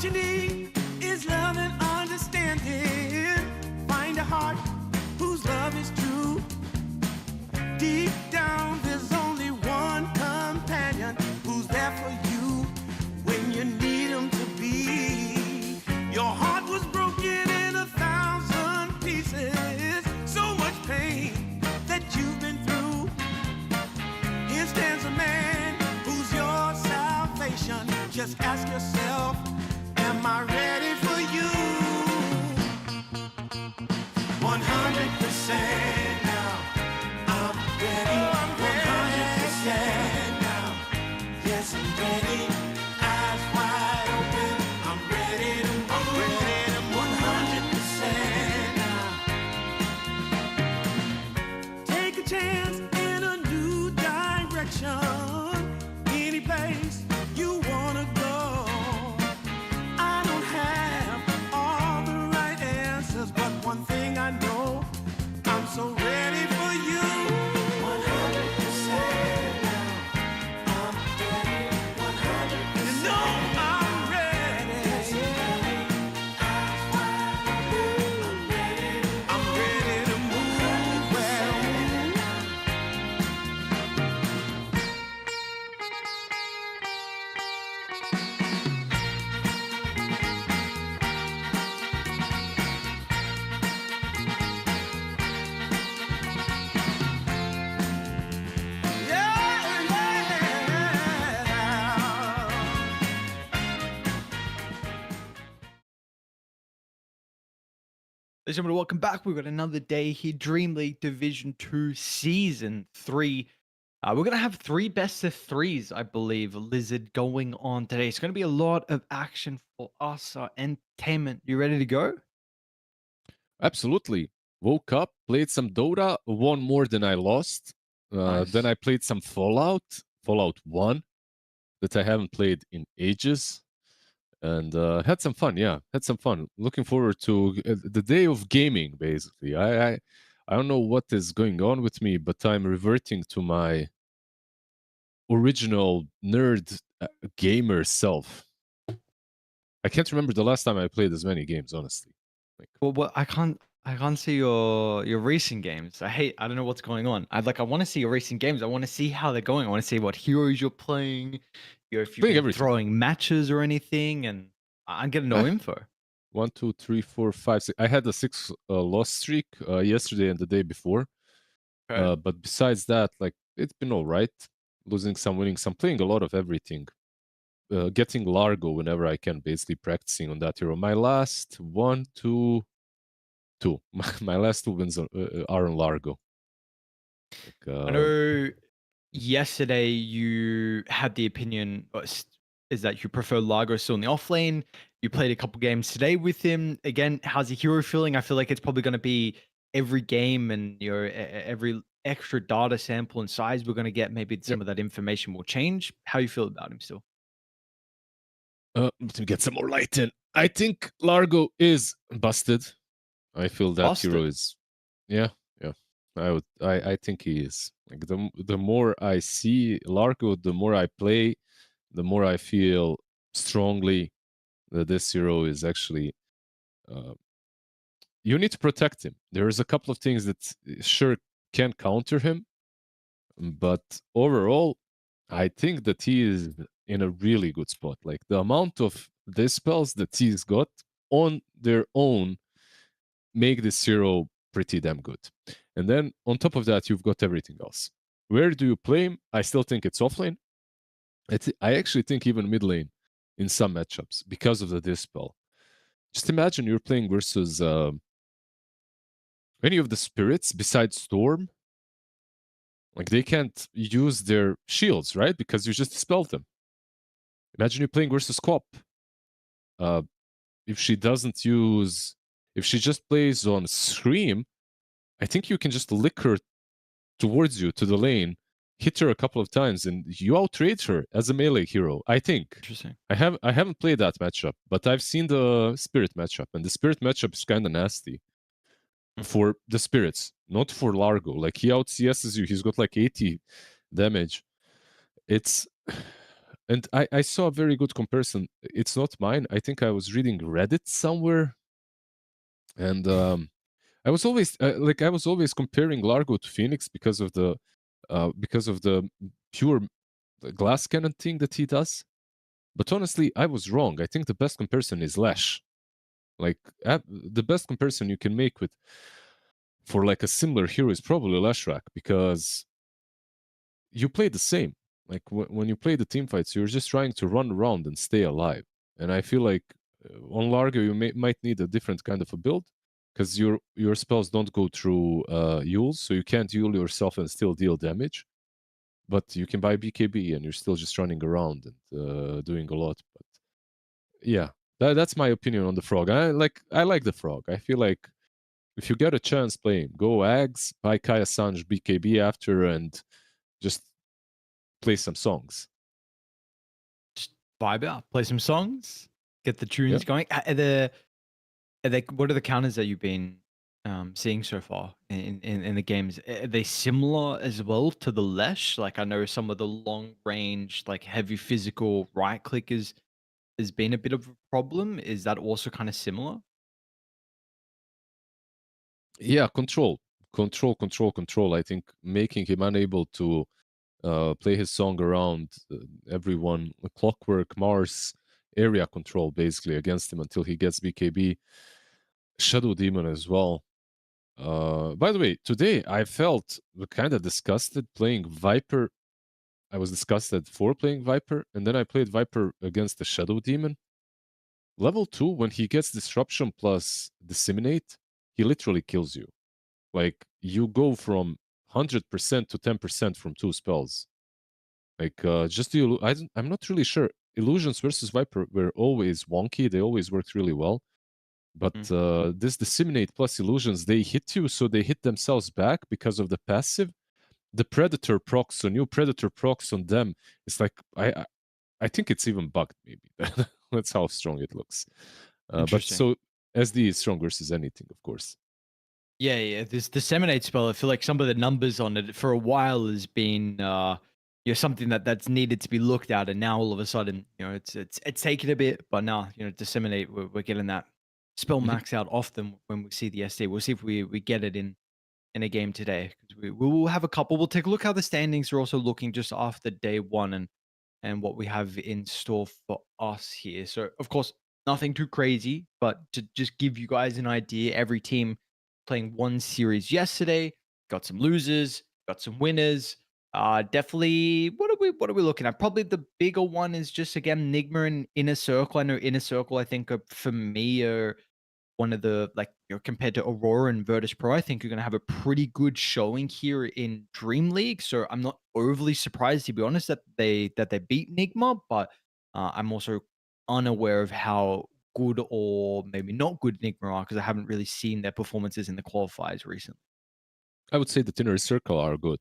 What you need is love and understanding. Find a heart whose love is true. Deep down, there's only one companion who's there for you when you need him to be. Your heart was broken in 1,000 pieces. So much pain that you've been through. Here stands a man who's your salvation. Just ask yourself, am I ready for you? 100% now. I'm ready. 100% now. Yes, I'm ready. Eyes wide open. I'm ready to move. I'm ready to move. 100% now. Take a chance in a new direction. Any place you wanna go. I don't have all the right answers, but one thing I know, I'm so ready for you. 100% now. I'm ready. 100%. You know I'm ready. Yes, I'm ready. Eyes wide open. I'm ready to move. Well, Ladies and gentlemen, welcome back. We've got another day here, DreamLeague Division 2 Season 3. We're going to have 3 best of 3s, I believe, Lizard, going on today. It's going to be a lot of action for us, entertainment. You ready to go? Absolutely. Woke up, played some Dota, won more than I lost. Nice. Then I played some Fallout 1, that I haven't played in ages. And had some fun, yeah. Had some fun. Looking forward to the day of gaming, basically. I don't know what is going on with me, but I'm reverting to my original nerd gamer self. I can't remember the last time I played as many games, honestly. Well, I can't see your recent games. I don't know what's going on. I want to see your recent games. I want to see how they're going. I want to see what heroes you're playing. If you've Playing been everything. throwing matches or anything, and I'm getting no info. 1, 2, 3, 4, 5, 6. I had a 6 loss streak yesterday and the day before. Okay. But besides that, it's been all right. Losing some, winning some, playing a lot of everything. Getting Largo whenever I can, basically practicing on that hero. My last 1, 2. My last 2 wins are on Largo. I know yesterday you had the opinion is that you prefer Largo still in the off lane. You played a couple games today with him. Again, how's the hero feeling? I feel like it's probably going to be every game and every extra data sample and size we're going to get. Maybe some of that information will change. How you feel about him still? Let me get some more light in. I think Largo is busted. I feel that Busted? hero is, yeah. I think he is. The more I see Largo, the more I play, the more I feel strongly that this hero is actually. You need to protect him. There's a couple of things that sure can counter him, but overall, I think that he is in a really good spot. Like the amount of dispels that he's got on their own make this hero pretty damn good. And then on top of that, you've got everything else. Where do you play him? I still think it's offlane. I actually think even mid lane in some matchups because of the dispel. Just imagine you're playing versus any of the spirits besides Storm. Like they can't use their shields, right? Because you just dispelled them. Imagine you're playing versus Quap. If she just plays on Scream, I think you can just lick her towards you to the lane, hit her a couple of times, and you outrage her as a melee hero. I think. Interesting. I haven't played that matchup, but I've seen the Spirit matchup, and the Spirit matchup is kind of nasty for the Spirits, not for Largo. Like he out CSs you, he's got like 80 damage. It's And I saw a very good comparison. It's not mine. I think I was reading Reddit somewhere, and I was always I was always comparing Largo to Phoenix because of the pure glass cannon thing that he does. But honestly, I was wrong. I think the best comparison is Lash. Like the best comparison you can make with for like a similar hero is probably Lashrak, because you play the same. Like when you play the team fights, you're just trying to run around and stay alive. And I feel like on Largo you might need a different kind of a build, because your spells don't go through Yules, so you can't Yule yourself and still deal damage. But you can buy BKB and you're still just running around and doing a lot. But yeah, that's my opinion on the Frog. I like the Frog. I feel like if you get a chance, play him. Go Ags, buy Kaya Sanj BKB after, and just play some songs. Just vibe out, play some songs, get the tunes going. What are the counters that you've been seeing so far in the games? Are they similar as well to the Lesh? Like I know some of the long range, like heavy physical right click has been a bit of a problem. Is that also kind of similar? Yeah, control. I think making him unable to play his song around everyone, Clockwork, Mars, area control basically against him until he gets BKB. Shadow Demon as well. By the way, today I felt kind of disgusted playing Viper. I was disgusted for playing Viper, and then I played Viper against the Shadow Demon. Level 2, when he gets Disruption plus Disseminate, he literally kills you. Like, you go from 100% to 10% from 2 spells. Like, just the I'm not really sure. Illusions versus Viper were always wonky. They always worked really well. But this Disseminate plus Illusions, they hit you, so they hit themselves back because of the passive. The Predator procs, so new Predator procs on them, it's like, I think it's even bugged, maybe. That's how strong it looks. But so SD is strong versus anything, of course. Yeah. This Disseminate spell, I feel like some of the numbers on it for a while has been something that's needed to be looked at, and now all of a sudden, it's taken a bit, but now, Disseminate, we're getting that spell max out often when we see the SD. We'll see if we get it in a game today, because we will have a couple. We'll take a look how the standings are also looking just after day one, and what we have in store for us here. So of course, nothing too crazy, but to just give you guys an idea, every team playing one series yesterday, got some losers, got some winners. Definitely, what are we looking at? Probably the bigger one is just, again, Nigma and Inner Circle. I know Inner Circle, I think, for me, are one of the, like, compared to Aurora and Virtus Pro, I think you're going to have a pretty good showing here in DreamLeague. So I'm not overly surprised, to be honest, that they beat Nigma, but I'm also unaware of how good or maybe not good Nigma are, because I haven't really seen their performances in the qualifiers recently. I would say the Inner Circle are good.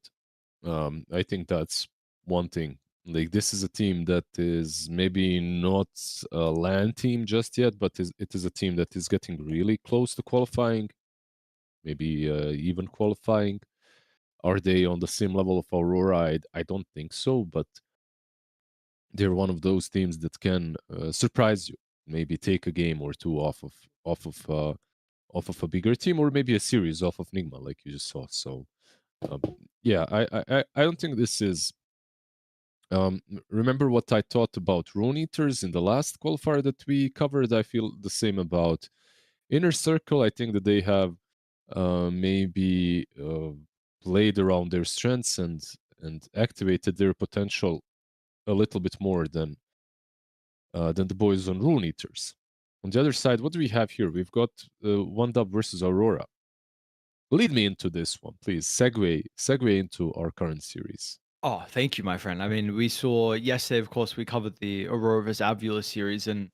I think that's one thing. Like, this is a team that is maybe not a LAN team just yet, but it is a team that is getting really close to qualifying, maybe even qualifying. Are they on the same level of Aurora? I don't think so, but they're one of those teams that can surprise you. Maybe take a game or two off of a bigger team, or maybe a series off of Nigma, like you just saw. So yeah, I don't think this is. Remember what I thought about Rune Eaters in the last qualifier that we covered? I feel the same about Inner Circle. I think that they have maybe played around their strengths and activated their potential a little bit more than the boys on Rune Eaters. On the other side, what do we have here? We've got One Dub versus Aurora. Lead me into this one, please. Segue into our current series. Oh, thank you, my friend. I mean, we saw yesterday, of course, we covered the Aurora vs. Avulus series, and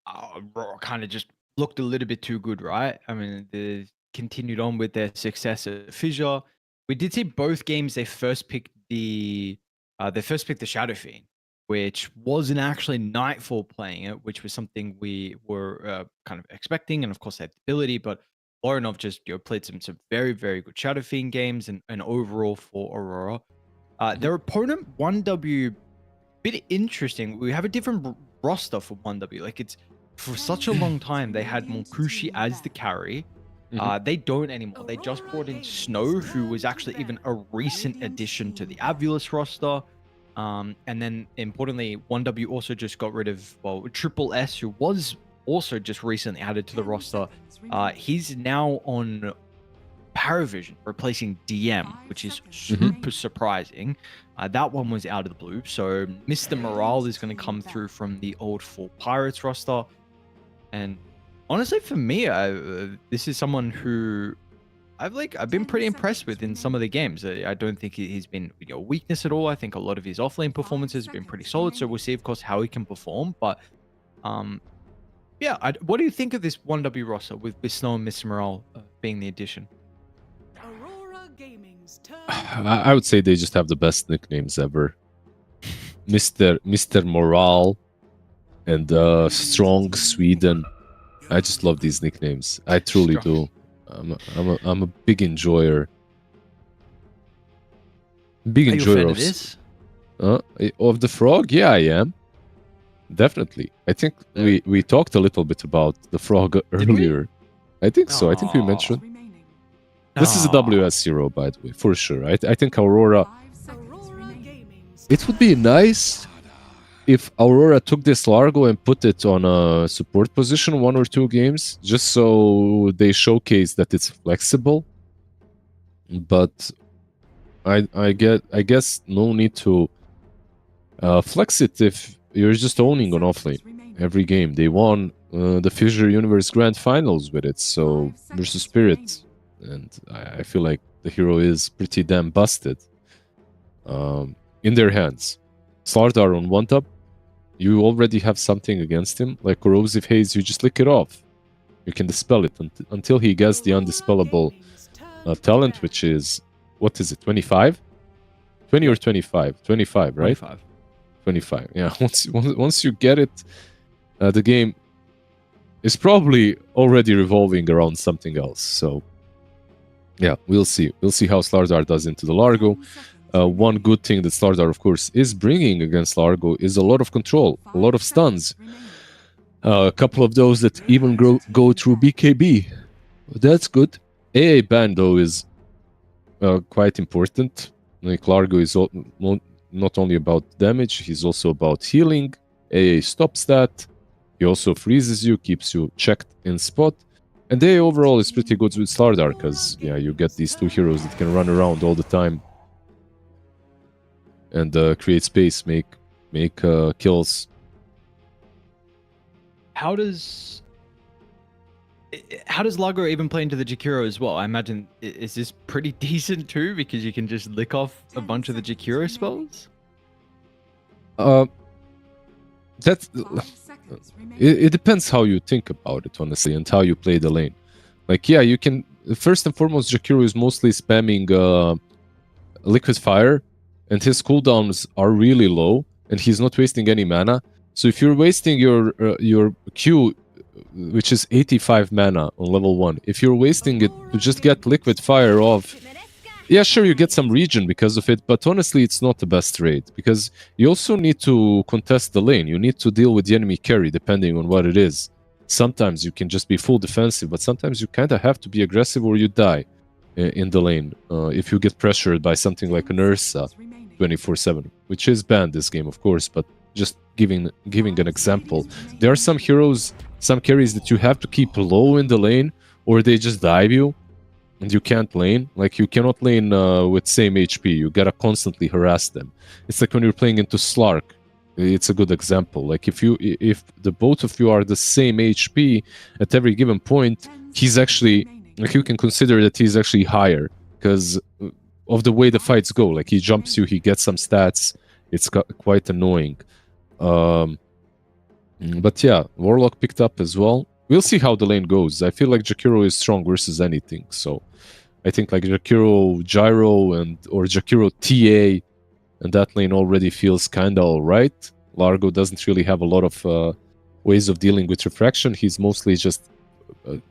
Aurora kind of just looked a little bit too good, right? I mean, they continued on with their success at Fissure. We did see both games they first picked the Shadow Fiend, which wasn't actually Nightfall playing it, which was something we were kind of expecting, and of course they had the ability, but Lorinov just played some very, very good Shadow Fiend games, and overall for Aurora. Their opponent, 1W, bit interesting. We have a different roster for 1W. Like, it's for such a long time they had Monkushi as the carry. They don't anymore. They just brought in Snow, who was actually even a recent addition to the Avulus roster. And then importantly, 1W also just got rid of, well, Triple S, who was also just recently added to the roster. He's now on Paravision, replacing DM, which is super surprising. That one was out of the blue. So Mr. Morale is going to come through from the old Full Pirates roster. And honestly, for me, this is someone who I've been pretty impressed with in some of the games. I don't think he's been a weakness at all. I think a lot of his offlane performances have been pretty solid. So we'll see, of course, how he can perform. But yeah, what do you think of this 1W roster with Snow and Mr. Morale being the addition? I would say they just have the best nicknames ever. Mr. Morale and Strong Sweden. I just love these nicknames. I truly do. I'm a big enjoyer. Big Are enjoyer you a fan of this? Of the frog. Yeah, I am. Definitely. I think we talked a little bit about the frog earlier. I think so. I think we mentioned. This is a WS0, by the way, for sure. I think Aurora. It would be nice if Aurora took this Largo and put it on a support position 1 or 2 games, just so they showcase that it's flexible. But I guess no need to flex it if you're just owning on offlane every game. They won the Fissure Universe Grand Finals with it, so versus Spirit, and I feel like the hero is pretty damn busted in their hands. Slardar on 1-top, you already have something against him, like Corrosive Haze. You just lick it off. You can dispel it until he gets the undispellable talent, which is, what is it, 25? 20 or 25? 25, right? 25. 25. Yeah, once you get it, the game is probably already revolving around something else. So yeah, we'll see. We'll see how Slardar does into the Largo. One good thing that Slardar, of course, is bringing against Largo is a lot of control, a lot of stuns. A couple of those that even go through BKB. That's good. AA ban, though, is quite important. Like, Largo is not only about damage, he's also about healing. AA stops that. He also freezes you, keeps you checked in spot. And AA overall is pretty good with Slardar, because yeah, you get these 2 heroes that can run around all the time and create space, make kills. How does Largo even play into the Jakiro as well? I imagine, is this pretty decent too, because you can just lick off a bunch of the Jakiro spells? It depends how you think about it, honestly, and how you play the lane. Like, yeah, you can. First and foremost, Jakiro is mostly spamming Liquid Fire, and his cooldowns are really low, and he's not wasting any mana. So if you're wasting your Q, which is 85 mana on level 1, if you're wasting it to just get Liquid Fire off, yeah, sure, you get some regen because of it, but honestly, it's not the best raid, because you also need to contest the lane. You need to deal with the enemy carry, depending on what it is. Sometimes you can just be full defensive, but sometimes you kind of have to be aggressive or you die in the lane. If you get pressured by something like an Ursa 24/7, which is banned this game, of course, but just giving an example. There are some heroes, some carries that you have to keep low in the lane, or they just dive you, and you can't lane. Like, you cannot lane with same HP. You gotta constantly harass them. It's like when you're playing into Slark. It's a good example. Like, if the both of you are the same HP at every given point, he's actually, like, you can consider that he's actually higher because of the way the fights go. Like, he jumps you, he gets some stats. It's quite annoying. But yeah, Warlock picked up as well. We'll see how the lane goes. I feel like Jakiro is strong versus anything. So I think like Jakiro Gyro or Jakiro TA, and that lane already feels kind of alright. Largo doesn't really have a lot of ways of dealing with refraction. He's mostly just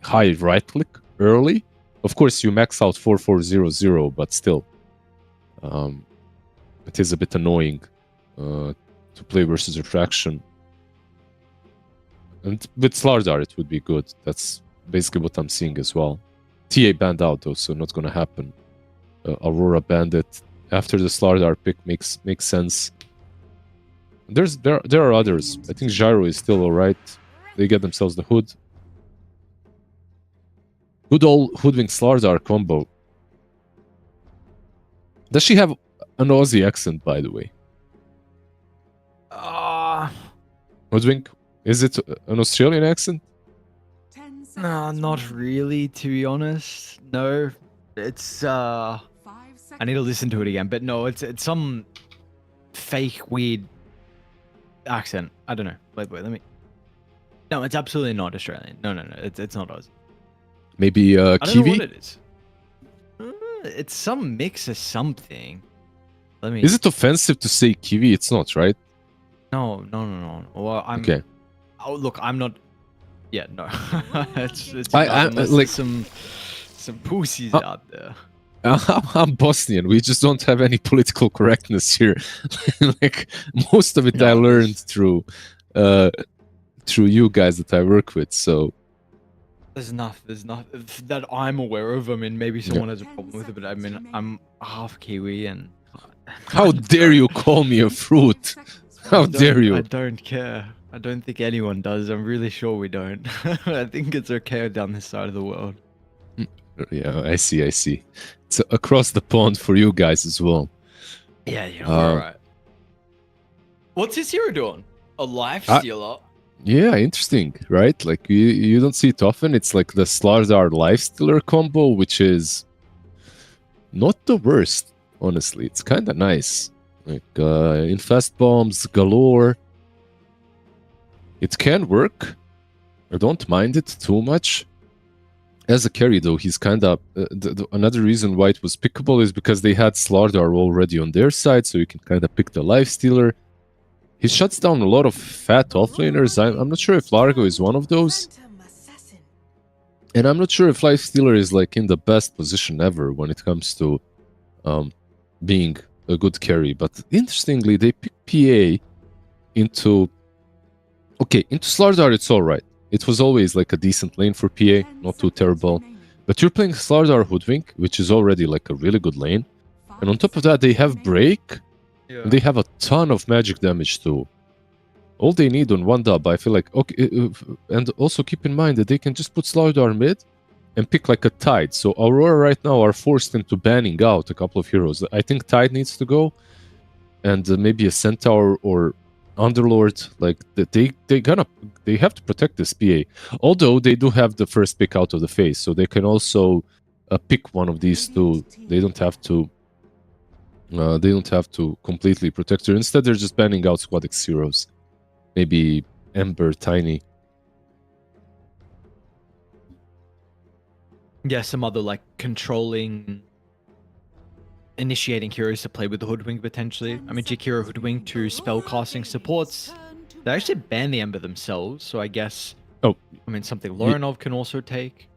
high right click early. Of course, you max out 4400, but still, it is a bit annoying to play versus Refraction. And with Slardar, it would be good. That's basically what I'm seeing as well. TA banned out though, so not gonna happen. Aurora Bandit after the Slardar pick makes sense. There are others. I think Gyro is still alright. They get themselves the Hood. Good old Hoodwink Slardar combo. Does she have an Aussie accent, by the way? Hoodwink? Is it an Australian accent? No, not really, to be honest. No, it's I need to listen to it again, but no, it's some fake weird accent. I don't know. Wait, let me. No, it's absolutely not Australian. No, it's not Aussie. Maybe I don't know Kiwi? what it is. It's some mix of something. Let me. Is it offensive to say Kiwi? It's not, right? No. Well, I'm. Okay. Oh, look, I'm not. Yeah, no. it's I'm unless like there's some pussies out there. I'm Bosnian. We just don't have any political correctness here. Like most of it, I learned through you guys that I work with. So there's nothing that I'm aware of. I mean, maybe someone has a problem with it, but I mean, I'm half Kiwi, and how dare you call me a fruit? How dare you? I don't care. I don't think anyone does. I'm really sure we don't. I think it's okay down this side of the world. Yeah, I see. It's across the pond for you guys as well. Yeah, you know, all right. What's his hero doing? A life stealer? Yeah, interesting, right? Like you don't see it often. It's like the Slardar life stealer combo, which is not the worst, honestly. It's kind of nice. Like infest bombs galore. It can work. I don't mind it too much. As a carry, though, he's kind of... another reason why it was pickable is because they had Slardar already on their side, so you can kind of pick the Lifestealer. He shuts down a lot of fat offlaners. I'm not sure if Largo is one of those. And I'm not sure if Lifestealer is like in the best position ever when it comes to being a good carry. But interestingly, they pick PA into... Okay, into Slardar, it's alright. It was always like a decent lane for PA, not too terrible. But you're playing Slardar Hoodwink, which is already like a really good lane. And on top of that, they have Break. Yeah. And they have a ton of magic damage too. All they need on one dub, I feel like... Okay, and also keep in mind that they can just put Slardar mid and pick like a Tide. So Aurora right now are forced into banning out a couple of heroes. I think Tide needs to go. And maybe a Centaur or... Underlord, like they have to protect this PA. Although they do have the first pick out of the phase, so they can also pick one of these two. They don't have to. They don't have to completely protect her. Instead, they're just banning out Squad X heroes. Maybe Ember, Tiny. Yeah, some other like controlling. Initiating heroes to play with the Hoodwink potentially. I mean, Jakiro Hoodwink to spellcasting supports. They actually ban the Ember themselves, so I guess... Oh. I mean, something Loranov can also take.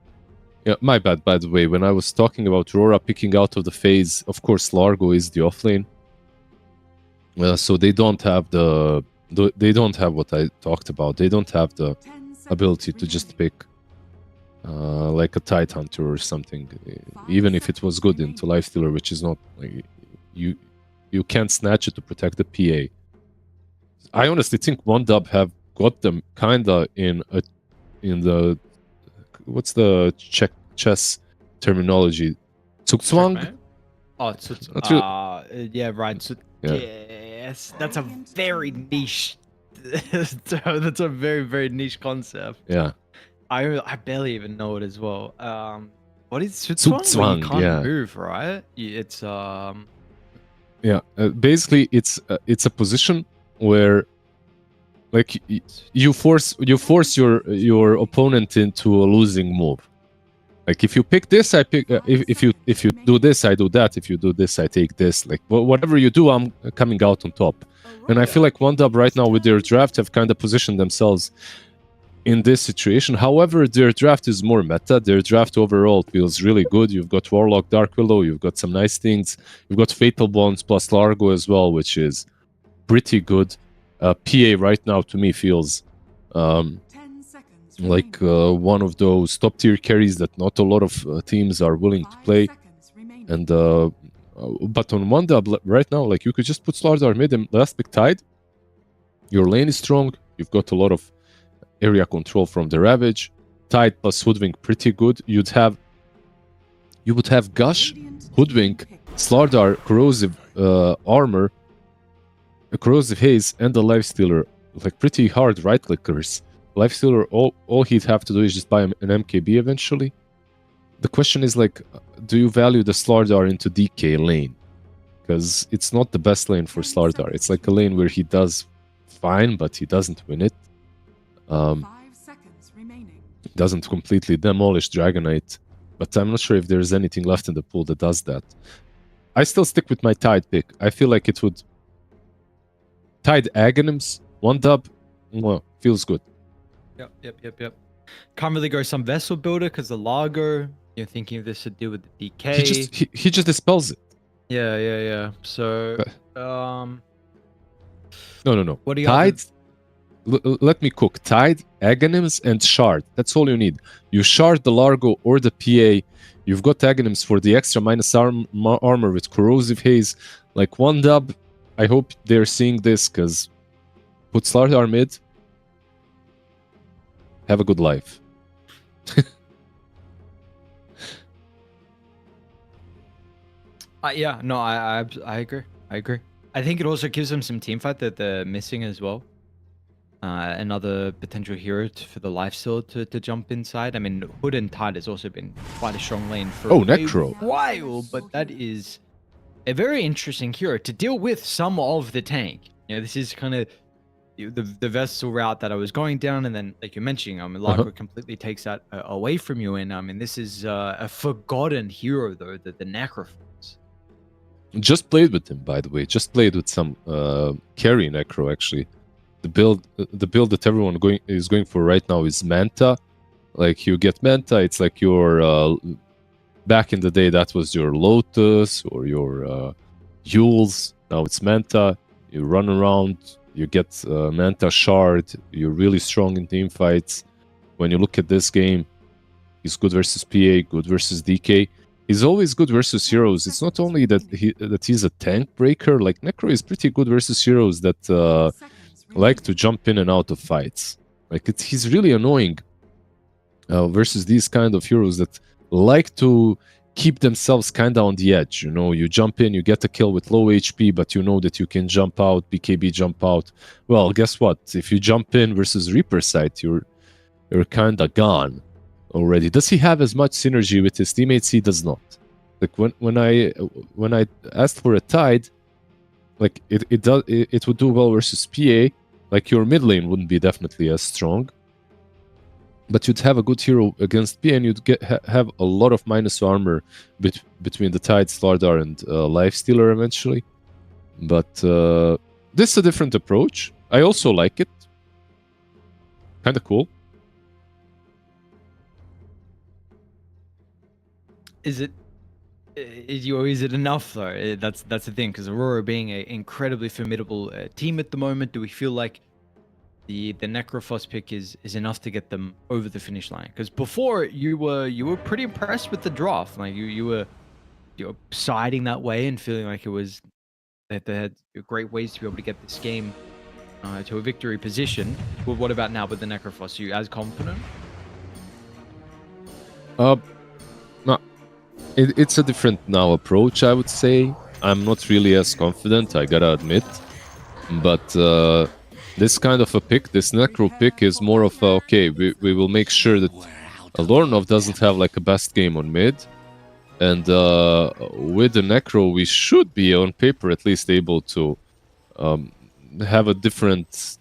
Yeah, my bad, by the way. When I was talking about Aurora picking out of the phase, of course, Largo is the offlane. So they don't have they don't have what I talked about. They don't have the ability to just pick like a Tide Hunter or something, even if it was good into Lifestealer, which is not like you can't snatch it to protect the PA. I honestly think one dub have got them kinda in the what's the chess terminology? Tsuktswang? Oh, yeah, right. So, yeah. Yes, that's a very niche. That's a very, very niche concept. Yeah. I barely even know it as well. What is Tsuktswang? You can't move, right? It's yeah. Basically, it's a position where, like, you force your opponent into a losing move. Like if you pick this, I pick. If you do this, I do that. If you do this, I take this. Like whatever you do, I'm coming out on top. And I feel like OneDub right now with their draft have kind of positioned themselves in this situation. However, their draft is more meta. Their draft overall feels really good. You've got Warlock, Dark Willow. You've got some nice things. You've got Fatal Bonds plus Largo as well, which is pretty good. PA right now to me feels like one of those top tier carries that not a lot of teams are willing to play. And but on one dub right now, like you could just put Slardar mid and last pick Tide. Your lane is strong. You've got a lot of area control from the Ravage. Tide plus Hoodwink pretty good. You would have Gush, Hoodwink, Slardar, Corrosive Armor, Corrosive Haze, and the Lifestealer. Like pretty hard right clickers. Lifestealer, all he'd have to do is just buy an MKB eventually. The question is like, do you value the Slardar into DK lane? Because it's not the best lane for Slardar. It's like a lane where he does fine, but he doesn't win it. Doesn't completely demolish Dragonite, but I'm not sure if there's anything left in the pool that does that. I still stick with my Tide pick. I feel like it would... Tide Aghanims, one dub, well, feels good. Yep. Can't really go some Vessel Builder because the Largo, you're thinking of this to do with the DK. He just dispels it. Yeah. So, No. What do you Tide... Let me cook. Tide, Aghanims, and Shard. That's all you need. You shard the Largo or the PA. You've got Aghanims for the extra minus armor with Corrosive Haze. Like one dub. I hope they're seeing this because put Slardar mid. Have a good life. Yeah, no, I agree. I think it also gives them some team fight that they're missing as well. Another potential hero for the lifesteal to jump inside. I mean, Hood and Tide has also been quite a strong lane for Necro. a while, but that is a very interesting hero to deal with some of the tank. You know, this is kind of the Vessel route that I was going down, and then, like you're mentioning, Largo completely takes that away from you, and I mean, this is a forgotten hero, though, the Necrophos. Just played with him, by the way. Just played with some carry Necro, actually. The build that everyone is going for right now is Manta. Like you get Manta, it's like your back in the day that was your Lotus or your Yules. Now it's Manta. You run around, you get Manta Shard. You're really strong in team fights. When you look at this game, he's good versus PA, good versus DK. He's always good versus heroes. It's not only that he's a tank breaker. Like Necro is pretty good versus heroes that like to jump in and out of fights. Like he's really annoying versus these kind of heroes that like to keep themselves kind of on the edge. You know, you jump in, you get a kill with low HP, but you know that you can jump out, BKB jump out. Well, guess what? If you jump in versus Reaper site, you're kind of gone already. Does he have as much synergy with his teammates? He does not. Like when I asked for a Tide, like it would do well versus PA. Like your mid lane wouldn't be definitely as strong, but you'd have a good hero against PA, and you'd have a lot of minus armor between the Tide, Slardar, and Lifestealer eventually. But this is a different approach. I also like it. Kind of cool. Is it enough though? That's the thing, because Aurora being an incredibly formidable team at the moment, do we feel like the Necrophos pick is enough to get them over the finish line? Because before you were pretty impressed with the draft, like you were siding that way and feeling like it was that they had great ways to be able to get this game to a victory position. But what about now with the Necrophos? Are you as confident? No. It's a different now approach, I would say. I'm not really as confident, I gotta admit. But this kind of a pick, this Necro pick, is more of a, okay, we will make sure that Lornov doesn't have like a best game on mid. And with the Necro, we should be, on paper at least, able to have a different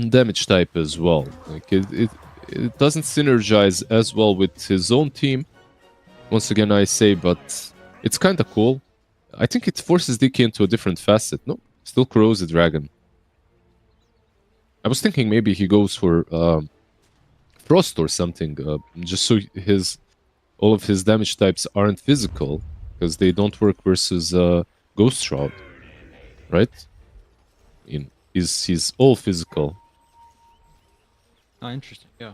damage type as well. Like it doesn't synergize as well with his own team. Once again, I say, but it's kind of cool. I think it forces DK into a different facet. No, still Crows the Dragon. I was thinking maybe he goes for Frost or something, just so all of his damage types aren't physical, because they don't work versus Ghost Shroud, right? He's all physical. Oh, interesting. Yeah.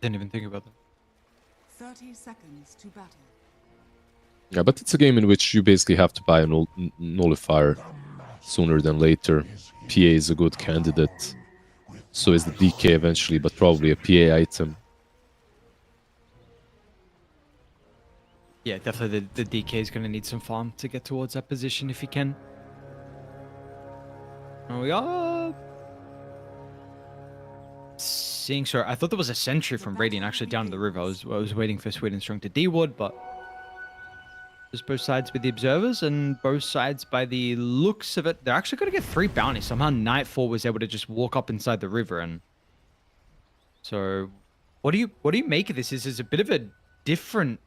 Didn't even think about that. 30 seconds to battle. Yeah, but it's a game in which you basically have to buy a nullifier sooner than later. PA is a good candidate. So is the DK eventually, but probably a PA item. Yeah, definitely the DK is going to need some farm to get towards that position if he can. There we are. Seeing, sir, I thought there was a sentry from Radiant actually down in the river. I was waiting for Sweden Strong to D-ward, but just both sides with the observers and both sides by the looks of it. They're actually going to get 3 bounties. Somehow Nightfall was able to just walk up inside the river. And so what do you make of this? This is a bit of a different,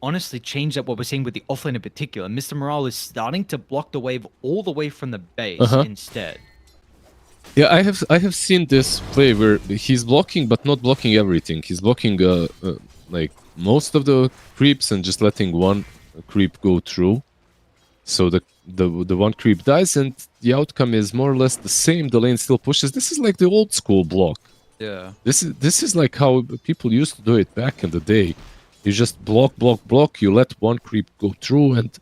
honestly, change that what we're seeing with the offlane in particular. Mr. Morale is starting to block the wave all the way from the base instead. Yeah, I have seen this play where he's blocking, but not blocking everything. He's blocking like most of the creeps and just letting one creep go through. So the one creep dies, and the outcome is more or less the same. The lane still pushes. This is like the old school block. Yeah. This is like how people used to do it back in the day. You just block. You let one creep go through, and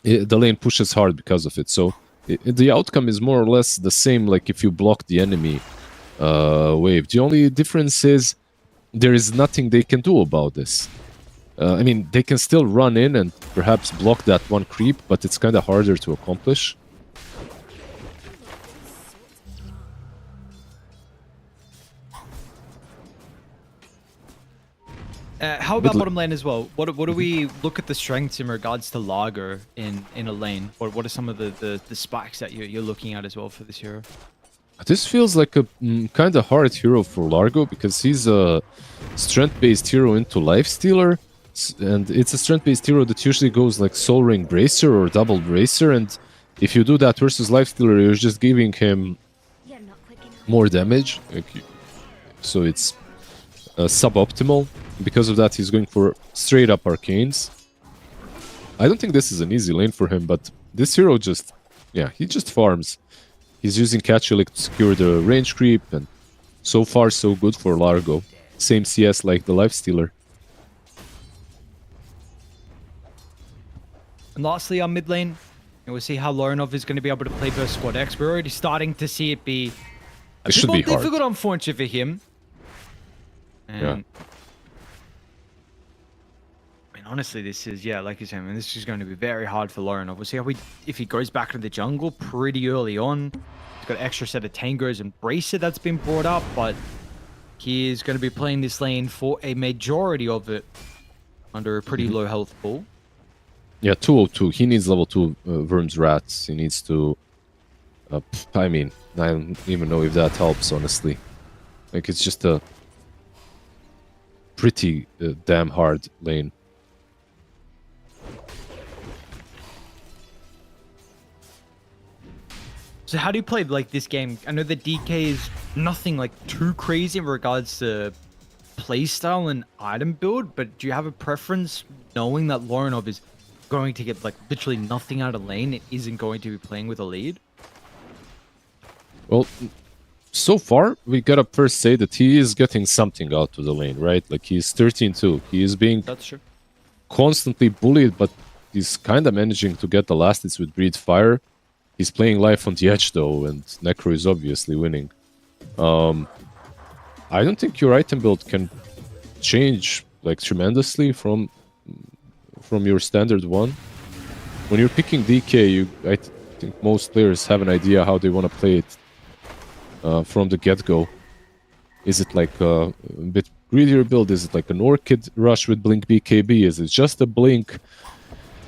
the lane pushes hard because of it. So the outcome is more or less the same, like if you block the enemy wave. The only difference is there is nothing they can do about this. I mean, they can still run in and perhaps block that one creep, but it's kind of harder to accomplish. How about bottom lane as well? What do we look at the strengths in regards to Largo in a lane? What are some of the spikes that you're looking at as well for this hero? This feels like a kind of hard hero for Largo because he's a strength-based hero into Lifestealer, and it's a strength-based hero that usually goes like Soul Ring Bracer or Double Bracer, and if you do that versus Lifestealer, you're just giving him more damage, so it's suboptimal. Because of that, he's going for straight-up arcanes. I don't think this is an easy lane for him, but this hero just, yeah, he just farms. He's using Catch Elite to secure the range creep, and so far so good for Largo. Same CS like the Lifestealer. And lastly, on mid lane, and we'll see how Lorinov is going to be able to play versus Squad X. We're already starting to see it be a bit more difficult, unfortunately, for him. And yeah. Honestly, this is, yeah, like you said, this is going to be very hard for Lorinov. We'll see how if he goes back to the jungle pretty early on. He's got an extra set of Tangos and Bracer that's been brought up, but he is going to be playing this lane for a majority of it under a pretty low health pool. Yeah, 202. He needs level 2 Worms Rats. He needs to... I mean, I don't even know if that helps, honestly. Like, it's just a pretty damn hard lane. So how do you play like this game? I know the DK is nothing like too crazy in regards to playstyle and item build, but do you have a preference knowing that Lorinov is going to get like literally nothing out of lane? It isn't going to be playing with a lead? Well, so far, we gotta first say that he is getting something out of the lane, right? Like, he's 13-2. He is being That's true. Constantly bullied, but he's kind of managing to get the last hits with Breathe Fire. He's playing Life on the Edge, though, and Necro is obviously winning. I don't think your item build can change, like, tremendously from your standard one. When you're picking DK, I think most players have an idea how they want to play it from the get-go. Is it like a bit greedier build? Is it like an Orchid rush with Blink BKB? Is it just a Blink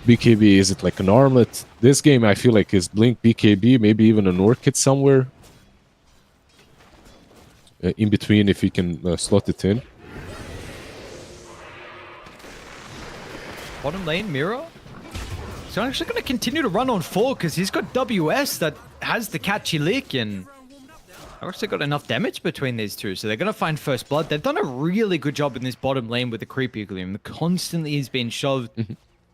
BKB? Is it like an Armlet? This game, I feel like, is Blink BKB, maybe even an Orchid somewhere in between if you can slot it in. Bottom lane, Miro. So I'm actually going to continue to run on 4 because he's got WS that has the catchy lick, and I've actually got enough damage between these two. So they're going to find first blood. They've done a really good job in this bottom lane with the creepy Gloom. Constantly he's been shoved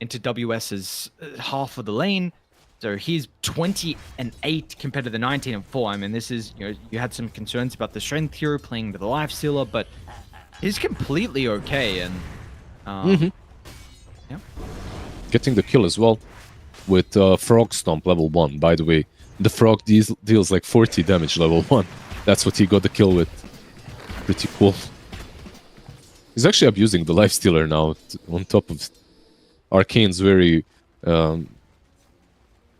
into WS's half of the lane. So he's 20-8 compared to the 19-4. I mean, this is, you had some concerns about the strength hero playing with the life stealer, but he's completely okay. And yeah, getting the kill as well with Frog Stomp level 1. By the way, the frog deals like 40 damage level 1. That's what he got the kill with. Pretty cool. He's actually abusing the life stealer now on top of Arcane's very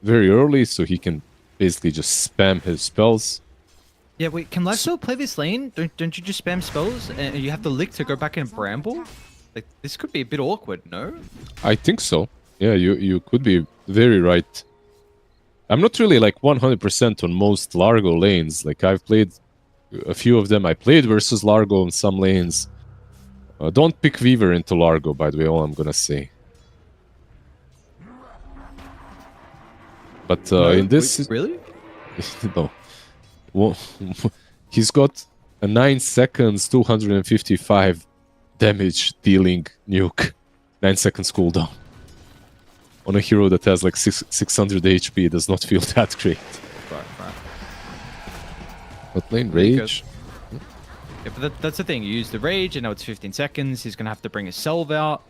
early, so he can basically just spam his spells. Yeah, wait, can Lifesteal play this lane? Don't you just spam spells and you have to lick to go back and bramble? Like, this could be a bit awkward, no? I think so. Yeah, you could be very right. I'm not really like 100% on most Largo lanes. Like, I've played a few of them. I played versus Largo in some lanes. Don't pick Weaver into Largo, by the way, all I'm gonna say. But No, in this... really? No. Well, he's got a 9 seconds, 255 damage dealing nuke. 9 seconds cooldown. On a hero that has like 600 HP, it does not feel that great. Right. But lane Rage. Yeah, but that's the thing. You use the Rage, and now it's 15 seconds. He's going to have to bring a Salve out.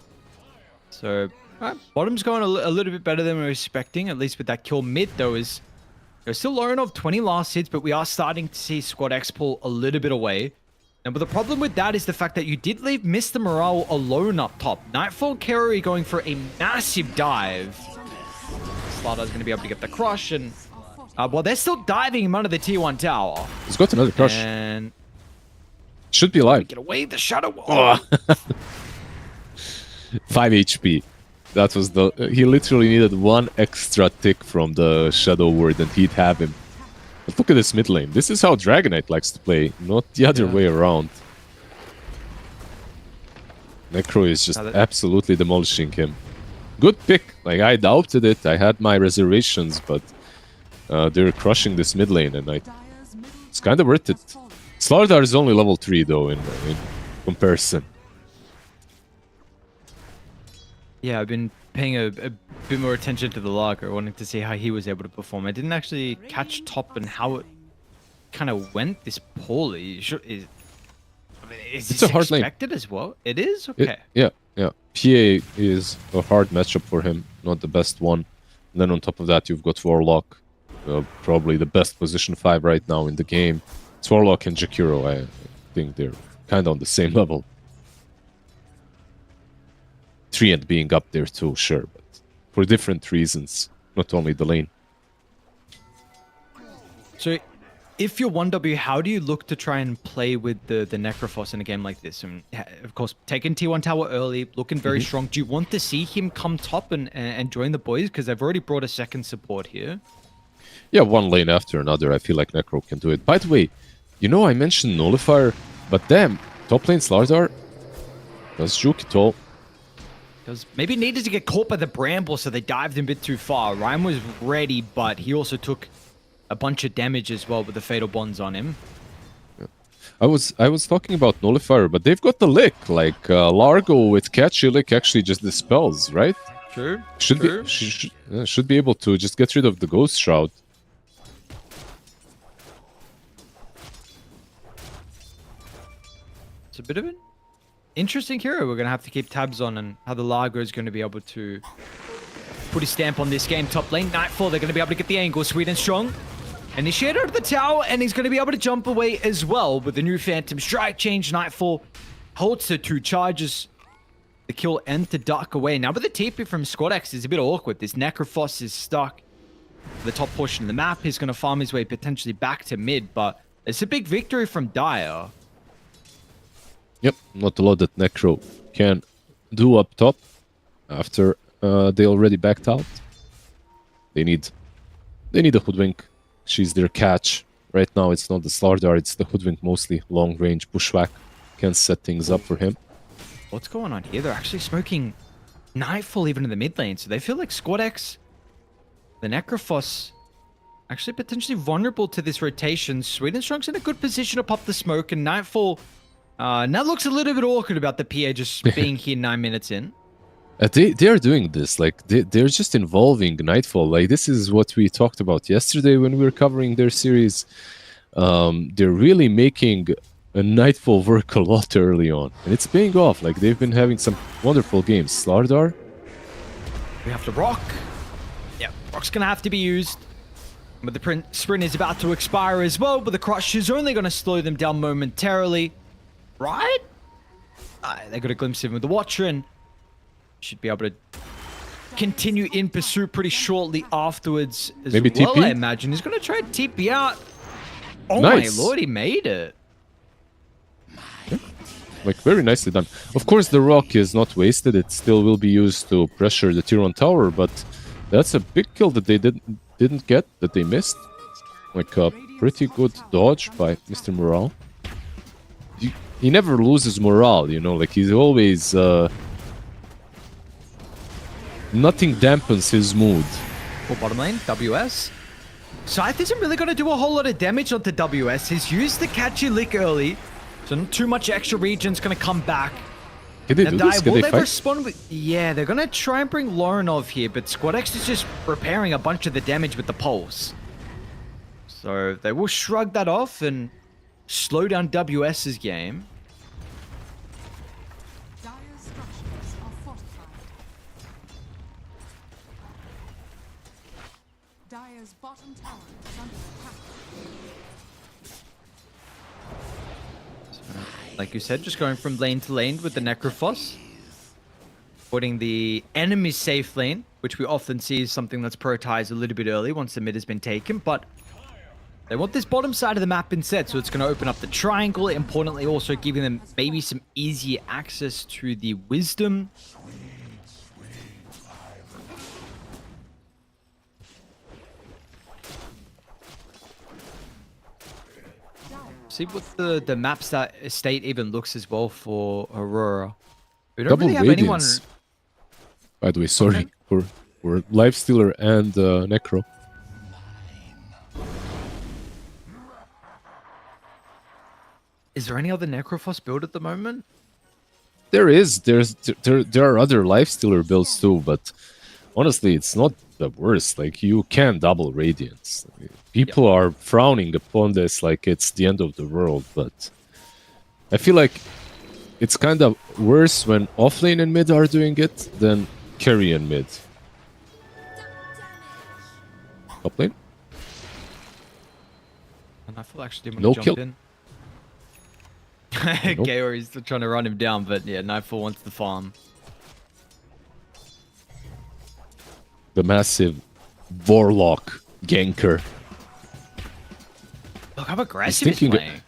So, bottom's going a little bit better than we were expecting, at least with that kill. Mid, though, is still low enough, 20 last hits, but we are starting to see Squad X pull a little bit away. And but the problem with that is the fact that you did leave Mr. Morale alone up top. Nightfall Carry going for a massive dive. Slardar's going to be able to get the crush, and well, they're still diving him under the T1 tower. He's got another crush. And should be alive. get away the shadow. Oh. 5 HP. That was the... He literally needed 1 extra tick from the Shadow Word and he'd have him. But look at this mid lane. This is how Dragonite likes to play, not the other way around. Necro is just absolutely demolishing him. Good pick. Like, I doubted it. I had my reservations, but they're crushing this mid lane, and it's kind of worth it. Slardar is only level 3, though, in comparison. Yeah, I've been paying a bit more attention to the Largo, wanting to see how he was able to perform. I didn't actually catch top and how it kind of went this poorly. Is it's a hard lane. Expected as well? It is? Okay. Yeah. PA is a hard matchup for him, not the best one. And then on top of that, you've got Warlock, probably the best position 5 right now in the game. It's Warlock and Jakiro. I think they're kind of on the same level. Treant being up there too, sure, but for different reasons, not only the lane. So, if you're 1W, how do you look to try and play with the Necrophos in a game like this? And of course, taking T1 tower early, looking very strong. Do you want to see him come top and join the boys? Because they've already brought a second support here. Yeah, one lane after another. I feel like Necro can do it. By the way, I mentioned Nullifier, but damn, top lane Slardar does juke it all. Maybe needed to get caught by the bramble, so they dived him a bit too far. Ryan was ready, but he also took a bunch of damage as well with the Fatal Bonds on him. Yeah. I was talking about Nullifier, but they've got the lick. Like Largo with Catchy Lick actually just dispels, right? True. Should be able to just get rid of the Ghost Shroud. It's a bit of an interesting hero we're going to have to keep tabs on, and how the Largo is going to be able to put his stamp on this game. Top lane, Nightfall, they're going to be able to get the angle. Sweet and strong. Initiator of the tower, and he's going to be able to jump away as well with the new Phantom Strike change. Nightfall holds the 2 charges, the kill, and to duck away. Now with the TP from Squad X is a bit awkward. This Necrophos is stuck at the top portion of the map. He's going to farm his way potentially back to mid, but it's a big victory from Dire. Yep, not a lot that Necro can do up top after they already backed out. They need a Hoodwink. She's their catch. Right now it's not the Slardar, it's the Hoodwink mostly. Long range bushwhack can set things up for him. What's going on here? They're actually smoking Nightfall even in the mid lane, so they feel like Squad X, the Necrophos, actually potentially vulnerable to this rotation. Sweet and Strong's in a good position to pop the smoke, and Nightfall now looks a little bit awkward about the PA just being here 9 minutes in. They are doing this, like they're just involving Nightfall. Like this is what we talked about yesterday when we were covering their series. They're really making a Nightfall work a lot early on, and it's paying off. Like they've been having some wonderful games. Slardar, We have to rock. Yeah, rock's gonna have to be used. But the sprint is about to expire as well, but the crush is only gonna slow them down momentarily. Right? They got a glimpse of him with the Watcher, and should be able to continue in pursuit pretty shortly afterwards as Maybe well, TP? I imagine. He's gonna try to TP out. Oh Nice. my lord, he made it. like very nicely done. Of course, the rock is not wasted. It still will be used to pressure the tier 1 tower, but that's a big kill that they didn't get, that they missed. Like a pretty good dodge by Mr. Morale. He never loses morale, you know, like he's always... nothing dampens his mood. For bottom lane, WS. Scythe isn't really going to do a whole lot of damage onto WS. He's used the catchy lick early, so not too much extra region's going to come back. Can they Now, do this? Can will they they fight? respond with... Yeah, they're going to try and bring Lorinov here, but Squad X is just repairing a bunch of the damage with the pulse. So they will shrug that off and slow down WS's game. Dire structures are fortified. Dire's bottom tower is under attack. Like you said, just going from lane to lane with the Necrophos. Putting the enemy safe lane, which we often see is something that's prioritized a little bit early once the mid has been taken, but they want this bottom side of the map instead, so it's going to open up the triangle, importantly also giving them maybe some easier access to the wisdom. See what the map state even looks as well for Aurora. We don't Double really have anyone... Radiance. By the way, sorry for Lifestealer and Necro. Is there any other Necrophos build at the moment? There are other Lifestealer builds too, but honestly, it's not the worst. Like you can double Radiance. People are frowning upon this like it's the end of the world, but I feel like it's kind of worse when offlane and mid are doing it than carry and mid. Top lane? And I feel actually didn't No want to jump kill. in. Nope. Gayor is still trying to run him down, but yeah, Nightfall wants the farm. The massive Warlock ganker. Look how aggressive he's thinking- playing.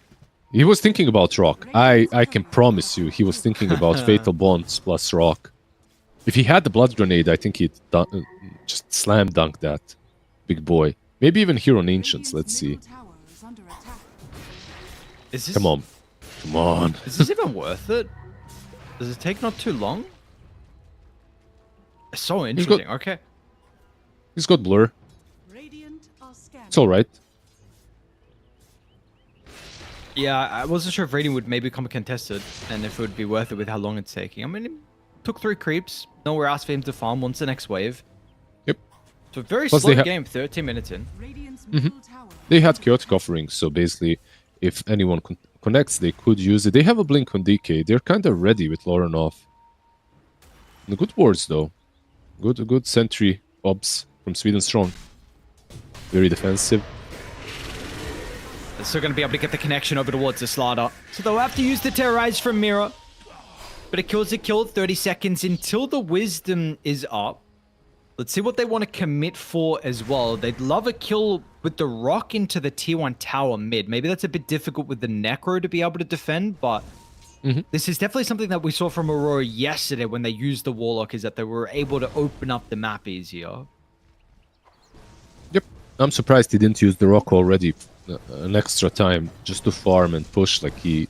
He was thinking about Rock. I can promise you, he was thinking about Fatal Bonds plus Rock. If he had the Blood Grenade, I think he'd just slam dunk that. Big boy. Maybe even Hero on Ancients, let's see. Middle tower is under attack. Is this, Come on. Come on. Is this even worth it? Does it take not too long? It's so interesting. Okay. He's got Blur. Radiant are scanning. It's alright. Yeah, I wasn't sure if raiding would maybe come contested and if it would be worth it with how long it's taking. I mean, it took 3 creeps. Nowhere else for him to farm once the next wave. Yep. So a very Plus slow they game, 13 minutes in. Radiant's middle tower. They had Chaotic Offerings, so basically, if anyone connects, they could use it. They have a Blink on DK. They're kind of ready with Lauren off. And good wards, though. Good sentry obs from Sweden Strong. Very defensive. They're still going to be able to get the connection over towards the Slaughter. So they'll have to use the Terrorize from Mirror. But it kills a kill, 30 seconds until the Wisdom is up. Let's see what they want to commit for as well. They'd love a kill with the Rock into the tier 1 tower mid. Maybe that's a bit difficult with the Necro to be able to defend, but this is definitely something that we saw from Aurora yesterday when they used the Warlock, is that they were able to open up the map easier. Yep. I'm surprised he didn't use the Rock already an extra time just to farm and push like he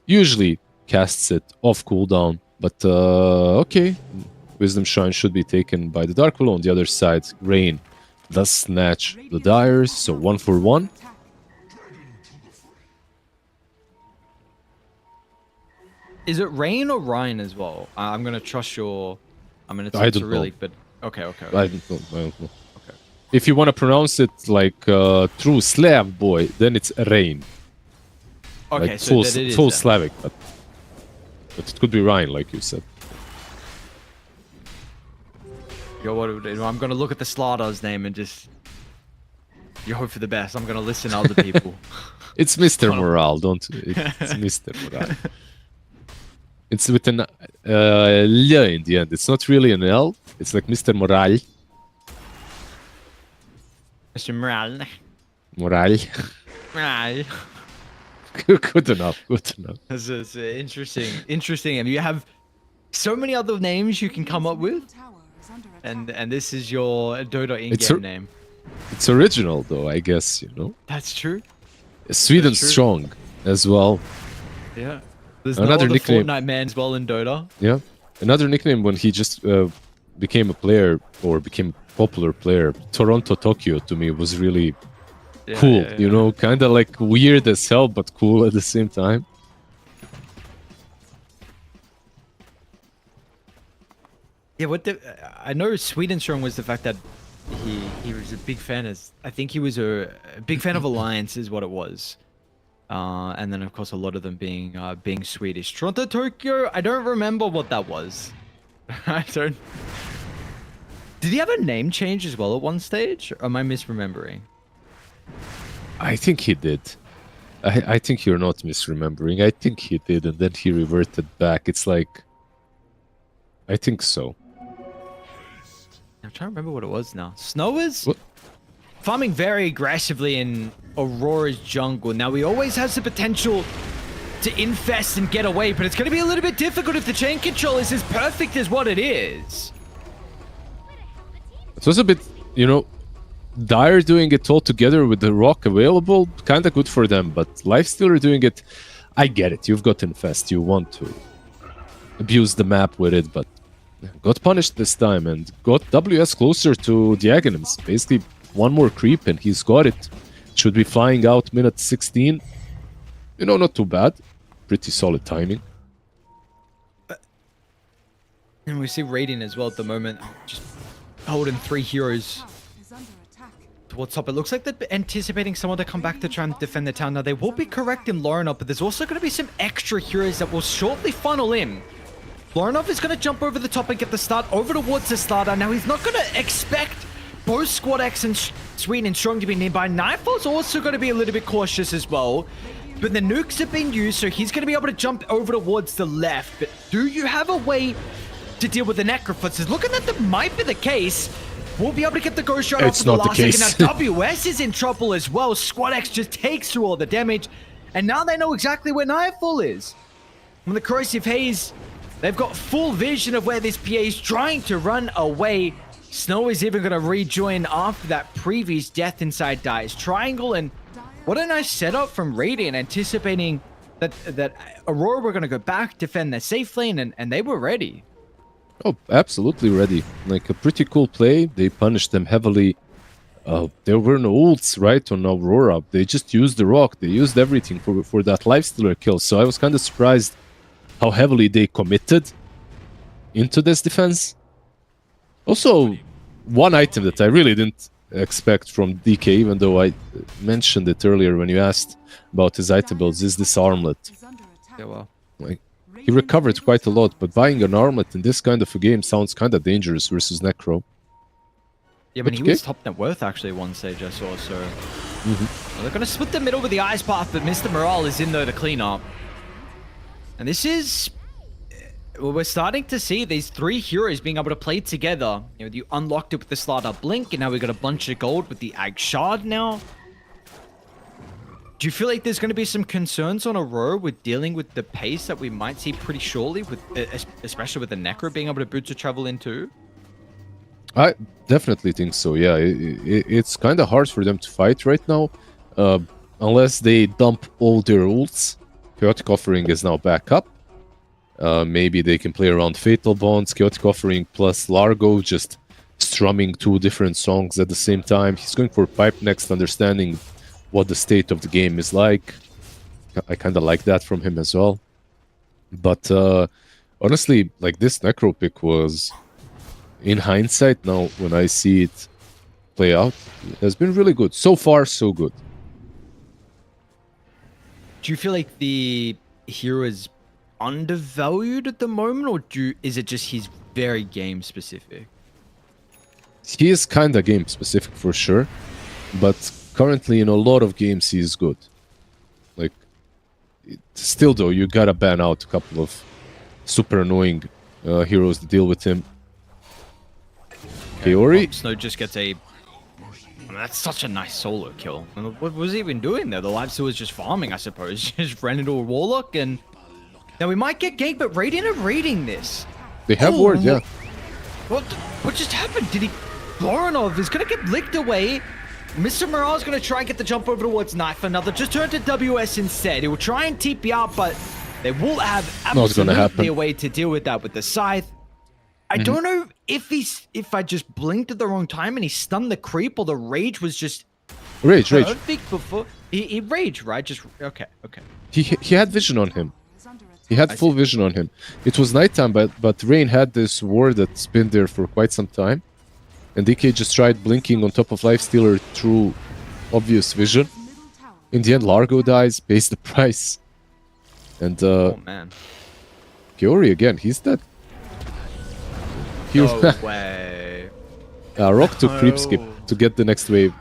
usually casts it off cooldown. But okay. Wisdom Shrine should be taken by the Dark Willow on the other side. Rain does snatch the Dyers, so 1 for 1. Is it Rain or Ryan as well? I'm going to trust your I mean, it's I don't know. Cyrillic, but okay. I don't know. I don't know. Okay. If you want to pronounce it like true Slav boy, then it's Rain. Okay, Like so that it is full then. Slavic, but it could be Ryan, like you said. Yo, I'm gonna look at the Slardars name and just you hope for the best. I'm gonna listen to other people. It's Mr. Morale, don't it's Mr. Morale. It's with an L in the end. It's not really an L. It's like Mr. Morale. Mr. Morale. Morale. Morale. Good enough. Good enough. This is interesting. And you have so many other names you can come up with, Tower is under attack. and this is your Dota It's in-game name. It's original though, I guess, you know. That's true. Sweden's true. strong as well. Yeah. There's Another no other nickname. Fortnite man as well in Dota. Yeah. Another nickname when he just became a player or became a popular player, Toronto Tokyo to me was really Yeah, cool, yeah, you yeah. know, kind of like weird as hell, but cool at the same time. Yeah, I know Sweden strong was the fact that he was a big fan. I think he was a big fan of Alliance, is what it was. And then of course a lot of them being Swedish. Toronto Tokyo, I don't remember what that was. I don't. Did he have a name change as well at one stage? Or am I misremembering? I think he did. I think you're not misremembering. I think he did, and then he reverted back. It's like, I think so. I'm trying to remember what it was now. Snow is What? farming very aggressively in Aurora's jungle. Now, he always has the potential to infest and get away, but it's going to be a little bit difficult if the chain control is as perfect as what it is. It was a bit, you know, Dire doing it all together with the rock available, kind of good for them, but Lifestealer doing it, I get it. You've got Infest, you want to abuse the map with it, but got punished this time and got WS closer to Diagonums. Basically, one more creep and he's got it. Should be flying out minute 16. You know, not too bad. Pretty solid timing. And we see Radiant as well at the moment, just holding 3 heroes Tower is under attack. towards top. It looks like they're anticipating someone to come back to try and defend the town. Now, they will be correct in Lorinov, but there's also going to be some extra heroes that will shortly funnel in. Lorinov is going to jump over the top and get the start over towards the starter. Now, he's not going to expect both Squad X and Sweden and Strong to be nearby. Nightfall's also going to be a little bit cautious as well. But the nukes have been used, so he's going to be able to jump over towards the left. But do you have a way to deal with the Necrofooters? Looking that that might be the case. We'll be able to get the Ghost Shot off It's in the not the last case. second. Now, WS is in trouble as well. Squad X just takes through all the damage. And now they know exactly where Nightfall is. When the Corrosive Haze, they've got full vision of where this PA is trying to run away. Snow is even going to rejoin after that previous death inside Dire's Triangle. And what a nice setup from Radiant, anticipating that Aurora were going to go back, defend their safe lane, and they were ready. Oh, absolutely ready. Like a pretty cool play. They punished them heavily. There were no ults, right, on Aurora. They just used the rock. They used everything for that Lifestealer kill. So I was kind of surprised how heavily they committed into this defense. Also, one item that I really didn't expect from DK, even though I mentioned it earlier when you asked about his item builds, is this armlet. Is under attack. Yeah, well. Like, he recovered quite a lot, but buying an armlet in this kind of a game sounds kind of dangerous versus Necro. Yeah, but he Okay. was top net worth actually at one stage I saw, so... Well, they're going to split the middle with the Ice Path, but Mr. Morale is in there to clean up. And this is... Well, we're starting to see these 3 heroes being able to play together. You know, you unlocked it with the Slardar Blink, and now we've got a bunch of gold with the Ag Shard now. Do you feel like there's going to be some concerns on Aurora with dealing with the pace that we might see pretty shortly, with especially with the Necro being able to boot to travel in too? I definitely think so, yeah. It's kind of hard for them to fight right now, unless they dump all their ults. Chaotic Offering is now back up. Maybe they can play around Fatal Bonds, Chaotic Offering plus Largo, just strumming 2 different songs at the same time. He's going for Pipe next, understanding what the state of the game is like. I kind of like that from him as well. But honestly, like, this Necro pick was in hindsight, now when I see it play out, it has been really good. So far, so good. Do you feel like the hero is undervalued at the moment, or is it just he's very game specific? He is kind of game specific for sure, but currently in a lot of games he is good. Like, still though, you gotta ban out a couple of super annoying heroes to deal with him. Kaori? Snow just gets a... I mean, that's such a nice solo kill. And what was he even doing there? The lifesteal was just farming, I suppose. Just ran into a warlock, and now we might get ganked, but Radiant are raiding this. They have ward, yeah. What just happened? Did he... Voronov is gonna get licked away. Mr. Morale's gonna try and get the jump over towards Knife. Another just turn to WS instead. He will try and TP out, but they will have absolutely a way to deal with that with the scythe. I don't know if I just blinked at the wrong time and he stunned the creep, or the rage was just rage. Perfect before he raged, right? Just okay. He had vision on him. He had full vision on him. It was nighttime, but Rain had this ward that's been there for quite some time. And DK just tried blinking on top of Lifestealer through obvious vision. In the end, Largo dies, pays the price. And oh man, Kaori again, he's dead. No way. Rock to creep skip to get the next wave.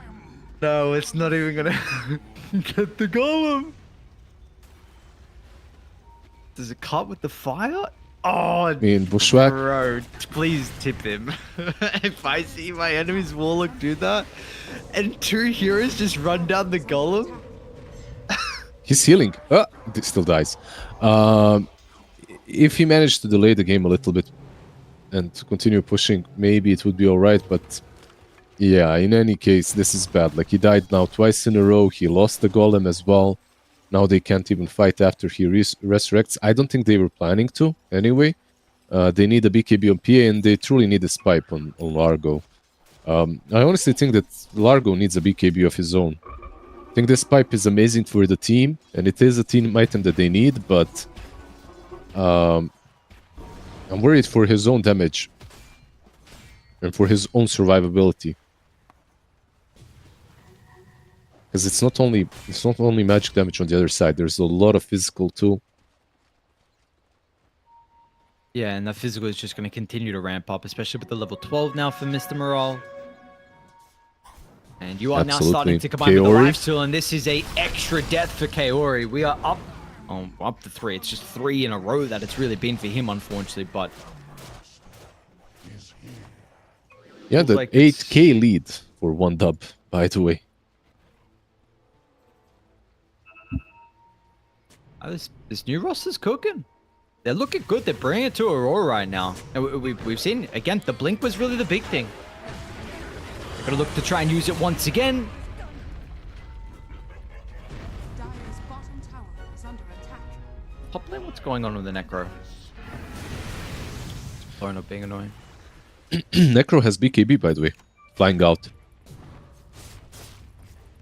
No, it's not even gonna get the golem. Does it cut with the fire? Oh, I mean, Bushwhack. Bro, please tip him. If I see my enemy's warlock do that, and two heroes just run down the golem. He's healing. He still dies. If he managed to delay the game a little bit and continue pushing, maybe it would be alright, but yeah, in any case, this is bad. Like, he died now twice in a row, he lost the golem as well. Now they can't even fight after he resurrects. I don't think they were planning to, anyway. They need a BKB on PA, and they truly need a Spipe on Largo. I honestly think that Largo needs a BKB of his own. I think this Spipe is amazing for the team, and it is a team item that they need, but I'm worried for his own damage and for his own survivability. Because it's not only magic damage on the other side. There's a lot of physical too. Yeah, and the physical is just going to continue to ramp up, especially with the level 12 now for Mr. Morale. And you are now starting to combine with the lifesteal, and this is a extra death for Kaori. We are up to 3. It's just 3 in a row that it's really been for him, unfortunately. But yeah, the like 8K lead for one dub, by the way. This new roster's cooking. They're looking good. They're bringing it to Aurora right now. And we've seen, again, the blink was really the big thing. They're going to look to try and use it once again. Dire's bottom tower is under attack. Top lane, what's going on with the Necro? Sorry, not being annoying. Necro has BKB, by the way, flying out.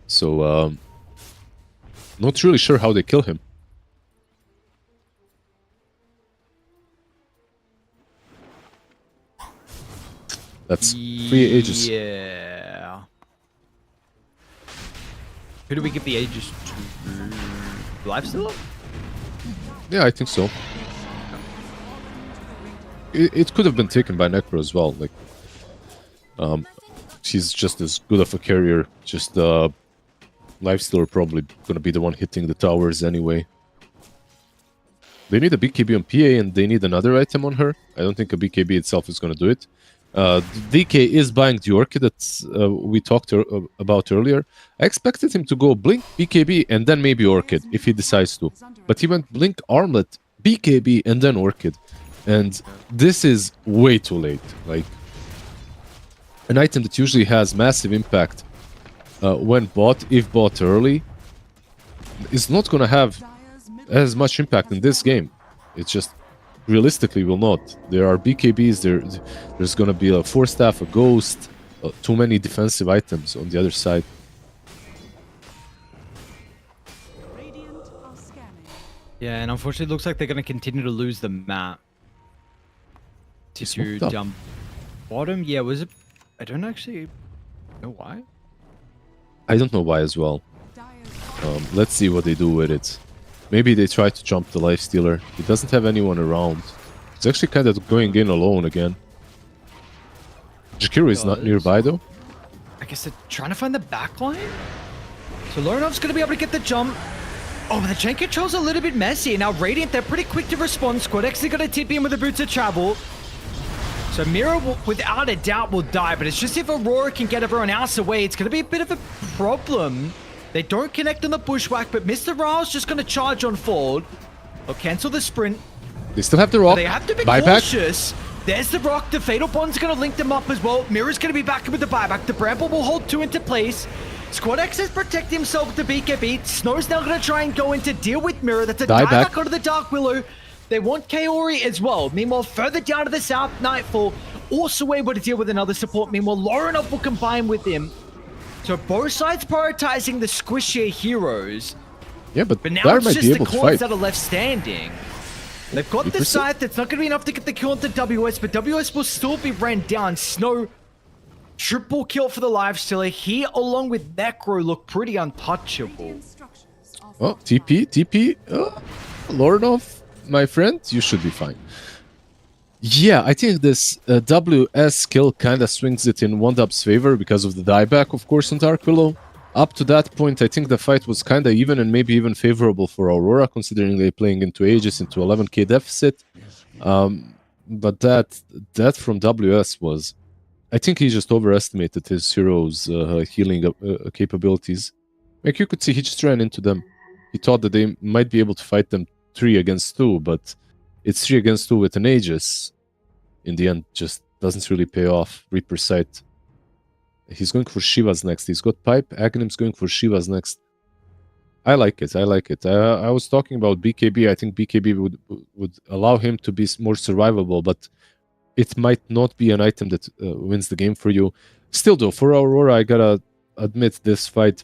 So, not really sure how they kill him. That's 3 Aegis. Yeah. Who do we give the Aegis to? Lifesteal? Yeah, I think so. It could have been taken by Necro as well. Like, she's just as good of a carrier. Just Lifestealer probably gonna be the one hitting the towers anyway. They need a BKB on PA, and they need another item on her. I don't think a BKB itself is gonna do it. DK is buying the Orchid that we talked about earlier. I expected him to go Blink, BKB, and then maybe Orchid, if he decides to. But he went Blink, Armlet, BKB, and then Orchid. And this is way too late. Like, an item that usually has massive impact when bought, if bought early, is not going to have as much impact in this game. It's just... realistically will not. There are BKBs, there's gonna be a 4-staff, a ghost, too many defensive items on the other side. Yeah, and unfortunately it looks like they're gonna continue to lose the map. To jump. Bottom, yeah, was it? I don't actually know why. I don't know why as well. Let's see what they do with it. Maybe they try to jump the lifestealer. He doesn't have anyone around. He's actually kind of going in alone again. Jakiro is not nearby though. I guess they're trying to find the back line. So Lorenov's going to be able to get the jump. Oh, but the chain control's a little bit messy. Now Radiant, they're pretty quick to respond. Squad X, they got a TP in with the boots of travel. So Mira, without a doubt, will die. But it's just if Aurora can get everyone else away, it's going to be a bit of a problem. They don't connect on the bushwhack, but Mr. Rao's just going to charge on forward. They'll cancel the sprint. They still have the rock. They have to be buyback. cautious. There's the rock. The Fatal Bond's going to link them up as well. Mira's going to be back with the buyback. The Bramble will hold 2 into place. Squad X is protecting himself with the BKB. Snow's now going to try and go in to deal with Mira. That's a dive back onto the Dark Willow. They want Kaori as well. Meanwhile, further down to the south, Nightfall also able to deal with another support. Meanwhile, Lorenov will combine with him. So both sides prioritizing the squishier heroes. Yeah, but now Dire it's might just be the able to cores fight. that are left standing. They've got the scythe. That's not going to be enough to get the kill onto WS, but WS will still be ran down. Snow, triple kill for the lifestealer. He, along with Necro, look pretty untouchable. Oh, TP. Lorenov, my friend, you should be fine. Yeah, I think this WS kill kind of swings it in OneDub's favor because of the dieback, of course, on Dark Willow. Up to that point, I think the fight was kind of even and maybe even favorable for Aurora, considering they're playing into Aegis, into 11k deficit. But that from WS was... I think he just overestimated his hero's healing capabilities. Like, you could see he just ran into them. He thought that they might be able to fight them 3 against 2, but it's 3 against 2 with an Aegis. In the end, just doesn't really pay off. Reaper Sight. He's going for Shiva's next. He's got Pipe. Aghanim's going for Shiva's next. I like it. I was talking about BKB. I think BKB would allow him to be more survivable, but it might not be an item that wins the game for you. Still, though, for Aurora, I gotta admit this fight,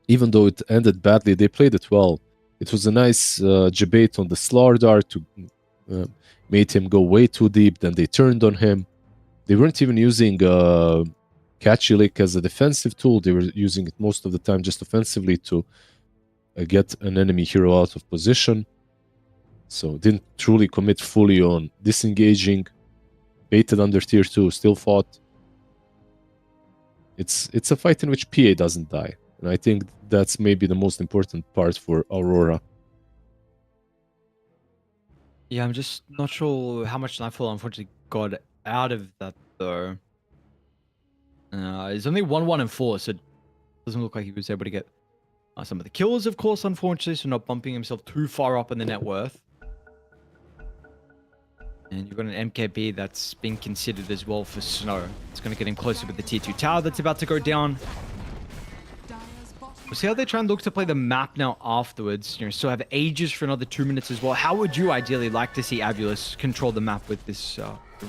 even though it ended badly, they played it well. It was a nice debate on the Slardar to made him go way too deep. Then they turned on him. They weren't even using Catchy Lick as a defensive tool. They were using it most of the time just offensively to get an enemy hero out of position. So didn't truly commit fully on disengaging. Baited under tier 2, still fought. It's a fight in which PA doesn't die. And I think that's maybe the most important part for Aurora. Yeah, I'm just not sure how much Nightfall unfortunately got out of that, though. It's only 1-1 and 4, so it doesn't look like he was able to get some of the kills, of course, unfortunately, so not bumping himself too far up in the net worth. And you've got an MKB that's been considered as well for Snow. It's going to get him closer with the tier 2 tower that's about to go down. We'll see how they try and look to play the map now afterwards. You know, still have Aegis for another 2 minutes as well. How would you ideally like to see Avulus control the map with this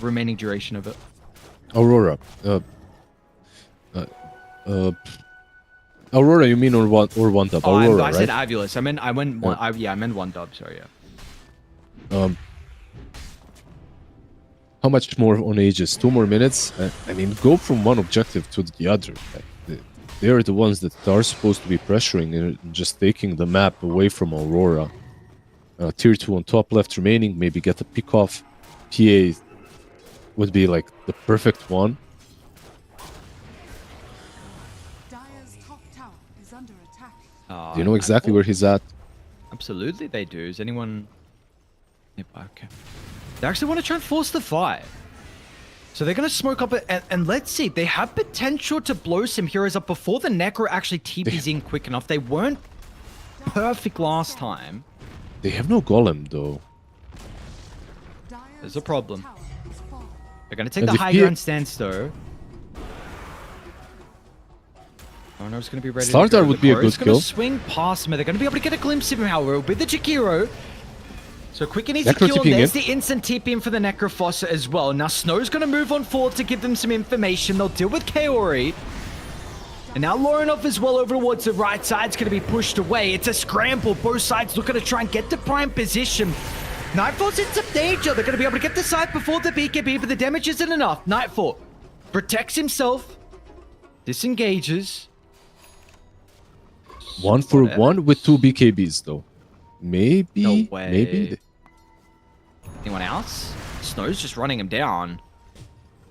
remaining duration of it? Aurora. Aurora, you mean or one dub? Oh, Aurora, I said right? Avulus. I meant I meant one dub. Sorry, yeah. How much more on Aegis? 2 more minutes? I mean, go from one objective to the other. They are the ones that are supposed to be pressuring and just taking the map away from Aurora. Tier 2 on top left remaining, maybe get a pick off. PA would be like the perfect one. Dire's top tower is under attack. Do you know exactly where he's at? Absolutely, they do. Is anyone nearby? Okay. They actually want to try and force the fight. So they're going to smoke up and let's see. They have potential to blow some heroes up before the Necro actually TPs in quick enough. They weren't perfect last time. They have no golem, though. There's a problem. They're going to take And the if high he- ground stance, though. Oh no, it's going to be ready to Slardar go. would The be a Crow's good gonna kill. swing past him. They're going to be able to get a glimpse of him, however, with the Jakiro. So quick and easy Necro kill. TPing There's in. the instant TP in for the Necrofossa as well. Now Snow's going to move on forward to give them some information. They'll deal with Kaori. And now Lorenov as well over towards the right side is going to be pushed away. It's a scramble. Both sides looking to try and get to prime position. Nightfall's in some danger. They're going to be able to get the scythe before the BKB, but the damage isn't enough. Nightfall protects himself, disengages. 1-for-1 with 2 BKBs though. Maybe. No way. Maybe. Anyone else? Snow's just running him down.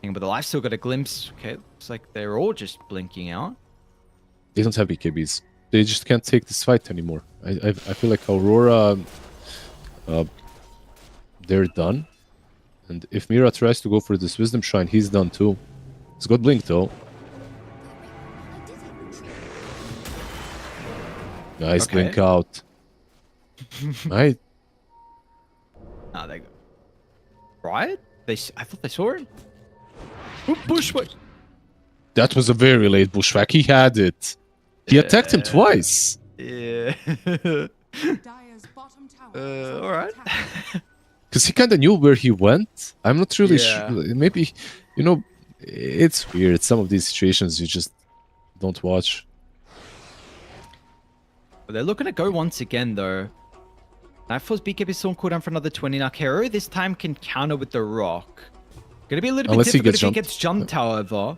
But the life still got a glimpse. Okay, looks like they're all just blinking out. They don't have BKBs. They just can't take this fight anymore. I feel like Aurora, they're done. And if Mira tries to go for this Wisdom Shrine, he's done too. He's got Blink though. Nice Okay. Blink out. Right. Ah, they go. Right? I thought they saw it. Ooh, Bushwick. That was a very late Bushwhack. He had it. He attacked him twice. Yeah. Dire's bottom tower is under Alright. attack. Because he kind of knew where he went. I'm not really Yeah. sure. Maybe, you know, it's weird. Some of these situations you just don't watch. They're looking to go once again, though. Nightfall's BKB is still on cooldown for another 20. Now, Kero this time can counter with the rock. Gonna be a little Unless he bit difficult gets if he gets jumped, however.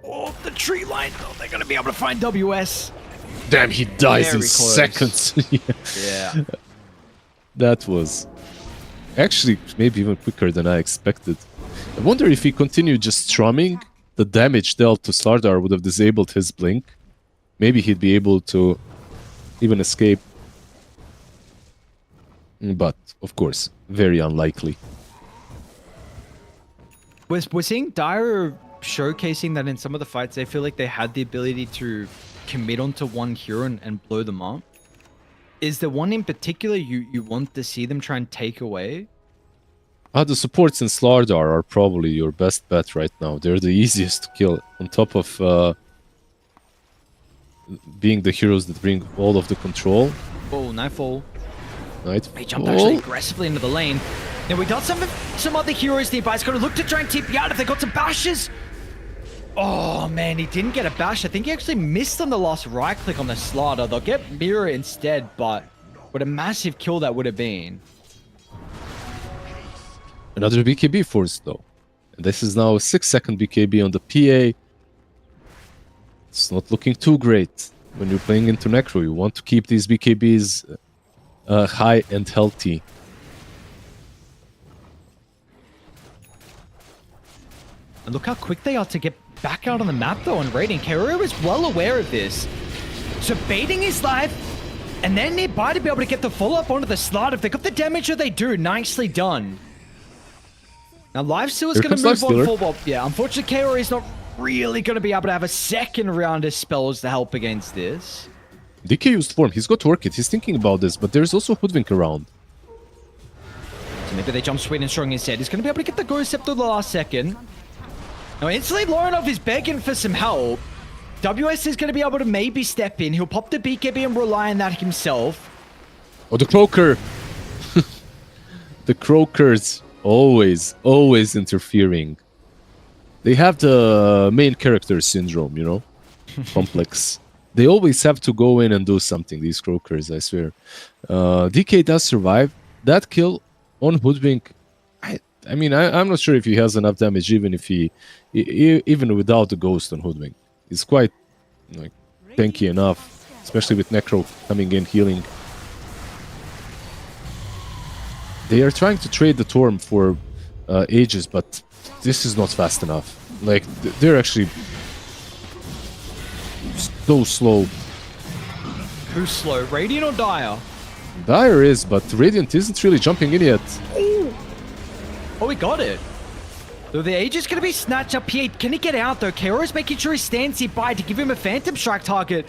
Oh, the tree line. Oh, they're gonna be able to find WS. Damn, he dies in Very close. seconds. Yeah. That was actually maybe even quicker than I expected. I wonder if he continued just strumming, the damage dealt to Slardar would have disabled his blink. Maybe he'd be able to even escape. But, of course, very unlikely. We're seeing Dire showcasing that in some of the fights, they feel like they had the ability to commit onto one hero and blow them up. Is there one in particular you want to see them try and take away? The supports in Slardar are probably your best bet right now. They're the easiest to kill, on top of being the heroes that bring all of the control. Oh, Nightfall. Nightfall. He jumped actually aggressively into the lane. Now we got some other heroes nearby. He's going to look to try and TP out if they got some bashes. Oh man, he didn't get a bash. I think he actually missed on the last right click on the slider. They'll get Mira instead, but what a massive kill that would have been. Another BKB force though. And this is now a 6-second BKB on the PA. It's not looking too great when you're playing into Necro. You want to keep these BKBs high and healthy. And look how quick they are to get back out on the map though on raiding. Kero is well aware of this. So baiting his life and then nearby to be able to get the follow-up onto the slot. If they got the damage that they do, nicely done. Now Lifesteal is going to move on forward. Yeah, unfortunately Kero is not really going to be able to have a second round of spells to help against this. DK used form. He's got to work it. He's thinking about this, but there's also Hoodwink around. So maybe they jump sweet and strong instead. He's going to be able to get the Ghost Scepter the last second. Now instantly Lorinov is begging for some help. WS is going to be able to maybe step in. He'll pop the BKB and rely on that himself. Oh, the Croaker! The Croakers always interfering. They have the main character syndrome, you know? Complex. They always have to go in and do something, these Croakers, I swear. DK does survive. That kill on Hoodwink, I mean, I'm not sure if he has enough damage even if even without the Ghost on Hoodwink. He's quite like tanky enough, especially with Necro coming in healing. They are trying to trade the Torm for Aegis, but this is not fast enough. Like, they're actually so slow. Who's slow? Radiant or Dire? Dire is, but Radiant isn't really jumping in yet. Oh, we got it. So the Age is going to be snatched up here. Can he get out, though? Kero's making sure he stands nearby to give him a Phantom Strike target.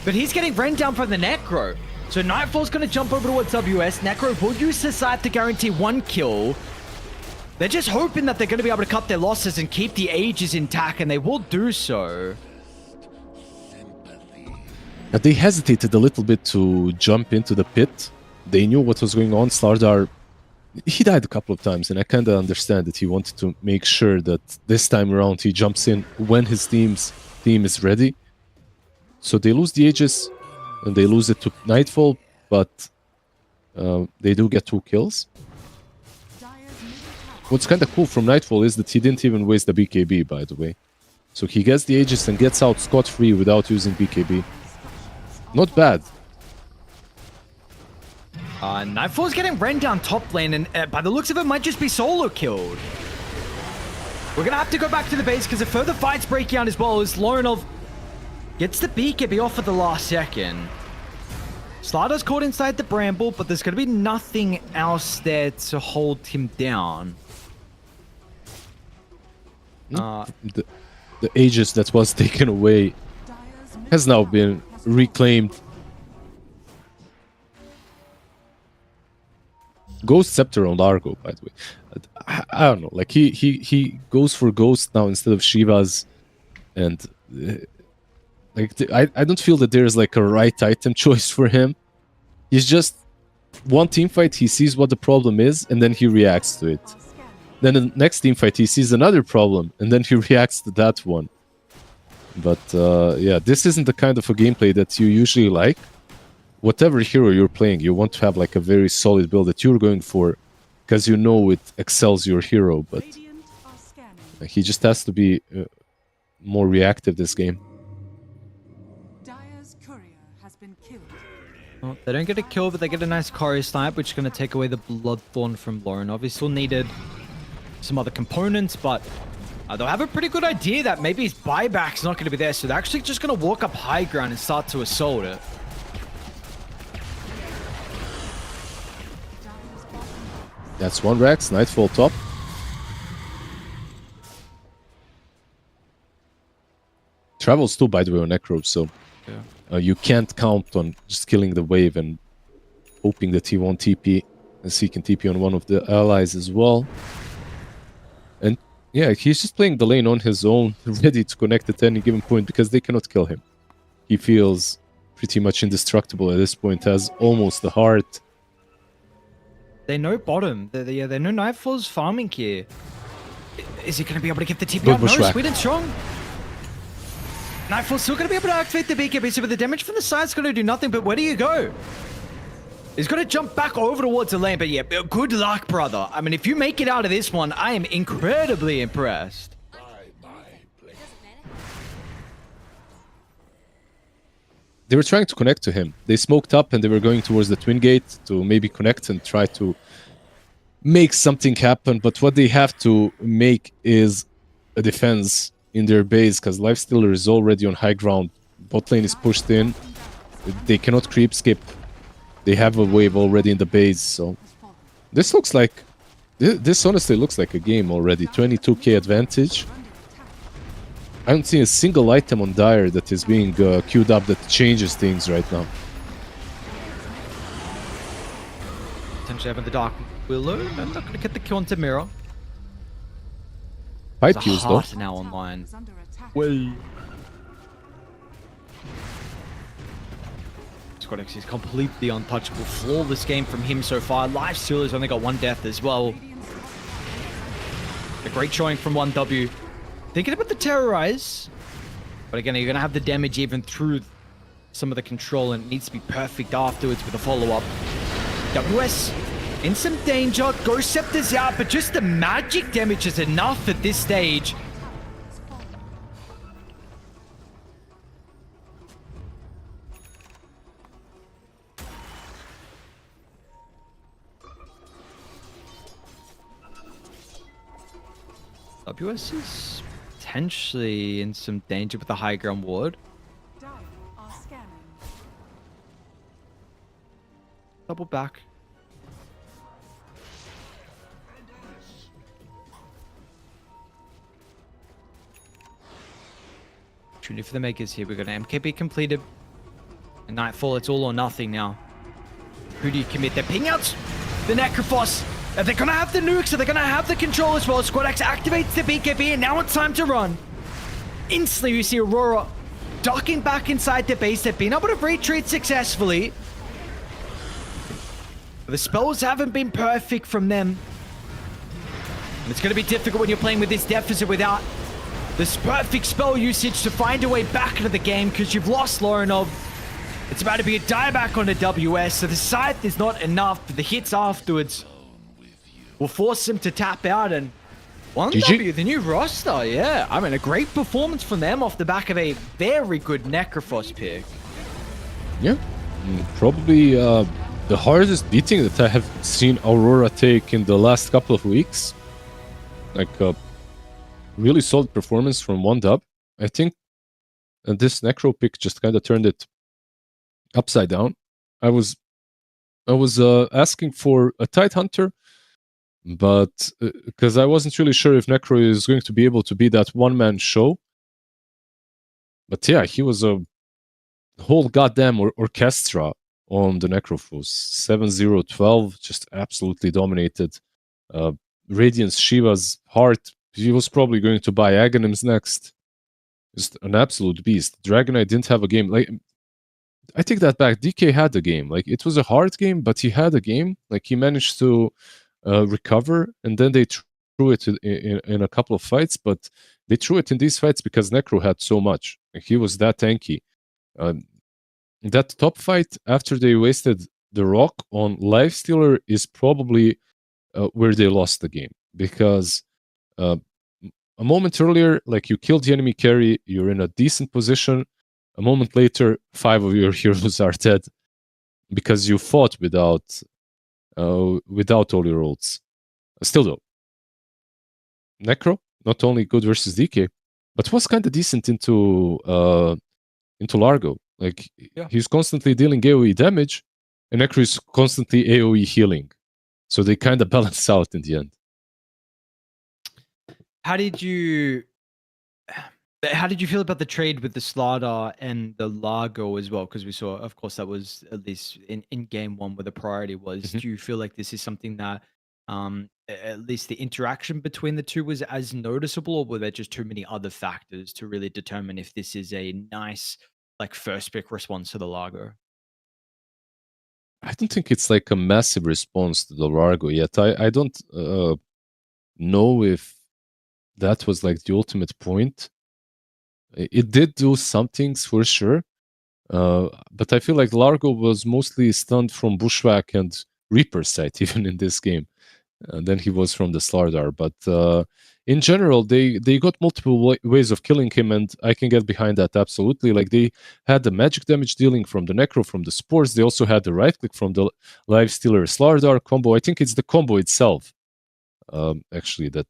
But he's getting ran down from the Necro. So Nightfall's going to jump over towards WS. Necro will use the scythe to guarantee one kill. They're just hoping that they're going to be able to cut their losses and keep the Ages intact, and they will do so. But they hesitated a little bit to jump into the pit. They knew what was going on. Slardar, he died a couple of times, and I kind of understand that he wanted to make sure that this time around he jumps in when his team is ready. So they lose the Aegis, and they lose it to Nightfall, but they do get 2 kills. Dire's middle tower What's kind of cool from Nightfall is that he didn't even waste the BKB, by the way. So he gets the Aegis and gets out scot-free without using BKB. Not bad. Nightfall's getting Ren down top lane, and by the looks of it, might just be solo killed. We're gonna have to go back to the base because a further fight's breaking out as well as Lorinov gets the BKB off at the last second. Slider's caught inside the bramble, but there's gonna be nothing else there to hold him down. The Aegis that was taken away Dire's middle has now tower been has been reclaimed. Ghost Scepter on Largo, by the way. I don't know. Like he goes for Ghost now instead of Shiva's, and I don't feel that there's like a right item choice for him. He's just one team fight. He sees what the problem is, and then he reacts to it. scanning. Then the next team fight, he sees another problem, and then he reacts to that one. But yeah, this isn't the kind of a gameplay that you usually like. Whatever hero you're playing, you want to have like a very solid build that you're going for, because you know it excels your hero. But Radiant are scanning. he just has to be more reactive this game. Dire's courier has been killed. Well, they don't get a kill, but they get a nice Chorus snipe, which is going to take away the Bloodthorn from Lorinov. He still needed some other components, but they'll have a pretty good idea that maybe his buyback's not going to be there, so they're actually just going to walk up high ground and start to assault it. Dire's bottom That's one Rex, Nightfall top. Travels too, by the way, on Necro, so you can't count on just killing the wave and hoping that he won't TP, as he can TP on one of the allies as well. And yeah, he's just playing the lane on his own, ready to connect at any given point because they cannot kill him. He feels pretty much indestructible at this point, has almost the heart. They know bottom. They know Nightfall's farming here. Is he going to be able to get the TP Good out? No, bushwhack. sweet and strong. Nightfall's still going to be able to activate the BKB, so but the damage from the side's going to do nothing, but where do you go? He's got to jump back over towards the lane, but yeah, good luck, brother. I mean, if you make it out of this one, I am incredibly impressed. They were trying to connect to him. They smoked up and they were going towards the Twin Gate to maybe connect and try to make something happen. But what they have to make is a defense in their base, because Lifestealer is already on high ground. Bot lane is pushed in. They cannot creep skip. They have a wave already in the base. So this looks like... This honestly looks like a game already. 22k advantage. I don't see a single item on Dire that is being queued up that changes things right now. Potentially having the Dark Willow. I'm not going to get the kill onto Mirror. Pipe There's a use though. heart now online. is under attack. Well, Squadex is completely untouchable. Flawless game from him so far. Lifestealer's only got one death as well. A great showing from 1W. Thinking about the Terrorize. But again, you're going to have the damage even through some of the control, and it needs to be perfect afterwards with a follow-up. WS in some danger. Ghost Scepter's out, but just the magic damage is enough at this stage. WS is potentially in some danger with the high ground ward. Dire are scanning. Double back. Opportunity for the makers here. We're going to MKB completed. And Nightfall, it's all or nothing now. Who do you commit? They're ping outs the Necrophos. Are they going to have the nukes? Are they going to have the control as well? Squad X activates the BKB, and now it's time to run. Instantly, you see Aurora ducking back inside the base. They've been able to retreat successfully. The spells haven't been perfect from them. And it's going to be difficult when you're playing with this deficit without this perfect spell usage to find a way back into the game, because you've lost Lorinov. It's about to be a dieback on the WS, so the scythe is not enough. The hits afterwards will force him to tap out, and 1W, the new roster, yeah. I mean, a great performance from them off the back of a very good Necrophos pick. Yeah, probably the hardest beating that I have seen Aurora take in the last couple of weeks. Like a really solid performance from 1W. I think this Necro pick just kind of turned it upside down. I was asking for a Tide Hunter, but because I wasn't really sure if Necro is going to be able to be that one-man show. But yeah, he was a whole goddamn orchestra on the Necrophos. 7-0-12, just absolutely dominated. Radiance Shiva's heart, he was probably going to buy Aghanims next. Just an absolute beast. Dragonite didn't have a game. Like, I take that back. DK had a game. Like, it was a hard game, but he had a game. Like, he managed to recover, and then they threw it in a couple of fights, but they threw it in these fights because Necro had so much. Like, he was that tanky. That top fight after they wasted the rock on Lifestealer is probably where they lost the game, because a moment earlier, like, you killed the enemy carry, you're in a decent position. A moment later, 5 of your heroes are dead because you fought without all your ults. Still though, Necro not only good versus DK, but was kind of decent into Largo. Like, he's constantly dealing AoE damage, and Necro is constantly AoE healing. So they kind of balance out in the end. How did you feel about the trade with the Slardar and the Largo as well? Because we saw, of course, that was at least in game one where the priority was. Mm-hmm. Do you feel like this is something that at least the interaction between the two was as noticeable, or were there just too many other factors to really determine if this is a nice, like, first pick response to the Largo? I don't think it's like a massive response to the Largo yet. I don't know if that was like the ultimate point. It did do some things for sure, but I feel like Largo was mostly stunned from Bushwhack and Reaper sight even in this game. And then he was from the Slardar. But in general, they got multiple ways of killing him, and I can get behind that absolutely. Like, they had the magic damage dealing from the Necro, from the Spores. They also had the right click from the Lifestealer Slardar combo. I think it's the combo itself, actually, that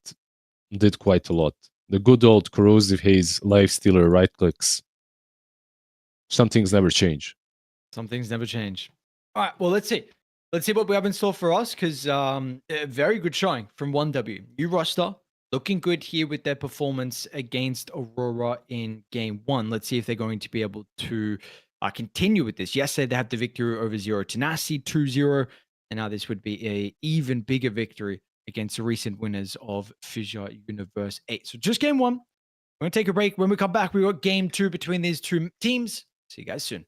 did quite a lot. The good old Corrosive Haze, Lifestealer, right clicks. Some things never change. Some things never change. All right, well, let's see. Let's see what we have in store for us, because very good showing from 1W. New roster, looking good here with their performance against Aurora in game one. Let's see if they're going to be able to continue with this. Yesterday, they had the victory over Zero Tenacity, 2-0, and now this would be a even bigger victory against the recent winners of Fissure Universe 8. So just game one. We're going to take a break. When we come back, we got game two between these two teams. See you guys soon.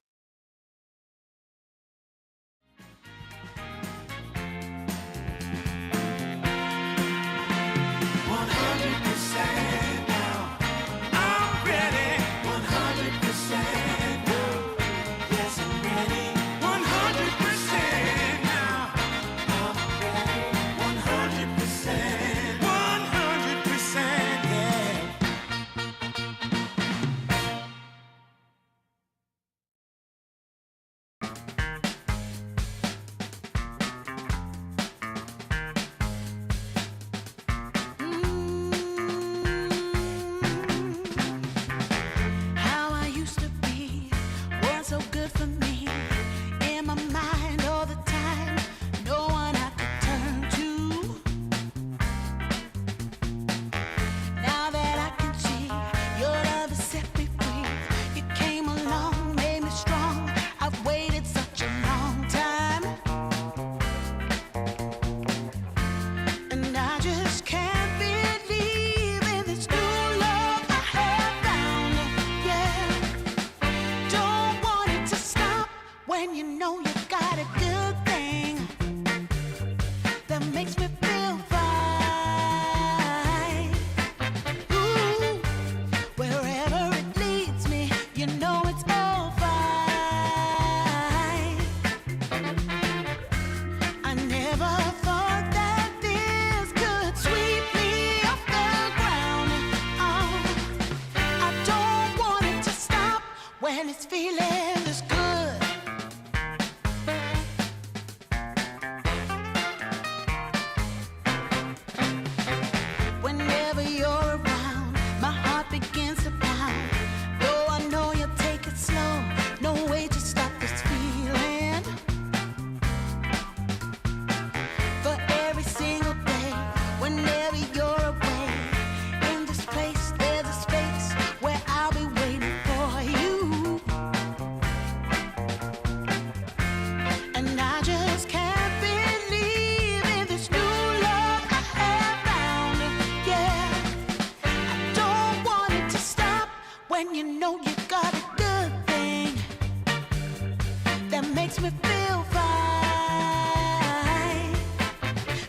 makes me feel fine.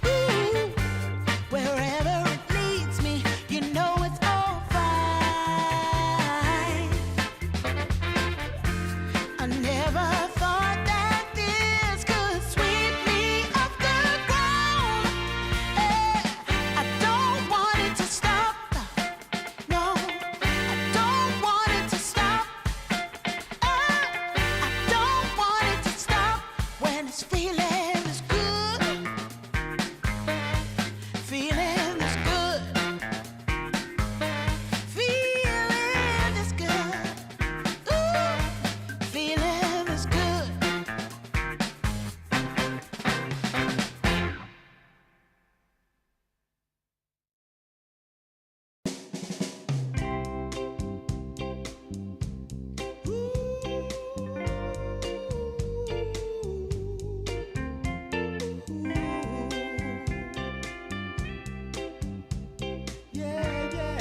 Ooh, wherever it leads me, you know it's all fine. I never thought that this could sweep me off the ground. I don't want it to stop. No, I don't want it to stop. I don't want it to stop when it's feeling is good. Feeling is good. Feeling is good. Ooh, feeling is good. Yeah, yeah.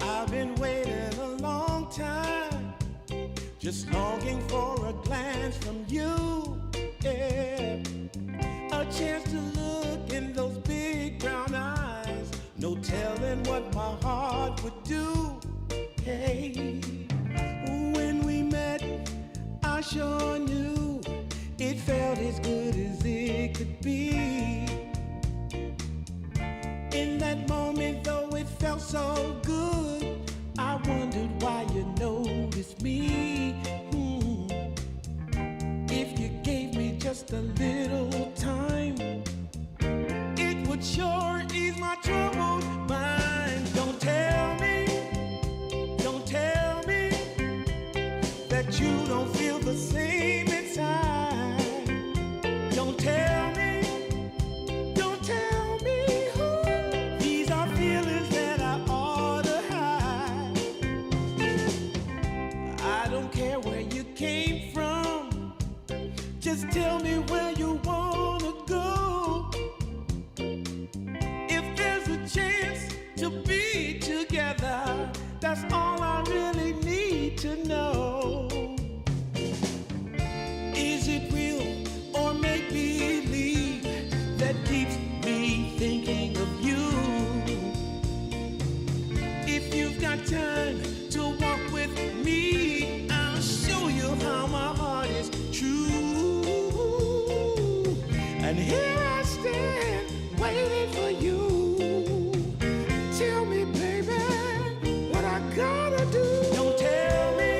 I've been waiting a long time, just longing for a glance from you. Yeah, a chance to look in those big brown eyes. No telling what my heart would do. Hey, when we met, I sure knew it felt as good as it could be. In that moment, though it felt so good, I wondered why you noticed me. If you gave me just a little time, it would sure ease my troubled mind. Don't tell me that you don't feel the same inside. Don't tell me who. These are feelings that I ought to hide. I don't care where you came from, just tell me where you wanna go. If there's a chance to be together, that's all I really need to know. Is it real or make believe that keeps me thinking of you? If you've got time to walk with me, I'll show you how my heart is true. And here I stand waiting for you. Tell me, baby, what I gotta do. Don't tell me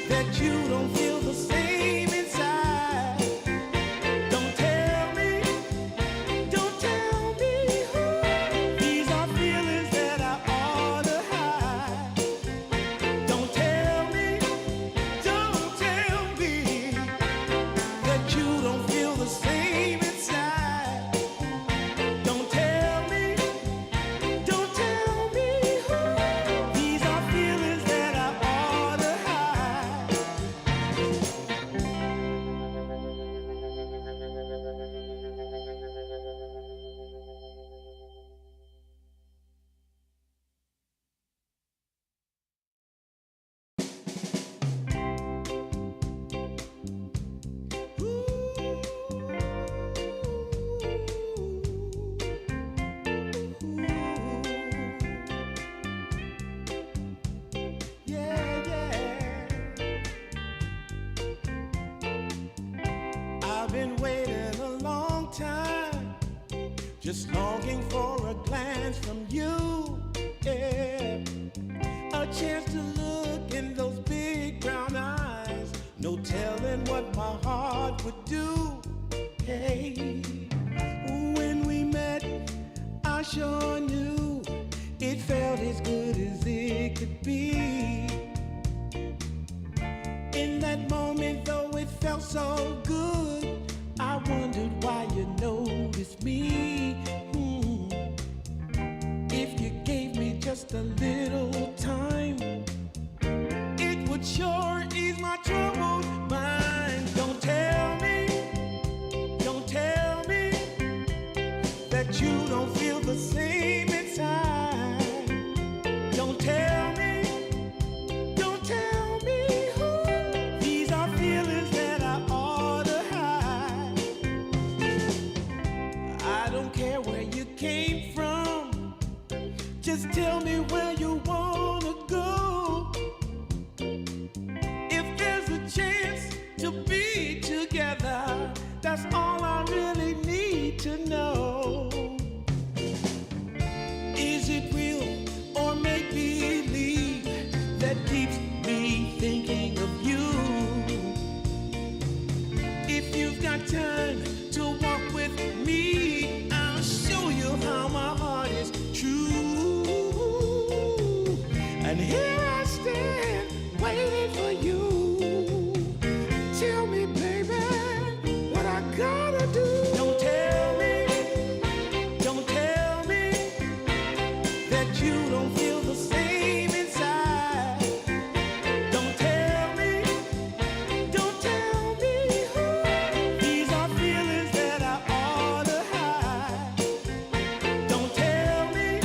that you don't feel the same inside. Don't tell me who. These are feelings that I ought to hide. Don't tell me that you don't feel the same inside. Don't tell me who. These are feelings that I ought to hide. Yeah, yeah. I've been waiting a long time, just longing for a glance from you. Yeah, a chance to look in those big brown eyes. No telling what my heart would do. Hey, when we met, I sure knew it felt as good as it could be. In that moment, though it felt so good, I wondered why you noticed me. If you gave me just a little time, it would sure ease my troubled mind. Don't tell me that you don't feel the same inside. Don't And here I stand, waiting for you. Tell me, baby, what I gotta do. Don't tell me that you don't feel the same inside. Don't tell me these are feelings that I ought to hide. Don't tell me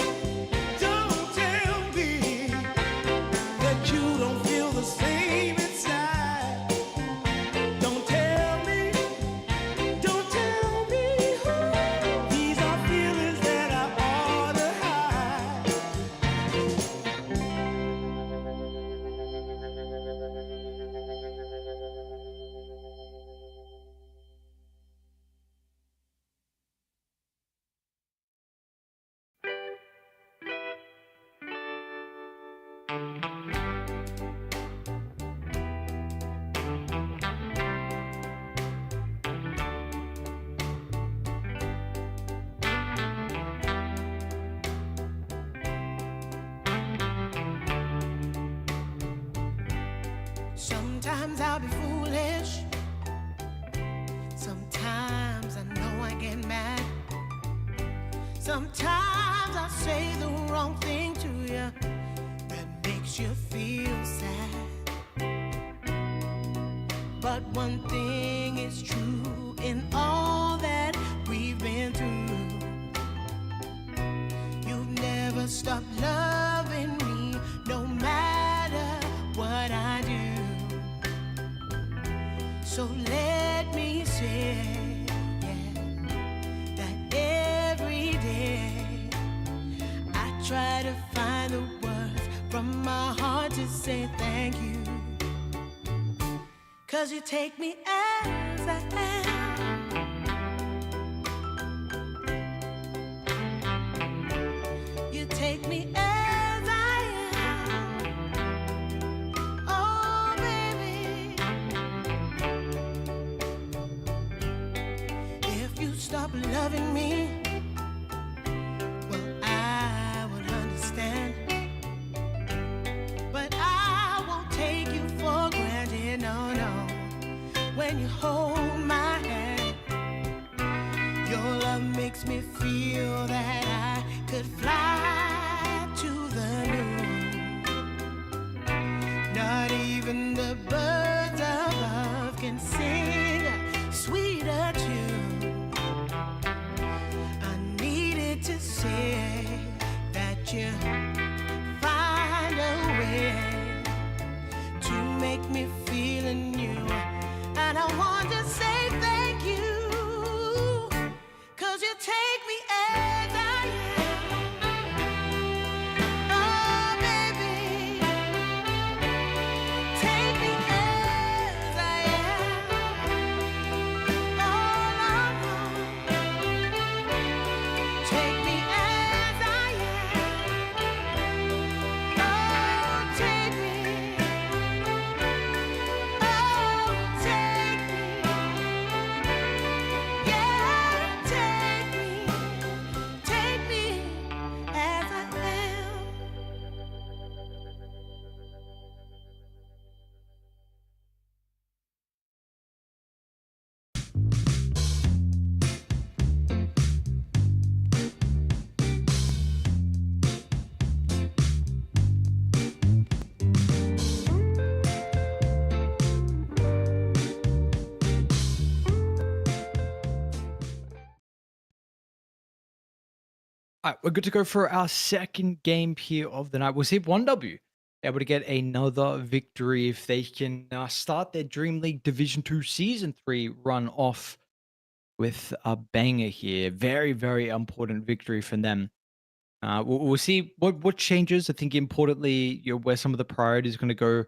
that you don't feel the same inside. Don't tell me these are feelings that I ought to hide. Sometimes I'll be foolish. Sometimes I know I get mad. Sometimes I say the wrong thing to you that makes you feel sad. But one thing is true in all that we've been through. You've never stopped loving me, no matter what I do. So let me say, that every day I try to find the words from my heart to say thank you. 'Cause you take me as I am. You take me as I am. Oh, baby. If you stop loving me, well, I would understand. But I won't take you for granted, no, no. When you hold my hand, your love makes me feel that I could fly to the moon. Not even the birds above can sing a sweeter tune. I needed to say that you find a way to make me feel anew. And I want to say thank you, 'cause you take me as I am. Oh, baby, take me as I am. Oh, Lord, take me as I am. Oh, take me. Oh, take me. Yeah, take me as I am. All right, we're good to go for our second game here of the night. We'll see if 1W able to get another victory if they can start their Dream League Division 2 Season 3 run off with a banger here. Very, very important victory for them. We'll see what changes. I think importantly, where some of the priorities are going to go.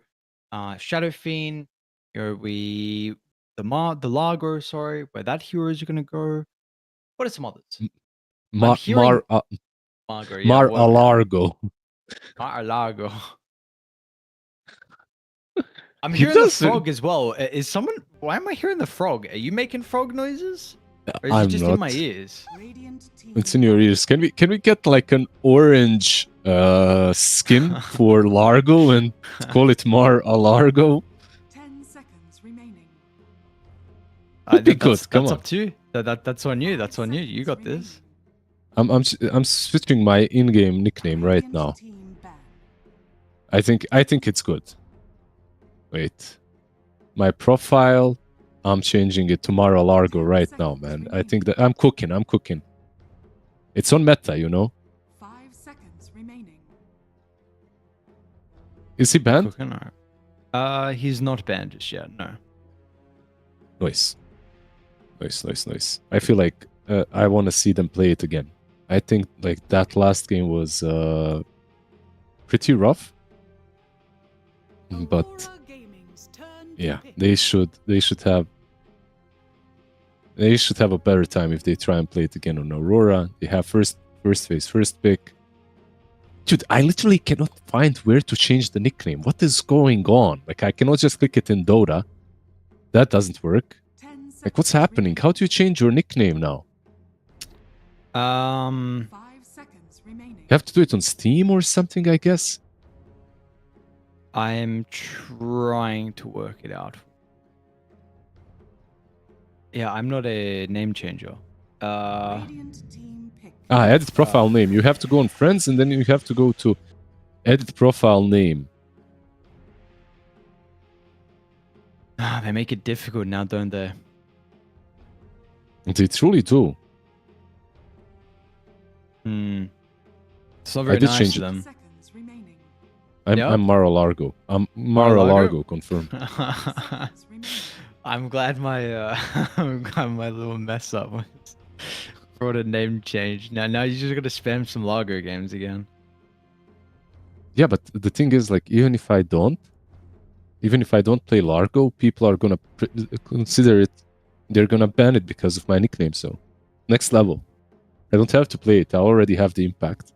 Shadow Fiend, the Largo, sorry, where that heroes are going to go. What are some others? Mar-a-Largo. Yeah, Mar-a-Largo. Mar-a-Largo. I'm He hearing the doesn't- frog as well. Why am I hearing the frog? Are you making frog noises? Or is I'm it just in my not. Radiant ears? team. It's in your ears. Can we get like an orange skin for Largo and call it Mar a Largo. 10 seconds remaining. Would be good, come That's on. up to you. That's on you. That's on you. You got this. I'm switching my in-game nickname right Radiant now. team ban. I think it's good. Wait. My profile, I'm changing it to Mara Largo right now, man. I think that I'm cooking. It's on meta, you know. 5 seconds remaining. Is he banned? Cooking, alright. He's not banned just yet. No. Nice. I feel like I want to see them play it again. I think like that last game was pretty rough. But Aurora Gaming's turn to yeah, pick. they should have a better time if they try and play it again on Aurora. They have first phase, first pick. Dude, I literally cannot find where to change the nickname. What is going on? Like, I cannot just click it in Dota. That doesn't work. 10 Like, what's seconds happening? How do you change your nickname now? 5 seconds remaining. You have to do it on Steam or something, I guess. I'm trying to work it out. Yeah, I'm not a name changer. Radiant team pick. Edit profile name. You have to go on Friends and then you have to go to edit profile name. They make it difficult now, don't they? They truly do. It's not I very did nice change of it. them. Seconds remaining. Yeah? I'm Mara Largo. I'm Mara Largo, confirmed. Seconds remaining. I'm glad my I'm glad my little mess up was brought a name change. Now you just gotta spam some Lager games again. Yeah, but the thing is, like, even if I don't play Largo, people are gonna consider it. They're gonna ban it because of my nickname. So, next level. I don't have to play it. I already have the impact.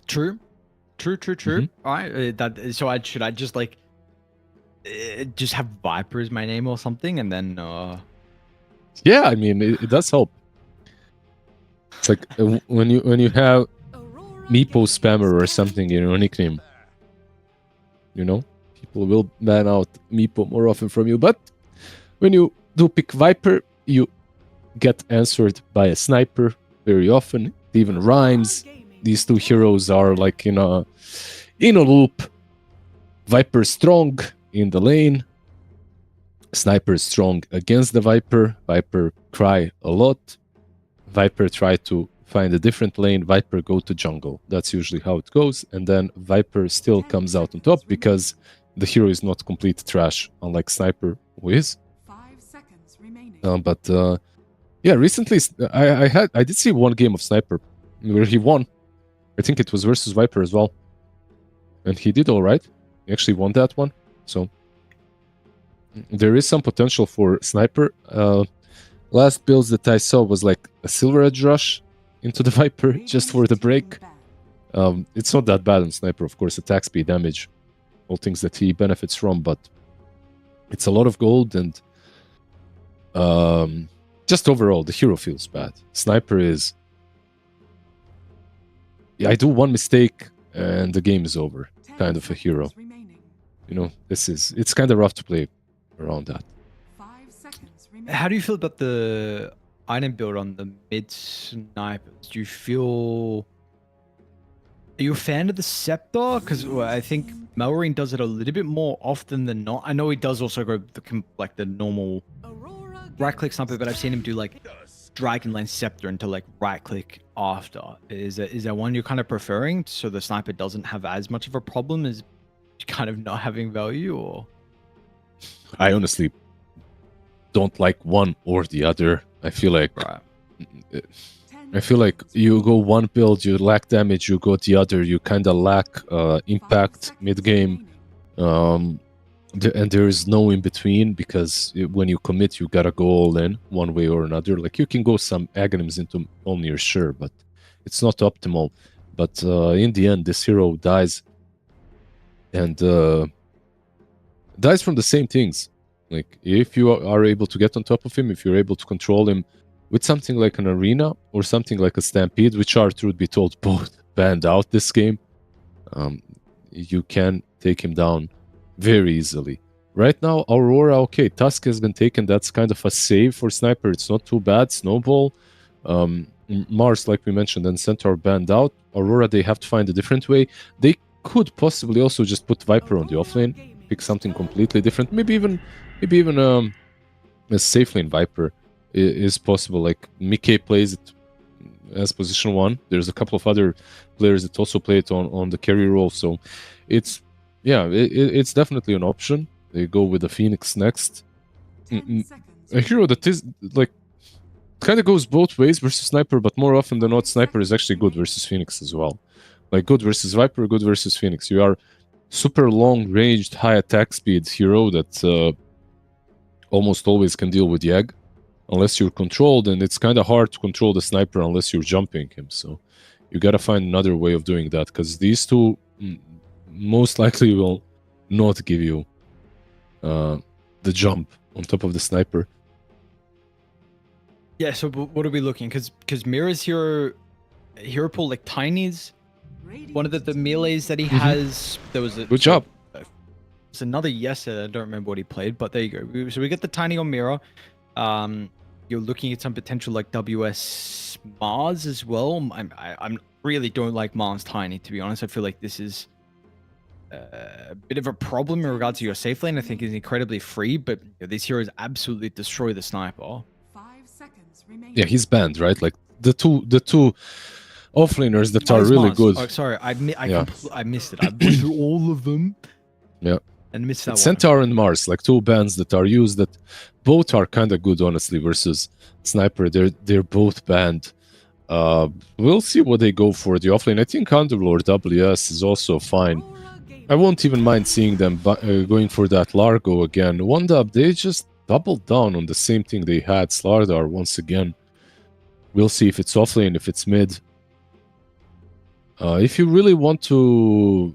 True. Alright, should I just like just have Viper as my name or something, and then Yeah, I mean, it does help. It's like when you have Aurora Meepo Gaming's spammer or turn something to in your pick. nickname. You know, people will ban out Meepo more often from you. But when you do pick Viper, you get answered by a sniper very often. It even rhymes. These two heroes are like in a loop. Viper strong in the lane. Sniper strong against the Viper. Viper cry a lot. Viper try to find a different lane. Viper go to jungle. That's usually how it goes. And then Viper still comes out on top because the hero is not complete trash, unlike Sniper, who is. 5 seconds remaining. Yeah, recently I did see one game of Sniper where he won. I think it was versus Viper as well. And he did all right. He actually won that one. So there is some potential for Sniper. Last builds that I saw was like a Silver Edge Rush into the Viper just for the break. It's not that bad on Sniper, of course. Attack speed, damage, all things that he benefits from, but it's a lot of gold and just overall, the hero feels bad. Sniper is... Yeah, I do one mistake and the game is over. Kind of a hero. You know, it's kind of rough to play around that. 5 seconds remaining. how do you feel about the item build on the mid snipers? Do you feel... Are you a fan of the Scepter? Because I think Melrine does it a little bit more often than not. I know he does also go the normal Aurora right-click sniper, but I've seen him do like Dragonlance Scepter into like right-click after. Is there one you're kind of preferring so the sniper doesn't have as much of a problem as kind of not having value? Or I honestly don't like one or the other. I feel like you go one build, you lack damage, you go the other, you kind of lack impact mid-game. And there is no in between, because when you commit, you gotta go all in one way or another. Like, you can go some agonyms into Mjolnir, sure, but it's not optimal. But in the end, this hero dies, and dies from the same things. Like, if you are able to get on top of him, if you're able to control him with something like an arena or something like a stampede, which are, truth be told, both banned out this game, you can take him down very easily. Right now, Aurora, okay, Tusk has been taken. That's kind of a save for Sniper. It's not too bad. Snowball, Mars, like we mentioned, and Centaur banned out. Aurora, they have to find a different way. They could possibly also just put Viper on the offlane, pick something completely different. Maybe even a safe lane Viper is possible. Like Mickey plays it as position 1. There's a couple of other players that also play it on the carry role. So it's it's definitely an option. They go with the Phoenix next. A hero that is like kind of goes both ways versus Sniper, but more often than not, Sniper is actually good versus Phoenix as well. Like good versus Viper, good versus Phoenix. You are super long-ranged, high attack speed hero that almost always can deal with Yag, unless you're controlled, and it's kind of hard to control the Sniper unless you're jumping him. So you gotta find another way of doing that, because these two most likely will not give you the jump on top of the Sniper. Yeah, so what are we looking? Because Mira's hero pool, like Tiny's, one of the melees that he has, there was a... Good job. There's another yesterday, I don't remember what he played, but there you go. So we get the Tiny on Mira. You're looking at some potential like WS Mars as well. I really don't like Mars Tiny, to be honest. I feel like this is a bit of a problem in regards to your safe lane. I think is incredibly free, but these heroes absolutely destroy the Sniper. 5 seconds remaining. Yeah, he's banned, right? Like the two offlaners that are really Mars. good. Oh, sorry, I missed it. I went through all of them. Yeah. And missed that one. Centaur and Mars, like two bans that are used that both are kind of good, honestly, versus Sniper. They're both banned. We'll see what they go for the offlane. I think Underlord WS is also fine. I won't even mind seeing them going for that Largo again. Wondub, they just doubled down on the same thing they had. Slardar once again. We'll see if it's offlane, if it's mid. If you really want to...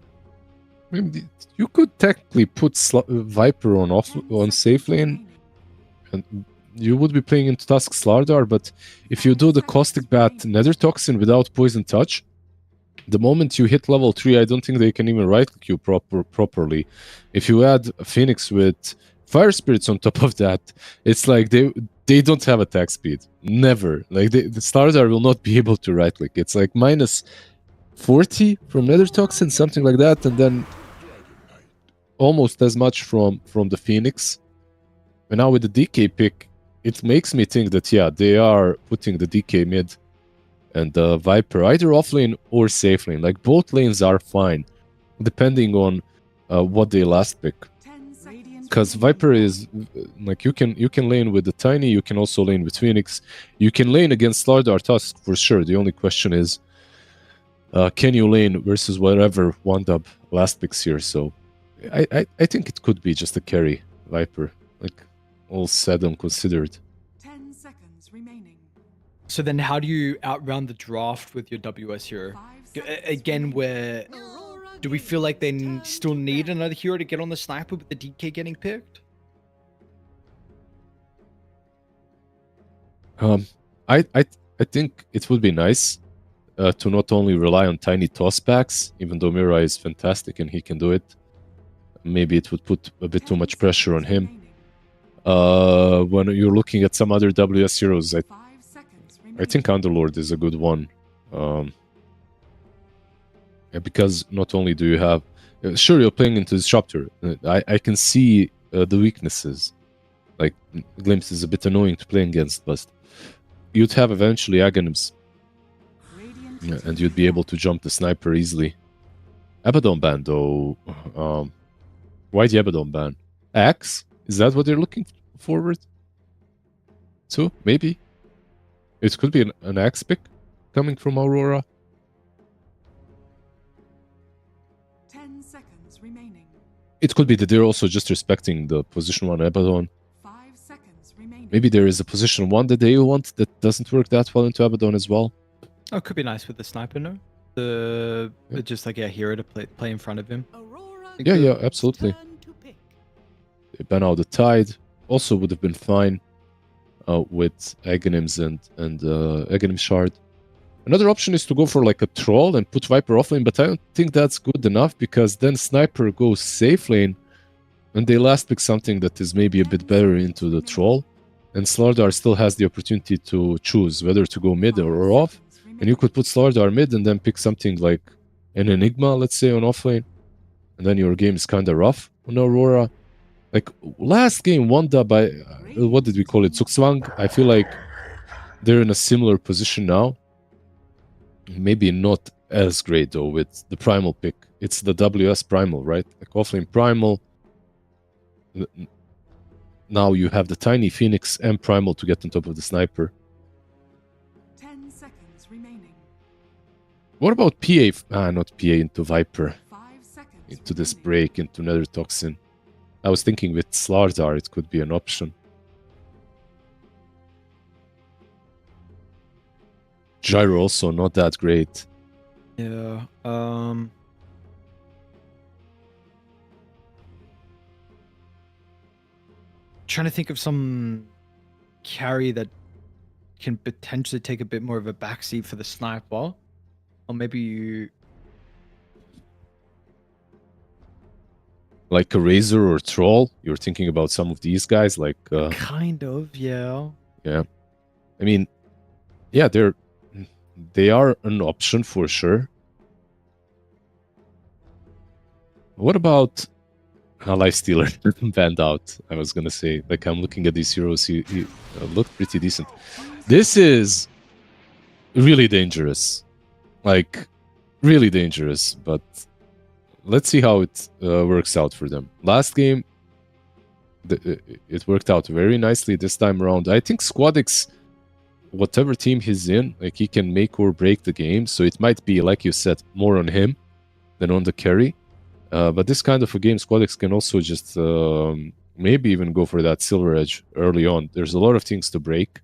You could technically put Viper on safe lane, and you would be playing into Tusk Slardar, but if you do the Caustic Bat Nether Toxin without Poison Touch, the moment you hit level 3, I don't think they can even right-click you properly. If you add Phoenix with Fire Spirits on top of that, it's like they don't have attack speed. Never. Like the Slardar will not be able to right-click. It's like minus 40 from Nether Toxin, something like that, and then almost as much from the Phoenix. And now with the DK pick, it makes me think that, yeah, they are putting the DK mid and the Viper either offlane or safe lane. Like, both lanes are fine, depending on what they last pick. Because Viper is, like, you can lane with the Tiny, you can also lane with Phoenix. You can lane against Slardar Tusk, for sure. The only question is, can you lane versus whatever Wandub last picks here? So I think it could be just a carry Viper, like all said and considered. 10 seconds remaining. So then how do you outrun the draft with your WS hero? Again, where do we feel like they still need another hero to get on the Sniper with the DK getting picked? I think it would be nice to not only rely on tiny tossbacks, even though Mira is fantastic and he can do it. Maybe it would put a bit too much pressure on him. When you're looking at some other WS heroes, I think Underlord is a good one. Because not only do you have... sure, you're playing into Disruptor. I can see the weaknesses. Like, Glimpse is a bit annoying to play against, but you'd have eventually Aghanims. And you'd be able to jump the Sniper easily. Abaddon ban, though... why the Abaddon ban? Axe? Is that what they're looking forward to? Maybe. It could be an Axe pick coming from Aurora. 10 seconds remaining. It could be that they're also just respecting the position 1 Abaddon. 5 seconds remaining. Maybe there is a position 1 that they want that doesn't work that well into Abaddon as well. Oh, it could be nice with the Sniper, no? Just like a hero to play in front of him. Yeah, absolutely. They ban out the Tide. also would have been fine with Aghanims and Aghanim Shard. Another option is to go for like a Troll and put Viper offlane, but I don't think that's good enough because then Sniper goes safe lane and they last pick something that is maybe a bit better into the Troll. And Slardar still has the opportunity to choose whether to go mid or off. And you could put Slardar mid and then pick something like an Enigma, let's say, on offlane. And then your game is kind of rough on Aurora. Like, last game, Wanda by, what did we call it, Zugzwang? I feel like they're in a similar position now. Maybe not as great, though, with the Primal pick. It's the WS Primal, right? Like, offlane Primal. Now you have the Tiny Phoenix and Primal to get on top of the Sniper. 10 seconds remaining. What about PA? Not PA, into Viper. 5 seconds Into this remaining. break, into Nether Toxin. I was thinking with Slardar it could be an option. Gyro also not that great. Yeah. Trying to think of some carry that can potentially take a bit more of a backseat for the sniper, or maybe you. Like a Razor or Troll? You're thinking about some of these guys, like Kind of, yeah. yeah. I mean, yeah, they are an option for sure. What about Lifestealer banned out? I was gonna say, like, I'm looking at these heroes. He looked pretty decent. This is really dangerous, like really dangerous. But let's see how it works out for them. Last game, it worked out very nicely. This time around, I think Squadix, whatever team he's in, like, he can make or break the game. So it might be, like you said, more on him than on the carry. But this kind of a game, Squadix can also just maybe even go for that Silver Edge early on. There's a lot of things to break.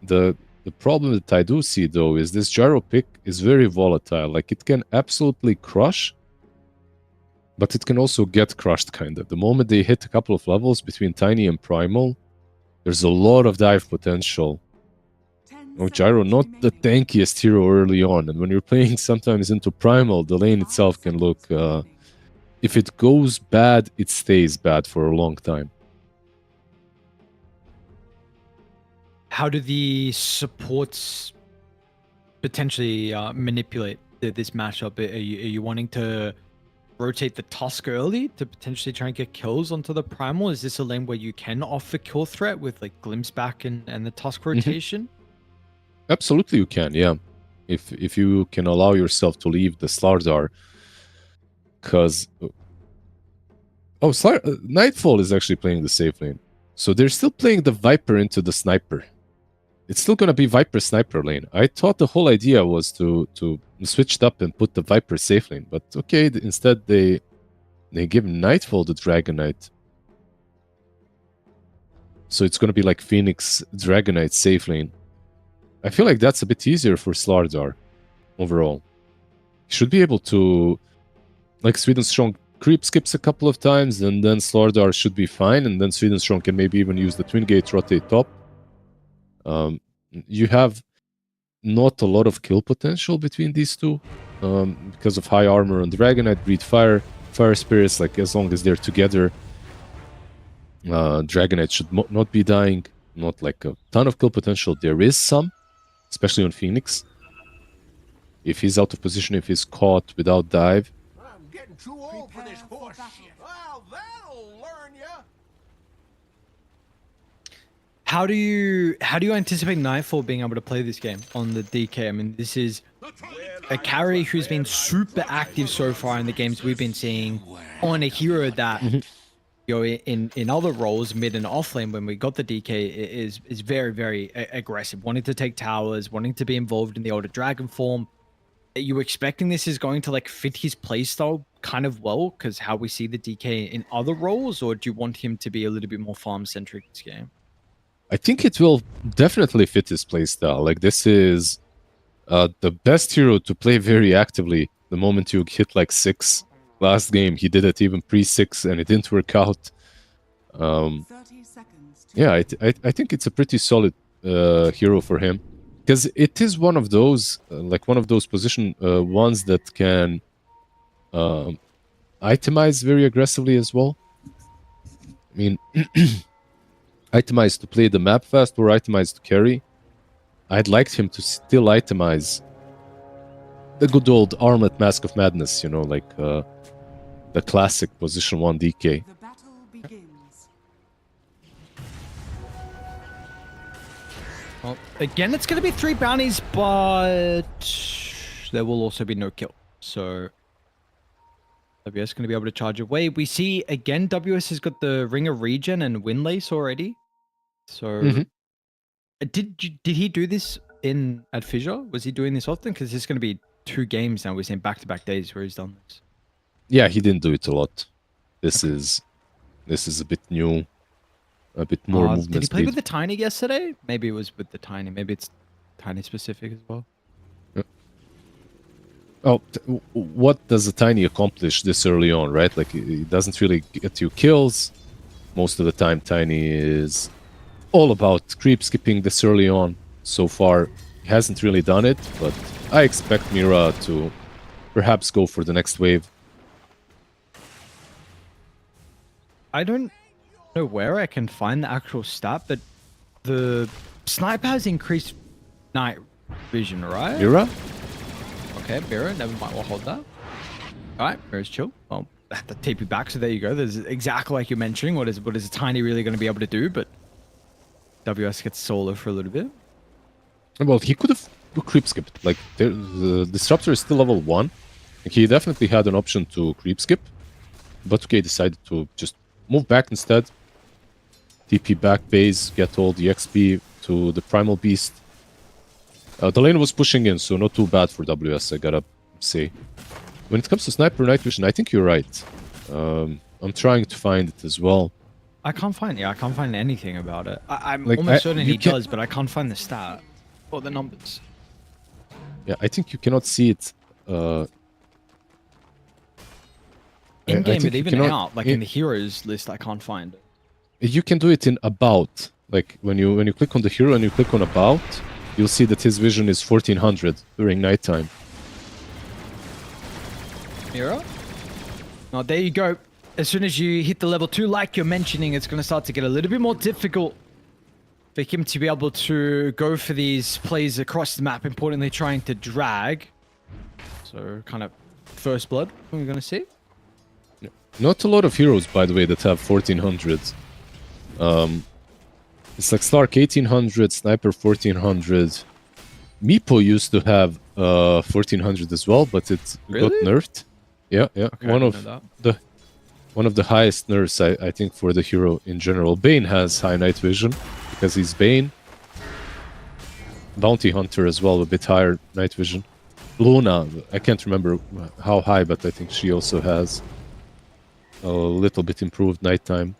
The problem that I do see, though, is this Gyro pick is very volatile. Like, it can absolutely crush, but it can also get crushed, kind of. The moment they hit a couple of levels between Tiny and Primal, there's a lot of dive potential. 10 Oh, Gyro, seconds not the remaining. tankiest hero early on. And when you're playing sometimes into Primal, the lane 5 itself can seconds look... remaining. if it goes bad, it stays bad for a long time. How do the supports potentially manipulate this matchup? Are you wanting to rotate the Tusk early to potentially try and get kills onto the Primal? Is this a lane where you can offer kill threat with like Glimpse back and the Tusk rotation? Absolutely, you can, yeah. If you can allow yourself to leave the Slardar, because Nightfall is actually playing the safe lane, so they're still playing the Viper into the Sniper. It's still gonna be Viper Sniper lane. I thought the whole idea was to switch it up and put the Viper safe lane, but okay, instead they give Nightfall the Dragon Knight. So it's gonna be like Phoenix Dragon Knight safe lane. I feel like that's a bit easier for Slardar overall. He should be able to, like, Sweden Strong creep skips a couple of times, and then Slardar should be fine, and then Sweden Strong can maybe even use the Twin Gate rotate top. You have not a lot of kill potential between these two because of high armor on Dragon Knight, Breathe Fire, Fire Spirits. Like, as long as they're together, Dragon Knight should not be dying. Not like a ton of kill potential. There is some, especially on Phoenix. If he's out of position, if he's caught without dive. I'm getting too old for this horse shit. Well, that'll learn ya. How do you anticipate Nightfall being able to play this game on the DK? I mean, this is a carry who's been super active so far in the games we've been seeing on a hero that you know, in other roles, mid and off lane, when we got the DK, is very, very aggressive, wanting to take towers, wanting to be involved in the older dragon form. Are you expecting this is going to like fit his playstyle kind of well, because how we see the DK in other roles, or do you want him to be a little bit more farm centric this game? I think it will definitely fit his playstyle. Like, this is the best hero to play very actively the moment you hit like 6. Last game, he did it even pre-6 and it didn't work out. 30 seconds. Yeah, I think it's a pretty solid hero for him, because it is one of those like one of those position ones that can itemize very aggressively as well. I mean, itemize to play the map fast or itemize to carry. I'd liked him to still itemize the good old Armlet Mask of Madness, you know, like the classic position 1 DK. The battle begins. Well, again, it's going to be 3 bounties, but there will also be no kill. So WS going to be able to charge away. We see, again, WS has got the Ring of Regen and Windlace already. So did he do this at Fissure? Was he doing this often? Because there's going to be 2 games now. We're seeing back-to-back days where he's done this. Yeah, he didn't do it a lot. This is a bit new, a bit more movement Did he play speed. with the Tiny yesterday? Maybe it was with the Tiny. Maybe it's Tiny specific as well. Oh, what does the Tiny accomplish this early on, right? Like, it doesn't really get you kills. Most of the time, Tiny is all about creep skipping this early on. So far, he hasn't really done it, but I expect Mira to perhaps go for the next wave. I don't know where I can find the actual stat, but the sniper has increased night vision, right? Mira? Okay, Mira, never mind, we'll hold that. Alright, Mira's chill. Well, I have to tape you back, so there you go. There's exactly like you're mentioning. What is Tiny really going to be able to do? But WS gets solo for a little bit. Well, he could have creep skipped. Like, the Disruptor is still level 1. He definitely had an option to creep skip. But okay, decided to just move back instead. TP back base, get all the XP to the Primal Beast. The lane was pushing in, so not too bad for WS, I gotta say. When it comes to Sniper Night Vision, I think you're right. I'm trying to find it as well. I can't find anything about it. I'm Like, almost certain he you can't- does, but I can't find the stat or the numbers. Yeah, I think you cannot see it. In game, think but you even cannot- out, like in the heroes list, I can't find it. You can do it in About. Like, when you click on the hero and you click on About, you'll see that his vision is 1400 during nighttime. Mira? Oh, there you go. As soon as you hit the level 2, like you're mentioning, it's going to start to get a little bit more difficult for him to be able to go for these plays across the map, importantly trying to drag. So, kind of first blood, we're going to see. Not a lot of heroes, by the way, that have 1400. It's like Stark 1800, Sniper 1400. Meepo used to have 1400 as well, but it got Really? nerfed. Yeah, yeah. Okay, I didn't know One of the highest nerfs, I think, for the hero in general. Bane has high night vision because he's Bane. Bounty Hunter as well, a bit higher night vision. Luna, I can't remember how high, but I think she also has a little bit improved nighttime.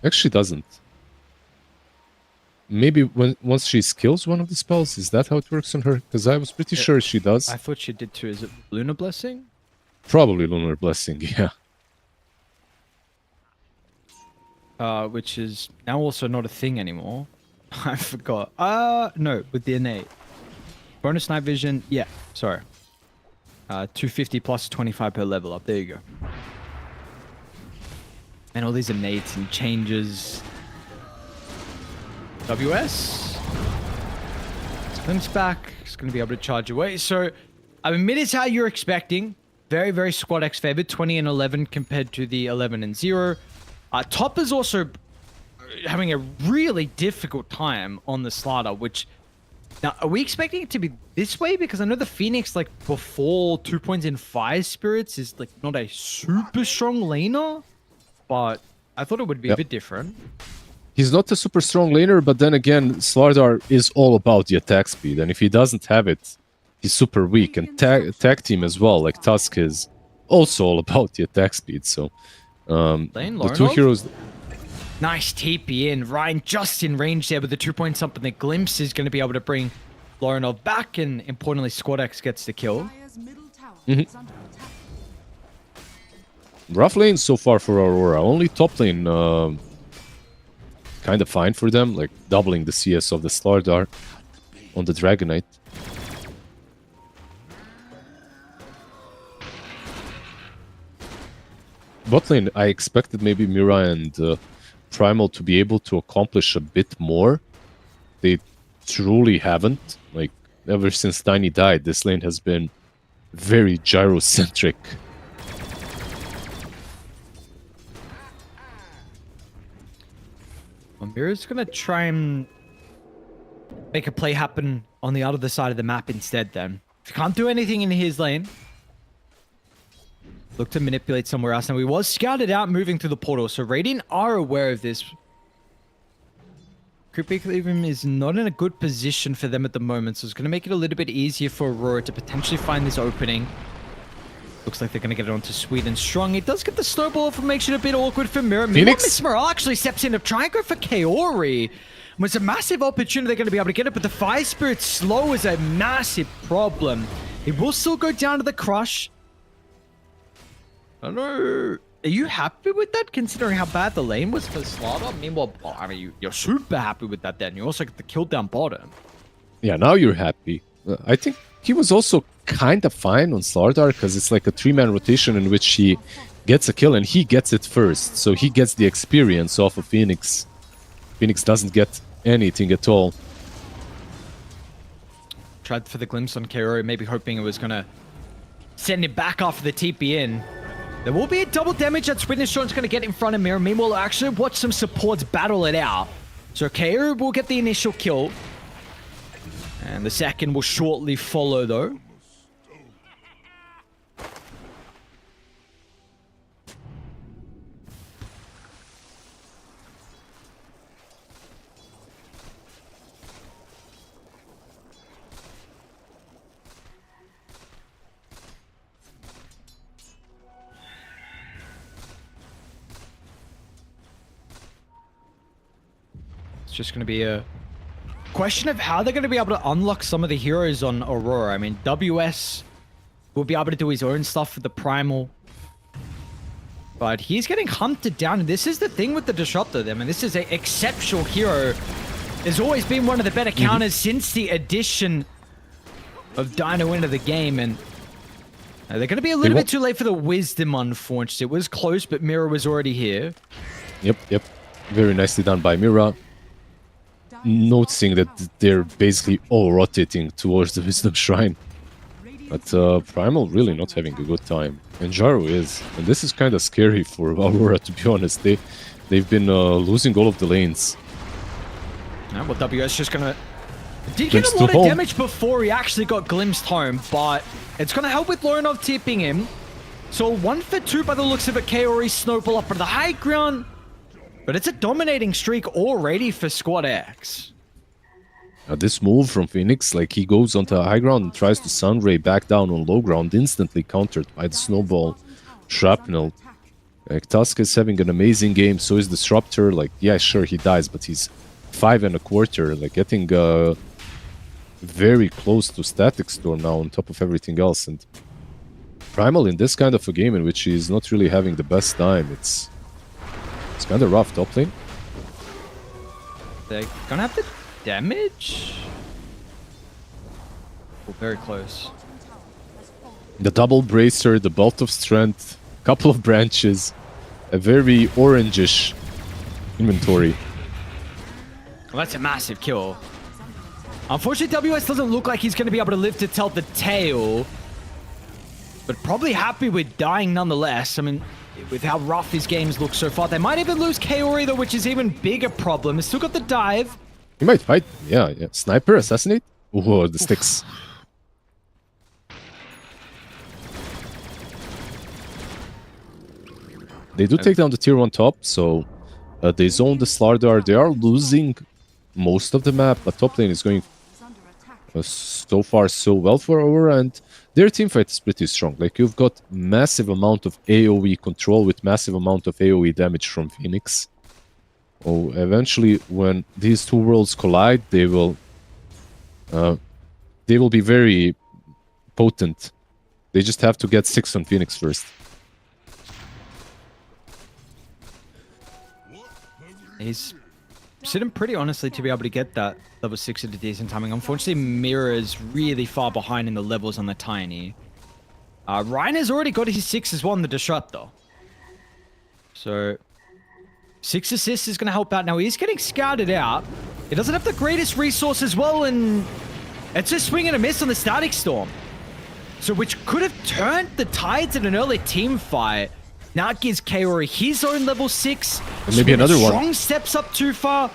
Actually doesn't. Maybe once she skills one of the spells, is that how it works on her? Because I was pretty sure she does. I thought she did too. Is it Lunar Blessing? Probably Lunar Blessing, yeah. Which is now also not a thing anymore. I forgot. No, with the innate. Bonus night vision, yeah, sorry. 250 plus 25 per level up. There you go. And all these innates and changes. WS. Glimpse back. It's going to be able to charge away. So, I mean, mid is how you're expecting. Very, very Squad X favored. 20 and 11 compared to the 11 and 0. Top is also having a really difficult time on the Slaughter, which... Now, are we expecting it to be this way? Because I know the Phoenix, like, before 2 points in Fire Spirits is, like, not a super strong laner. But I thought it would be a bit different. He's not a super strong laner, but then again, Slardar is all about the attack speed. And if he doesn't have it, he's super weak. And tag team as well, like Tusk is also all about the attack speed. So, the two heroes... Nice TP in. Ryan just in range there with the 2 point something. The Glimpse is going to be able to bring Lorinov back. And importantly, Squad X gets the kill. Dire's middle tower is under attack. rough lane so far for Aurora. Only top lane kind of fine for them, like doubling the CS of the Slardar on the Dragonite. Bot lane, I expected maybe Mira and Primal to be able to accomplish a bit more. They truly haven't. Like, ever since Tiny died, this lane has been very gyrocentric. Well, Mira's gonna try and make a play happen on the other side of the map instead then. If you can't do anything in his lane, look to manipulate somewhere else. Now, we was scouted out moving through the portal, so Radiant are aware of this. Creep Equilibrium is not in a good position for them at the moment, so it's going to make it a little bit easier for Aurora to potentially find this opening. Looks like they're going to get it onto Sweet and Strong. It does get the snowball, if it makes it a bit awkward for Mira. Phoenix? Miss Morale actually steps in to try and go for Kaori. It's a massive opportunity they're going to be able to get it, but the Fire Spirit slow is a massive problem. It will still go down to the Crush. I don't know. Are you happy with that, considering how bad the lane was for Slaughter? Meanwhile, I mean, you're super happy with that then. You also get the kill down bottom. Yeah, now you're happy. I think he was also kind of fine on Slardar, because it's like a 3-man rotation in which he gets a kill and he gets it first. So he gets the experience off of Phoenix. Phoenix doesn't get anything at all. Tried for the glimpse on Kaori, maybe hoping it was going to send him back after the TP in. There will be a double damage that Sweet and Strong's going to get in front of Mira. Meanwhile, actually watch some supports battle it out. So Kaori will get the initial kill. And the second will shortly follow, though. Just going to be a question of how they're going to be able to unlock some of the heroes on Aurora. I mean, WS will be able to do his own stuff for the Primal. But he's getting hunted down. And this is the thing with the Disruptor. I mean, this is an exceptional hero. Has always been one of the better counters since the addition of Dino into the game. And they're going to be a little bit too late for the Wisdom, unfortunately. It was close, but Mira was already here. Yep. Very nicely done by Mira. Noticing that they're basically all rotating towards the Wisdom Shrine. But Primal really not having a good time. And Jaro is. And this is kind of scary for Aurora, to be honest. They've been losing all of the lanes. Well, WS just going to... Did get a lot of damage before he actually got glimpsed home, but it's going to help with Lorinov tipping him. So 1 for 2 by the looks of it. Kaori snowball up for the high ground. But it's a dominating streak already for Squad X. This move from Phoenix, like he goes onto high ground and tries to Sunray back down on low ground, instantly countered by the snowball shrapnel. Like Tusk is having an amazing game, so is Disruptor. Like, yeah, sure, he dies, but he's 5 1/4, like getting very close to Static Storm now on top of everything else. And Primal in this kind of a game in which he's not really having the best time, it's kind of rough top lane. They're gonna have the damage? Oh, very close. The double bracer, the bolt of strength, couple of branches, a very orangish inventory. Well, that's a massive kill. Unfortunately, WS doesn't look like he's going to be able to live to tell the tale. But probably happy with dying nonetheless. I mean, with how rough his games look so far. They might even lose Kaori, though, which is even bigger problem. He's still got the dive. He might fight. Yeah. Sniper, assassinate. Oh, the sticks. They do take down the tier 1 top, so they zone the Slardar. They are losing most of the map, but top lane is going so far so well for Aurora, and their teamfight is pretty strong. Like, you've got massive amount of AoE control with massive amount of AoE damage from Phoenix. Oh, eventually, when these two worlds collide, they will be very potent. They just have to get 6 on Phoenix first. He's sitting pretty honestly to be able to get that level 6 at a decent timing. Unfortunately, Mira is really far behind in the levels on the Tiny. Ryan has already got his 6 as well on the Disruptor. So 6 assists is going to help out. Now he's getting scouted out. He doesn't have the greatest resource as well, and it's a swing and a miss on the Static Storm. So which could have turned the tides in an early team fight. Now it gives Kaori his own level 6. And maybe another one. Strong steps up too far.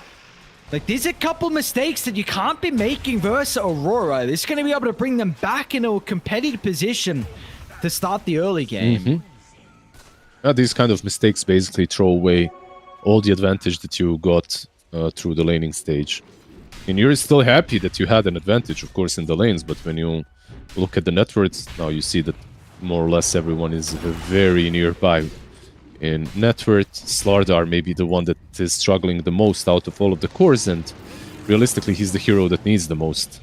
Like, there's a couple mistakes that you can't be making versus Aurora. This is going to be able to bring them back into a competitive position to start the early game. These kind of mistakes basically throw away all the advantage that you got through the laning stage. And you're still happy that you had an advantage, of course, in the lanes, but when you look at the net worths, now you see that more or less everyone is very nearby. In net worth, Slardar may be the one that is struggling the most out of all of the cores, and realistically, he's the hero that needs the most.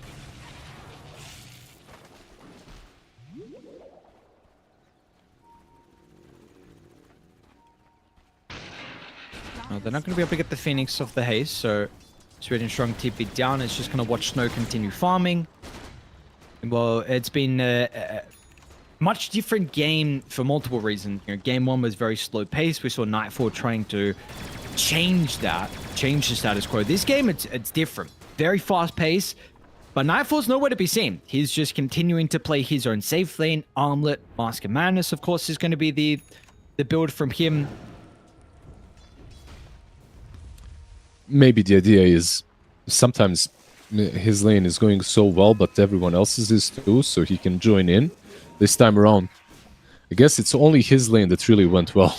They're not going to be able to get the Phoenix off the haste, so Sweden Strong TP down. It's just going to watch Snow continue farming. Well, it's been a much different game for multiple reasons. You know, game 1 was very slow paced. We saw Nightfall trying to change that, change the status quo. This game, it's different. Very fast paced, but Nightfall's nowhere to be seen. He's just continuing to play his own safe lane. Armlet, Mask of Madness, of course, is going to be the build from him. Maybe the idea is sometimes his lane is going so well, but everyone else's is too, so he can join in. This time around, I guess it's only his lane that really went well.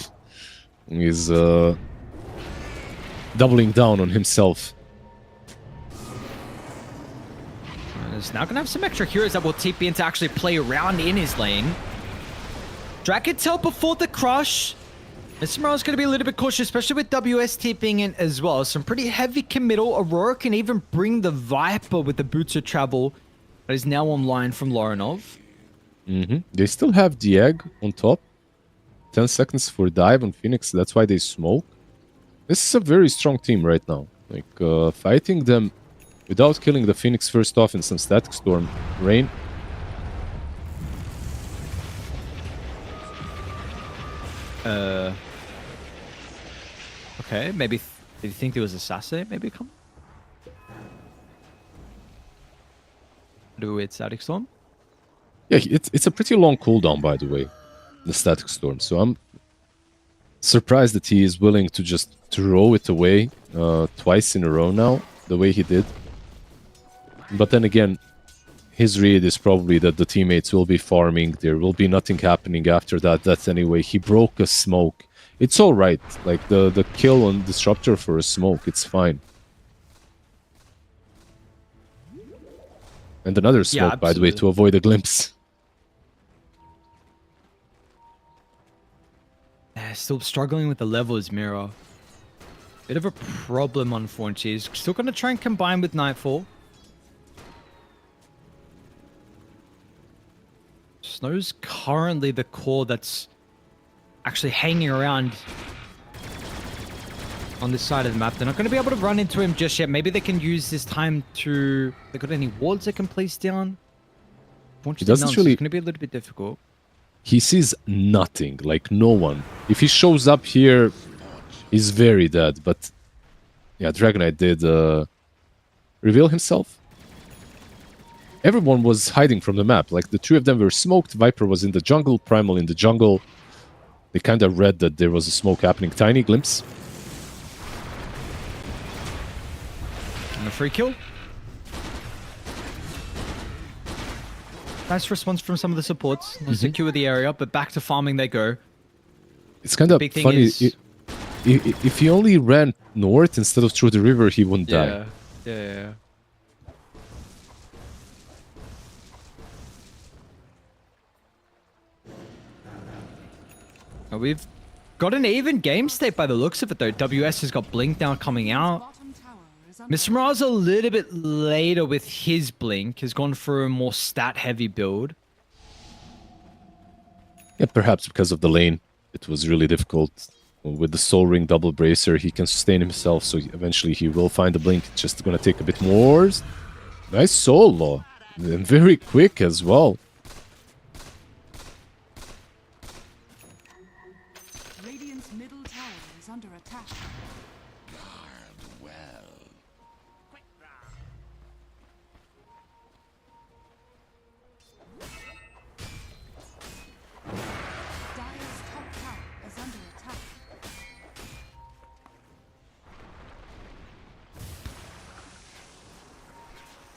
He's doubling down on himself. He's now going to have some extra heroes that will TP in to actually play around in his lane. Dragon Tail before the crush. Mr. Morale's going to be a little bit cautious, especially with WS TPing in as well. Some pretty heavy committal. Aurora can even bring the Viper with the Boots of Travel that is now online from Loranov. They still have the egg on top. 10 seconds for dive on Phoenix. That's why they smoke. This is a very strong team right now. Like, fighting them without killing the Phoenix first off in some Static Storm. Rain. Okay, maybe... did you think there was Assassin? Maybe come? Do it Static Storm? Yeah, it's a pretty long cooldown, by the way, the Static Storm. So I'm surprised that he is willing to just throw it away twice in a row now, the way he did. But then again, his read is probably that the teammates will be farming. There will be nothing happening after that. That's anyway. He broke a smoke. It's all right. Like the kill on Disruptor for a smoke, it's fine. And another smoke, by the way, to avoid a glimpse. Still struggling with the levels, Mira. Bit of a problem, unfortunately. He's still going to try and combine with Nightfall. Snow's currently the core that's actually hanging around on this side of the map. They're not going to be able to run into him just yet. Maybe they can use this time to... They got any wards they can place down? He doesn't really... It's going to be a little bit difficult. He sees nothing, like no one. If he shows up here, he's very dead. But yeah, Dragonite did reveal himself. Everyone was hiding from the map. Like the two of them were smoked. Viper was in the jungle, Primal in the jungle. They kind of read that there was a smoke happening. Tiny glimpse. And a free kill. Nice response from some of the supports. Secure the area, but back to farming they go. It's kind of funny. If he only ran north instead of through the river, he wouldn't die. Yeah. We've got an even game state by the looks of it, though. WS has got Blink now coming out. Mr. Morale's a little bit later with his Blink. Has gone for a more stat-heavy build. Yeah, perhaps because of the lane. It was really difficult with the Soul Ring double bracer, he can sustain himself, so eventually he will find the blink. It's just gonna take a bit more. Nice solo. And very quick as well. Radiant's middle tower is under attack. Dire's top tower is under attack.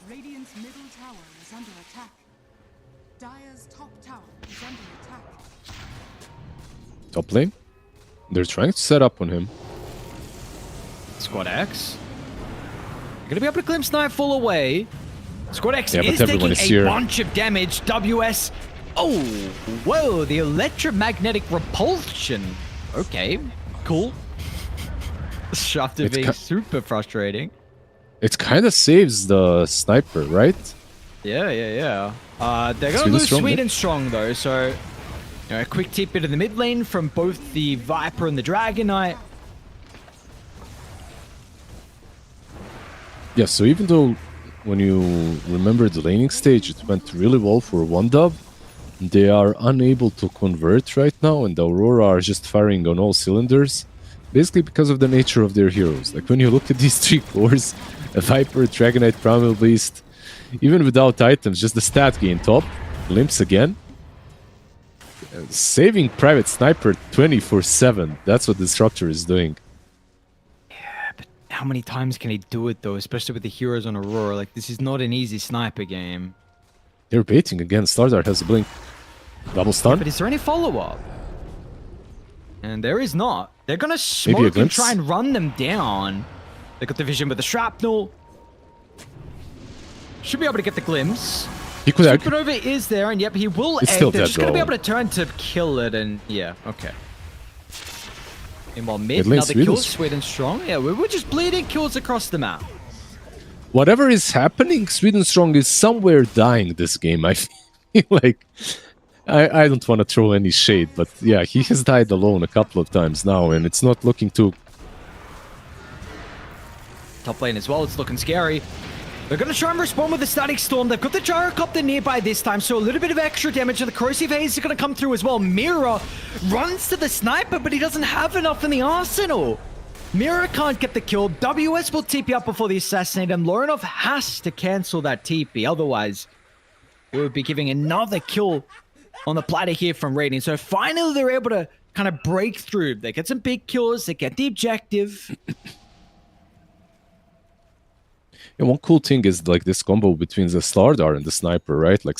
Radiant's middle tower is under attack. Dire's top tower is under attack. Top lane. They're trying to set up on him. Squad X. You're gonna be able to glimpse Nightfall away. Squad X Yeah, but is everyone taking is a here. bunch of damage. WS. Oh, whoa! The electromagnetic repulsion. Okay, cool. Shaft It's being super frustrating. It kind of saves the sniper, right? Yeah. They're gonna Sweden lose strong, Sweden strong though, so a quick tip into the mid lane from both the Viper and the Dragon Knight. Yeah, so even though when you remember the laning stage, it went really well for one dub, they are unable to convert right now, and the Aurora are just firing on all cylinders, basically because of the nature of their heroes. Like when you look at these three cores, a Viper, Dragon Knight, Primal Beast, even without items, just the stat gain top, glimpse again. Saving Private Sniper 24/7, that's what the structure is doing. How many times can he do it though, especially with the heroes on Aurora? Like, this is not an easy sniper game. They're baiting again, Stardart has a blink. Double stun. But is there any follow-up? And there is not. They're gonna Maybe a smoke and glimpse? try and run them down. They got the vision with the shrapnel. Should be able to get the glimpse. He could have. Supernova is there, and yep, he will It's egg. still They're dead, just gonna be though. able to turn to kill it, and yeah, okay. Meanwhile, mid, Mid lane, another Sweden. kill, Sweden strong. Yeah, we're just bleeding kills across the map. Whatever is happening, Sweden Strong is somewhere dying this game. I feel like I don't want to throw any shade, but yeah, he has died alone a couple of times now, and it's not looking too. Top lane as well, it's looking scary. They're going to try and respond with the Static Storm. They've got the Gyrocopter nearby this time, so a little bit of extra damage, and the Corrosive Haze is going to come through as well. Mira runs to the Sniper, but he doesn't have enough in the arsenal. Mira can't get the kill. WS will TP up before the Assassinate, and Lorinov has to cancel that TP. Otherwise, we would be giving another kill on the platter here from Radiant. So finally, they're able to kind of break through. They get some big kills. They get the objective. And one cool thing is like this combo between the Slardar and the Sniper, right? Like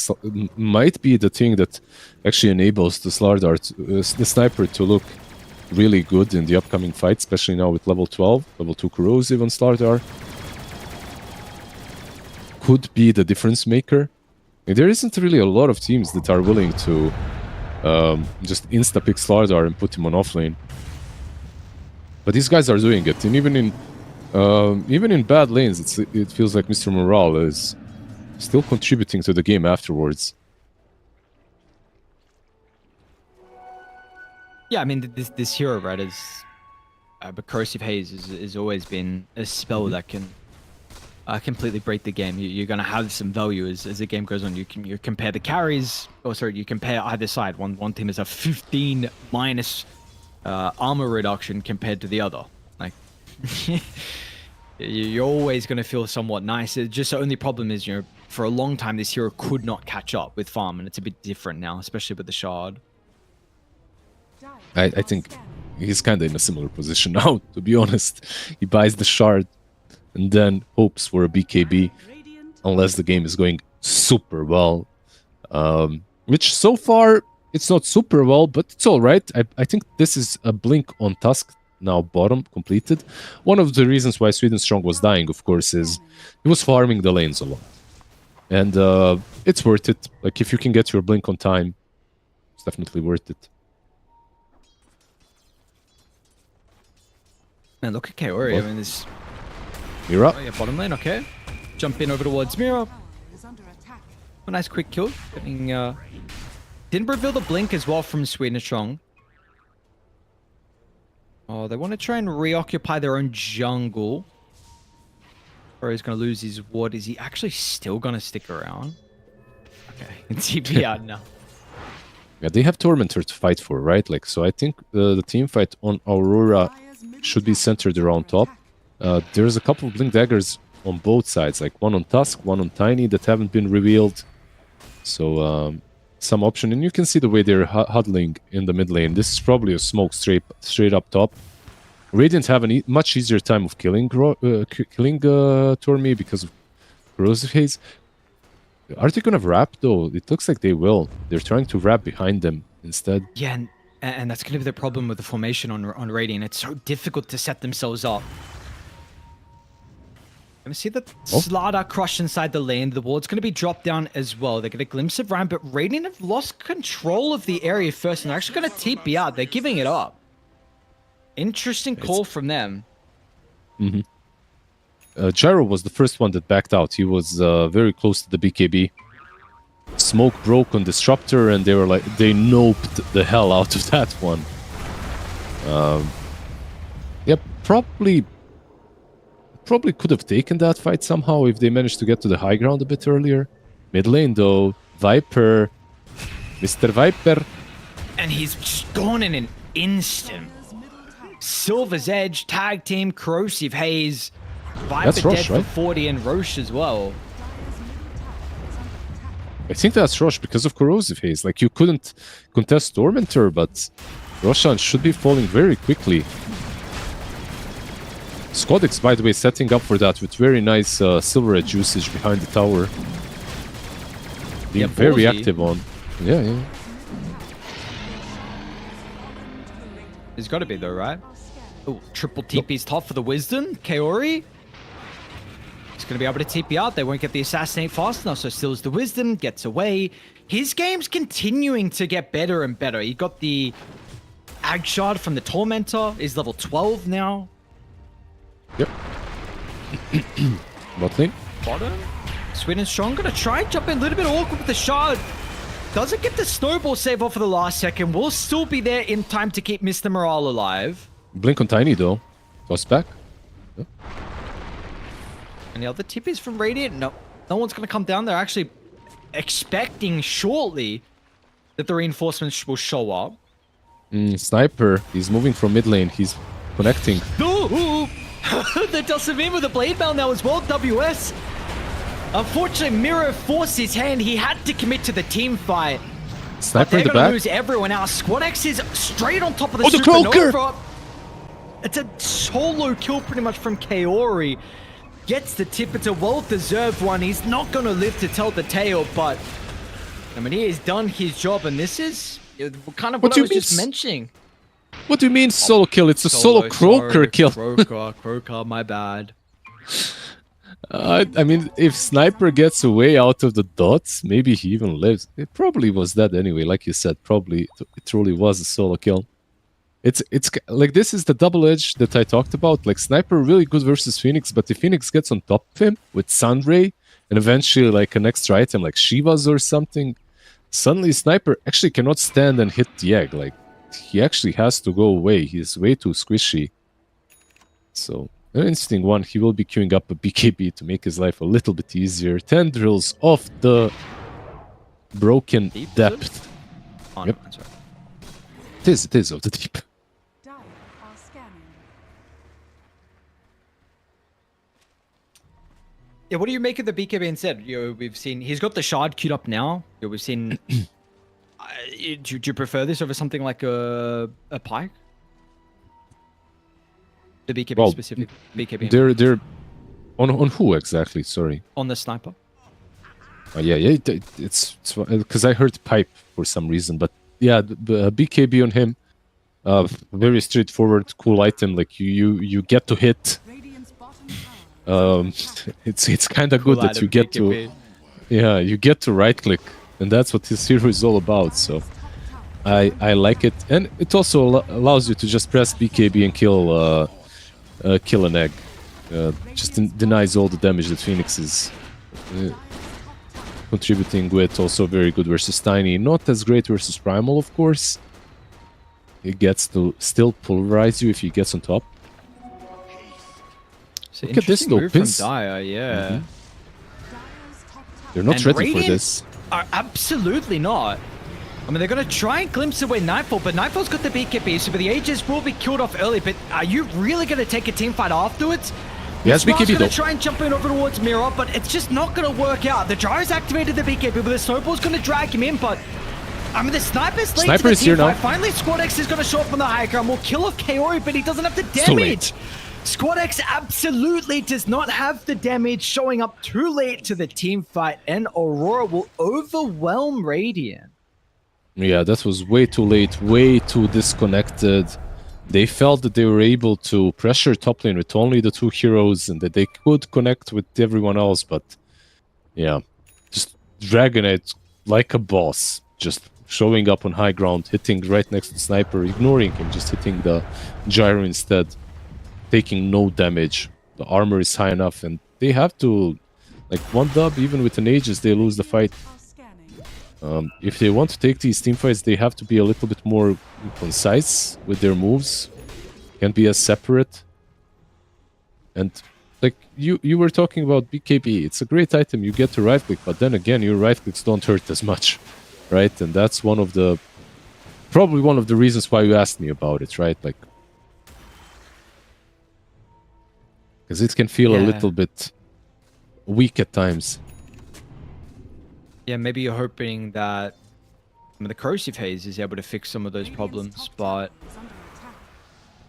might be the thing that actually enables the Slardar, the Sniper, to look really good in the upcoming fight, especially now with level 12, level 2 Corrosive on Slardar. Could be the difference maker. And there isn't really a lot of teams that are willing to just insta-pick Slardar and put him on offlane. But these guys are doing it, and even in bad lanes, it feels like Mr. Morale is still contributing to the game afterwards. Yeah, I mean, this hero, right, is... Corrosive Haze has always been a spell that can completely break the game. You're going to have some value as the game goes on. You compare the carries, you compare either side. One team has a 15 minus armor reduction compared to the other. Like... You're always going to feel somewhat nice. Just the only problem is, for a long time, this hero could not catch up with farm, and it's a bit different now, especially with the shard. I think he's kind of in a similar position now, to be honest. He buys the shard and then hopes for a BKB, unless the game is going super well. Which so far, it's not super well, but it's all right. I think this is a blink on Tusk. Now bottom completed. One of the reasons why Sweden Strong was dying, of course, is he was farming the lanes a lot. And it's worth it. Like, if you can get your blink on time, it's definitely worth it. And look at Kaori. I mean, this... Mira. Oh, yeah, bottom lane, okay. Jump in over towards Mira. A nice quick kill. Getting, didn't reveal the blink as well from Sweden Strong. Oh, they want to try and reoccupy their own jungle. Or he's going to lose his ward. Is he actually still going to stick around? Okay, it's TP out now. Yeah, they have Tormentor to fight for, right? Like, so I think the team fight on Aurora should be centered around top. There's a couple of Blink Daggers on both sides, like one on Tusk, one on Tiny that haven't been revealed. So some option, and you can see the way they're huddling in the mid lane. This is probably a smoke straight up top. Radiant have a much easier time of killing Tormi because of Corrosive Haze. Are they gonna wrap though? It looks like they will. They're trying to wrap behind them instead. Yeah, and that's going to be the problem with the formation on Radiant. It's so difficult to set themselves up. Let me see the Slardar crush inside the lane. The ward's going to be dropped down as well. They get a glimpse of Ryan, but Radiant have lost control of the area first, and they're actually going to TP out. They're giving it up. Interesting call from them. Mm-hmm. Gyro was the first one that backed out. He was very close to the BKB. Smoke broke on Disruptor, and they were like, they noped the hell out of that one. Yep, probably could have taken that fight somehow if they managed to get to the high ground a bit earlier. Mid lane though, Viper, Mr. Viper. And he's just gone in an instant. Silver's Edge, Tag Team, Corrosive Haze, Viper That's Roche, dead for right? 40, and Roche as well. I think that's Roche because of Corrosive Haze. Like, you couldn't contest Tormentor, but Roshan should be falling very quickly. Skodix, by the way, setting up for that with very nice Silver Edge usage behind the tower. Being very ballsy. active on. Yeah. There's got to be though, right? Oh, triple TP's top for the Wisdom. Kaori. He's going to be able to TP out. They won't get the Assassinate fast enough, so steals the Wisdom, gets away. His game's continuing to get better and better. He got the Ag Shard from the Tormentor. He's level 12 now. Yep. Bot lane. Bottom. Sweet and Strong going to try and jump in a little bit awkward with the Shard. Doesn't get the Snowball save off for the last second. Will still be there in time to keep Mr. Morale alive. Blink on Tiny though. Toss back. Yep. Any other TPs from Radiant? No. No one's going to come down. They're actually expecting shortly that the reinforcements will show up. Sniper. He's moving from mid lane. He's connecting. Ooh! The Dulcimine with the Blade Mail now as well. WS. Unfortunately, Miro forced his hand. He had to commit to the team fight. Sniper in the they're gonna back. lose everyone else. Squadex is straight on top of the Oh, the Supernova. Cloaker! It's a solo kill pretty much from Kaori. Gets the tip. It's a well-deserved one. He's not going to live to tell the tale, but I mean, he has done his job, and this is kind of what I was just mentioning. What do you mean solo kill? It's a solo Croaker sorry, kill. Croaker, my bad. I mean, if Sniper gets away out of the dots, maybe he even lives. It probably was that anyway. Like you said, probably it truly was a solo kill. It's like, this is the double edge that I talked about. Like, Sniper really good versus Phoenix, but if Phoenix gets on top of him with Sunray and eventually like an extra item like Shiva's or something, suddenly Sniper actually cannot stand and hit the egg. Like, he actually has to go away. He's way too squishy. So, an interesting one. He will be queuing up a BKB to make his life a little bit easier. Tendrils off the broken Deep, depth. Oh, Yep. no, that's right. It is of the deep. Dire are scanning. Yeah, what do you make of the BKB instead? We've seen he's got the shard queued up now. We've seen. Do you prefer this over something like a pike? The BKB Well, specific BKB They're on who exactly? Sorry. on the sniper. Yeah. It's because I heard pipe for some reason, but yeah, the BKB on him. Very straightforward, cool item. Like you get to hit. Radiant's bottom tower It's kind of good that you get to, yeah, you get to right click, and that's what this hero is all about. So I like it, and it also allows you to just press BKB and kill an egg. Just denies all the damage that Phoenix is contributing with. Also very good versus Tiny, not as great versus Primal, of course. It gets to still pulverize you if he gets on top. So Look at this interesting though, move from Pins. Dire, yeah. Dire's top tower They're not And ready for Radiant this. are absolutely not. I mean, they're going to try and glimpse away Nightfall, but Nightfall's got the BKB, so the Aegis will be killed off early. But are you really going to take a team fight afterwards? He has Smart's BKB going though. to try and jump in over towards Mirror, but it's just not going to work out. The Gyro's activated the BKB, but the Snowball's going to drag him in, but... I mean, the Sniper's late Sniper to the is here team now. fight. Finally, Squad X is going to show up on the high ground. Will kill off Kaori, but he doesn't have the too late. damage. Squad X absolutely does not have the damage, showing up too late to the team fight, and Aurora will overwhelm Radiant. Yeah, that was way too late, way too disconnected. They felt that they were able to pressure top lane with only the 2 heroes and that they could connect with everyone else, but yeah, just dragging it like a boss, just showing up on high ground, hitting right next to Sniper, ignoring him, just hitting the Gyro instead, taking no damage. The armor is high enough, and they have to, like, one dub, even with an Aegis, they lose the fight. are scanning. If they want to take these team fights, they have to be a little bit more concise with their moves. Can't be as separate. And like you were talking about BKB, it's a great item. You get to right click, but then again, your right clicks don't hurt as much, right? And that's probably one of the reasons why you asked me about it, right? Like, because it can feel a Yeah. little bit weak at times. Yeah, maybe you're hoping that the corrosive haze is able to fix some of those Radiant's problems, top but tower is under attack.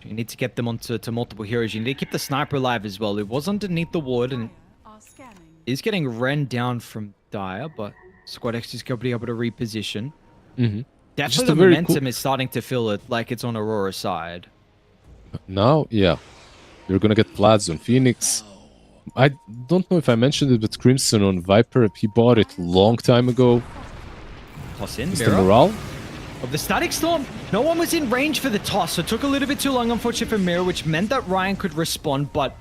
you need to get them onto multiple heroes. You need to keep the Sniper alive as well. It was underneath the ward and Dire are scanning. is getting ren down from Dire, but Squad X is going to be able to reposition. Mm-hmm. Definitely Just the a very momentum is starting to feel it like it's on Aurora's side. Now, yeah, you're gonna get Vlads on Phoenix. I don't know if I mentioned it, but Crimson on Viper, he bought it long time ago. Toss in, Is the Mirror. morale? Of the Static Storm, no one was in range for the toss, so it took a little bit too long, unfortunately, for Mirror, which meant that Ryan could respond, but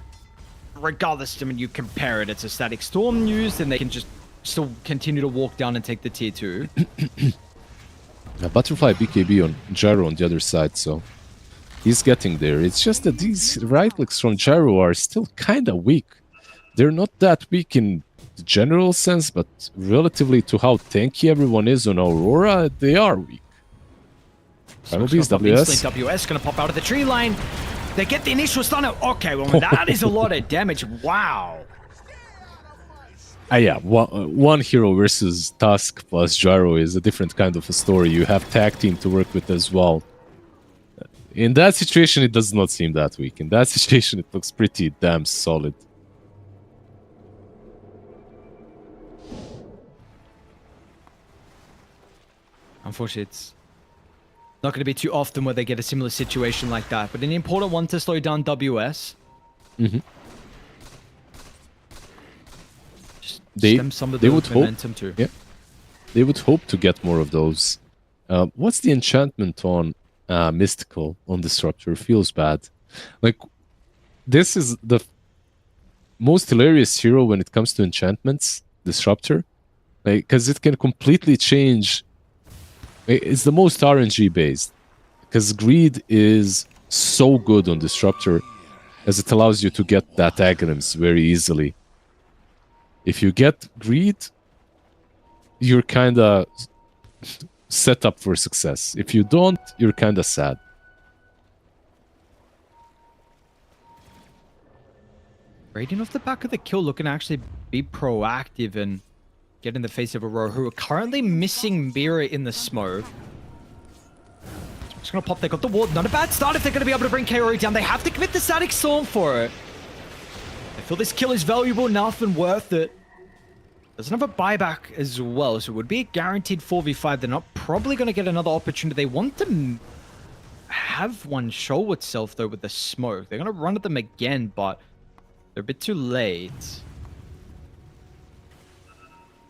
regardless, I mean, you compare it, it's a Static Storm used, and they can just still continue to walk down and take the tier 2. Butterfly BKB on Gyro on the other side, so he's getting there. It's just that these right clicks from Gyro are still kind of weak. They're not that weak in the general sense, but relatively to how tanky everyone is on Aurora, they are weak. Primal Beast WS. WS gonna pop out of the tree line. They get the initial stun. Okay, well, that is a lot of damage. Wow. Yeah, one hero versus Tusk plus Gyro is a different kind of a story. You have tag team to work with as well. In that situation, it does not seem that weak. In that situation, it looks pretty damn solid. Unfortunately, it's not going to be too often where they get a similar situation like that, but an important one to slow down WS. Mm-hmm. Just They- stem some of they the would hope- momentum too. Yeah. They would hope to get more of those. What's the enchantment on Mystical on Disruptor? Feels bad. Like, this is the most hilarious hero when it comes to enchantments, Disruptor. Like, because it can completely change. It's the most RNG based. Because Greed is so good on Disruptor, as it allows you to get that Aghanim's very easily. If you get Greed, you're kind of set up for success. If you don't, you're kind of sad. Radiant off the back of the kill, looking to actually be proactive and get in the face of Aurora, who are currently missing Mira in the smoke. Just gonna pop, they got the ward. Not a bad start if they're gonna be able to bring Kaori down. They have to commit the Static Storm for it. I feel this kill is valuable enough and worth it. There's another buyback as well, so it would be a guaranteed 4v5. They're not probably going to get another opportunity. They want to have one show itself, though, with the smoke. They're going to run at them again, but they're a bit too late.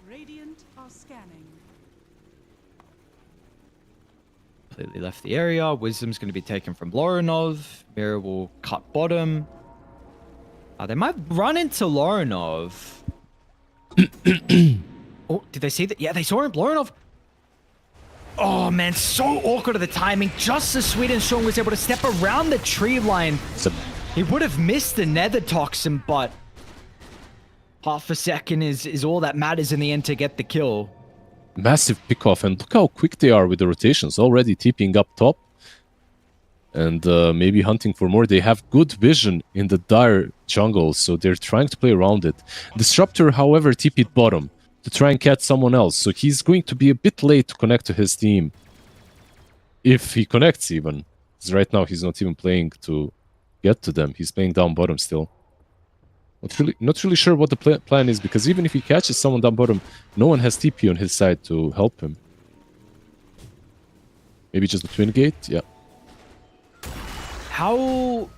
Radiant are scanning. Completely left the area. Wisdom's going to be taken from Lorinov. Mira will cut bottom. They might run into Lorinov. Oh, did they see that? Yeah, they saw him. Lorinov. Oh man, so awkward of the timing. Just as Sweden Strong was able to step around the tree line. He would have missed the Nether Toxin, but half a second is all that matters in the end to get the kill. Massive pickoff, and look how quick they are with the rotations. Already TPing up top. And maybe hunting for more. They have good vision in the dire jungle, so they're trying to play around it. Disruptor, however, TP'd bottom to try and catch someone else, so he's going to be a bit late to connect to his team. If he connects even. Because right now he's not even playing to get to them. He's playing down bottom still. Not really sure what the plan is, because even if he catches someone down bottom, no one has TP on his side to help him. Maybe just the twin gate? Yeah. How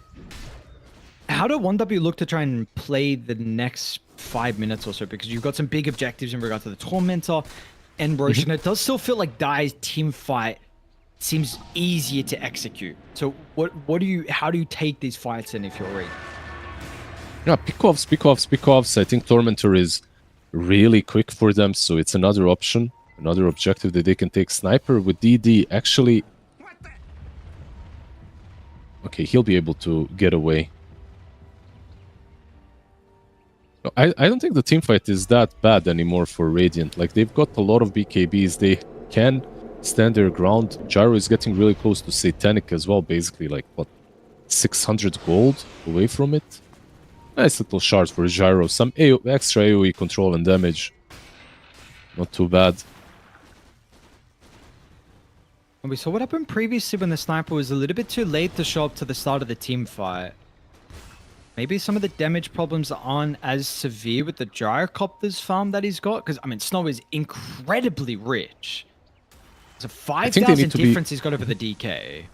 do 1W look to try and play the next 5 minutes or so? Because you've got some big objectives in regard to the Tormentor and Roche, and it does still feel like Dai's team fight seems easier to execute. So how do you take these fights in if you're Reed? Yeah, pickoffs. I think Tormentor is really quick for them, so it's another option, another objective that they can take. Sniper with DD actually. Okay, he'll be able to get away. I don't think the teamfight is that bad anymore for Radiant. Like, they've got a lot of BKBs. They can stand their ground. Gyro is getting really close to Satanic as well, basically. Like, what, 600 gold away from it? Nice little shards for Gyro. Some extra AoE control and damage. Not too bad. And we saw what happened previously when the sniper was a little bit too late to show up to the start of the team fight. Maybe some of the damage problems aren't as severe with the Gyrocopter's farm that he's got. Because, I mean, Snow is incredibly rich. It's a 5,000 difference he's got over the DK.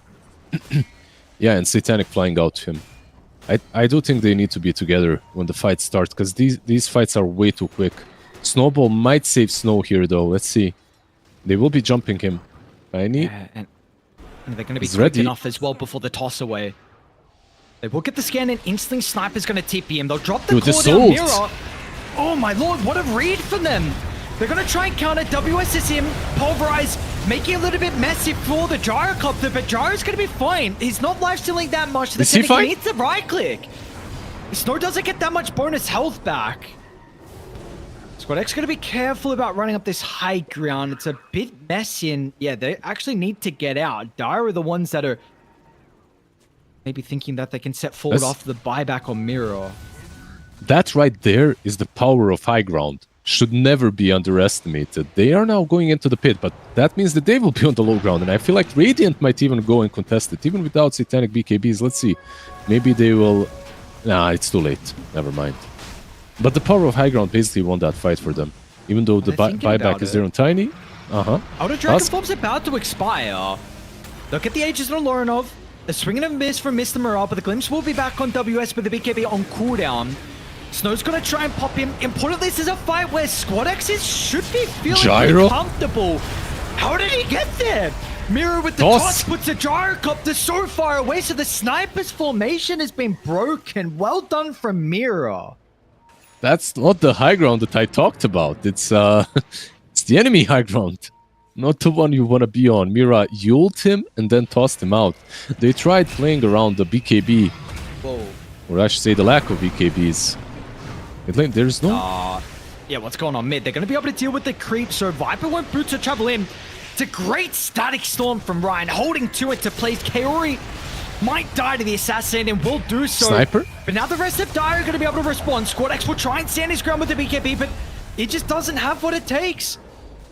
Yeah, and Satanic flying out to him. I do think they need to be together when the fight starts, because these fights are way too quick. Snowball might save Snow here, though. Let's see. They will be jumping him. Tiny. Yeah, and they're going to be quick enough as well before the toss away. They will get the scan, and instantly Sniper's going to TP him. They'll drop the core down mirror. Oh my lord, what a read from them. They're going to try and counter WSSM, pulverize, making it a little bit messy for the Gyrocopter, but Gyro's going to be fine. He's not life-stealing that much. Is he fine? He needs to right-click. Snow doesn't get that much bonus health back. Squad X going to be careful about running up this high ground. It's a bit messy, and yeah, they actually need to get out. Dire are the ones that are maybe thinking that they can set forward off the buyback on Mirror. That right there is the power of high ground. Should never be underestimated. They are now going into the pit, but that means that they will be on the low ground, and I feel like Radiant might even go and contest it, even without Satanic BKBs. Let's see. Maybe they will... Nah, it's too late. Never mind. But the power of high ground basically won that fight for them. Even though the buyback is there on Tiny. Outer Dragon Bomb's about to expire. They'll get the Aegis on Lorinov. The swinging of a miss from Mr. Morale, but the Glimpse will be back on WS with the BKB on cooldown. Snow's gonna try and pop him. Importantly, this is a fight where Squad X's should be feeling pretty comfortable. How did he get there? Mirror with the toss puts the Gyrocopter so far away, so the sniper's formation has been broken. Well done from Mirror. That's not the high ground that I talked about. It's it's the enemy high ground, not the one you want to be on. Mira ulted him and then tossed him out. They tried playing around the BKB, or I should say the lack of BKBs. There's no... Yeah, what's going on mid? They're going to be able to deal with the creep, so Viper won't boot to travel in. It's a great static storm from Ryan, holding to it to place. Kaori might die to the assassin and will do so. Sniper? But now the rest of Dire are going to be able to respond. Squad X will try and stand his ground with the BKB, but it just doesn't have what it takes.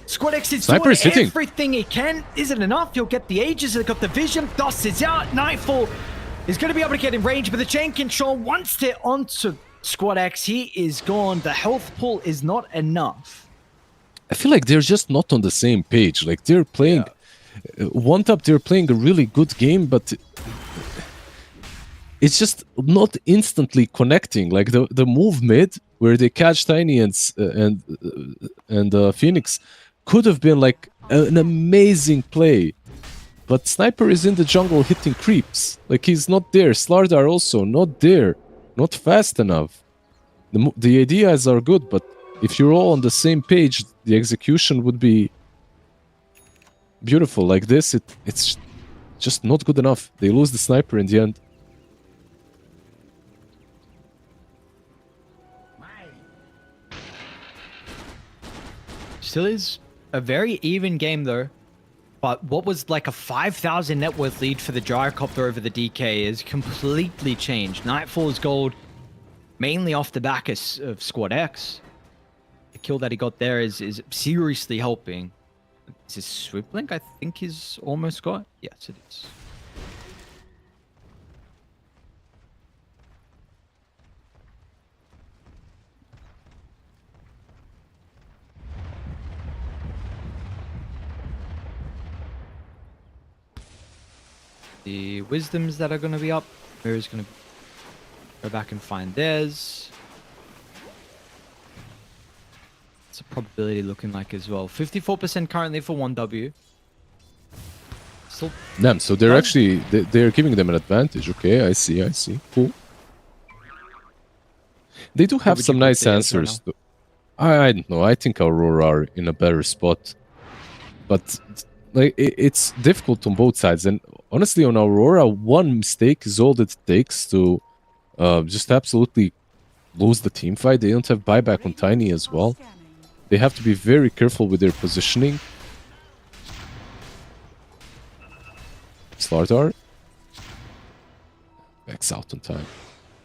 Squad X is doing everything he can. Isn't enough. He'll get the Aegis, he'll got the vision. Dust is out. Nightfall is going to be able to get in range, but the chain control, once they're onto Squad X, he is gone. The health pool is not enough. I feel like they're just not on the same page. Like, they're playing... One top, they're playing a really good game, but... It's just not instantly connecting. Like, the move mid, where they catch Tiny and Phoenix, could have been, like, an amazing play. But Sniper is in the jungle hitting creeps. Like, he's not there. Slardar also not there. Not fast enough. The ideas are good, but if you're all on the same page, the execution would be beautiful. Like this, it's just not good enough. They lose the sniper in the end. Still is a very even game though. But what was like a 5,000 net worth lead for the Gyrocopter over the DK is completely changed. Nightfall's gold, mainly off the back of Squad X. The kill that he got there is seriously helping. Is this Swoop Link? I think he's almost got. Yes, it is. The wisdoms that are going to be up. Mirror's going to go back and find theirs. What's the probability looking like as well? 54% currently for 1W. Still. Damn, so they're actually they're giving them an advantage. Okay, I see. Cool. They do have some nice answers. I don't know. I think Aurora are in a better spot, but like it's difficult on both sides. And honestly, on Aurora, one mistake is all that it takes to just absolutely lose the team fight. They don't have buyback on Tiny as well. They have to be very careful with their positioning. Slardar backs out on time.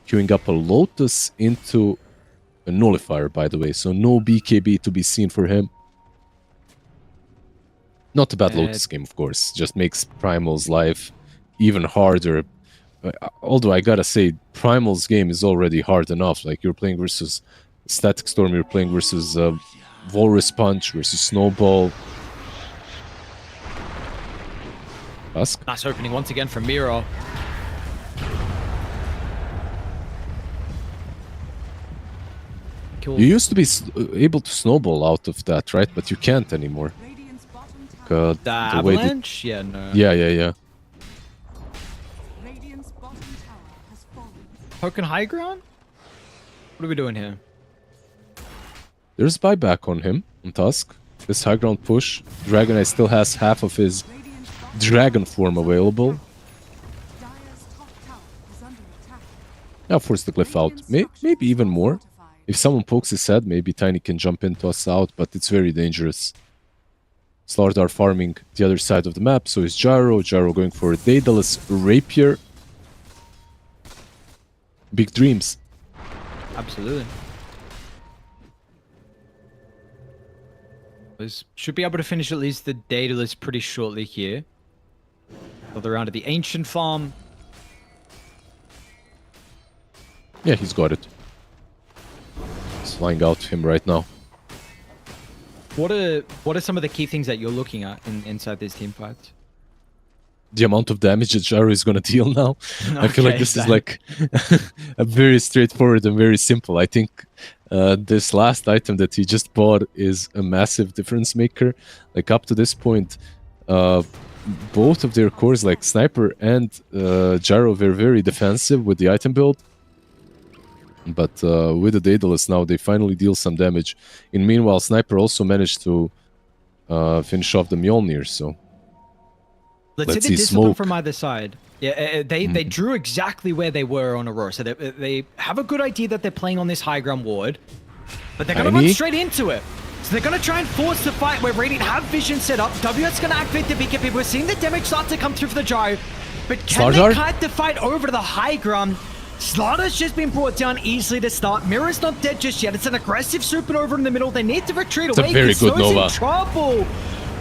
Queuing up a Lotus into a Nullifier, by the way. So no BKB to be seen for him. Not a bad Lotus game, of course. Just makes Primal's life even harder. Although I gotta say, Primal's game is already hard enough. Like, you're playing versus Static Storm, you're playing versus Walrus Punch, versus Snowball. Tusk. Nice opening once again from Miro. You used to be able to snowball out of that, right? But you can't anymore. The Avalanche? Yeah, no. Yeah. Poking high ground? What are we doing here? There's buyback on him, on Tusk. This high ground push. Dragonite still has half of his dragon form available. Now force the glyph out. Maybe even more. If someone pokes his head, maybe Tiny can jump in, toss out, but it's very dangerous. Slardar farming the other side of the map, so is Gyro. Gyro going for a Daedalus Rapier. Big dreams. Absolutely. Should be able to finish at least the Daedalus pretty shortly here. Another round of the Ancient Farm. Yeah, he's got it. It's flying out to him right now. What are some of the key things that you're looking at inside these team fights? The amount of damage that Gyro is going to deal now. I feel like this is like a very straightforward and very simple. I think this last item that he just bought is a massive difference maker. Like, up to this point, both of their cores, like Sniper and Gyro, were very defensive with the item build. But with the Daedalus now, they finally deal some damage. In meanwhile, Sniper also managed to finish off the Mjolnir, so... Let's see the discipline from either side. Yeah, they drew exactly where they were on Aurora. So they have a good idea that they're playing on this high ground ward. But they're going to run straight into it. So they're going to try and force the fight where Radiant have vision set up. WS going to activate the BKB. We're seeing the damage start to come through for the Gyro. But can they kite the fight over to the high ground? Slardr's just been brought down easily to start. Mirror's not dead just yet. It's an aggressive supernova in the middle. They need to retreat away. It's a very good Nova. In trouble.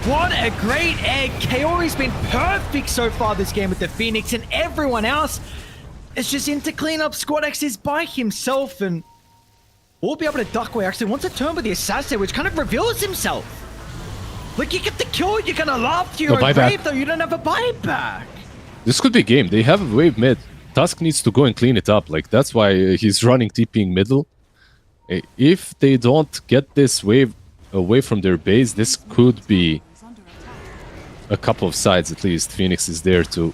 What a great egg. Kaori's been perfect so far this game with the Phoenix, and everyone else is just in to clean up. Squad X is by himself, and we'll be able to duck away. Actually, wants to turn with the assassin, which kind of reveals himself. Like, you get the kill, you're gonna laugh to your own grave, though. You don't have a buyback. This could be game. They have a wave mid. Tusk needs to go and clean it up. Like, that's why he's running TPing middle. If they don't get this wave away from their base, this could be a couple of sides at least. Phoenix is there to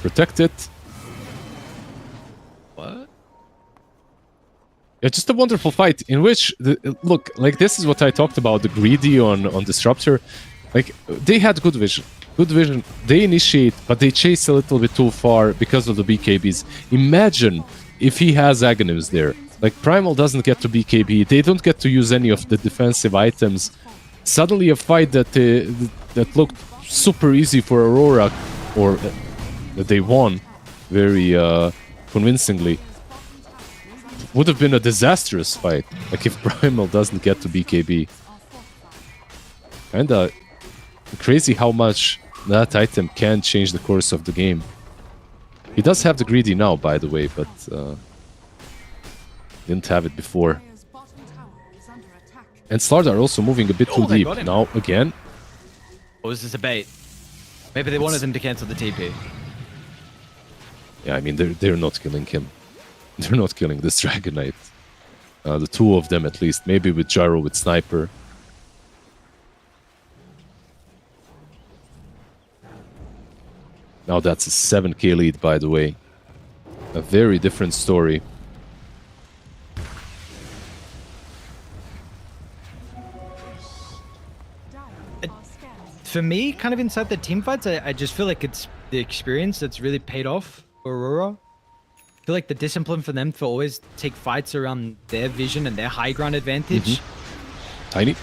protect it. What? Yeah, just a wonderful fight in which, look, like, this is what I talked about, the greedy on Disruptor. Like, they had good vision. Good vision. They initiate, but they chase a little bit too far because of the BKBs. Imagine if he has Aghanims there. Like, Primal doesn't get to BKB. They don't get to use any of the defensive items. Suddenly a fight that looked super easy for Aurora, or that they won very convincingly, would have been a disastrous fight. Like, if Primal doesn't get to BKB. Kinda crazy how much that item can change the course of the game. He does have the greedy now, by the way, but didn't have it before. Dire's bottom tower is under attack. And Slardar also moving a bit too they deep. got him. Now, again. Or was this a bait? Maybe they wanted him to cancel the TP. Yeah, I mean, they're not killing him. They're not killing this Dragon Knight. The two of them, at least. Maybe with Gyro, with Sniper. Now that's a 7k lead, by the way. A very different story. Dire are scared. For me, kind of inside the team fights, I just feel like it's the experience that's really paid off for Aurora. I feel like the discipline for them to always take fights around their vision and their high ground advantage. Tiny.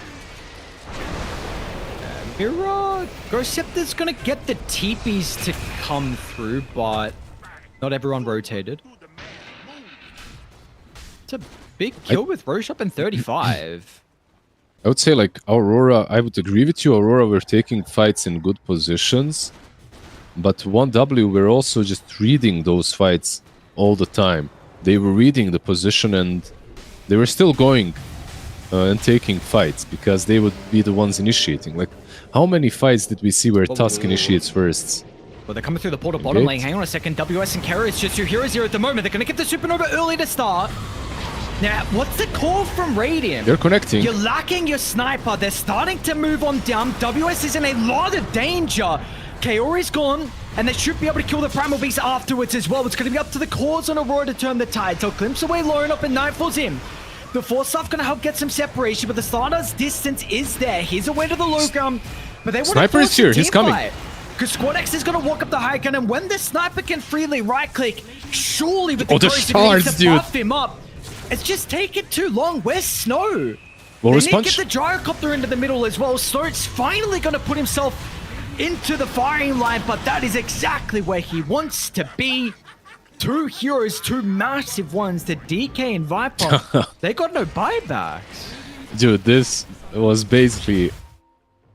Mira, Ghost Scepter's gonna get the TPs to come through, but not everyone rotated. It's a big kill with Roche up in 35. I would say, like, Aurora, I would agree with you. Aurora were taking fights in good positions. But 1W were also just reading those fights all the time. They were reading the position and they were still going and taking fights because they would be the ones initiating. Like, how many fights did we see where Tusk initiates first? Well, they're coming through the portal bottom Okay. lane. Hang on a second. WS and Kara, it's just your heroes here at the moment. They're going to get the Supernova early to start. Now, what's the call from Radiant? They're connecting. You're lacking your sniper. They're starting to move on down. WS is in a lot of danger. Kaori's gone, and they should be able to kill the Primal Beast afterwards as well. It's going to be up to the cause on Aurora to turn the tide. So Glimpse away, Lone up, and Nightfall's in. The Force Staff going to help get some separation, but the Stardust distance is there. Here's a way to the low ground, but they want Sniper is here. He's coming. Because Squad X is going to walk up the high ground, and when the sniper can freely right-click, surely with the Oh, the Ghost, if he needs shards, to dude. buff him up, it's just taking too long. Where's Snow? Walrus They need to punch. get the gyrocopter into the middle as well. Snow's finally going to put himself into the firing line, but that is exactly where he wants to be. Two heroes, two massive ones, the DK and Viper. They got no buybacks. Dude, this was basically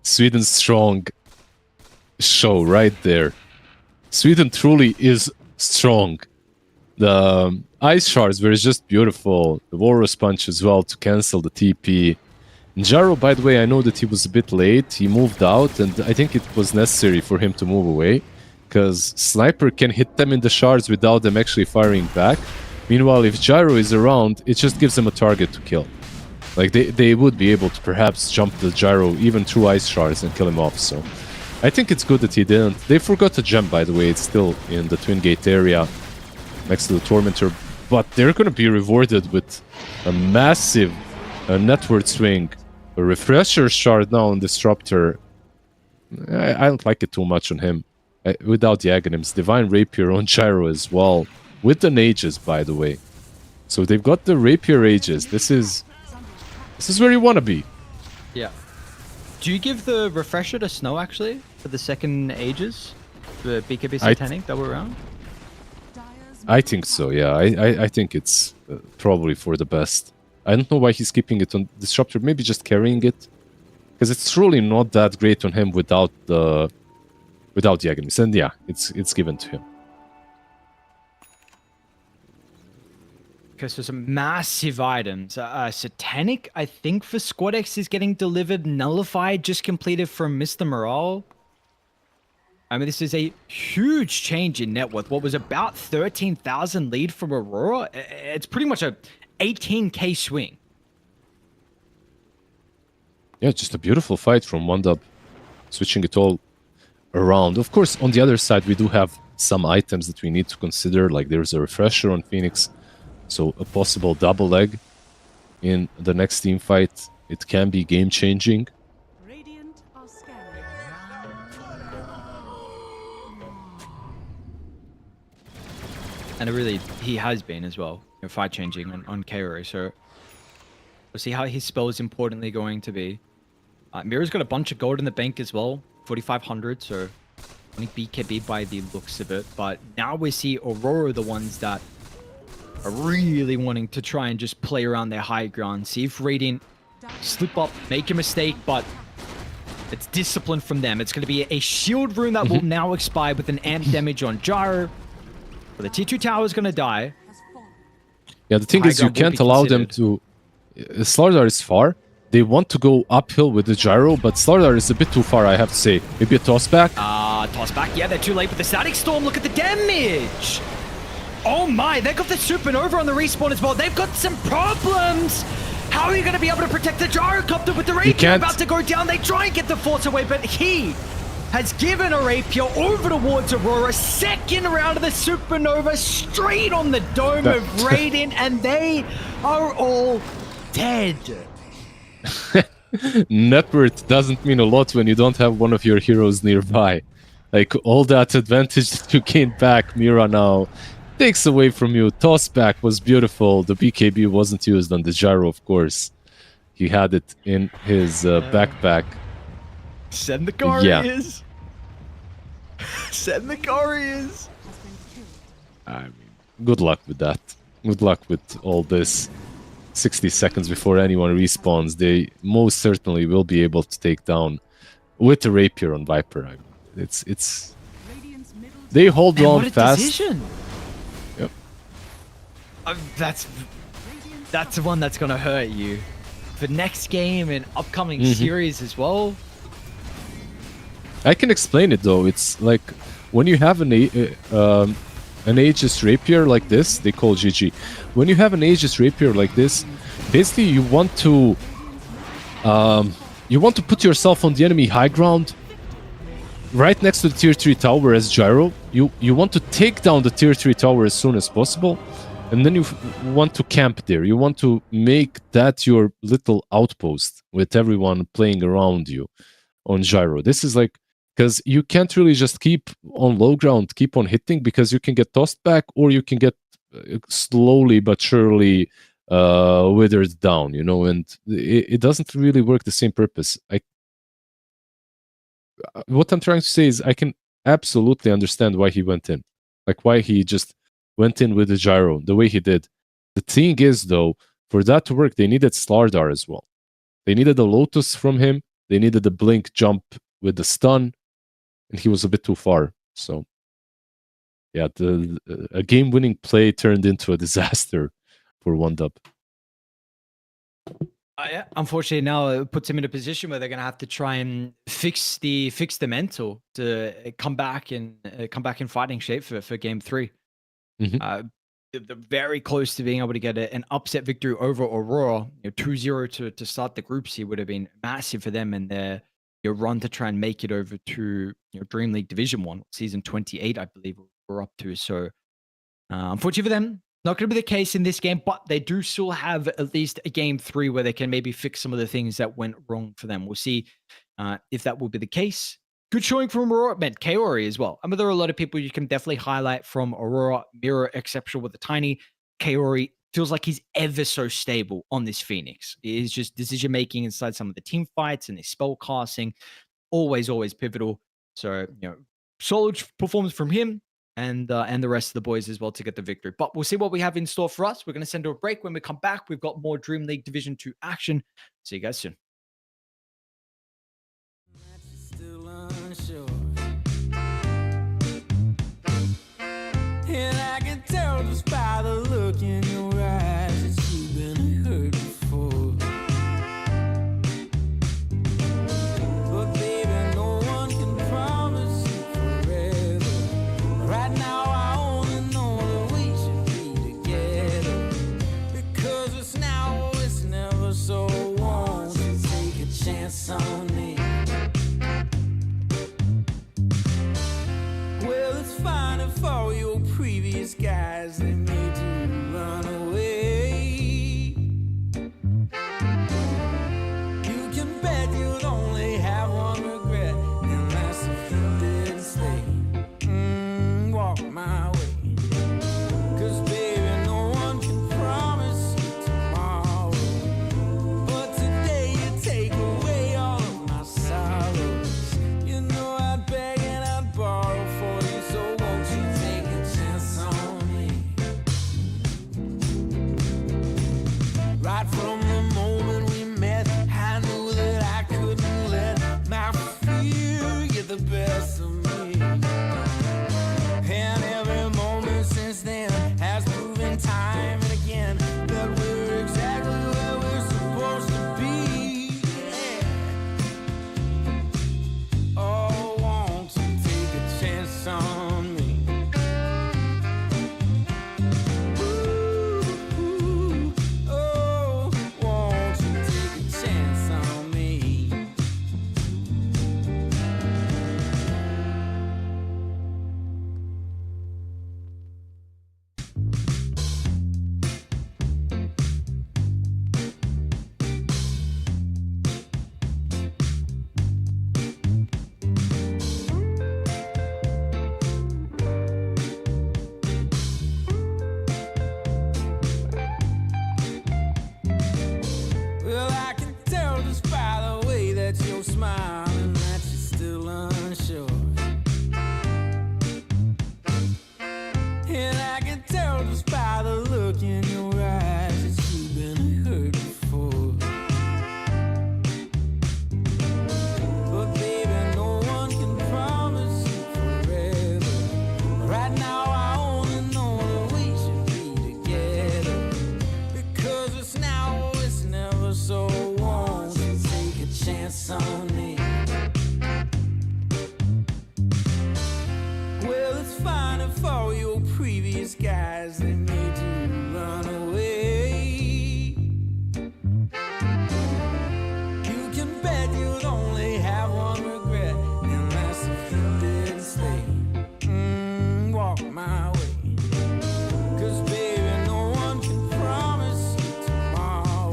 Sweden's strong show right there. Sweden truly is strong. The ice shards were just beautiful. The Walrus punch as well to cancel the TP. Jaro, by the way, I know that he was a bit late. He moved out, and I think it was necessary for him to move away, because Sniper can hit them in the shards without them actually firing back. Meanwhile, if Gyro is around, it just gives them a target to kill. Like, they would be able to perhaps jump the Gyro even through ice shards and kill him off, so... I think it's good that he didn't. They forgot to jump, by the way. It's still in the Twin Gate area, next to the Tormentor. But they're going to be rewarded with a massive netward swing. A Refresher shard now on Disruptor. I don't like it too much on him. Without the Aghanims. Divine Rapier on Gyro as well. With the Ages, by the way. So they've got the Rapier Ages. This is where you want to be. Yeah. Do you give the refresher to Snow, actually, for the second Ages? The BKB Satanic that were around? I think so, yeah. I think it's probably for the best. I don't know why he's keeping it on Disruptor. Maybe just carrying it. Because it's truly not that great on him without the Aghanims. And yeah, it's given to him. Okay, so some massive items. Satanic, I think, for Squad X is getting delivered. Nullified, just completed from Mr. Morale. I mean, this is a huge change in net worth. What was about 13,000 lead from Aurora? It's pretty much a 18k swing. Yeah, just a beautiful fight from Wandab, switching it all around. Of course, on the other side, we do have some items that we need to consider, like there's a Refresher on Phoenix, so a possible double leg in the next team fight. It can be game-changing. Radiant are scared. And really, he has been as well, fight changing on Kaori. So we'll see how his spell is importantly going to be. Mira's got a bunch of gold in the bank as well, 4,500. So only BKB by the looks of it. But now we see Aurora, the ones that are really wanting to try and just play around their high ground. See if Radiant slip up, make a mistake, but it's discipline from them. It's going to be a shield rune that will now expire with an amp damage on Gyro. But the T2 tower is going to die. Yeah, the thing is, you can't allow them to... Slardar is far. They want to go uphill with the Gyro, but Slardar is a bit too far, I have to say. Maybe a toss back? Toss back. Yeah, they're too late with the Static Storm. Look at the damage. Oh my, they got the Supernova on the respawn as well. They've got some problems. How are you going to be able to protect the Gyrocopter with the Rapier about to go down? They try and get the Force away, but he has given a Rapier over towards Aurora. Second round of the Supernova straight on the dome of Radiant, and they are all dead. Net worth doesn't mean a lot when you don't have one of your heroes nearby. Like, all that advantage that you gained back, Mira now takes away from you. Toss back was beautiful. The BKB wasn't used on the Gyro, of course. He had it in his backpack. Send the Guardians. Yeah. Send the Guardians. I mean, good luck with that. Good luck with all this. 60 seconds before anyone respawns, they most certainly will be able to take down with the Rapier on Viper. I mean, it's they hold on fast. Decision. Yep. That's the one that's gonna hurt you for next game and upcoming series as well. I can explain it though. It's like when you have an Aegis Rapier like this, they call GG. When you have an Aegis Rapier like this, basically you want to put yourself on the enemy high ground, right next to the tier 3 tower as Gyro. You want to take down the tier 3 tower as soon as possible, and then you want to camp there. You want to make that your little outpost with everyone playing around you on Gyro. This is like, because you can't really just keep on low ground, keep on hitting, because you can get tossed back, or you can get slowly but surely withered down, you know, and it doesn't really work the same purpose. What I'm trying to say is I can absolutely understand why he went in, like why he just went in with the Gyro the way he did. The thing is, though, for that to work, they needed Slardar as well. They needed a Lotus from him. They needed a blink jump with the stun, and he was a bit too far. So, yeah, a game-winning play turned into a disaster for OneDub. Yeah. Unfortunately, now it puts him in a position where they're going to have to try and fix the mental to come back in fighting shape for game 3. They're very close to being able to get an upset victory over Aurora. 2-0 to start the group C would have been massive for them, and their run to try and make it over to DreamLeague Division 1, season 28, I believe we're up to. So, unfortunately for them, not going to be the case in this game, but they do still have at least a game 3 where they can maybe fix some of the things that went wrong for them. We'll see if that will be the case. Good showing from Aurora, man, Kaori as well. I mean, there are a lot of people you can definitely highlight from Aurora. Mira, exceptional with the tiny. Kaori feels like he's ever so stable on this Phoenix. It is just decision-making inside some of the team fights and his spell casting. Always pivotal. So, solid performance from him and the rest of the boys as well to get the victory. But we'll see what we have in store for us. We're going to send to a break. When we come back, we've got more DreamLeague Division 2 action. See you guys soon. And I can tell just by the look in your eyes that you've been hurt before. But baby, no one can promise you forever. Right now I only know that we should be together. Because it's now or it's never, so won't you smiling that you're still unsure. And I can tell just by the look in your eyes that you've been hurt before. But baby, no one can promise you forever. Right now I only know that we should be together. Because it's now or it's never, so won't you take a chance on me? Well, it's fine if all your previous guys, they made you run away. You can bet you'd only have one regret, and that's if you didn't stay. Walk my way. 'Cause baby, no one can promise you tomorrow.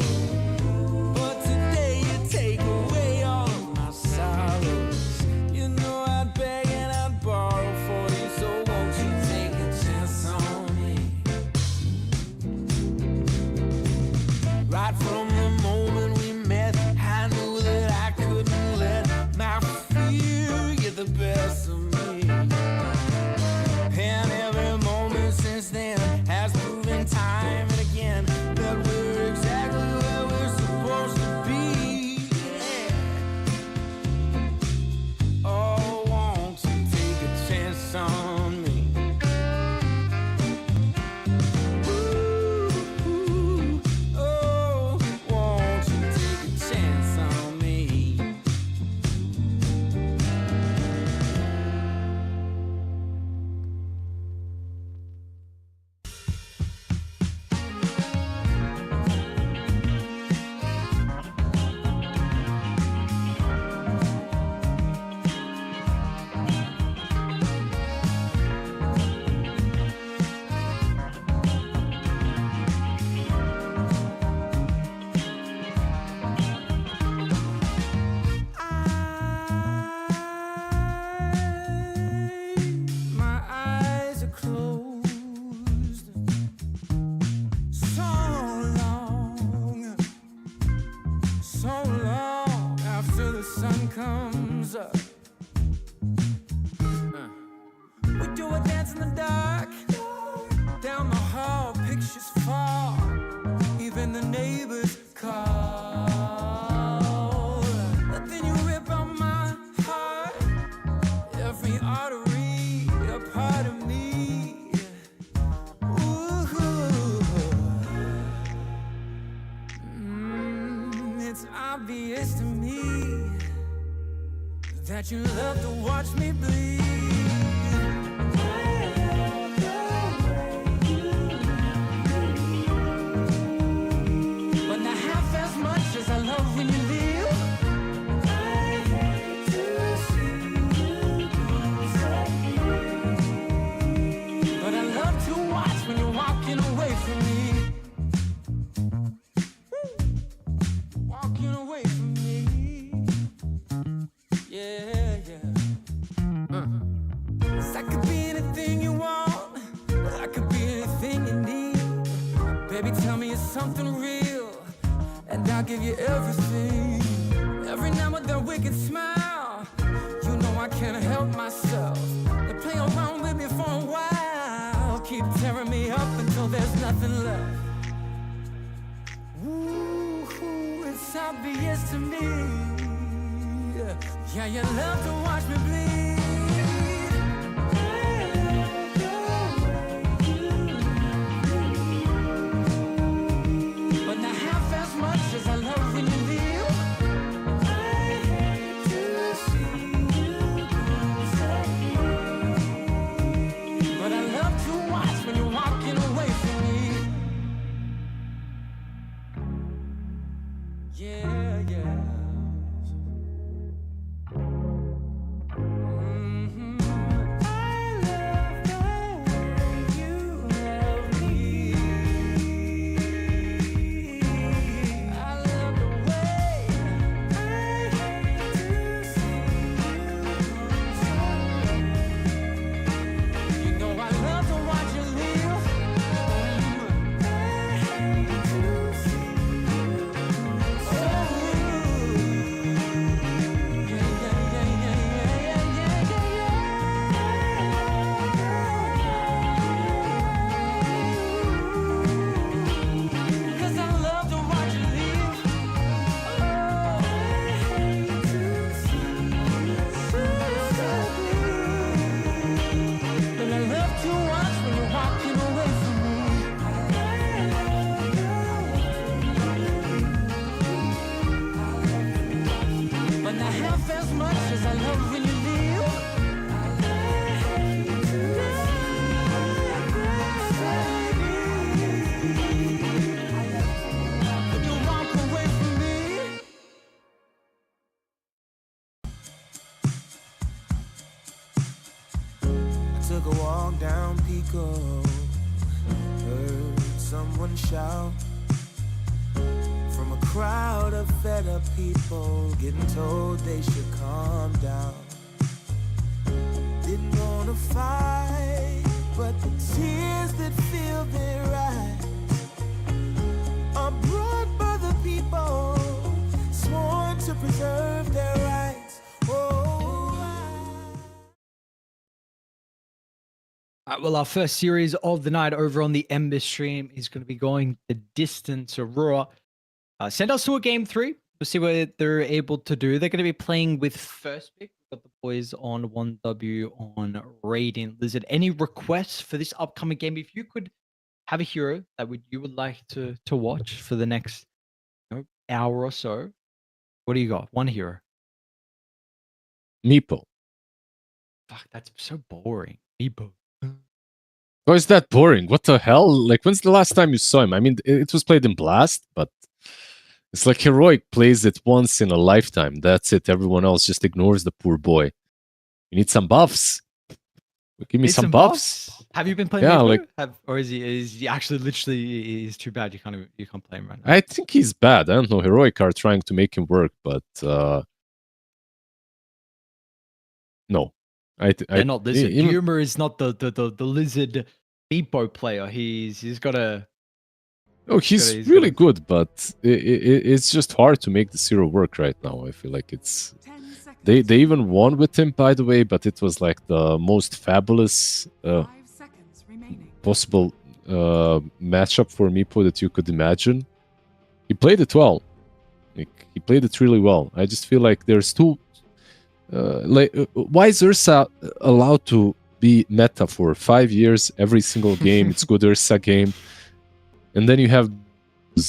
But today you take away all of my sorrows. You know I'd beg and I'd borrow for you, so won't you take a chance on me? Right from the moment we met, I knew that I couldn't let my fear get the best of me. And every moment since then has proven time and again that we're exactly where we're supposed to be. Yeah. Oh, won't you take a chance on me? Ooh, oh, won't you take a chance on me? My eyes are closed so long after the sun comes up. We do a dance in the dark, down the hall, pictures fall, even the neighbors call. But then you rip out my heart, every artery, a part of me. Ooh. It's obvious to me that you love to watch me bleed. But not half as much as I love when you leave. I hate to see you upset. But I love to watch when you're walking away from me. Walking away from me. Yeah, yeah. I could be anything you want. I could be anything you need. Baby, tell me it's something real, and I'll give you everything. Every now with that wicked smile, you know I can't help myself. They play around with me for a while, keep tearing me up until there's nothing left. Ooh, it's obvious to me. Yeah, you love to watch me bleed. But not half as much as I love when you leave. I hate to see you upset. But I love to watch when you're walking away from me. Yeah, yeah. as much as I love when you leave. When you walk away from me. I took a walk down Pico, heard someone shout from a crowd of fed up people, getting told they should calm down. Didn't wanna fight, but the tears that fill their eyes are brought by the people sworn to preserve their rights. Well, our first series of the night over on the Ember stream is going to be going the distance. Aurora send us to a game 3. We'll see what they're able to do. They're going to be playing with first pick. We've got the boys on 1W on Radiant Lizard. Any requests for this upcoming game? If you could have a hero that you would like to watch for the next hour or so, what do you got? One hero. Meepo. Fuck, that's so boring. Meepo. Why is that boring? What the hell? Like, when's the last time you saw him? I mean, it was played in Blast, but it's like Heroic plays it once in a lifetime. That's it. Everyone else just ignores the poor boy. You need some buffs. Give me some buffs. Have you been playing? Yeah, Meepo? like, or is he actually literally? He's too bad. You can't play him right now. I think he's bad. I don't know. Heroic are trying to make him work, but no. They're not Lizard. Humor is not the Lizard Meepo player. He's got a. Oh, he's really good, but it's just hard to make the zero work right now. I feel like it's. They even won with him, by the way, but it was like the most fabulous possible matchup for Meepo that you could imagine. He played it well. Like, he played it really well. I just feel like there's two. Why is Ursa allowed to be meta for 5 years every single game? It's good Ursa game, and then you have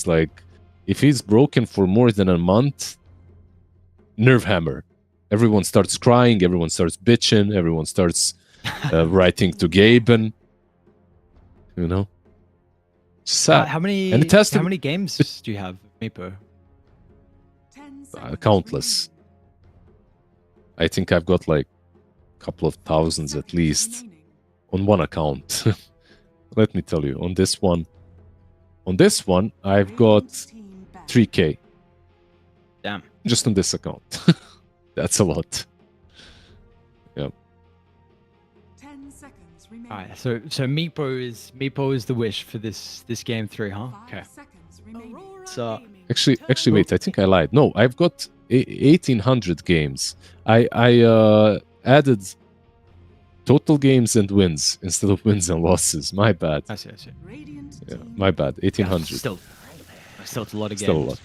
like, if he's broken for more than a month, nerve hammer. Everyone starts crying, everyone starts bitching, everyone starts writing to Gaben. You know, sad. How many games do you have, Meepo? Countless. I think I've got like a couple of thousands at least on one account. Let me tell you, on this one, I've got 3K. Damn. Just on this account. That's a lot. Yeah. 10 seconds remaining. All right, so Meepo is the wish for this game 3, huh? 5 Okay. seconds remaining. So Actually, wait. I think I lied. No, I've got 1,800 games. I added total games and wins instead of wins and losses. My bad. I see. Yeah, my bad. 1,800. Still it's a lot of games. Still a lot.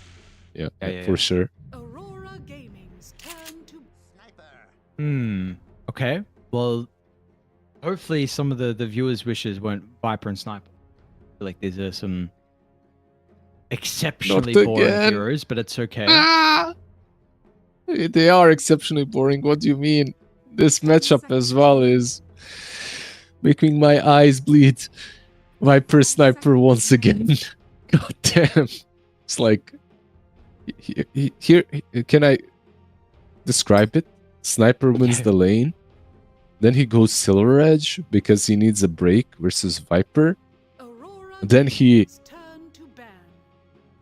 Yeah, for sure. Aurora Gaming's turn to Sniper. Okay. Well, hopefully some of the viewers' wishes weren't Viper and Sniper. I feel like these are some exceptionally Not boring again. heroes, but it's okay. They are exceptionally boring. What do you mean? This matchup as well is making my eyes bleed. Viper Sniper once again. God damn. It's like, here, can I describe it? Sniper wins the lane. Then he goes Silver Edge because he needs a break versus Viper. Aurora Then he Gaming's turn to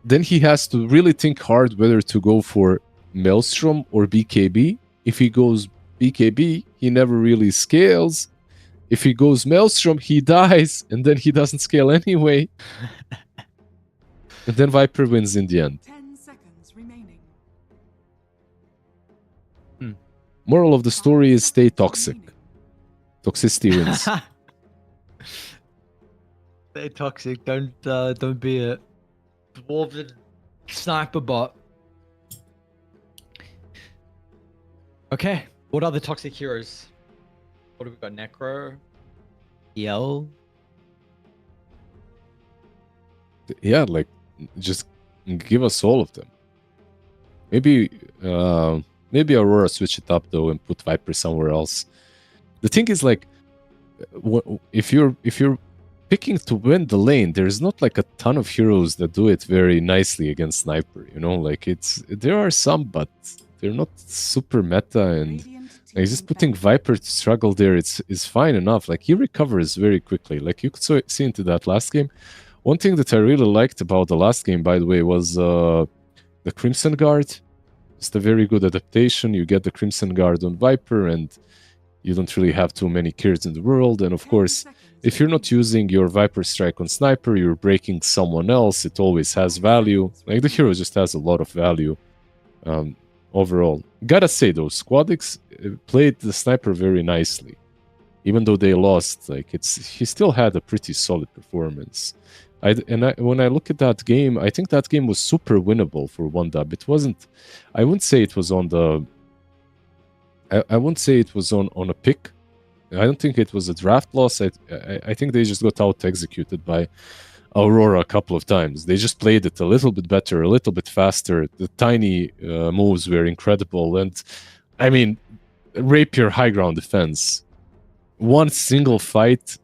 ban. has to really think hard whether to go for Maelstrom or BKB. If he goes BKB, he never really scales. If he goes Maelstrom, he dies, and then he doesn't scale anyway. And then Viper wins in the end. 10 seconds remaining. Moral of the story is stay toxic. Toxicity wins. Stay toxic. Don't be a dwarven sniper bot. Okay. What other toxic heroes? What have we got? Necro, EL. Yeah, like, just give us all of them. Maybe Maybe Aurora switch it up though and put Viper somewhere else. The thing is like, if you're picking to win the lane, there's not like a ton of heroes that do it very nicely against Sniper. You know, like there are some, but they're not super meta, and like just putting Viper to struggle there, is fine enough. Like he recovers very quickly. Like you could see into that last game. One thing that I really liked about the last game, by the way, was the Crimson Guard. It's a very good adaptation. You get the Crimson Guard on Viper, and you don't really have too many kills in the world. And of course, if you're not using your Viper Strike on Sniper, you're breaking someone else. It always has value. Like the hero just has a lot of value overall. Gotta say though, Squadix played the Sniper very nicely. Even though they lost, like he still had a pretty solid performance. When I look at that game, I think that game was super winnable for 1dub. It wasn't. I wouldn't say it was on the. I wouldn't say it was on a pick. I don't think it was a draft loss. I think they just got out executed by Aurora a couple of times. They just played it a little bit better, a little bit faster. The tiny moves were incredible, and I mean, Rapier high ground defense. One single fight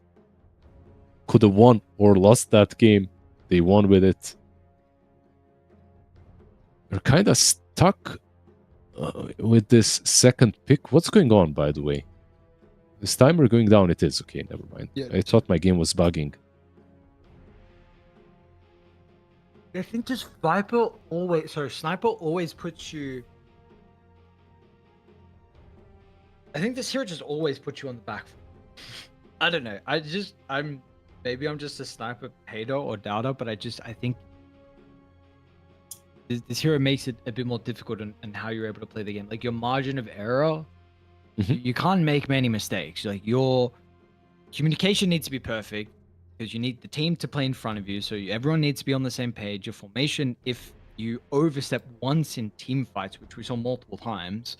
could have won or lost that game. They won with it. They're kind of stuck with this second pick. What's going on, by the way? This timer going down. It is okay. Never mind. Yeah. I thought my game was bugging. I think just Sniper always puts you. I think this hero just always puts you on the back foot. I don't know. Maybe I'm just a Sniper hater or doubter, but I think this hero makes it a bit more difficult in how you're able to play the game. Like your margin of error, you can't make many mistakes. Like your communication needs to be perfect because you need the team to play in front of you. So everyone needs to be on the same page. Your formation, if you overstep once in team fights, which we saw multiple times,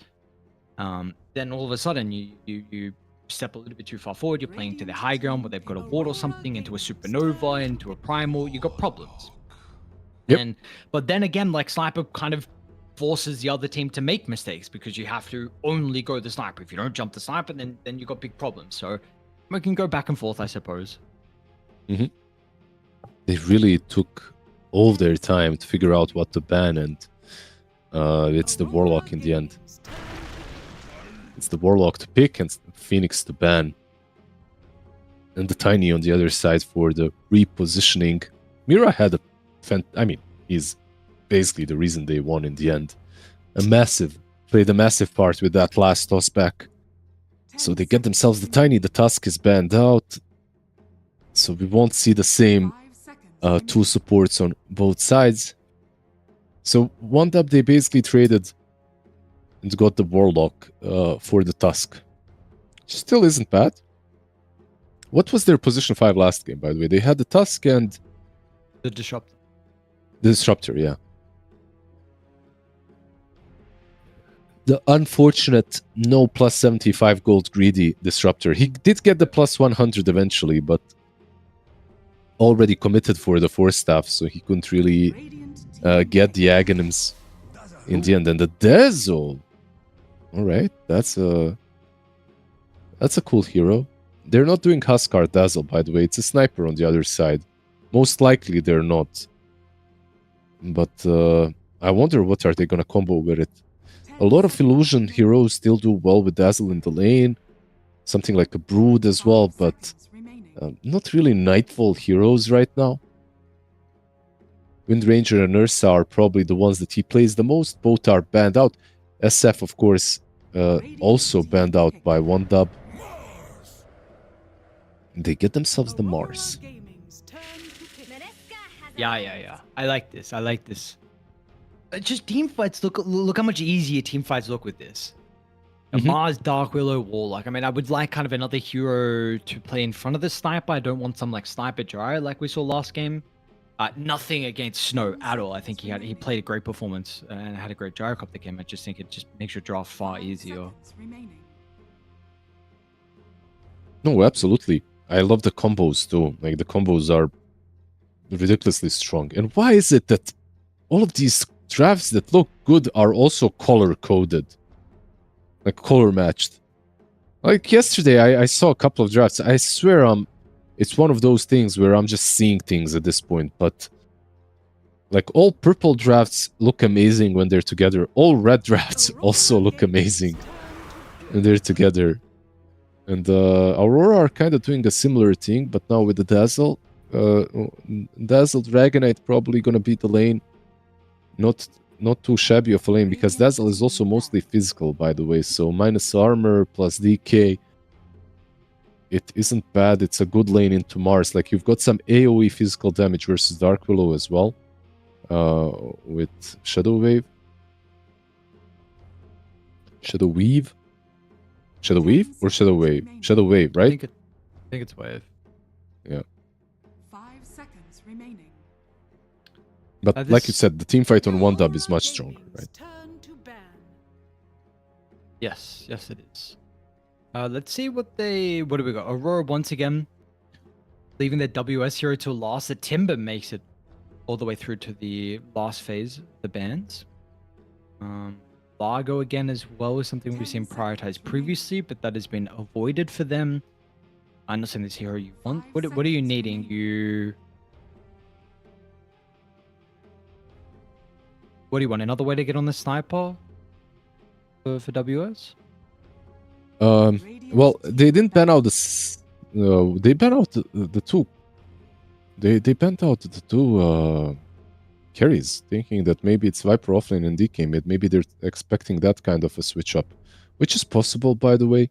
then all of a sudden you step a little bit too far forward. You're playing to the high ground where they've got a ward or something, into a supernova, into a primal. You got problems. Yep. But then again, like Sniper kind of forces the other team to make mistakes because you have to only go the Sniper. If you don't jump the Sniper, then you got big problems. So we can go back and forth, I suppose. They really took all their time to figure out what to ban, and it's the Warlock in the end. It's the Warlock to pick and Phoenix to ban. And the Tiny on the other side for the repositioning. Mira had he's basically the reason they won in the end. Played a massive part with that last toss back. So they get themselves the Tiny. The Tusk is banned out. So we won't see the same two supports on both sides. So 1dub, they basically traded and got the Warlock for the Tusk. Still isn't bad. What was their position 5 last game, by the way? They had the Tusk and... The Disruptor. The Disruptor, yeah. The unfortunate no plus 75 gold greedy Disruptor. He did get the plus 100 eventually, but already committed for the 4-staff, so he couldn't really get the Aghanims in the end. And the Dazzle. Alright, that's a cool hero. They're not doing Huskar Dazzle, by the way. It's a Sniper on the other side. Most likely they're not. But I wonder what are they going to combo with it. A lot of Illusion heroes still do well with Dazzle in the lane. Something like a Brood as well, but not really Nightfall heroes right now. Wind Ranger and Ursa are probably the ones that he plays the most. Both are banned out. SF, of course, also banned out by 1dub. They get themselves the Mars. Yeah. I like this. Just team fights. Look how much easier team fights look with this. Mars, Dark Willow, Warlock. I mean, I would like kind of another hero to play in front of the Sniper. I don't want some like Sniper Gyro like we saw last game. Nothing against Snow at all. I think he played a great performance and had a great Gyrocopter game. I just think it just makes your draft far easier. No, absolutely. I love the combos too. Like the combos are ridiculously strong. And why is it that all of these drafts that look good are also color coded? like color matched. Like yesterday, I saw a couple of drafts. I swear, it's one of those things where I'm just seeing things at this point. But like all purple drafts look amazing when they're together. All red drafts also look amazing when they're together. And Aurora are kind of doing a similar thing, but now with the Dazzle. Dazzle Dragonite probably gonna beat the lane. Not too shabby of a lane, because Dazzle is also mostly physical, by the way. So minus armor plus DK. It isn't bad. It's a good lane into Mars. Like, you've got some AoE physical damage versus Dark Willow as well. With Shadow Wave. Shadow Weave? Shadow Weave or Shadow Wave? Shadow Wave, right? I think it's Wave. Yeah. 5 seconds remaining. But like you said, the team fight on 1 dub is much stronger, right? Turn to ban. Yes, it is. Let's see what do we got? Aurora once again, leaving their WS hero till last. The Timber makes it all the way through to the last phase, the bans. Largo again as well is something we've seen prioritized previously, but that has been avoided for them. I'm not saying this hero you want. What are you needing? What do you want? Another way to get on the sniper for WS? Well, they didn't ban out they banned out the two. They banned out the two carries, thinking that maybe it's Viper offlane and DK mid. Maybe they're expecting that kind of a switch up, which is possible, by the way.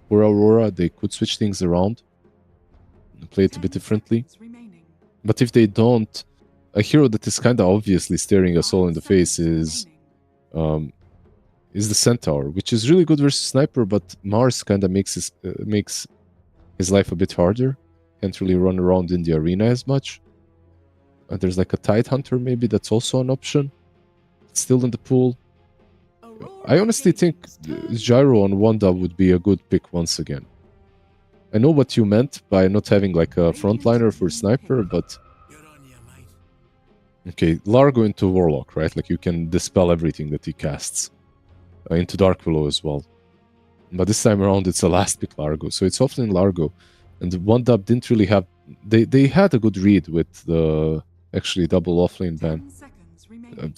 For Aurora, they could switch things around and play it a bit differently. But if they don't, a hero that is kind of obviously staring us all in the face is the Centaur, which is really good versus Sniper, but Mars kind of makes his life a bit harder. Can't really run around in the arena as much. And there's like a Tidehunter maybe that's also an option. It's still in the pool. I honestly think Gyro on 1 dub would be a good pick once again. I know what you meant by not having like a frontliner for Sniper, but... Okay, Largo into Warlock, right? Like, you can dispel everything that he casts. Into Dark Willow as well. But this time around, it's a last pick Largo. So it's offlane Largo. And 1 dub didn't really have... They had a good read with the... Actually, double offlane ban.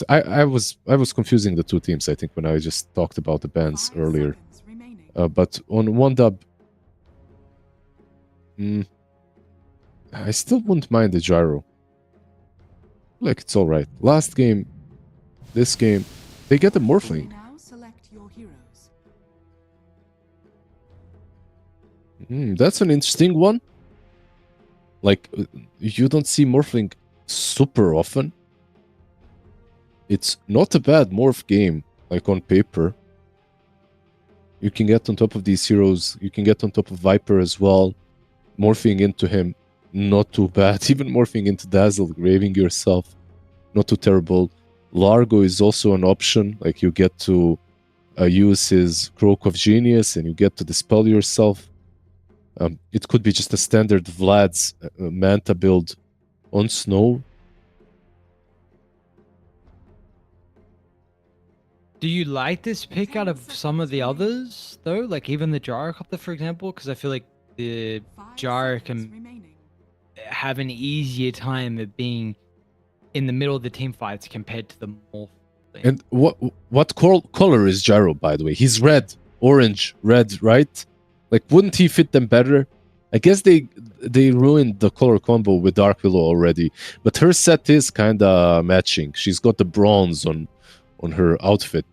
I was confusing the two teams, I think, when I just talked about the bans earlier. But on 1 dub, I still wouldn't mind the Gyro. Like, it's all right. Last game, this game, they get the Morphling. Now select your heroes. That's an interesting one. Like, you don't see Morphling super often. It's not a bad morph game, like on paper. You can get on top of these heroes. You can get on top of Viper as well. Morphing into him, not too bad. Even morphing into Dazzle, graving yourself, not too terrible. Largo is also an option. Like, you get to use his Croak of Genius and you get to dispel yourself. It could be just a standard Vlad's Manta build on Snow. Do you like this pick out of some of the others, though? Like, even the Gyrocopter, for example? Because I feel like the Gyro can have an easier time of being in the middle of the team fights compared to the Morph. And what color is Gyro, by the way? He's red, orange, red, right? Like, wouldn't he fit them better? I guess they ruined the color combo with Dark Willow already, but her set is kind of matching. She's got the bronze on her outfit.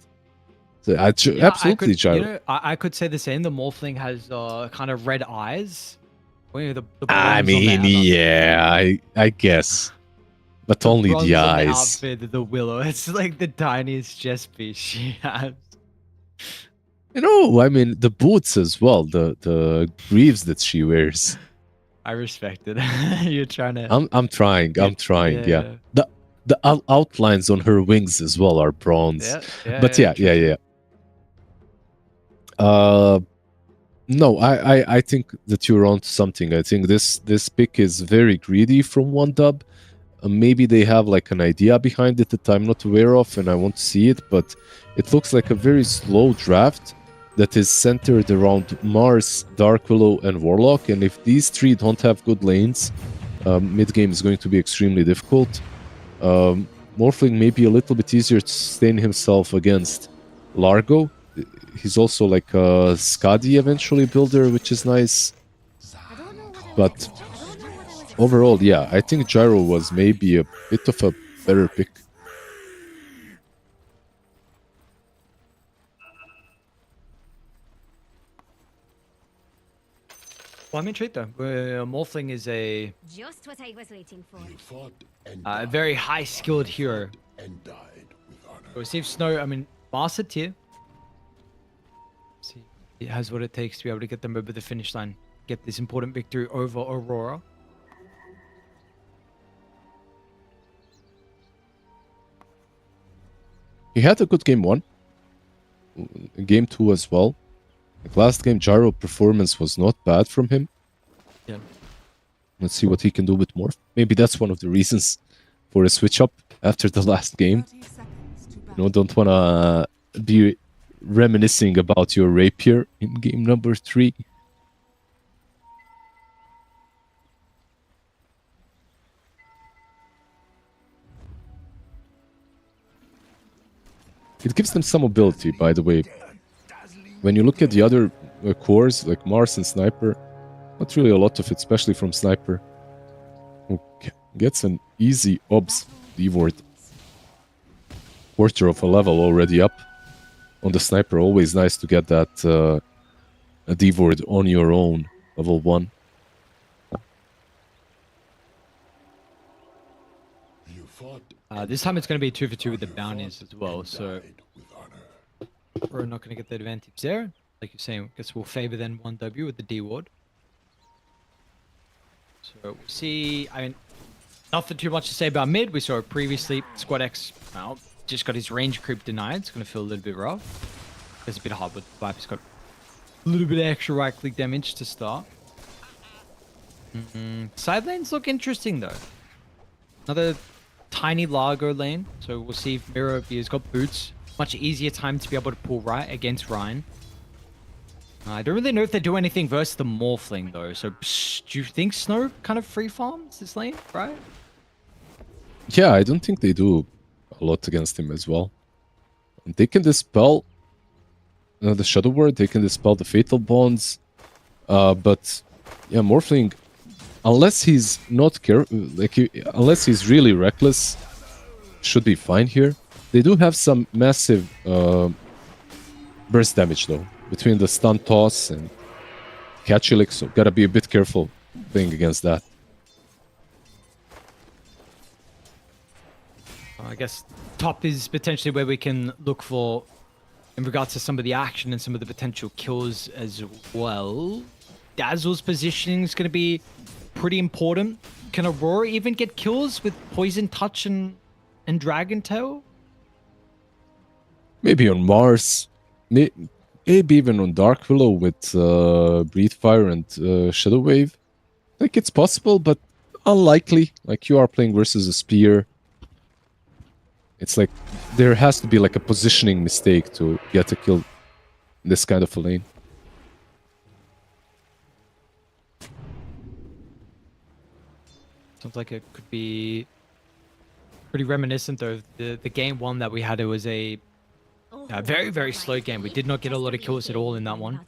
So absolutely, Gyro. You know, I could say the same. The Morphling has kind of red eyes. The I mean, yeah, I guess. But only the eyes. Outfit of the Willow. It's like the tiniest chest piece she has. You know, I mean, the boots as well, the greaves that she wears. I respect it. You're trying to... I'm trying, yeah. The outlines on her wings as well are bronze. But yeah. No, I think that you're onto something. I think this pick is very greedy from 1 dub. Maybe they have like an idea behind it that I'm not aware of and I want to see it, but it looks like a very slow draft. that is centered around Mars, Dark Willow, and Warlock. And if these three don't have good lanes, mid game is going to be extremely difficult. Morphling may be a little bit easier to sustain himself against Largo. He's also like a Skadi eventually builder, which is nice. But overall, yeah, I think Gyro was maybe a bit of a better pick. Well, I'm intrigued though. Morphling is Just what I was waiting for. a very high skilled hero. Receive Snow, I mean, master tier. See, he has what it takes to be able to get them over the finish line. Get this important victory over Aurora. He had a good game 1. Game 2 as well. Like last game, Gyro performance was not bad from him. Yeah. Let's see what he can do with Morph. Maybe that's one of the reasons for a switch up after the last game. 30 seconds to battle. You know, don't wanna be reminiscing about your rapier in game number 3. It gives them some mobility, by the way. When you look at the other cores, like Mars and Sniper, not really a lot of it, especially from Sniper, who gets an easy obs D-ward. Quarter of a level already up. On the Sniper, always nice to get that a D-ward on your own, level 1. This time it's going to be 2 for 2 with the bounties as well, so we're not going to get the advantage there. Like you're saying, I guess we'll favor then 1W with the D-ward. So we'll see, I mean, nothing too much to say about mid. We saw it previously. Squad X, well, just got his range creep denied. It's going to feel a little bit rough. It's a bit hard with Viper's got a little bit of extra right click damage to start. Side lanes look interesting though. Another tiny Largo lane. So we'll see if Miro has got boots. Much easier time to be able to pull right against Ryan. I don't really know if they do anything versus the Morphling though. So do you think Snow kind of free farms this lane, right? Yeah, I don't think they do a lot against him as well. They can dispel the Shadow Word, they can dispel the Fatal Bonds. But yeah, Morphling, unless he's not careful, unless he's really reckless, should be fine here. They do have some massive burst damage though, between the stun toss and Catchulic, so gotta be a bit careful playing against that. I guess top is potentially where we can look for in regards to some of the action and some of the potential kills as well. Dazzle's positioning is going to be pretty important. Can Aurora even get kills with Poison Touch and Dragon Tail? Maybe on Mars, maybe even on Dark Willow with Breathe Fire and Shadow Wave. Like, it's possible, but unlikely. Like, you are playing versus a Spear. It's like, there has to be like a positioning mistake to get a kill in this kind of a lane. Sounds like it could be pretty reminiscent of the game one that we had. It was a very, very slow game. We did not get a lot of kills at all in that one.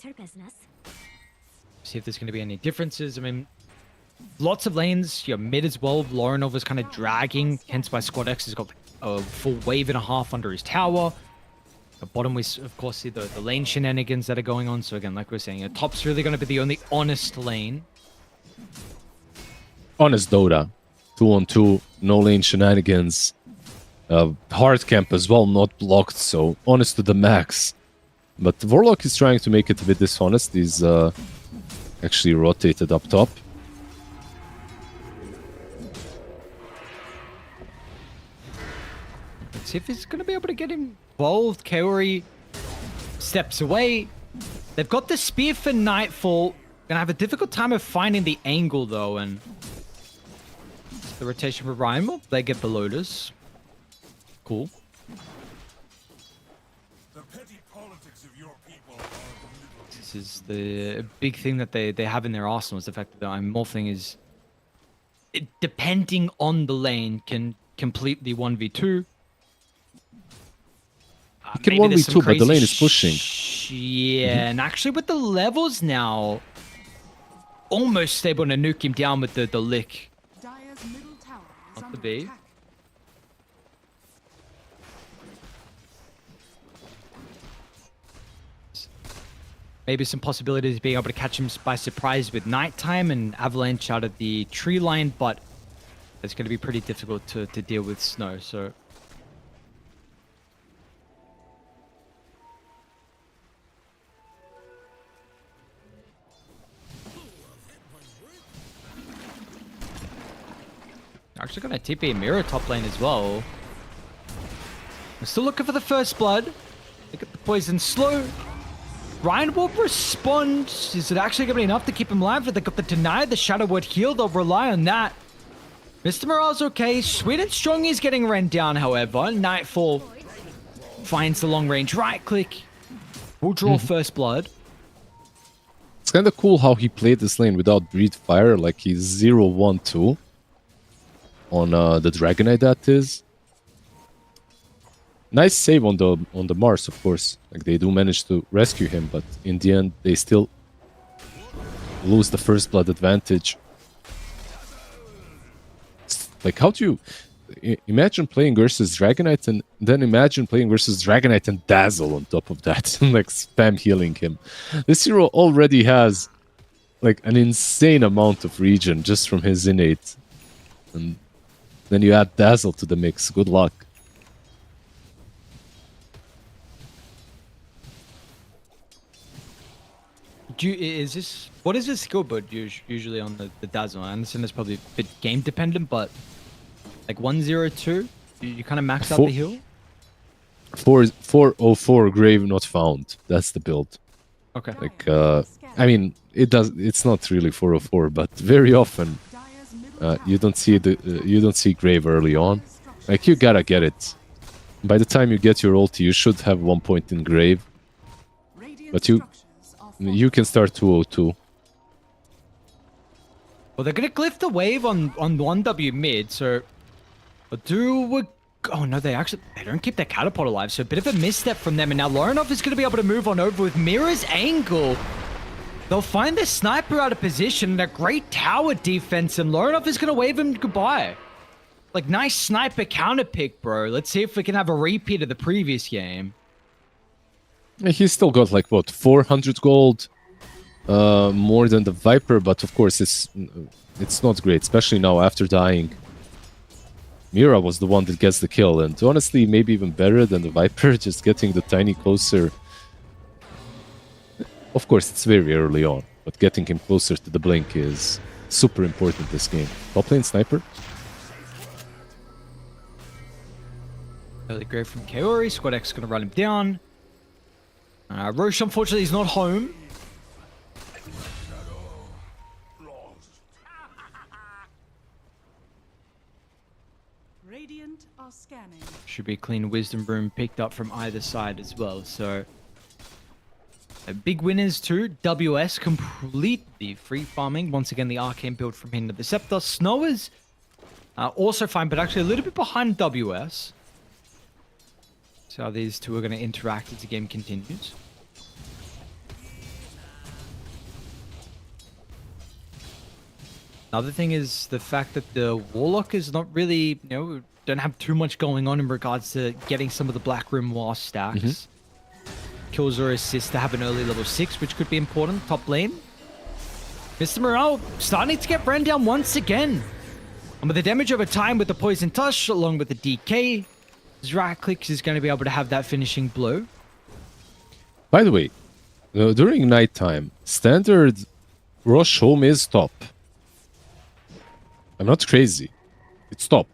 See if there's going to be any differences. I mean, lots of lanes, mid as well. Lorinov is kind of dragging, hence why Squad X has got a full wave and a half under his tower. At bottom, we of course see the lane shenanigans that are going on. So again, like we were saying, top's really going to be the only honest lane. Honest Dota. 2-on-2, no lane shenanigans. Hard camp as well, not blocked, so honest to the max. But Warlock is trying to make it a bit dishonest. He's actually rotated up top. Let's see if he's going to be able to get involved. Kaori steps away. They've got the spear for Nightfall. Gonna have a difficult time of finding the angle though, and the rotation for Ryan. Well, they get the Lotus. Cool. This is the big thing that they have in their arsenal, is the fact that I'm morphing is, depending on the lane, can complete the 1v2. He can Maybe there's some 1v2, but the crazy lane is pushing. Yeah, and actually with the levels now, almost able to nuke him down with the lick. Dire's middle tower is Not the under B. attack. Maybe some possibilities of being able to catch him by surprise with nighttime and avalanche out of the tree line, but it's going to be pretty difficult to deal with snow, so... Actually got a TP mirror top lane as well. We're still looking for the first blood. Look at the poison slow. Ryan will respond. Is it actually going to be enough to keep him alive? They got the deny, the shadow word heal. They'll rely on that. Mr. Morale's okay. Sweet and Strong is getting ran down, however. Nightfall finds the long range right click. We'll draw first blood. It's kind of cool how he played this lane without Breathe Fire, like he's 0-1-2 on the Dragonite, that is. Nice save on the Mars, of course. Like, they do manage to rescue him, but in the end, they still lose the first blood advantage. Like, how do you imagine playing versus Dragonite and then imagine playing versus Dragonite and Dazzle on top of that, like spam healing him? This hero already has like an insane amount of regen just from his innate, and then you add Dazzle to the mix. Good luck. What is this skill build usually on the Dazzle? I understand it's probably a bit game dependent, but like 102, you kind of max out the heal. 404 Grave Not Found. That's the build. Okay. Like I mean, it's not really 404, but very often you don't see Grave early on. Like, you gotta get it. By the time you get your ulti, you should have 1 point in Grave, but you can start 202. Well, they're gonna glyph the wave on 1W mid, so oh no, they don't keep their catapult alive, so a bit of a misstep from them, and now Lorinov is gonna be able to move on over with Mira's angle. They'll find their sniper out of position and a great tower defense, and Lorinov is gonna wave him goodbye. Like, nice sniper counter pick, bro. Let's see if we can have a repeat of the previous game. He's still got like what, 400 gold more than the Viper, but of course it's not great, especially now after dying. Mira was the one that gets the kill, and honestly maybe even better than the Viper, just getting the tiny closer. Of course it's very early on, but getting him closer to the blink is super important this game. Top lane sniper. Early grave from Kaori. Squad X gonna run him down. Roche, unfortunately, is not home. Radiant are scanning. Should be a clean Wisdom Room picked up from either side as well. So, big winners too. WS completely free farming. Once again, the Arcane build from Hind of the Scepter. Snowers also fine, but actually a little bit behind WS. So how these two are going to interact as the game continues. Another thing is the fact that the Warlock is not really, don't have too much going on in regards to getting some of the Black Rim War stacks. Kills or assists to have an early level 6, which could be important. Top lane. Mr. Morale starting to get ran down once again. And with the damage over time with the Poison Touch, along with the DK, his right clicks is going to be able to have that finishing blow. By the way, during nighttime, standard Rosh home is top. I'm not crazy. It's top.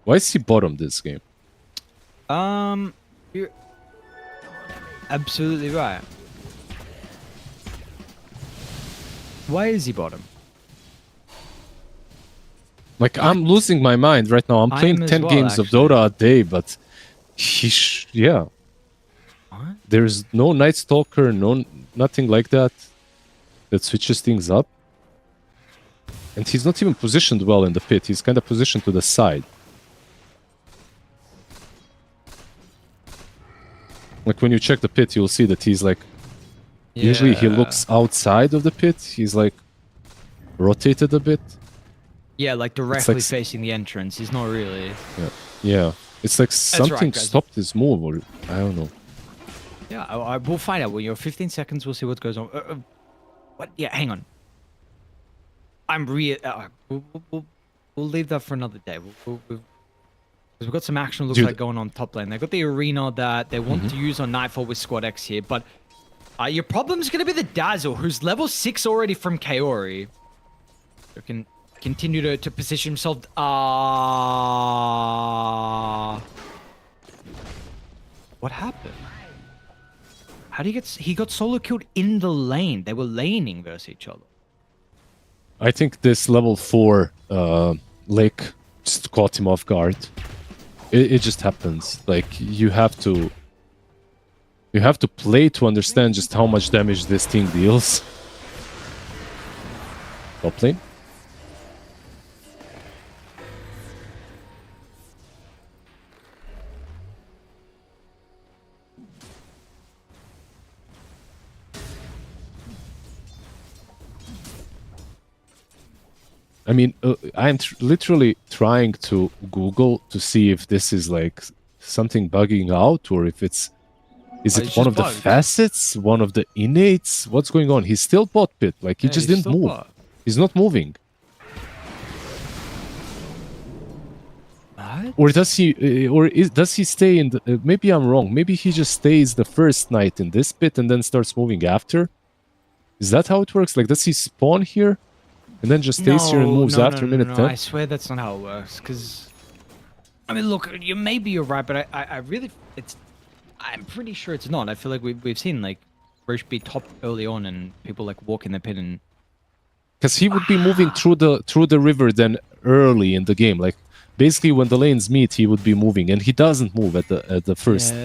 Why is he bottom this game? You're absolutely right. Why is he bottom? Like, I'm losing my mind right now. I'm playing 10 games of Dota a day, but yeah. What? There's no Night Stalker, nothing like that switches things up. And he's not even positioned well in the pit. He's kind of positioned to the side. Like when you check the pit, you'll see that he's like... Usually he looks outside of the pit. He's like rotated a bit. Yeah, like directly facing the entrance. He's not really. Yeah. It's like something guys. stopped his move, or I don't know. Yeah, we'll find out. When you're 15 seconds, we'll see what goes on. What? Yeah, hang on. We'll leave that for another day. We've got some action. Looks like going on top lane. They've got the arena that they want to use on Nightfall with Squad X here, but your problem's gonna be the Dazzle, who's level 6 already from Kaori. Who can continue to position himself. What happened? How do you get? He got solo killed in the lane. They were laning versus each other. I think this level 4 Lake just caught him off guard. It just happens. Like you have to play to understand just how much damage this thing deals. Top lane. I mean, I'm literally trying to Google to see if this is like something bugging out, or if it's... Is it one of the facets? One of the innates? What's going on? He's still bot pit. Like, he just didn't move. He's not moving. What? Or does he... does he stay in the... maybe I'm wrong. Maybe he just stays the first night in this pit and then starts moving after? Is that how it works? Like, does he spawn here? And then just stays here and moves after minute 10? I swear that's not how it works. Because, I mean, look, maybe you're right, but I really... I'm pretty sure it's not. I feel like we've seen like Roche be top early on and people like walk in the pit and... Because he would be moving through the river then early in the game. Like basically when the lanes meet, he would be moving, and he doesn't move at the first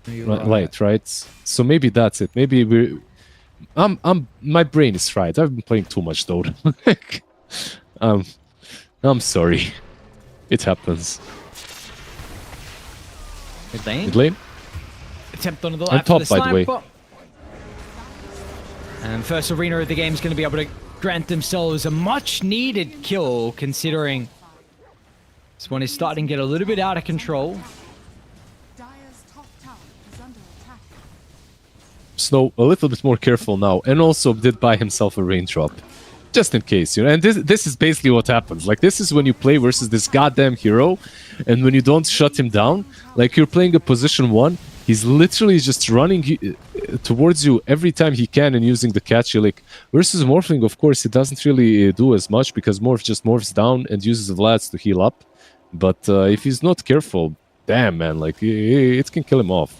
light, right? So maybe that's it. Maybe we're... my brain is fried. I've been playing too much Dota. I'm sorry. It happens. Mid lane? Mid lane? Attempt on the I'm left. top, by the way. And first arena of the game is going to be able to grant themselves a much-needed kill, considering this one is starting to get a little bit out of control. Dire's top tower is under attack. Snow a little bit more careful now, and also did buy himself a raindrop, just in case, you know. And this is basically what happens. Like, this is when you play versus this goddamn hero, and when you don't shut him down, like you're playing a position 1, he's literally just running towards you every time he can and using the catchy lick. Versus Morphling, of course, it doesn't really do as much because Morph just morphs down and uses Vlads to heal up. But if he's not careful, damn, man, like it can kill him off.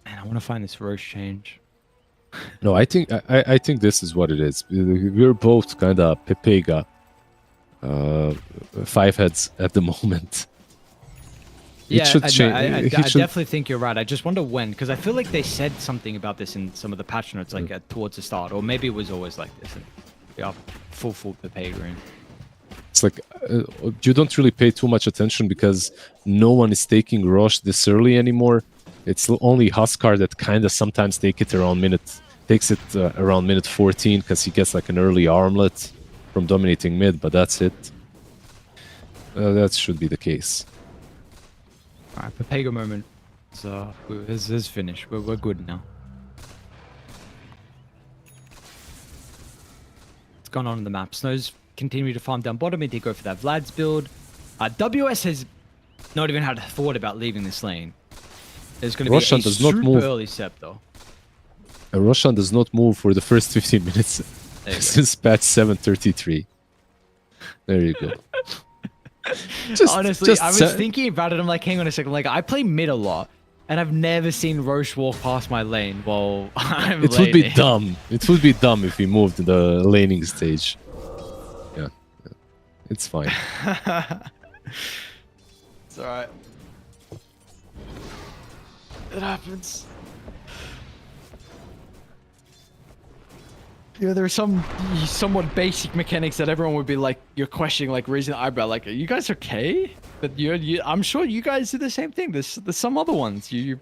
Man, I want to find this Roche change. No, I think this is what it is. We're both kind of Pepega 5 heads at the moment. Yeah, it should change. I definitely think you're right. I just wonder when, because I feel like they said something about this in some of the patch notes, like towards the start, or maybe it was always like this. And yeah, full Pepega in. It's like you don't really pay too much attention because no one is taking Roche this early anymore. It's only Huskar that kind of sometimes takes it around minute 14 because he gets like an early armlet from dominating mid, but that's it. That should be the case. All right, Pepega moment. So is finished. We're good now. What's going on in the map? Snow's continue to farm down bottom. He did go for that Vlad's build. WS has not even had a thought about leaving this lane. There's going to be a super early sep though. Roshan does not move for the first 15 minutes since patch 7.33. There you go. Honestly, I was thinking about it. I'm like, hang on a second. Like, I play mid a lot. And I've never seen Roche walk past my lane while I'm It would be laning. dumb. It would be dumb if he moved to the laning stage. Yeah. It's fine. It's alright. It happens. Yeah, there are some somewhat basic mechanics that everyone would be like, you're questioning, like raising the eyebrow, like, are you guys okay? But I'm sure you guys do the same thing. There's some other ones. Yeah.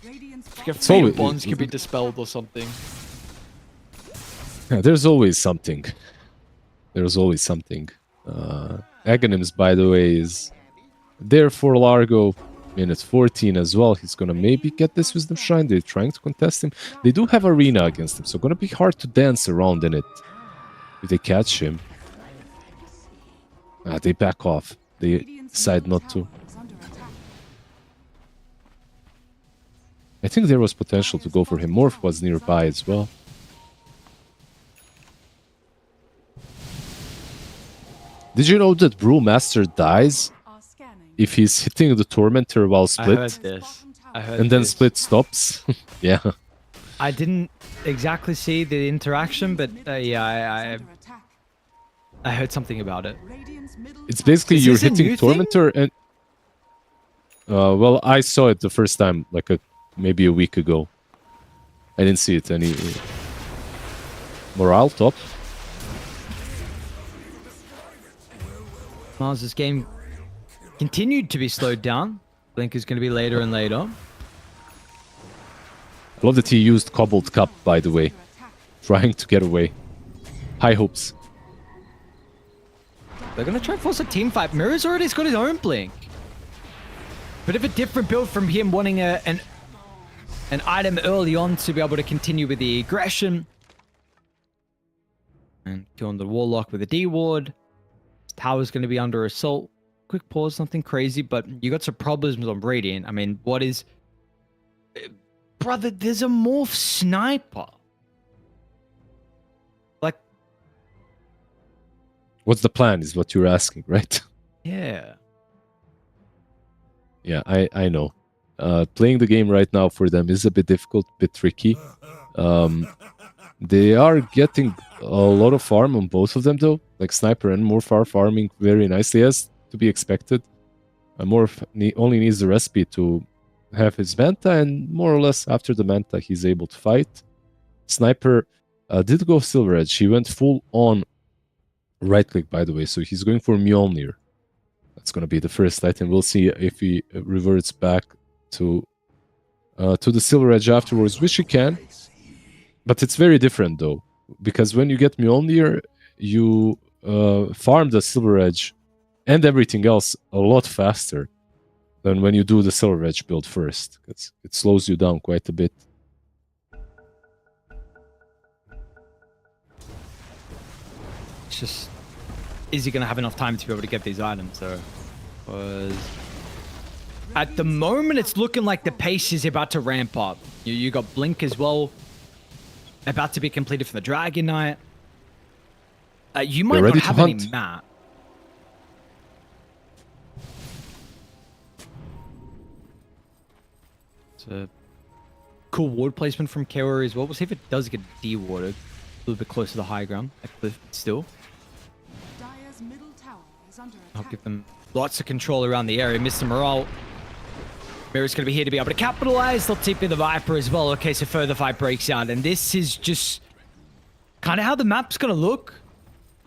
Radiant's Your So fatal it- bonds could be dispelled or something. Yeah, there's always something. There's always something. Aghanims, by the way, is there for Largo. Minute 14 as well. He's gonna maybe get this Wisdom Shrine. They're trying to contest him. They do have Arena against him, so gonna be hard to dance around in it if they catch him. They back off. They decide not to. I think there was potential to go for him. Morph was nearby as well. Did you know that Brewmaster dies if he's hitting the Tormentor while I heard split? this. I heard And then this. split stops? Yeah. I didn't exactly see the interaction, but yeah, I heard something about it. It's basically Is you're this a hitting new thing? Tormentor and... well, I saw it the first time, like maybe a week ago. I didn't see it any... Morale top. Mars' game continued to be slowed down. Blink is going to be later and later. I love that he used Cobbled Cup, by the way. Trying to get away. High hopes. They're going to try and force a team fight. Mirror's already got his own Blink. Bit of a different build from him wanting an item early on to be able to continue with the aggression. And killing the Warlock with a D-Ward. Tower's going to be under assault. Quick pause, nothing crazy, but you got some problems on Radiant. I mean, what is... Brother, there's a Morph Sniper. Like... What's the plan is what you're asking, right? Yeah. Yeah, I know. Playing the game right now for them is a bit difficult, a bit tricky. They are getting a lot of farm on both of them, though. Like Sniper and Morph are farming very nicely, as to be expected. Morph only needs the recipe to have his Manta, and more or less after the Manta, he's able to fight. Sniper did go Silver Edge. He went full on right click, by the way, so he's going for Mjolnir. That's going to be the first item. We'll see if he reverts back to the Silver Edge afterwards, which he can. But it's very different, though, because when you get Mjolnir, you farm the Silver Edge and everything else a lot faster than when you do the Silver Edge build first. It slows you down quite a bit. It's just... Is he going to have enough time to be able to get these items, though? Because... At the moment, it's looking like the pace is about to ramp up. You got Blink as well. About to be completed for the Dragon Knight. You might ready not to have any hunt. map. It's a cool ward placement from Kewer as well. We'll see if it does get de-warded. A little bit closer to the high ground. Still. Dire's middle tower is under I'll attack. give them lots of control around the area. Mr. Morale. Mirror's going to be here to be able to capitalize. They'll TP the Viper as well in case a further fight breaks out. And this is just kind of how the map's going to look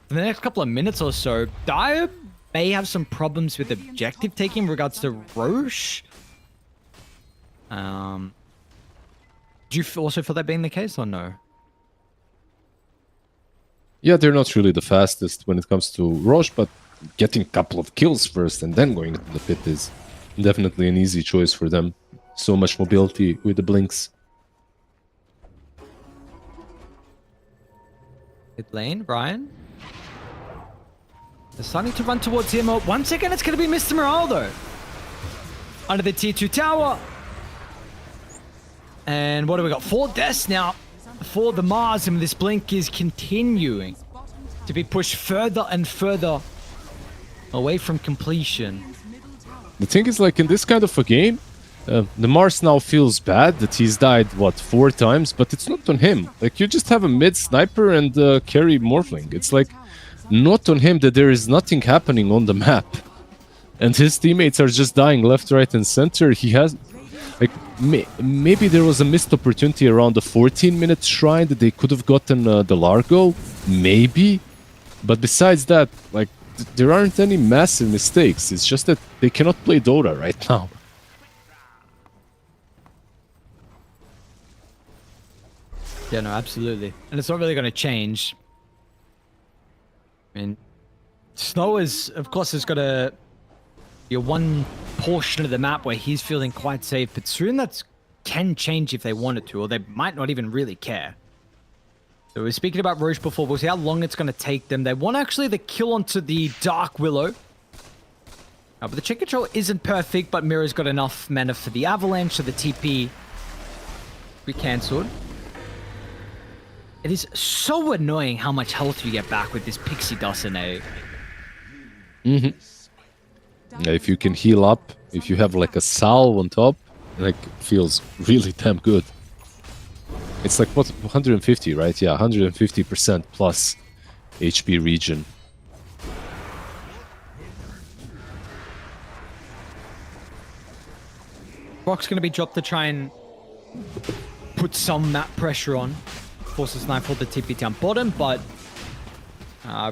for the next couple of minutes or so. Dire may have some problems with objective taking in regards to Roche. Do you also feel that being the case or no? Yeah, they're not really the fastest when it comes to Roche, but getting a couple of kills first and then going into the pit is definitely an easy choice for them. So much mobility with the blinks. Mid lane, Ryan. They're starting to run towards him. Oh, once again, it's going to be Mr. Morale, though. Under the tier 2 tower. And what do we got? 4 deaths now for the Mars, and this Blink is continuing to be pushed further and further away from completion. The thing is, like, in this kind of a game, The Mars now feels bad that he's died, what, 4 times? But it's not on him. Like, you just have a mid sniper and carry Morphling. It's like, not on him that there is nothing happening on the map. And his teammates are just dying left, right, and center. He has... Like, maybe there was a missed opportunity around the 14-minute shrine that they could have gotten the Largo. Maybe. But besides that, like, there aren't any massive mistakes. It's just that they cannot play Dota right now. Yeah, no, absolutely. And it's not really going to change. I mean, Snow is, of course, has got a one portion of the map where he's feeling quite safe, but soon that can change if they wanted to, or they might not even really care. So we were speaking about Roche before. We'll see how long it's going to take them. They want actually the kill onto the Dark Willow. But the check control isn't perfect, but Mira's got enough mana for the Avalanche, so the TP we cancelled. It is so annoying how much health you get back with this Pixie Dust in A. Mm-hmm. Yeah, if you can heal up, if you have like a salve on top, like, feels really damn good. It's like, what, 150, right? Yeah, 150% plus HP regen. Rock's going to be dropped to try and put some map pressure on. Forces Nightfall to TP down bottom, but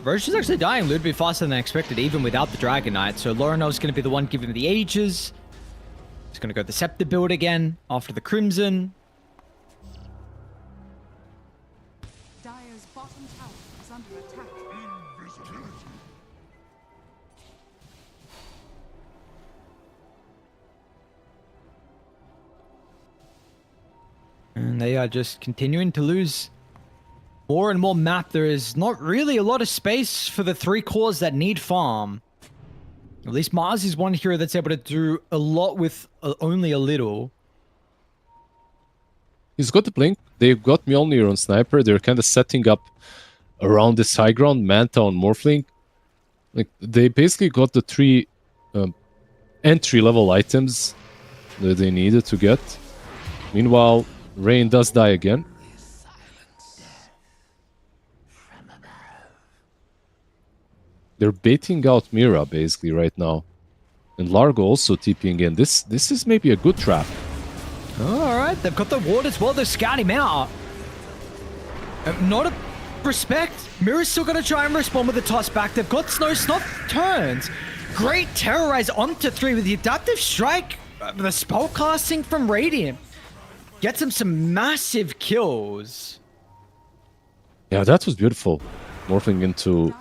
Roche is actually dying a little bit faster than expected, even without the Dragon Knight. So Loronov's going to be the one giving him the Aegis. He's going to go the Scepter build again after the Crimson. Dire's bottom tower is under attack. And they are just continuing to lose more and more map. There is not really a lot of space for the 3 cores that need farm. At least Mars is one hero that's able to do a lot with only a little. He's got the blink. They've got Mjolnir on Sniper. They're kind of setting up around this high ground, Manta on Morphling. Like, they basically got the 3 entry-level items that they needed to get. Meanwhile, Rain does die again. They're baiting out Mira basically right now. And Largo also TPing in. This is maybe a good trap. Oh, all right, they've got the ward as well. They're scouting him out. Not a respect. Mira's still going to try and respond with a toss back. They've got Snow Snuff turns. Great terrorize onto 3 with the adaptive strike. The spell casting from Radiant. Gets him some massive kills. Yeah, that was beautiful. Morphing into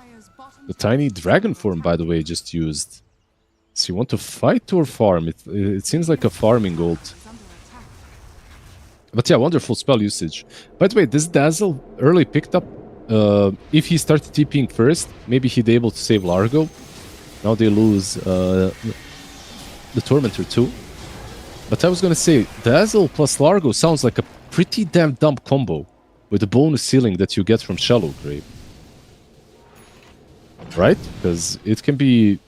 the tiny dragon form, by the way, just used. So you want to fight or farm? It seems like a farming ult. But yeah, wonderful spell usage. By the way, this Dazzle early picked up. If he started TPing first, maybe he'd be able to save Largo. Now they lose the Tormentor too. But I was gonna say, Dazzle plus Largo sounds like a pretty damn dumb combo with the bonus ceiling that you get from Shallow Grave. Right? Because it can be...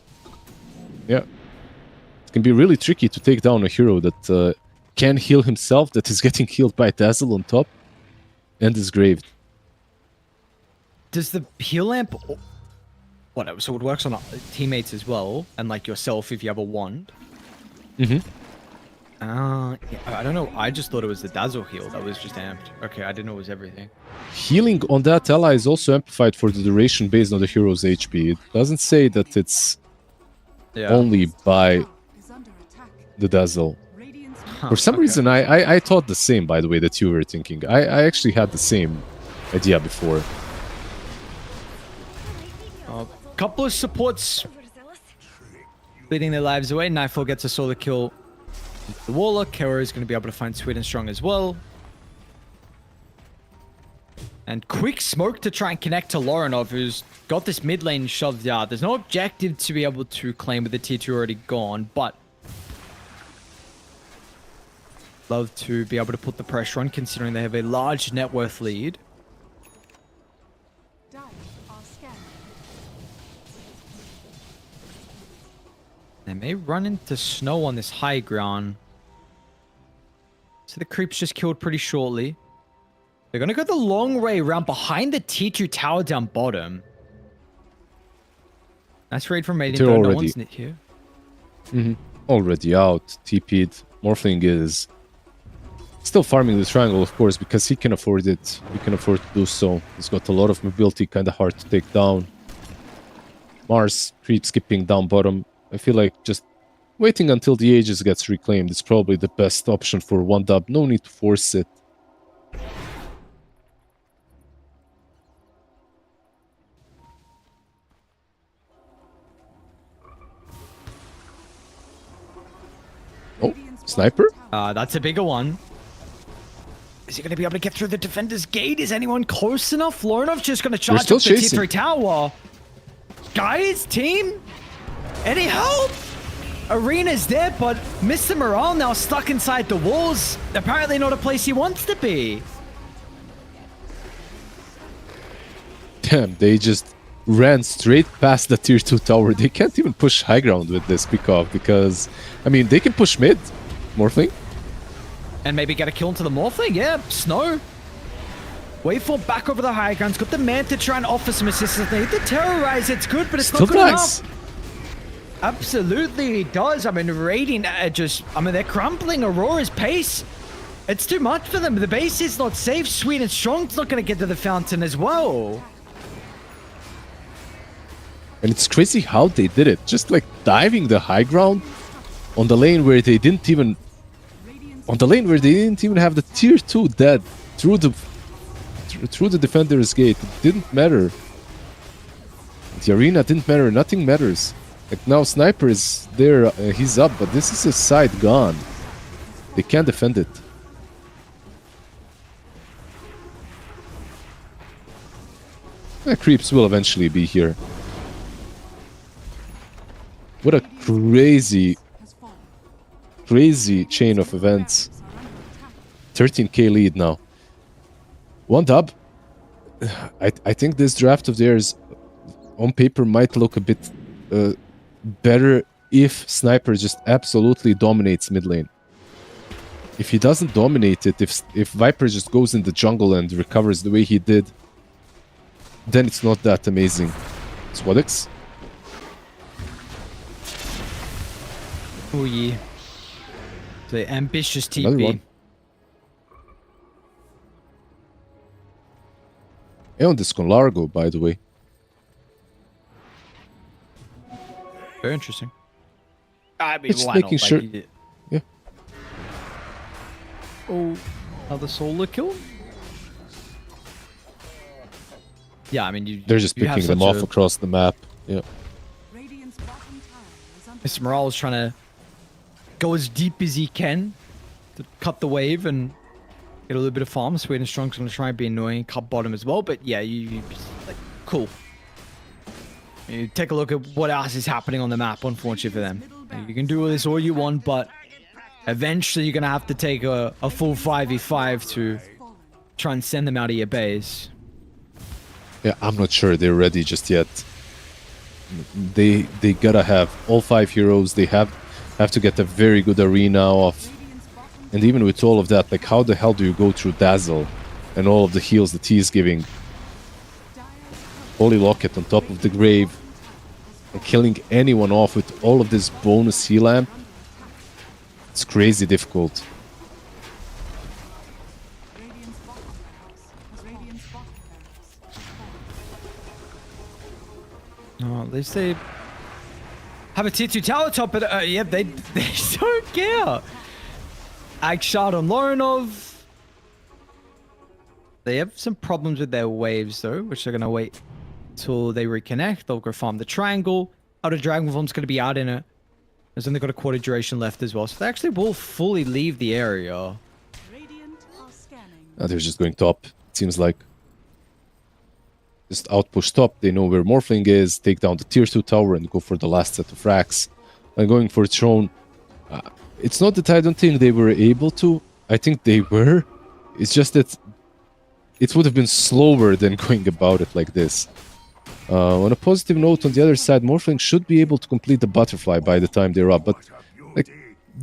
Yeah. It can be really tricky to take down a hero that can heal himself, that is getting healed by Dazzle on top, and is graved. Does the heal lamp... Whatever, so it works on teammates as well, and like yourself if you have a wand. Mm-hmm. Yeah, I don't know. I just thought it was the Dazzle heal that was just amped. Okay, I didn't know it was everything. Healing on that ally is also amplified for the duration based on the hero's HP. It doesn't say that it's only by the Dazzle. For some reason, I thought the same, by the way, that you were thinking. I actually had the same idea before. A couple of supports bleeding their lives away. Nightfall gets a solo kill. The Warlock, Kero is going to be able to find Sweet and Strong as well. And quick smoke to try and connect to Lorenov, who's got this mid lane shoved out. There's no objective to be able to claim with the tier 2 already gone, but love to be able to put the pressure on, considering they have a large net worth lead. They may run into Snow on this high ground. So the creep's just killed pretty shortly. They're going to go the long way around behind the T2 tower down bottom. Nice raid from Radiant. They're Though. No already- one's here. Already out. TP'd. Morphling is still farming the triangle, of course, because he can afford it. He can afford to do so. He's got a lot of mobility, kind of hard to take down. Mars creep skipping down bottom. I feel like just waiting until the Aegis gets reclaimed is probably the best option for one dub. No need to force it. Oh, sniper? That's a bigger one. Is he going to be able to get through the defender's gate? Is anyone close enough? Lorenov's just going to charge still up the chasing. T3 tower. Guys, team, any help? Arena's there, but Mr. Morale now stuck inside the walls. Apparently not a place he wants to be. Damn, they just ran straight past the tier 2 tower. They can't even push high ground with this pickoff because, I mean, they can push mid. Morphling. And maybe get a kill into the Morphling. Yeah, Snow. Waveform back over the high ground. Got the man to try and offer some assistance. They hit the Terrorize. It's good, but it's Still not good nice. enough. Absolutely it does. I mean, Radiant they're crumpling Aurora's pace. It's too much for them. The base is not safe. Sweet and Strong's not going to get to the fountain as well. And it's crazy how they did it. Just like diving the high ground on the lane where they didn't even... On the lane where they didn't even have the tier 2 dead through the defender's gate. It didn't matter. The arena didn't matter. Nothing matters. Like now Sniper is there. He's up, but this is a side gone. They can't defend it. The creeps will eventually be here. What a crazy chain of events. 13k lead now. One dub. I think this draft of theirs on paper might look a bit better if Sniper just absolutely dominates mid lane. If he doesn't dominate it, if Viper just goes in the jungle and recovers the way he did, then it's not that amazing. Swadex. Oh yeah. The ambitious Another TP. one. And this con Largo, by the way. Very interesting. I mean, It's why making not? sure- Yeah. Oh, another solar kill? Yeah, I mean, They're just you have picking them such off a- across the map. Yeah. Radiant's bottom tower is under Mr. Morale is trying to go as deep as he can to cut the wave and get a little bit of farm. Sweet and Strong's going to try and be annoying, cut bottom as well. But yeah, you like, cool. You take a look at what else is happening on the map, unfortunately for them. You can do this all you want, but eventually you're going to have to take a full 5v5 to try and send them out of your base. Yeah, I'm not sure they're ready just yet. They gotta have all 5 heroes. They have to get a very good arena off. And even with all of that, like how the hell do you go through Dazzle and all of the heals that he's giving? Holy Locket on top of the grave and killing anyone off with all of this bonus heal amp. It's crazy difficult. Radiant's bottom barracks. Radiant's bottom barracks. Oh, at least they have a tier 2 tower top, but yeah, they don't care. Ag shot on Lorenov. They have some problems with their waves though, which they're gonna wait till they reconnect. They'll go farm the triangle. Outer Dragon Form's gonna be out in it. There's only got a quarter duration left as well, so they actually will fully leave the area. Radiant are scanning. They're just going top, it seems like. Just outpush top. They know where Morphling is. Take down the tier 2 tower and go for the last set of racks. And going for Throne. It's not that I don't think they were able to. I think they were. It's just that it would have been slower than going about it like this. On a positive note, on the other side, Morphling should be able to complete the butterfly by the time they're up. But like,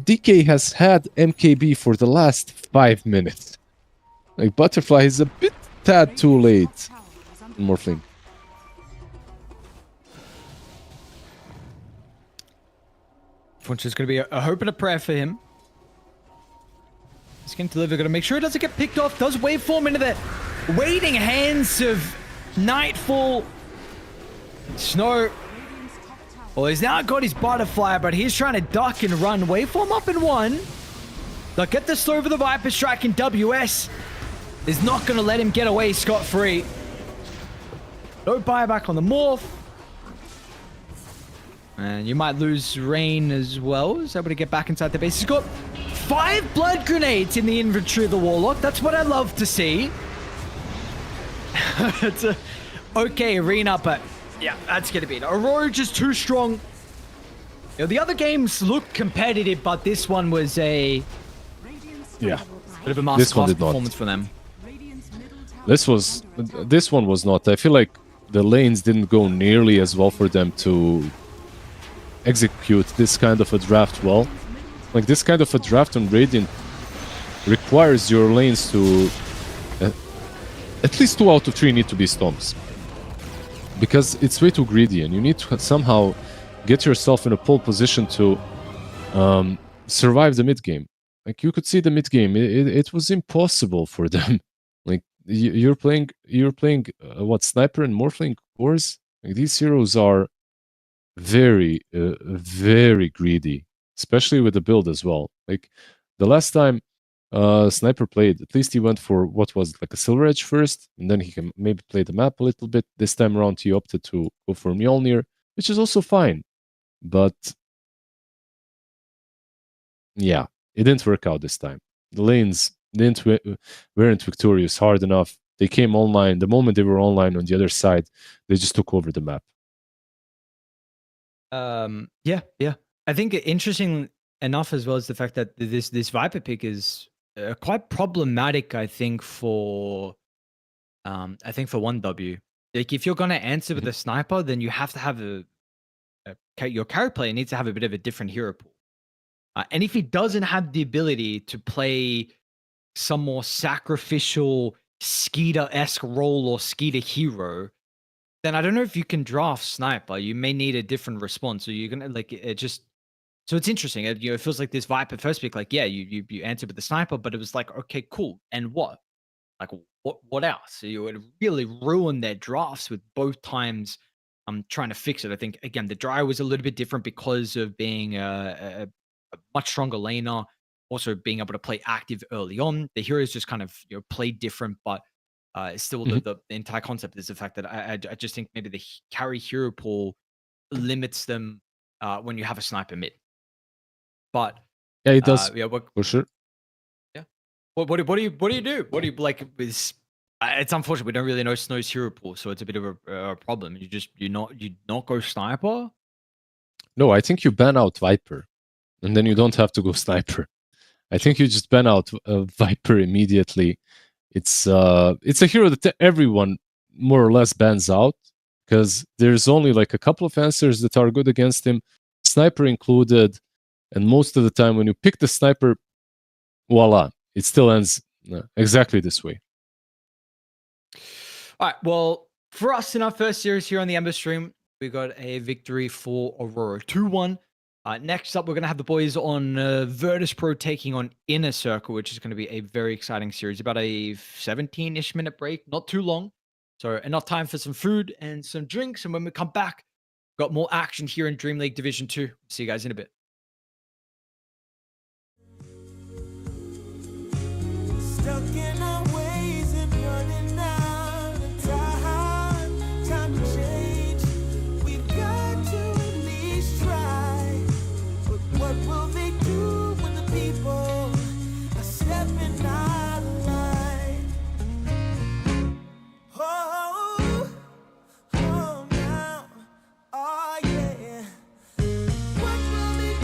DK has had MKB for the last 5 minutes. Like, Butterfly is a bit tad too late. Morphling. Funch is going to be a hope and a prayer for him. He's going to deliver. Going to make sure it doesn't get picked off. Does waveform into the waiting hands of Nightfall. Snow. Well, he's now got his Butterfly, but he's trying to duck and run. Waveform up in 1. They'll get the slow over the Viper Strike, and WS is not going to let him get away scot-free. No buyback on the Morph. And you might lose Rain as well. He's able to get back inside the base. He's got 5 blood grenades in the inventory of the Warlock. That's what I love to see. It's a okay arena, but yeah, that's going to be it. Aurora just too strong. You know, the other games look competitive, but this one was a Yeah. bit of a This one masterclass did not. performance for them. This one was not. I feel like the lanes didn't go nearly as well for them to execute this kind of a draft well. Like, this kind of a draft on Radiant requires your lanes to at least 2 out of 3 need to be Stomps, because it's way too greedy, and you need to somehow get yourself in a pole position to survive the mid game. Like, you could see the mid game, it was impossible for them. Like, you're playing what, Sniper and Morphling cores? Like, these heroes are very very greedy, especially with the build as well. Like, the last time Sniper played, at least he went for what was like a Silver Edge first, and then he can maybe play the map a little bit. This time around he opted to go for Mjolnir, which is also fine, but yeah, it didn't work out this time. The lanes weren't victorious hard enough. They came online. The moment they were online on the other side, they just took over the map. Yeah. I think interesting enough as well is the fact that this Viper pick is quite problematic. I think for 1W. Like, if you're gonna answer with a sniper, then you have to have your carry player needs to have a bit of a different hero pool. And if he doesn't have the ability to play some more sacrificial Skeeter-esque role or Skeeter hero, then I don't know if you can draft Sniper. You may need a different response. So you're gonna like it just. So it's interesting. It feels like this Viper first pick. Like, yeah, you answered with the Sniper, but it was like, okay, cool. And what? Like, what else? So you would really ruin their drafts with both times. I'm trying to fix it. I think again the Dryer was a little bit different because of being a much stronger laner, also being able to play active early on. The heroes just kind of play different, but. Still, the entire concept is the fact that I just think maybe the carry hero pool limits them when you have a sniper mid. But Yeah, it does. Yeah, For sure. Yeah. What do you do? What do you like? It's unfortunate we don't really know Snow's hero pool, so it's a bit of a problem. You not go sniper. No, I think you ban out Viper, and then you don't have to go sniper. I think you just ban out Viper immediately. It's a hero that everyone more or less bans out, because there's only like a couple of answers that are good against him, sniper included, and most of the time when you pick the sniper, voila, it still ends exactly this way. All right, well, for us in our first series here on the Ember stream, we got a victory for Aurora, 2-1. Next up, we're going to have the boys on Virtus Pro taking on Inner Circle, which is going to be a very exciting series. About a 17-ish minute break, not too long. So enough time for some food and some drinks. And when we come back, we've got more action here in DreamLeague Division 2. See you guys in a bit. Stuck in our ways and running out of time. Time to change. We've got to at least try. But what will they do when the people are stepping out of line? Oh, now, oh yeah. What will they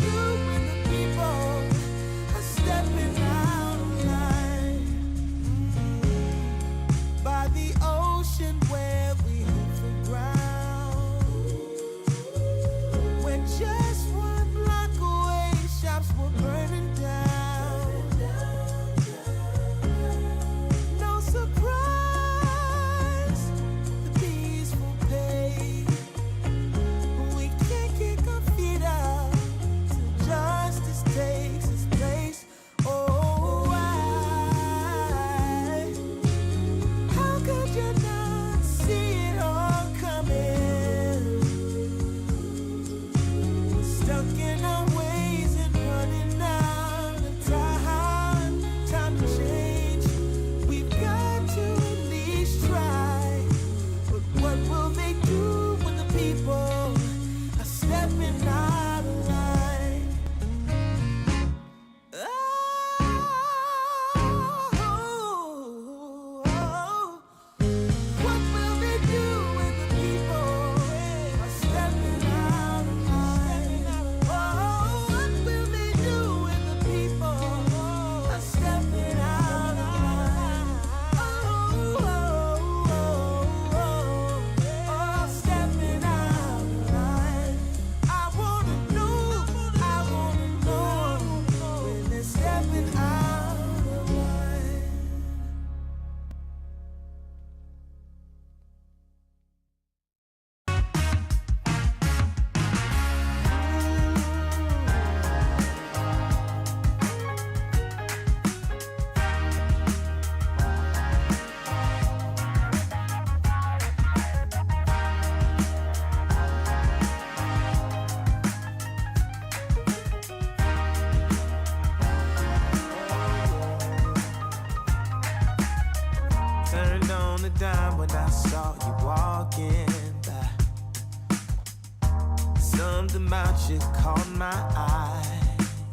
something about you caught my eye.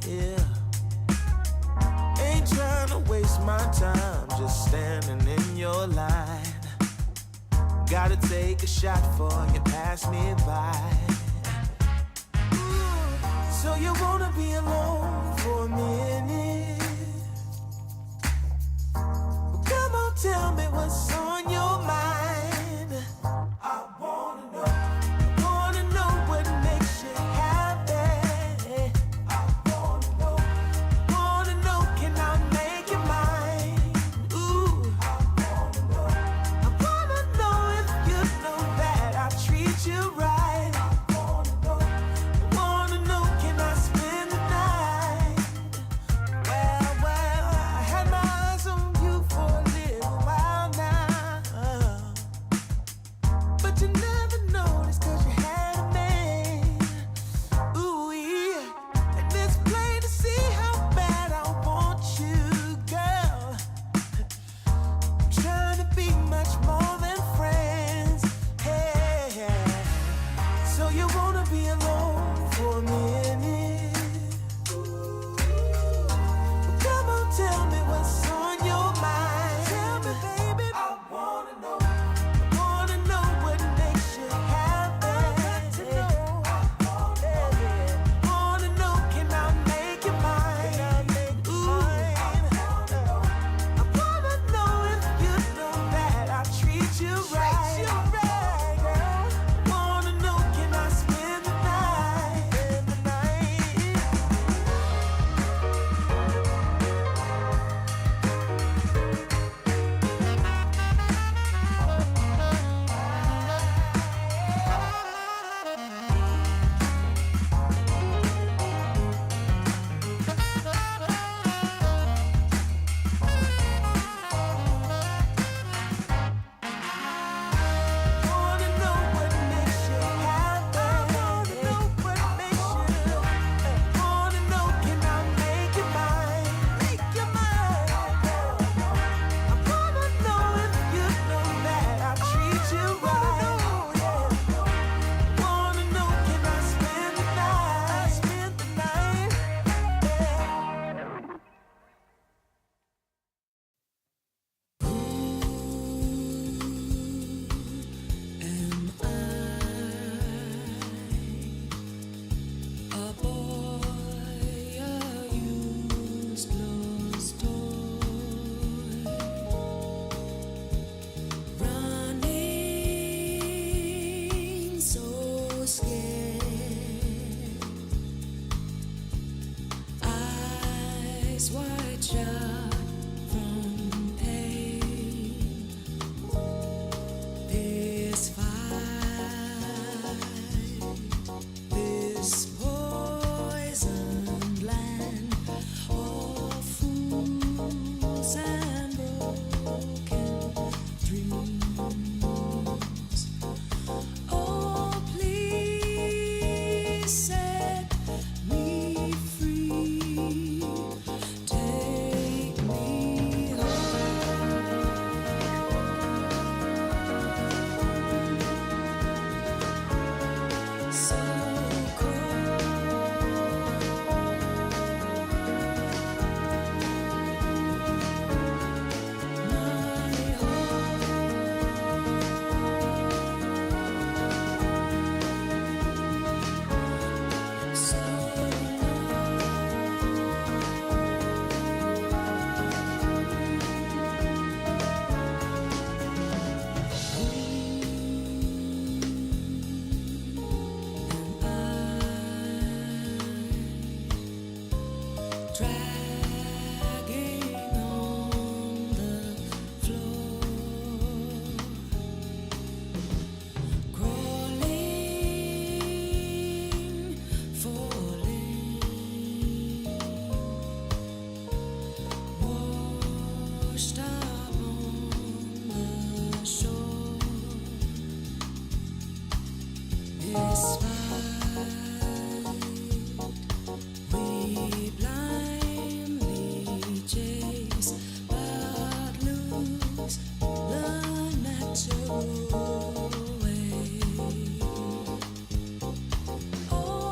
Yeah. Ain't trying to waste my time, just standing in your line. Gotta take a shot before you pass me by. So you wanna be alone for a minute? Well, come on, tell me what's on your mind. I wanna know what makes you happy. I wanna know, can I make you mine? Ooh, I wanna know if you know that I treat you right. I wanna know, can I spend the night? Well, I had my eyes on you for a little while now, but you never noticed 'cause you had a man. Ooh, yeah, and it's plain to see how bad I want you, girl. I'm trying to be much more than friends. Hey, so you wanna be alone for a minute? Well, come on, tell me what's on your mind. Tell me, baby. I wanna know what makes you happy. Wanna know, can I make you mine? Ooh, I wanna know if you know that I treat you right. Wanna know, can I spend the night? Wanna know what makes you happy. Wanna know, can I make you mine? I wanna know if you know that I treat you right. Wanna know, can I spend the night? A boy, a used lost toy, running so scared, eyes wide shut from pain. This fight, this poisoned land of fools and broken dreams. Oh, please set me free. Take me home. So cold. Oh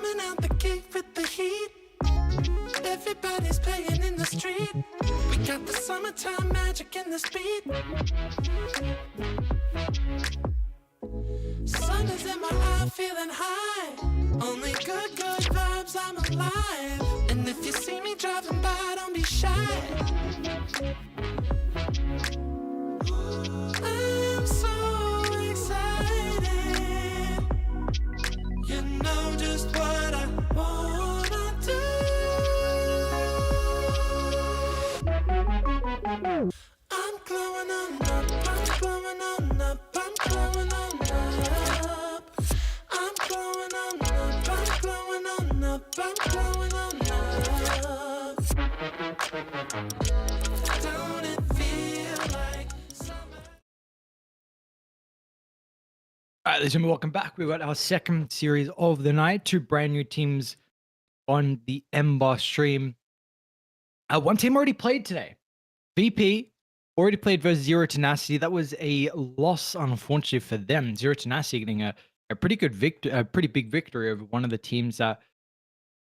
coming out the gate with the heat. Everybody's playing in the street. We got the summertime magic in this beat. Sun is in my eye, feeling high. Only good vibes, I'm alive. And if you see me driving by, don't be shy. I'm so excited. You know just what I wanna do. I'm glowing on up, I'm glowing on up, I'm glowing on up. I'm glowing on up, I'm glowing on up, I'm glowing on up. Don't it feel like summer? All right, ladies and gentlemen, welcome back. We've got our second series of the night. Two brand new teams on the Ember stream. One team already played today. VP already played versus Zero Tenacity. That was a loss, unfortunately, for them. Zero Tenacity getting a pretty good victory, a pretty big victory over one of the teams that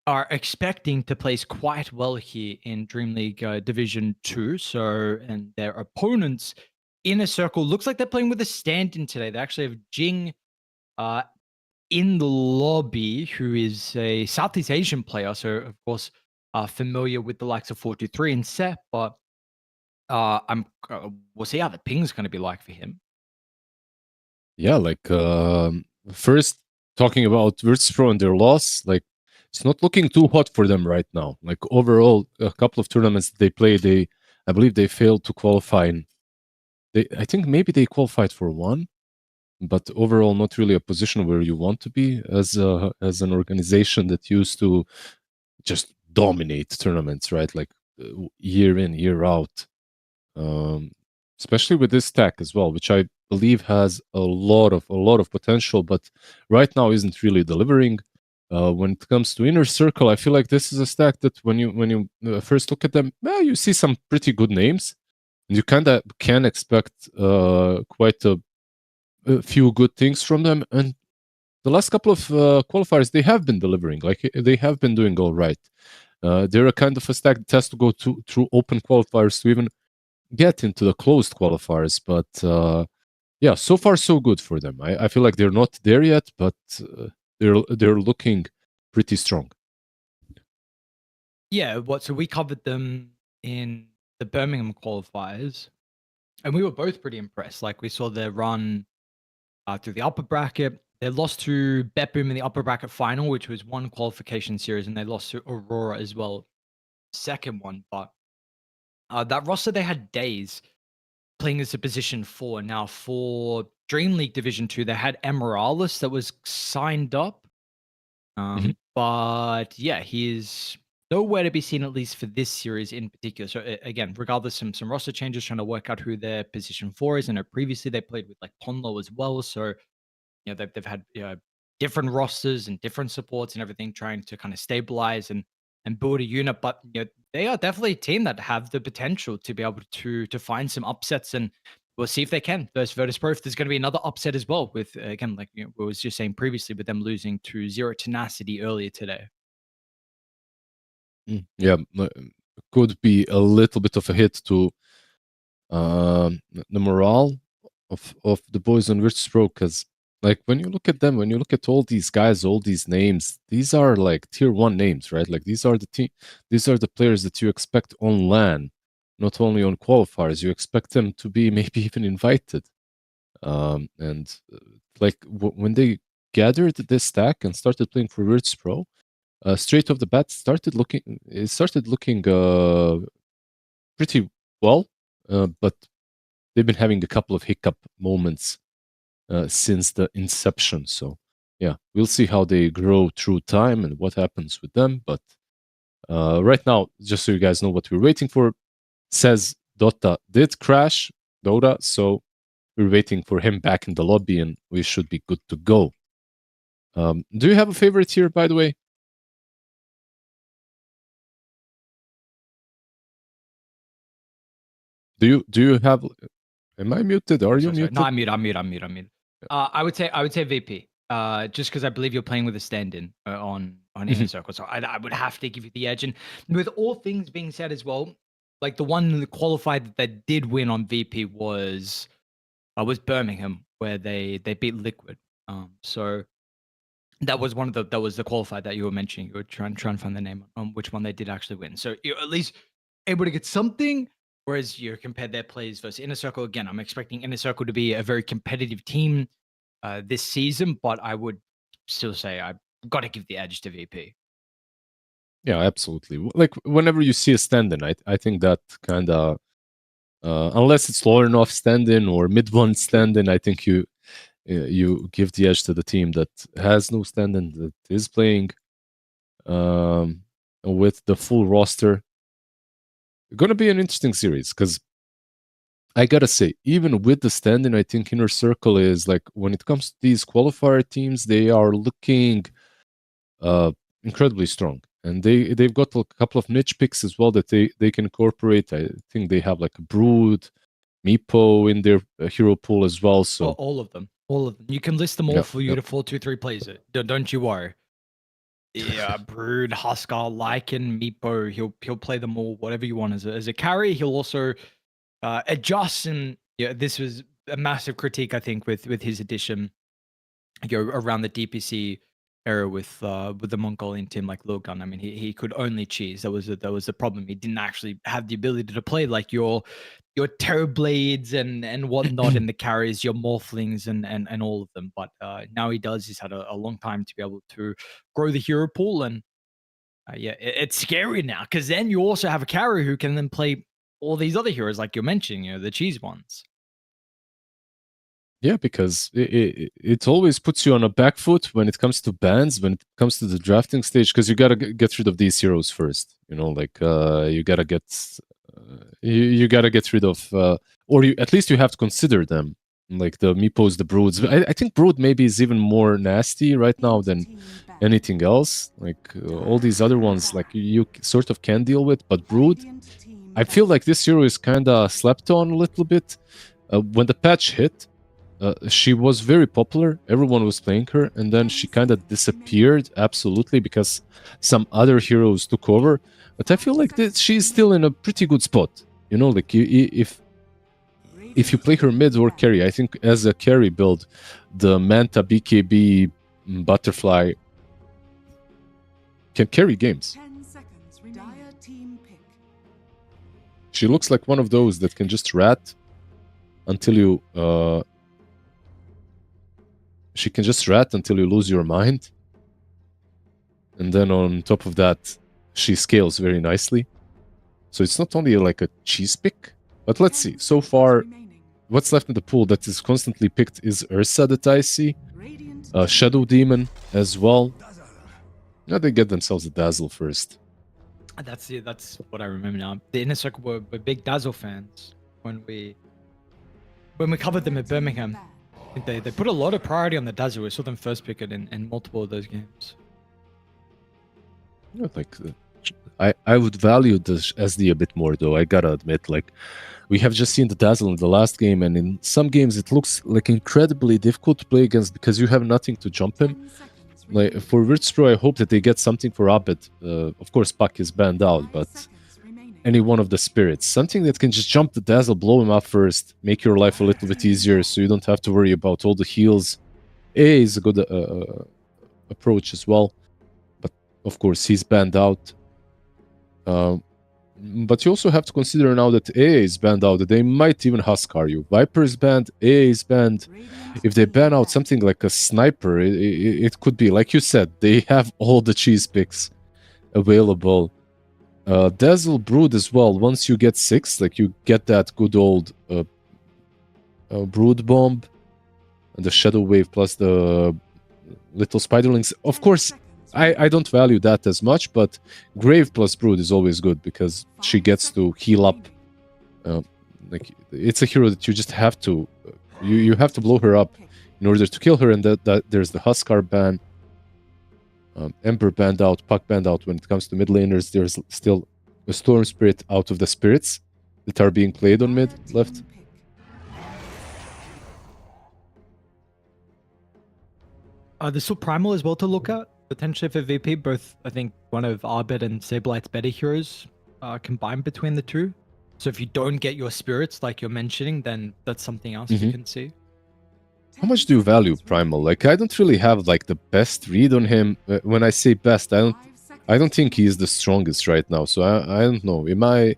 are expecting to place quite well here in DreamLeague Division 2. So, and their opponents in a circle looks like they're playing with a stand-in today. They actually have Jing in the lobby, who is a Southeast Asian player. So, of course, familiar with the likes of 423 and Sep, but we'll see how the ping's going to be like for him. Yeah, like first talking about Virtus.pro and their loss, like it's not looking too hot for them right now. Like overall, a couple of tournaments they played, I believe they failed to qualify. I think maybe they qualified for one, but overall not really a position where you want to be as an organization that used to just dominate tournaments, right? Like year in, year out. Especially with this stack as well, which I believe has a lot of potential, but right now isn't really delivering. When it comes to Inner Circle, I feel like this is a stack that when you first look at them, you see some pretty good names, and you kind of can expect quite a few good things from them. And the last couple of qualifiers, they have been delivering. Like they have been doing all right. They're a kind of a stack that has to go through open qualifiers to even get into the closed qualifiers, but yeah, so far so good for them. I feel like they're not there yet, but they're looking pretty strong. Yeah, so we covered them in the Birmingham qualifiers, and we were both pretty impressed. Like we saw their run through the upper bracket. They lost to Betboom in the upper bracket final, which was one qualification series, and they lost to Aurora as well, second one. But that roster, they had Days playing as a position 4. Now, for DreamLeague Division 2, they had Emeraldus that was signed up. But yeah, he is nowhere to be seen, at least for this series in particular. So again, regardless, some roster changes, trying to work out who their position 4 is. And previously they played with like Ponlo as well. So, you know, they've had different rosters and different supports and everything, trying to kind of stabilize and build a unit. But you know, they are definitely a team that have the potential to be able to find some upsets, and we'll see if they can versus Virtus.pro. If there's going to be another upset as well, with again, like we was just saying previously, with them losing to Zero Tenacity earlier today. Yeah, could be a little bit of a hit to the morale of the boys on Virtus.pro, because like when you look at them, when you look at all these guys, all these names, these are like tier 1 names, right? Like these are the players that you expect on LAN, not only on qualifiers. You expect them to be maybe even invited. And like when they gathered this stack and started playing for Virtus.pro, straight off the bat, it started looking pretty well, but they've been having a couple of hiccup moments since the inception. So yeah, we'll see how they grow through time and what happens with them. But right now, just so you guys know what we're waiting for, says Dota did crash, Dota, so we're waiting for him back in the lobby and we should be good to go. Do you have a favorite here, by the way? Do you have? Am I muted? Are you muted? No, I'm mute. I would say VP. Just because I believe you're playing with a stand-in on Inner Circle. So I would have to give you the edge. And with all things being said as well, like the one that qualified that did win on VP was Birmingham, where they beat Liquid. So that was the qualified that you were mentioning. You were trying to find the name on which one they did actually win. So you're at least able to get something. Whereas you compare their plays versus Inner Circle, again, I'm expecting Inner Circle to be a very competitive team this season, but I would still say I've got to give the edge to VP. Yeah, absolutely. Like whenever you see a stand-in, I think that kind of, unless it's low enough stand-in or mid-one stand-in, I think you give the edge to the team that has no stand-in, that is playing with the full roster. Going to be an interesting series because I gotta say, even with the stand-in, I think Inner Circle is like, when it comes to these qualifier teams, they are looking incredibly strong, and they've got a couple of niche picks as well that they can incorporate. I think they have like a Brood, Meepo in their hero pool as well. So all of them. You can list them all for you to 4-2-3 plays it. Don't you worry. Yeah, Brood, Huskar, Lycan, Meepo, he'll play them all, whatever you want as a carry. He'll also adjust, and this was a massive critique, I think, with his addition around the DPC era with the Mongolian team like Lilgun. I mean, he could only cheese. That was the problem. He didn't actually have the ability to play like your Terrorblades and whatnot in the carries, your Morphlings and all of them. But now he does. He's had a long time to be able to grow the hero pool, and it's scary now because then you also have a carry who can then play all these other heroes like you're mentioning, the cheese ones. Yeah, because it always puts you on a back foot when it comes to bans, when it comes to the drafting stage, because you gotta get rid of these heroes first. Like you gotta get rid of, or at least you have to consider them, like the Meepos, the Broods. I think Brood maybe is even more nasty right now than anything else. Like all these other ones, like you sort of can deal with, but Brood, I feel like this hero is kind of slept on a little bit. When the patch hit, she was very popular. Everyone was playing her, and then she kind of disappeared absolutely because some other heroes took over. But I feel like that she's still in a pretty good spot. Like if you play her mid or carry, I think as a carry build, the Manta BKB Butterfly can carry games. 10 seconds Dire team pick. She looks like one of those that can just rat until you she can just rat until you lose your mind. And then on top of that, she scales very nicely. So it's not only like a cheese pick, but let's see. So far, what's left in the pool that is constantly picked is Ursa that I see. Shadow Demon as well. They get themselves a Dazzle first. That's what I remember now. The Inner Circle were big Dazzle fans when we covered them at Birmingham. I think they put a lot of priority on the Dazzle. We saw them first pick it in multiple of those games. Like I would value the SD a bit more, though. I gotta admit, like we have just seen the Dazzle in the last game, and in some games it looks like incredibly difficult to play against because you have nothing to jump him. Like for Virtus.pro, I hope that they get something for Abed. Of course, Puck is banned out, but any one of the spirits, something that can just jump the Dazzle, blow him up first, make your life a little bit easier, so you don't have to worry about all the heals. A is a good approach as well, but of course he's banned out. But you also have to consider now that A is banned out, that they might even Huskar you. Viper is banned, A is banned. If they ban out something like a Sniper, it could be, like you said, they have all the cheese picks available. Dazzle, Brood as well. Once you get 6, like you get that good old Brood Bomb and the Shadow Wave plus the little Spiderlings. Of course, I don't value that as much, but Grave plus Brood is always good because she gets to heal up. Like it's a hero that you just have to you have to blow her up in order to kill her, and that there's the Huskar ban. Ember banned out, Puck banned out. When it comes to mid laners, there's still a Storm Spirit out of the spirits that are being played on mid left. There's still Primal as well to look at. potentially for VP. Both, I think, one of Arbit and Sablight's better heroes combined between the two. So if you don't get your spirits, like you're mentioning, then that's something else you can see. How much do you value Primal? Like, I don't really have like the best read on him. When I say best, I don't think he is the strongest right now. So I don't know. Am I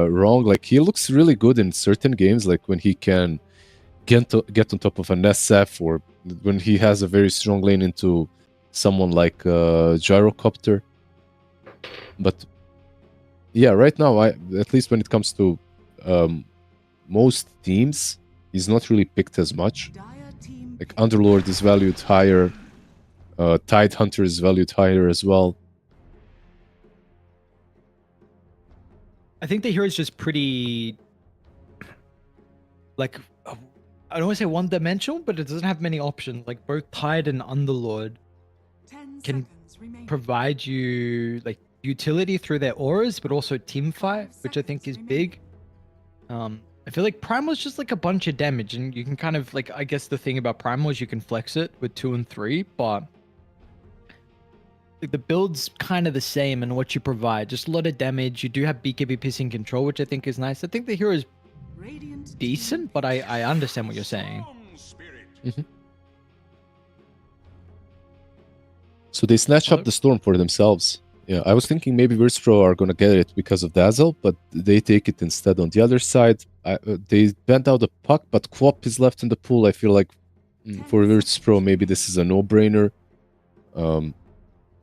wrong? Like, he looks really good in certain games, like when he can get on top of an SF, or when he has a very strong lane into someone like Gyrocopter. But yeah, right now, at least when it comes to most teams, he's not really picked as much. Like, Underlord is valued higher. Tide Hunter is valued higher as well. I think the hero is just pretty, like, I don't want to say one-dimensional, but it doesn't have many options. Like, both Tide and Underlord can provide you like utility through their auras, but also team fight, which I think is big. I feel like Primal is just like a bunch of damage, and you can kind of like, I guess the thing about Primal is you can flex it with 2 and 3, but like the build's kind of the same in what you provide. Just a lot of damage. You do have BKB Pissing Control, which I think is nice. I think the hero is decent, but I understand what you're saying. So they snatch up the Storm for themselves. Yeah, I was thinking maybe Virtus.pro are going to get it because of Dazzle, but they take it instead on the other side. They bent out the puck, but Quap is left in the pool. I feel like for Virtus.pro, maybe this is a no-brainer.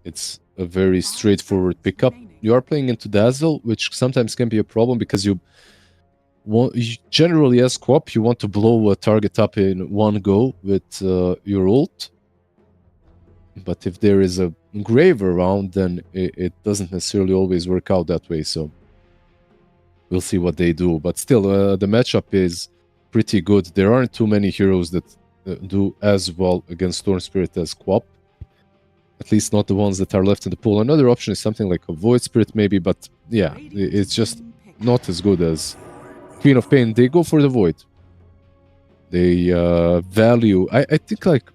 It's a very straightforward pickup. You are playing into Dazzle, which sometimes can be a problem because you generally, as Quap, you want to blow a target up in one go with your ult. But if there is a Grave around, then it doesn't necessarily always work out that way. So we'll see what they do. But still, the matchup is pretty good. There aren't too many heroes that do as well against Storm Spirit as Quap. At least not the ones that are left in the pool. Another option is something like a Void Spirit maybe, but yeah, it's just not as good as Queen of Pain. They go for the Void. They value... I think like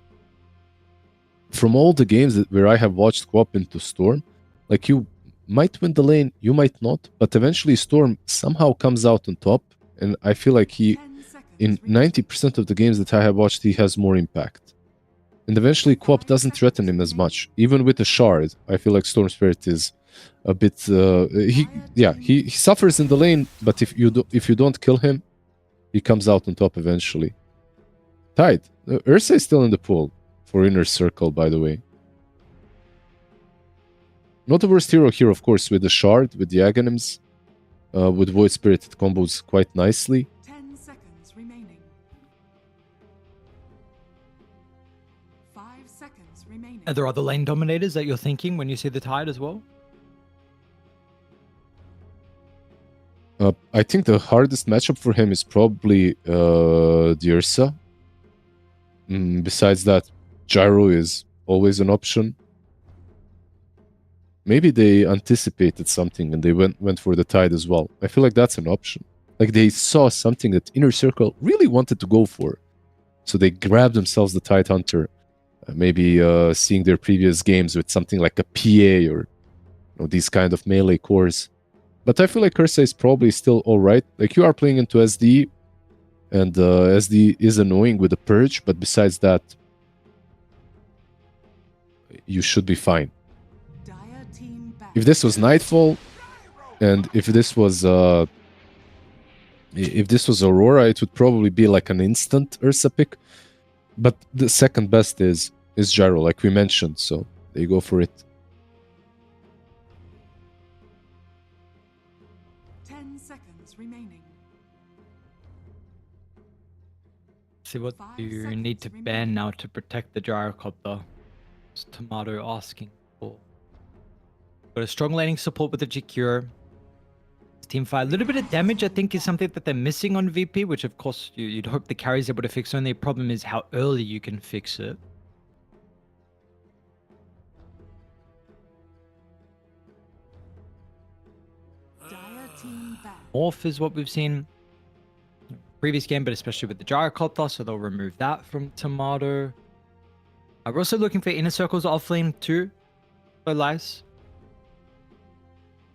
from all the games where I have watched Quap into Storm, like you might win the lane, you might not, but eventually Storm somehow comes out on top, and I feel like he, in 90% of the games that I have watched, he has more impact. And eventually Quap doesn't threaten him as much. Even with the Shard, I feel like Storm Spirit is a bit... he suffers in the lane, but if you don't kill him, he comes out on top eventually. Tide. Ursa is still in the pool. For Inner Circle, by the way. Not the worst hero here, of course, with the Shard, with the Aghanims. With Void Spirit, it combos quite nicely. 10 seconds remaining. 5 seconds remaining. Are there other lane dominators that you're thinking when you see the Tide as well? I think the hardest matchup for him is probably the Ursa. Besides that, Gyro is always an option. Maybe they anticipated something and they went for the Tide as well. I feel like that's an option. Like they saw something that Inner Circle really wanted to go for. So they grabbed themselves the Tide Hunter. Maybe seeing their previous games with something like a PA or these kind of melee cores. But I feel like Ursa is probably still alright. Like you are playing into SD, and SD is annoying with the Purge, but besides that, you should be fine. If this was Nightfall, and if this was Aurora, it would probably be like an instant Ursa pick. But the second best is Gyro, like we mentioned, so they go for it. 10 seconds remaining. See what you need to ban now to protect the Gyrocopter. It's Tomato asking for. Got a strong laning support with the GQ. Team fight. A little bit of damage, I think, is something that they're missing on VP, which of course you'd hope the carry's able to fix. Only problem is how early you can fix it. Morph is what we've seen previous game, but especially with the Gyrocopter, so they'll remove that from Tomato. We're also looking for inner circles offlane too. So Lice.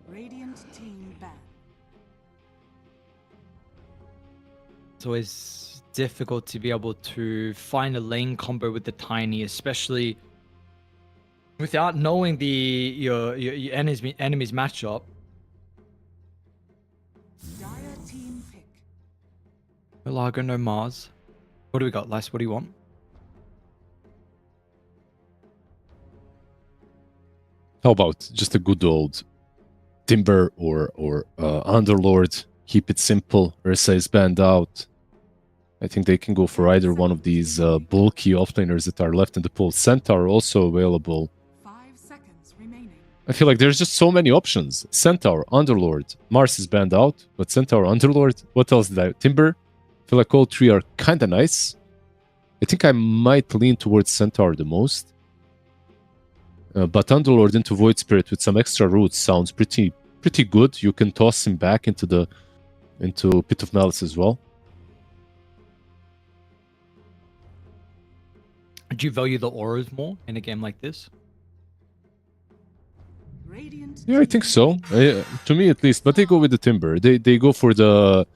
Radiant team ban. It's always difficult to be able to find a lane combo with the Tiny, especially without knowing your enemy's matchup. Dire team pick. No Largo, no Mars. What do we got, Lice? What do you want? How about just a good old Timber or Underlord? Keep it simple. Ursa is banned out. I think they can go for either one of these bulky offlaners that are left in the pool. Centaur also available. 5 seconds remaining. I feel like there's just so many options. Centaur, Underlord. Mars is banned out, but Centaur, Underlord. What else did I... Timber. I feel like all three are kind of nice. I think I might lean towards Centaur the most. But Underlord into Void Spirit with some extra roots sounds pretty good. You can toss him back into Pit of Malice as well. Do you value the auras more in a game like this? Radiant Yeah, I think so. To me at least. But they go with the Timber. They go for the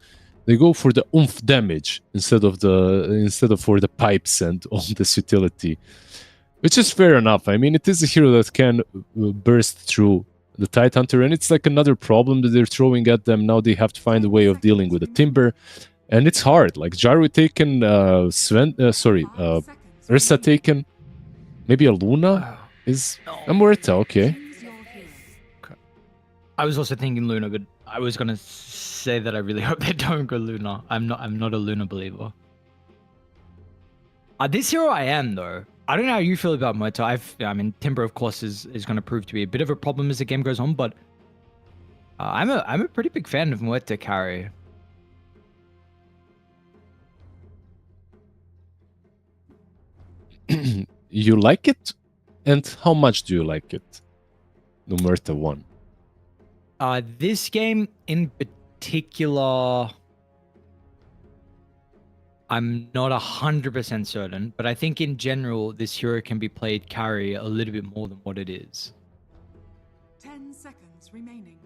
oomph damage instead of for the pipes and all this utility. Which is fair enough. I mean, it is a hero that can burst through the Tidehunter, and it's like another problem that they're throwing at them. Now they have to find a way of dealing with the Timber, and it's hard. Like Jaru taken, Ursa taken, maybe a Luna is a Muerta. Okay. I was also thinking Luna, but I was gonna say that I really hope they don't go Luna. I'm not a Luna believer. This hero I am though. I don't know how you feel about Muerta. I mean, Timber of course is going to prove to be a bit of a problem as the game goes on, but I'm a pretty big fan of Muerta carry. You like it, and how much do you like it? The Muerta one. This game in particular, I'm not 100% certain, but I think in general, this hero can be played carry a little bit more than what it is. 10 seconds remaining.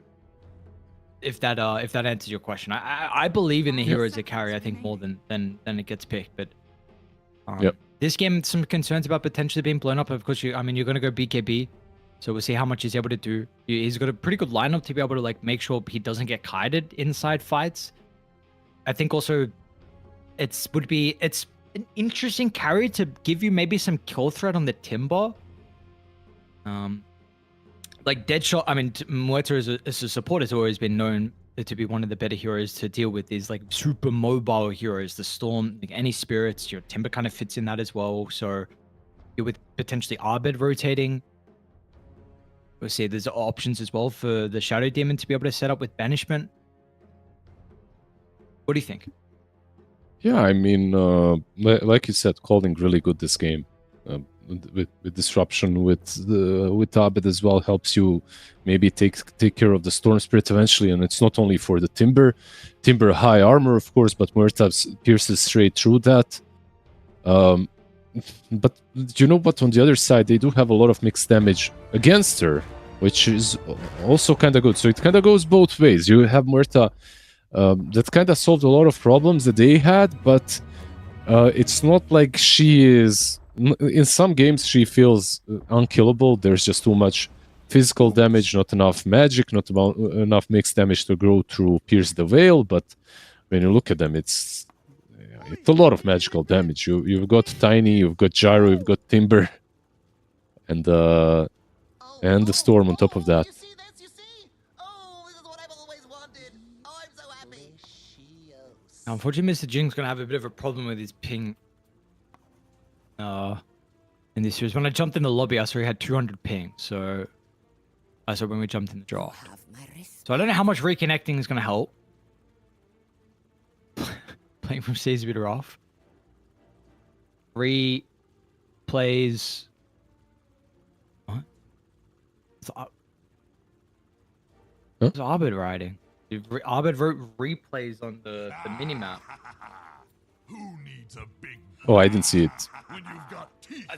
If that answers your question, I believe in the hero as a carry. I think more than it gets picked. But Yep. This game, some concerns about potentially being blown up. Of course, you're going to go BKB, so we'll see how much he's able to do. He's got a pretty good lineup to be able to like make sure he doesn't get kited inside fights. I think also it's an interesting carry to give you maybe some kill threat on the Timber. Like Deadshot, I mean, Muerta as a support has always been known to be one of the better heroes to deal with these like super mobile heroes. The Storm, like any spirits, your Timber kind of fits in that as well. So you're with potentially Arbed rotating. We'll see there's options as well for the Shadow Demon to be able to set up with Banishment. What do you think? Yeah, I mean, like you said, calling really good this game. With disruption, with Abed as well, helps you maybe take care of the Storm Spirit eventually, and it's not only for the Timber high armor, of course, but Muerta pierces straight through that. But you know what? On the other side, they do have a lot of mixed damage against her, which is also kind of good. So it kind of goes both ways. You have Muerta that kind of solved a lot of problems that they had, but it's not like she is... In some games, she feels unkillable. There's just too much physical damage, not enough magic, not enough mixed damage to go through Pierce the Veil. But when you look at them, it's a lot of magical damage. You've got Tiny, you've got Gyro, you've got Timber, and the Storm on top of that. You see this? You see? Oh, this is what I've always wanted. Oh, I'm so happy. Now, unfortunately, Mr. Jing's going to have a bit of a problem with his ping. In this series, when I jumped in the lobby, I saw he had 200 ping. So I saw when we jumped in the draft. So I don't know how much reconnecting is going to help. Playing from C is a bit rough. Replays. What? It's Arbed writing. Arbed wrote replays on the minimap. Who needs a big Oh, I didn't see it. when you've got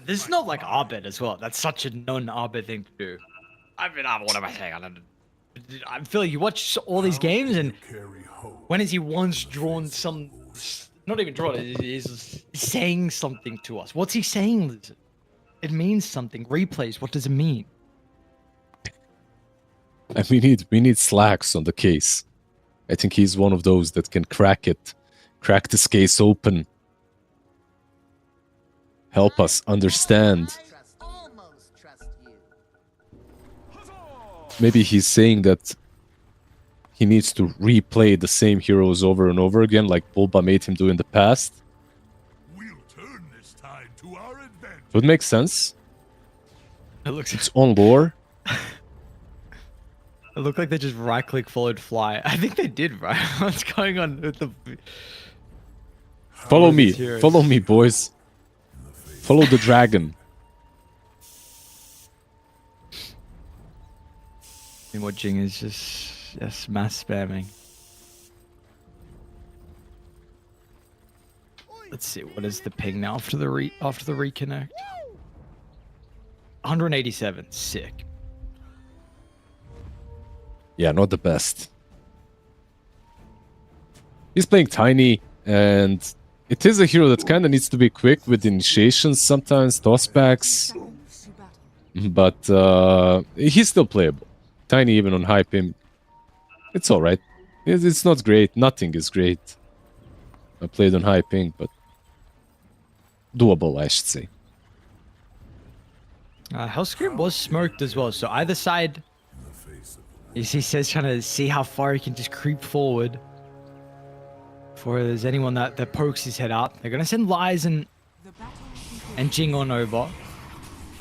This is not like Arbit as well. That's such a non-Arbit thing to do. I mean, what am I saying? I feel like you watch all these games, and when has he once drawn some? Not even drawn. He's saying something to us. What's he saying, Lizard? It means something. Replays. What does it mean? And we need slacks on the case. I think he's one of those that can crack this case open. Help us understand. Maybe he's saying that he needs to replay the same heroes over and over again, like Bulba made him do in the past. We'll turn this tide to our advantage. Would make sense. It looks. It's on lore. It looked like they just right-click followed fly. I think they did, right? What's going on with the? Follow me. Heroes? Follow me, boys. Follow the dragon. And watching is just mass spamming. Let's see, what is the ping now after the reconnect? 187, sick. Yeah, not the best. He's playing Tiny, and it is a hero that kind of needs to be quick with initiations sometimes, tossbacks. But he's still playable. Tiny even on high pim. It's alright. It's not great. Nothing is great. I played on high ping, but doable, I should say. Hellscream was smoked as well, so either side, he says trying to see how far he can just creep forward before there's anyone that pokes his head out. They're going to send Lies and Jing on over.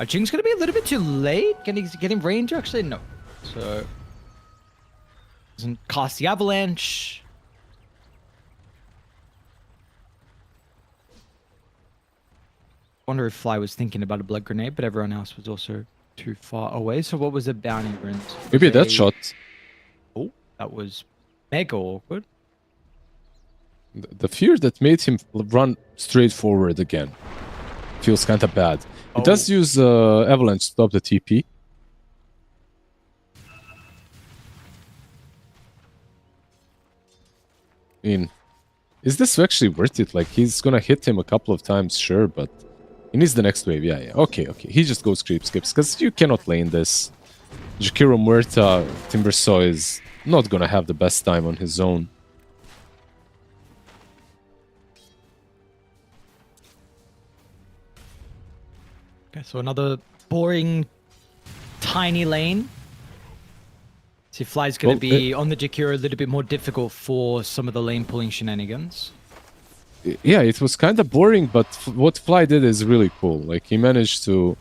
Jing's going to be a little bit too late. Can he get him range? Actually, no. So, doesn't cast the avalanche. Wonder if Fly was thinking about a blood grenade, but everyone else was also too far away. So what was the bounty runes? Maybe that shot. Oh, that was mega awkward. The fear that made him run straight forward again feels kind of bad. He does use avalanche to stop the TP. I mean, is this actually worth it? Like, he's gonna hit him a couple of times, sure, but he needs the next wave. Yeah. Okay. He just goes creep skips, because you cannot lane this. Jakiro Muerta, Timbersaw is not gonna have the best time on his own. Okay, so another boring, tiny lane. See, Fly's going to be on the Jakiro a little bit more difficult for some of the lane pulling shenanigans. Yeah, it was kind of boring, but what Fly did is really cool. Like, he managed to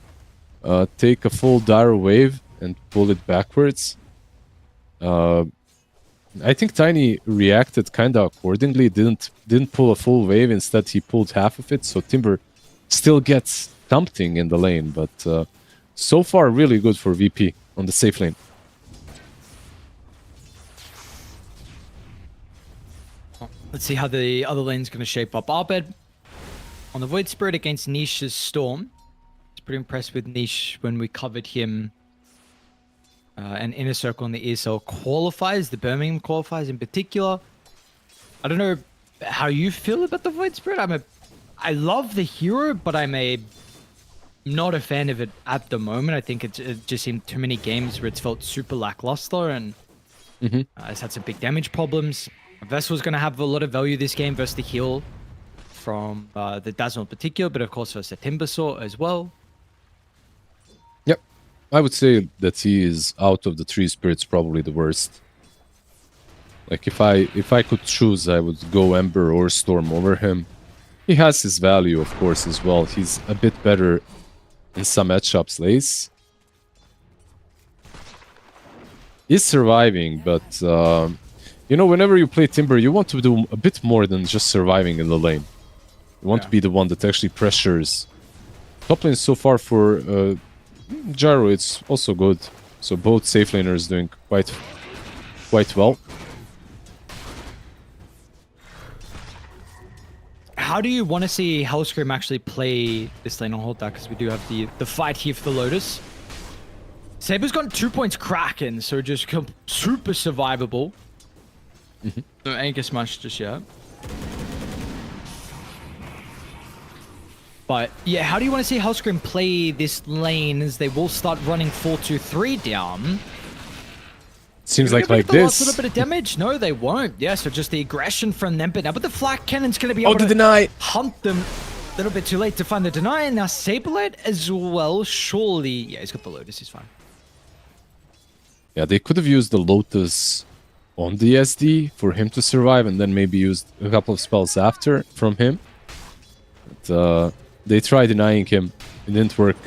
take a full dire wave and pull it backwards. I think Tiny reacted kind of accordingly. Didn't pull a full wave. Instead, he pulled half of it. So Timber still gets something in the lane, but so far really good for VP on the safe lane. Let's see how the other lane's going to shape up. Arbed on the Void Spirit against Nisha's Storm. I was pretty impressed with Nish when we covered him. And Inner Circle in the ESL qualifiers, the Birmingham qualifiers in particular. I don't know how you feel about the Void Spirit. I love the hero, but not a fan of it at the moment. I think it just seemed too many games where it's felt super lackluster, and it's had some big damage problems. Vessel's going to have a lot of value this game versus the heal from the Dazzle in particular, but of course versus the Timbersaw as well. Yep. I would say that he is, out of the three spirits, probably the worst. Like, if I could choose, I would go Ember or Storm over him. He has his value, of course, as well. He's a bit better in some matchups. Lace is surviving, but you know, whenever you play Timber, you want to do a bit more than just surviving in the lane. You want to be the one that actually pressures. Top lane so far for Gyro, it's also good. So both safe laners doing quite well. how do you want to see Hellscream actually play this lane? I'll hold that because we do have the fight here for the Lotus. Saber's got 2 points cracking, so just super survivable. No Anchor Smash just yet. But yeah, how do you want to see Hellscream play this lane as they will start running 4-2-3 down? Seems like this. this. A little bit of damage? No, they won't. Yeah, so just the aggression from them. But now, but the flak cannon's going to be able to deny. Hunt them a little bit too late to find the deny. And now Saberlight as well. Surely, yeah, he's got the Lotus. He's fine. Yeah, they could have used the Lotus on the SD for him to survive, and then maybe used a couple of spells after from him. But they tried denying him. It didn't work.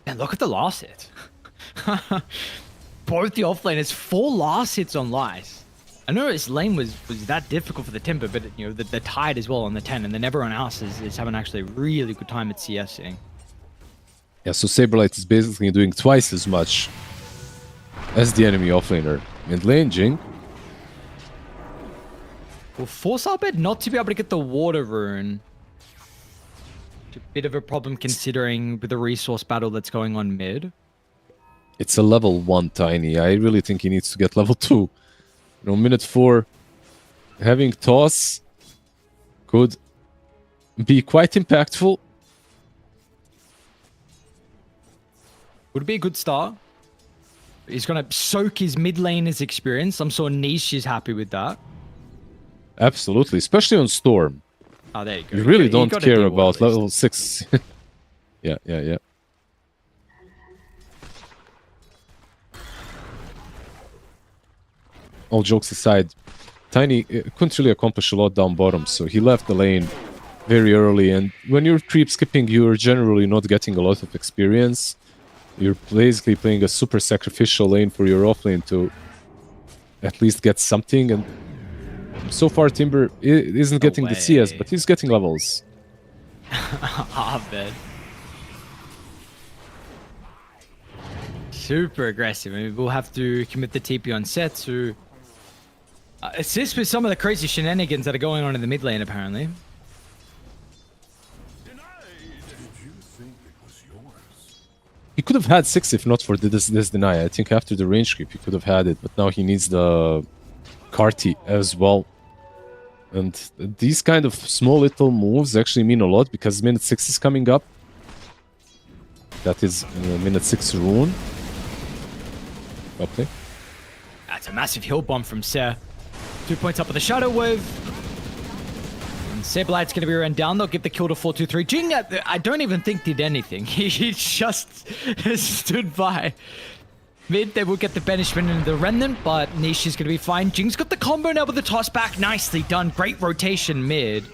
And look at the last hit. Both the offlaners 4 last hits on Lice. I know his lane was that difficult for the Timber, but you know the Tide as well on the 10, and then everyone else is having actually a really good time at CSing. Yeah, so Saberlight is basically doing twice as much as the enemy offlaner. Mid lane, Jing. Will force Abed not to be able to get the water rune. It's a bit of a problem considering with the resource battle that's going on mid. It's a level 1 Tiny. I really think he needs to get level 2. You know, minute 4, having toss could be quite impactful. Would be a good start. He's going to soak his mid laner's experience. I'm sure Niche is happy with that. Absolutely, especially on Storm. Oh, there you go. You really You don't gotta care do about well, level 6. Yeah. All jokes aside, Tiny couldn't really accomplish a lot down bottom, so he left the lane very early. And when you're creep skipping, you're generally not getting a lot of experience. You're basically playing a super sacrificial lane for your offlane to at least get something. And so far, Timber isn't getting the CS, but he's getting levels. Abed. Super aggressive. I mean, we'll have to commit the TP on set to assist with some of the crazy shenanigans that are going on in the mid lane, apparently. He could have had 6 if not for this deny. I think after the range creep, he could have had it, but now he needs the Carti as well. And these kind of small little moves actually mean a lot because minute 6 is coming up. That is minute 6 rune. Okay. That's a massive hill bomb from Ser. 2 points up with the Shadow Wave. And Saberlight's going to be run down. They'll give the kill to 4-2-3. Jing, I don't even think did anything. He just stood by. Mid, they will get the banishment and the remnant, but Niche is going to be fine. Jing's got the combo now with the toss back. Nicely done. Great rotation mid.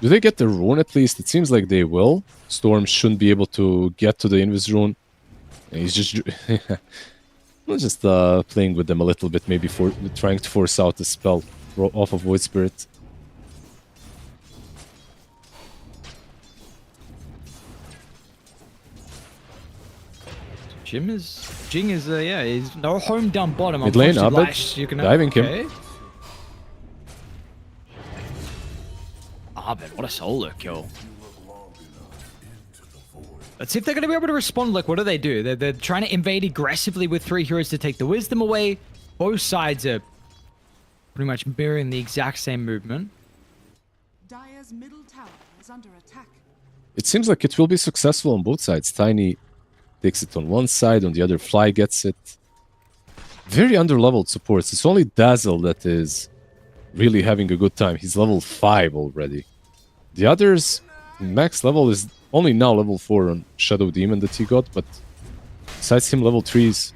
Do they get the rune at least? It seems like they will. Storm shouldn't be able to get to the Invis rune. He's just playing with them a little bit, maybe for trying to force out the spell off of Void Spirit. Jing is yeah, he's no home down bottom. Mid lane, Unfortunately, Abed, Lash, you can diving him. Abed, what a solo kill. Let's see if they're going to be able to respond. Like, what do? They're trying to invade aggressively with 3 heroes to take the wisdom away. Both sides are pretty much mirroring the exact same movement. Dire's middle tower is under attack. It seems like it will be successful on both sides. Tiny takes it on one side, on the other Fly gets it. Very underleveled supports. It's only Dazzle that is really having a good time. He's level 5 already. The others, max level is only now level 4 on Shadow Demon that he got, but besides him, level 3s.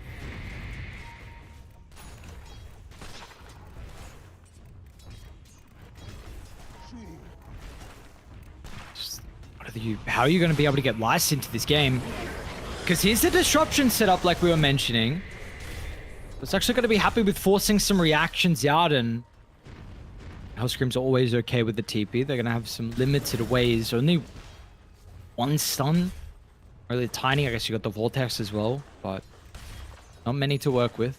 How are you going to be able to get Lice into this game? Because here's the disruption setup like we were mentioning. It's actually going to be happy with forcing some reactions out, and Hellscream's always okay with the TP. They're going to have some limited ways. Only 1 stun. Really tiny. I guess you got the Vortex as well, but not many to work with.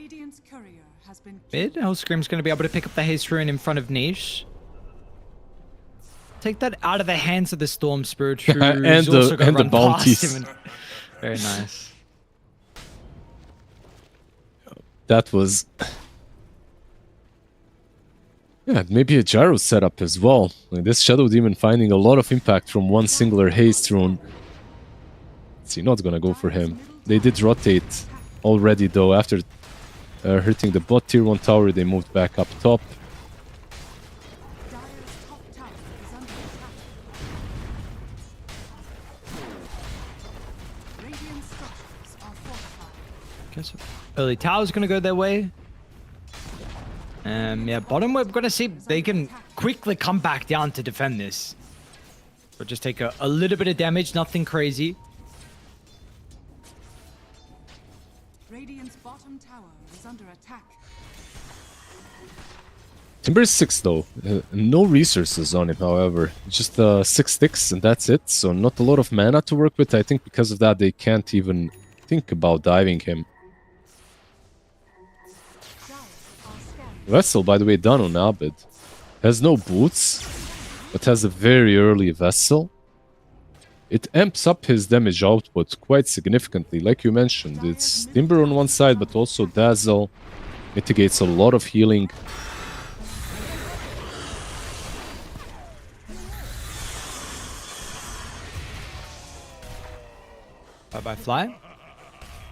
Radiant's courier has been Mid, Hellscream's going to be able to pick up the haste rune in front of Niche. Take that out of the hands of the Storm Spirit, who's And also going the to run past bounties. him. Very nice. That was... Yeah, maybe a gyro setup as well. Like this Shadow Demon finding a lot of impact from one singular haste rune. Let's see, not gonna go for him. They did rotate already though. After hurting the bot tier 1 tower, they moved back up top. Dire's top tower is under attack. Radiant structures are fortified. Guess early tower's going to go their way. Yeah, bottom we're going to see they can quickly come back down to defend this. But just take a little bit of damage, nothing crazy. Radiant's bottom tower is under attack. Timber is 6 though. No resources on him, however. Just 6 sticks and that's it. So not a lot of mana to work with. I think because of that they can't even think about diving him. Vessel, by the way, done on Abed. Has no boots, but has a very early Vessel. It amps up his damage output quite significantly. Like you mentioned, it's Timber on one side, but also Dazzle. Mitigates a lot of healing. Bye-bye, Fly. We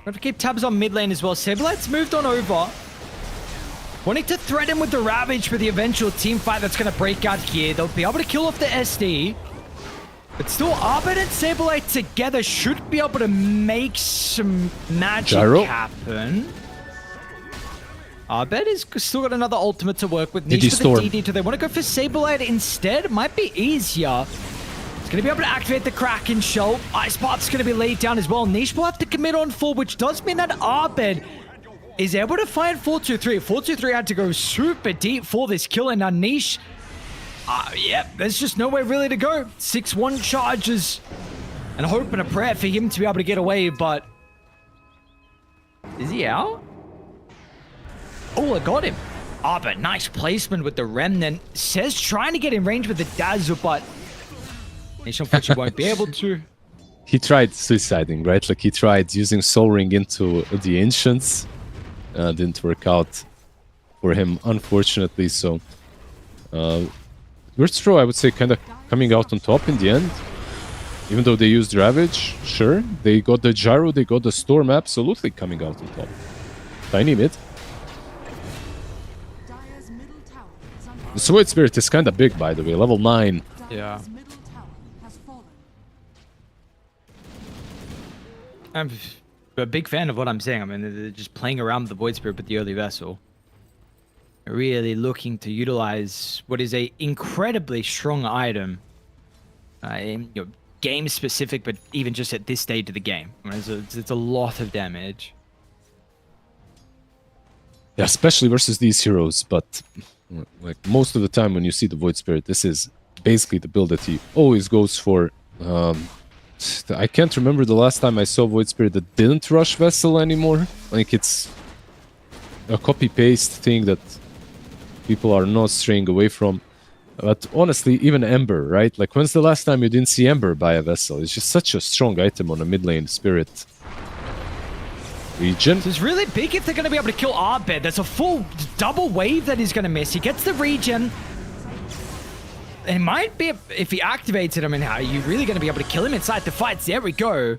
have to keep tabs on mid lane as well. Saberlight's moved on over. Wanting to threaten with the Ravage for the eventual team fight that's going to break out here. They'll be able to kill off the SD. But still, Arbit and Saberlight together should be able to make some magic Gyro. happen. Arbit has still got another ultimate to work with. DD Needs for Storm. the DD. Do they want to go for Saberlight instead? It might be easier. It's going to be able to activate the Kraken Shell. Ice Path's going to be laid down as well. Niche will have to commit on full, which does mean that Arbit is able to find 4-2-3. 4-2-3 had to go super deep for this kill, and now Niche, there's just nowhere really to go. 6-1 charges, and hope and a prayer for him to be able to get away, but is he out? Oh, I got him. But nice placement with the Remnant. Says trying to get in range with the Dazzle, but Niche unfortunately won't be able to. He tried suiciding, right? Like he tried using Soul Ring into the Ancients. Didn't work out for him, unfortunately. So, Virtue, I would say, kind of coming out on top in the end. Even though they used Ravage, sure. They got the Gyro, they got the Storm, absolutely coming out on top. Tiny mid. Dire's middle tower is under The Sword Spirit is kind of big, by the way, level 9. Yeah. Dire's middle tower has fallen. I'm a big fan of what I'm saying. I mean, they're just playing around with the Void Spirit with the early Vessel. Really looking to utilize what is a incredibly strong item. Game specific, but even just at this stage of the game. I mean, it's a lot of damage. Yeah, especially versus these heroes, but like most of the time when you see the Void Spirit, this is basically the build that he always goes for. I can't remember the last time I saw Void Spirit that didn't rush Vessel anymore. Like it's a copy-paste thing that people are not straying away from. But honestly, even Ember, right? Like when's the last time you didn't see Ember buy a Vessel? It's just such a strong item on a mid lane Spirit region. So it's really big if they're going to be able to kill Arbed. There's a full double wave that he's going to miss. He gets the regen. It might be, if he activates it, I mean, how are you really going to be able to kill him inside the fights? There we go.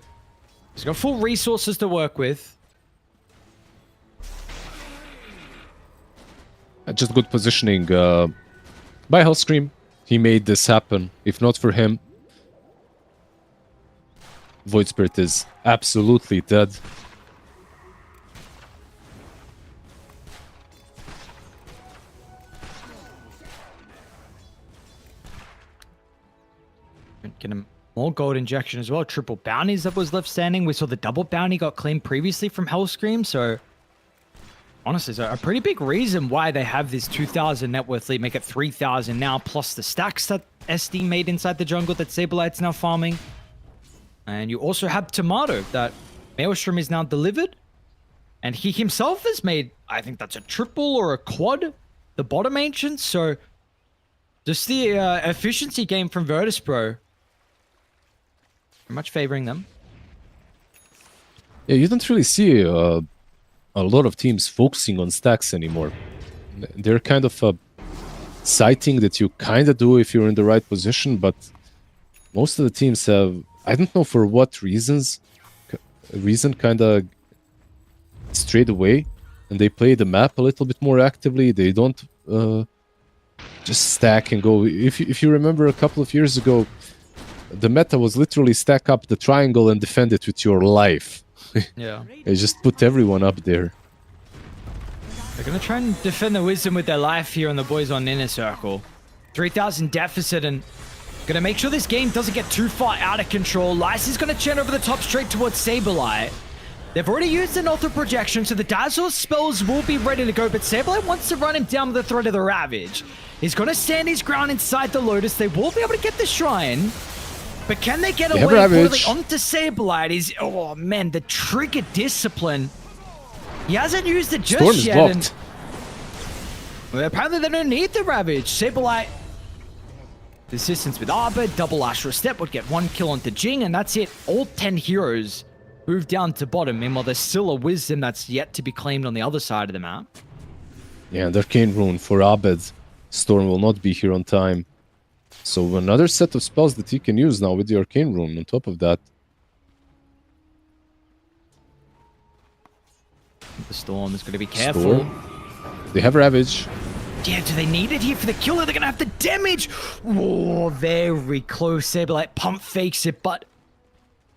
He's got full resources to work with. Just good positioning by Hellscream. He made this happen. If not for him, Void Spirit is absolutely dead. Get him more gold injection as well. Triple bounties that was left standing. We saw the double bounty got claimed previously from Hellscream, so honestly, it's a pretty big reason why they have this 2,000 net worth lead, make it 3,000 now, plus the stacks that SD made inside the jungle that Saberlight's now farming. And you also have Tomato that Maelstrom is now delivered. And he himself has made, I think that's a triple or a quad, the bottom ancient. So just the efficiency game from Virtus Pro, very much favoring them. Yeah, you don't really see a lot of teams focusing on stacks anymore. They're kind of a side thing that you kind of do if you're in the right position, but most of the teams have, I don't know for what reason, kind of straight away, and they play the map a little bit more actively. They don't just stack and go. If you remember a couple of years ago, the meta was literally stack up the triangle and defend it with your life. Yeah. They just put everyone up there. They're going to try and defend the wisdom with their life here on the boys on Inner Circle. 3,000 deficit and going to make sure this game doesn't get too far out of control. Lice is going to churn over the top straight towards Saberlight. They've already used an auto projection, so the Dazzle spells will be ready to go, but Saberlight wants to run him down with the threat of the Ravage. He's going to stand his ground inside the Lotus. They will be able to get the Shrine, but can they get away fully onto Saberlight? Oh man, the trigger discipline. He hasn't used it just Storm is yet. blocked. Well, apparently they don't need the Ravage. Saberlight, the assistance with Arbor, double Astral Step would get 1 kill onto Jing, and that's it. All 10 heroes move down to bottom. Meanwhile, there's still a Wisdom that's yet to be claimed on the other side of the map. Yeah, and Arcane Rune for Abed. Storm will not be here on time. So another set of spells that he can use now with the Arcane Rune on top of that. The Storm is going to be careful. Storm. They have Ravage. Yeah, do they need it here for the kill? They're going to have the damage. Oh, very close. Saberlight pump fakes it, but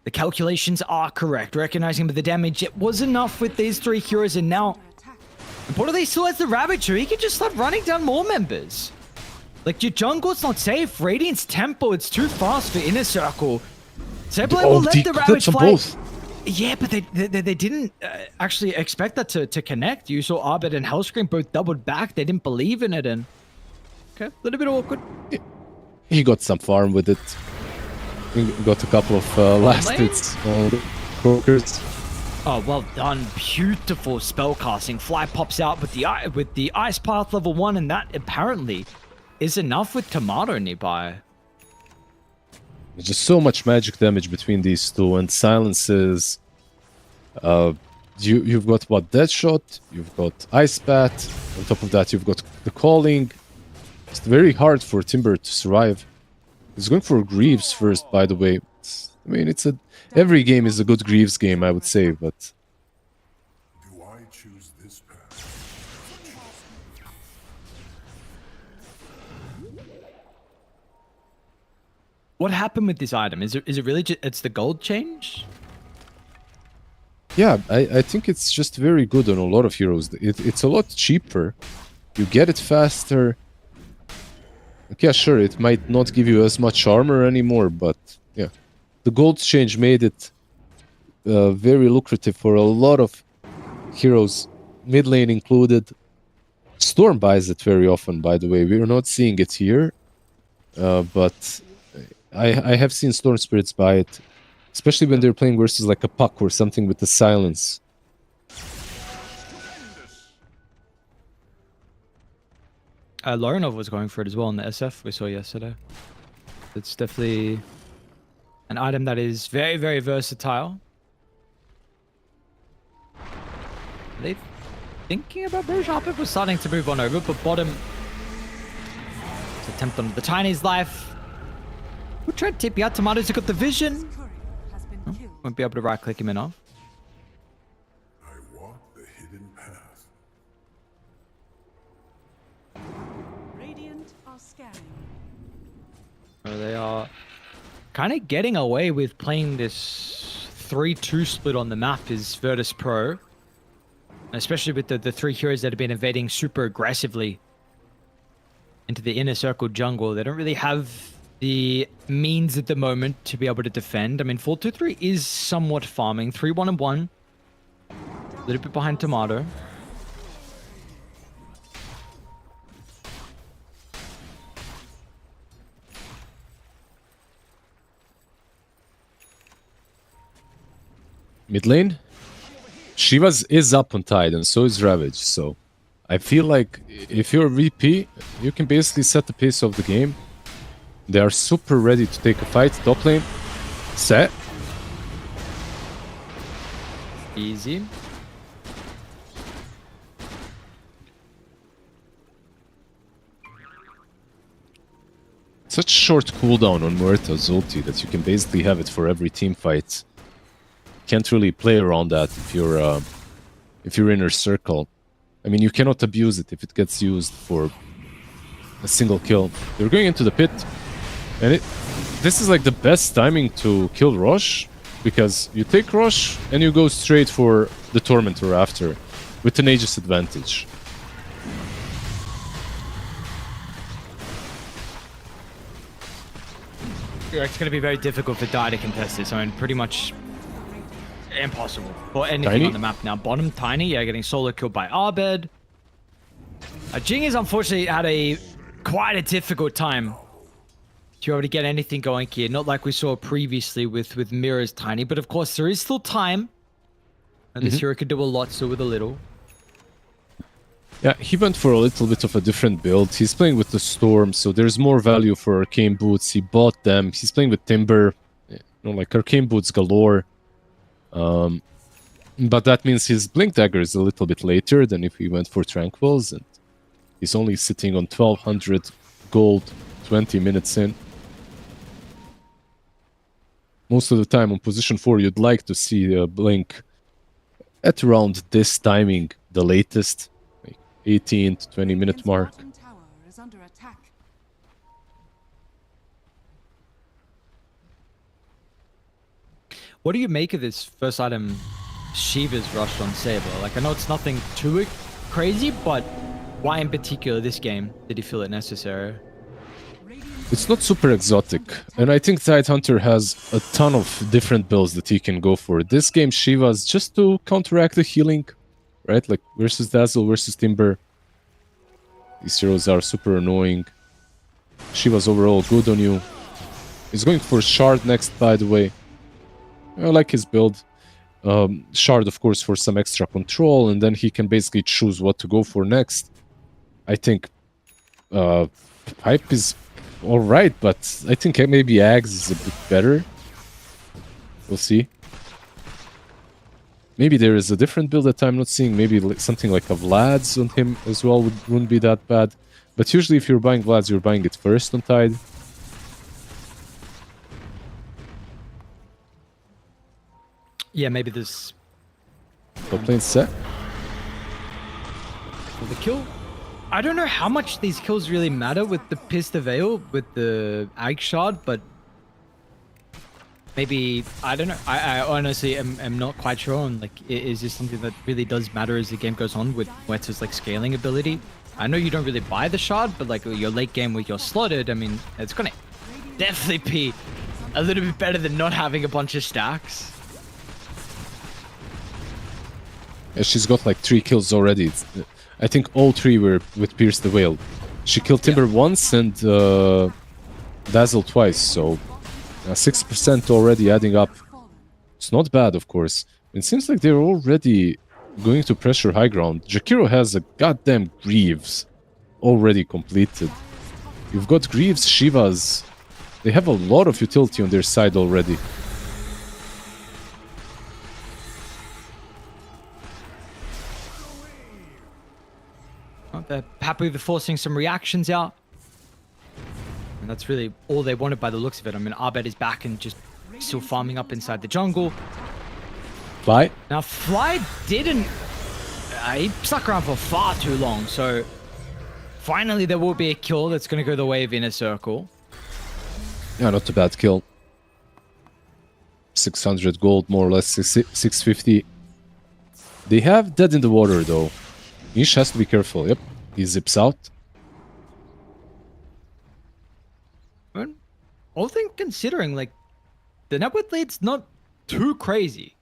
the calculations are correct. Recognizing with the damage, it was enough with these 3 heroes, and now importantly, still has the Ravage, so he can just start running down more members. Like, your jungle's not safe. Radiant's tempo, it's too fast for Inner Circle. Saberlight will let the Ravage fly. Both. Yeah, but they didn't actually expect that to connect. You saw Arbet and Hellscream both doubled back. They didn't believe in it, and okay, a little bit awkward. He got some farm with it. He got a couple of last hits on the Croakers. Oh, well done. Beautiful spell casting. Fly pops out with the Ice Path level 1, and that apparently is enough with Tomato nearby. There's just so much magic damage between these two, and silences. You've got what, Deadshot, you've got Ice Bat, on top of that you've got the Calling. It's very hard for Timber to survive. He's going for Greaves first, by the way. I mean, every game is a good Greaves game, I would say, but Do I choose this path? What happened with this item? Is it really just it's the gold change? yeah, I think it's just very good on a lot of heroes. It's a lot cheaper. You get it faster. Okay, sure, it might not give you as much armor anymore, but yeah. The gold change made it very lucrative for a lot of heroes, mid lane included. Storm buys it very often, by the way. We're not seeing it here, but I have seen Storm Spirits buy it, especially when they're playing versus like a Puck or something with the silence. Lorinov was going for it as well in the SF we saw yesterday. It's definitely an item that is very, very versatile. Are they thinking about Bruges? Harper was starting to move on over, but bottom attempt on the Tiny's life. We'll try to tip you out. Tomatoes have got the vision. Oh, won't be able to right click him enough. I walk the hidden path. Radiant are scanning. So they are kind of getting away with playing this 3-2 split on the map is Virtus Pro. Especially with the 3 heroes that have been invading super aggressively into the Inner Circle jungle. They don't really have the means at the moment to be able to defend. I mean, 4-2-3 is somewhat farming. 3-1-1. A little bit behind Tomato. Mid lane? Shivas is up on Tide, and so is Ravage. So I feel like if you're VP, you can basically set the pace of the game. They are super ready to take a fight. Top lane, set. Easy. Such short cooldown on Muerta's ulti that you can basically have it for every team fight. Can't really play around that if you're inner circle. I mean, you cannot abuse it if it gets used for a single kill. You're going into the pit, and this is like the best timing to kill Rosh, because you take Rosh and you go straight for the Tormentor after, with an Aegis advantage. It's going to be very difficult for Dai to contest this. I mean, pretty much impossible for anything Tiny? on the map now. Bottom, Tiny, yeah, getting solo killed by Abed. Jing has unfortunately had quite a difficult time to be able to get anything going here. Not like we saw previously with Mirror's Tiny, but of course there is still time. And this hero could do a lot still with a little. Yeah, he went for a little bit of a different build. He's playing with the Storm, so there's more value for Arcane Boots. He bought them. He's playing with Timber, like Arcane Boots galore. But that means his Blink Dagger is a little bit later than if he went for Tranquils, and he's only sitting on 1200 gold 20 minutes in. Most of the time on position 4, you'd like to see a Blink at around this timing, the latest. 18 to 20 minute mark. Bottom tower is under attack. What do you make of this first item, Shiva's Rush on Saber? Like, I know it's nothing too crazy, but why in particular this game did he feel it necessary? It's not super exotic, and I think Tidehunter has a ton of different builds that he can go for. This game, Shiva's just to counteract the healing, right? Like versus Dazzle, versus Timber. These heroes are super annoying. Shiva's overall good on you. He's going for Shard next, by the way. I like his build. Shard, of course, for some extra control, and then he can basically choose what to go for next. I think Pipe is alright, but I think maybe Ags is a bit better. We'll see. Maybe there is a different build that I'm not seeing. Maybe something like a Vlad's on him as well wouldn't be that bad. But usually if you're buying Vlad's, you're buying it first on Tide. Yeah, maybe this Top lane set. for the kill. I don't know how much these kills really matter with the Pissed Veil, with the Ag Shard, but maybe, I don't know. I honestly am not quite sure on, like, is this something that really does matter as the game goes on with Weta's, like, scaling ability? I know you don't really buy the Shard, but, like, your late game with your slotted, I mean, it's gonna definitely be a little bit better than not having a bunch of stacks. Yeah, she's got like 3 kills already. I think all 3 were with Pierce the Whale. She killed Timber once and Dazzle twice, so 6% already adding up. It's not bad, of course. It seems like they're already going to pressure high ground. Jakiro has a goddamn Greaves already completed. You've got Greaves, Shivas. They have a lot of utility on their side already. They're happy with forcing some reactions out. And that's really all they wanted by the looks of it. I mean, Abed is back and just still farming up inside the jungle. Fly. Now, Fly didn't... he stuck around for far too long, so... Finally, there will be a kill that's going to go the way of Inner Circle. Yeah, not a bad kill. 600 gold, more or less, 650. They have Dead in the Water, though. Ish has to be careful. Yep, he zips out. Well, all things considering, like, the net worth lead's not too crazy.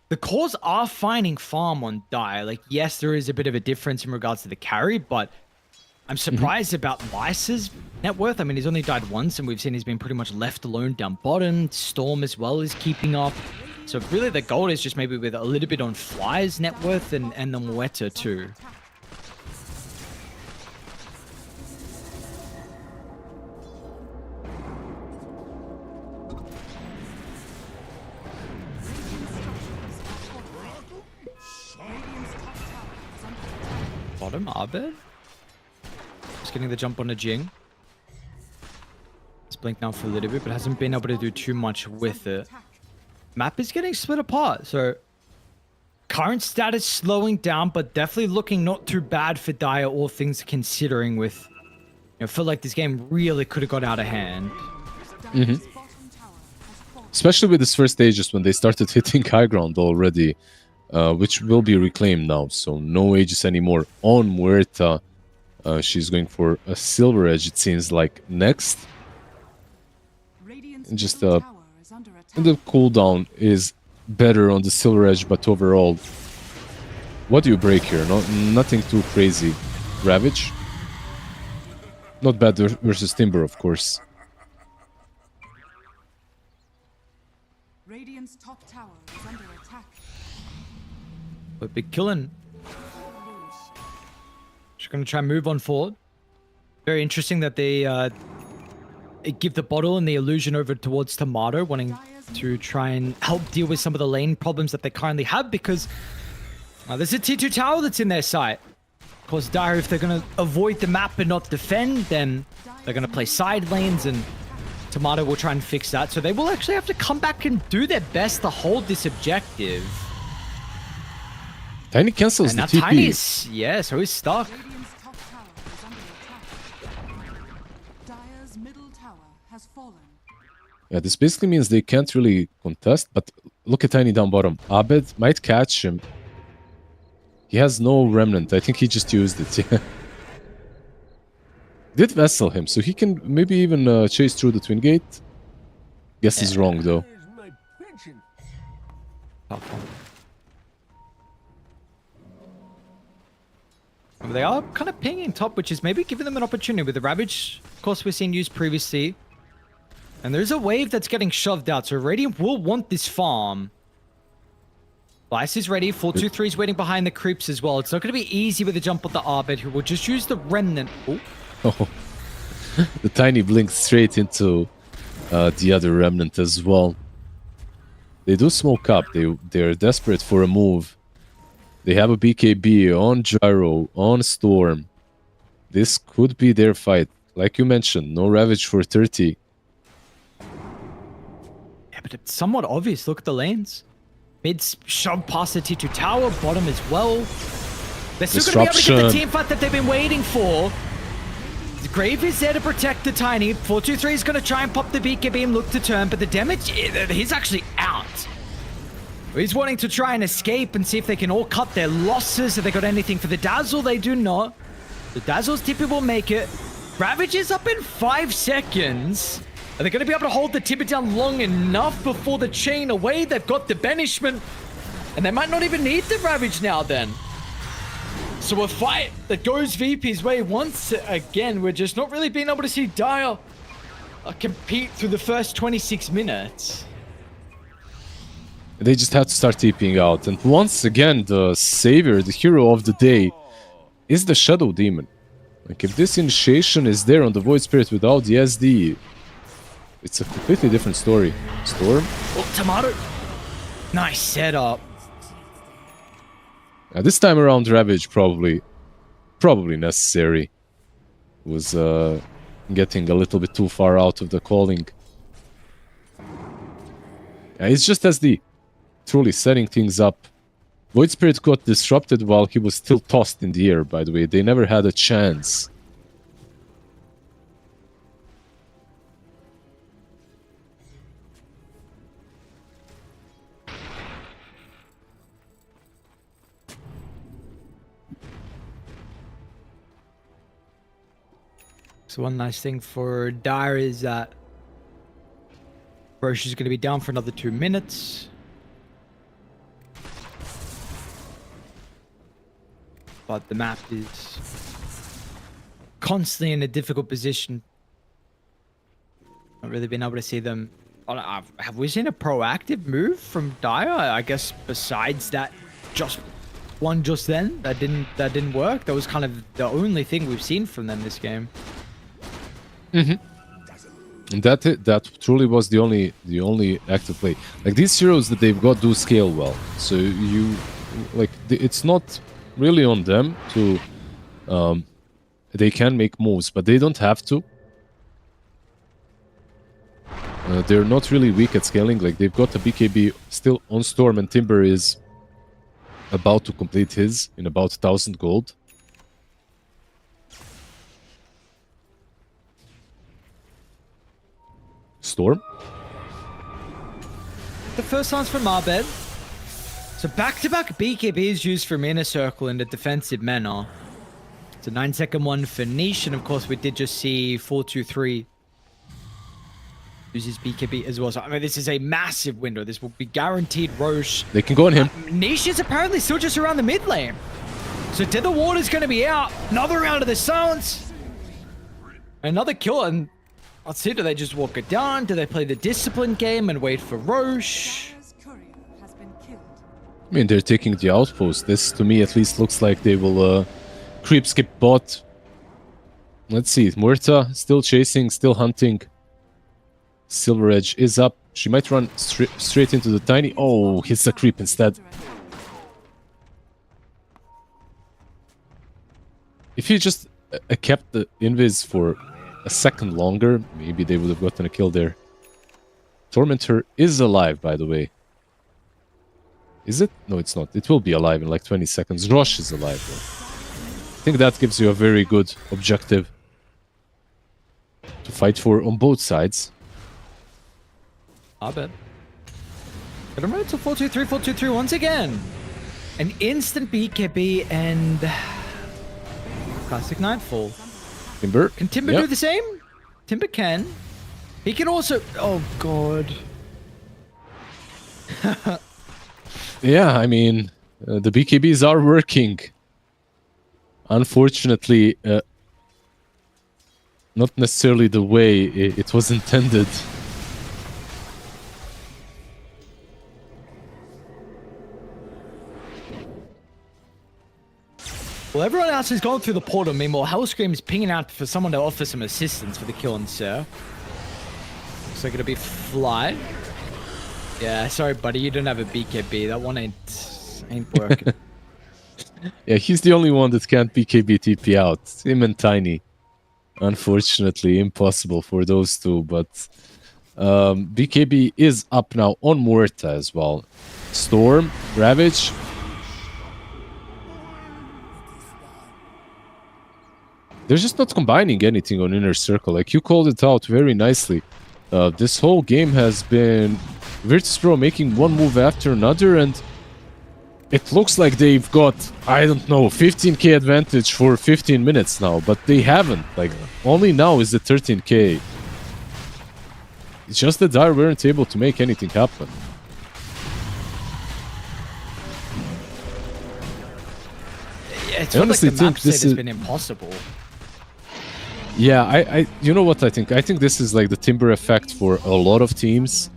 The cores are finding farm on Dai. Like, yes, there is a bit of a difference in regards to the carry, but I'm surprised about Lyce's net worth. I mean, he's only died once, and we've seen he's been pretty much left alone down bottom. Storm as well is keeping up. So really the gold is just maybe with a little bit on Fly's net worth and the Moeta too. Bottom Abed. Just getting the jump on a Jing. It's blinked now for a little bit, but hasn't been able to do too much with it. Map is getting split apart, so current status slowing down, but definitely looking not too bad for Dire, all things considering. With, you know, feel like this game really could have got out of hand. Especially with this first Aegis when they started hitting high ground already, which will be reclaimed now. So no Aegis anymore on Muerta. She's going for a Silver Edge, it seems like, next. And just the cooldown is better on the Silver Edge, but overall, what do you break here? Nothing too crazy. Ravage? Not bad versus Timber, of course. Radiant's top tower is under attack. But big killing. Just gonna try and move on forward. Very interesting that they give the bottle and the illusion over towards Tomato, wanting to try and help deal with some of the lane problems that they currently have, because there's a T2 tower that's in their sight. Of course, Dire, if they're going to avoid the map and not defend, then they're going to play side lanes, and Tomato will try and fix that. So they will actually have to come back and do their best to hold this objective. Tiny cancels and the now TP. Tiny's, yeah, so he's stuck. Radiant's top tower is under attack. Dire's middle tower has fallen. Yeah, this basically means they can't really contest, but look at Tiny down bottom. Abed might catch him. He has no remnant. I think he just used it. Did Vessel him, so he can maybe even chase through the Twin Gate. Guess he's wrong, though. They are kind of pinging top, which is maybe giving them an opportunity with the Ravage. Of course, we've seen used previously. And there's a wave that's getting shoved out, so Radiant will want this farm. Vice is ready. 4-2-3 is waiting behind the creeps as well. It's not going to be easy with the jump of the Arbed, who will just use the Remnant. Oh. The Tiny blinked straight into the other Remnant as well. They do smoke up. They're desperate for a move. They have a BKB on Gyro, on Storm. This could be their fight. Like you mentioned, no Ravage for 30. Yeah, but it's somewhat obvious. Look at the lanes. Mid's shoved past the T2 tower, bottom as well. They're still going to be able to get the team fight that they've been waiting for. The Grave is there to protect the Tiny. 4-2-3 is going to try and pop the BKB and look to turn, but the damage, he's actually out. He's wanting to try and escape and see if they can all cut their losses. Have they got anything for the Dazzle? They do not. The Dazzle's TP will make it. Ravage is up in 5 seconds. Are they going to be able to hold the Timber down long enough before the chain away? They've got the banishment. And they might not even need the Ravage now then. So a fight that goes VP's way once again. We're just not really being able to see Dire compete through the first 26 minutes. They just have to start TPing out. And once again, the savior, the hero of the day, is the Shadow Demon. Like, if this initiation is there on the Void Spirit without the SD, it's a completely different story. Storm? Oh, Tomato. Nice setup. This time around, Ravage probably necessary. Was getting a little bit too far out of the calling. It's just SD. Truly setting things up. Void Spirit got disrupted while he was still tossed in the air, by the way. They never had a chance. So one nice thing for Dire is that Roche is going to be down for another 2 minutes. But the map is constantly in a difficult position. Not really been able to see them have we seen a proactive move from Dire? I guess besides that, just then that didn't work. That was kind of the only thing we've seen from them this game. And that truly was the only active play. Like these heroes that they've got do scale well, so it's not really on them to. They can make moves, but they don't have to. They're not really weak at scaling. Like they've got a BKB still on Storm, and Timber is about to complete his in about 1,000 gold. Storm. The first one's from Abed. So back-to-back BKBs used from Inner Circle in the defensive manner. It's a 9-second one for Niche, and of course we did just see 423 uses BKB as well. So I mean, this is a massive window. This will be guaranteed Roche. They can go on him. Niche is apparently still just around the mid lane. So Tether Water's going to be out. Another round of the silence. Another kill, and let's see, do they just walk it down? Do they play the discipline game and wait for Roche? Dire's courier has been killed. I mean, they're taking the outpost. This, to me, at least looks like they will creep skip bot. Let's see. Muerta still chasing, still hunting. Silver Edge is up. She might run straight into the Tiny. Oh, hits a creep instead. If he just kept the invis for a second longer, maybe they would have gotten a kill there. Tormentor is alive, by the way. Is it? No, it's not. It will be alive in like 20 seconds. Roche is alive, though. I think that gives you a very good objective to fight for on both sides. I bet. But remember to 423, 423 once again. An instant BKB and classic Nightfall. Timber. Can Timber do the same? Timber can. He can also... Oh, God. Yeah, I mean, the BKBs are working. Unfortunately, not necessarily the way it was intended. Well, everyone else is going through the portal. Meanwhile, Hellscream is pinging out for someone to offer some assistance for the kill on Sir. Looks like it'll be Fly. Yeah, sorry, buddy. You don't have a BKB. That one ain't working. Yeah, he's the only one that can't BKB TP out. Him and Tiny. Unfortunately, impossible for those two. But BKB is up now on Muerta as well. Storm, Ravage. They're just not combining anything on Inner Circle. Like, you called it out very nicely. This whole game has been Virtus.pro making one move after another, and it looks like they've got, I don't know, 15k advantage for 15 minutes now, but they haven't. Like, only now is the 13k. It's just that Dire weren't able to make anything happen. Yeah, it's honestly like the map set has been impossible. Yeah, I you know what I think? I think this is like the Timber effect for a lot of teams.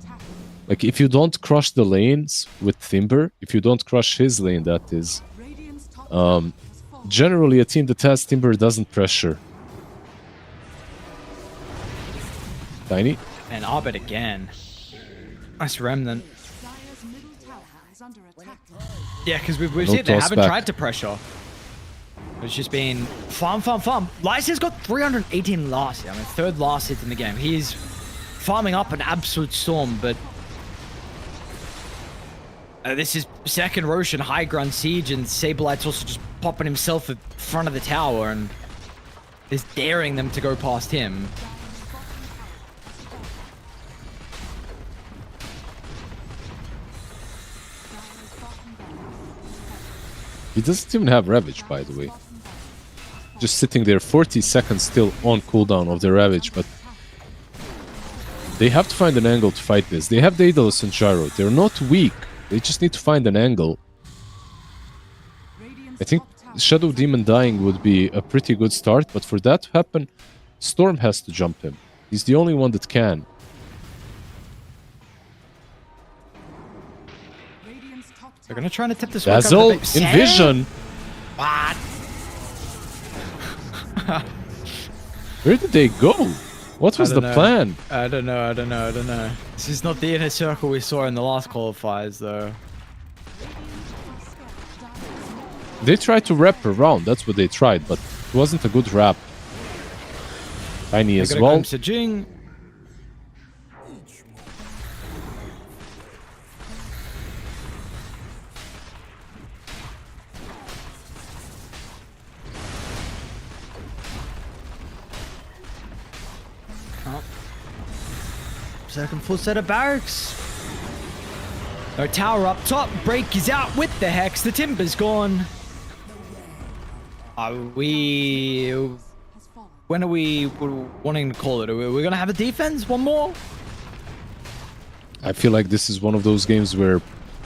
Like, if you don't crush the lanes with Timber, if you don't crush his lane, that is, generally a team that has Timber doesn't pressure. Tiny. And Abed again. Nice Remnant. Dire's middle tower is under attack. Yeah, because we've No seen they haven't back. tried to pressure. It's just been farm. Lysa's got 318 last hit. I mean, third last hit in the game. He's farming up an absolute storm, but this is second Roshan high ground siege, and Saberlight's also just popping himself in front of the tower and is daring them to go past him. He doesn't even have Ravage, by the way. Just sitting there, 40 seconds still on cooldown of the Ravage, but they have to find an angle to fight this. They have Daedalus and Gyro. They're not weak. They just need to find an angle. I think Shadow Demon dying would be a pretty good start, but for that to happen, Storm has to jump him. He's the only one that can. They're gonna try to tip this one. Dazzle, Envision. What? Where did they go? What was the plan? I don't know. This is not the inner circle we saw in the last qualifiers, though. They tried to wrap around. That's what they tried, but it wasn't a good wrap. Tiny as well. Jing. Second full set of barracks. No tower up top. Break is out with the Hex. The Timber's gone. Are we... When are we wanting to call it? Are we going to have a defense? One more? I feel like this is one of those games where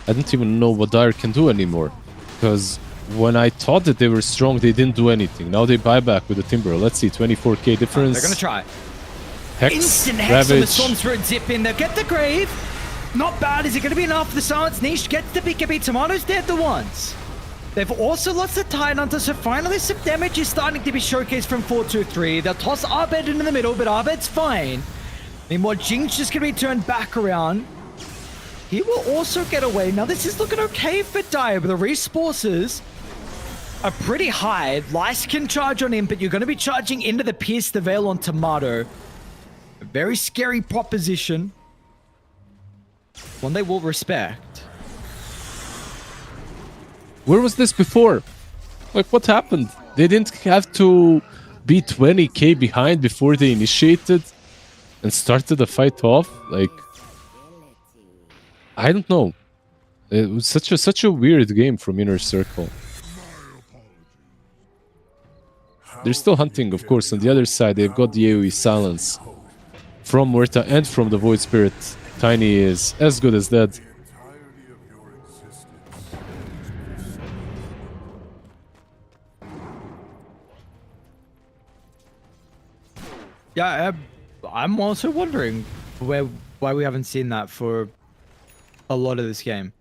I don't even know what Dire can do anymore. Because when I thought that they were strong, they didn't do anything. Now they buy back with the Timber. Let's see, 24k difference. They're going to try. Hex, Instant Hex Ravage. on the Storm Spirit zip in. They'll get the Grave. Not bad. Is it going to be enough? The Silence Niche gets the BKB. Tomatoes dead the once. They've also lost the Tidehunter, so finally some damage is starting to be showcased from 4-2-3. They'll toss Abed into the middle, but Abed's fine. Meanwhile, Jing's just going to be turned back around. He will also get away. Now, this is looking okay for Dire, but the resources are pretty high. Lice can charge on him, but you're going to be charging into the Pierce the Veil on Tomato. A very scary proposition. One they will respect. Where was this before? Like, what happened? They didn't have to be 20k behind before they initiated and started the fight off? Like, I don't know. It was such a weird game from Inner Circle. They're still hunting, of course. On the other side, they've got the AoE silence from Muerta and from the Void Spirit. Tiny is as good as dead. Yeah, I'm also wondering why we haven't seen that for a lot of this game.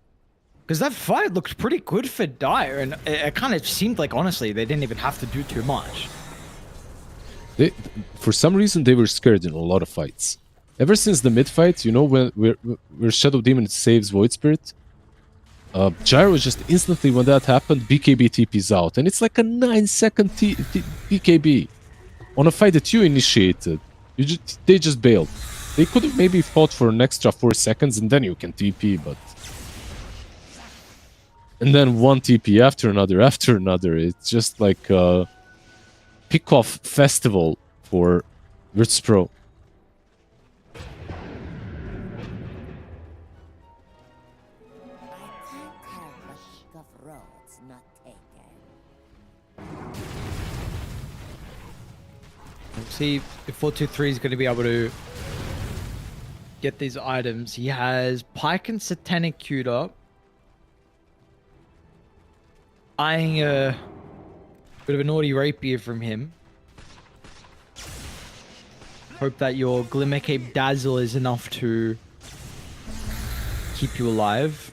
Because that fight looked pretty good for Dire, and it kind of seemed like, honestly, they didn't even have to do too much. For some reason, they were scared in a lot of fights. Ever since the mid-fight, you know, where Shadow Demon saves Void Spirit, Gyro just instantly, when that happened, BKB TP's out. And it's like a 9-second BKB. On a fight that you initiated, they just bailed. They could have maybe fought for an extra 4 seconds and then you can TP, but... And then one TP after another. It's just like a pick-off festival for Virtus Pro. See if 4-2-3 is going to be able to get these items. He has Pike and Satanic queued up. Eyeing a bit of a naughty rapier from him. Hope that your Glimmer Cape Dazzle is enough to keep you alive.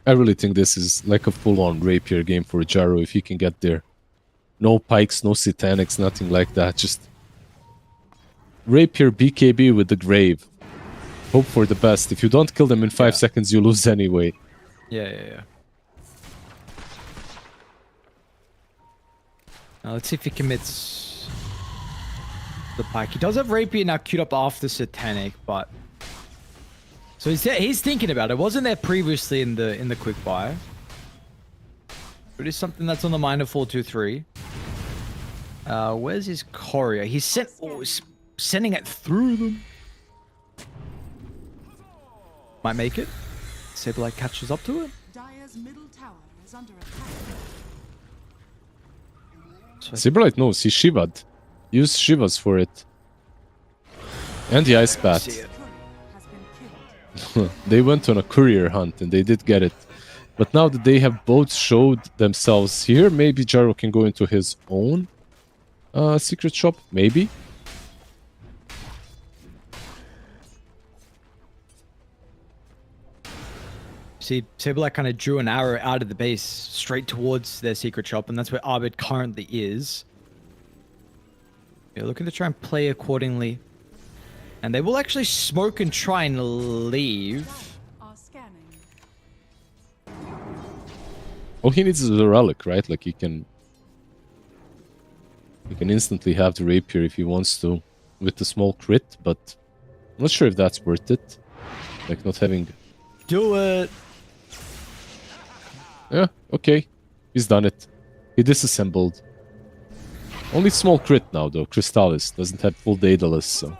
I really think this is like a full-on rapier game for Gyro if he can get there. No pikes, no satanics, nothing like that. Just rapier BKB with the grave. Hope for the best. If you don't kill them in 5 seconds, you lose anyway. Yeah. Now let's see if he commits the pike. He does have rapier now queued up after satanic, but so he's thinking about it. Wasn't there previously in the quick buy? But it is something that's on the mind of 4-2-3. Where's his courier? He's sending it through them. Might make it. Saberlight catches up to it. Dire's middle tower is under attack. Saberlight knows, he Shiva'd. Use Shivas for it. And the Ice Bat. Has been killed. They went on a courier hunt and they did get it. But now that they have both showed themselves here, maybe Gyro can go into his own secret shop. Maybe. see Saberlight kind of drew an arrow out of the base straight towards their secret shop, and that's where Arbit currently is. They're looking to try and play accordingly. And they will actually smoke and try and leave. Are scanning. All he needs is a relic, right? Like he can instantly have the rapier if he wants to with the small crit, but I'm not sure if that's worth it. Like not having... Do it! Yeah, okay. He's done it. He disassembled. Only small crit now though. Crystallis doesn't have full Daedalus, so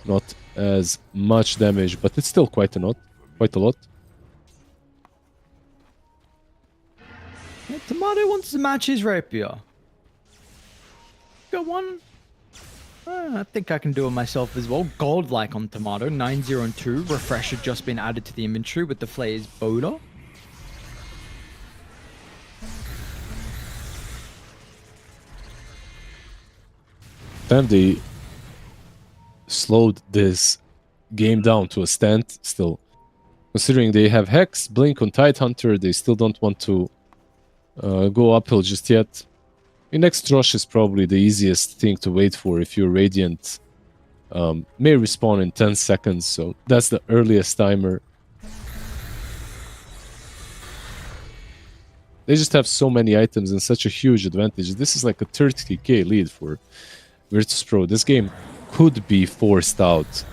not as much damage, but it's still quite a lot. Yeah, Tomato wants to match his rapier. Got one. I think I can do it myself as well. Gold-like on Tomato. 9-0 and 2. Refresh had just been added to the inventory with the Flayer's Boda. Then they slowed this game down to a standstill. Considering they have Hex, Blink on Tidehunter, they still don't want to go uphill just yet. The next rush is probably the easiest thing to wait for if your Radiant may respawn in 10 seconds, so that's the earliest timer. They just have so many items and such a huge advantage. This is like a 30k lead for Virtus.pro. This game could be forced out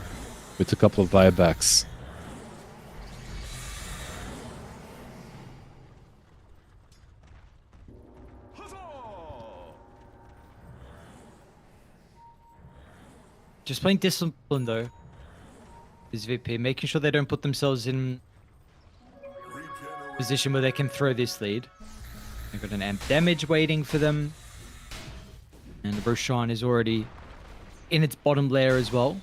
with a couple of buybacks. Just playing discipline though. Is VP making sure they don't put themselves in a position where they can throw this lead. They've got an amp damage waiting for them. And Roshan is already in its bottom layer as well.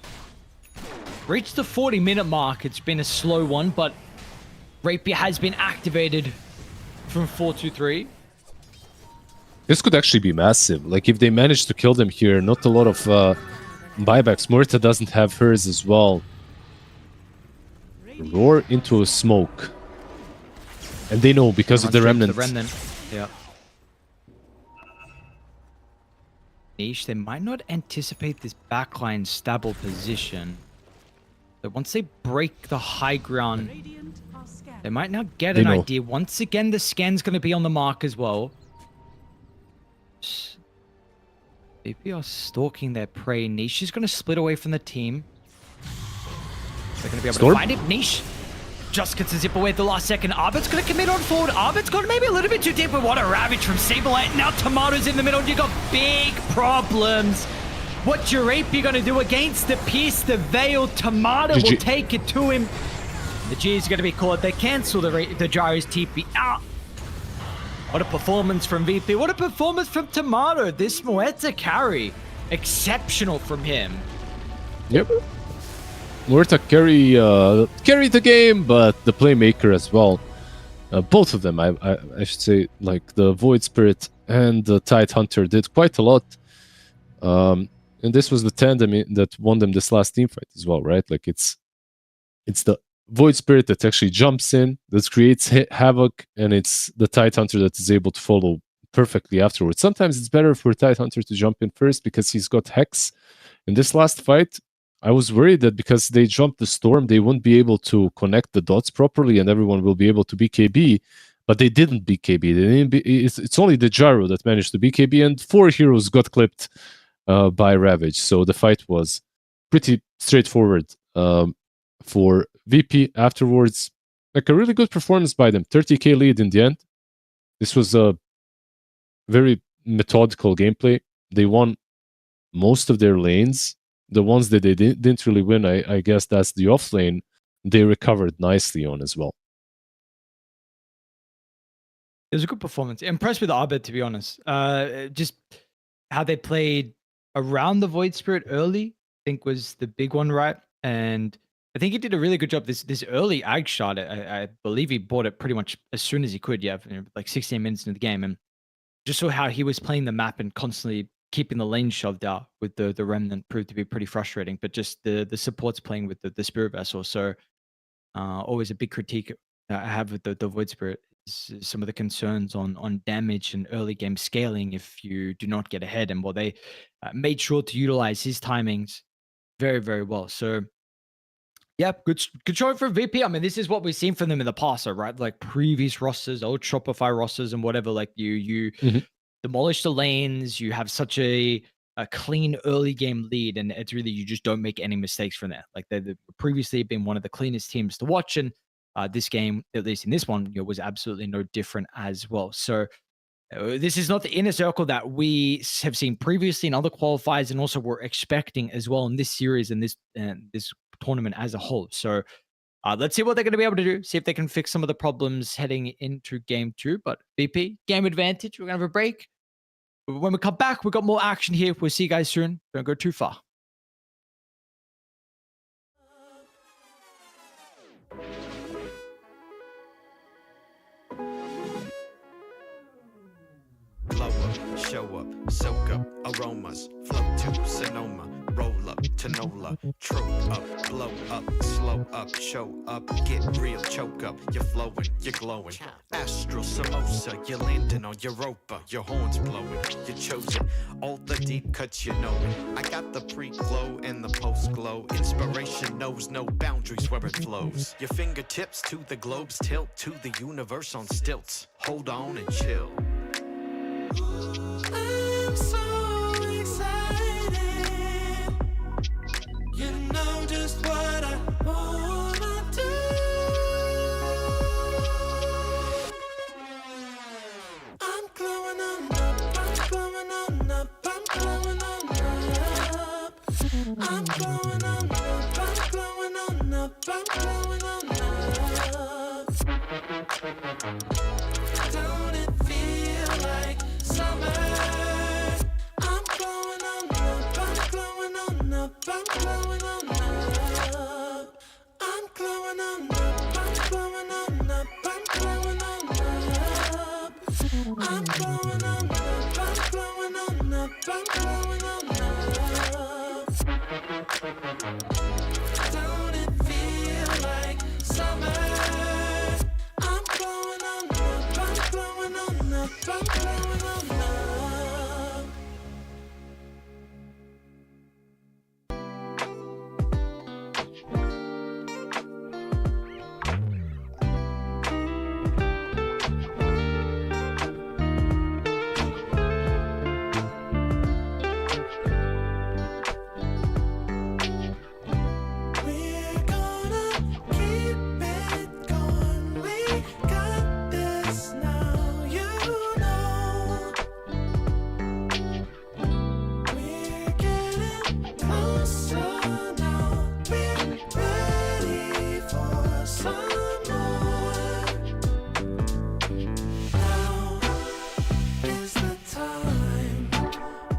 Reached the 40-minute mark. It's been a slow one, but Rapier has been activated from 4-3. This could actually be massive. Like if they manage to kill them here, not a lot of buybacks. Murta doesn't have hers as well. Roar into a smoke. And they know because of the remnant. Yeah. Niche, they might not anticipate this backline stable position. But once they break the high ground, Radiant are scanning. they might now get They an know. idea. Once again, the scan's going to be on the mark as well. VP are stalking their prey. Niche is going to split away from the team. They're going to be able Storm? to find it. Niche just gets a zip away at the last second. Arbit's going to commit on forward. Arbit's got maybe a little bit too deep with what a ravage from Saberlight. Now Tomato's in the middle. You got big problems. What's your Rapier going to do against the Pierce the Veil? Tomato GG. will take it to him. The G is going to be caught. They cancel the Gyro's TP out. What a performance from VP. What a performance from Tomato. This Muerta carry. Exceptional from him. Yep. Murta carried the game, but the playmaker as well. Both of them, I should say, like the Void Spirit and the Tidehunter did quite a lot. And this was the tandem that won them this last team fight as well, right? Like it's the Void Spirit that actually jumps in, that creates havoc, and it's the Tidehunter that is able to follow perfectly afterwards. Sometimes it's better for Tidehunter to jump in first because he's got Hex. In this last fight, I was worried that because they jumped the Storm, they wouldn't be able to connect the dots properly and everyone will be able to BKB, but they didn't BKB. It's only the Gyro that managed to BKB, and 4 heroes got clipped by Ravage. So the fight was pretty straightforward for VP afterwards. Like a really good performance by them. 30k lead in the end. This was a very methodical gameplay. They won most of their lanes. The ones that they didn't really win, I guess that's the off lane, they recovered nicely on as well. It was a good performance. Impressed with Arbit, to be honest. Just how they played around the Void Spirit early, I think was the big one, right? And I think he did a really good job. This early Ag shot, I believe he bought it pretty much as soon as he could, like 16 minutes into the game. And just saw how he was playing the map and constantly keeping the lane shoved out with the Remnant proved to be pretty frustrating. But just the supports playing with the Spirit Vessel. So always a big critique I have with the Void Spirit is some of the concerns on damage and early game scaling if you do not get ahead. And well, they made sure to utilize his timings very, very well. So, yeah, good showing for VP. I mean, this is what we've seen from them in the past, right? Like previous rosters, old Shopify rosters and whatever. Like you demolish the lanes. You have such a clean early game lead, and it's really you just don't make any mistakes from there. Like they've previously been one of the cleanest teams to watch, and this game, at least in this one, was absolutely no different as well. So this is not the inner circle that we have seen previously in other qualifiers, and also we're expecting as well in this series and this tournament as a whole. So let's see what they're going to be able to do. See if they can fix some of the problems heading into game 2. But VP, game advantage. We're going to have a break. When we come back, we've got more action here. We'll see you guys soon. Don't go too far. Blow up, show up, soak up, aromas, float to Sonoma, roll up to Nola, trope up, blow up, slow up, show up, get real, choke up, you're flowing, you're glowing, astral samosa, you're landing on Europa, your horns blowing, you're chosen, all the deep cuts you know it. I got the pre-glow and the post-glow, inspiration knows no boundaries where it flows, your fingertips to the globe's tilt, to the universe on stilts, hold on and chill. I'm so excited. You know just what I wanna do. I'm glowing on up, I'm glowing on up, I'm glowing on up. I'm glowing on up, I'm glowing on up, I'm glowing on up. Don't it feel like summer? I'm glowing on up, I'm glowing on up, I'm glowing on up. I'm glowing on up, I'm glowing on up, I'm glowing on up. I'm glowing on up, I'm glowing on up, I'm glowing on up. Don't it feel like summer? I'm glowing on up, I'm glowing on up, I'm glowing on up. We're gonna keep it going. We got this now, you know. We're getting closer now. We're ready for some more. Now is the time,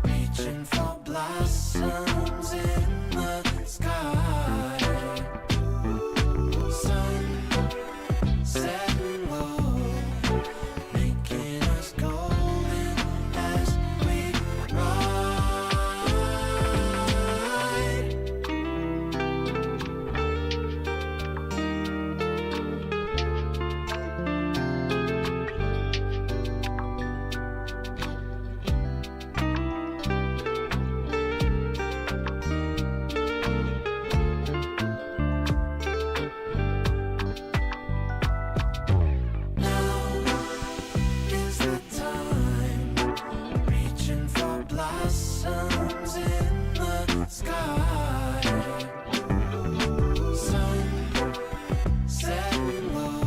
reaching for blossoms in the sky. Sun setting low, making us golden as we ride. Now is the time, reaching for blossoms in the sky. Sun setting low,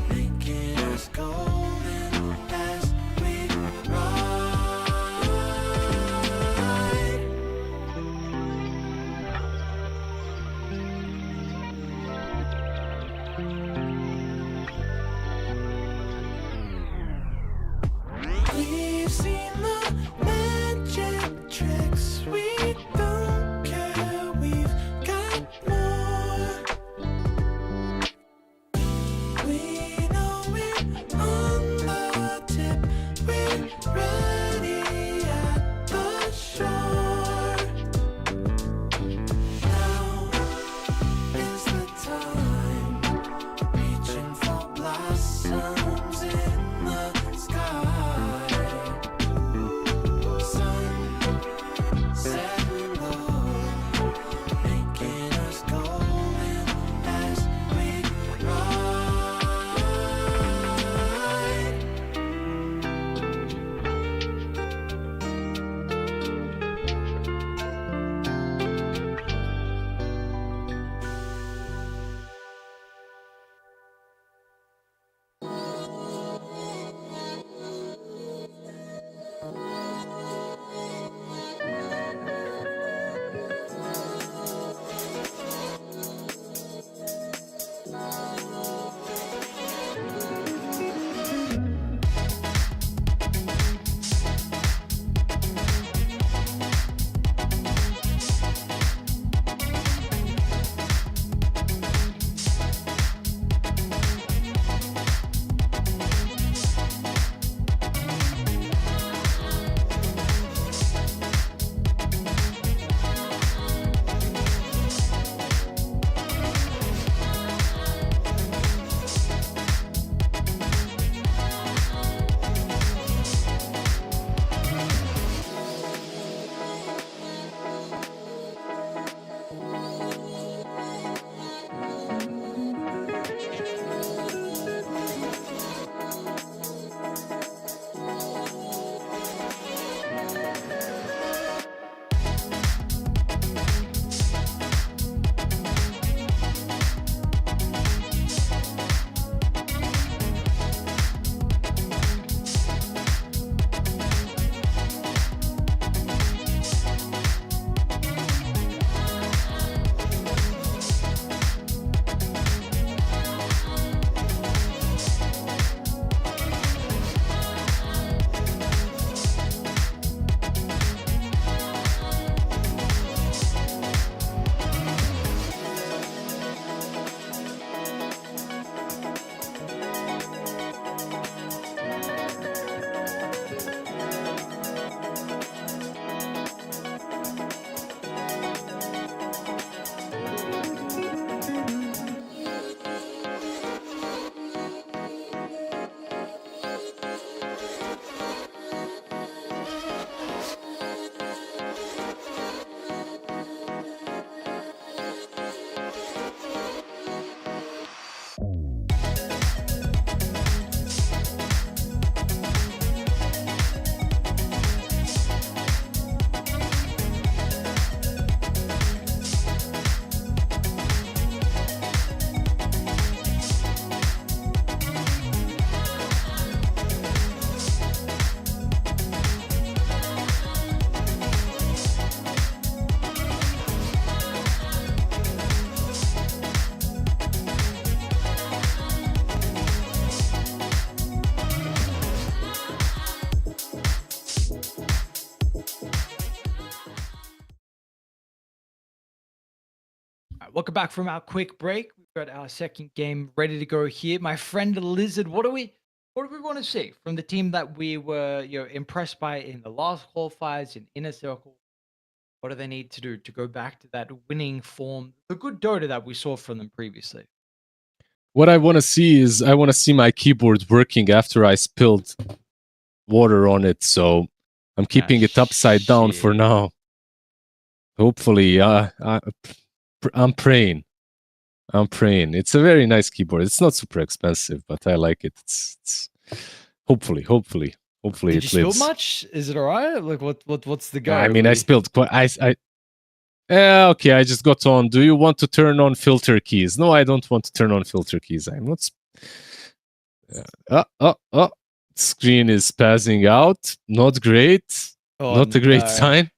making us golden as we ride. We've seen the magic tricks. We don't care. We've got more. We know we're on the tip. We're ready at the shore. Now is the time, Welcome back from our quick break. We've got our second game ready to go here. My friend Lizard, what do we want to see from the team that we were impressed by in the last qualifiers in Inner Circle? What do they need to do to go back to that winning form, the good Dota that we saw from them previously? What I want to see is I want to see my keyboard working after I spilled water on it. So I'm keeping it upside down for now. Hopefully, I'm praying. It's a very nice keyboard. It's not super expensive, but I like it. It's hopefully Did it you spill lives. much? Is it all right? Like what's the go? I mean, I spilled quite. Okay, I just got on. Do you want to turn on filter keys? No, I don't want to turn on filter keys. I'm not. Screen is passing out. Not great. Not a great sign.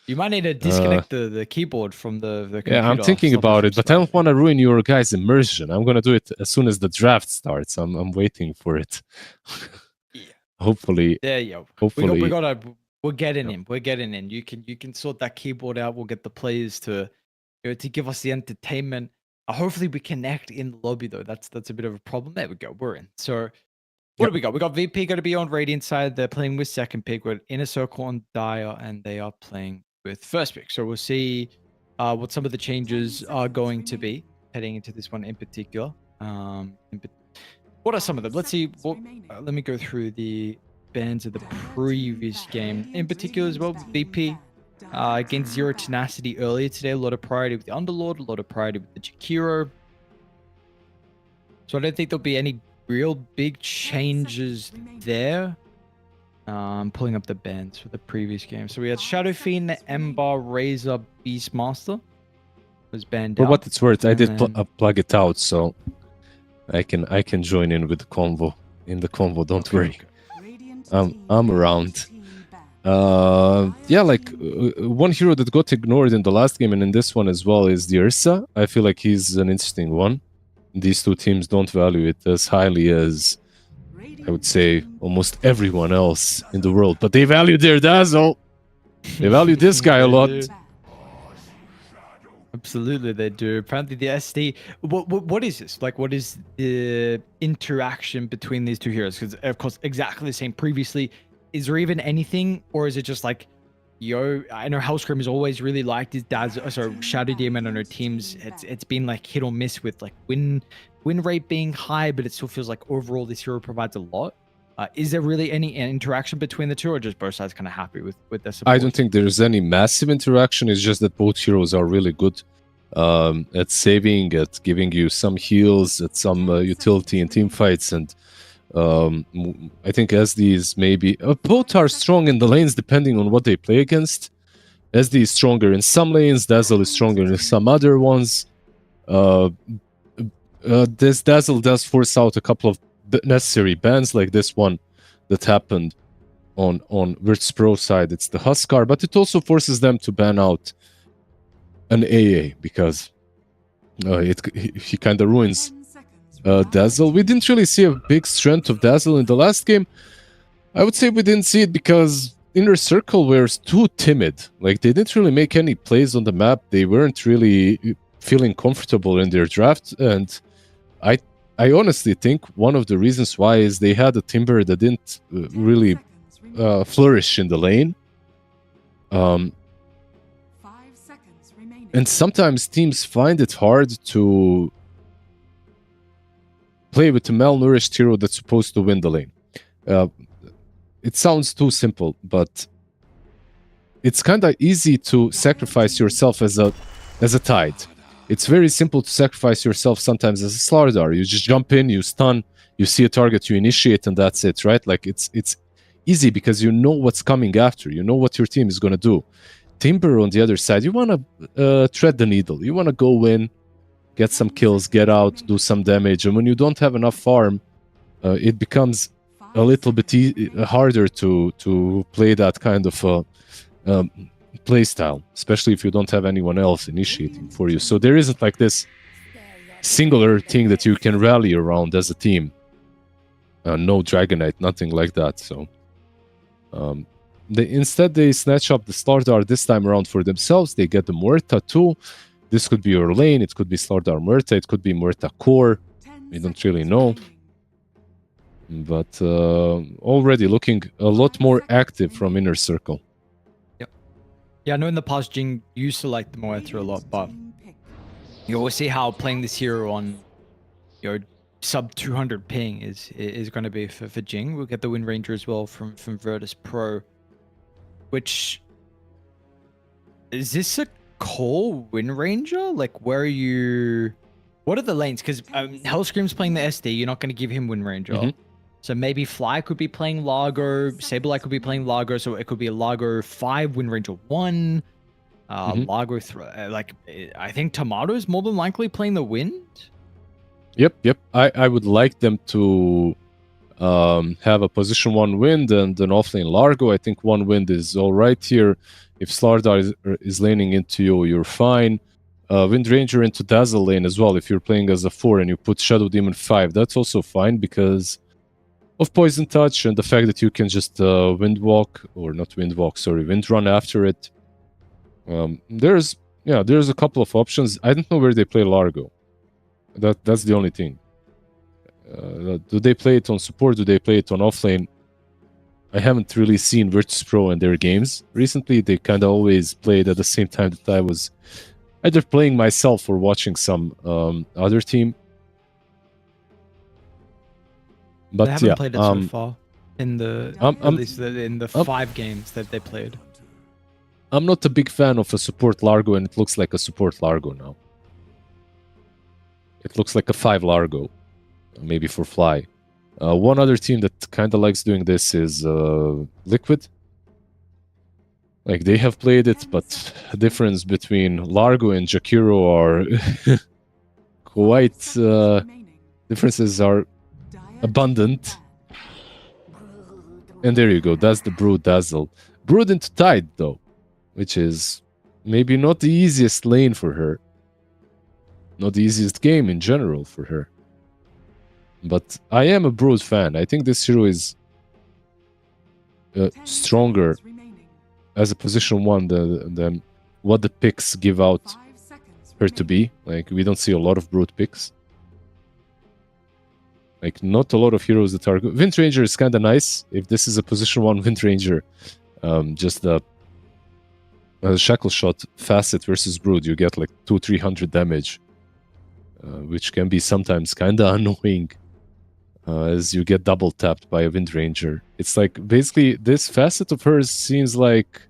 You might need to disconnect the keyboard from the computer. Yeah, I'm thinking about it, but I don't want to ruin your guys' immersion. I'm gonna do it as soon as the draft starts. I'm waiting for it. Yeah. Hopefully. There you go. Hopefully. We're getting in. We're getting in. You can sort that keyboard out. We'll get the players to give us the entertainment. Hopefully we connect in the lobby though. That's a bit of a problem. There we go. We're in. So what do we got? We got VP going to be on Radiant side. They're playing with second pick. With Inner Circle on Dire, and they are playing with first pick. So we'll see what some of the changes are going to be heading into this one in particular. What are some of them? Let's see. Let me go through the bans of the previous game in particular as well. VP against Zero Tenacity earlier today. A lot of priority with the Underlord, a lot of priority with the Jakiro. So I don't think there'll be any real big changes there. Pulling up the bans for the previous game. So we had Shadow Fiend, Ember, Razor, Beastmaster was banned out. For what it's worth, I did plug it out, so I can join in with the convo. In the convo, don't worry. I'm around. Yeah, like one hero that got ignored in the last game and in this one as well is the Ursa. I feel like he's an interesting one. these two teams don't value it as highly as, I would say, almost everyone else in the world. But they value their Dazzle. They value this guy a lot. Absolutely, they do. Apparently, the SD. What is this? Like, what is the interaction between these two heroes? Because, of course, exactly the same previously. Is there even anything, or is it just like, yo? I know Hellscream has always really liked his dad's, sorry, Shadow Demon on her teams. It's been like hit or miss with like win rate being high, but it still feels like overall this hero provides a lot. Is there really any interaction between the two, or just both sides kind of happy with their support? I don't think there's any massive interaction. It's just that both heroes are really good at saving, at giving you some heals, at some utility in team fights, and I think SD is maybe both are strong in the lanes depending on what they play against. SD is stronger in some lanes, Dazzle is stronger in some other ones. This Dazzle does force out a couple of necessary bans, like this one that happened on Virtus Pro side. It's the Huskar, but it also forces them to ban out an AA because he kind of ruins Dazzle. We didn't really see a big strength of Dazzle in the last game. I would say we didn't see it because Inner Circle were too timid. Like, they didn't really make any plays on the map. They weren't really feeling comfortable in their draft, and I honestly think one of the reasons why is they had a Timber that didn't really flourish in the lane. 5 seconds remaining. And sometimes teams find it hard to play with a malnourished hero that's supposed to win the lane. It sounds too simple, but it's kind of easy to sacrifice yourself as a Tide. It's very simple to sacrifice yourself sometimes as a Slardar. You just jump in, you stun, you see a target, you initiate, and that's it, right? Like, it's easy because you know what's coming after. You know what your team is going to do. Timber, on the other side, you want to thread the needle. You want to go in, get some kills, get out, do some damage. And when you don't have enough farm, it becomes a little bit harder to play that kind of play style, especially if you don't have anyone else initiating for you. So there isn't like this singular thing that you can rally around as a team. No Dragonite, nothing like that. So instead they snatch up the Slardar this time around for themselves. They get the Muerta too. This could be your lane, it could be Slardar Muerta, it could be Muerta core. We don't really know. But already looking a lot more active from Inner Circle. Yeah, I know in the past Jing used to like the Muerta a lot, but you always see how playing this hero on your sub 200 ping is going to be for Jing. We'll get the Wind Ranger as well from Virtus Pro, which is this a core Wind Ranger? Like, where are you? What are the lanes? Because Hellscream's playing the SD. You're not going to give him Wind Ranger. Mm-hmm. So maybe Fly could be playing Largo, Sableye could be playing Largo, so it could be a Largo 5, Wind Ranger 1, Largo 3. Like, I think Tomato's more than likely playing the Wind. Yep. I would like them to have a position 1 Wind and an offlane Largo. I think 1 Wind is all right here. If Slardar is laning into you, you're fine. Wind Ranger into Dazzle lane as well. If you're playing as a 4 and you put Shadow Demon 5, that's also fine because of Poison Touch and the fact that you can just Wind Run after it. There's a couple of options. I don't know where they play Largo. That's the only thing. Do they play it on support? Do they play it on offlane? I haven't really seen Virtus Pro in their games recently. They kind of always played at the same time that I was either playing myself or watching some other team. But they haven't played it so far in the at least in the 5 games that they played. I'm not a big fan of a support Largo, and it looks like a support Largo now. It looks like a 5 Largo, maybe for Fly. One other team that kind of likes doing this is Liquid. Like, they have played it, but the difference between Largo and Jakiro are quite... differences are abundant. And there you go, that's the Brood Dazzle. Brood into Tide, though, which is maybe not the easiest lane for her. not the easiest game in general for her. But I am a Brood fan. I think this hero is 10 stronger seconds remaining. as a position 1 than what the picks give out 5 seconds her to remaining. be. Like, we don't see a lot of Brood picks. Like, not a lot of heroes that are good. Wind Ranger is kind of nice. If this is a position 1 Wind Ranger, just the Shackle Shot Facet versus Brood, you get like 200-300 damage, which can be sometimes kind of annoying as you get double tapped by a Wind Ranger. It's like, basically, this facet of hers seems like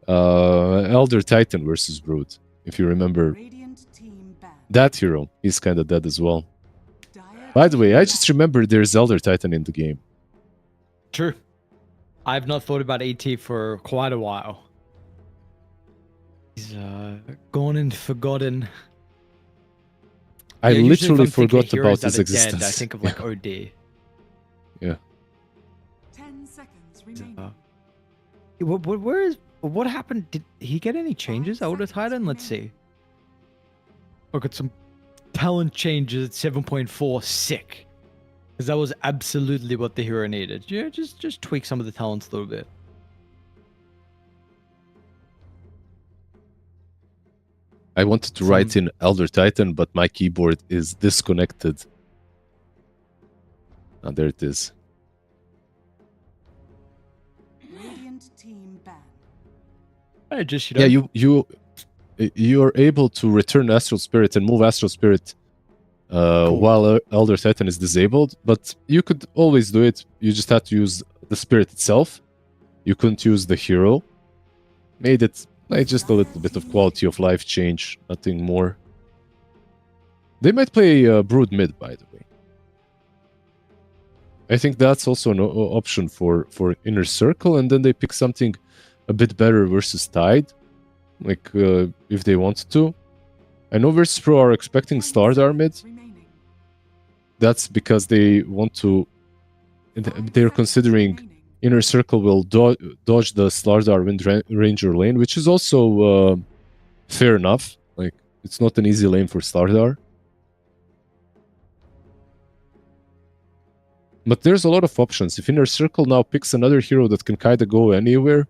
Elder Titan versus Brood. If you remember Radiant team banned. that hero, he's kind of dead as well. Dire By the way, team I just remembered there's Elder Titan in the game. True. I've not thought about AT for quite a while. He's gone and forgotten. I Yeah, usually if literally I'm thinking forgot heroes about his that are existence. Dead, I think of like OD. Yeah. 10 seconds remaining. What happened? Did he get any changes? 5 Elder seconds Titan? Let's see. remaining. Look at some talent changes at 7.4. Sick. Because that was absolutely what the hero needed. Yeah, just tweak some of the talents a little bit. I wanted to write in Elder Titan, but my keyboard is disconnected. Ah, there it is. Radiant team banned. I just Yeah, you're able to return Astral Spirit and move Astral Spirit while Elder Titan is disabled, but you could always do it. You just had to use the spirit itself. You couldn't use the hero. Made it like just a little bit of quality of life change, nothing more. They might play Brood mid, by the way. I think that's also an option for Inner Circle, and then they pick something a bit better versus Tide, like if they want to. I know versus Pro are expecting Slardar mid. Remaining. That's because they want to. They're considering Inner Circle will dodge the Slardar Wind Ranger lane, which is also fair enough. Like, it's not an easy lane for Slardar. But there's a lot of options. If Inner Circle now picks another hero that can kind of go anywhere,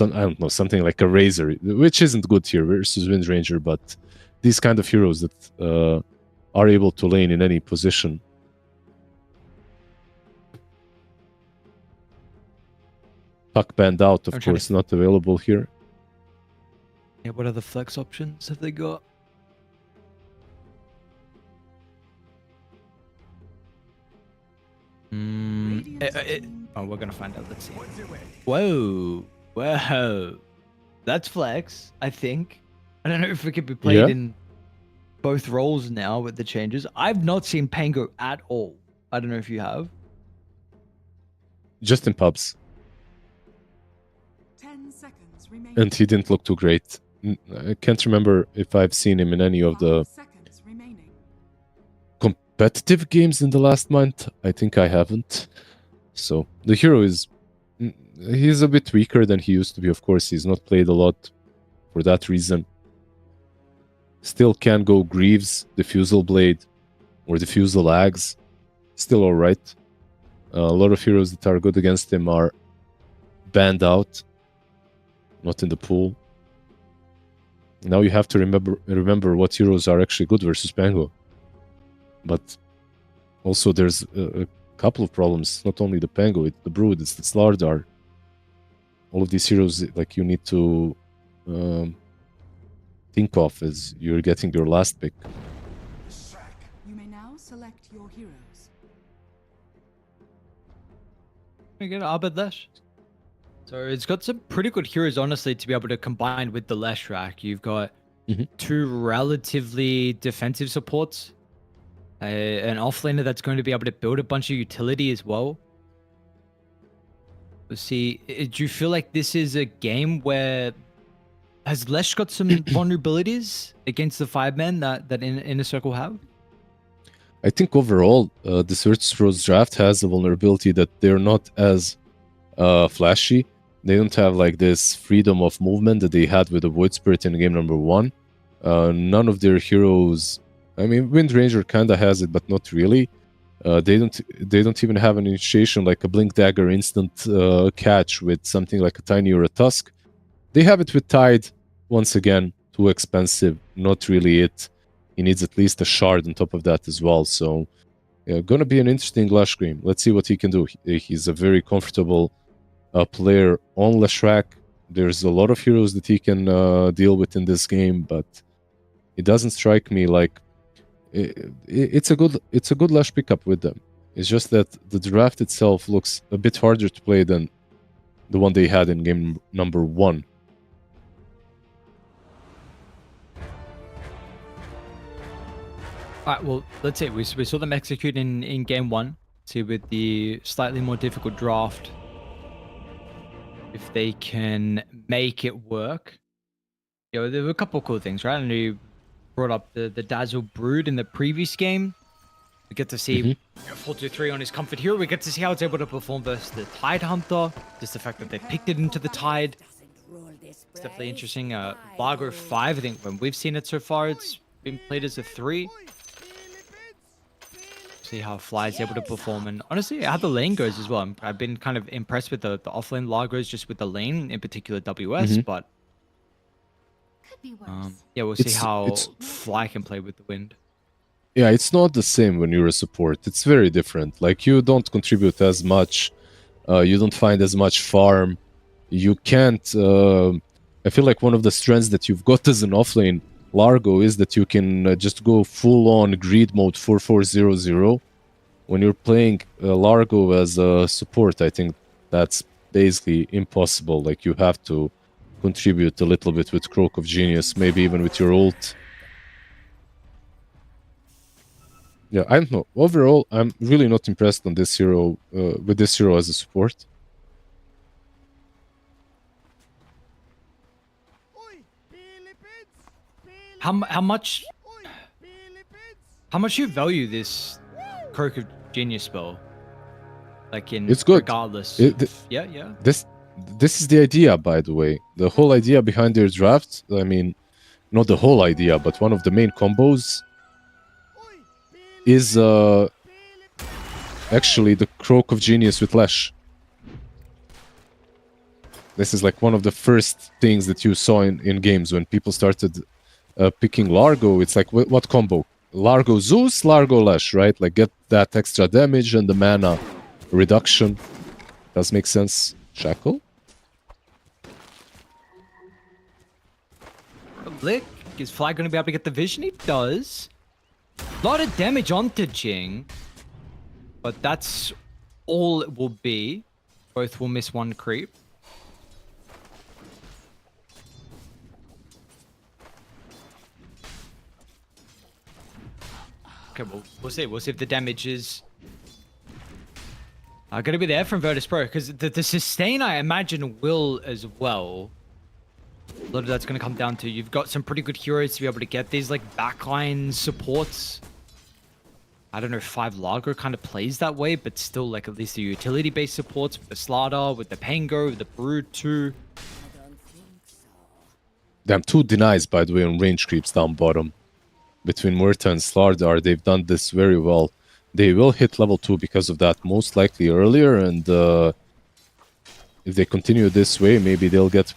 I don't know, something like a Razor, which isn't good here versus Wind Ranger, but these kind of heroes that are able to lane in any position. Puck band out, of course, not available here. Yeah, what other flex options have they got? We're gonna find out. Let's see. Whoa, whoa, that's flex. I think. I don't know if it could be played in both roles now with the changes. I've not seen Pango at all. I don't know if you have. Just in pubs. 10 seconds remaining. And he didn't look too great. I can't remember if I've seen him in any of the 5 seconds remaining. competitive games in the last month. I think I haven't. So the hero is... he's a bit weaker than he used to be, of course. He's not played a lot for that reason. Still can go Greaves, Diffusal Blade, or Diffusal Ags. Still alright. A lot of heroes that are good against him are banned out. Not in the pool. Now you have to remember what heroes are actually good versus Pango. But also there's a couple of problems. Not only the Pango, it's the Brood, it's the Slardar. All of these heroes, like, you need to think of as you're getting your last pick. You may now select your heroes. We get Abed Lesh. So it's got some pretty good heroes, honestly, to be able to combine with the Lesh rack. You've got two relatively defensive supports, an offlaner that's going to be able to build a bunch of utility as well. Let's see, do you feel like this is a game where has Lesh got some vulnerabilities against the 5-men that Inner Circle have? I think overall, this Virtus Pros draft has a vulnerability that they're not as flashy. They don't have like this freedom of movement that they had with the Void Spirit in game number 1. None of their heroes I mean, Wind Ranger kind of has it, but not really. They don't even have an initiation like a Blink Dagger instant catch with something like a Tiny or a Tusk. They have it with Tide. Once again, too expensive. Not really it. He needs at least a shard on top of that as well. So, gonna be an interesting Lush Cream. Let's see what he can do. He's a very comfortable player on Leshrac. There's a lot of heroes that he can deal with in this game, but it doesn't strike me like it's a good Lush pickup with them. It's just that the draft itself looks a bit harder to play than the one they had in game number 1. All right, well, let's see. We saw them execute in game 1. See, with the slightly more difficult draft, if they can make it work. You know, there were a couple of cool things, right? And you brought up the Dazzle Brood in the previous game. We get to see 4-2-3 on his Comfort Hero. We get to see how it's able to perform versus the Tide Hunter. Just the fact that they picked it into the Tide. It's definitely interesting. Largo 5, I think when we've seen it so far, it's been played as a 3. See how Fly is able to perform, and honestly, how the lane goes as well. I've been kind of impressed with the offlane Largos, just with the lane, in particular WS, but yeah, we'll see how Fly can play with the wind. Yeah, it's not the same when you're a support. It's very different. Like, you don't contribute as much, you don't find as much farm, you can't... I feel like one of the strengths that you've got as an offlane Largo is that you can just go full-on greed mode 4-4-0-0. When you're playing Largo as a support, I think that's basically impossible. Like, you have to contribute a little bit with Croak of Genius, maybe even with your ult. Yeah, I don't know. Overall, I'm really not impressed on this hero, with this hero as a support. How much do you value this Croak of Genius spell? Like, in it's good. Regardless. Yeah. This is the idea, by the way. The whole idea behind their draft, I mean, not the whole idea, but one of the main combos is actually the Croak of Genius with Lash. This is like one of the first things that you saw in games when people started picking Largo. It's like, what combo? Largo Zeus, Largo Lash, right? Like, get that extra damage and the mana reduction. Does make sense. Shackle? Blick, is Fly going to be able to get the vision? He does. A lot of damage onto Jing, but that's all it will be. Both will miss one creep. Okay, well, we'll see. We'll see if the damage is going to be there from Virtus Pro, because the sustain, I imagine, will as well. A lot of that's going to come down to, you've got some pretty good heroes to be able to get these, like, backline supports. I don't know if 5 Largo kind of plays that way, but still, like, at least the utility-based supports with the Slaughter, with the Pango, with the Brood too. Damn, 2 denies, by the way, on range creeps down bottom. Between Murta and Slardar, they've done this very well. They will hit level 2 because of that, most likely earlier, and if they continue this way, maybe they'll get...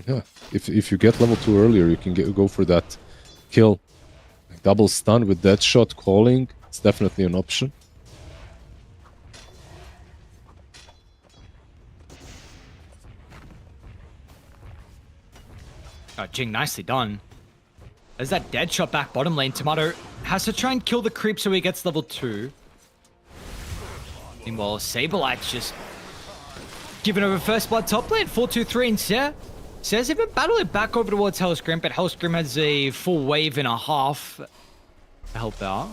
Yeah, if you get level 2 earlier, you can go for that kill. Double stun with that shot calling, it's definitely an option. Oh, Jing, nicely done. There's that dead shot back bottom lane. Tomato has to try and kill the creep so he gets level 2. Meanwhile, Saberlight's just giving over first blood top lane. 4-2-3 and Sea's even battling back over towards Hellscream, but Hellscream has a full wave and a half to help out.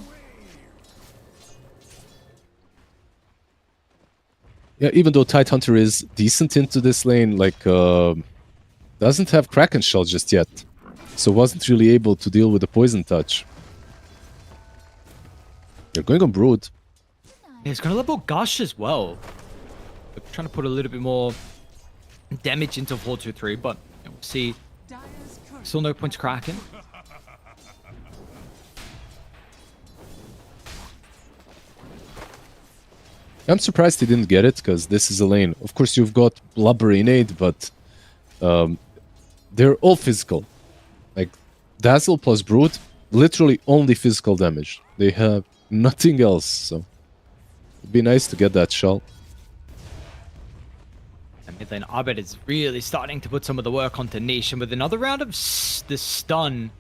Yeah, even though Tidehunter is decent into this lane, like, doesn't have Kraken Shell just yet. So wasn't really able to deal with the poison touch. They're going on Brood. Yeah, he's going to level Gush as well. They're trying to put a little bit more damage into 4-2-3, but we'll see. Still no points Kraken. I'm surprised he didn't get it, because this is a lane. Of course, you've got Blubber innate, but they're all physical. Like, Dazzle plus Brood, literally only physical damage. They have nothing else, so it'd be nice to get that shell. And mid lane Abed is really starting to put some of the work onto Niche, and with another round of the stun,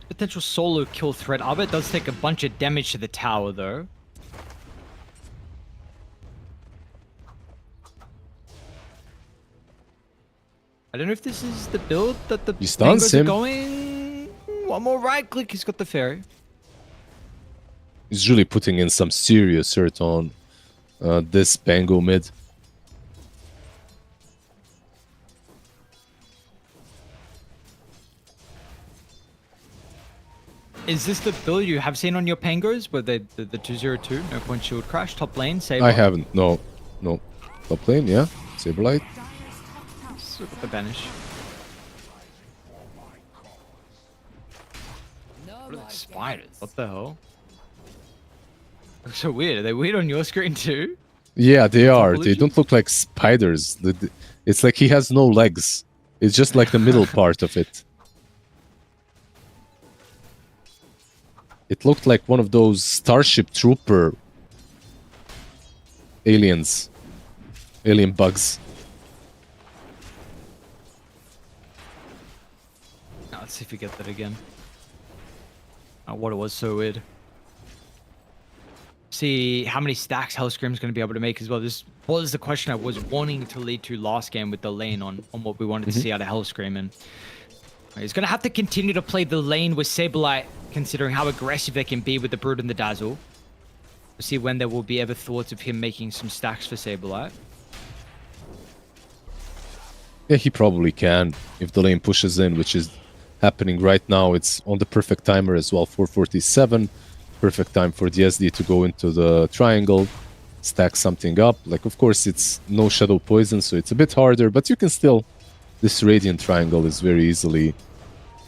potential solo kill threat, Abed does take a bunch of damage to the tower, though. I don't know if this is the build that the stuns Bangos are him. going. One more right click, he's got the fairy. He's really putting in some serious hurt on this Bango mid. Is this the build you have seen on your Pangos, where the 202, no point shield crash, top lane, Saber? I haven't. No. Top lane, yeah. Saberlight. So got the banish. What are the spiders? What the hell? Looks so weird. Are they weird on your screen too? Yeah, they are. They illusions? don't look like spiders. It's like he has no legs. It's just like the middle part of it. It looked like one of those Starship Trooper aliens. Alien bugs. Now, let's see if we get that again. Oh, what it was so weird. See how many stacks Hellscream's going to be able to make as well. This was the question I was wanting to lead to last game with the lane on what we wanted to see out of Hellscream. And he's going to have to continue to play the lane with Saberlight, considering how aggressive they can be with the Brood and the Dazzle. We'll see when there will be ever thoughts of him making some stacks for Saberlight. Yeah, he probably can if the lane pushes in, which is happening right now. It's on the perfect timer as well, 447. Perfect time for the SD to go into the triangle, stack something up. Like, of course, it's no shadow poison, so it's a bit harder, but you can still... This Radiant Triangle is very easily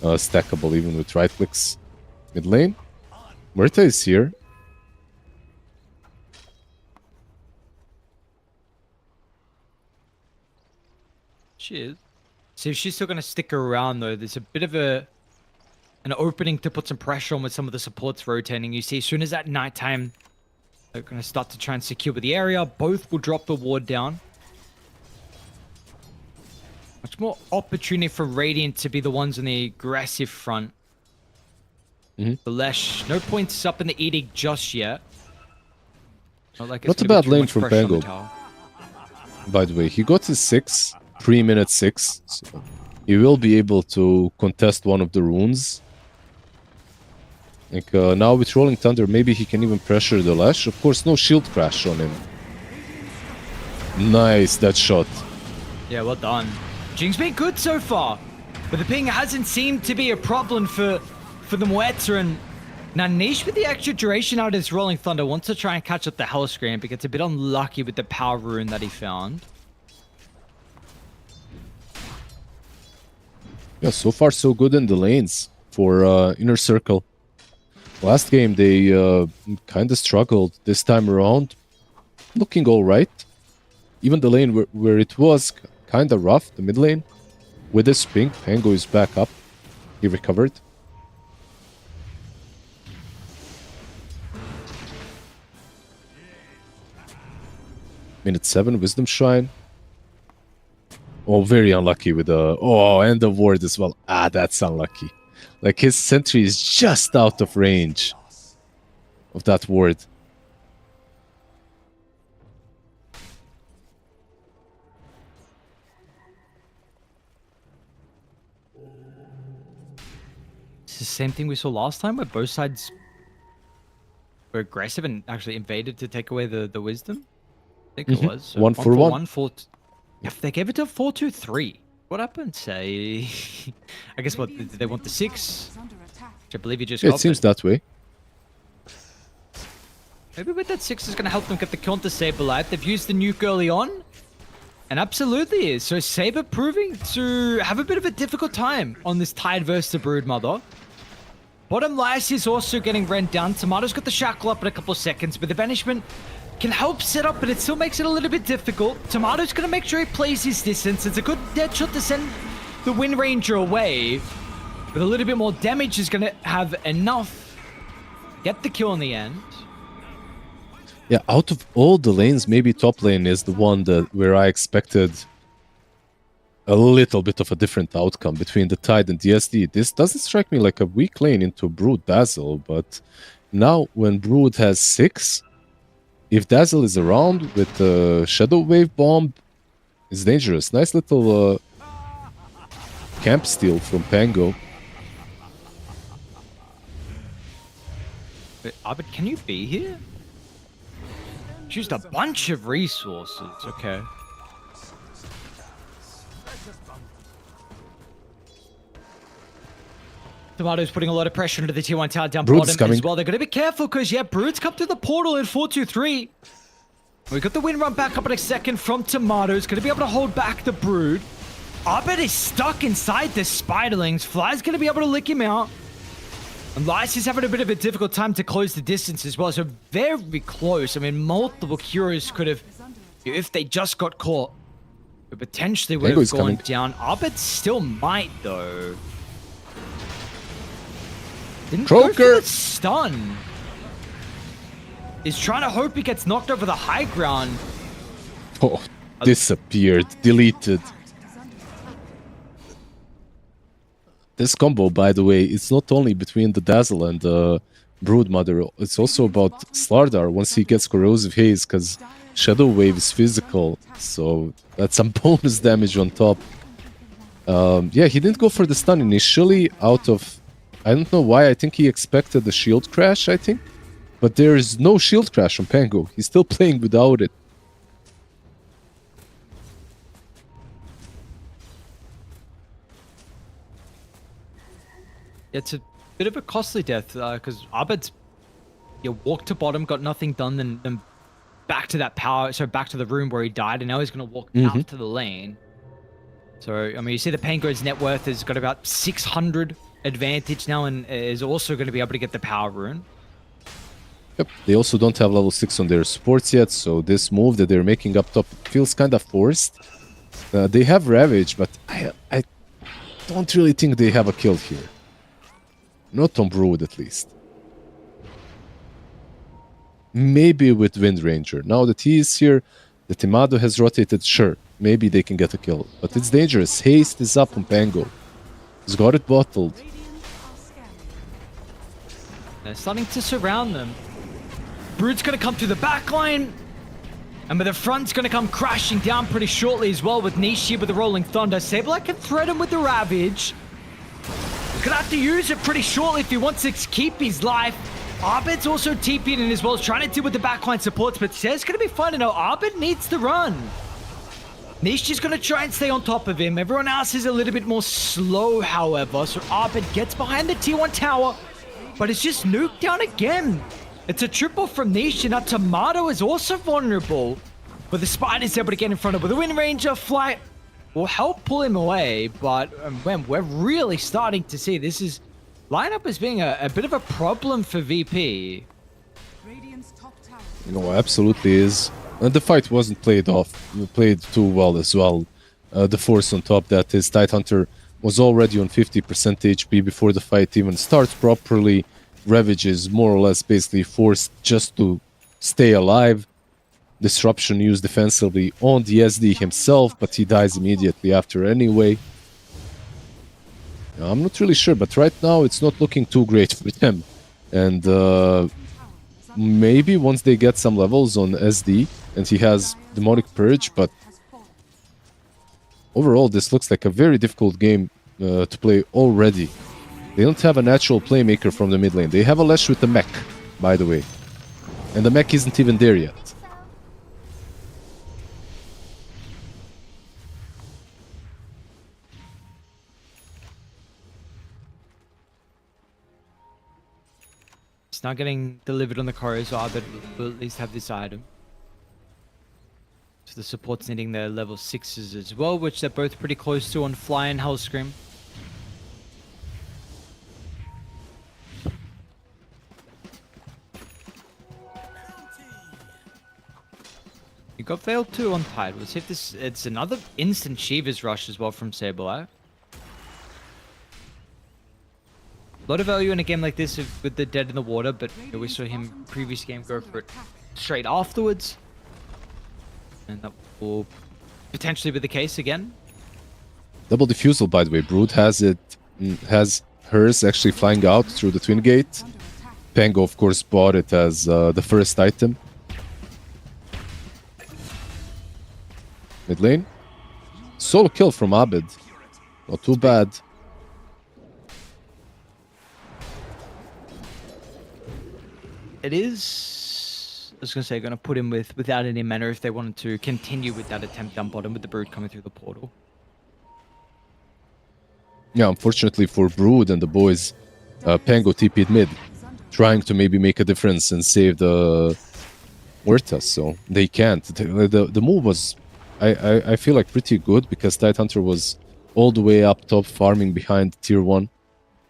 stackable, even with right clicks. Mid lane. Murta is here. She is. So if she's still going to stick around, though, there's a bit of an opening to put some pressure on with some of the supports rotating. You see, as soon as at nighttime, they're going to start to try and secure the area. Both will drop the ward down. Much more opportunity for Radiant to be the ones on the aggressive front. The Lesh, no points up in the Edict just yet. Not a bad lane from Pango. By the way, he got his 6, 3-minute 6. So he will be able to contest one of the runes. Like, now with Rolling Thunder, maybe he can even pressure the Lash. Of course, no shield crash on him. Nice, that shot. Yeah, well done. Jing's been good so far, but the ping hasn't seemed to be a problem for the Muerta. And now Niche with the extra duration out of his Rolling Thunder wants to try and catch up the Hellscream, but gets a bit unlucky with the power rune that he found. Yeah, so far so good in the lanes for Inner Circle. Last game they kind of struggled. This time around, looking all right. Even the lane where it was kind of rough, the mid lane, with this ping, Pango is back up. He recovered. Minute 7, Wisdom Shrine. Oh, very unlucky with the... Oh, and the ward as well. Ah, that's unlucky. Like, his sentry is just out of range of that ward. It's the same thing we saw last time, where both sides were aggressive and actually invaded to take away the wisdom. I think it was. So 1 for 1. If they gave it to 4-2-3, what happened? Say, I guess what did they want the 6, which I believe you just. Yeah, it seems that way. Maybe with that 6 is going to help them get the counter Saberlight. They've used the nuke early on, and absolutely is. So Saber proving to have a bit of a difficult time on this Tide versus the Broodmother. Bottom Lice is also getting rent down. Tomato's got the shackle up in a couple of seconds, but the banishment can help set up, but it still makes it a little bit difficult. Tomato's going to make sure he plays his distance. It's a good dead shot to send the Wind Ranger away. But a little bit more damage is going to have enough. Get the kill in the end. Yeah, out of all the lanes, maybe top lane is the one where I expected a little bit of a different outcome between the Tide and the SD. This doesn't strike me like a weak lane into Brood Dazzle, but now when Brood has 6, if Dazzle is around with the Shadow Wave Bomb, it's dangerous. Nice little camp steal from Pango. Wait, Abed, can you be here? Used a bunch of resources. Okay. Tomato's putting a lot of pressure into the tier 1 tower down Brood's bottom coming. as well. They're going to be careful because, yeah, Brood's come through the portal in 4-2-3. We got the win run back up in a second from Tomato's. Going to be able to hold back the Brood. Abed is stuck inside the Spiderlings. Fly's going to be able to lick him out. And Lyce is having a bit of a difficult time to close the distance as well. So very close. I mean, multiple heroes could have, if they just got caught, but potentially would have gone down. Abed still might, though. Didn't go for the stun. He's trying to hope he gets knocked over the high ground. Oh, disappeared, deleted. This combo, by the way, it's not only between the Dazzle and the Broodmother, it's also about Slardar once he gets Corrosive Haze, because Shadow Wave is physical, so that's some bonus damage on top. Yeah, he didn't go for the stun initially out of... I don't know why, I think he expected the shield crash, I think. But there is no shield crash on Pango. He's still playing without it. It's a bit of a costly death because Abed's walked to bottom, got nothing done, then back to that power, so back to the room where he died, and now he's going to walk out to the lane. So, I mean, you see the Pango's net worth has got about 600 advantage now and is also going to be able to get the power rune. Yep, they also don't have level 6 on their supports yet, so this move that they're making up top feels kind of forced. They have Ravage, but I don't really think they have a kill here. Not on Brood, at least. Maybe with Wind Ranger. Now that he is here, the Timado has rotated, sure, maybe they can get a kill. But it's dangerous. Haste is up on Pango. He's got it bottled. They're starting to surround them. Brood's going to come through the back line. And but the front's going to come crashing down pretty shortly as well with Nishi with the Rolling Thunder. Sableye can thread him with the Ravage. He's going to have to use it pretty shortly if he wants to keep his life. Abed's also TP'd in as well, trying to deal with the backline supports, but Seth's going to be fine to know Abed needs to run. Nishi's going to try and stay on top of him. Everyone else is a little bit more slow, however, so Abed gets behind the tier 1 tower, but it's just nuked down again. It's a triple from Nishi. Now Tomato is also vulnerable, but the Spider's able to get in front of him. With the Wind Ranger flight will help pull him away, but when we're really starting to see this is lineup as being a bit of a problem for VP. You know, absolutely is. And the fight wasn't played too well as well. The force on top, that is, Tidehunter was already on 50% HP before the fight even starts properly. Ravage is more or less basically forced just to stay alive. Disruption used defensively on the SD himself, but he dies immediately after anyway. I'm not really sure, but right now it's not looking too great for them. And maybe once they get some levels on SD, and he has Demonic Purge, but overall this looks like a very difficult game to play already. They don't have a natural playmaker from the mid lane. They have a Lesh with the mech, by the way. And the mech isn't even there yet. It's not getting delivered on the corridor, so Abed will at least have this item. So the support's needing their level 6s as well, which they're both pretty close to on Fly and Hellscream. You got Veil 2 on Tide. Let's see if this... It's another instant Shiva's Rush as well from Sableye. A lot of value in a game like this with the Dead in the Water, but we saw him previous game go for it straight afterwards. And that will potentially be the case again. Double Diffusal, by the way. Brood has it, has hers actually flying out through the Twin Gate. Pango, of course, bought it as the first item. Mid lane. Solo kill from Abed. Not too bad. It is, I was going to say, going to put him without any mana if they wanted to continue with that attempt down bottom with the Brood coming through the portal. Yeah, unfortunately for Brood and the boys, Pango TP'd mid, trying to maybe make a difference and save the Huerta, so they can't. The move was, I feel like, pretty good because Tidehunter was all the way up top farming behind tier 1.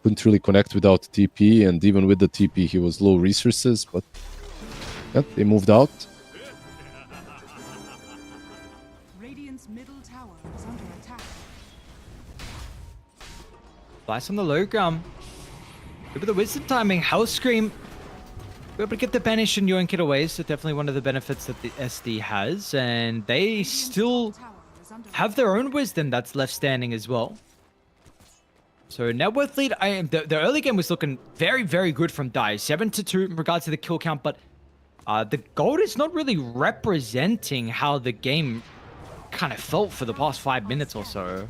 Couldn't really connect without TP, and even with the TP he was low resources, but yeah, they moved out. Radiant's middle tower is under attack. Slice on the low ground. Good with the wisdom timing. Hell Scream. We're able to get the banish and yoink it away, so definitely one of the benefits that the SD has, and they still have their own wisdom that's left standing as well. So net worth lead, the early game was looking very, very good from Dire. 7-2 in regards to the kill count, but the gold is not really representing how the game kind of felt for the past 5 minutes or so.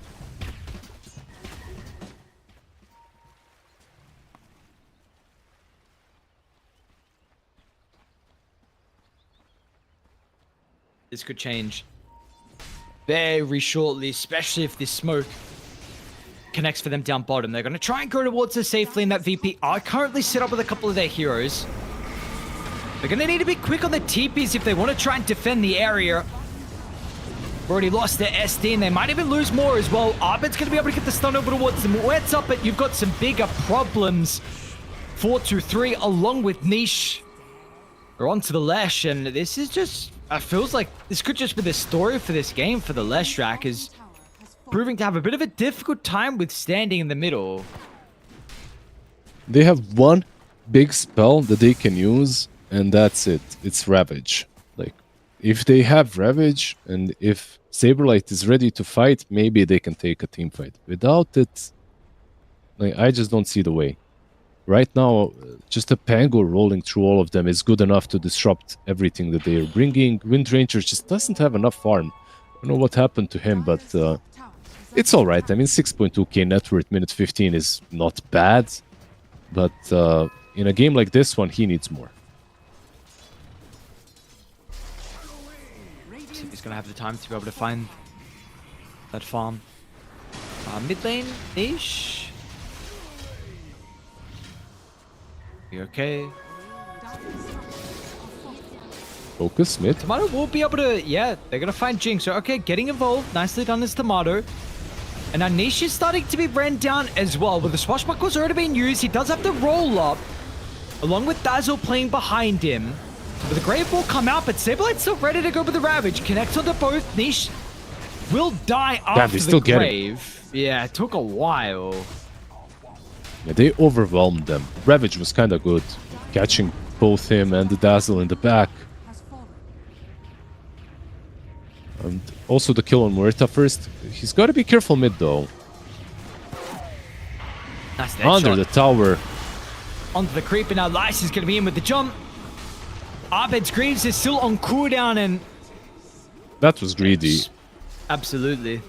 This could change very shortly, especially if this smoke connects for them down bottom. They're going to try and go towards the safe lane. That VP are currently set up with a couple of their heroes. They're going to need to be quick on the TPs if they want to try and defend the area. Already lost their SD, and they might even lose more as well. Abed's going to be able to get the stun over towards them. Wets up, but you've got some bigger problems. 4-2-3 along with Niche. They're onto the Lesh, and this is just... It feels like this could just be the story for this game for the Leshrac, is proving to have a bit of a difficult time with standing in the middle. They have one big spell that they can use, and that's it. It's Ravage. Like, if they have Ravage, and if Saberlight is ready to fight, maybe they can take a team fight. Without it, like, I just don't see the way. Right now, just a Pango rolling through all of them is good enough to disrupt everything that they are bringing. Windranger just doesn't have enough farm. I don't know what happened to him, but it's alright. I mean, 6.2k net worth, minute 15 is not bad. But in a game like this one, he needs more. He's going to have the time to be able to find that farm. Mid lane, Niche. You okay? Focus mid. Tomato will be able to, yeah, they're going to find Jinx. So, okay, getting involved. Nicely done as Tomato. And now Niche is starting to be ran down as well. With the Swashbuckle's already being used, he does have the roll up. Along with Dazzle playing behind him. But the Grave will come out, but Sablelight's still ready to go with the Ravage. Connects onto both. Niche will die after the Grave. Yeah, it took a while. Yeah, they overwhelmed them. Ravage was kind of good, catching both him and the Dazzle in the back. And also the kill on Huerta first. He's got to be careful mid though. Nice under the tower. Onto the creep, and now Lice is going to be in with the jump. Abed's Greaves is still on cooldown, and... That was greedy. Absolutely.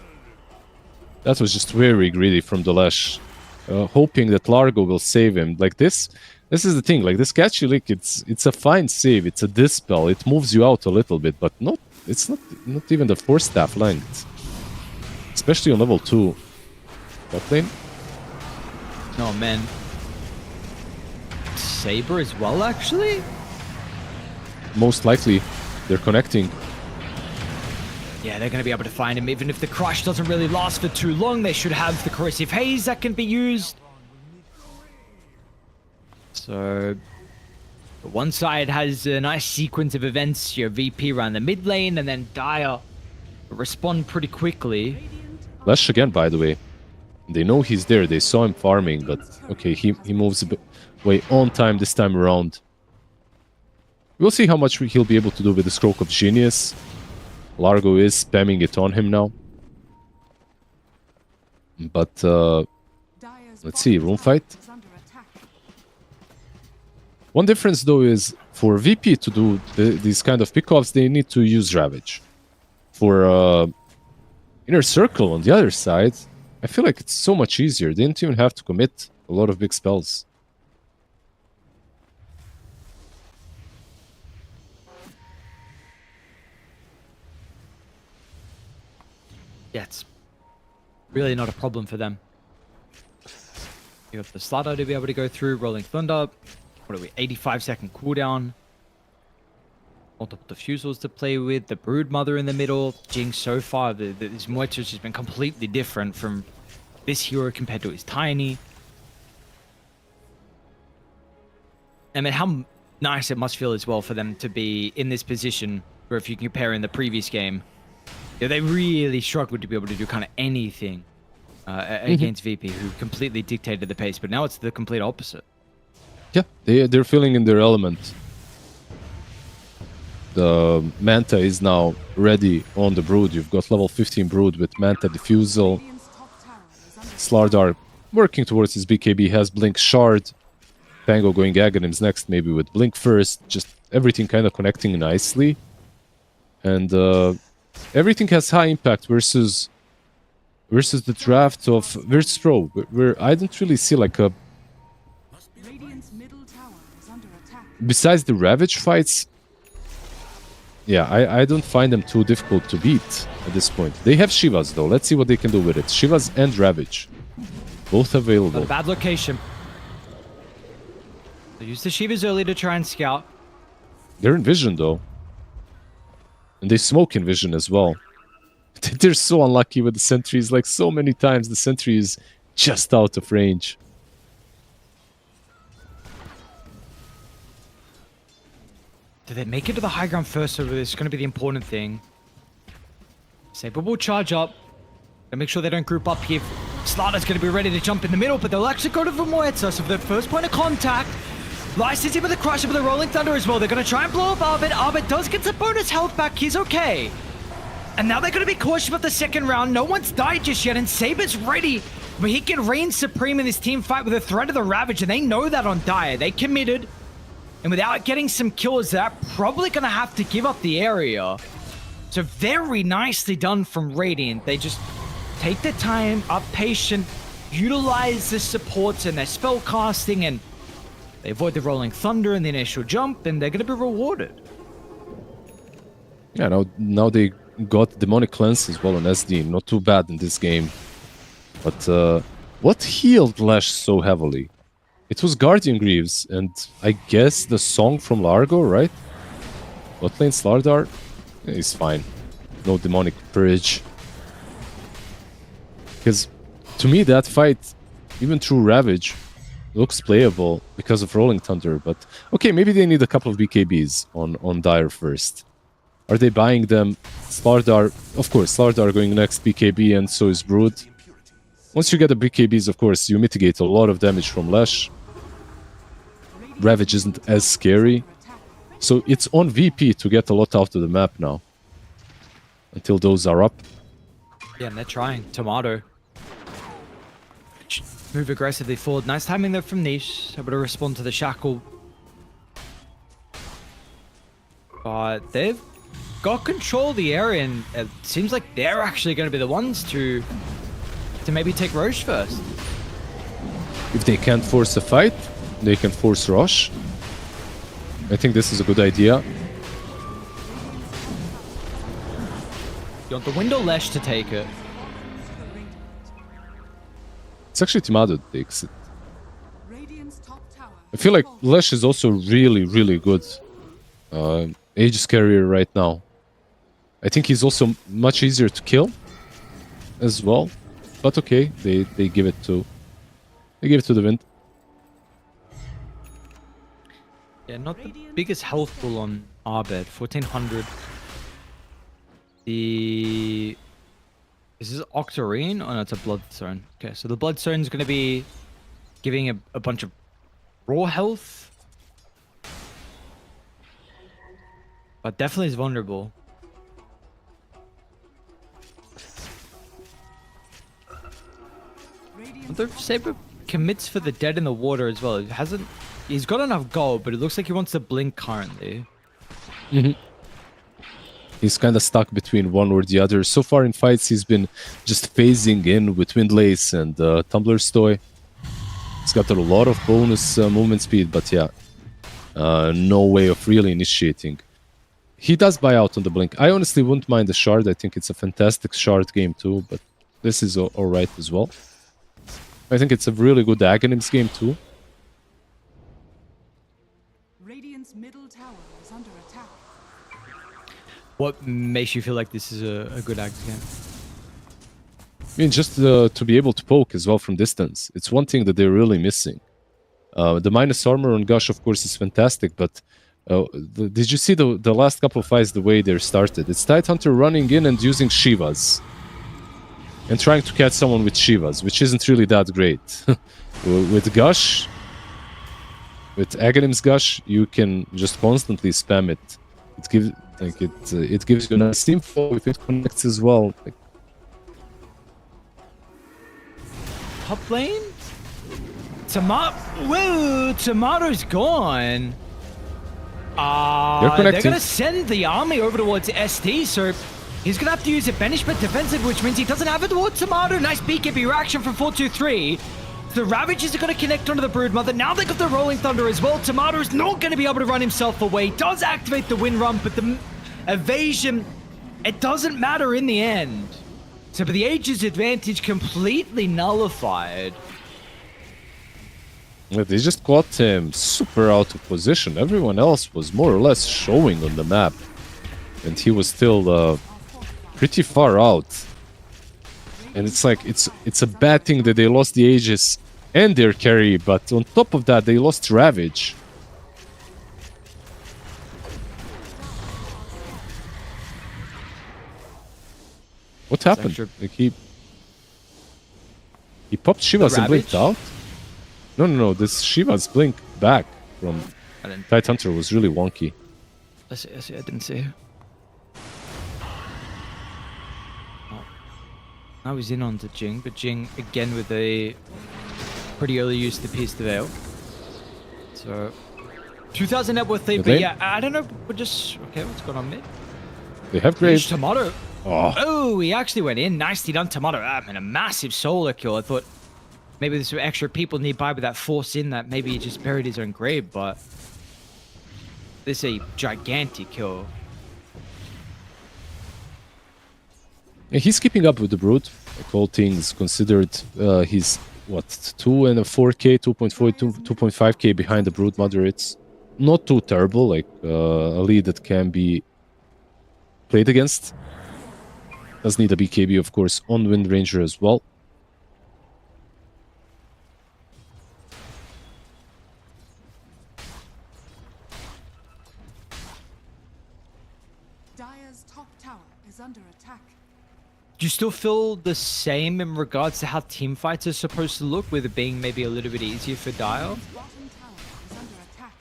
That was just very greedy from the Lash. Hoping that Largo will save him. Like this is the thing. Like this Catchy Lick, it's a fine save. It's a dispel. It moves you out a little bit, but not. It's not even the 4-staff length. Especially on level 2. Bot lane. Oh man. Saber as well, actually. Most likely, they're connecting. Yeah, they're going to be able to find him. Even if the crush doesn't really last for too long, they should have the corrosive haze that can be used. So, But one side has a nice sequence of events, your VP around the mid lane, and then Dire respond pretty quickly. Lesh again, by the way. They know he's there. They saw him farming, but okay, he moves a bit way on time this time around. We'll see how much he'll be able to do with the Stroke of Genius. Largo is spamming it on him now. But, let's see, room fight. One difference, though, is for VP to do these kind of pickoffs, they need to use Ravage. For Inner Circle on the other side, I feel like it's so much easier. They didn't even have to commit a lot of big spells. Yeah, it's really not a problem for them. You have the Slaughter to be able to go through, Rolling Thunder. What are we, 85-second cooldown. Multiple diffusals to play with, the Broodmother in the middle. Jinx so far, this Moitus has been completely different from this hero compared to his Tiny. I mean, how nice it must feel as well for them to be in this position, where if you compare in the previous game, yeah, they really struggled to be able to do kind of anything against VP, who completely dictated the pace, but now it's the complete opposite. Yeah, they're feeling in their element. The Manta is now ready on the Brood. You've got level 15 Brood with Manta Diffusal. Slardar working towards his BKB, has Blink Shard. Pango going Aghanims next, maybe with Blink first. Just everything kind of connecting nicely. And everything has high impact versus the draft of Virtus Pro, where I don't really see like a... Besides the Ravage fights, yeah, I don't find them too difficult to beat at this point. They have Shivas though. Let's see what they can do with it. Shivas and Ravage, both available. Not a bad location. They used the Shivas early to try and scout. They're in vision though. And they smoke in vision as well. They're so unlucky with the sentries. Like so many times the sentry is just out of range. Do they make it to the high ground first? So this is going to be the important thing. Saber will charge up. And make sure they don't group up here. Slaughter's going to be ready to jump in the middle, but they'll actually go to Vermoetza. So for the first point of contact, Licensing with the Crusher with the Rolling Thunder as well. They're going to try and blow up Arbit. Arbit does get some bonus health back. He's okay. And now they're going to be cautious about the second round. No one's died just yet, and Saber's ready. But he can reign supreme in this team fight with the threat of the Ravage, and they know that on Dire. They committed. And without getting some kills, they're probably going to have to give up the area. So very nicely done from Radiant. They just take their time, are patient, utilize the supports and their spell casting, and they avoid the Rolling Thunder and the initial jump, and they're going to be rewarded. Yeah, now they got Demonic Cleanse as well on SD. Not too bad in this game. But what healed Lash so heavily? It was Guardian Greaves, and I guess the song from Largo, right? Bot lane Slardar is fine. No Demonic Purge. Because to me that fight, even through Ravage, looks playable because of Rolling Thunder. But okay, maybe they need a couple of BKBs on Dire first. Are they buying them? Slardar, of course, Slardar going next BKB, and so is Brood. Once you get the BKBs, of course, you mitigate a lot of damage from Lash. Ravage isn't as scary. So it's on VP to get a lot out of the map now. Until those are up. Yeah, and they're trying. Tomato. Move aggressively forward. Nice timing there from Niche. Able to respond to the Shackle. But they've got control of the area, and it seems like they're actually going to be the ones to maybe take Roche first. If they can't force a fight, they can force Roche. I think this is a good idea. You want the window Lesh to take it. It's actually Timado that takes it. I feel like Lesh is also really, really good Aegis carrier right now. I think he's also much easier to kill as well. But okay, they give it to the Wind. Yeah, not the biggest health pool on our bed. 1400. The... Is this Octarine? Oh no, it's a Bloodstone. Okay, so the Bloodstone is going to be giving a bunch of raw health. But definitely is vulnerable. The Saber commits for the dead in the water as well. It hasn't... He's got enough gold, but it looks like he wants to blink currently. He's kind of stuck between one or the other. So far in fights, he's been just phasing in with Windlace and Tumbler's Toy. He's got a lot of bonus movement speed, but yeah, no way of really initiating. He does buy out on the blink. I honestly wouldn't mind the shard. I think it's a fantastic shard game too, but this is alright as well. I think it's a really good Aghanims game too. Radiant's middle tower is under attack. What makes you feel like this is a good Axe game? I mean, just to be able to poke as well from distance. It's one thing that they're really missing. The minus armor on Gush, of course, is fantastic, but did you see the last couple of fights, the way they're started? It's Tidehunter running in and using Shivas. And trying to catch someone with Shivas, which isn't really that great. With Gush, with Aghanim's Gush, you can just constantly spam it. It gives you a nice info if it connects as well. Like, Top lane? Tomato's gone. They're gonna send the army over towards ST, so he's gonna have to use a banishment defensive, which means he doesn't have it towards Tomato. Nice BKB reaction from 423. The Ravages are gonna connect onto the Broodmother. Now they got the Rolling Thunder as well. Tomato is not gonna be able to run himself away. Does activate the Wind Run, but the evasion, it doesn't matter in the end. So, but the Aegis advantage completely nullified. they just caught him super out of position. Everyone else was more or less showing on the map. And he was still pretty far out. And it's like, it's a bad thing that they lost the Aegis and their carry, but on top of that, they lost Ravage. What happened? Like he popped Shivas and blinked out? No, this Shivas blink back from Tidehunter was really wonky. I see, I didn't see. I was in on to Jing, but Jing again with a pretty early use to pierce the veil. So 2,000 net worth lead, but yeah, I don't know. We're just okay. What's going on mid? They have Graves. Tomato. Oh, he actually went in. Nicely done, Tomato. And a massive solo kill. I thought maybe there's some extra people nearby with that force in that maybe he just buried his own grave, but this is a gigantic kill. Yeah, he's keeping up with the Brood. Like all things considered, he's what, 2 and a 4k, 2.4, 2.5k behind the Broodmother. It's not too terrible, like a lead that can be played against. Does need a BKB, of course, on Wind Ranger as well. Dire's top tower is under attack. Do you still feel the same in regards to how team fights are supposed to look, with it being maybe a little bit easier for Dire? Bottom tower is under attack.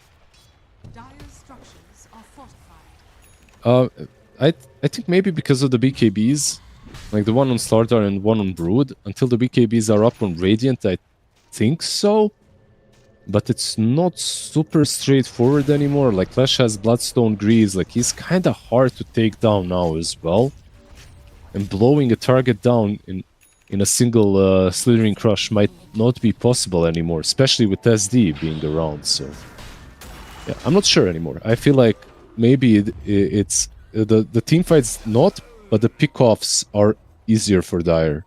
Dire's structures are fortified. I think maybe because of the BKBs, like the one on Slardar and one on Brood, until the BKBs are up on Radiant, I think so. But it's not super straightforward anymore. Like Clash has Bloodstone Grease, like he's kind of hard to take down now as well. And blowing a target down in a single Slithering Crush might not be possible anymore, especially with SD being around. So yeah, I'm not sure anymore. I feel like maybe it's the team fights not, but the pickoffs are easier for Dire.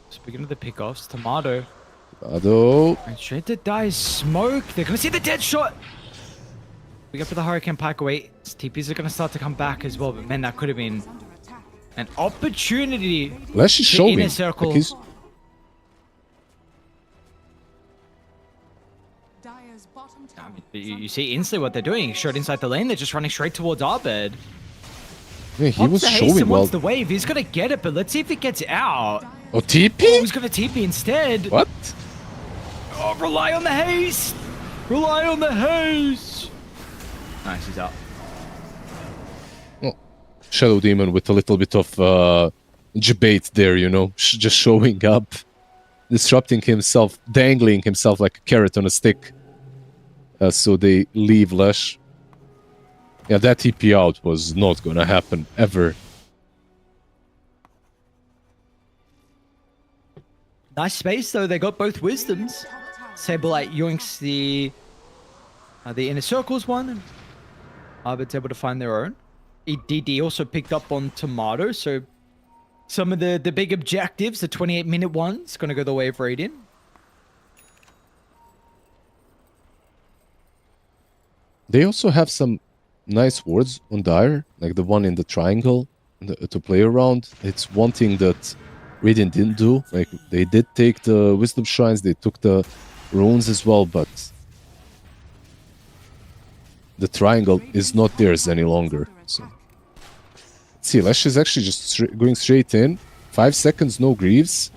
Speaking of the pickoffs, Tomato. Straight to Dire's smoke. They're gonna see the dead shot. We go for the Hurricane Pike away. TPs are gonna start to come back as well, but man, that could have been an opportunity. Lash is showing. Circle. Like Dire's bottom tower You see instantly what they're doing. Straight inside the lane, they're just running straight towards Abed. Yeah, he was the haste showing and well. wants the wave. He's gonna get it, but let's see if it gets out. Oh, Oh, TP? he's gonna TP instead. What? Oh, rely on the haste. Rely on the haste. Nice, he's out. Oh, Shadow Demon with a little bit of debate there, you know, just showing up, disrupting himself, dangling himself like a carrot on a stick. So they leave Lush. Yeah, that TP out was not gonna happen ever. Nice space though. They got both wisdoms. Saberlight yoinks the inner circles one, and Abed's able to find their own. EDD also picked up on Tomato, so some of the big objectives, the 28-minute ones, gonna go the way of Radiant. They also have some nice wards on Dire, like the one in the triangle to play around. It's one thing that Radiant didn't do. Like, they did take the Wisdom Shrines, they took the runes as well, but the triangle is not theirs any longer. So, let's see, Lesh is actually just going straight in. 5 seconds, no Greaves.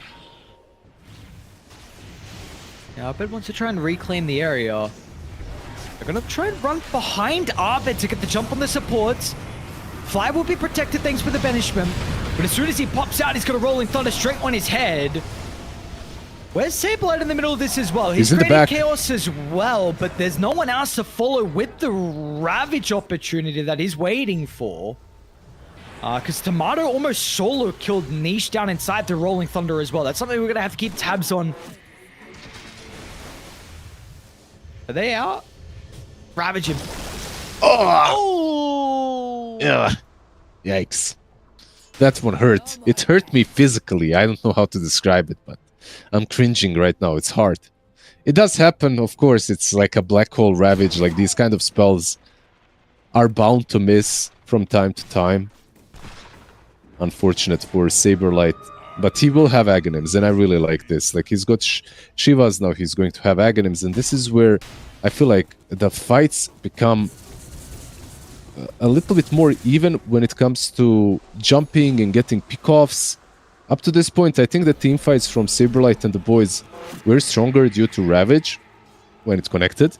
Yeah, Abed wants to try and reclaim the area. They're gonna try and run behind Abed to get the jump on the supports. Fly will be protected thanks for the banishment, but as soon as he pops out, he's gonna Rolling Thunder straight on his head. Where's Saberlight in the middle of this as well? He's in the creating back. chaos as well, but there's no one else to follow with the Ravage opportunity that he's waiting for. Because Tomato almost solo killed Niche down inside the Rolling Thunder as well. That's something we're gonna have to keep tabs on. Are they out? Ravage him. Oh! Yeah. Yikes. That one hurt. It hurt me physically. I don't know how to describe it, but I'm cringing right now. It's hard. It does happen, of course. It's like a black hole ravage. Like, these kind of spells are bound to miss from time to time. Unfortunate for Saberlight. But he will have Aghanims, and I really like this. Like, he's got Shivas now. He's going to have Aghanims, and this is where I feel like the fights become a little bit more even when it comes to jumping and getting pickoffs. Up to this point, I think the team fights from Saberlight and the boys were stronger due to Ravage when it's connected.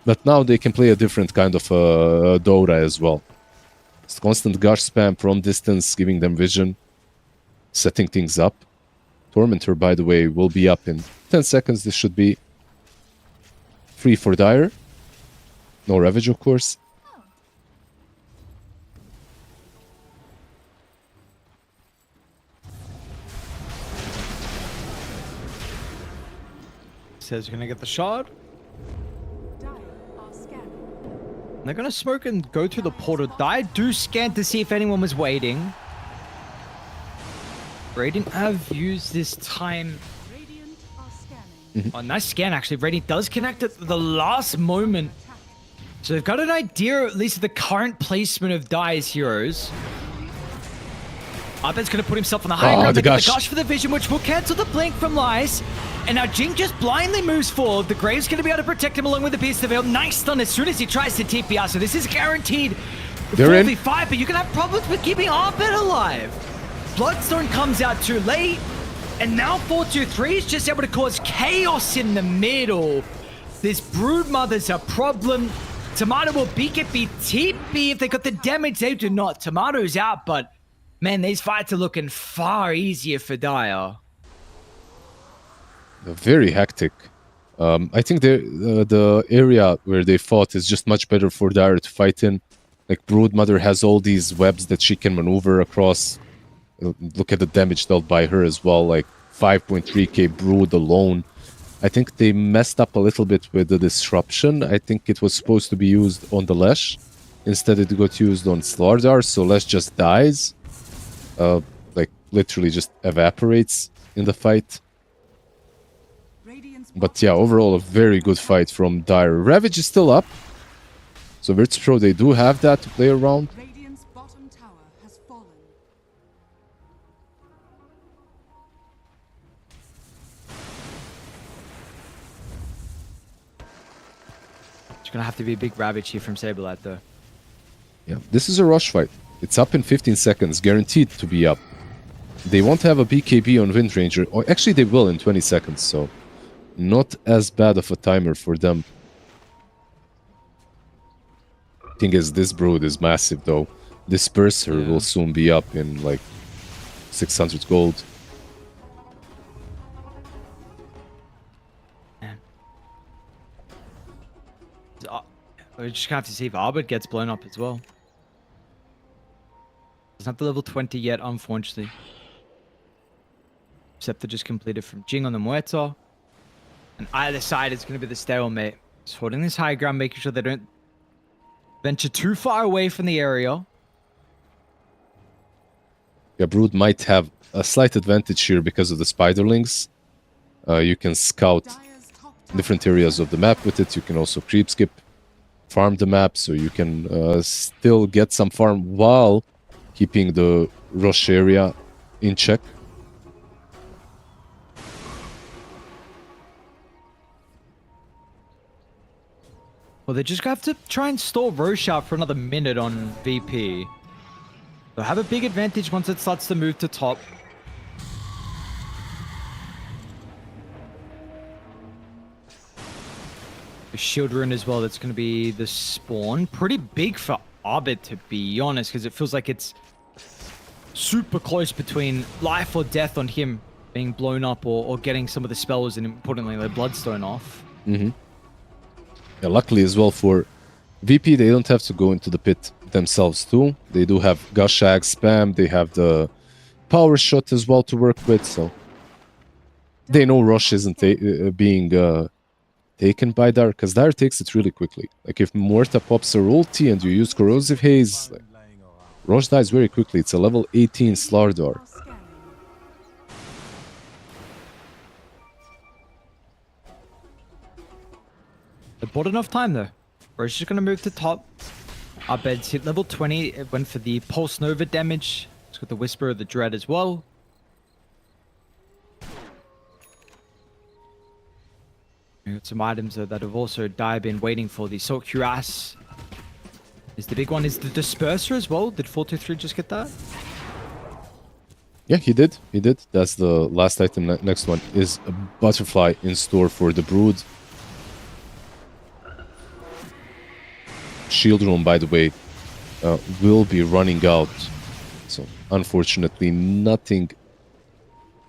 But now they can play a different kind of Dota as well. It's constant gush spam from distance, giving them vision, setting things up. Tormentor, by the way, will be up in 10 seconds. This should be free for Dire. No Ravage, of course. Says you're gonna get the shard. Dire are scanning. They're gonna smoke and go through the portal. Dire do scan to see if anyone was waiting. Radiant have used this time. Radiant are scanning. Oh, nice scan actually. Radiant does connect at the last moment. So they've got an idea at least of the current placement of Dire's heroes. Abed's gonna put himself on the high ground. the They get the gush. gush for the vision, which will cancel the blink from Lice. And now Jing just blindly moves forward. The Grave's gonna be able to protect him along with the Pierce the Veil. Nice stun as soon as he tries to TP out. So this is guaranteed They're in. 4v5, but you can have problems with keeping Abed alive. Bloodstone comes out too late. And now 4-2-3 is just able to cause chaos in the middle. This Broodmother's a problem. Tomato will beak it, be TP if they got the damage. They do not. Tomato's out, but man, these fights are looking far easier for Dire. Very hectic. I think the area where they fought is just much better for Dire to fight in. Like, Broodmother has all these webs that she can maneuver across. Look at the damage dealt by her as well. Like, 5.3k Brood alone. I think they messed up a little bit with the disruption. I think it was supposed to be used on the Lesh. Instead, it got used on Slardar, so Lesh just dies. Like, literally just evaporates in the fight. Radiant's But yeah, overall, a very good fight from Dire. Ravage is still up. So Virtus Pro, they do have that to play around. Radiant's bottom tower has fallen. It's gonna have to be a big Ravage here from Saberlight though. Yeah, this is a rush fight. It's up in 15 seconds, guaranteed to be up. They won't have a BKB on Wind Ranger, or actually they will in 20 seconds, so not as bad of a timer for them. Thing is, this Brood is massive though. Disperser will soon be up in like 600 gold. We're just gonna have to see if Arbit gets blown up as well. It's not the level 20 yet, unfortunately. Scepter just completed from Jing on the Muerta. And either side is going to be the stalemate. Just holding this high ground, making sure they don't venture too far away from the area. Yeah, Brood might have a slight advantage here because of the spiderlings. You can scout different areas of the map with it. You can also creep skip, farm the map, so you can still get some farm while keeping the rush area in check. Well, they just have to try and stall Roche out for another minute on VP. They'll have a big advantage once it starts to move to top. The shield rune as well, that's going to be the spawn. Pretty big for Arbit, to be honest, because it feels like it's super close between life or death on him being blown up or getting some of the spells and importantly the bloodstone off. Mm-hmm. Yeah, luckily as well for VP, they don't have to go into the pit themselves too. They do have Gushag spam, they have the power shot as well to work with, so they know Rush isn't being taken by Dire, because Dire takes it really quickly. Like if Muerta pops her ulti and you use Corrosive Haze, like, Rush dies very quickly. It's a level 18 Slardar. They bought enough time though. Roche is just going to move to top. Our bed's hit level 20. It went for the Pulse Nova damage. It's got the Whisper of the Dread as well. We got some items though that have also Dire been waiting for. The Salt Cuirass is the big one. Is the Disperser as well? Did 423 just get that? Yeah, he did. He did. That's the last item. Next one is a Butterfly in store for the Brood. Shield Room, by the way, will be running out. So, unfortunately, nothing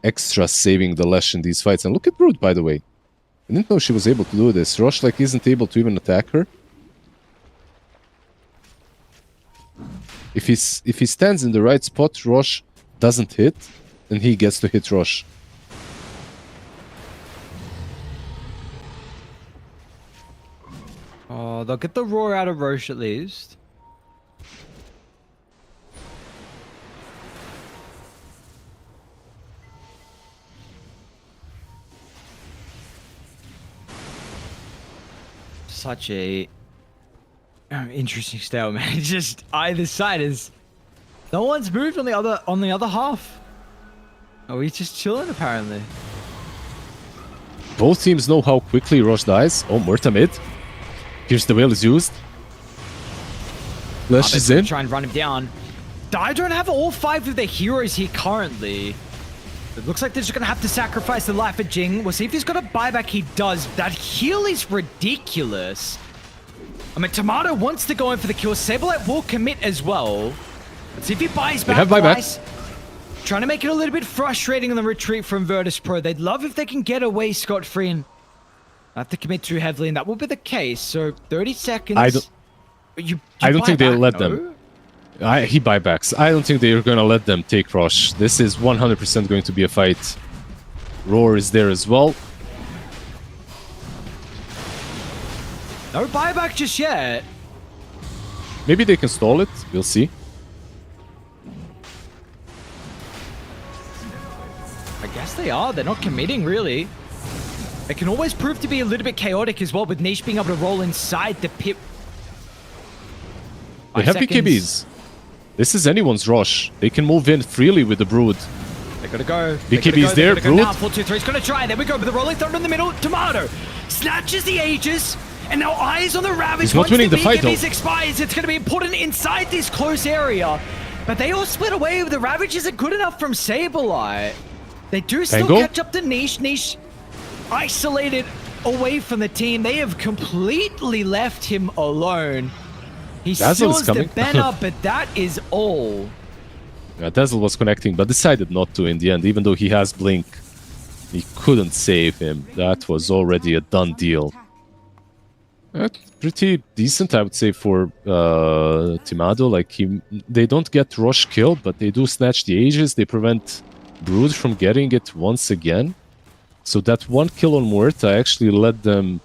extra saving the Lesh in these fights. And look at Brood, by the way. I didn't know she was able to do this. Rosh, like, isn't able to even attack her. If he stands in the right spot, Rosh doesn't hit, and he gets to hit Rosh. Oh, they'll get the roar out of Roche at least. Such a interesting stalemate. It's just either side is no one's moved on the other half. Oh, he's just chilling apparently. Both teams know how quickly Rosh dies. Oh, Muerta mid. Here's the whale is used. Lesh is in. Try and run him down. I don't have all 5 of their heroes here currently. It looks like they're just going to have to sacrifice the life of Jing. We'll see if he's got a buyback. He does. That heal is ridiculous. I mean, Tomato wants to go in for the kill. Saberlight will commit as well. Let's see if he buys back. They have buyback. Trying to make it a little bit frustrating on the retreat from Virtus Pro. They'd love if they can get away scot-free and not have to commit too heavily, and that will be the case. So 30 seconds. I don't think they'll let them. He buybacks. I don't think they're going to let them take Rosh. This is 100% going to be a fight. Roar is there as well. No buyback just yet. Maybe they can stall it. We'll see. I guess they are. They're not committing, really. It can always prove to be a little bit chaotic as well, with Niche being able to roll inside the pit. They have BKBs. This is anyone's Rosh. They can move in freely with the Brood. They gotta go. BKB's there, Brood. Now 4-2-3 is gonna try. There we go with the rolling thunder in the middle. Tomato snatches the Aegis And now eyes on the Ravage. He's not Once winning the fight, BKBs though. expires, it's going to be important inside this close area. But they all split away. The Ravage isn't good enough from Saberlight. They do still Tango? catch up to Niche. Niche isolated away from the team. They have completely left him alone. He Dazzle is steals the coming. banner, but that is all. Yeah, Dazzle was connecting, but decided not to in the end. Even though he has Blink, he couldn't save him. That was already a done deal. Pretty decent, I would say, for Timado. Like, they don't get rush kill, but they do snatch the Aegis. They prevent Brood from getting it once again. So that one kill on Muerta actually led them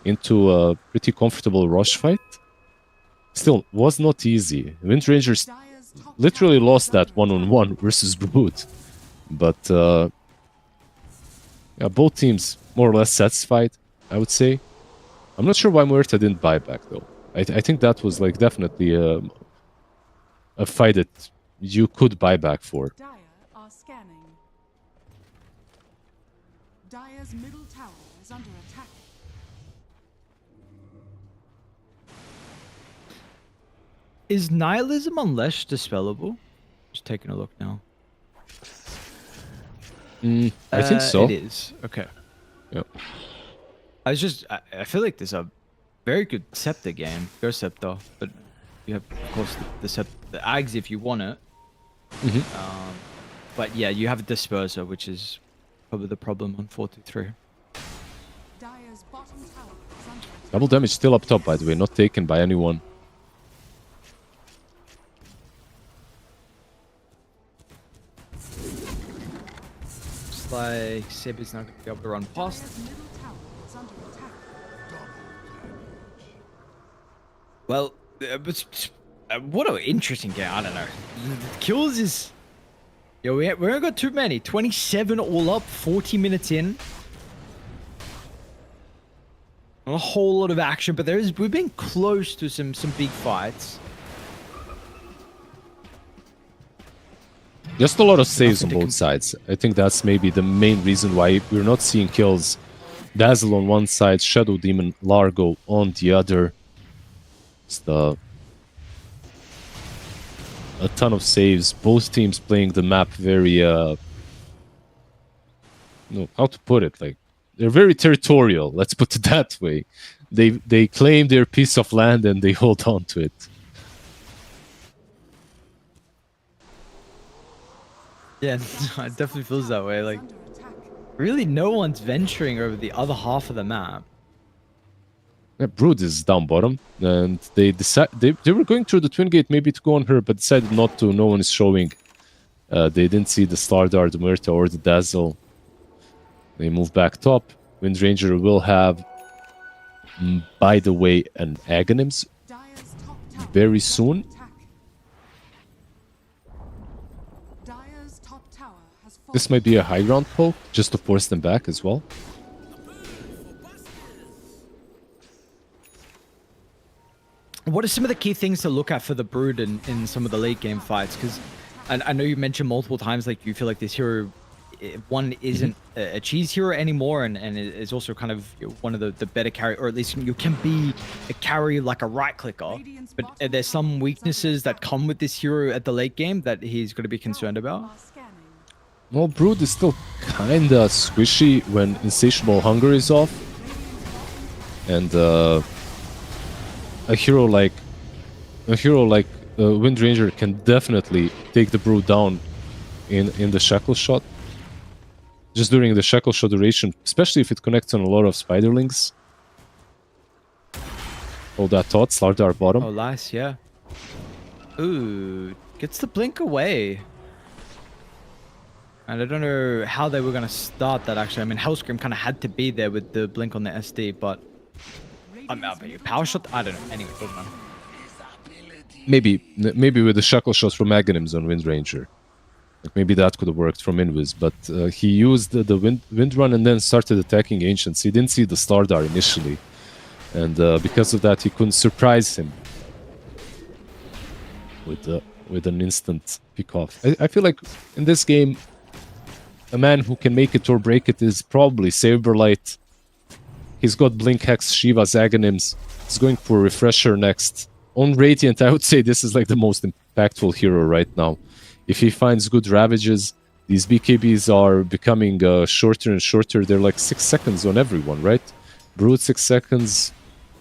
into a pretty comfortable rush fight. Still, was not easy. Wind Rangers literally lost that one-on-one versus Brood. But yeah, both teams more or less satisfied, I would say. I'm not sure why Muerta didn't buy back, though. I think that was like definitely a fight that you could buy back for. Dire are scanning. Dire's middle tower is under attack. Is Nihilism on Lesh dispellable? Just taking a look now. I think so. It is. Okay. Yep. I feel like there's a very good Scepter game. Go Scepter, but you have, of course, the Ags if you want it. But yeah, you have a Disperser, which is probably the problem on 4-3. Dire's bottom tower is under attack. Double damage still up top, by the way, not taken by anyone. Looks like Saber's not going to be able to run past. Dire's middle tower is under attack. Well, what an interesting game. I don't know. Kills is... Yo, we haven't got too many. 27 all up, 40 minutes in. Not a whole lot of action, but we've been close to some big fights. Just a lot of saves on both sides. I think that's maybe the main reason why we're not seeing kills. Dazzle on one side, Shadow Demon, Largo on the other. It's a ton of saves. Both teams playing the map very how to put it, like they're very territorial, let's put it that way. They claim their piece of land and they hold on to it. Yeah, it definitely feels that way. Like, really no one's venturing over the other half of the map. Yeah, Brood is down bottom, and they were going through the Twin Gate maybe to go on her, but decided not to. No one is showing. They didn't see the Slardar, the Muerta, or the Dazzle. They move back top. Wind Ranger will have, by the way, an Aghanims Dire's top tower very is soon. under attack. Dire's top tower has fallen. This might be a high ground poke, just to force them back as well. What are some of the key things to look at for the Brood in some of the late game fights? Because I know you mentioned multiple times, like, you feel like this hero, one, isn't a cheese hero anymore, and is also kind of one of the better carry, or at least you can be a carry like a right clicker. But are there some weaknesses that come with this hero at the late game that he's going to be concerned about? Are scanning. Well, Brood is still kinda squishy when Insatiable Hunger is off. And a hero like Wind Ranger can definitely take the Brood down in the Shackle Shot. Just during the Shackle Shot duration, especially if it connects on a lot of Spiderlings. All that thought, Slardar bottom. Oh, nice, yeah. Ooh, gets the blink away. And I don't know how they were going to start that, actually. I mean, Hellscream kind of had to be there with the blink on the SD, but... Power Shot? I don't know. Anyway, doesn't matter. Maybe with the Shackle Shots from Aghanims on Wind Ranger. Like, maybe that could have worked from Invis, but he used the wind Run and then started attacking Ancients. He didn't see the Stardar initially, and because of that, he couldn't surprise him with an instant pick off. I feel like in this game, a man who can make it or break it is probably Saberlight. He's got Blink Hex, Shiva's Aghanims. He's going for Refresher next. On Radiant, I would say this is like the most impactful hero right now. If he finds good Ravages, these BKBs are becoming shorter and shorter. They're like 6 seconds on everyone, right? Brood 6 seconds.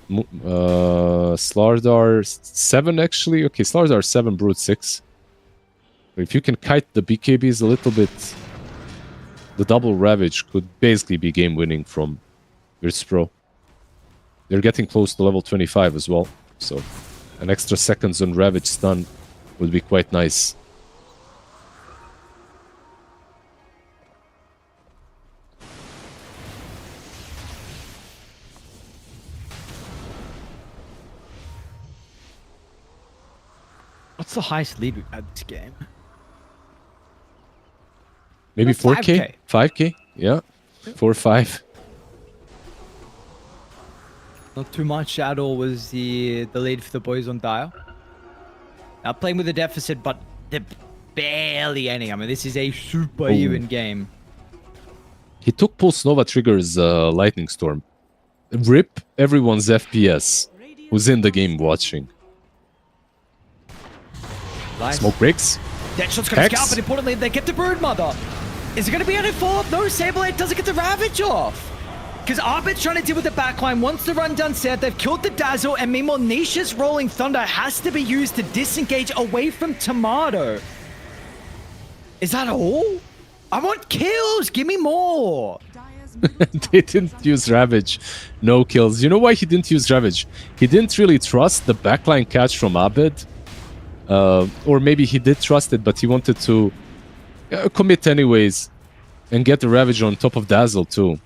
Slardar 7 actually. Okay, Slardar 7, Brood 6. But if you can kite the BKBs a little bit, the double Ravage could basically be game winning from Virtus Pro. They're getting close to level 25 as well. So an extra seconds on Ravage stun would be quite nice. What's the highest lead we've had this game? Maybe 4K? 5K. 5K? Yeah. 4 or 5. Not too much at all was the lead for the boys on Dire. Now playing with a deficit, but they're barely any. I mean, this is a super even game. He took Pulse Nova Trigger's Lightning Storm. Rip everyone's FPS who's in the game watching. Nice. Smoke breaks. That shot's gonna Hex. scalp, but importantly, they get the Broodmother. Is it gonna be any follow-up? No, Saberblade doesn't get the Ravage off. Because Arbit's trying to deal with the backline. Once the run done set, they've killed the Dazzle, and meanwhile, Nisha's Rolling Thunder has to be used to disengage away from Tomato. Is that all? I want kills! Give me more! They didn't use Ravage. No kills. You know why he didn't use Ravage? He didn't really trust the backline catch from Abed. Or maybe he did trust it, but he wanted to commit anyways and get the Ravage on top of Dazzle too.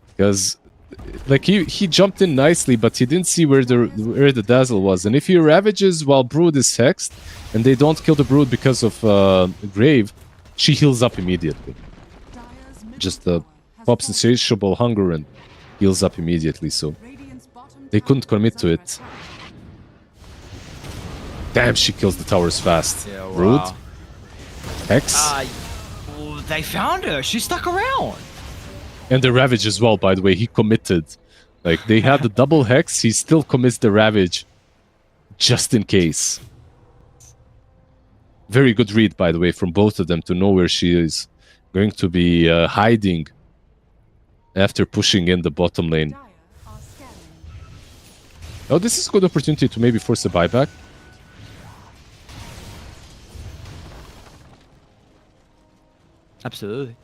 Because like he jumped in nicely, but he didn't see where the Dazzle was. And if he Ravages while Brood is hexed and they don't kill the Brood because of Grave, she heals up immediately. Just pops insatiable hunger and heals up immediately, so they couldn't commit to it. Damn, she kills the towers fast. Yeah, wow. Brood. Hex. They found her. She stuck around. And the Ravage as well, by the way. He committed. Like, they had the double Hex. He still commits the Ravage. Just in case. Very good read, by the way, from both of them to know where she is going to be hiding after pushing in the bottom lane. Oh, this is a good opportunity to maybe force a buyback. Absolutely.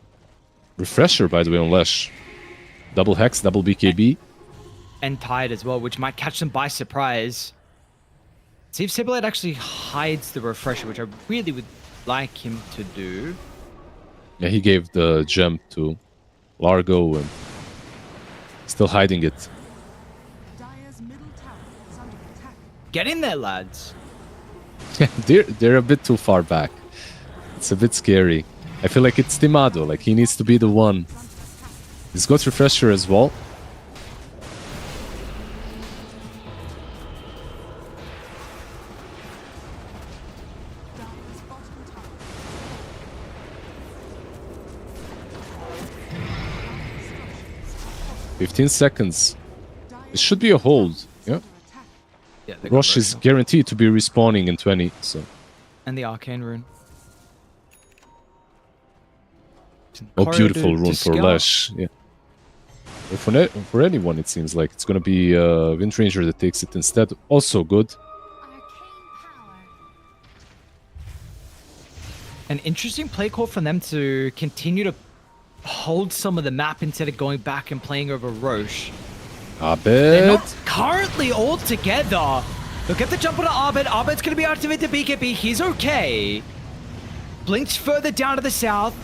Refresher, by the way, on Lesh. Double Hex, double BKB. And tied as well, which might catch them by surprise. See if Saberblade actually hides the Refresher, which I really would like him to do. Yeah, he gave the gem to Largo and still hiding it. Get in there, lads. they're a bit too far back. It's a bit scary. I feel like it's Timado, like he needs to be the one. He's got Refresher as well. "15 seconds. It should be a hold." Yeah. Rosh is guaranteed to be respawning in 20, so. And the Arcane Rune. Oh, beautiful rune for Lesh. Yeah. For anyone, it seems like it's going to be Wind Ranger that takes it instead. Also good. An interesting play call for them to continue to hold some of the map instead of going back and playing over Roche. Abed. They're not currently all together. Look at the jump on Abed. Abed's going to be activated BKB. He's okay. Blink's further down to the south.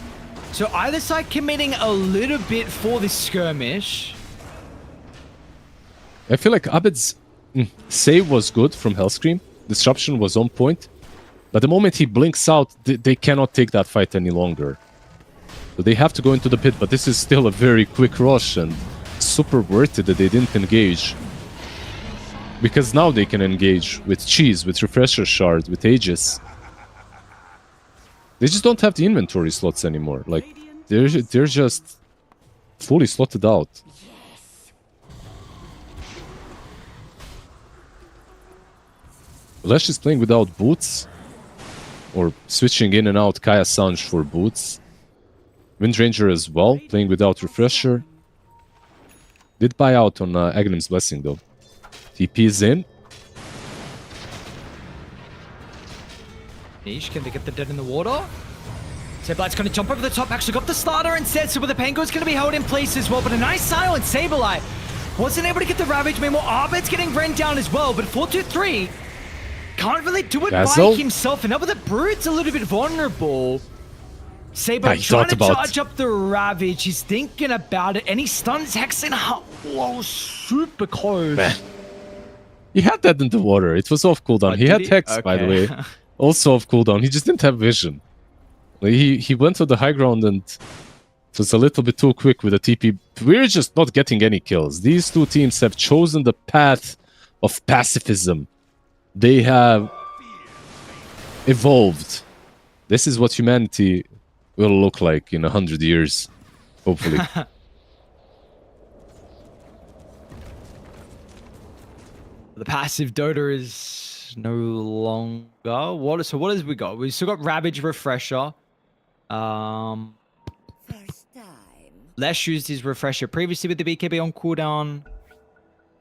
So either side committing a little bit for this skirmish. I feel like Abed's save was good from Hellscream. Disruption was on point. But the moment he blinks out, they cannot take that fight any longer. So they have to go into the pit, but this is still a very quick rush and super worth it that they didn't engage. Because now they can engage with Cheese, with Refresher Shard, with Aegis. They just don't have the inventory slots anymore. Like, they're just fully slotted out. Lesh is playing without boots, or switching in and out Kaya Sanj for boots. Windranger as well, playing without refresher. Did buy out on Aghanim's Blessing though. TP's in. Niche, can they get the dead in the water? Saberlight's going to jump over the top, actually got the starter instead, so the Penguin's going to be held in place as well, but a nice silence. Saberlight wasn't able to get the Ravage, meanwhile Arbit's getting run down as well, but 4-2-3 can't really do it Dazzle. by himself, and now with the Brute's a little bit vulnerable. Saberlight he trying thought to about- charge up the Ravage, he's thinking about it, and he stuns Hex in whoa, super close. Man. He had that in the water. It was off cooldown. Oh, He did had he? Hex, by the Okay. way. Also off cooldown. He just didn't have vision. Like, he went to the high ground and it was a little bit too quick with the TP. We're just not getting any kills. These two teams have chosen the path of pacifism. They have evolved. This is what humanity will look like in 100 years, hopefully. The passive Dota is no longer. So what has we got? We still got Ravage Refresher. Lesh used his Refresher previously with the BKB on cooldown.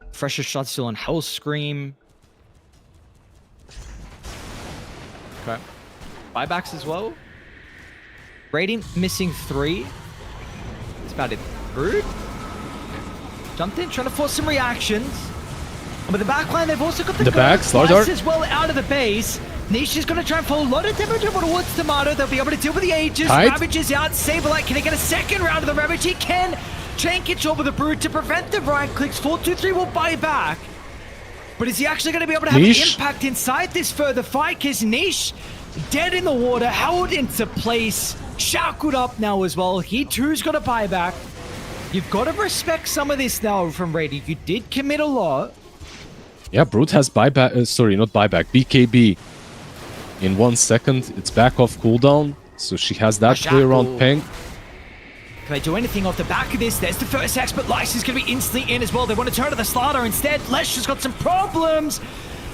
Refresher shot still on Hell Scream. Okay. Buybacks as well. Radiant missing 3. That's about it. Rude. Jumped in, trying to force some reactions. And with the backline, they've also got the back, Star Dart. as well out of the base. Niche is going to try and follow a lot of damage over towards Tomato. They'll be able to deal with the Aegis. Tight. Ravage is out. Saberlight, can he get a second round of the Ravage? He can. Chain control with the Brood to prevent the right clicks. 4-2-3 will buy back. But is he actually going to be able to have Niche. an impact inside this further fight? Because Niche, dead in the water, held into place, shackled up now as well. He too's got a buyback. You've got to respect some of this now from Rady. You did commit a lot. Yeah, Brute has buyback. Sorry, not buyback. BKB. In 1 second, it's back off cooldown. So she has that play around shackle. Peng. Can they do anything off the back of this? There's the first X, but Lyce is going to be instantly in as well. They want to turn to the Slaughter instead. Lesh has got some problems.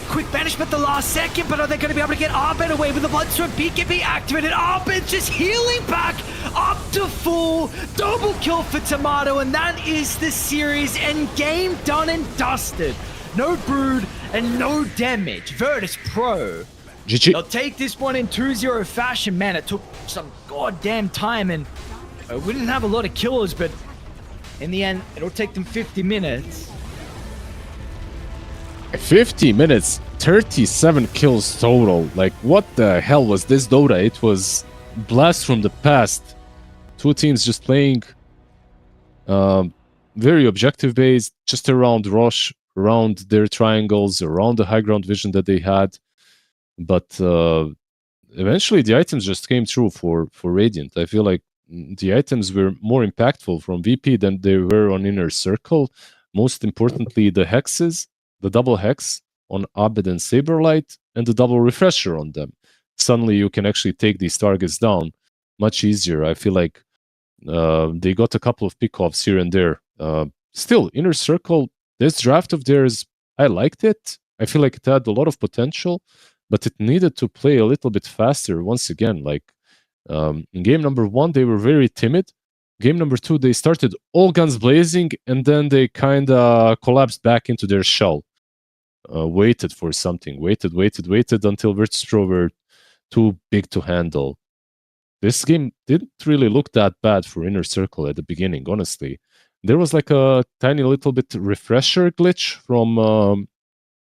Quick banishment the last second, but are they going to be able to get Arbit away with the Bloodstone? BKB activated. Arbit just healing back up to full. Double kill for Tomato, and that is the series and game done and dusted. No Brood and no damage. Virtus Pro. GG. They'll take this one in 2-0 fashion. Man, it took some goddamn time, and we didn't have a lot of killers, but in the end, it'll take them 50 minutes. 50 minutes, 37 kills total. Like, what the hell was this Dota? It was blast from the past. Two teams just playing very objective based, just around Rosh, around their triangles, around the high ground vision that they had. But eventually the items just came through for Radiant. I feel like the items were more impactful from VP than they were on Inner Circle. Most importantly, the hexes, the double hex on Abed and Saberlight, and the double refresher on them. Suddenly you can actually take these targets down much easier. I feel like they got a couple of pickoffs here and there. Still, Inner Circle, this draft of theirs, I liked it. I feel like it had a lot of potential, but it needed to play a little bit faster once again. Like in game number 1, they were very timid. Game number 2, they started all guns blazing, and then they kind of collapsed back into their shell. Waited for something, waited until Virtus Pro were too big to handle. This game didn't really look that bad for Inner Circle at the beginning, honestly. There was like a tiny little bit refresher glitch from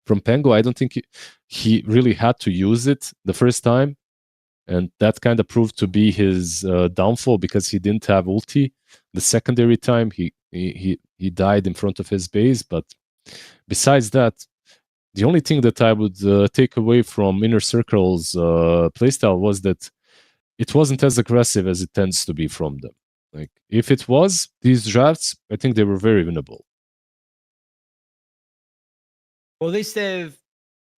Pengo. I don't think he really had to use it the first time, and that kind of proved to be his downfall because he didn't have ulti. The secondary time, he died in front of his base. But besides that, the only thing that I would take away from Inner Circle's playstyle was that it wasn't as aggressive as it tends to be from them. Like, if it was, these drafts, I think they were very winnable. Well, at least they've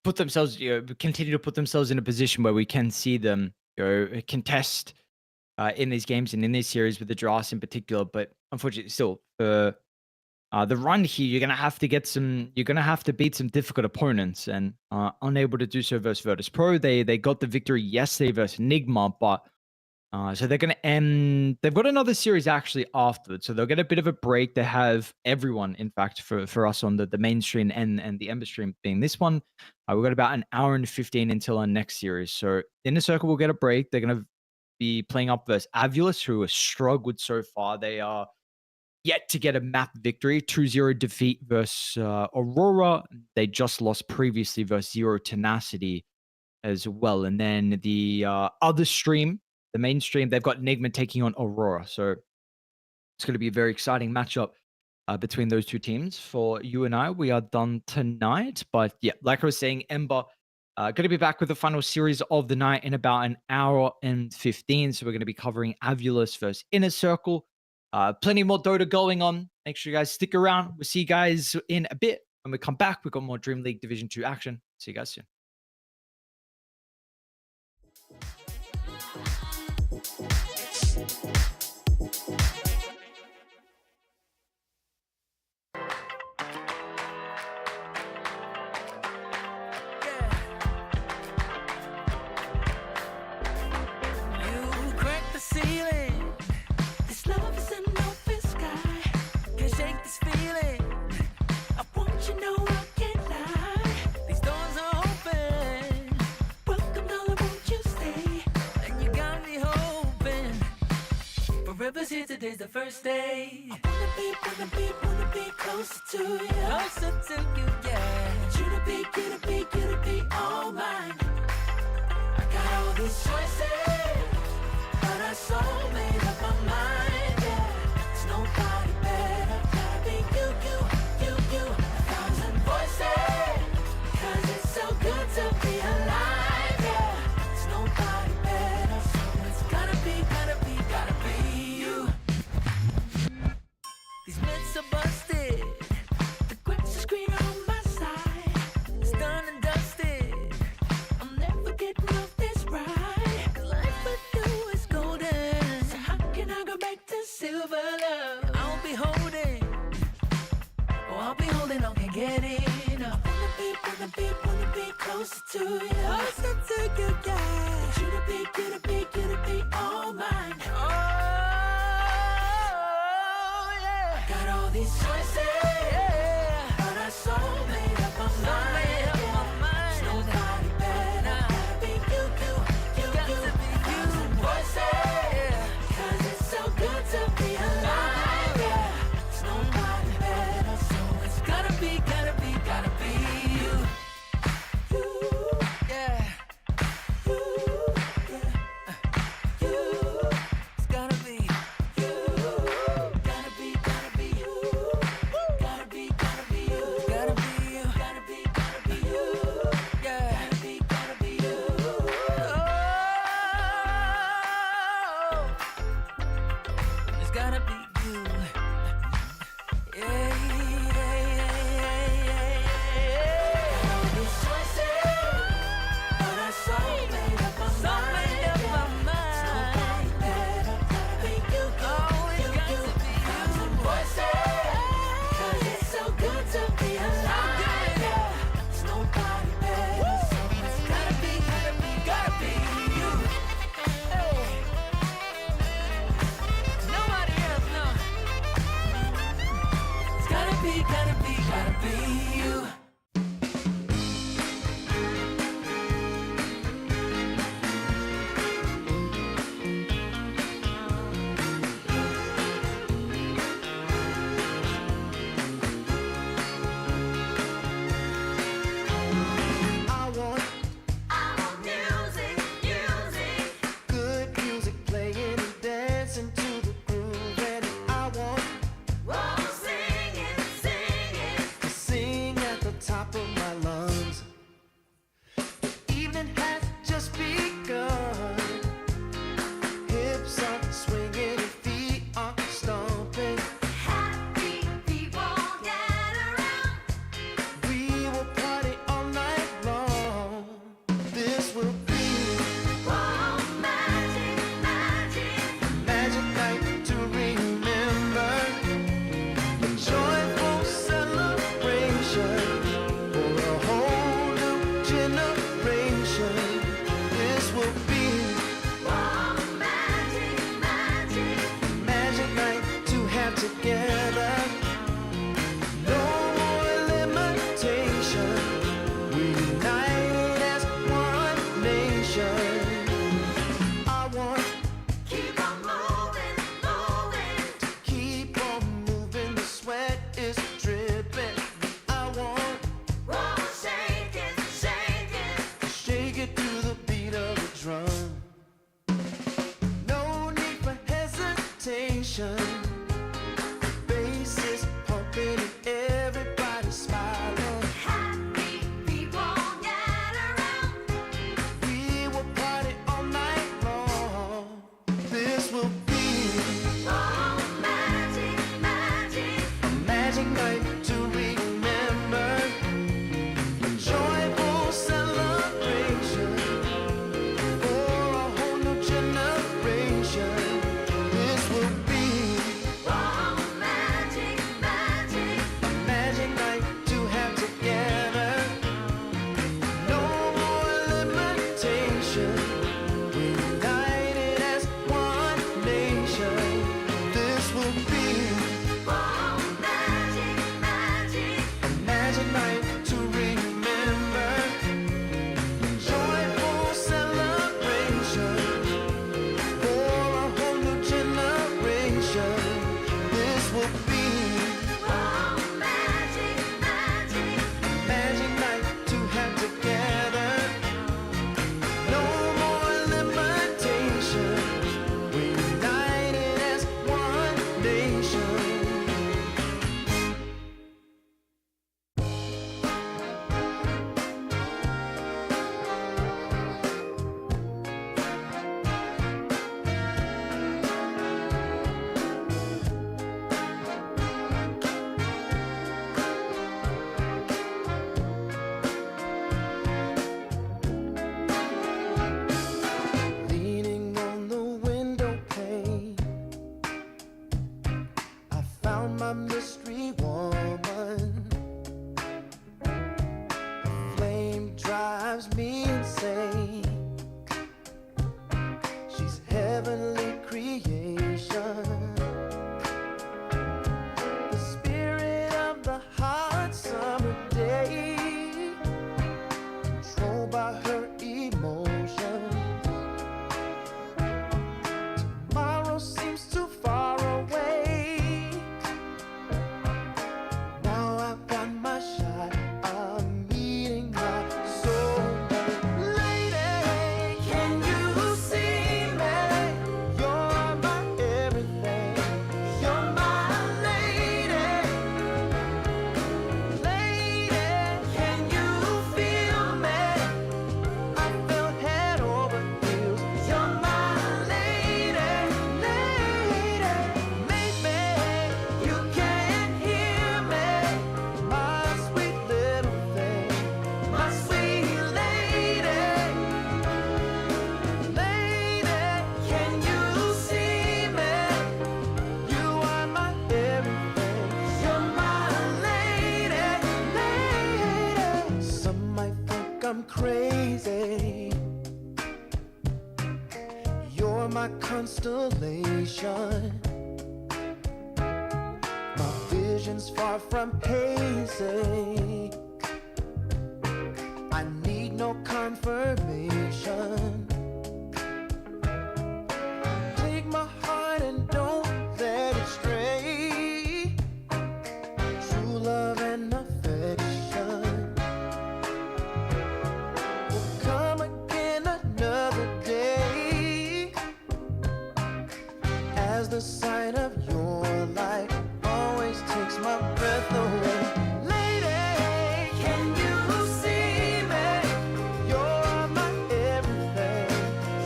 put themselves, continue to put themselves in a position where we can see them, contest in these games and in this series with the drafts in particular. But unfortunately, still, the run here, you're gonna have to get some. You're gonna have to beat some difficult opponents, and unable to do so versus Virtus Pro. They got the victory yesterday versus Enigma, but so they're gonna end. They've got another series actually afterwards, so they'll get a bit of a break. They have everyone, in fact, for us on the main stream and the Ember stream being this one. We've got about an hour and 15 until our next series. So Inner Circle will get a break. They're gonna be playing up versus Avulus, who has struggled so far. They are yet to get a map victory, 2-0 defeat versus Aurora. They just lost previously versus Zero Tenacity as well. And then the other stream, the main stream, they've got Enigma taking on Aurora. So it's going to be a very exciting matchup between those two teams. For you and I, we are done tonight. But yeah, like I was saying, Ember going to be back with the final series of the night in about an hour and 15. So we're going to be covering Avulus versus Inner Circle. Plenty more Dota going on. Make sure you guys stick around. We'll see you guys in a bit. When we come back, we've got more Dream League Division 2 action. See you guys soon. You crack the ceiling. This love is an open sky. Can't shake this feeling. I want you to know I can't lie. These doors are open. Welcome, darling, won't you stay? And you got me hoping. Forever's here, today's the first day. I wanna be closer to you. Closer to you, yeah. You to be all mine. I got all these choices, but I so made up my mind, yeah. There's nobody better, gotta be you. A thousand voices, 'cause it's so good to be alive, yeah. There's nobody better, so it's gotta be you. These myths are busted, the grass is green on my side. It's done and dusted, I'm never getting off this ride. 'Cause life with you is golden, so how can I go back to silver love? I'll be holding on, can't get enough. Wanna be closer to you. Closer to you, yeah. You to be all mine. Oh, yeah. Got all these choices, yeah. But I so made up my mind. There's nobody better, gotta be you. Got to be you. Voices, yeah. 'Cause it's so good to be alive, yeah. There's nobody better, so it's gotta be you. Yeah. It's gotta be you. Gotta be you. Gotta be you. Gotta be you. Yeah. Gotta be you. Oh. It's gotta be you. Yeah. These choices, but I so made up my mind. Nobody better, gotta be you. Oh, it's got to be you. Voices, 'cause it's so good to be alive, yeah. There's nobody better, so it's gotta be you. Hey. Nobody else, no. It's gotta be you. I want good music playing and dancing to the groove. And I want to sing at the nation. Bass is pumping and everybody smiling. Happy people gather round. We will party all night long. This will be Oh, magic, magic. a magic night to remember. A joyful celebration for a whole new generation. This will be Oh, magic, magic. a magic night to have together. No more limitation. We're united as one nation. This will be Oh, magic, magic. a magic night to remember. Joyful celebration for a whole new generation. This will be Oh, magic, magic. a magic night to have together. No more limitation. We're united as one nation. Leaning on the window pane, I found my mystery woman. The flame drives me insane. She's heavenly creation. The spirit of the hot summer day, controlled by her emotion. Tomorrow seems too far away. Now I've got my shot. I'm meeting my soulmate. Lady, can you see me? You're my everything. You're my lady. Lady, can you feel me? I feel head over heels. You're my lady, lady. Maybe you can't hear me, my sweet little thing, my sweet lady. Lady, can you see me? You are my everything. You're my lady, lady. Some might think I'm crazy. You're my constellation. My vision's far from hazy. I need no confirmation. Take my heart and don't let it stray. True love and affection will come again another day. As the sight of your light always takes my breath away. Lady, can you see me? You're my everything.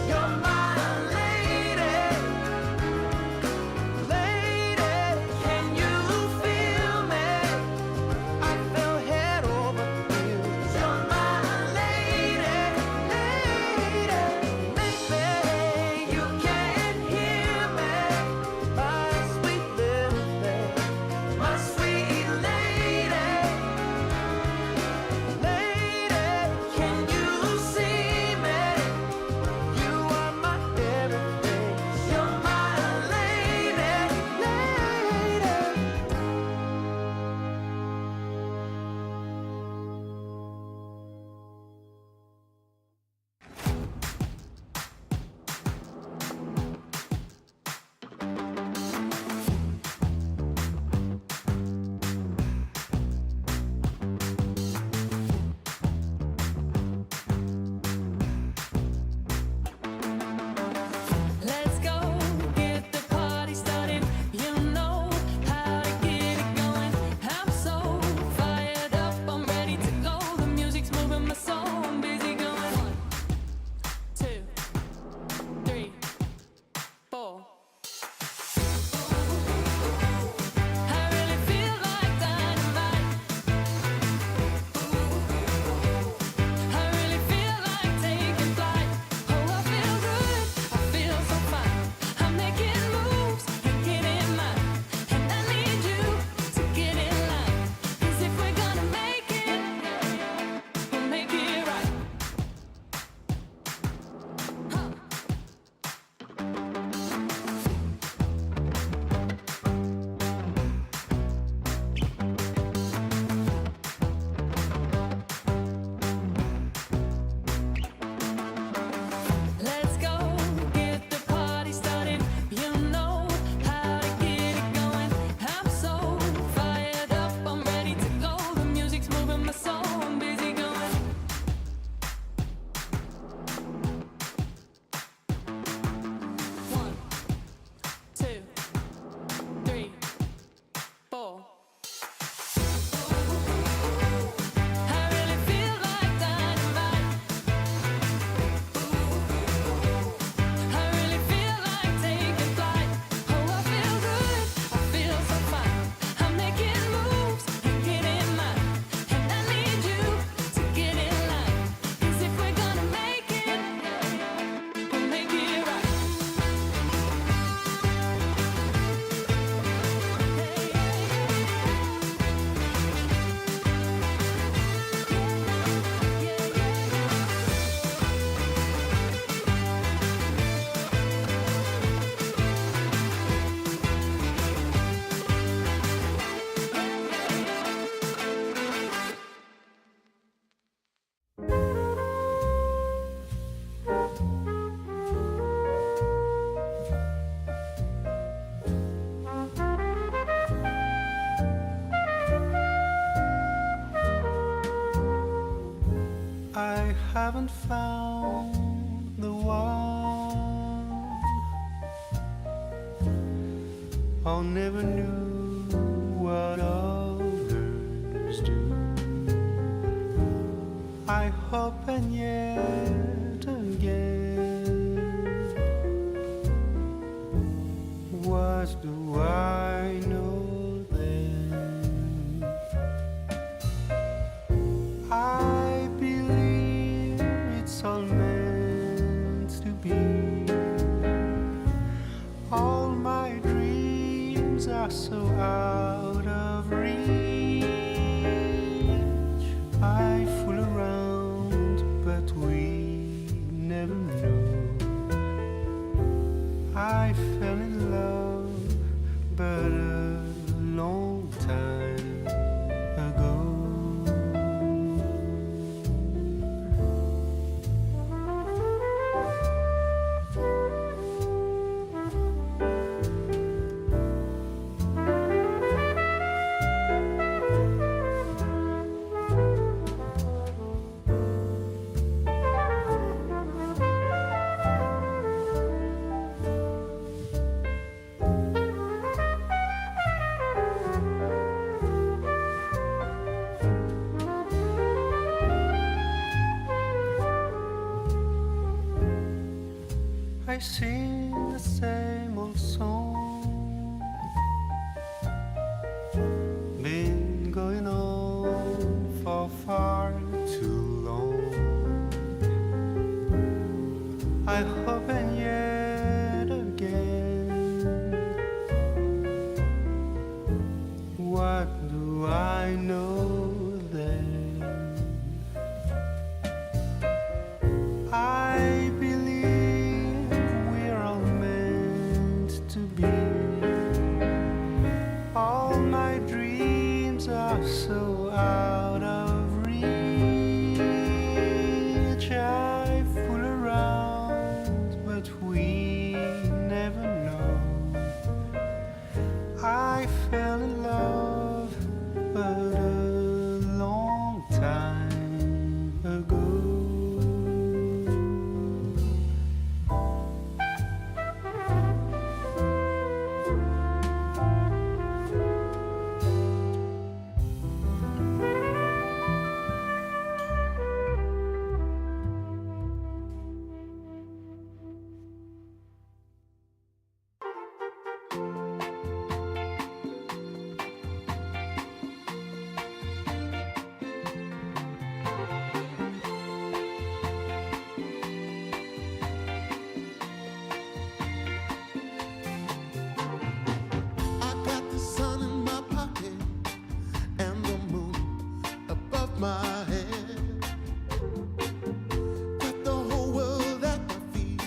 You're my lady. Lady, can you feel me? I feel head over heels. You're my lady, lady. Maybe you can't hear me, my sweet little thing, my sweet lady. haven't found the one, or never knew what others do. I hope and yet again, what do I know then? I believe it's all meant to be. All my dreams are so out of reach. I fool around, but we never know. I fell in love, but a long time ago. I sing the same old song, been going on for far too long. I hope and yet again, what do I know then? I believe we're all meant to be. All my dreams are so out of reach. I fool around, but we never know. I fell in love, but a long time ago. I got the sun in my pocket and the moon above my head. Got the whole world at my feet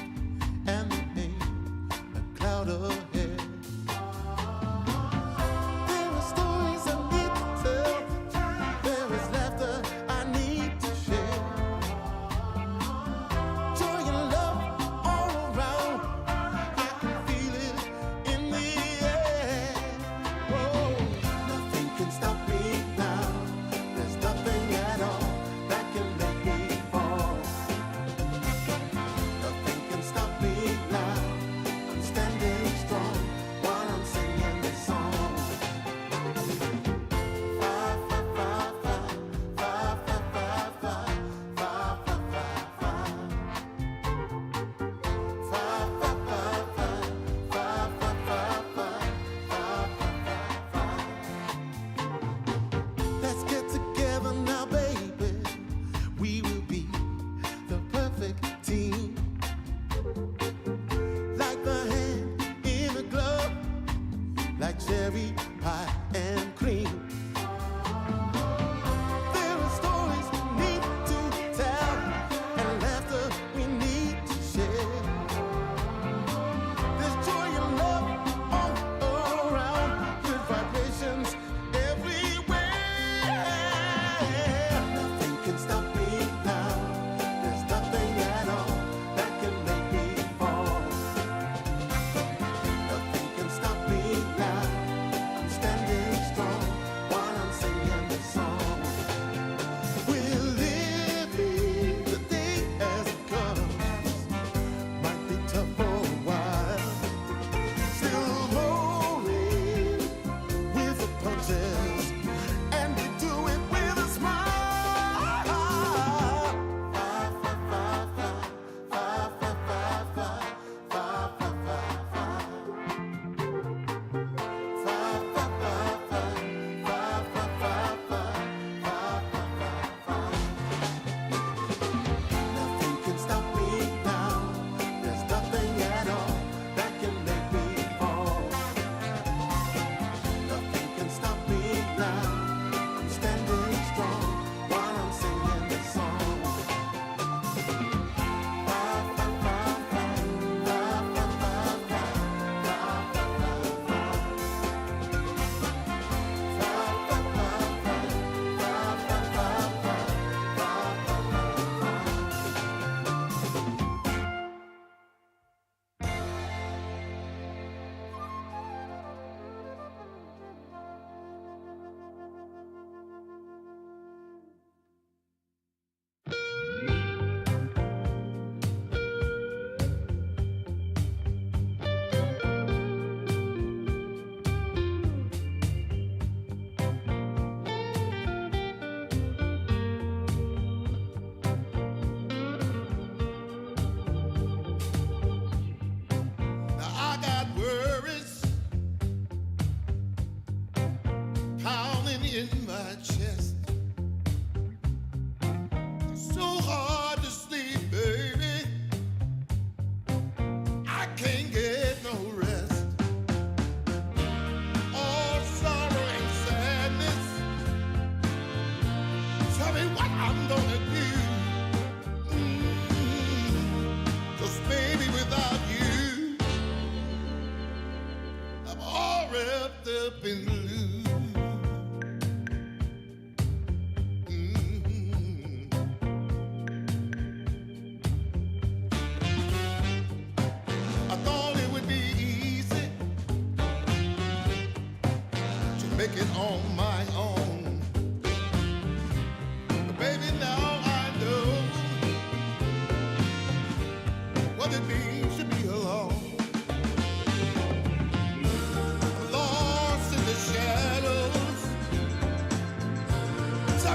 and there ain't a cloud ahead. There are stories I need to tell. There is laughter I need to share. Joy and love all around. I can feel it in the air. Oh, nothing can stop me now. There's nothing at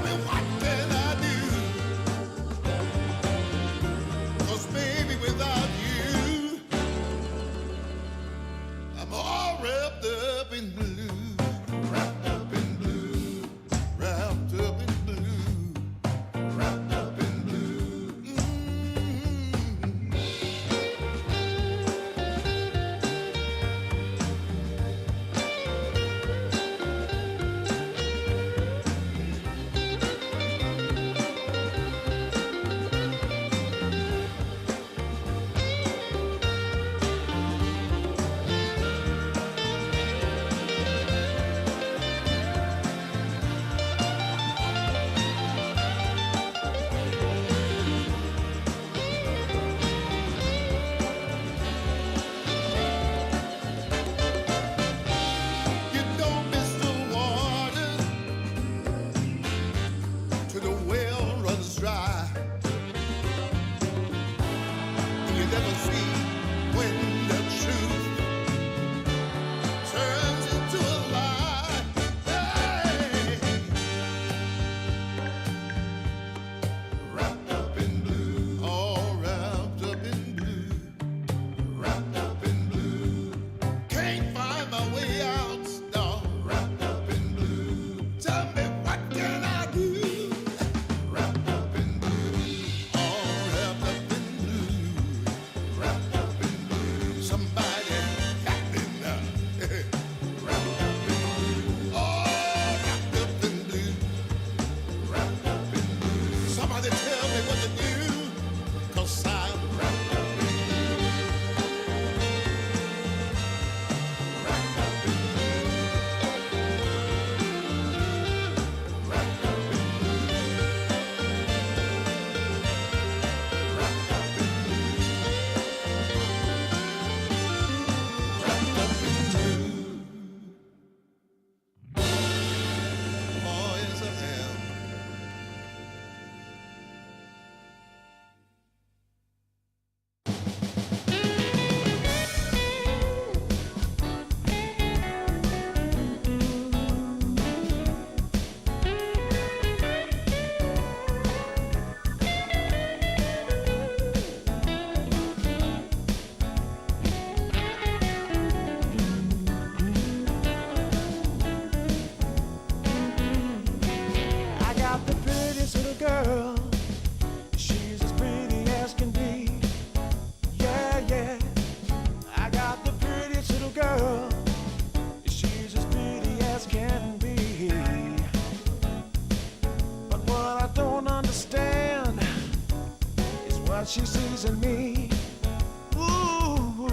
Tell me what can I do? 'Cause baby, without you, I'm all wrapped up in blue. Wrapped up in blue. Wrapped up in blue. Wrapped up in blue. You don't miss the water till the well runs dry. And you never see when the truth turns into a lie. Hey. Wrapped up in blue, all wrapped up in blue, wrapped up in blue. Can't find my way out, no. Wrapped up in blue. Tell me what can I do? Wrapped up in blue, all wrapped up in blue, wrapped up in blue. Somebody got me now. Wrapped up in blue, all wrapped up in blue, wrapped up in blue. Somebody tell me what to do, 'cause I'm wrapped up in blue. Wrapped up in blue. Wrapped up in blue. Wrapped up in blue. Wrapped up in blue. Oh, yes, I am. I got the prettiest little girl. She's as pretty as can be. Yeah, yeah. I got the prettiest little girl. She's as pretty as can be. But what I don't understand is what she sees in me. Ooh,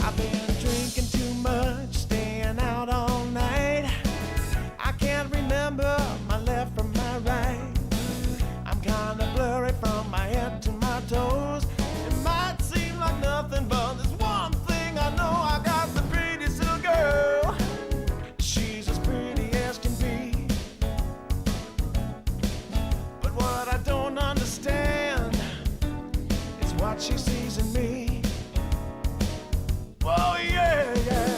I've been drinking too much, staying out all night. I can't remember my left from my right. I'm kinda blurry from my head to my toes. It might seem like nothing, but there's one thing I know. I got the prettiest little girl. She's as pretty as can be. But what I don't understand is what she sees in me. Oh yeah, yeah.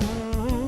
Mm-hmm.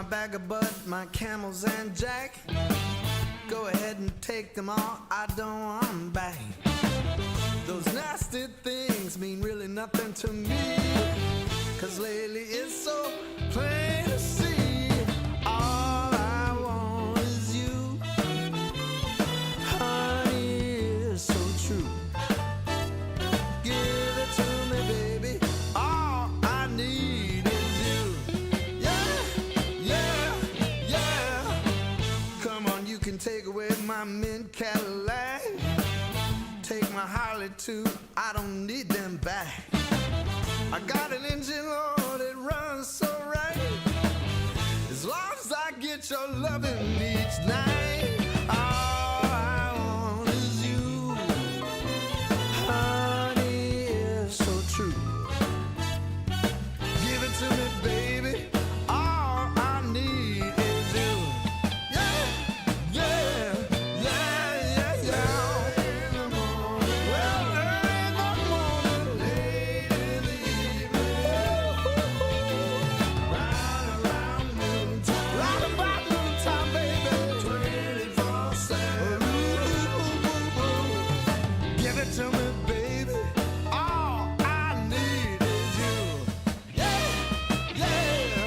vagabond, my camels and jack. Go ahead and take them all, I don't want them back. Those nasty things mean really nothing to me, 'cause lately it's so plain to see. All I want is you, honey, it's so true. Give it to me, baby, all I need is you. Yeah, yeah, yeah. Come on, you can take away my mint Cadillac, take my Harley too, I don't need them back. I got an engine, Lord, it runs so right. As long as I get your loving each night, all I want is you, honey, it's so true. Give it to me, baby, all I need is you. Yeah, yeah, yeah, yeah, yeah. In the morning, well, early in the morning, late in the evening, right around noontime, right about noontime, baby, 24/7. Give it to me, baby, all I need is you. Yeah, yeah, yeah.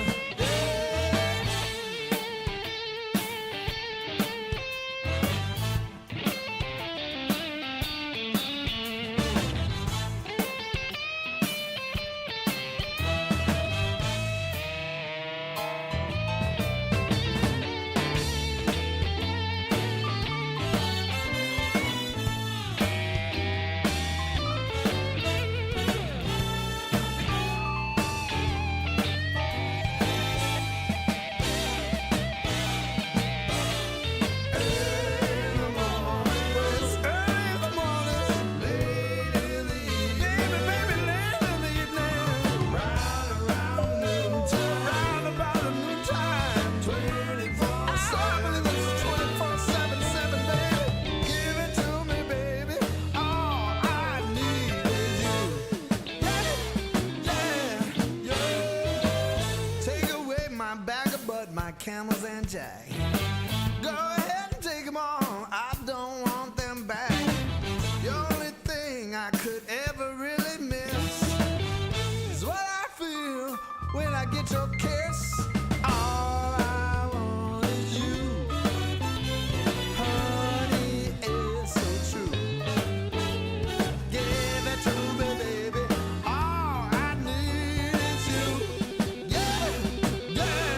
Camels and jack. Go ahead and take them all, I don't want them back. The only thing I could ever really miss is what I feel when I get your kiss. All I want is you, honey, it's so true. Give it to me, baby, all I need is you. Yeah, yeah.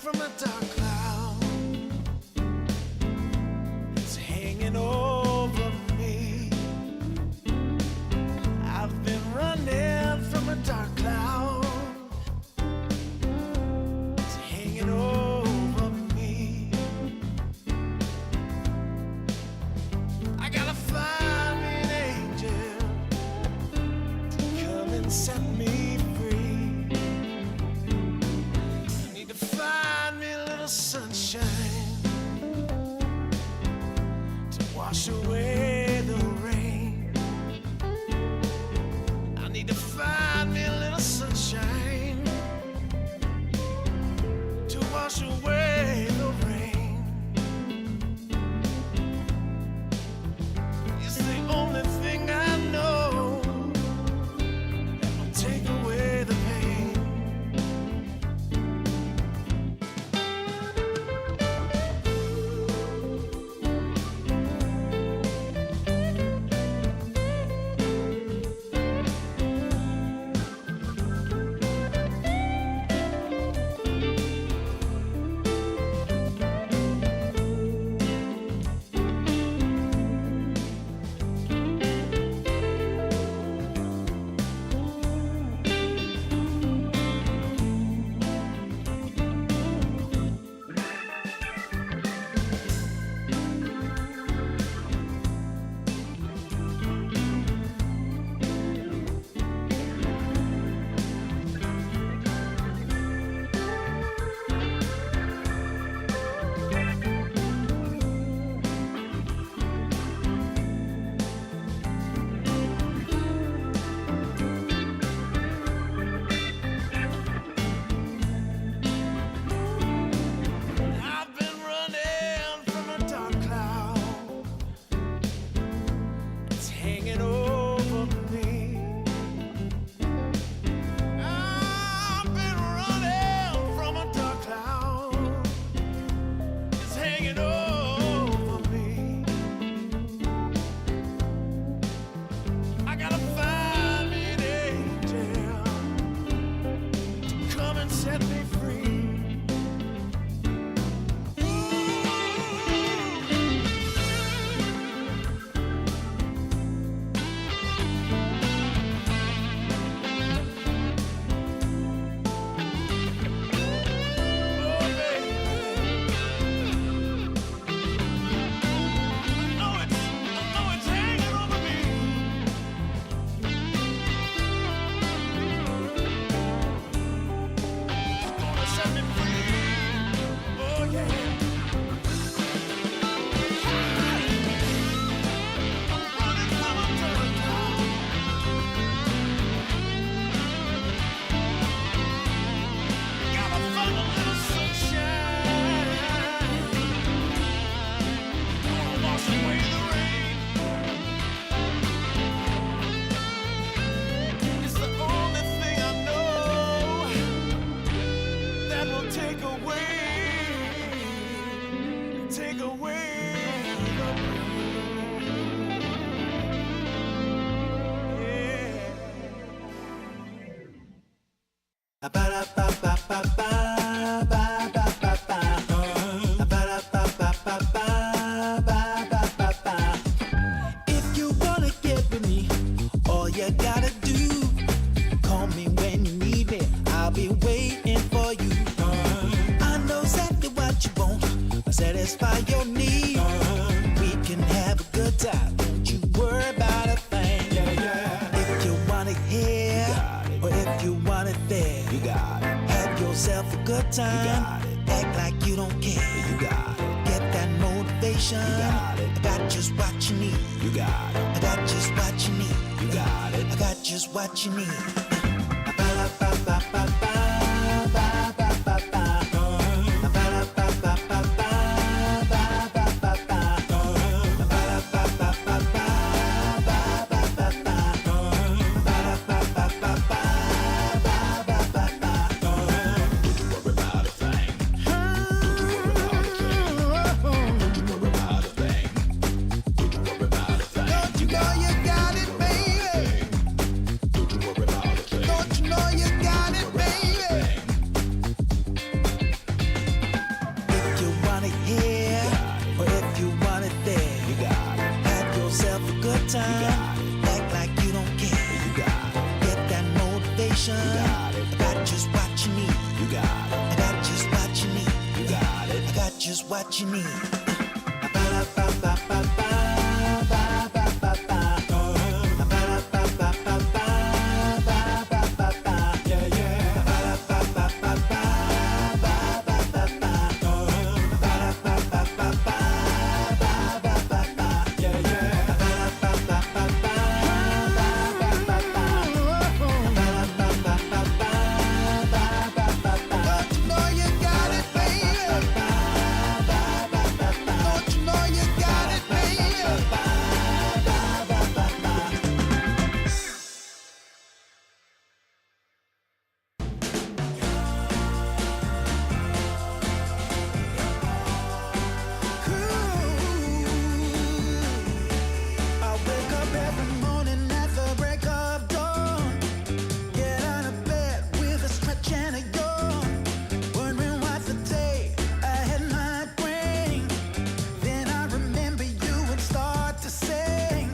From a dark cloud, it's hanging over me. If you wanna get with me, all you gotta do, call me when you need me. I'll be waiting for you. I know exactly what you want. I satisfy your need. We can have a good time. Don't you worry about a thing. If you want it here, or if you want it there, you got it. Have yourself a good time. Act like you don't care. You got it. Get that motivation. You got it. I got just what you need. You got it. I got just what you need. You got it. I got just what you need. Don't you know you got it, baby? Don't you know you got it, baby? If you want it here, or if you want it there, you got it. Have yourself a good time. Act like you don't care. You got it. Get that motivation. You got it. I got just what you need. You got it. I got just what you need. You got it. I got just what you need. Don't you know you got it, baby? Don't you know you got it, baby? I wake up every morning at the break of dawn. Get out of bed with a stretch and a yawn. Wondering what the day ahead might bring. Then I remember you and start to sing.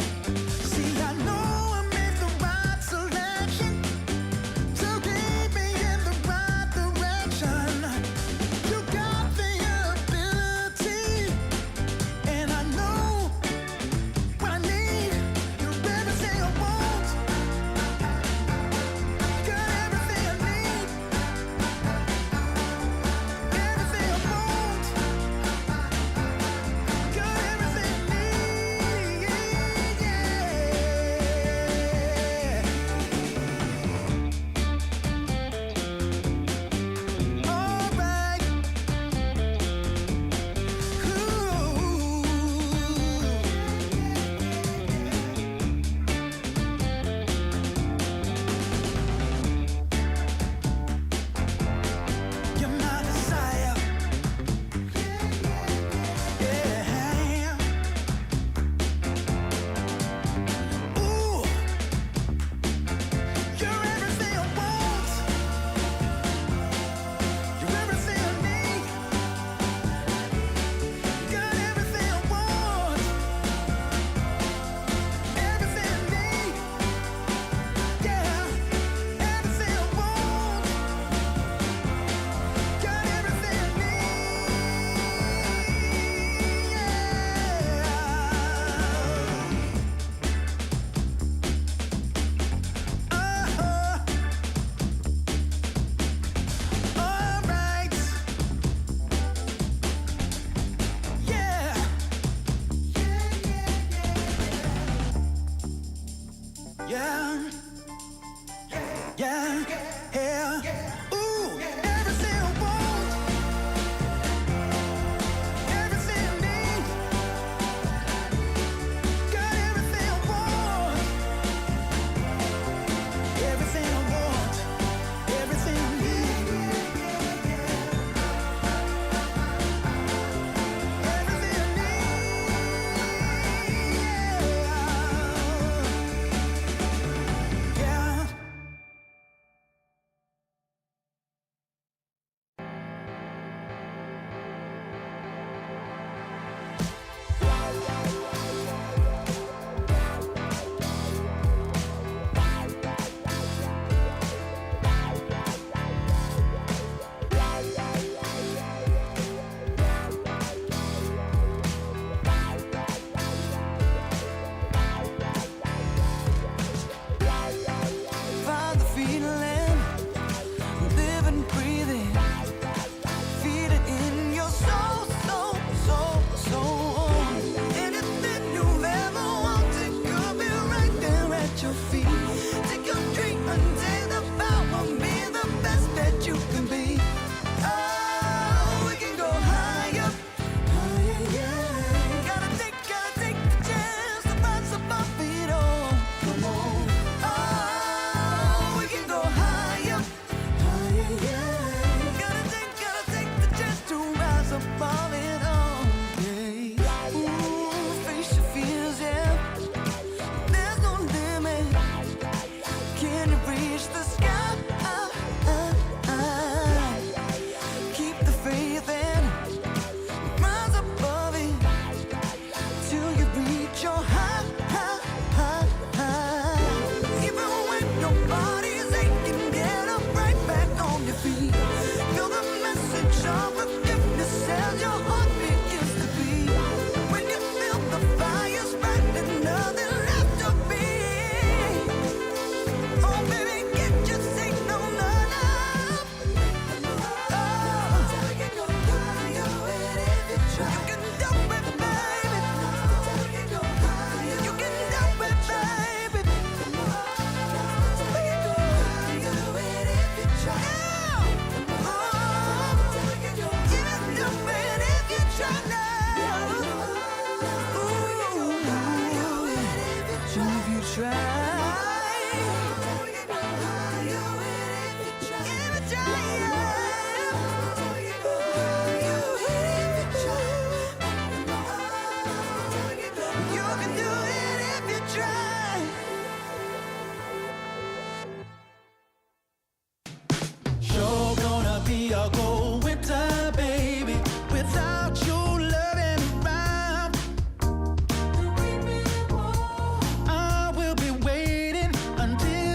See, I know I made the right selection to lead me in the right direction. You got the ability, and I know what I need. You're everything I want. Got everything I need. Everything I want. Got everything I need. All right. You're my desire. Yeah. Ooh. You're everything I want. You're everything I need. Got everything I want. Everything I need. Yeah. Everything I want. Got everything I need. All right. Yeah. Yeah. Yeah. Yeah. Ooh, everything I want. Everything I need. Got everything I want. Everything I want. Everything I need. Everything I need. you try. You can do it if you try. Sure gonna be a cold winter, baby, without your loving around. I will be waiting until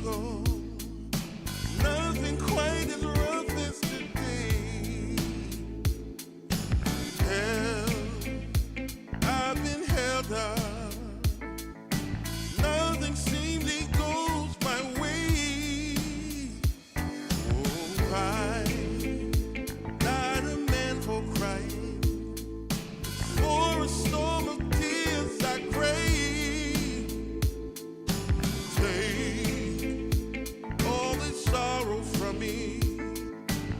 struggle. Nothing quite as rough as today. I've been held up. Nothing seemingly goes my way. Oh, I'm not a man for crying. For a storm of tears I crave. Take all this sorrow from me.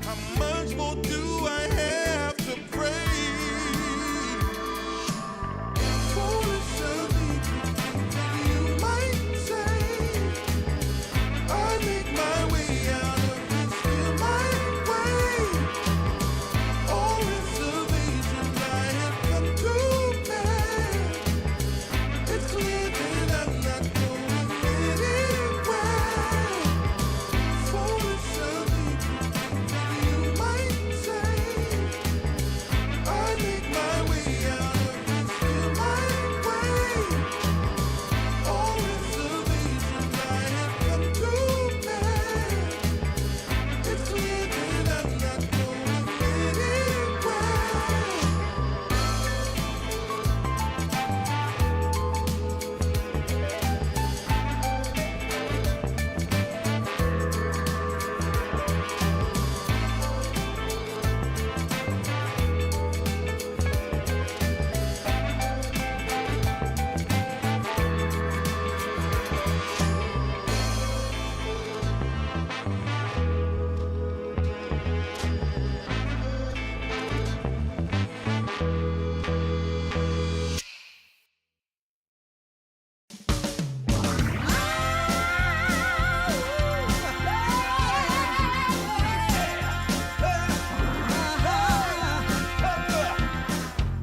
How much more do I have to pray? Foolish of me, you might say. I make my way out of this here my way. All reservations I have come to bear. It's clear that I'm not going anywhere. Foolish of me, you might say. I make my way out of this here my way. All reservations I have come to bear. It's clear that I'm not going anywhere.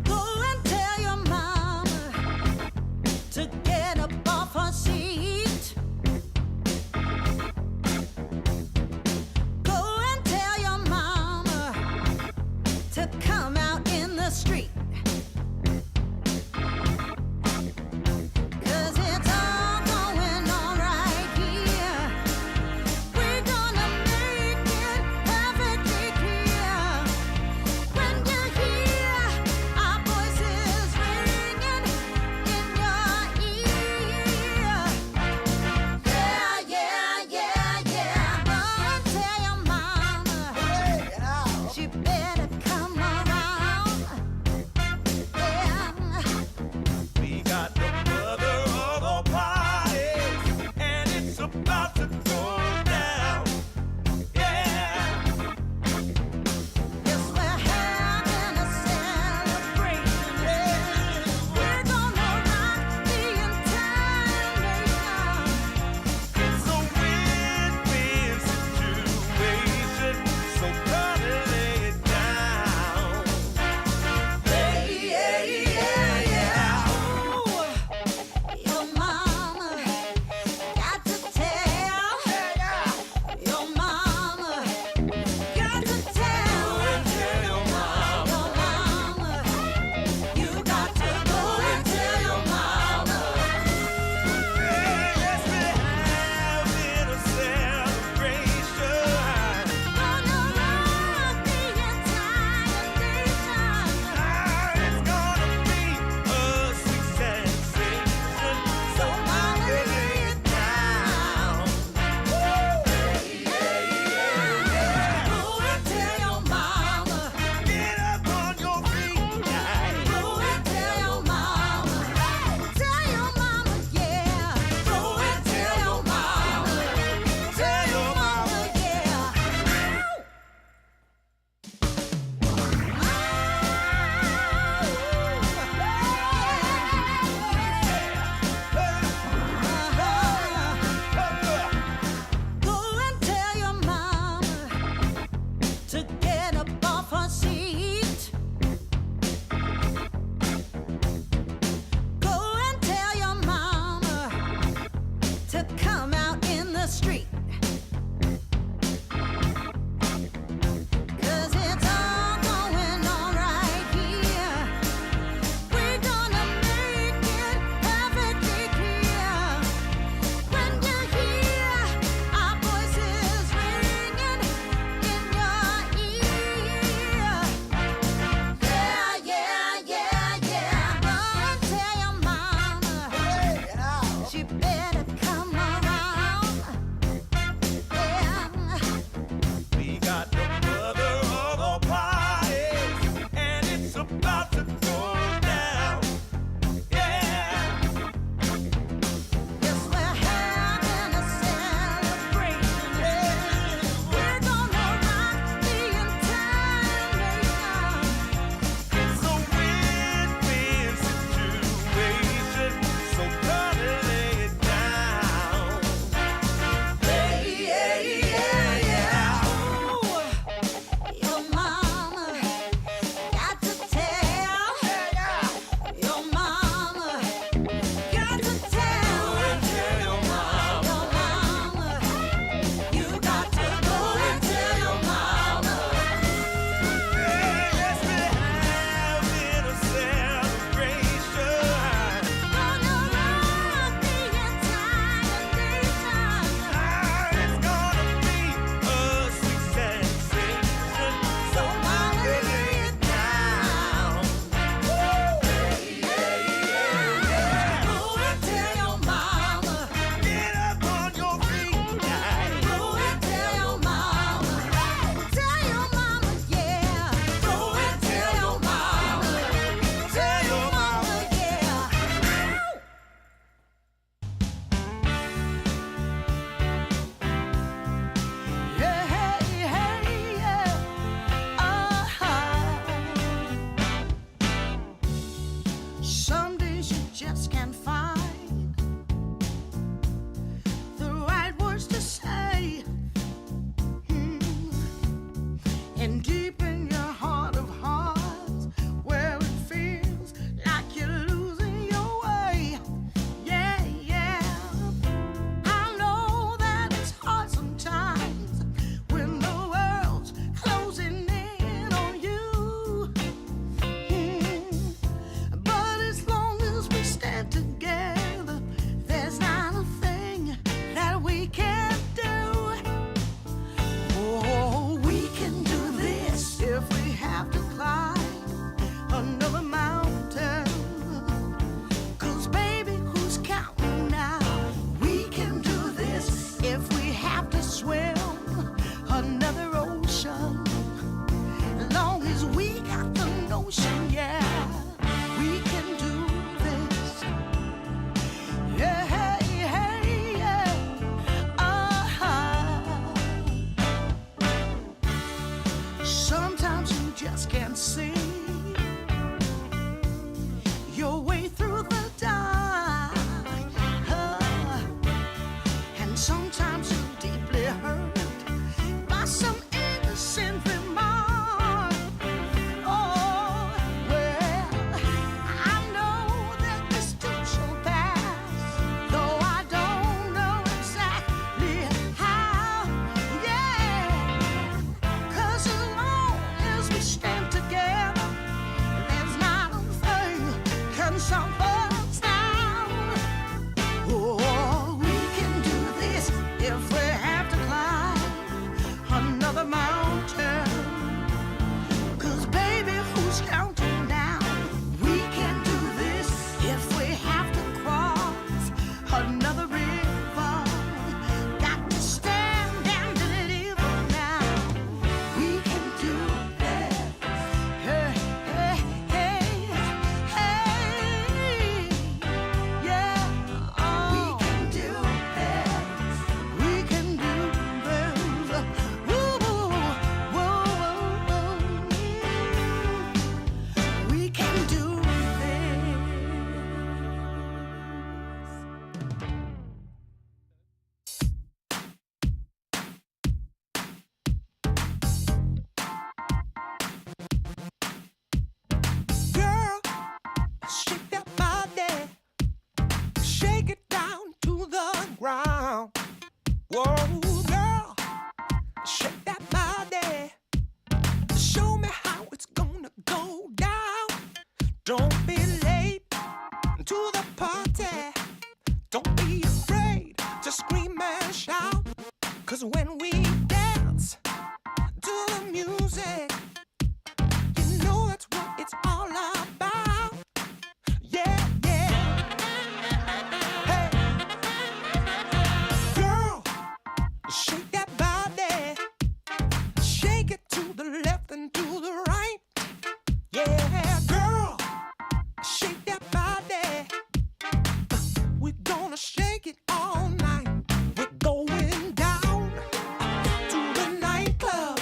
Go and tell your mama to get up off her seat. Go and tell your mama to come out in the street. 'Cause it's all going on right here. We're gonna make it perfectly clear. When you hear our voices ringing in your ear. Yeah, yeah, yeah, yeah. Go and tell your mama she better come around. can see your way through the dark. And sometimes you're deeply hurt by some innocent remark. Oh, well, I know that this too shall pass, though I don't know exactly how. Yeah, 'cause as long as we stand together, there's not a thing can stop us now. Oh, we can do this if we have to climb another mountain. 'Cause baby, who's counting now? We can do this if we have to cross another river. Got to stand and deliver now. We can do this. Hey, hey, hey, hey. Yeah, we can do this. We can do this. Woo, woo, woo, woo. We can do this. Girl, shake that body, shake it down to the ground. Whoa, girl, shake that body, show me how it's gonna go down. Don't be late to the party, don't be afraid to scream and shout. 'Cause when we dance to the music, you know that's what it's all about. Yeah, yeah. Hey, girl, shake that body, shake it to the left and to the right. Yeah, girl, shake that body. We're gonna shake it all night. We're going down to the nightclub.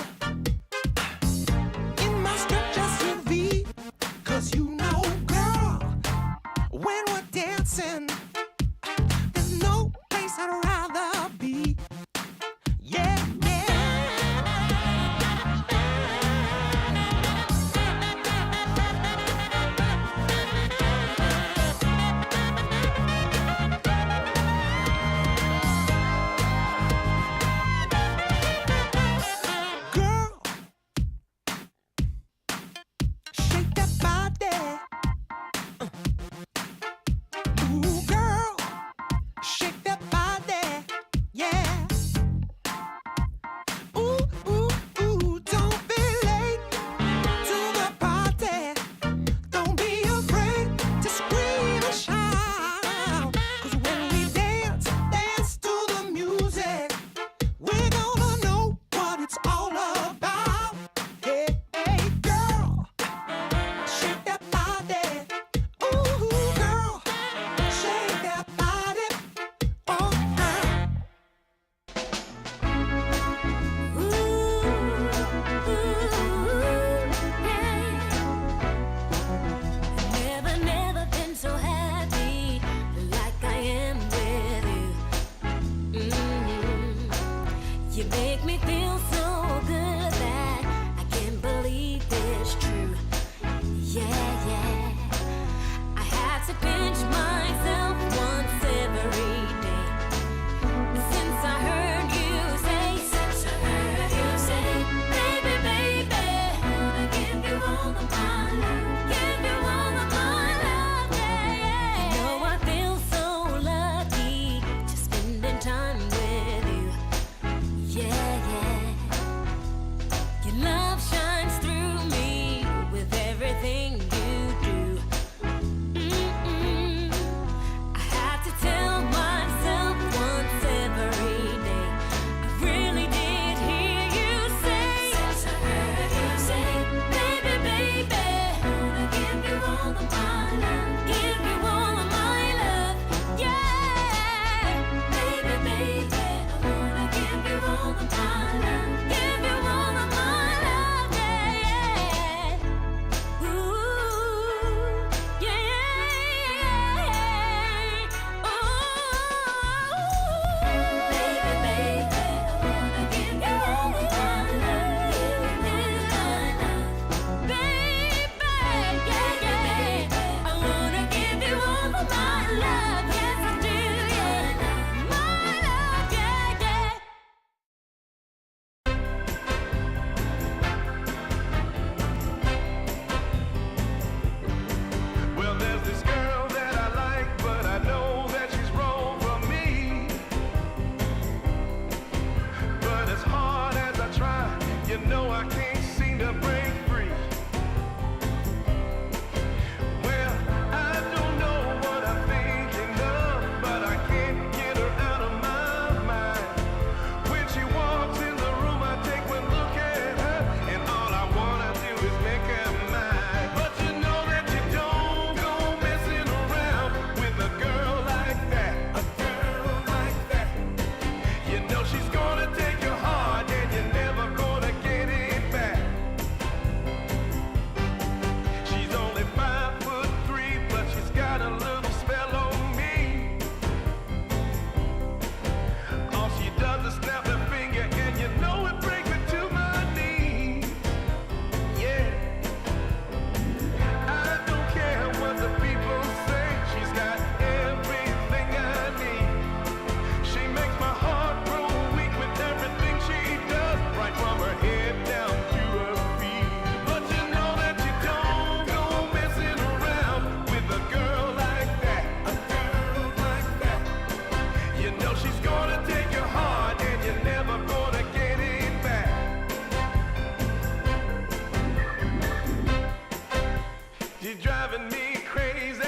driving me crazy,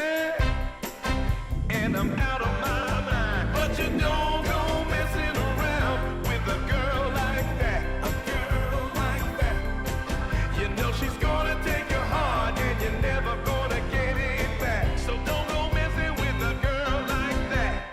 and I'm out of my mind. But you don't go messing around with a girl like that. A girl like that. You know she's gonna take your heart, and you're never gonna get it back. So don't go messing with a girl like that.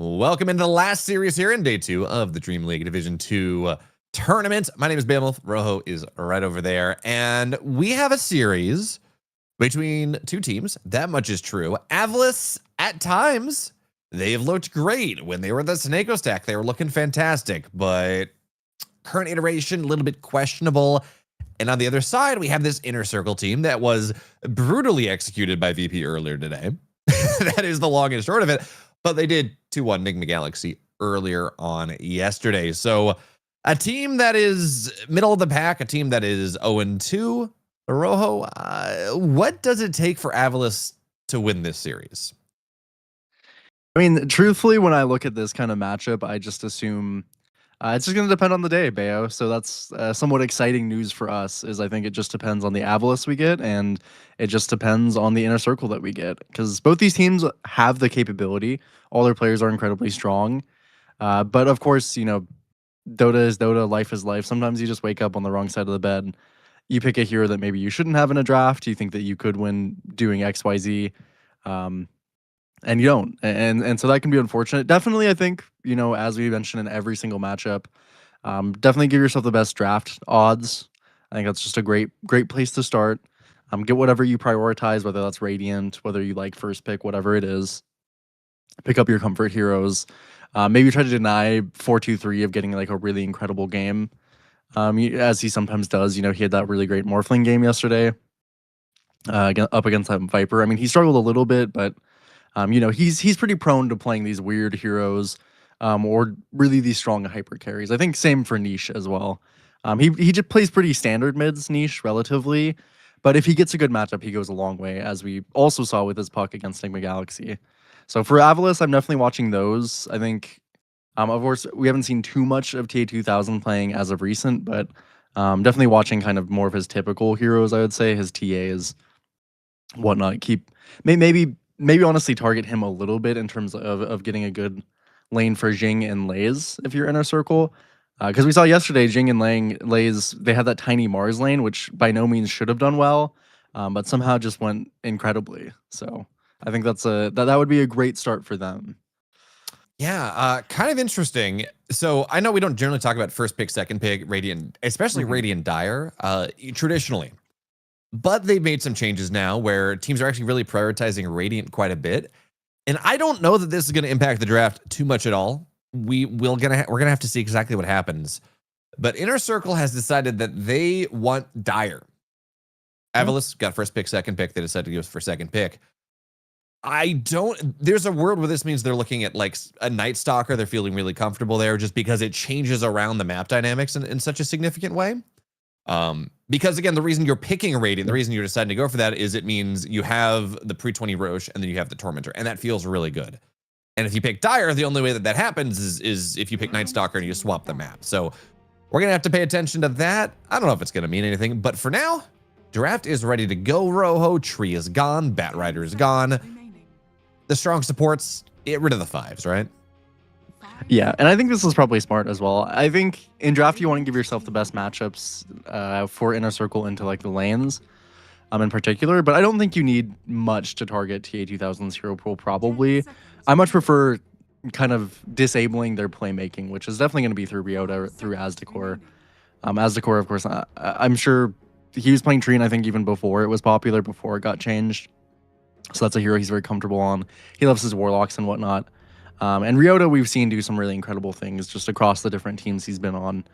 Welcome into the last series here in day 2 of the DreamLeague Division 2 tournament. My name is Behemoth. Rojo is right over there. And we have a series between two teams. That much is true. Avulus, at times, they've looked great. When they were the Snako stack, they were looking fantastic. But current iteration, a little bit questionable. And on the other side, we have this Inner Circle team that was brutally executed by VP earlier today. That is the long and short of it. But they did 2-1 Enigma Galaxy earlier on yesterday. So a team that is middle of the pack, a team that is 0-2. Rojo, what does it take for Avulus to win this series? I mean, truthfully, when I look at this kind of matchup, I just assume it's just going to depend on the day, Bayo. So that's somewhat exciting news for us, is I think it just depends on the Avulus we get, and it just depends on the Inner Circle that we get. Because both these teams have the capability. All their players are incredibly strong. But of course, you know, Dota is Dota, life is life. Sometimes you just wake up on the wrong side of the bed. You pick a hero that maybe you shouldn't have in a draft. You think that you could win doing XYZ. and you don't, and so that can be unfortunate. Definitely, I think, as we mentioned in every single matchup, definitely give yourself the best draft odds. I think that's just a great place to start. Get whatever you prioritize, whether that's Radiant, whether you like first pick, whatever it is. Pick up your comfort heroes. Maybe try to deny 4-2-3 of getting like a really incredible game, as he sometimes does. He had that really great Morphling game yesterday up against that Viper. I mean, he struggled a little bit, but he's pretty prone to playing these weird heroes, or really these strong hyper carries. I think same for Niche as well. He just plays pretty standard mids, Niche, relatively, but if he gets a good matchup, he goes a long way, as we also saw with his puck against Stigma Galaxy. So for Avulus, I'm definitely watching those. I think, of course, we haven't seen too much of TA2000 playing as of recent, but definitely watching kind of more of his typical heroes, I would say, his TAs, whatnot. Maybe honestly target him a little bit in terms of getting a good lane for Jing and Lays if you're inner circle. Because we saw yesterday, Jing and Lays, they had that tiny Mars lane, which by no means should have done well, but somehow just went incredibly. So I think that would be a great start for them. Yeah, kind of interesting. So I know we don't generally talk about first pick, second pick, Radiant, especially Radiant Dire, traditionally. But they've made some changes now where teams are actually really prioritizing Radiant quite a bit. And I don't know that this is going to impact the draft too much at all. We're gonna have to see exactly what happens. But Inner Circle has decided that they want Dire. Avulus got first pick, second pick. They decided to go for second pick. There's a world where this means they're looking at like a Night Stalker. They're feeling really comfortable there just because it changes around the map dynamics in such a significant way. Because again, the reason you're picking a Radiant, the reason you're deciding to go for that is it means you have the pre-20 Roche and then you have the Tormentor, and that feels really good. And if you pick Dire, the only way that happens is if you pick Night Stalker and you swap the map. So we're going to have to pay attention to that. I don't know if it's going to mean anything, but for now, draft is ready to go, Rojo. Tree is gone. Bat Rider is gone. The strong supports, get rid of the 5s, right? Yeah, and I think this is probably smart as well. I think in draft, you want to give yourself the best matchups for Inner Circle into like the lanes in particular, but I don't think you need much to target TA2000's hero pool, probably. I much prefer kind of disabling their playmaking, which is definitely going to be through Ryota, through Asdecor. Asdecor, of course, I'm sure he was playing Trine, I think, even before it was popular, before it got changed. So that's a hero he's very comfortable on. He loves his Warlocks and whatnot. And Ryota, we've seen do some really incredible things just across the different teams he's been on.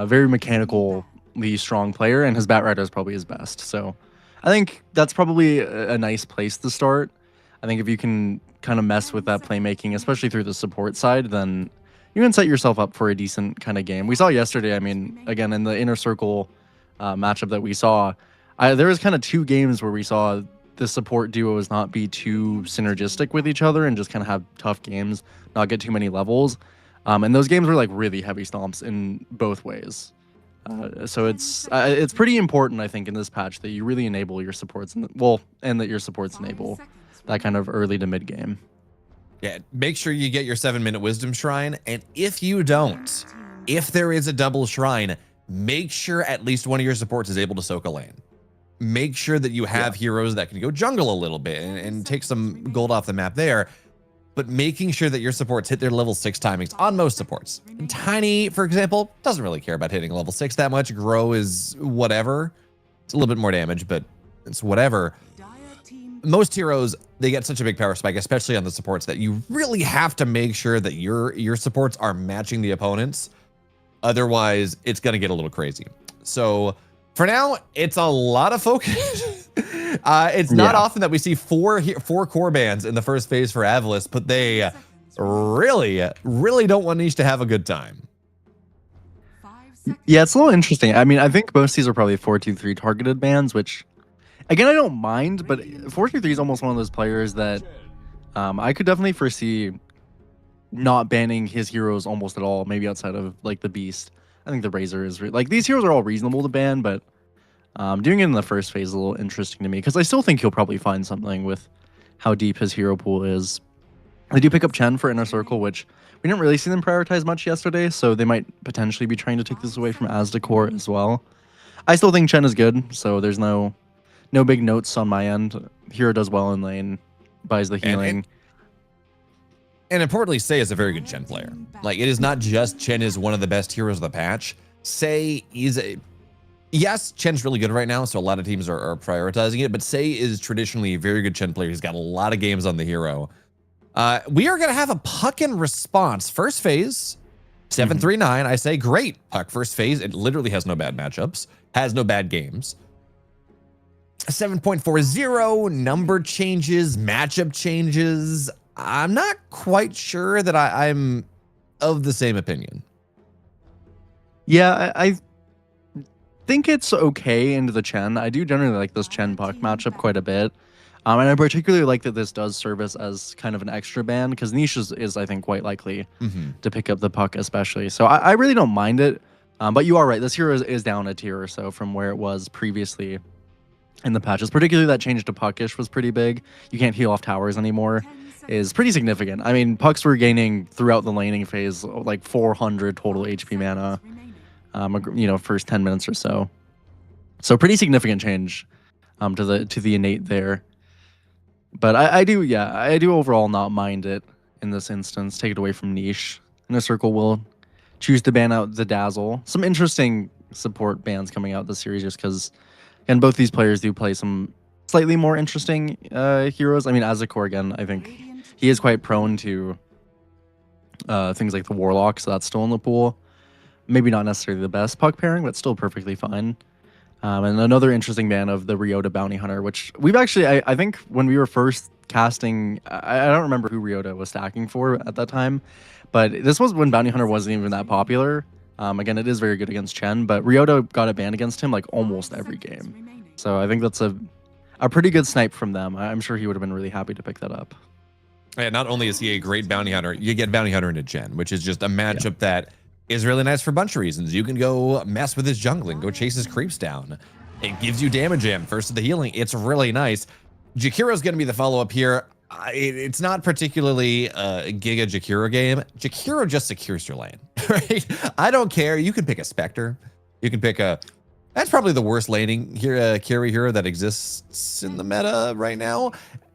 Very mechanically strong player, and his Bat Rider is probably his best. So I think that's probably a nice place to start. I think if you can kind of mess with that playmaking, especially through the support side, then you can set yourself up for a decent kind of game. We saw yesterday, I mean, again, in the Inner Circle matchup that we saw, there was kind of 2 games where we saw the support duos not be too synergistic with each other and just kind of have tough games, not get too many levels. And those games were like really heavy stomps in both ways. So it's pretty important, I think, in this patch that you really enable your supports, and that your supports enable that kind of early to mid game. Yeah, make sure you get your 7-minute Wisdom Shrine, and if you don't, if there is a double shrine, make sure at least one of your supports is able to soak a lane. Make sure that you have heroes that can go jungle a little bit and take some gold off the map there, but making sure that your supports hit their level 6 timings on most supports. Tiny, for example, doesn't really care about hitting level 6 that much. Grow is whatever. It's a little bit more damage, but it's whatever. Most heroes, they get such a big power spike, especially on the supports, that you really have to make sure that your supports are matching the opponents. Otherwise, it's going to get a little crazy. So for now, it's a lot of focus. It's not often that we see four core bands in the first phase for Avulus, but they really don't want Niche to have a good time. Yeah, it's a little interesting. I mean, I think most of these are probably 4-2-3 targeted bans, which, again, I don't mind, but 4-2-3 is almost one of those players that I could definitely foresee not banning his heroes almost at all, maybe outside of like the Beast. I think the Razor is like, these heroes are all reasonable to ban, but doing it in the first phase is a little interesting to me because I still think he'll probably find something with how deep his hero pool is. They do pick up Chen for Inner Circle, which we didn't really see them prioritize much yesterday, so they might potentially be trying to take this away from Asdecor as well. I still think Chen is good, so there's no big notes on my end. Hero does well in lane, buys the healing. And importantly, Sei is a very good Chen player. Like, it is not just Chen is one of the best heroes of the patch. Sei is a... Yes, Chen's really good right now, so a lot of teams are prioritizing it, but Sei is traditionally a very good Chen player. He's got a lot of games on the hero. We are going to have a Puck in response. First phase, 739. I say, great. Puck first phase. It literally has no bad matchups, has no bad games. 7.40, number changes, matchup changes. I'm not quite sure that I'm of the same opinion. Yeah, I think it's okay into the Chen. I do generally like this Chen Puck matchup quite a bit. And I particularly like that this does service as kind of an extra ban because Niche is I think, quite likely to pick up the Puck especially. So I really don't mind it. But you are right. This hero is down a tier or so from where it was previously in the patches. Particularly that change to Puckish was pretty big. You can't heal off towers anymore. Is pretty significant. I mean, Pucks were gaining throughout the laning phase like 400 total HP mana, you know, first 10 minutes or so. So pretty significant change to the innate there. But I do overall not mind it in this instance. Take it away from Niche. Inner Circle will choose to ban out the Dazzle. Some interesting support bans coming out this series just because, and both these players do play some slightly more interesting heroes. I mean, Azakor, again, I think he is quite prone to things like the Warlock, so that's still in the pool. Maybe not necessarily the best Puck pairing, but still perfectly fine. And another interesting ban of the Ryota Bounty Hunter, which we've actually, I think when we were first casting, I don't remember who Ryota was stacking for at that time, but this was when Bounty Hunter wasn't even that popular. Again, it is very good against Chen, but Ryota got a ban against him like almost every game. So I think that's a pretty good snipe from them. I'm sure he would have been really happy to pick that up. And not only is he a great Bounty Hunter, you get Bounty Hunter into Chen, which is just a matchup that is really nice for a bunch of reasons. You can go mess with his jungling, go chase his creeps down. It gives you damage in first to the healing. It's really nice. Jakiro's going to be the follow-up here. It's not particularly a Giga Jakiro game. Jakiro just secures your lane, right? I don't care. You can pick a Spectre. You can pick a... That's probably the worst laning carry hero that exists in the meta right now.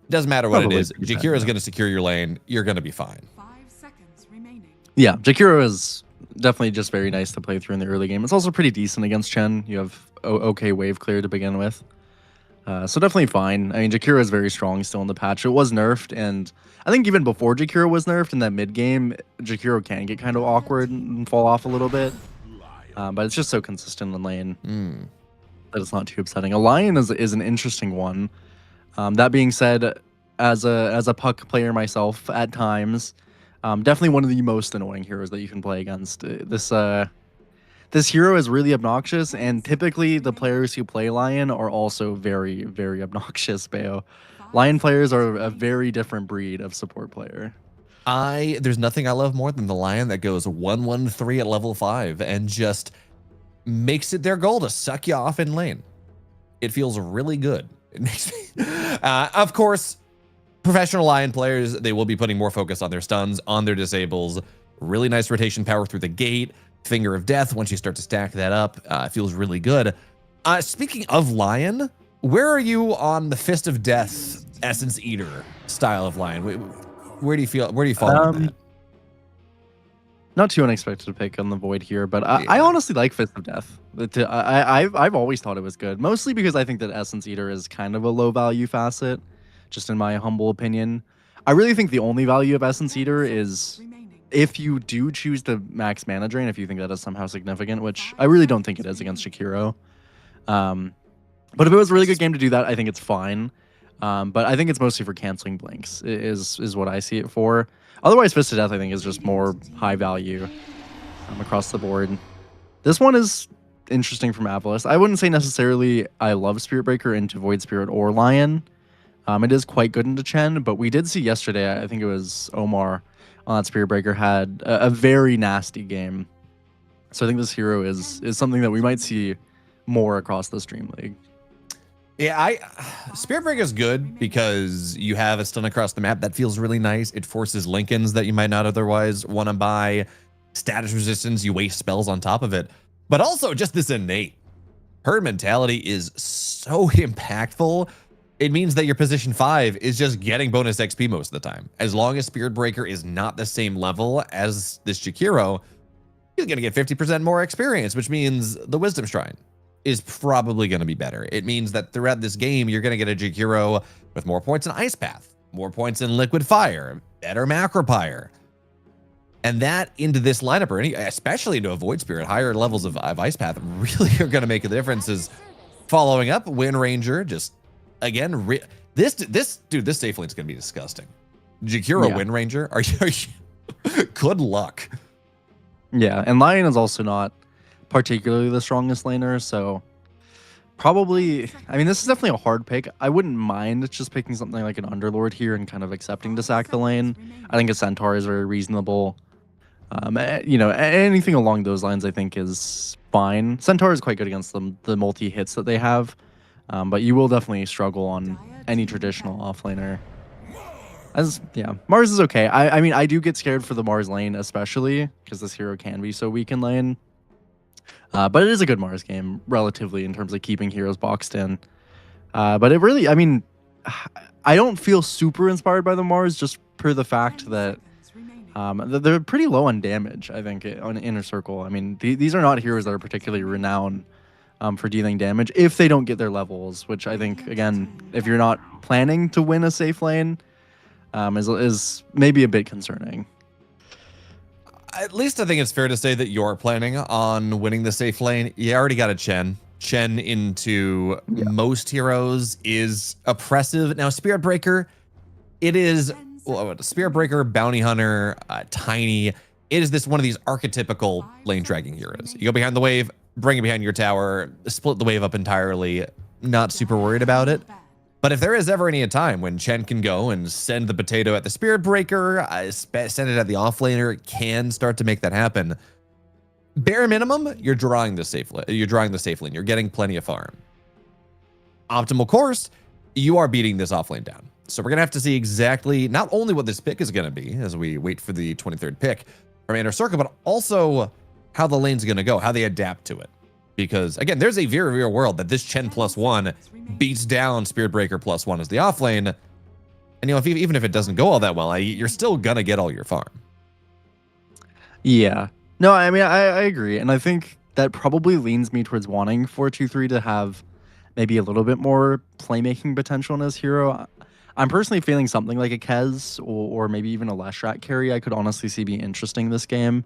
Doesn't matter what it is. Jakiro is going to secure your lane. You're going to be fine. 5 seconds remaining. Yeah, Jakiro is definitely just very nice to play through in the early game. It's also pretty decent against Chen. You have okay wave clear to begin with. So definitely fine. I mean, Jakiro is very strong still in the patch. It was nerfed, and I think even before Jakiro was nerfed in that mid game, Jakiro can get kind of awkward and fall off a little bit. But it's just so consistent in lane that it's not too upsetting. A Lion is an interesting one. That being said, as a Puck player myself at times, definitely one of the most annoying heroes that you can play against. This hero is really obnoxious, and typically the players who play Lion are also very, very obnoxious, Bayo. Lion players are a very different breed of support player. There's nothing I love more than the Lion that goes 1-1-3 at level 5 and just makes it their goal to suck you off in lane. It feels really good. It makes me... of course, professional Lion players, they will be putting more focus on their stuns, on their disables. Really nice rotation power through the gate. Finger of Death, once you start to stack that up, feels really good. Speaking of Lion, where are you on the Fist of Death Essence Eater style of Lion? Where do you fall on that? Not too unexpected to pick on the Void here, but I honestly like Fist of Death. I've always thought it was good, mostly because I think that Essence Eater is kind of a low value facet, just in my humble opinion. I really think the only value of Essence Eater is if you do choose to max mana drain, if you think that is somehow significant, which I really don't think it is against Jakiro. But if it was a really good game to do that, I think it's fine. But I think it's mostly for canceling blinks is what I see it for. Otherwise, Fist of Death, I think, is just more high value across the board. This one is interesting from Avulus. I wouldn't say necessarily I love Spirit Breaker into Void Spirit or Lion. It is quite good into Chen, but we did see yesterday, I think it was Omar on that Spirit Breaker, had a very nasty game. So I think this hero is something that we might see more across this DreamLeague. Yeah, Spirit Breaker is good because you have a stun across the map that feels really nice. It forces Lincolns that you might not otherwise want to buy. Status resistance, you waste spells on top of it. But also just this innate herd mentality is so impactful. it means that your position 5 is just getting bonus XP most of the time. As long as Spirit Breaker is not the same level as this Jakiro, you're going to get 50% more experience, which means the Wisdom Shrine is probably going to be better. It means that throughout this game, you're going to get a Jakiro with more points in Ice Path, more points in Liquid Fire, better Macropyre. And that into this lineup, or especially into a Void Spirit, higher levels of Ice Path really are going to make a difference. Is following up, Wind Ranger, just again, this safe lane's going to be disgusting. Jakiro Yeah. Wind Ranger, are you good luck. Yeah, and Lion is also not particularly the strongest laner, so probably, I mean, this is definitely a hard pick. I wouldn't mind just picking something like an Underlord here and kind of accepting to sack the lane. I think a Centaur is very reasonable. You know, anything along those lines I think is fine. Centaur is quite good against the multi-hits that they have, but you will definitely struggle on any traditional offlaner. Yeah, Mars is okay. I mean, I do get scared for the Mars lane, especially because this hero can be so weak in lane. But it is a good Mars game, relatively, in terms of keeping heroes boxed in. But it really, I mean, I don't feel super inspired by the Mars just per the fact that they're pretty low on damage, I think, on Inner Circle. I mean, these are not heroes that are particularly renowned for dealing damage if they don't get their levels, which I think, again, if you're not planning to win a safe lane, is maybe a bit concerning. At least I think it's fair to say that you're planning on winning the safe lane. You already got a Chen. Chen into most heroes is oppressive. Now, Spirit Breaker, it is Spirit Breaker, Bounty Hunter, Tiny. It is one of these archetypical lane dragging heroes. You go behind the wave, bring it behind your tower, split the wave up entirely. Not super worried about it. But if there is ever any time when Chen can go and send the potato at the Spirit Breaker, send it at the offlaner, it can start to make that happen. Bare minimum, you're drawing the safe lane. You're getting plenty of farm. Optimal course, you are beating this offlane down. So we're gonna have to see exactly not only what this pick is gonna be as we wait for the 23rd pick from Inner Circle, but also how the lane's gonna go, how they adapt to it. Because again, there's a very real world that this Chen +1 beats down Spirit Breaker +1 as the offlane. And you know, even if it doesn't go all that well, you're still gonna get all your farm. Yeah. No, I mean, I agree. And I think that probably leans me towards wanting 4-2-3 to have maybe a little bit more playmaking potential in his hero. I'm personally feeling something like a Kez or maybe even a Leshrac carry I could honestly see be interesting this game.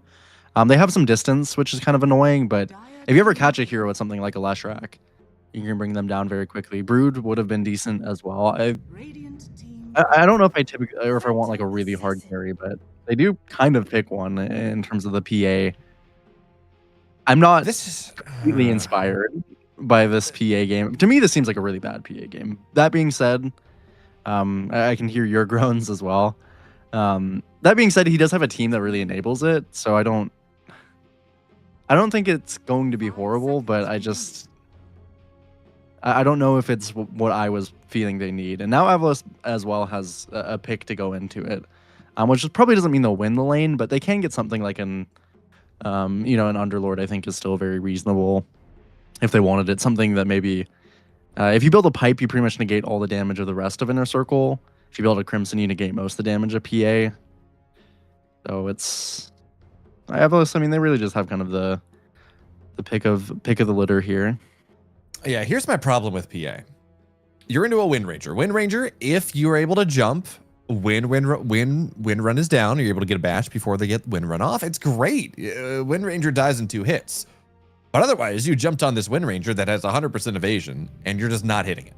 They have some distance, which is kind of annoying, but if you ever catch a hero with something like a Leshrac, you can bring them down very quickly. Brood would have been decent as well. I don't know if I typically, or if I want like a really hard carry, but they do kind of pick one in terms of the PA. I'm not completely inspired by this PA game. To me, this seems like a really bad PA game. That being said, I can hear your groans as well. That being said, he does have a team that really enables it, so I don't think it's going to be horrible, but I don't know if it's what I was feeling they need. And now Avulus as well has a pick to go into it, which probably doesn't mean they'll win the lane, but they can get something like an Underlord. I think is still very reasonable if they wanted it. Something that maybe if you build a pipe, you pretty much negate all the damage of the rest of Inner Circle. If you build a Crimson, you negate most of the damage of PA. So it's Avulus. I mean, they really just have kind of the pick of the litter here. Yeah, here's my problem with PA. You're into a Wind Ranger. Wind Ranger, if you're able to jump, wind run is down, you're able to get a bash before they get wind run off, it's great. Wind Ranger dies in 2 hits. But otherwise, you jumped on this Wind Ranger that has 100% evasion, and you're just not hitting it.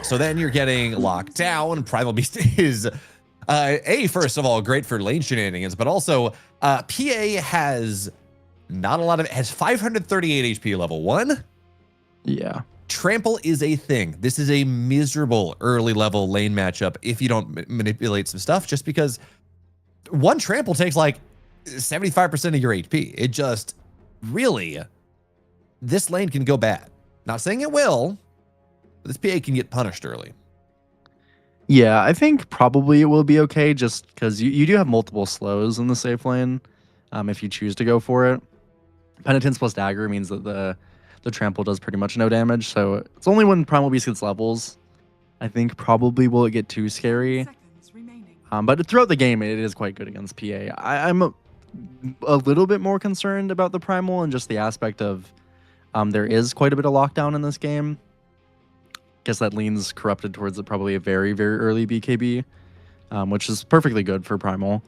So then you're getting locked down. Primal Beast is, first of all, great for lane shenanigans, but also PA has not a lot of, has 538 HP level 1. Yeah. Trample is a thing. This is a miserable early level lane matchup if you don't manipulate some stuff, just because one trample takes like 75% of your HP. It just really, this lane can go bad. Not saying it will, but this PA can get punished early. Yeah, I think probably it will be okay just because you do have multiple slows in the safe lane if you choose to go for it. Penitence plus Dagger means that the trample does pretty much no damage, so it's only when Primal Beast gets levels I think probably will it get too scary. Seconds remaining. But throughout the game, it is quite good against PA. I'm a little bit more concerned about the Primal and just the aspect of there is quite a bit of lockdown in this game. Guess that leans Corrupted towards probably a very, very early BKB, which is perfectly good for Primal.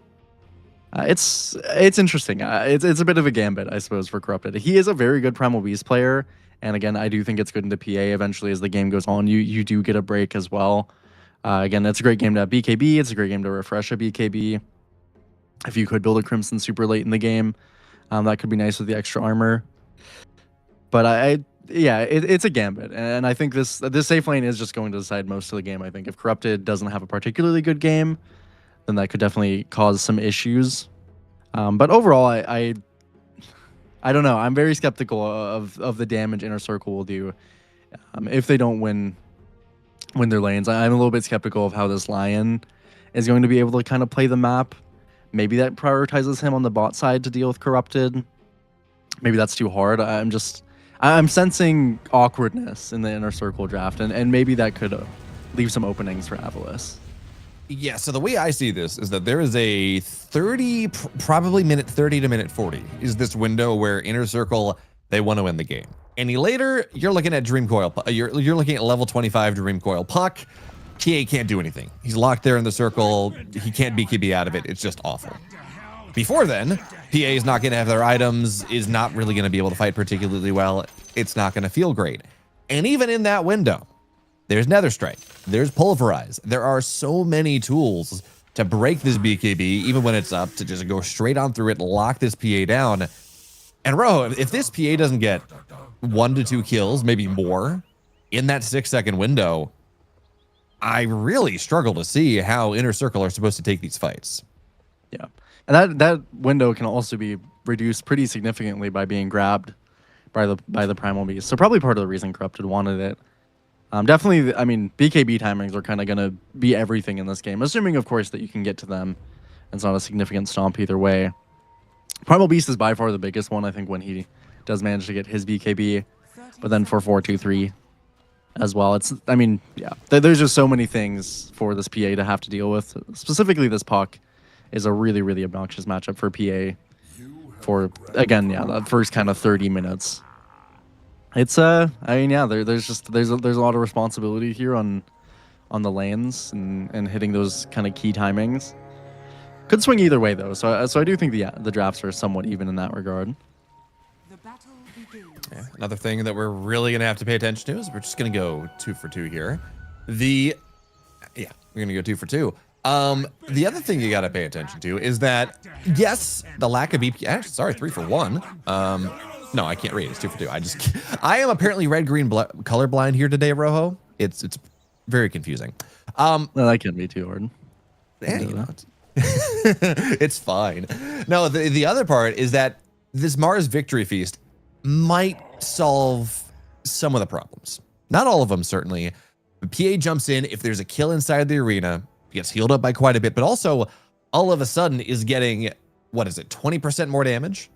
It's interesting. It's a bit of a gambit, I suppose, for Corrupted. He is a very good Primal Beast player, and again, I do think it's good into PA eventually as the game goes on. You do get a break as well. Again, it's a great game to have BKB. It's a great game to refresh a BKB. If you could build a Crimson super late in the game, that could be nice with the extra armor. But it's a gambit, and I think this safe lane is just going to decide most of the game. I think if Corrupted doesn't have a particularly good game, then that could definitely cause some issues. But overall, I don't know. I'm very skeptical of the damage Inner Circle will do if they don't win their lanes. I'm a little bit skeptical of how this Lion is going to be able to kind of play the map. Maybe that prioritizes him on the bot side to deal with Corrupted. Maybe that's too hard. I'm sensing awkwardness in the Inner Circle draft, and maybe that could leave some openings for Avulus. Yeah, so the way I see this is that there is a 30, probably minute 30 to minute 40 is this window where Inner Circle, they want to win the game. Any later, you're looking at Dream Coil. You're looking at level 25 Dream Coil Puck. TA can't do anything. He's locked there in the circle. He can't BKB out of it. It's just awful. Before then, PA is not going to have their items, is not really going to be able to fight particularly well. It's not going to feel great. And even in that window, there's Nether Strike, there's Pulverize. There are so many tools to break this BKB, even when it's up, to just go straight on through it and lock this PA down. And Rojo, if this PA doesn't get 1 to 2 kills, maybe more, in that 6-second window, I really struggle to see how Inner Circle are supposed to take these fights. Yeah. And that window can also be reduced pretty significantly by being grabbed by the Primal Beast. So probably part of the reason Corrupted wanted it. Definitely, I mean, BKB timings are kind of going to be everything in this game, assuming, of course, that you can get to them. It's not a significant stomp either way. Primal Beast is by far the biggest one, I think, when he does manage to get his BKB. But then for 4-2-3 as well. I mean, yeah, there's just so many things for this PA to have to deal with. Specifically, this Puck is a really, really obnoxious matchup for PA for, again, yeah, the first kind of 30 minutes. It's I mean, yeah, there's a lot of responsibility here on the lanes and hitting those kind of key timings. Could swing either way though, so I do think the drafts are somewhat even in that regard. The battle begins. Yeah, another thing that we're really gonna have to pay attention to is we're just gonna go 2 for 2 here. We're gonna go 2 for 2. The other thing you gotta pay attention to is that yes, the lack of BP. Actually, sorry, 3 for 1. No, I can't read. It's 2 for 2. I am apparently red-green colorblind here today, Rojo. It's very confusing. No, that can be too hard. Yeah, you know, it's fine. No, the other part is that this Mars Victory Feast might solve some of the problems. Not all of them, certainly. PA jumps in. If there's a kill inside the arena, gets healed up by quite a bit, but also all of a sudden is getting, what is it, 20% more damage?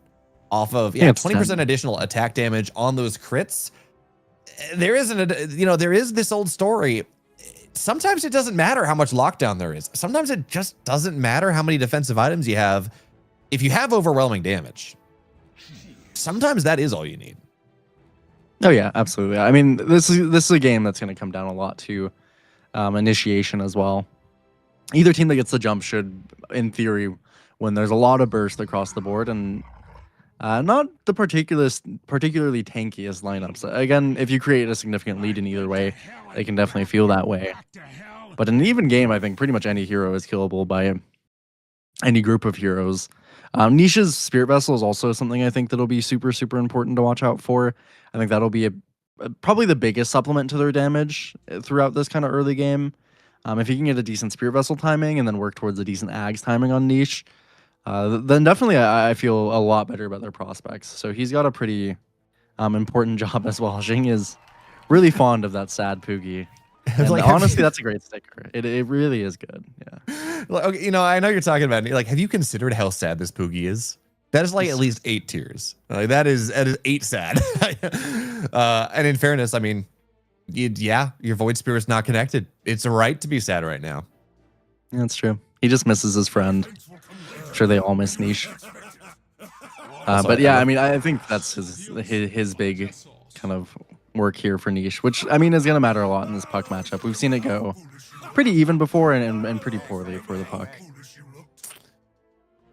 Off of 20% additional attack damage on those crits. There is this old story. Sometimes it doesn't matter how much lockdown there is. Sometimes it just doesn't matter how many defensive items you have. If you have overwhelming damage, sometimes that is all you need. Oh yeah, absolutely. I mean, this is a game that's going to come down a lot to initiation as well. Either team that gets the jump should, in theory, when there's a lot of burst across the board and not the particularly tankiest lineups. Again, if you create a significant lead in either way, they can definitely feel that way. But in an even game, I think pretty much any hero is killable by any group of heroes. Nisha's Spirit Vessel is also something I think that'll be super, super important to watch out for. I think that'll be probably the biggest supplement to their damage throughout this kind of early game. If you can get a decent Spirit Vessel timing and then work towards a decent Ags timing on Niche, then definitely I feel a lot better about their prospects. So he's got a pretty important job as well. Jing is really fond of that sad Poogie. And like, honestly, that's a great sticker. It really is good. Yeah. Well, okay, I know you're talking about it. Like, have you considered how sad this Poogie is? That is like at least 8 tiers. Like that is 8 sad. And in fairness, I mean, yeah, your Void Spirit's not connected. It's right to be sad right now. That's true. He just misses his friend. I'm sure they all miss Niche. But yeah, I mean, I think that's his big kind of work here for Niche, which I mean is going to matter a lot in this puck matchup. We've seen it go pretty even before and pretty poorly for the puck.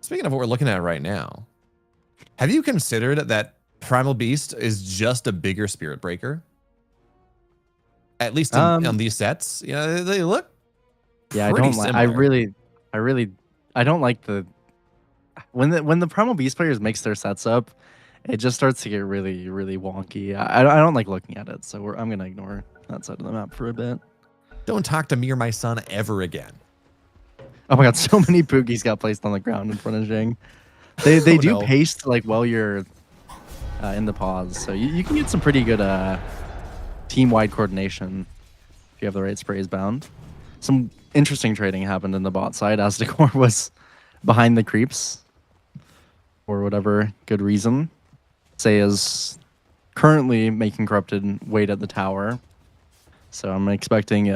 Speaking of what we're looking at right now, have you considered that Primal Beast is just a bigger Spirit Breaker? At least on these sets, you know, they look. Yeah, I don't like. I don't like the when the Primal Beast players mix their sets up. It just starts to get really, really wonky. I don't like looking at it, so I'm gonna ignore that side of the map for a bit. Don't talk to me or my son ever again. Oh my god, so many Pookies got placed on the ground in front of Jing. They do no. paste like while you're in the pause, so you can get some pretty good team-wide coordination if you have the right sprays bound. Some interesting trading happened in the bot side. Aztecor was behind the creeps for whatever good reason. Say is currently making Corrupted wait at the tower, so I'm expecting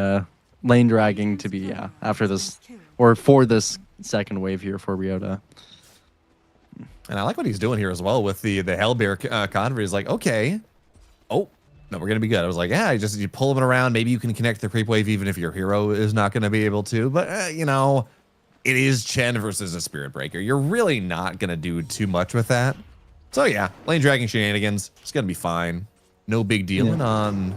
lane dragging to be after this or for this second wave here for Ryota. And I like what he's doing here as well with the Hellbear convoy. He's like, okay, oh no, we're gonna be good. I was like, yeah, you pull him around. Maybe you can connect the creep wave even if your hero is not gonna be able to. But you know, it is Chen versus a Spirit Breaker. You're really not gonna do too much with that. So yeah, lane dragging shenanigans. It's gonna be fine. No big deal. And on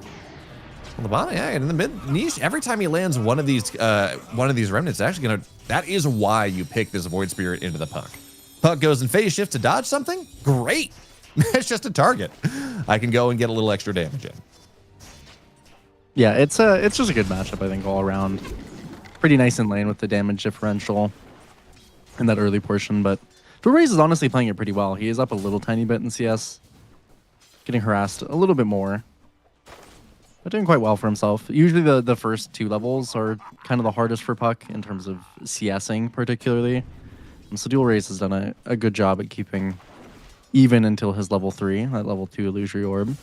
the bottom, yeah, and in the mid Niche, every time he lands one of these remnants, actually that is why you pick this Void Spirit into the puck. Puck goes in phase shift to dodge something. Great. It's just a target. I can go and get a little extra damage in. Yeah, it's just a good matchup, I think, all around. Pretty nice in lane with the damage differential in that early portion, but Dwarez is honestly playing it pretty well. He is up a little tiny bit in CS, getting harassed a little bit more, but doing quite well for himself. Usually the first two levels are kind of the hardest for Puck in terms of CSing particularly. And so DreamLeague has done a good job at keeping even until his level 3, that level 2 illusory orb.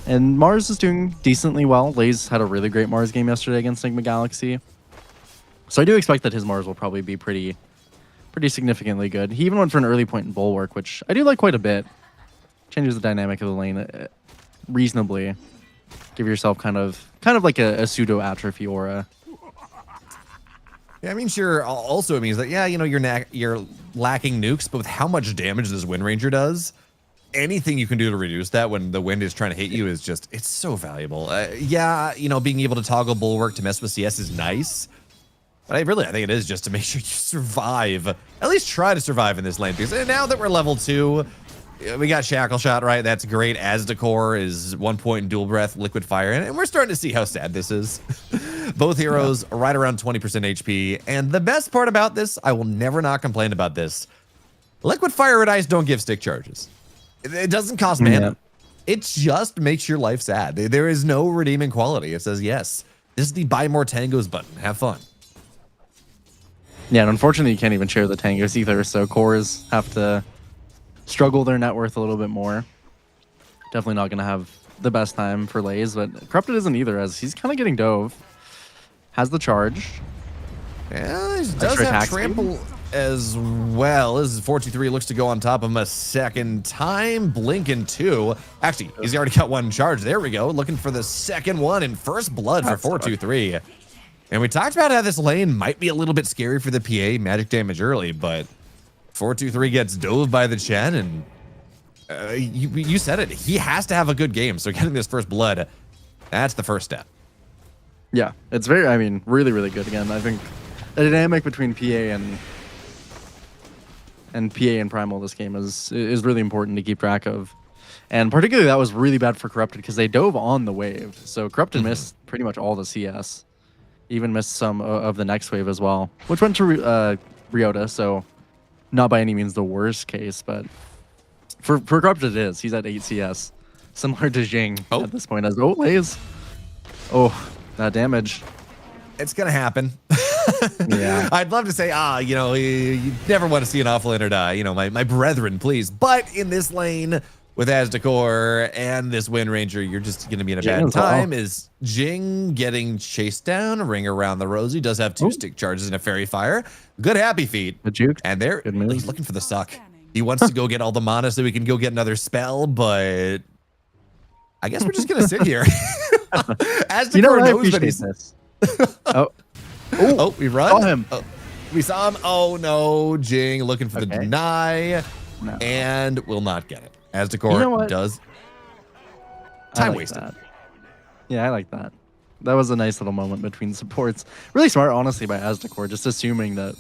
And Mars is doing decently well. Lays had a really great Mars game yesterday against Enigma Galaxy. So I do expect that his Mars will probably be pretty significantly good. He even went for an early point in Bulwark, which I do like quite a bit. Changes the dynamic of the lane reasonably. Give yourself kind of like a pseudo atrophy aura. Yeah, I mean, sure. Also, it means that, yeah, you know, you're lacking nukes, but with how much damage this Wind Ranger does, anything you can do to reduce that when the wind is trying to hit you is just, it's so valuable. Yeah, you know, being able to toggle Bulwark to mess with CS is nice, but I think it is just to make sure you survive. At least try to survive in this lane, because now that we're level 2, we got Shackle Shot, right? That's great. Aztecor is 1 point in Dual Breath, Liquid Fire, and we're starting to see how sad this is. Both heroes right around 20% HP, and the best part about this, I will never not complain about this, Liquid Fire and Ice don't give stick charges. It doesn't cost mana. It just makes your life sad. There is no redeeming quality. It says, yes, this is the buy more tangos button. Have fun. Yeah, and unfortunately you can't even share the tangos either, so cores have to struggle their net worth a little bit more. Definitely not going to have the best time for Lays, but Corrupted isn't either, as he's kind of getting dove. Has the charge. Yeah, he does have trample as well. As 423 looks to go on top of him a second time. Blinking 2. Actually, he's already got one charge. There we go. Looking for the second one in first blood for 423. And we talked about how this lane might be a little bit scary for the PA, magic damage early, but 423 gets dove by the Chen, and you said it. He has to have a good game, so getting this first blood, that's the first step. Yeah, it's very, I mean, really, really good. Again, I think the dynamic between PA and Primal this game is really important to keep track of. And particularly that was really bad for Corrupted because they dove on the wave. So Corrupted missed pretty much all the CS. Even missed some of the next wave as well, which went to Ryota, so not by any means the worst case, but for Corrupted it is. He's at 8 CS, similar to Jing at this point. As Lays. Oh, that damage. It's gonna happen. Yeah. I'd love to say, you know, you never want to see an off laner die. You know, my brethren, please. But in this lane, with Aztecor and this Wind Ranger, you're just going to be in a Jing bad as well. time. Is Jing getting chased down? Ring around the rosy. Does have 2 stick charges and a fairy fire. Good happy feet. The juke. And there, Good move. he's looking for the suck. He wants to go get all the mana so he can go get another spell, but I guess we're just going to sit here. Aztecor You know what? I knows that appreciate he's... this. Oh, Oh, we run. saw him. Oh, we saw him. Oh no, Jing looking for the Okay. deny, no. and will not get it. Aztecor You know what? does. I Time like wasted. that. Yeah, I like that. That was a nice little moment between supports. Really smart, honestly, by Aztecor, just assuming that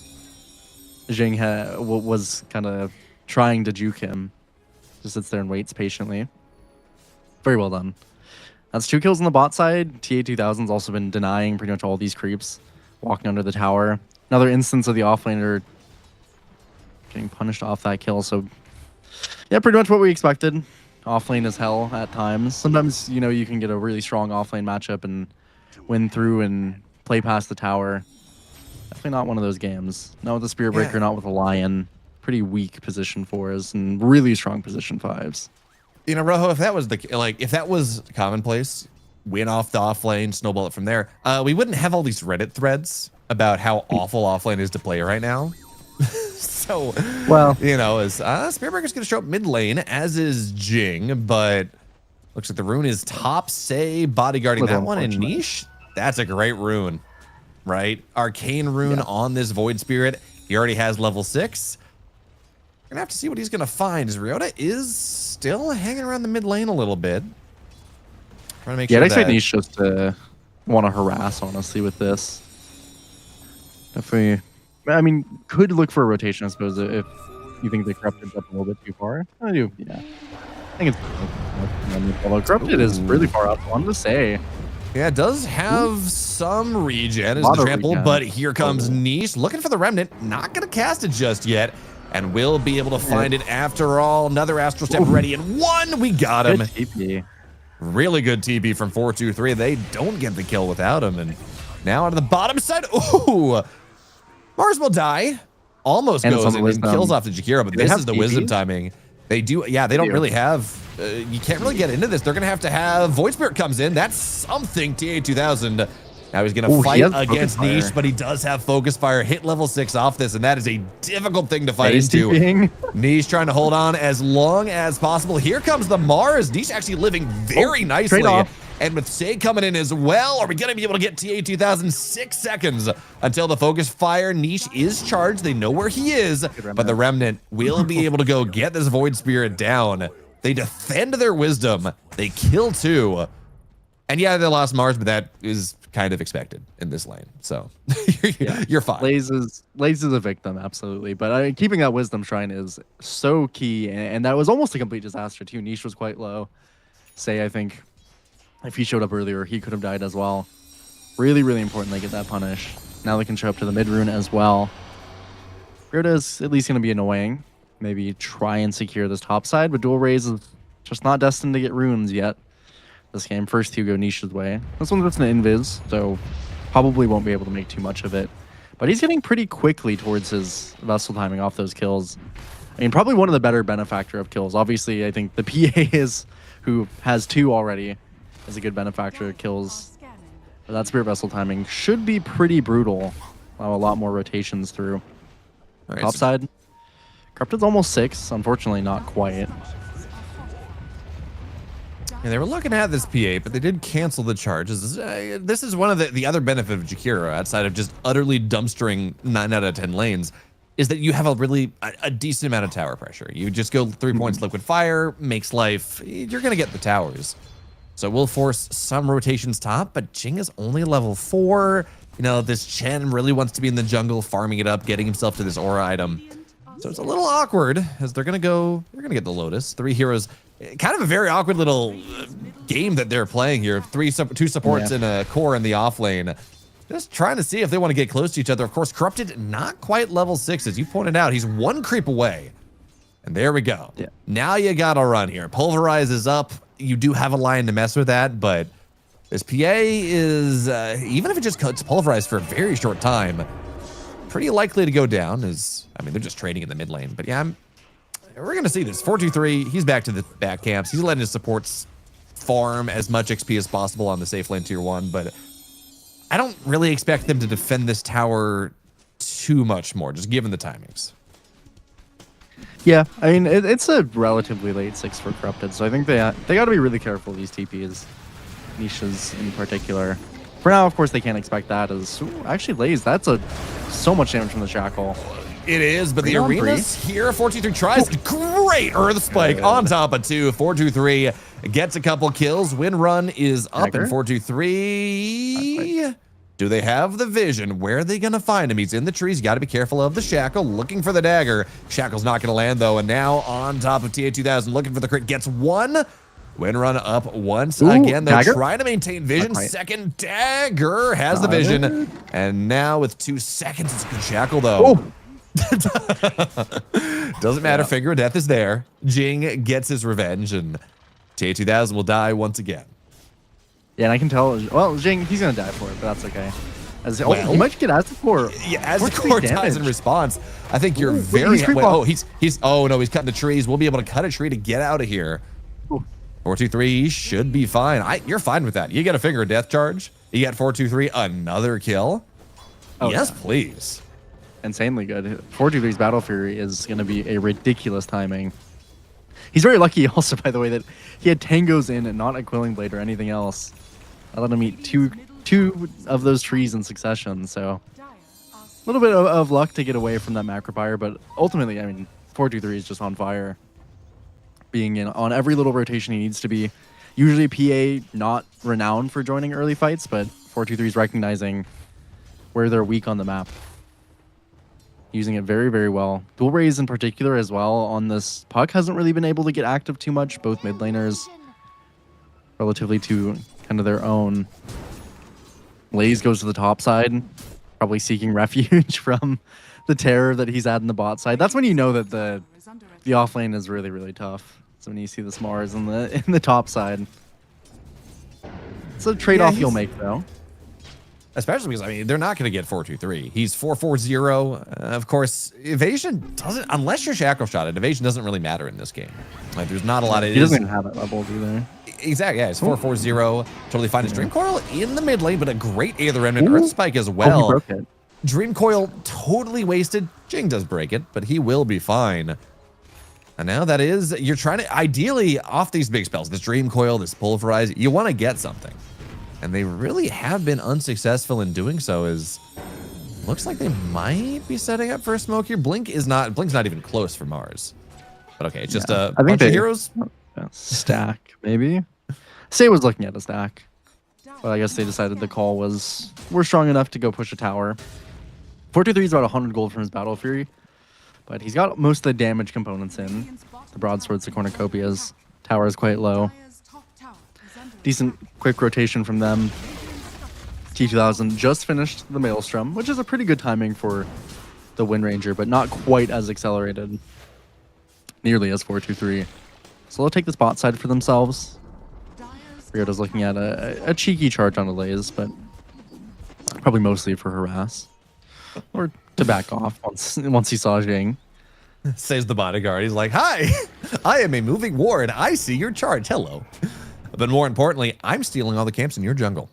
Jing was kind of trying to juke him. Just sits there and waits patiently. Very well done. That's 2 kills on the bot side. TA2000's also been denying pretty much all these creeps, walking under the tower. Another instance of the offlaner getting punished off that kill. So, yeah, pretty much what we expected. Offlane is hell at times. Sometimes, you know, you can get a really strong offlane matchup and win through and play past the tower. Definitely not one of those games. Not with the Spirit Breaker, not with a Lion. Pretty weak position 4s and really strong position 5s. You know, Rojo, if that was if that was commonplace, win off the offlane, snowball it from there, we wouldn't have all these Reddit threads about how awful offlane is to play right now. So, well, you know, Spirit Breaker's going to show up mid lane, as is Jing, but looks like the rune is top, say, bodyguarding that one in niche. That's a great rune, right? Arcane rune on this Void Spirit. He already has level 6. We're going to have to see what he's going to find. As Ryota is still hanging around the mid lane a little bit. Trying to make sure I'd expect that... Niche just to want to harass, honestly, with this. Definitely. I mean, could look for a rotation, I suppose, if you think they corrupted up a little bit too far. I do, yeah. I think it's... Although corrupted is really far up, I wanted to say. Yeah, it does have some regen as Lot the of trample, regen. but here comes Niche looking for the remnant. Not going to cast it just yet, and will be able to find it after all. Another Astral Step ready, and 1, we got him. Good TP. Really good TP from 4-2-3. They don't get the kill without him, and now on the bottom side, ooh, Mars will die. Almost And it's goes on in the and wisdom. kills off the Jakiro, but Do they this have is the wisdom TPs? timing. They do, yeah, they don't do. really have, you can't really get into this. They're going to have Void Spirit comes in. That's something, TA2000. Now he's going to fight against Niche, but he does have Focus Fire, hit level 6 off this, and that is a difficult thing to fight into. TPing. Niche trying to hold on as long as possible. Here comes the Mars. Niche actually living very nicely. trade-off. And with Say coming in as well, are we going to be able to get TA2000 6 seconds until the Focus Fire? Niche is charged. They know where he is, but the Remnant will be able to go get this Void Spirit down. They defend their wisdom. They kill 2. And yeah, they lost Mars, but that is kind of expected in this lane. So you're fine. Laze is a victim, absolutely. But keeping that wisdom shrine is so key, and that was almost a complete disaster too. Niche was quite low. Say, I think if he showed up earlier, he could have died as well. Really, really important they get that punish. Now they can show up to the mid rune as well. Ryota is at least going to be annoying. Maybe try and secure this top side, but Dual Raze is just not destined to get runes yet. This game, first 2 go Niche's way. This one's just an invis, so probably won't be able to make too much of it. But he's getting pretty quickly towards his vessel timing off those kills. I mean, probably one of the better benefactor of kills. Obviously, I think the PA is, who has 2 already, is a good benefactor of kills. But that Spirit Vessel timing should be pretty brutal. Allow a lot more rotations through. All right, Top side. Corrupted's almost 6, unfortunately not quite. And they were looking at this P8, but they did cancel the charges. This is one of the other benefit of Jakiro, outside of just utterly dumpstering 9 out of 10 lanes, is that you have a decent amount of tower pressure. You just go 3 points liquid fire, makes life, you're going to get the towers. So we'll force some rotations top, but Jing is only level 4. You know, this Chen really wants to be in the jungle, farming it up, getting himself to this aura item. So it's a little awkward as they're going to get the Lotus. 3 heroes. Kind of a very awkward little game that they're playing here. 2 supports and a core in the off lane. Just trying to see if they want to get close to each other. Of course, Corrupted, not quite level 6, as you pointed out. He's 1 creep away. And there we go. Yeah. Now you got to run here. Pulverize is up. You do have a line to mess with that, but this PA is, even if it just cuts Pulverize for a very short time, pretty likely to go down. I mean, they're just trading in the mid lane. But yeah, we're going to see this. 4-2-3, he's back to the back camps. He's letting his supports farm as much XP as possible on the safe lane tier 1, but I don't really expect them to defend this tower too much more, just given the timings. Yeah, I mean, it's a relatively late 6 for Corrupted, so I think they got to be really careful of these TPs, niches in particular. For now, of course, they can't expect that as... Ooh, actually, Lays, that's so much damage from the Shackle. It is, but the 3 on 3. arena's here. 4-2-3 tries. Great Earth Spike on top of 2. 4-2-3 gets a couple kills. Win run is up in 4-2-3. Do they have the vision? Where are they going to find him? He's in the trees. You got to be careful of the Shackle. Looking for the dagger. Shackle's not going to land, though. And now on top of TA2000, looking for the crit. Gets 1. Win run up once again, though. Dagger? Trying to maintain vision. Second dagger has the vision. And now with 2 seconds, it's a good Shackle, though. Doesn't matter. Finger of Death is there. Jing gets his revenge, and TA2000 will die once again. Yeah, and I can tell. Well, Jing, he's gonna die for it, but that's okay. He might get Azure Core. Yeah, Azure Core dies in response. I think you're very. He's oh no, he's cutting the trees. We'll be able to cut a tree to get out of here. 4-2-3 should be fine. You're fine with that. You get a Finger of Death charge. You get 4-2-3 another kill. Oh, yes, please. Insanely good. 4-2-3's Battle Fury is going to be a ridiculous timing. He's very lucky also, by the way, that he had Tangos in and not a Quilling Blade or anything else. I let him eat two of those trees in succession, so a little bit of luck to get away from that macro fire, but ultimately, I mean, 4-2-3 is just on fire. Being in on every little rotation he needs to be. Usually PA not renowned for joining early fights, but 4-2-3 is recognizing where they're weak on the map. Using it very, very well. Dual Rays in particular as well on this puck hasn't really been able to get active too much. Both mid laners relatively to kind of their own. Lays goes to the top side, probably seeking refuge from the terror that he's had in the bot side. That's when you know that the off lane is really, really tough. So when you see the Smars in the top side. It's a trade-off you'll make though. Especially because, I mean, they're not going to get 4-2-3. He's 4-4-0. Of course, evasion doesn't, unless you're shackle shotted, evasion doesn't really matter in this game. Like, there's not a lot of... He doesn't even have it leveled either. Exactly, yeah. It's 4-4-0. Totally fine. His Dream Coil in the mid lane, but a great Aether Remnant. Earth Spike as well. He broke it. Dream Coil totally wasted. Jing does break it, but he will be fine. And now that is, you're trying to, ideally, off these big spells, this Dream Coil, this Pulverize, you want to get something. And they really have been unsuccessful in doing so. As looks like they might be setting up for a smoke here. Blink's not even close for Mars. But okay, it's just a bunch of heroes. Stack, maybe. Say was looking at a stack. But I guess they decided the call was, we're strong enough to go push a tower. 4-2-3 is about 100 gold from his Battle Fury. But he's got most of the damage components in. The broadswords, the cornucopias. Tower is quite low. Decent quick rotation from them. T2000 just finished the Maelstrom, which is a pretty good timing for the Wind Ranger, but not quite as accelerated. Nearly as 4-2-3. So they'll take this bot side for themselves. Ryota's looking at a cheeky charge on Lays, but probably mostly for harass. Or to back off once he saw Jing. Says the bodyguard. He's like, hi, I am a moving ward. I see your charge. Hello. But more importantly, I'm stealing all the camps in your jungle.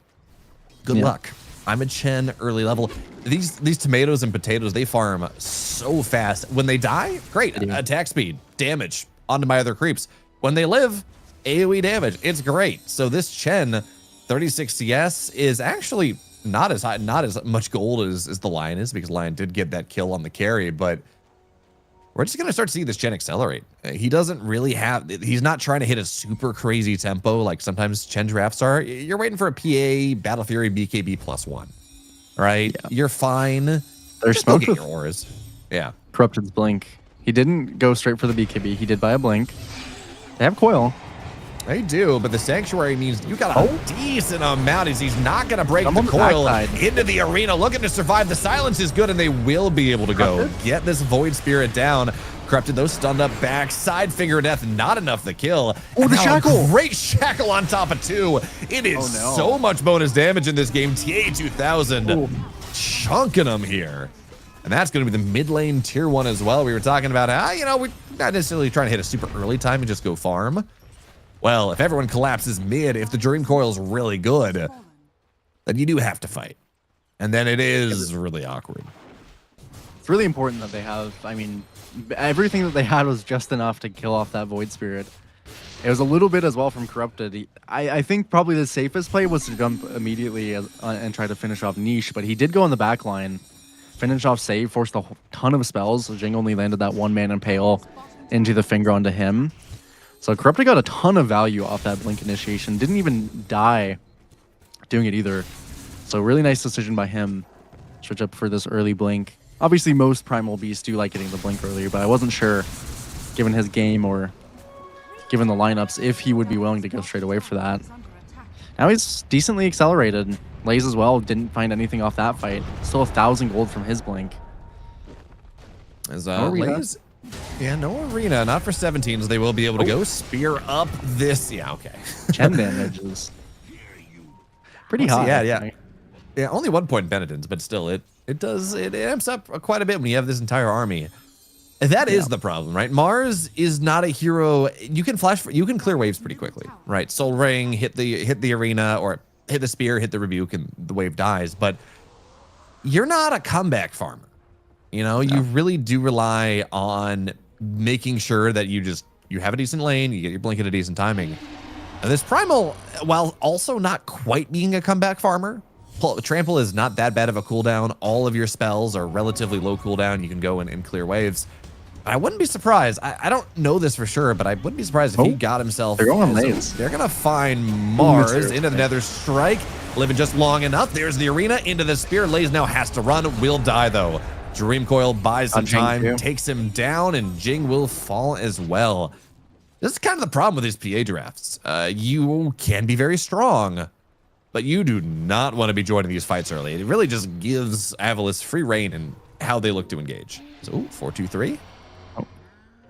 Good luck. I'm a Chen early level. These tomatoes and potatoes, they farm so fast. When they die, great. Attack speed, damage onto my other creeps. When they live, AoE damage. It's great. So this Chen 36 CS is actually not as high, not as much gold as the Lion is, because Lion did get that kill on the carry, but we're just going to start to see this Chen accelerate. He doesn't really have, he's not trying to hit a super crazy tempo like sometimes Chen drafts are. You're waiting for a PA, Battle Fury, BKB +1, right? Yeah. You're fine. They're smoked with your auras. Yeah. Corrupted's Blink. He didn't go straight for the BKB. He did buy a Blink. They have Coil. They do, but the Sanctuary means you got a decent amount. He's not going to break the coil into the arena, looking to survive. The silence is good, and they will be able to go get this Void Spirit down. Corrupted, those stunned up back. Side Finger of Death, not enough to kill. Oh, the Shackle. Great Shackle on top of 2. It is so much bonus damage in this game. TA2000 chunking them here. And that's going to be the mid lane tier 1 as well. We were talking about how, you know, we're not necessarily trying to hit a super early time and just go farm. Well, if everyone collapses mid, if the Dream Coil's really good, then you do have to fight. And then it is really awkward. It's really important that they have, I mean, everything that they had was just enough to kill off that Void Spirit. It was a little bit as well from Corrupted. I think probably the safest play was to jump immediately and try to finish off Niche, but he did go on the back line, finish off save, forced a ton of spells. So Jing only landed that 1-man Impale into the finger onto him. So Corrupted got a ton of value off that Blink initiation. Didn't even die doing it either. So really nice decision by him. Switch up for this early Blink. Obviously most Primal Beasts do like getting the Blink earlier, but I wasn't sure, given his game or given the lineups, if he would be willing to go straight away for that. Now he's decently accelerated. Lays as well, didn't find anything off that fight. Still 1,000 gold from his Blink. As Arena. Lays, yeah, no arena, not for 17s. They will be able to go spear up this. Yeah, okay. Chen damage is pretty high. Yeah, only 1 point Benedict's, but still, it amps up quite a bit when you have this entire army. And that is the problem, right? Mars is not a hero. You can you can clear waves pretty quickly, right? Soul Ring, hit the arena, or hit the spear, hit the rebuke, and the wave dies. But you're not a comeback farmer. You know, you really do rely on making sure that you have a decent lane, you get your blink at a decent timing. And this Primal, while also not quite being a comeback farmer, Trample is not that bad of a cooldown. All of your spells are relatively low cooldown. You can go in and clear waves. I wouldn't be surprised. I don't know this for sure, but I wouldn't be surprised if he got himself. They're going lanes. They're going to find Mars into the Nether Strike, living just long enough. There's the arena into the spear. Lays now has to run, will die though. Dream Coil buys some time, takes him down, and Jing will fall as well. This is kind of the problem with these PA drafts. You can be very strong, but you do not want to be joining these fights early. It really just gives Avulus free reign in how they look to engage. So, 4-2-3.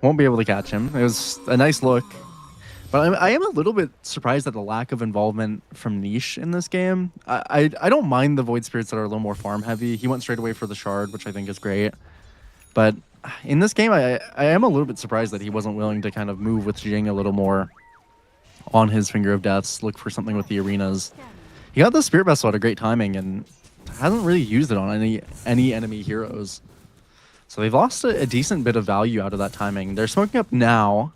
Won't be able to catch him. It was a nice look. But I am a little bit surprised at the lack of involvement from Niche in this game. I don't mind the Void Spirits that are a little more farm heavy. He went straight away for the Shard, which I think is great. But in this game, I am a little bit surprised that he wasn't willing to kind of move with Jing a little more on his Finger of Deaths, look for something with the arenas. He got the Spirit Vessel at a great timing and hasn't really used it on any enemy heroes. So they've lost a decent bit of value out of that timing. They're smoking up now.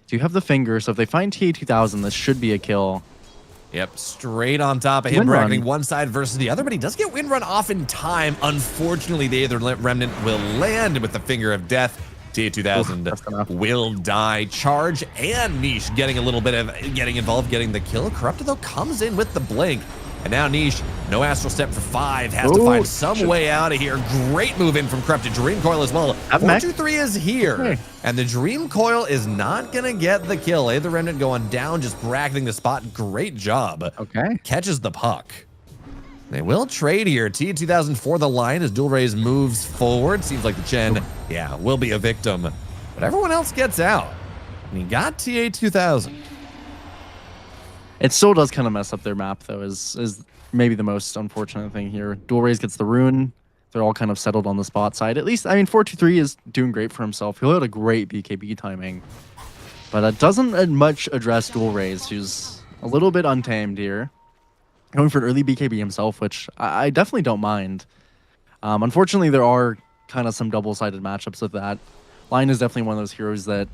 Do you have the Finger? So if they find TA2000, this should be a kill. Yep, straight on top of him, bracketing one side versus the other, but he does get Windrun off in time. Unfortunately, the Aether Remnant will land with the Finger of Death. TA2000 will die. Charge and Niche getting a little bit of getting involved, getting the kill. Corrupted, though, comes in with the blink. And now Niche, no Astral Step for 5, has to find some way out of here. Great move in from Corrupted. Dream Coil as well. 4-2-3 is here. And the Dream Coil is not going to get the kill. Aether Remnant going down, just bracketing the spot. Great job. Okay. Catches the puck. They will trade here. T2000 for the line as Dual Rays moves forward. Seems like the Chen, will be a victim. But everyone else gets out. And you got TA2000. It still does kind of mess up their map, though, is maybe the most unfortunate thing here. Dual Rays gets the Rune. They're all kind of settled on the spot side. At least, I mean, 4-2-3 is doing great for himself. He'll have a great BKB timing. But it doesn't much address Dual Rays, who's a little bit untamed here. Going for an early BKB himself, which I definitely don't mind. Unfortunately, there are kind of some double-sided matchups with that. Lion is definitely one of those heroes that,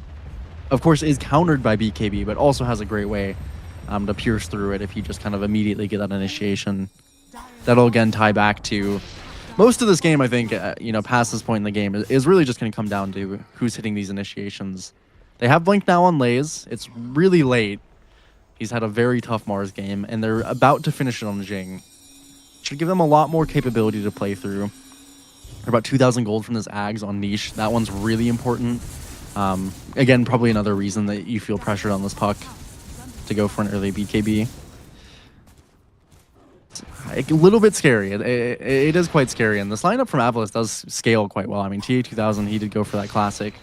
of course, is countered by BKB, but also has a great way to pierce through it if you just kind of immediately get that initiation. That'll, again, tie back to most of this game, I think, past this point in the game, is really just going to come down to who's hitting these initiations. They have Blink now on Lays. It's really late. He's had a very tough Mars game, and they're about to finish it on Jing. Should give them a lot more capability to play through. They're about 2,000 gold from this Ags on Niche. That one's really important. Again, probably another reason that you feel pressured on this puck to go for an early BKB. It's a little bit scary. It is quite scary, and this lineup from Avulus does scale quite well. I mean, TA2000, he did go for that classic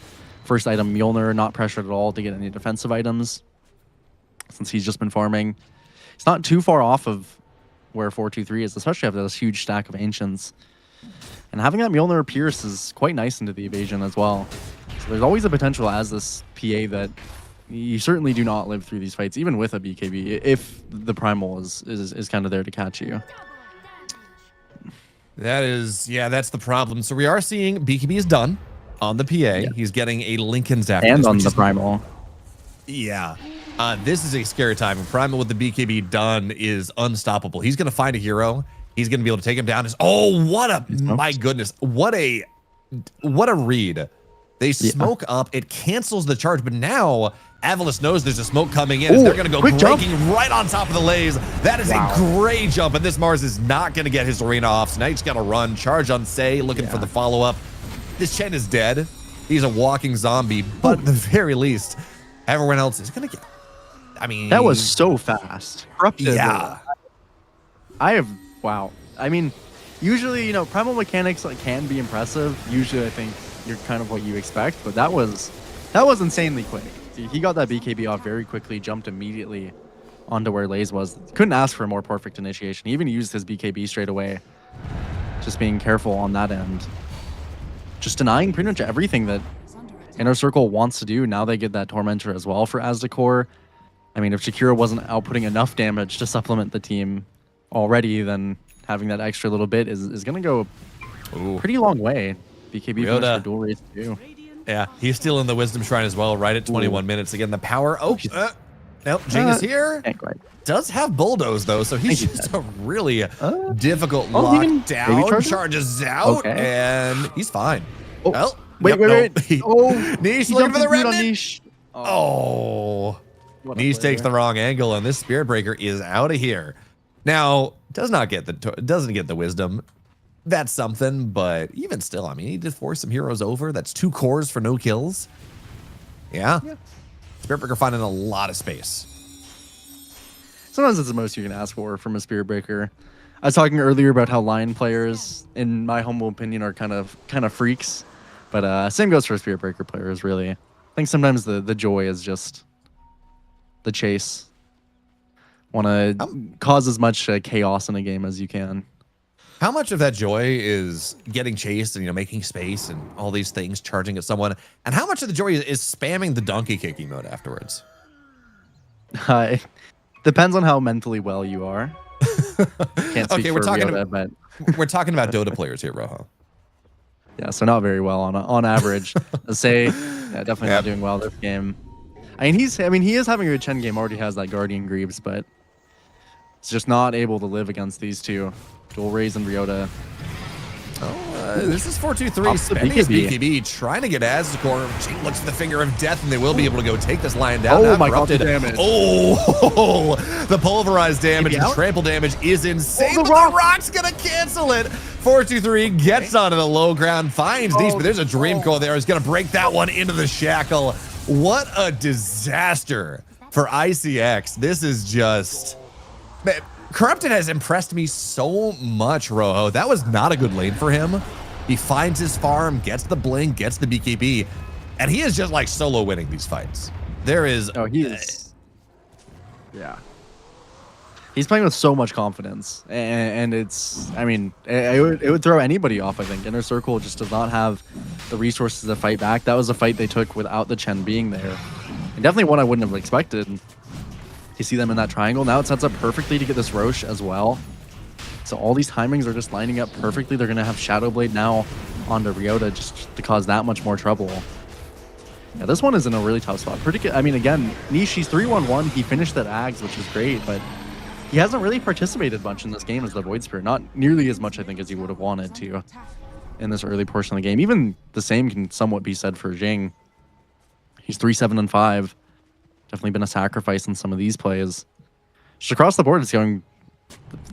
first item Mjolnir, not pressured at all to get any defensive items, since he's just been farming. It's not too far off of where 4-2-3 is, especially after this huge stack of Ancients. And having that Mjolnir Pierce is quite nice into the evasion as well. So there's always a potential as this PA that you certainly do not live through these fights, even with a BKB, if the Primal is kind of there to catch you. That is, yeah, that's the problem. So we are seeing BKB is done on the PA. Yeah. He's getting a Lincoln's after and this, on the Primal. Yeah. This is a scary time. Primal with the BKB done is unstoppable. He's going to find a hero. He's going to be able to take him down. Oh, what a, my goodness. What a read. They smoke up. It cancels the charge, but now Avulus knows there's a smoke coming in. Ooh, they're going to go breaking right on top of the lays. That is a great jump, and this Mars is not going to get his arena off. So now he's got to run. Charge on Say, looking for the follow-up. This Chen is dead. He's a walking zombie, but at the very least, everyone else is going to get... I mean... That was so fast. Corrupted. Yeah. Wow. I mean, usually, you know, Primal mechanics can be impressive. Usually, I think you're kind of what you expect, but that was insanely quick. He got that BKB off very quickly, jumped immediately onto where Lays was. Couldn't ask for a more perfect initiation. He even used his BKB straight away. Just being careful on that end. Just denying pretty much everything that Inner Circle wants to do. Now they get that Tormentor as well for Aztekor. I mean, if Shakira wasn't outputting enough damage to supplement the team already, then having that extra little bit is going to go a pretty long way. BKB for dual race too. Yeah, he's still in the Wisdom Shrine as well, right at 21 minutes. Again, the power. Nope, Jing is here. Does have Bulldoze, though, so he's just a really difficult lockdown. Charges out, and he's fine. Wait. Niche looking for the remnant. Niche takes the wrong angle, and this Spirit Breaker is out of here. Now, doesn't get the Wisdom. That's something, but even still, I mean, he did force some heroes over. That's 2 cores for no kills. Yeah. Spirit Breaker finding a lot of space. Sometimes it's the most you can ask for from a Spirit Breaker. I was talking earlier about how Lion players, in my humble opinion, are kind of freaks, but same goes for Spirit Breaker players. Really, I think sometimes the joy is just the chase. Want to cause as much chaos in a game as you can. How much of that joy is getting chased and, you know, making space and all these things, charging at someone, and how much of the joy is spamming the donkey kicking mode afterwards? Depends on how mentally well you are. Can't speak we're for talking Riota, about but we're talking about Dota players here, Rojo. Yeah, so not very well on average. I'd say definitely not doing well this game. I mean, he is having a good Chen game. Already has that Guardian Greaves, but it's just not able to live against these two. Dual Rays and Riota. This is 4-2-3. Spending his BKB, trying to get Aztekor. She looks at the finger of death, and they will be able to go take this Lion down. Oh my god, the damage. Oh, the pulverized damage and trample damage is insane. But the rock's gonna cancel it. 4-2-3 gets onto the low ground, finds these, but there's a Dream Coil there. He's gonna break that one into the shackle. What a disaster for ICX. This is just... Man, Corrupted has impressed me so much, Rojo. That was not a good lane for him. He finds his farm, gets the blink, gets the BKB, and he is just like solo winning these fights. There is... Oh, he is... yeah. He's playing with so much confidence, and it's... I mean, it would throw anybody off, I think. Inner Circle just does not have the resources to fight back. That was a fight they took without the Chen being there. And definitely one I wouldn't have expected. You see them in that triangle. Now it sets up perfectly to get this Roche as well. So all these timings are just lining up perfectly. They're going to have Shadow Blade now onto Riota just to cause that much more trouble. Yeah, this one is in a really tough spot. I mean, again, Niche, he's 3-1-1. He finished that Ags, which is great, but he hasn't really participated much in this game as the Void Spirit. Not nearly as much, I think, as he would have wanted to in this early portion of the game. Even the same can somewhat be said for Jing. He's 3-7-5. Definitely been a sacrifice in some of these plays. Just across the board, it's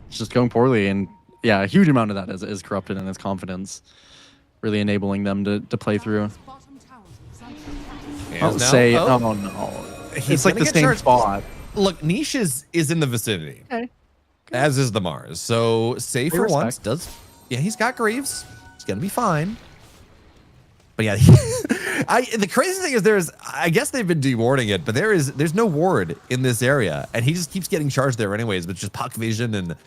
just going poorly, and yeah, a huge amount of that is Corrupted in his confidence, really enabling them to play through. Oh no, it's like the same spot. Look, Niche is in the vicinity, as is the Mars. So Say for once does, he's got Greaves. He's gonna be fine. But yeah, the crazy thing is I guess they've been dewarding it, but there's no ward in this area, and he just keeps getting charged there anyways, with just puck vision and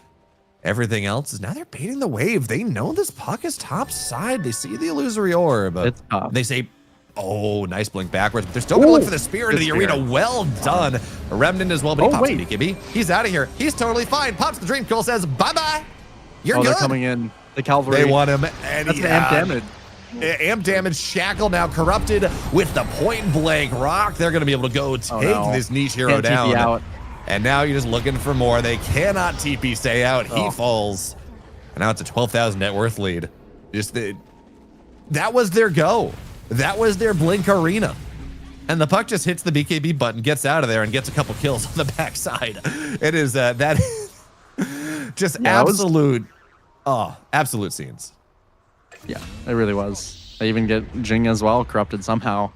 everything else is now they're baiting the wave. They know this puck is top side. They see the illusory orb. It's tough. They say, oh, nice blink backwards. But they're still going to look Ooh, for the spear into good the arena. spear. Well done. A Remnant as well, but he Oh, pops wait. the BKB. He's out of here. He's totally fine. Pops the dream kill, says, bye-bye. You're Oh, good. they're coming in. The cavalry. They want him. And That's he the amp damage. Amp damage, Shackle now corrupted with the point blank rock. They're going to be able to go take no. this niche hero Can't TP down. out. And now you're just looking for more. They cannot TP stay out. He falls. And now it's a 12,000 net worth lead. That was their go. That was their blink arena. And the puck just hits the BKB button, gets out of there, and gets a couple kills on the backside. It is that just absolute, absolute scenes. Yeah, it really was. I even get Jing as well, corrupted somehow.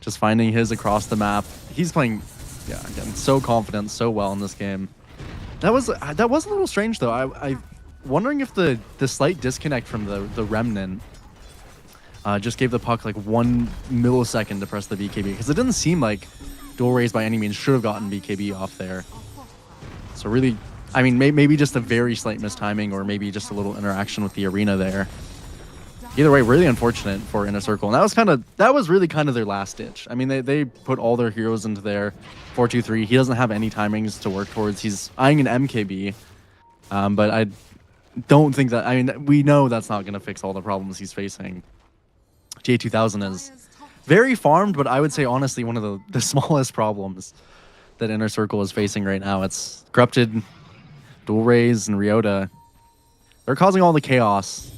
Just finding his across the map. He's playing, again, so confident, so well in this game. That was a little strange though. I wondering if the slight disconnect from the Remnant just gave the puck like 1 millisecond to press the BKB, because it didn't seem like Dual Rays by any means should have gotten BKB off there. So really, I mean, maybe just a very slight mistiming, or maybe just a little interaction with the arena there. Either way, really unfortunate for Inner Circle. And that was really kind of their last ditch. I mean, they put all their heroes into their 4-2-3. He doesn't have any timings to work towards. He's eyeing an MKB. But I don't think that, I mean, we know that's not going to fix all the problems he's facing. J2000 is very farmed, but I would say honestly one of the smallest problems that Inner Circle is facing right now. It's corrupted Dual Rays and Ryota. They're causing all the chaos.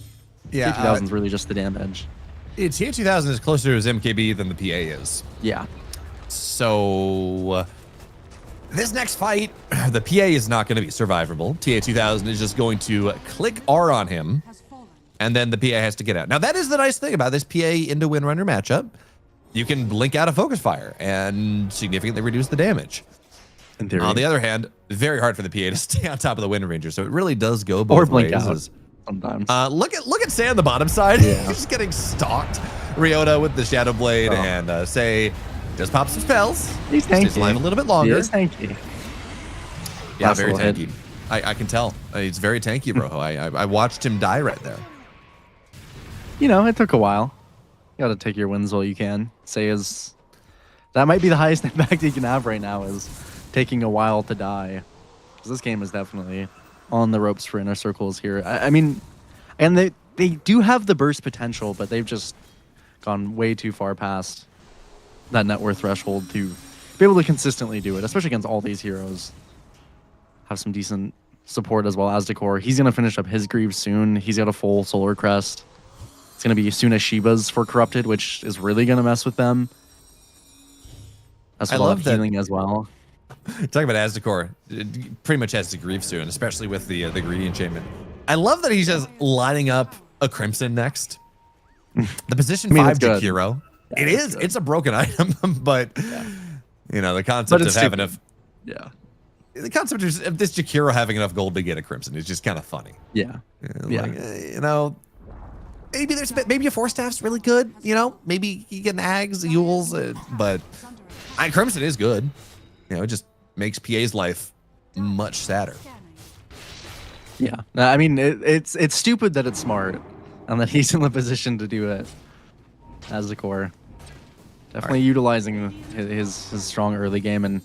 Yeah, J2000 is really just the damage. T2000 is closer to his MKB than the PA is. Yeah. So this next fight, the PA is not going to be survivable. TA2000 is just going to click R on him, and then the PA has to get out. Now, that is the nice thing about this PA into Windrunner matchup. You can blink out a focus fire and significantly reduce the damage. In theory. On the other hand, very hard for the PA to stay on top of the Wind Ranger, so it really does go both Or blink ways. out sometimes. Look at Say on the bottom side. Yeah. He's just getting stalked. Ryota with the Shadow Blade, and Say just pop some spells. He's Stays tanky. alive a little bit longer. He is tanky. Yeah, Last very little tanky. I can tell. He's very tanky, bro. I watched him die right there. You know, it took a while. You got to take your wins while you can. That might be the highest impact you can have right now, is taking a while to die. Because this game is definitely on the ropes for Inner Circles here. I mean, and they do have the burst potential, but they've just gone way too far past that net worth threshold to be able to consistently do it, especially against all these heroes. Have some decent support as well as Decor. He's going to finish up his Greaves soon. He's got a full Solar Crest. It's going to be soon as Shivas for Corrupted, which is really going to mess with them. That's a lot of healing as well. Talking about Azdecor, pretty much has to grieve soon, especially with the greedy enchantment. I love that he's just lining up a Crimson next. The position 5 good. Jakiro. Yeah, it is. good. It's a broken item, but you know the concept of having enough. Yeah. The concept of this Jakiro having enough gold to get a Crimson is just kind of funny. Yeah. Yeah. Like, you know, maybe a 4-staff's really good. You know, maybe you get an Ags, Yules, but Crimson is good. You know, it just makes PA's life much sadder. Yeah. I mean, it's stupid that it's smart and that he's in the position to do it as the core. Definitely utilizing his strong early game. And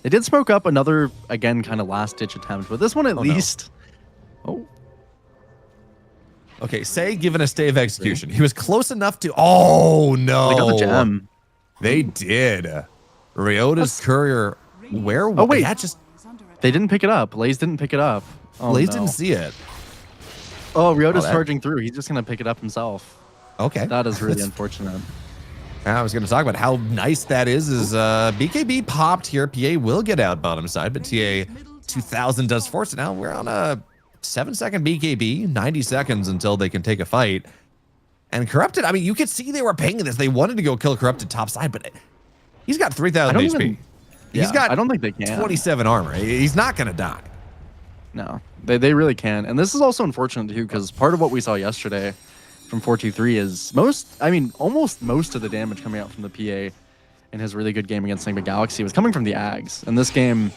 they did smoke up another, again, kind of last-ditch attempt. But this one at least... No. Okay, Say given a stay of execution. He was close enough to... Oh, no. They got the gem. They did. Ryota's courier... Where? Oh, wait. That just... They didn't pick it up. Blaze didn't pick it up. Oh, Blaze no. didn't see it. Oh, Ryota's that- charging through. He's just going to pick it up himself. Okay. That is really unfortunate. I was going to talk about how nice that is BKB popped here. PA will get out bottom side, but TA 2000 does force it. Now we're on a 7-second BKB, 90 seconds until they can take a fight. And Corrupted, I mean, you could see they were paying this. They wanted to go kill Corrupted top side, but he's got 3,000 HP. He's got I don't think they can. 27 armor. He's not going to die. No, they really can. And this is also unfortunate too, because part of what we saw yesterday from 423 is almost most of the damage coming out from the PA in his really good game against Sigma Galaxy was coming from the Ags. In this game,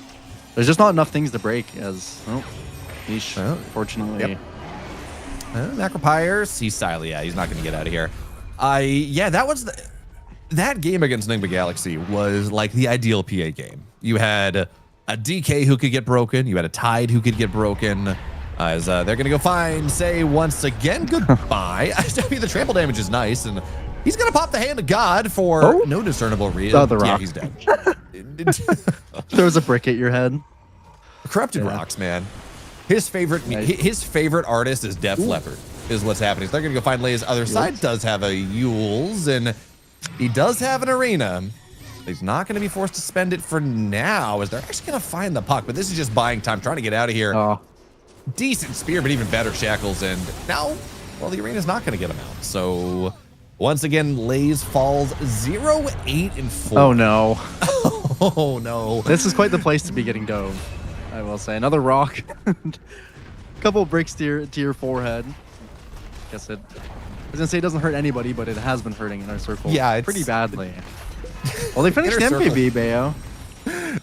there's just not enough things to break as Niche, Oh, fortunately. yep. Macropire, sees Siley. Yeah, he's not going to get out of here. Yeah, that game against Nigma Galaxy was like the ideal PA game. You had a DK who could get broken. You had a Tide who could get broken. As they're going to go find, say, once again, goodbye. I mean, the trample damage is nice, and he's going to pop the Hand of God for no discernible reason. Oh, the rock. Yeah, he's dead. Throws a brick at your head. Corrupted Rocks, man. His favorite artist is Def Leppard, is what's happening. So they're going to go find Leia's other side. Does have a Yules, and he does have an arena. He's not going to be forced to spend it for now, as they're actually going to find the puck. But this is just buying time, trying to get out of here. Oh. Decent spear, but even better shackles. And now, well, the arena's not going to get him out. So once again, Lays falls 0-8 and 4. Oh, no. Oh, no. This is quite the place to be getting dove, I will say. Another rock. Couple bricks to your forehead. Guess it. I was going to say it doesn't hurt anybody, but it has been hurting Inner Circle pretty badly. Well, they finished MPB, Bayo.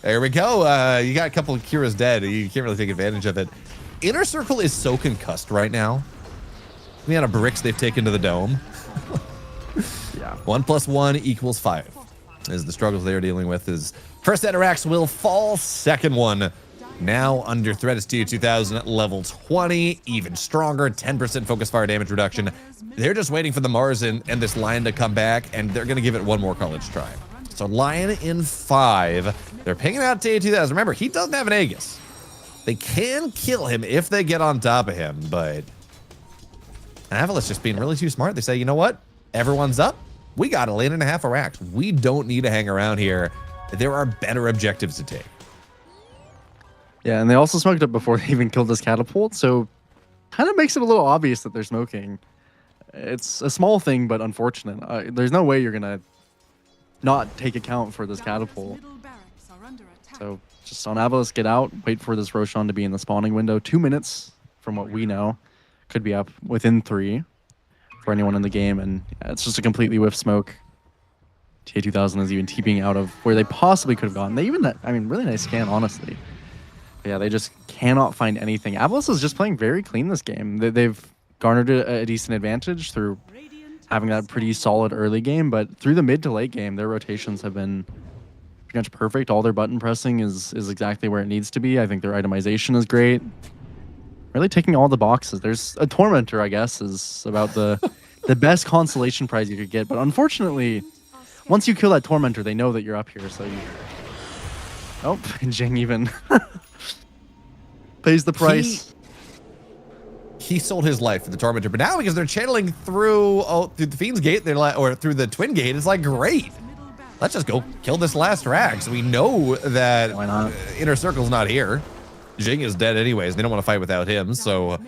There we go. You got a couple of Kira's dead. You can't really take advantage of it. Inner Circle is so concussed right now. The amount of bricks they've taken to the dome. Yeah. 1 + 1 = 5. Is the struggles they're dealing with. Is first Atarax will fall. Second one now under threat is TU2000 at level 20. Even stronger. 10% focus fire damage reduction. They're just waiting for the Mars and this Lion to come back, and they're going to give it one more college try. So Lion in 5. They're picking out TU2000. Remember, he doesn't have an Aegis. They can kill him if they get on top of him, but Avulus just being really too smart. They say, you know what? Everyone's up. We got a lane and a half of racks. We don't need to hang around here. There are better objectives to take. Yeah, and they also smoked up before they even killed this catapult, so kind of makes it a little obvious that they're smoking. It's a small thing, but unfortunate. There's no way you're going to not take account for this catapult. So just on Avulus, get out, wait for this Roshan to be in the spawning window. 2 minutes from what we know. Could be up within 3 for anyone in the game, and yeah, it's just a completely whiff smoke. TA2000 is even TPing out of where they possibly could have gone. They even, I mean, really nice scan, honestly. But yeah, they just cannot find anything. Avulus is just playing very clean this game. They've garnered a decent advantage through having that pretty solid early game, but through the mid to late game, their rotations have been pretty much perfect. All their button pressing is exactly where it needs to be. I think their itemization is great. Really ticking all the boxes. There's a Tormentor, I guess, is about the best consolation prize you could get. But unfortunately, once you kill that Tormentor, they know that you're up here. So you... Oh, and Jing even pays the price. He sold his life for the Tormentor, but now because they're channeling through the Fiend's Gate, they're like, or through the Twin Gate, it's like, great. Let's just go kill this last rag. So we know that Inner Circle's not here. Jing is dead anyways. They don't want to fight without him. So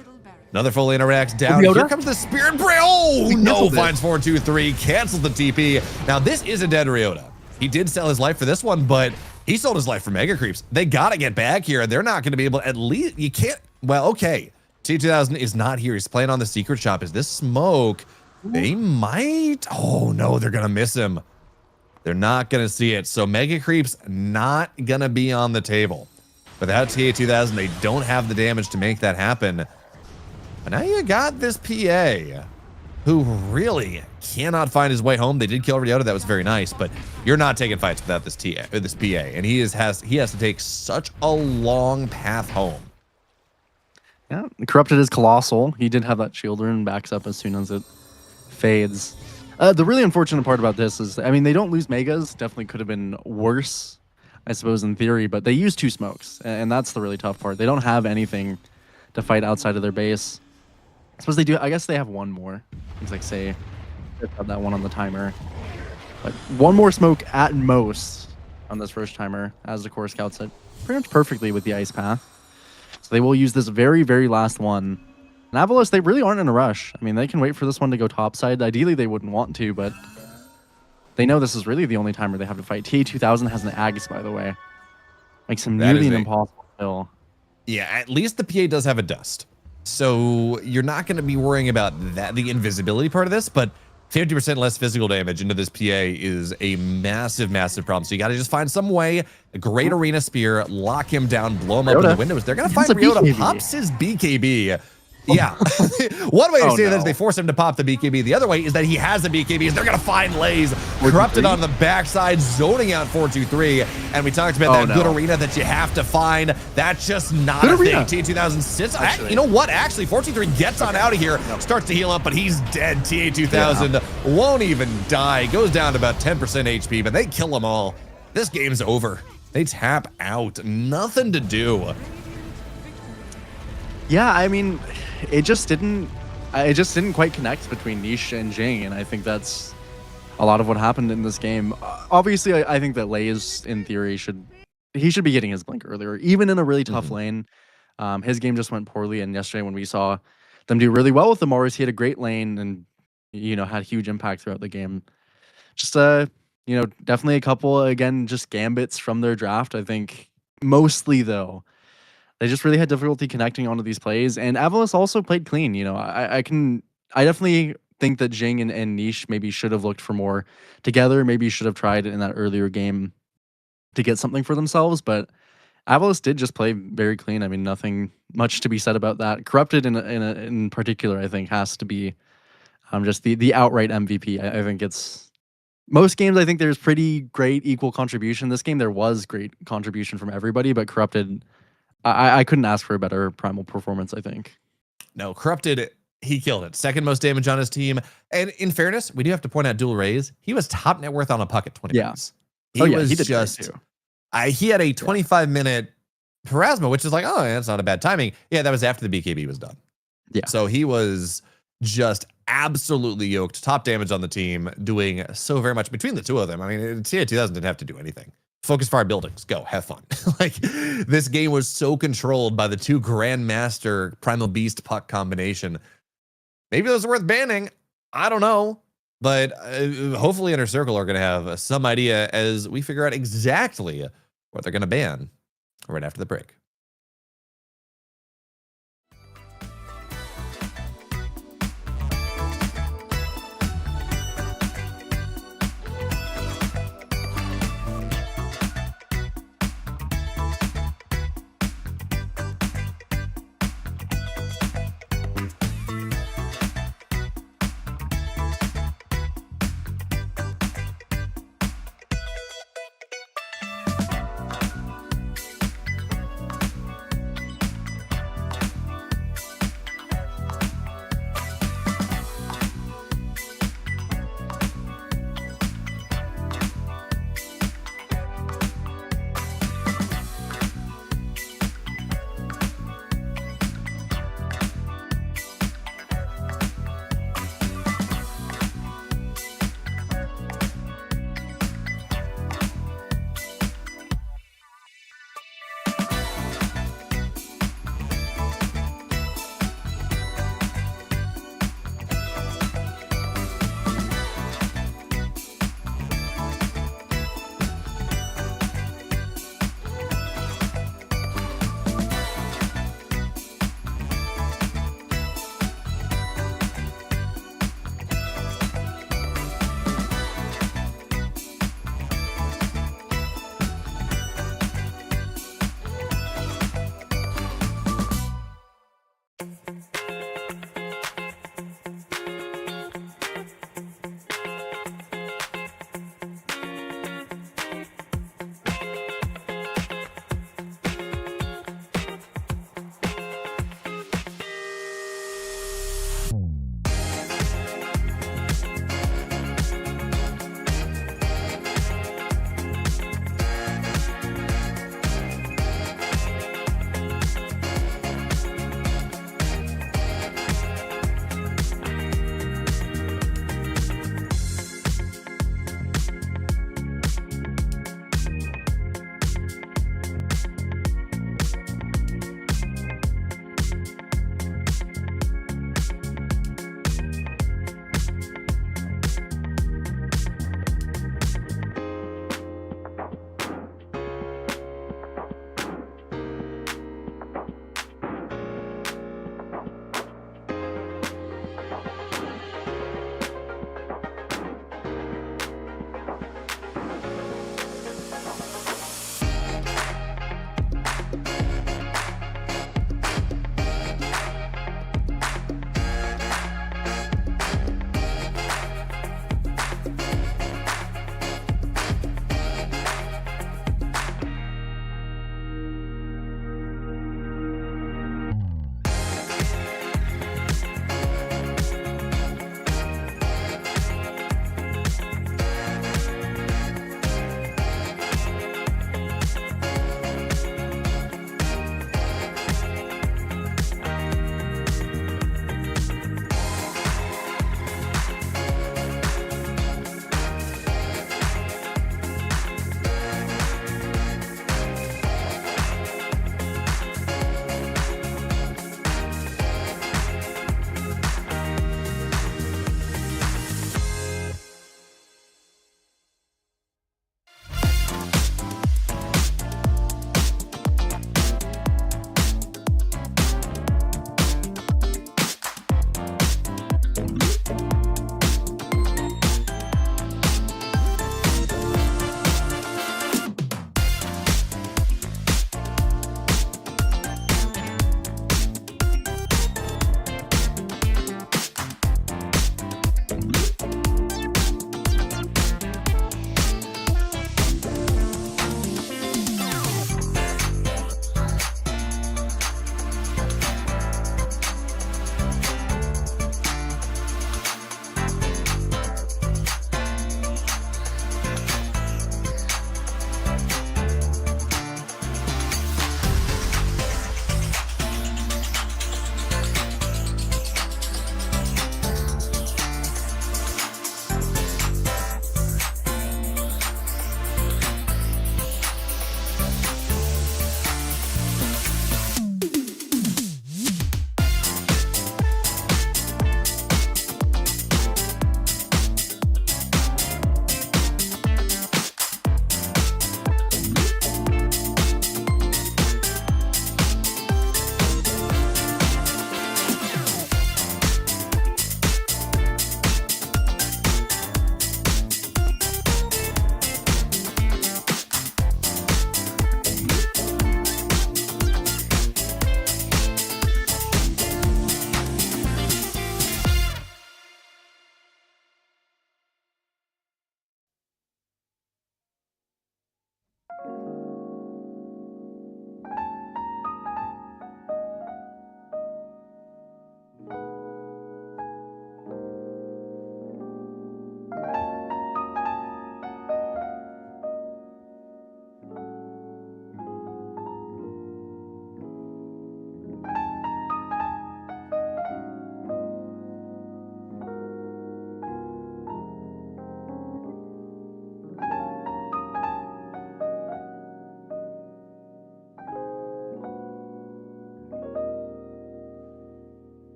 another full Interax down. Here comes the Spirit Bray. Oh, no. Finds 4-2-3. Canceled the TP. Now, this is a dead Ryota. He did sell his life for this one, but he sold his life for Mega Creeps. They got to get back here. They're not going to be able to, at least, you can't. Well, okay. T2000 is not here. He's playing on the secret shop. Is this smoke? They might. Oh, no. They're going to miss him. They're not going to see it. So Mega Creeps not going to be on the table. Without TA2000, they don't have the damage to make that happen. But now you got this PA who really cannot find his way home. They did kill Ryota. That was very nice, but you're not taking fights without this this PA. And he has to take such a long path home. Yeah, Corrupted is colossal. He did have that shield rune, backs up as soon as it fades. The really unfortunate part about this is, I mean, they don't lose Megas. Definitely could have been worse, I suppose, in theory, but they use 2 smokes, and that's the really tough part. They don't have anything to fight outside of their base. I suppose they do. I guess they have 1 more. It's like, say, they have that one on the timer. But 1 more smoke at most on this first timer, as the core scouts it pretty much perfectly with the ice path. So they will use this very, very last one. And Avulus, they really aren't in a rush. I mean, they can wait for this one to go topside. Ideally, they wouldn't want to, but they know this is really the only timer they have to fight. TA2000 has an Aegis, by the way. Makes him nearly an impossible kill. Yeah, at least the PA does have a dust. So you're not going to be worrying about that, the invisibility part of this, but 50% less physical damage into this PA is a massive, massive problem. So you got to just find some way, a great arena spear, lock him down, blow him up in the windows. They're going to find It's a Ryota BKB. pops his BKB. Yeah. One way to say that is they force him to pop the BKB. The other way is that he has a BKB, and they're going to find Lays. Corrupted on the backside, zoning out 4-2-3. And we talked about that good arena that you have to find. That's just not a thing. T2000 sits. You know what? Actually, 4-2-3 gets on out of here, starts to heal up, but he's dead. TA2000 won't even die. Goes down to about 10% HP, but they kill them all. This game's over. They tap out. Nothing to do. Yeah, I mean, it just didn't quite connect between Niche and Jing, and I think that's a lot of what happened in this game. Obviously, I think that Lays, in theory, should be getting his blink earlier, even in a really tough lane. His game just went poorly, and yesterday when we saw them do really well with the Morris, he had a great lane and had huge impact throughout the game. Just definitely a couple again just gambits from their draft. I think mostly though, they just really had difficulty connecting onto these plays, and Avulus also played clean. I definitely think that Jing and Niche maybe should have looked for more together. Maybe should have tried in that earlier game to get something for themselves, but Avulus did just play very clean. I mean, nothing much to be said about that. Corrupted in particular, I think, has to be just the outright MVP. I think it's most games. I think there's pretty great equal contribution. This game there was great contribution from everybody, but Corrupted, I couldn't ask for a better primal performance, I think. No, Corrupted, he killed it. Second most damage on his team. And in fairness, we do have to point out Dual Rays. He was top net worth on a puck at 20 minutes. He was he did just, great too. he had a 25-minute Parasma, which is like, oh, that's not a bad timing. Yeah, that was after the BKB was done. Yeah. So he was just absolutely yoked. Top damage on the team, doing so very much between the two of them. I mean, TA2000 didn't have to do anything. Focus fire buildings, go have fun. Like, this game was so controlled by the two Grandmaster Primal Beast puck combination. Maybe those are worth banning. I don't know, but hopefully Inner Circle are going to have some idea as we figure out exactly what they're going to ban right after the break.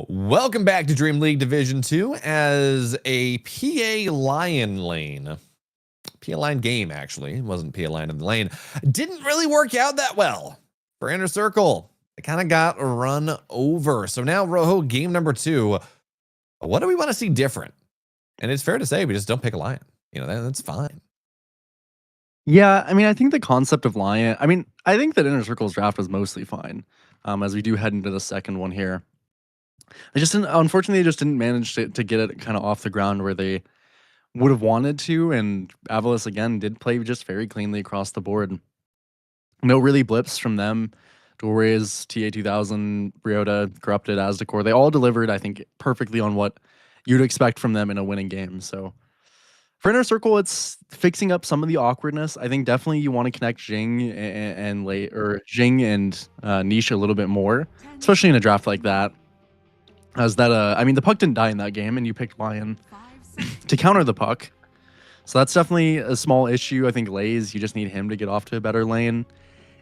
Welcome back to Dream League Division 2 as a PA Lion lane. PA Lion game, actually. It wasn't PA Lion in the lane. Didn't really work out that well for Inner Circle. It kind of got run over. So now, Rojo, game number 2. What do we want to see different? And it's fair to say we just don't pick a Lion. You know, that's fine. Yeah, I mean, I think the concept of Lion, I mean, I think that Inner Circle's draft was mostly fine, as we do head into the second one here. I just didn't, unfortunately, they just didn't manage to get it kind of off the ground where they would have wanted to, and Avulus, again, did play just very cleanly across the board. No really blips from them. Doorways, TA2000, Briota, Corrupted, Asdecor, they all delivered, I think, perfectly on what you'd expect from them in a winning game, so... For Inner Circle, it's fixing up some of the awkwardness. I think definitely you want to connect Jing and Niche a little bit more, especially in a draft like that. As that, I mean, the puck didn't die in that game, and you picked Lion to counter the puck. So that's definitely a small issue. I think Lays, you just need him to get off to a better lane.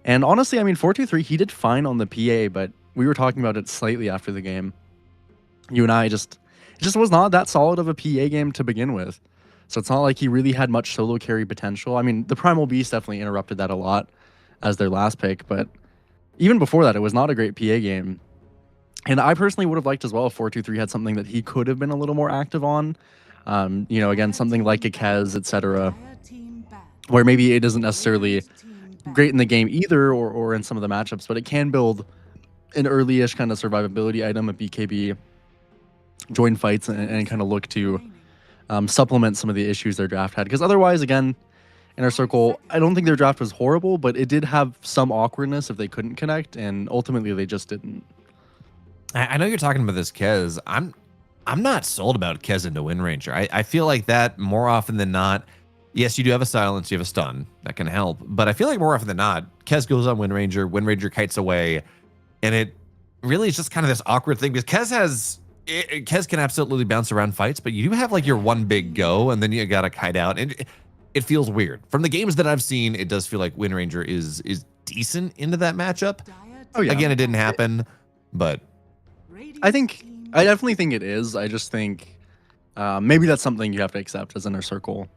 And honestly, I mean, 4-2-3, he did fine on the PA, but we were talking about it slightly after the game. You and I it just was not that solid of a PA game to begin with. So it's not like he really had much solo carry potential. I mean, the Primal Beast definitely interrupted that a lot as their last pick, but even before that, it was not a great PA game. And I personally would have liked as well if 4-2-3 had something that he could have been a little more active on. You know, again, something like a Kez, etc., where maybe it isn't necessarily great in the game either or in some of the matchups, but it can build an early-ish kind of survivability item, a BKB, join fights, and kind of look to... supplement some of the issues their draft had. Because otherwise, again, Inner Circle, I don't think their draft was horrible, but it did have some awkwardness if they couldn't connect, and ultimately they just didn't. I know you're talking about this Kez. I'm not sold about Kez into Wind Ranger. I feel like that more often than not, yes, you do have a silence, you have a stun. That can help. But I feel like more often than not, Kez goes on Wind Ranger kites away, and it really is just kind of this awkward thing, because Kez can absolutely bounce around fights, but you do have like your one big go, and then you gotta kite out, and it feels weird. From the games that I've seen, it does feel like Wind Ranger is decent into that matchup. Oh yeah. Again, it didn't happen, but I definitely think it is. I just think maybe that's something you have to accept as Inner Circle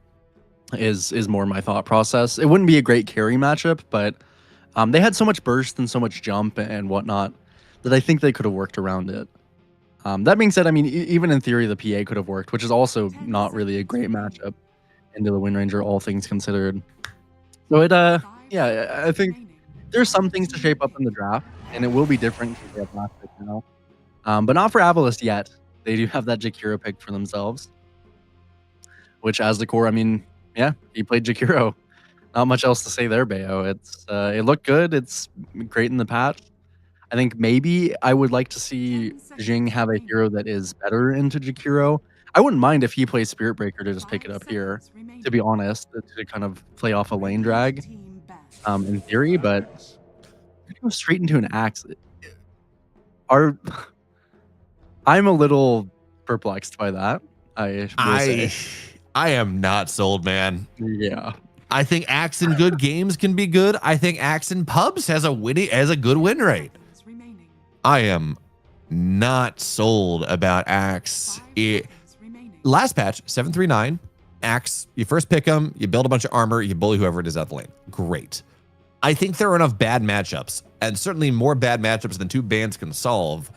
is more my thought process. It wouldn't be a great carry matchup, but they had so much burst and so much jump and whatnot that I think they could have worked around it. That being said, I mean, even in theory, the PA could have worked, which is also not really a great matchup into the Wind Ranger, all things considered. So yeah, I think there's some things to shape up in the draft, and it will be different because they have last pick now. But not for Avulus yet. They do have that Jakiro pick for themselves, which as the core, I mean, yeah, he played Jakiro. Not much else to say there, Bayo. It looked good. It's great in the patch. I think maybe I would like to see Jing have a hero that is better into Jakiro. I wouldn't mind if he plays Spirit Breaker to just pick it up here, to be honest, to kind of play off a lane drag in theory, but go straight into an axe. I'm a little perplexed by that. I am not sold, man. Yeah. I think axe in good games can be good. I think axe in pubs has a good win rate. I am not sold about Axe. Last patch, 739, Axe, you first pick him, you build a bunch of armor, you bully whoever it is out the lane. Great. I think there are enough bad matchups, and certainly more bad matchups than two bans can solve.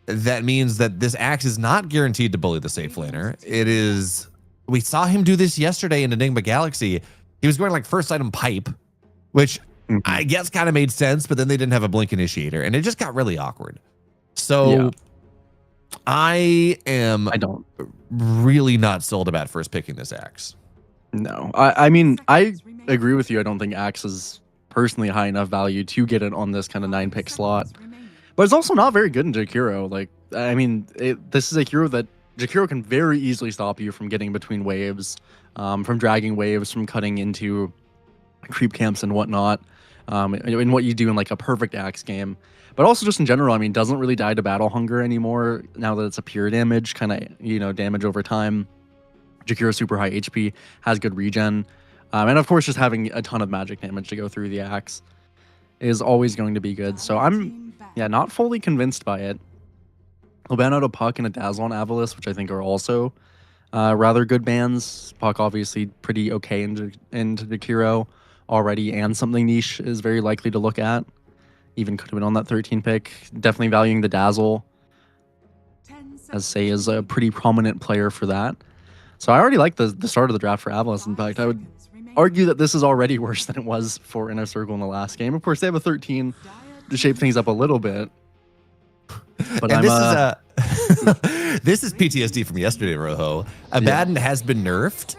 That means that this Axe is not guaranteed to bully the safe laner. It is... We saw him do this yesterday in Enigma Galaxy. He was going like first item pipe, which... I guess kind of made sense, but then they didn't have a blink initiator, and it just got really awkward. So yeah. I don't really not sold about first picking this Axe. No, I mean, I agree with you. I don't think Axe is personally high enough value to get it on this kind of 9-pick slot, but it's also not very good in Jakiro. Like, I mean, this is a hero that Jakiro can very easily stop you from getting between waves, from dragging waves, from cutting into creep camps and whatnot. In what you do in like a perfect Axe game, but also just in general, I mean, doesn't really die to battle hunger anymore now that it's a pure damage, kind of, you know, damage over time. Jakiro super high HP, has good regen, and of course just having a ton of magic damage to go through the Axe is always going to be good. So I'm not fully convinced by it. He'll ban out a Puck and a Dazzle on Avulus, which I think are also rather good bans. Puck obviously pretty okay into the Kiro already, and something niche is very likely to look at. Even could have been on that 13 pick. Definitely valuing the Dazzle, 10 as seconds Say is a remaining. pretty prominent player for that. So I already like the start of the draft for Avulus. In fact, I would argue that this is already worse than it was for Inner Circle in the last game. Of course, they have a 13 to shape things up a little bit. But And I'm this is PTSD from yesterday, Rojo. Abaddon has been nerfed,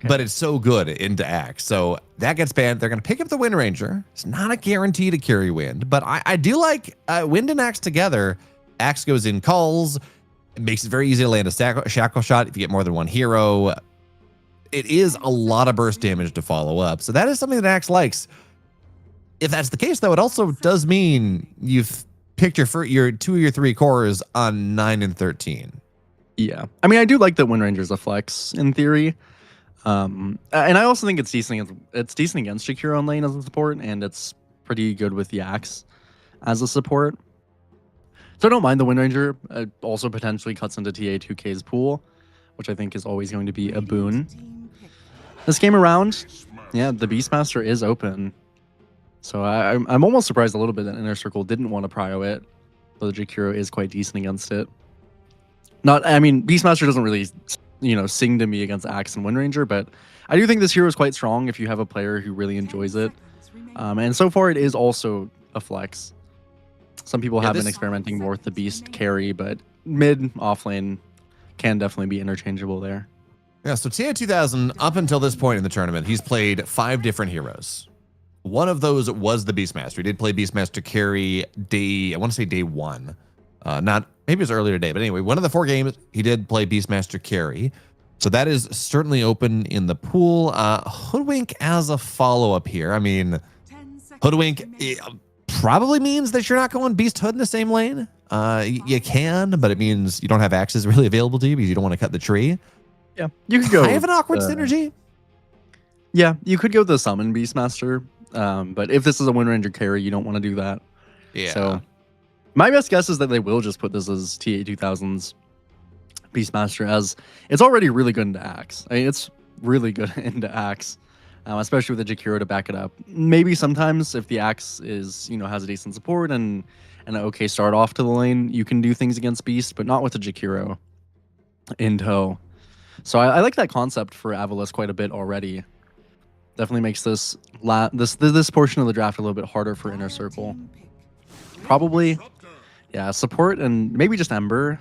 but it's so good into Axe. So that gets banned. They're going to pick up the Wind Ranger. It's not a guarantee to carry Wind, but I do like Wind and Axe together. Axe goes in calls. It makes it very easy to land a shackle shot if you get more than one hero. It is a lot of burst damage to follow up. So that is something that Axe likes. If that's the case, though, it also does mean you've picked your 2 or your 3 cores on 9 and 13. Yeah. I mean, I do like that Wind Ranger's a flex in theory. And I also think it's decent against Jakiro on lane as a support, and it's pretty good with the Axe as a support. So I don't mind the Wind Ranger. It also potentially cuts into TA2K's pool, which I think is always going to be a boon. This game around, yeah, the Beastmaster is open. So I'm almost surprised a little bit that Inner Circle didn't want to prio it, though the Jakiro is quite decent against it. I mean, Beastmaster doesn't really, sing to me against Axe and Wind Ranger, but I do think this hero is quite strong if you have a player who really enjoys it. And so far, it is also a flex. Some people have been experimenting more with the Beast carry, but mid, off lane can definitely be interchangeable there. Yeah, so TA 2000, up until this point in the tournament, he's played 5 different heroes. One of those was the Beastmaster. He did play Beastmaster carry day 1. Maybe it was earlier today, but anyway, one of the 4 games, he did play Beastmaster carry. So that is certainly open in the pool. Hoodwink as a follow-up here. I mean, Hoodwink probably means that you're not going Beast Hood in the same lane. You can, but it means you don't have axes really available to you because you don't want to cut the tree. Yeah, you could go. I have an awkward synergy. Yeah, you could go the Summon Beastmaster, but if this is a Wind Ranger carry, you don't want to do that. Yeah. So my best guess is that they will just put this as TA 2000's Beastmaster, as it's already really good into Axe. I mean, it's really good into Axe, especially with the Jakiro to back it up. Maybe sometimes if the Axe is, has a decent support and an okay start off to the lane, you can do things against Beast, but not with the Jakiro in tow. So I like that concept for Avulus quite a bit already. Definitely makes this portion of the draft a little bit harder for Inner Circle. Probably, yeah, support and maybe just Ember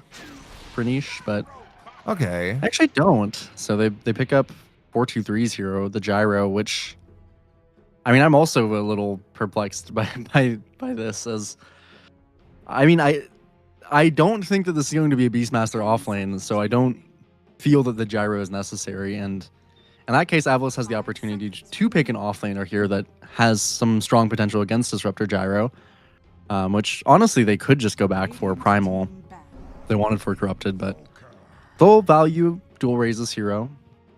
for niche, but Okay. I actually don't. So they pick up 423's hero, the Gyro, which, I mean, I'm also a little perplexed by this, as I mean, I don't think that this is going to be a Beastmaster offlane, so I don't feel that the Gyro is necessary. And in that case, Avulus has the opportunity to pick an offlaner here that has some strong potential against Disruptor Gyro, which honestly they could just go back for Primal. They wanted for Corrupted, but they'll value Dual Raise's hero,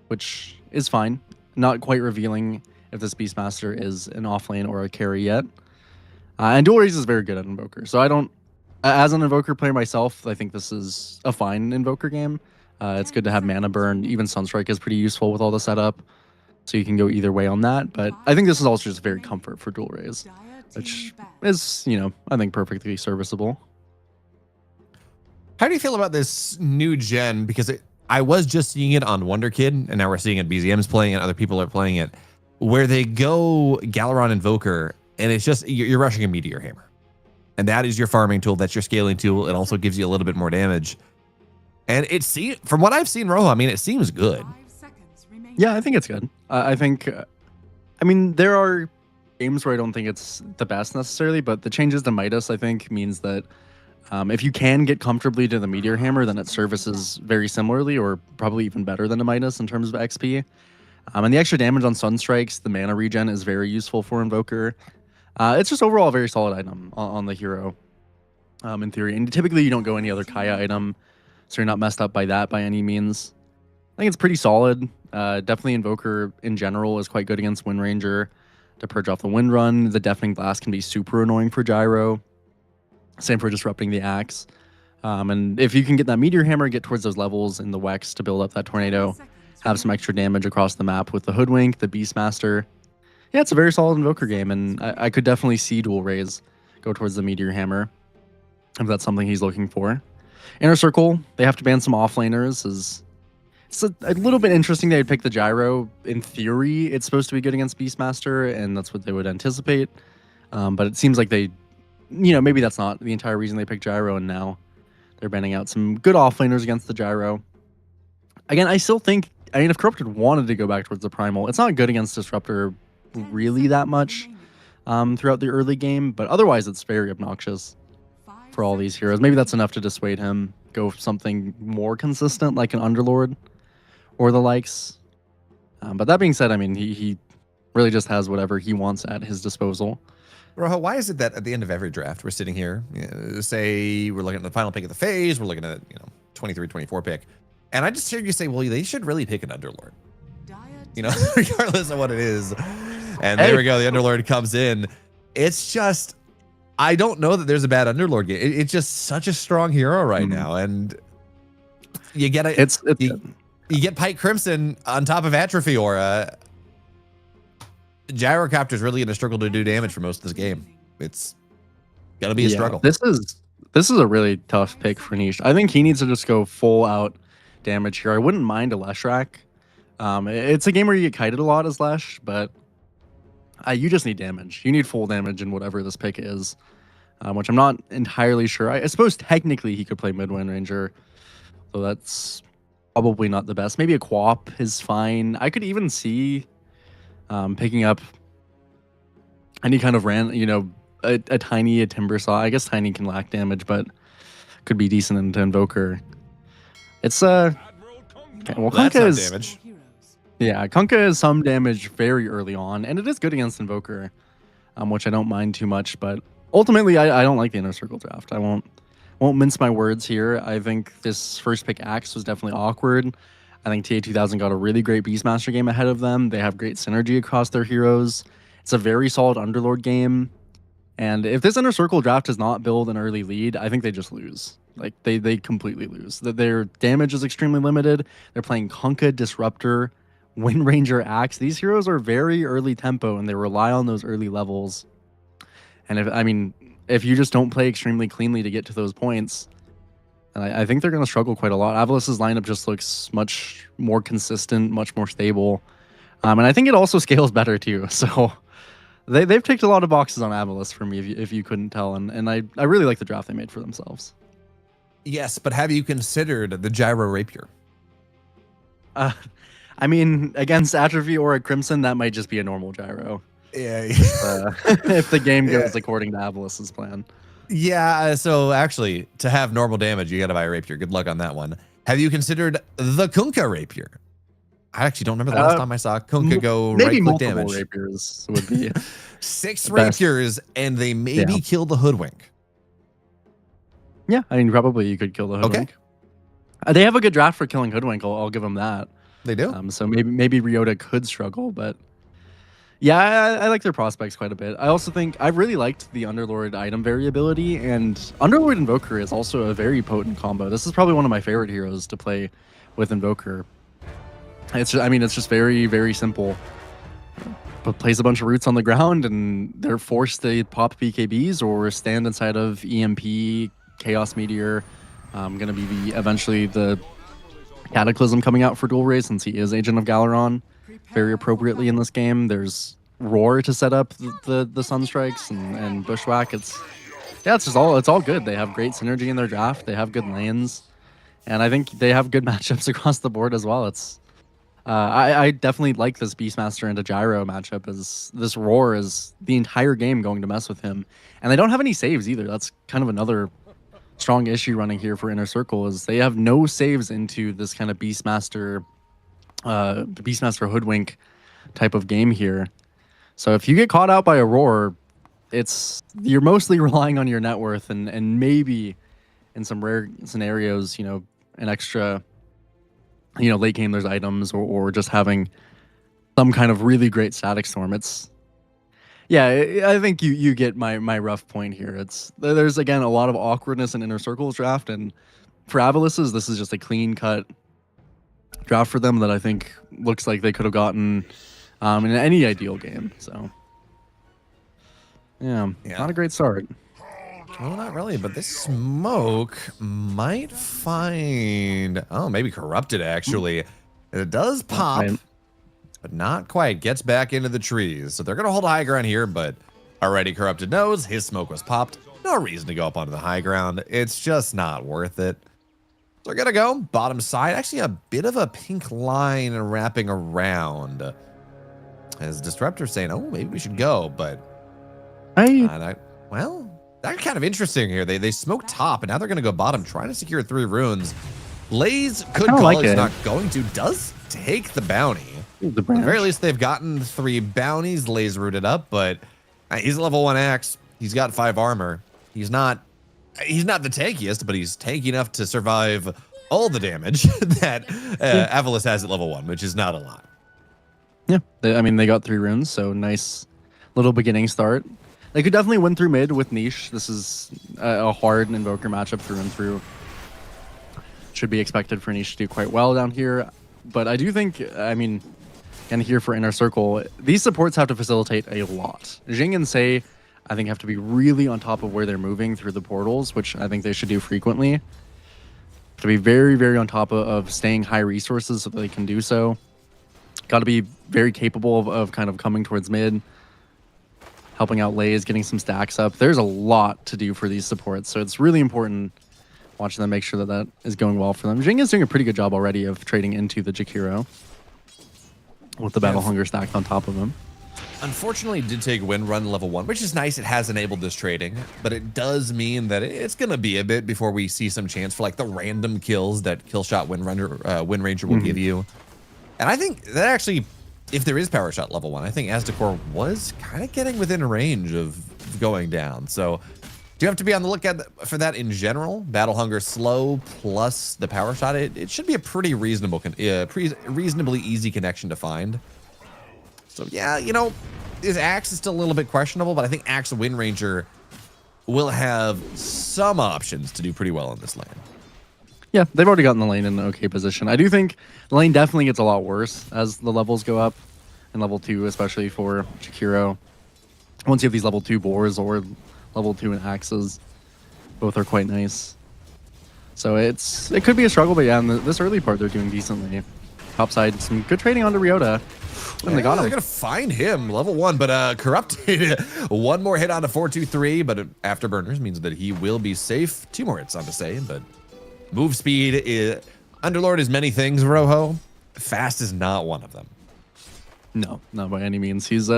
which is fine. Not quite revealing if this Beastmaster is an offlane or a carry yet. And Dual Raise is very good at Invoker, so I don't, as an Invoker player myself, I think this is a fine Invoker game. It's good to have mana burn. Even Sunstrike is pretty useful with all the setup, so you can go either way on that. But I think this is also just very comfort for Dual Raise, which is, I think perfectly serviceable. How do you feel about this new gen? Because I was just seeing it on Wonder Kid, and now we're seeing it. BZM's playing it, other people are playing it, where they go Galaron Invoker, and it's just you're rushing a Meteor Hammer, and that is your farming tool. That's your scaling tool. It also gives you a little bit more damage. And from what I've seen, Rojo, I mean, it seems good. Yeah, I think it's good. I think, I mean, there are games where I don't think it's the best necessarily, but the changes to Midas, I think, means that if you can get comfortably to the Meteor Hammer, then it services very similarly, or probably even better than a Midas in terms of XP. And the extra damage on Sunstrikes, the mana regen is very useful for Invoker. It's just overall a very solid item on the hero, in theory. And typically you don't go any other Kaya item, so you're not messed up by that by any means. I think it's pretty solid. Definitely Invoker in general is quite good against Wind Ranger to purge off the Wind Run. The Deafening Blast can be super annoying for Gyro. Same for disrupting the Axe. And if you can get that Meteor Hammer, get towards those levels in the Wex to build up that Tornado, have some extra damage across the map with the Hoodwink, the Beastmaster. Yeah, it's a very solid Invoker game, and I could definitely see Dual Rays go towards the Meteor Hammer if that's something he's looking for. Inner Circle, they have to ban some offlaners. It's a little bit interesting they'd pick the Gyro. In theory, it's supposed to be good against Beastmaster, and that's what they would anticipate. But it seems like they, maybe that's not the entire reason they picked Gyro, and now they're banning out some good offlaners against the Gyro. Again, I still think, if Corrupted wanted to go back towards the Primal, it's not good against Disruptor really that much throughout the early game, but otherwise it's very obnoxious for all these heroes. Maybe that's enough to dissuade him. Go for something more consistent like an Underlord or the likes. But that being said, he really just has whatever he wants at his disposal. Rojo, why is it that at the end of every draft, we're sitting here, say we're looking at the final pick of the phase, we're looking at, 23, 24 pick, and I just hear you say, well, they should really pick an Underlord, regardless of what it is. And there we go, the Underlord comes in. It's just, I don't know that there's a bad Underlord game. It's just such a strong hero right now, and you get you get Pike Crimson on top of Atrophy Aura. Gyrocopter's really gonna struggle to do damage for most of this game. It's gonna be a struggle. This is a really tough pick for Niche. I think he needs to just go full out damage here. I wouldn't mind a Leshrac. It's a game where you get kited a lot as Lesh, but you just need damage. You need full damage in whatever this pick is, which I'm not entirely sure. I suppose technically he could play Midwind Ranger, so that's probably not the best. Maybe a Quap is fine. I could even see picking up any kind of a Tiny, a Timbersaw. I guess Tiny can lack damage, but could be decent into Invoker. It's well, Kunkka is damage. Yeah, Kunkka is some damage very early on, and it is good against Invoker, which I don't mind too much. But ultimately, I don't like the Inner Circle draft. I won't mince my words here. I think this first pick Axe was definitely awkward. I think TA2000 got a really great Beastmaster game ahead of them. They have great synergy across their heroes. It's a very solid Underlord game. And if this Inner Circle draft does not build an early lead, I think they just lose. Like, they completely lose. Their damage is extremely limited. They're playing Kunkka, Disruptor, Wind Ranger, Axe. These heroes are very early tempo, and they rely on those early levels. And if you just don't play extremely cleanly to get to those points, and I think they're going to struggle quite a lot. Avulus's lineup just looks much more consistent, much more stable. And I think it also scales better too. So they've ticked a lot of boxes on Avulus for me, if you couldn't tell. And I really like the draft they made for themselves. Yes, but have you considered the Gyro Rapier? Against Atrophy or a Crimson, that might just be a normal Gyro. Yeah. If the game goes according to Avulus's plan. Yeah, so actually, to have normal damage, you gotta buy a Rapier. Good luck on that one. Have you considered the Kunkka Rapier? I actually don't remember the last time I saw Kunkka go maybe right-click multiple damage. Rapiers would be 6 Rapiers, and they maybe kill the Hoodwink. Yeah, probably you could kill the Hoodwink. Okay. They have a good draft for killing Hoodwink. I'll give them that. They do. So maybe Ryota could struggle, but yeah, I like their prospects quite a bit. I also think I really liked the Underlord item variability, and Underlord Invoker is also a very potent combo. This is probably one of my favorite heroes to play with Invoker. It's just very, very simple. But plays a bunch of roots on the ground, and they're forced to pop BKBs or stand inside of EMP, Chaos Meteor. Gonna be eventually the Cataclysm coming out for Dual Ray, since he is Agent of Galaron very appropriately in this game. There's Roar to set up the Sunstrikes and Bushwhack. It's all good. They have great synergy in their draft. They have good lanes, and I think they have good matchups across the board as well. I definitely like this Beastmaster into Gyro matchup, as this Roar is the entire game going to mess with him, and they don't have any saves either. That's kind of another strong issue running here for Inner Circle, is they have no saves into this kind of Beastmaster Hoodwink type of game here. So if you get caught out by a Roar, you're mostly relying on your net worth and maybe in some rare scenarios, an extra, late game there's items or just having some kind of really great static storm. Yeah, I think you get my rough point here. There's again a lot of awkwardness in Inner Circle's draft, and for Avulus's, this is just a clean cut draft for them that I think looks like they could have gotten in any ideal game. So yeah, not a great start. Well, not really, but this smoke might find... Oh, maybe Corrupted, actually. It does pop, but not quite. Gets back into the trees. So they're going to hold high ground here, but already Corrupted knows his smoke was popped. No reason to go up onto the high ground. It's just not worth it. So they're going to go bottom side. Actually, a bit of a pink line wrapping around. As Disruptor saying, oh, maybe we should go, but... well... That's kind of interesting here. They smoke top, and now they're going to go bottom, trying to secure 3 runes. Lays could call like he's it. not going to. Does take the bounty. At the very least, they've gotten 3 bounties. Lays rooted up, but he's a level 1 axe. He's got 5 armor. He's not the tankiest, but he's tanky enough to survive all the damage that Avulus has at level 1, which is not a lot. Yeah, they got 3 runes, so nice little beginning start. They could definitely win through mid with Niche. This is a hard Invoker matchup through and through. Should be expected for Niche to do quite well down here. But I do think, and here for Inner Circle, these supports have to facilitate a lot. Jing and Sei, I think, have to be really on top of where they're moving through the portals, which I think they should do frequently. To be very, very on top of staying high resources so that they can do so. Got to be very capable of kind of coming towards mid. Helping out Lays, getting some stacks up. There's a lot to do for these supports, so it's really important watching them make sure that is going well for them. Jing is doing a pretty good job already of trading into the Jakiro with the Battle Hunger stacked on top of him. Unfortunately, it did take Wind Run level 1, which is nice. It has enabled this trading, but it does mean that it's going to be a bit before we see some chance for like the random kills that Killshot Wind Ranger will give you. And I think that actually... If there is Power Shot level 1, I think Aztecor was kind of getting within range of going down. So do you have to be on the lookout for that in general? Battle Hunger slow plus the Power Shot. It should be a pretty reasonably easy connection to find. So yeah, his Axe is still a little bit questionable, but I think Axe Wind Ranger will have some options to do pretty well in this lane. Yeah, they've already gotten the lane in an okay position. I do think the lane definitely gets a lot worse as the levels go up, in level 2, especially for Jakiro. Once you have these level 2 boars or level 2 and axes, both are quite nice. So it could be a struggle, but yeah, in this early part, they're doing decently. Top side, some good trading onto Ryota. And they got him. They're going to find him, level 1, but Corrupted. 1 more hit onto 423, but Afterburners means that he will be safe. 2 more hits onto Sei, but... Move speed is... Underlord is many things, Rojo. Fast is not one of them. No, not by any means. He's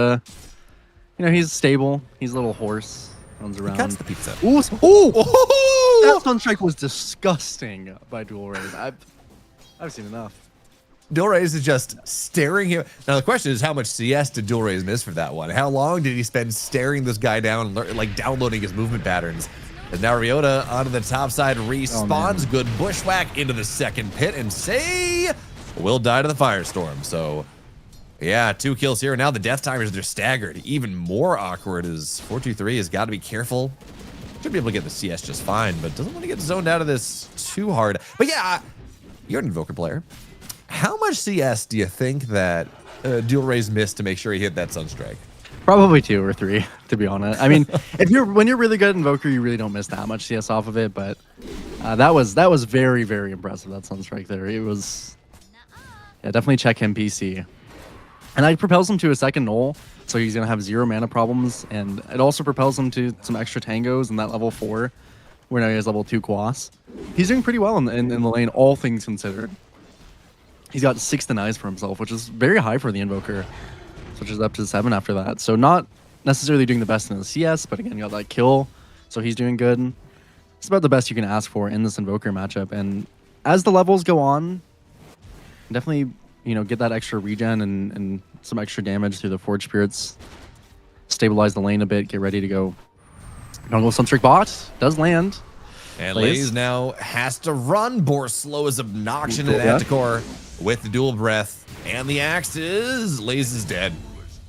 he's stable. He's a little horse. Runs around. He cuts the pizza. Ooh! That Sunstrike was disgusting by Dual Rays. I've seen enough. Dual Rays is just staring him. Now the question is, how much CS did Dual Rays miss for that one? How long did he spend staring this guy down, like downloading his movement patterns? And now Ryota onto the top side respawns. Good bushwhack into the second pit, and Sei will die to the firestorm. So, yeah, 2 kills here. Now the death timers, they're staggered. Even more awkward is 423 has got to be careful. Should be able to get the CS just fine, but doesn't want to get zoned out of this too hard. But yeah, you're an Invoker player. How much CS do you think that Dual Rays missed to make sure he hit that Sunstrike? Probably 2 or 3, to be honest. I mean, when you're really good at Invoker, you really don't miss that much CS off of it. But that was very, very impressive. That Sunstrike there. It was, yeah, definitely check him PC. And that propels him to a second null, so he's gonna have 0 mana problems, and it also propels him to some extra tangos in that level 4, where now he has level 2 Quas. He's doing pretty well in the lane, all things considered. He's got 6 denies for himself, which is very high for the Invoker. Switches up to 7 after that. So not necessarily doing the best in the CS, but again, got that kill. So he's doing good. It's about the best you can ask for in this Invoker matchup. And as the levels go on, definitely, get that extra regen and some extra damage through the Forge Spirits. Stabilize the lane a bit, get ready to go. Don't go Sunstrike bot. Does land. And Lays now has to run. Boar slow is obnoxious at Aztecor with the dual breath. And the axes. Lays is dead.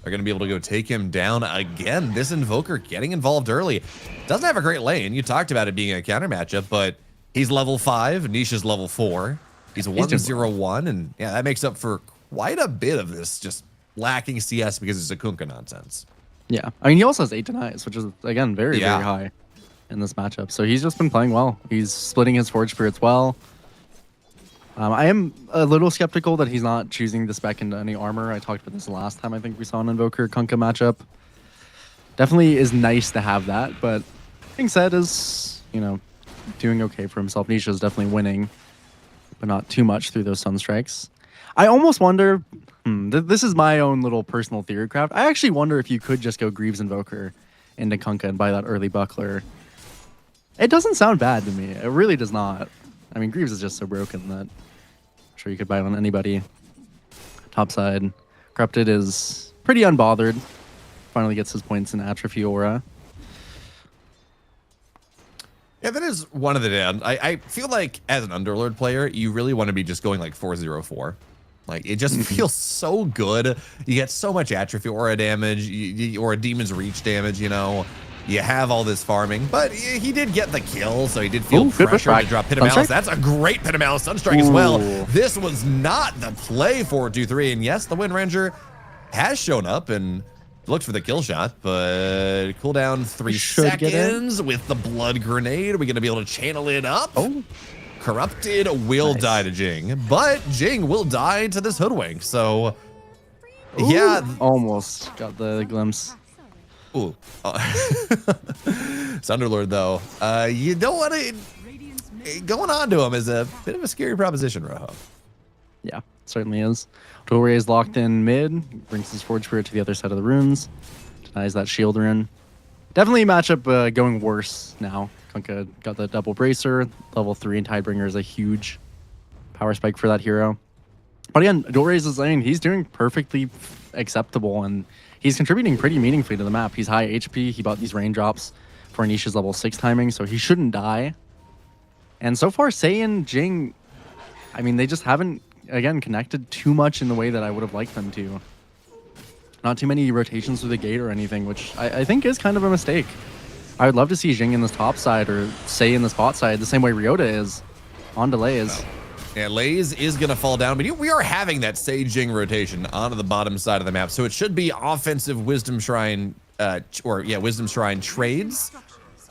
are going to be able to go take him down again. This Invoker getting involved early. Doesn't have a great lane. You talked about it being a counter matchup, but he's level 5. Nisha's level 4. He's 1-0-1, and yeah, that makes up for quite a bit of this just lacking CS because it's a Kunkka nonsense. Yeah, I mean, he also has 8 denies, which is, again, very, Yeah. very high in this matchup. So he's just been playing well. He's splitting his Forge Spirits well. I am a little skeptical that he's not choosing the spec into any armor. I talked about this the last time I think we saw an Invoker Kunkka matchup. Definitely is nice to have that, but being said is, you know, doing okay for himself. Nisha's definitely winning, but not too much through those Sunstrikes. I almost wonder, this is my own little personal theory craft. I actually wonder if you could just go Greaves Invoker into Kunkka and buy that early buckler. It doesn't sound bad to me. It really does not. I mean, Greaves is just so broken that I'm sure you could buy it on anybody. Topside, Corrupted is pretty unbothered. Finally gets his points in Atrophy Aura. Yeah, that is one of the down. I feel like as an Underlord player, you really want to be just going like 4-0-4. Like, it just feels so good. You get so much Atrophy Aura damage, or a Demon's Reach damage, you know. You have all this farming, but he did get the kill, so he did feel pressure to drop Pit of Malice. That's a great Pit of Malice Sunstrike as well. This was not the play for 2-3, and yes, the Wind Ranger has shown up and looked for the kill shot, but cooldown 3 seconds with the Blood Grenade. Are we going to be able to channel it up? Oh. Corrupted will die to Jing, but Jing will die to this Hoodwink, so yeah. Almost got the glimpse. Ooh. Thunderlord, though, you don't want to... Going on to him is a bit of a scary proposition, Rojo. Yeah, certainly is. Dual is locked in mid, brings his Forge Spirit to the other side of the runes, denies that shield rune. Definitely a matchup going worse now. Kunkka got the double bracer, level 3, and Tidebringer is a huge power spike for that hero. But again, Dual is lane, he's doing perfectly acceptable, and he's contributing pretty meaningfully to the map. He's high HP, he bought these raindrops for Anisha's level 6 timing, so he shouldn't die. And so far, Saiyan, Jing, I mean, they just haven't, again, connected too much in the way that I would have liked them to. Not too many rotations through the gate or anything, which I think is kind of a mistake. I would love to see Jing in this top side or Sei in the spot side, the same way Ryota is on delays. Yeah, Lays is going to fall down, but we are having that Sei Jing rotation onto the bottom side of the map, so it should be offensive Wisdom Shrine, Wisdom Shrine trades.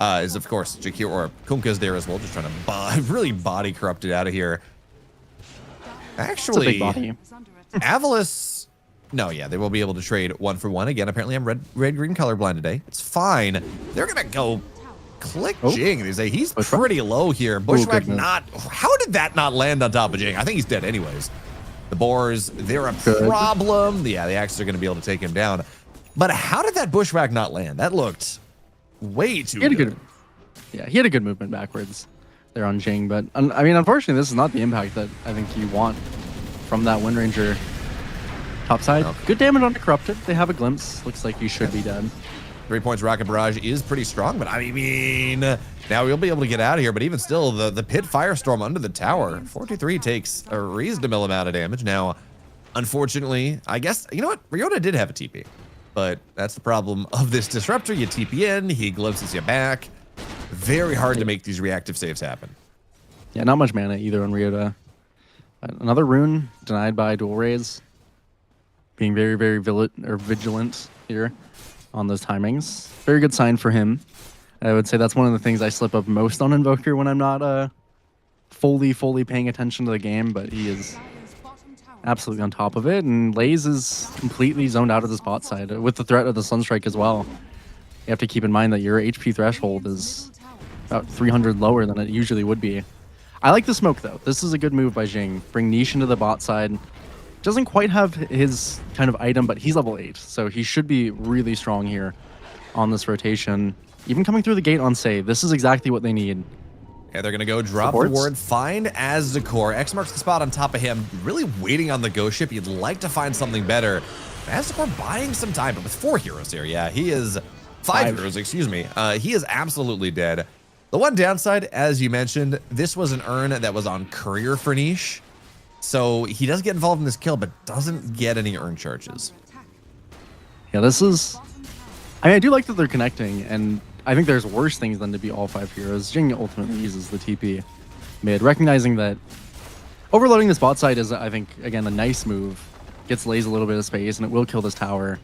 Is of course Jakir or Kunkka's there as well, just trying to really body Corrupted out of here. Actually, Avulus, no, yeah, they will be able to trade 1-for-1 again. Apparently, I'm red-green colorblind today. It's fine. They're gonna go click Jing. They say he's pretty low here. Bushwhack not. How did that not land on top of Jing? I think he's dead anyways. The boars, they're a problem. Yeah, the axes are gonna be able to take him down. But how did that Bushwhack not land? That looked way too good. Yeah, he had a good movement backwards there on Jing, but I mean, unfortunately, this is not the impact that I think you want from that Wind Ranger topside. Good damage on the Corrupted. They have a glimpse. Looks like he should be dead. 3 points Rocket Barrage is pretty strong, but I mean, now we'll be able to get out of here, but even still, the Pit Firestorm under the tower, 43 takes a reasonable amount of damage. Now, unfortunately, I guess, you know what? Ryota did have a TP, but that's the problem of this Disruptor. You TP in, he glimpses you back. Very hard to make these reactive saves happen. Yeah, not much mana either on Ryota. Another rune denied by Dual Rays. Being very, very vigilant here on those timings. Very good sign for him. I would say that's one of the things I slip up most on Invoker when I'm not fully paying attention to the game, but he is absolutely on top of it. And Lays is completely zoned out of the spot side with the threat of the Sunstrike as well. You have to keep in mind that your HP threshold is about 300 lower than it usually would be. I like the smoke, though. This is a good move by Jing. Bring Niche into the bot side. Doesn't quite have his kind of item, but he's level 8, so he should be really strong here on this rotation. Even coming through the gate on Sei, this is exactly what they need. Yeah, they're going to go drop the ward, find Azakor. X marks the spot on top of him, really waiting on the ghost ship. You'd like to find something better. Azakor buying some time, but with 4 heroes here, yeah, he is... 5 heroes, excuse me. He is absolutely dead. The one downside, as you mentioned, this was an urn that was on courier for Niche. So he does get involved in this kill, but doesn't get any urn charges. Yeah, this is. I mean, I do like that they're connecting, and I think there's worse things than to be all 5 heroes. Jing ultimately uses the TP mid, recognizing that overloading this bot side is, I think, again, a nice move. Gets Lays a little bit of space, and it will kill this tower.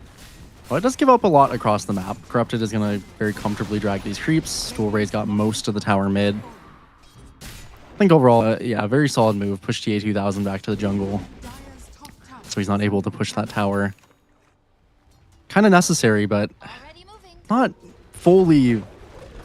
Well, it does give up a lot across the map. Corrupted is going to very comfortably drag these creeps. Dual Ray's got most of the tower mid. I think overall, yeah, a very solid move. Push TA2000 back to the jungle, Dire's top tower so he's not able to push that tower. Kind of necessary, but not fully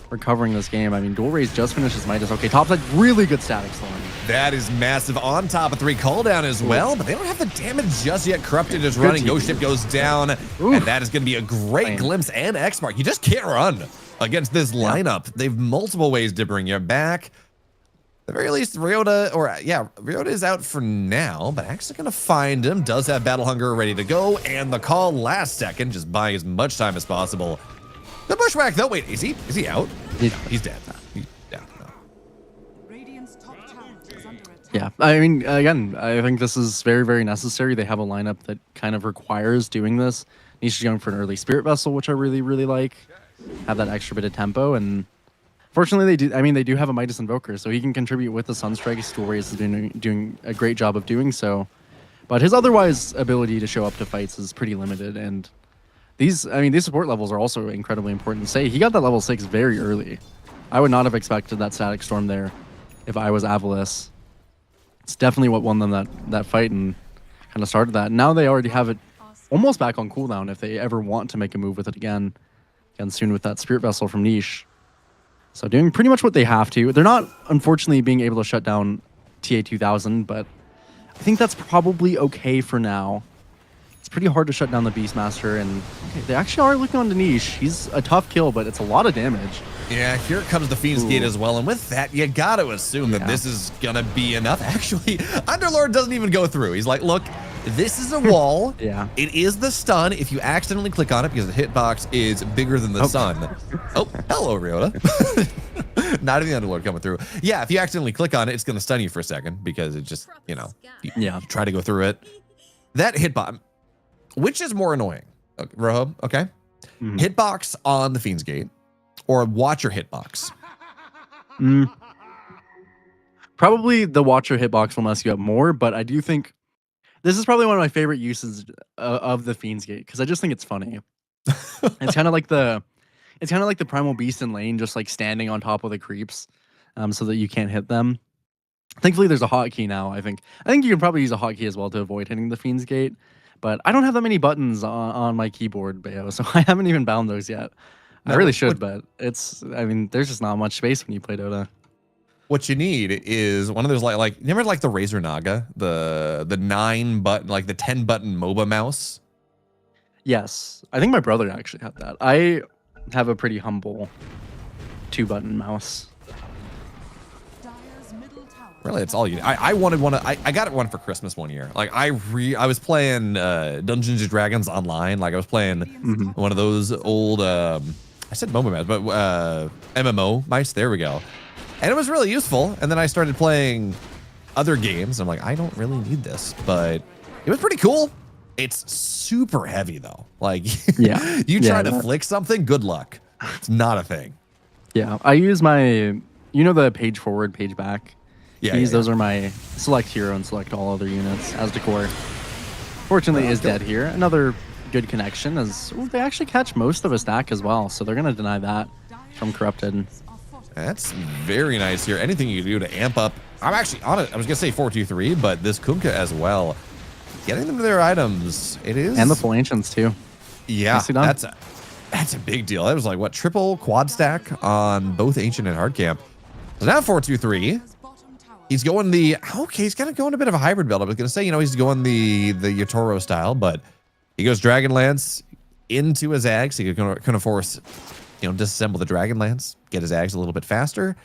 recovering this game. I mean, Dual Ray's just finished his Midas. Okay, topside, really good static storm. That is massive on top of 3 cooldown as well, but they don't have the damage just yet. Corrupted is running. Ghost Ship goes down, and that is going to be a great glimpse and X-Mark. You just can't run against this lineup. They've multiple ways to bring you back. At the very least, Ryota is out for now, but actually going to find him. Does have Battle Hunger ready to go, and the call last second, just buying as much time as possible. The bushwhack, though. Wait, is he out? He's dead. He's down. No. Radiant's top tower is under attack. Yeah, I mean, again, I think this is very, very necessary. They have a lineup that kind of requires doing this. Niche is going for an early Spirit Vessel, which I really, really like. Have that extra bit of tempo, and fortunately, they do. I mean, they do have a Midas Invoker, so he can contribute with the Sunstrike. Dual Rays is doing a great job of doing so, but his otherwise ability to show up to fights is pretty limited. And these support levels are also incredibly important. Say he got that level 6 very early. I would not have expected that static storm there if I was Avulus. It's definitely what won them that fight and kind of started that. Now they already have it almost back on cooldown if they ever want to make a move with it again soon with that Spirit Vessel from Niche. So doing pretty much what they have to. They're not, unfortunately, being able to shut down TA2000, but I think that's probably okay for now. It's pretty hard to shut down the Beastmaster, and they actually are looking on to Niche. He's a tough kill, but it's a lot of damage. Yeah, here comes the Fiend's Gate as well, and with that, you got to assume that this is going to be enough. Actually, Underlord doesn't even go through. He's like, look, this is a wall. Yeah. It is the stun if you accidentally click on it because the hitbox is bigger than the sun. Oh, hello, Ryota. Not even the Underlord coming through. Yeah, if you accidentally click on it, it's going to stun you for a second because it just, you try to go through it. That hitbox, which is more annoying? Rojo, okay? Hitbox on the Fiend's Gate or Watcher hitbox? Probably the Watcher hitbox will mess you up more, but I do think this is probably one of my favorite uses of the Fiend's Gate because I just think it's funny. It's kind of like the Primal Beast in lane, just like standing on top of the creeps, so that you can't hit them. Thankfully, there's a hotkey now. I think you can probably use a hotkey as well to avoid hitting the Fiend's Gate, but I don't have that many buttons on my keyboard, Bayo, so I haven't even bound those yet. I really should, but there's just not much space when you play Dota. What you need is one of those like remember like the Razer Naga, the 9 button, like the 10 button MOBA mouse. Yes, I think my brother actually had that. I have a pretty humble 2-button mouse. Dire's middle tower Really, it's all you need. I wanted one. I got one for Christmas one year. Like I was playing Dungeons and Dragons online. Like I was playing one of those old I said MOBA mouse, but MMO mice. There we go. And it was really useful. And then I started playing other games. I'm like, I don't really need this, but it was pretty cool. It's super heavy though. Like, yeah, you try to flick something, good luck. It's not a thing. Yeah, I use my, the page forward, page back. Yeah, those are my select hero and select all other units as decor. Fortunately, is dead here. Another good connection as they actually catch most of a stack as well, so they're gonna deny that from Corrupted. That's very nice here. Anything you can do to amp up. I'm actually on it. I was gonna say 4-2-3, but this Kunkka as well. Getting them to their items. It is. And the full ancients too. Yeah, that's a big deal. That was like what, triple quad stack on both ancient and hard camp. So now 4-2-3. He's going he's kind of going a bit of a hybrid build. I was gonna say, he's going the Yotoro style, but he goes Dragonlance into his Ags. He's gonna force, disassemble the Dragonlance, get his Ags a little bit faster.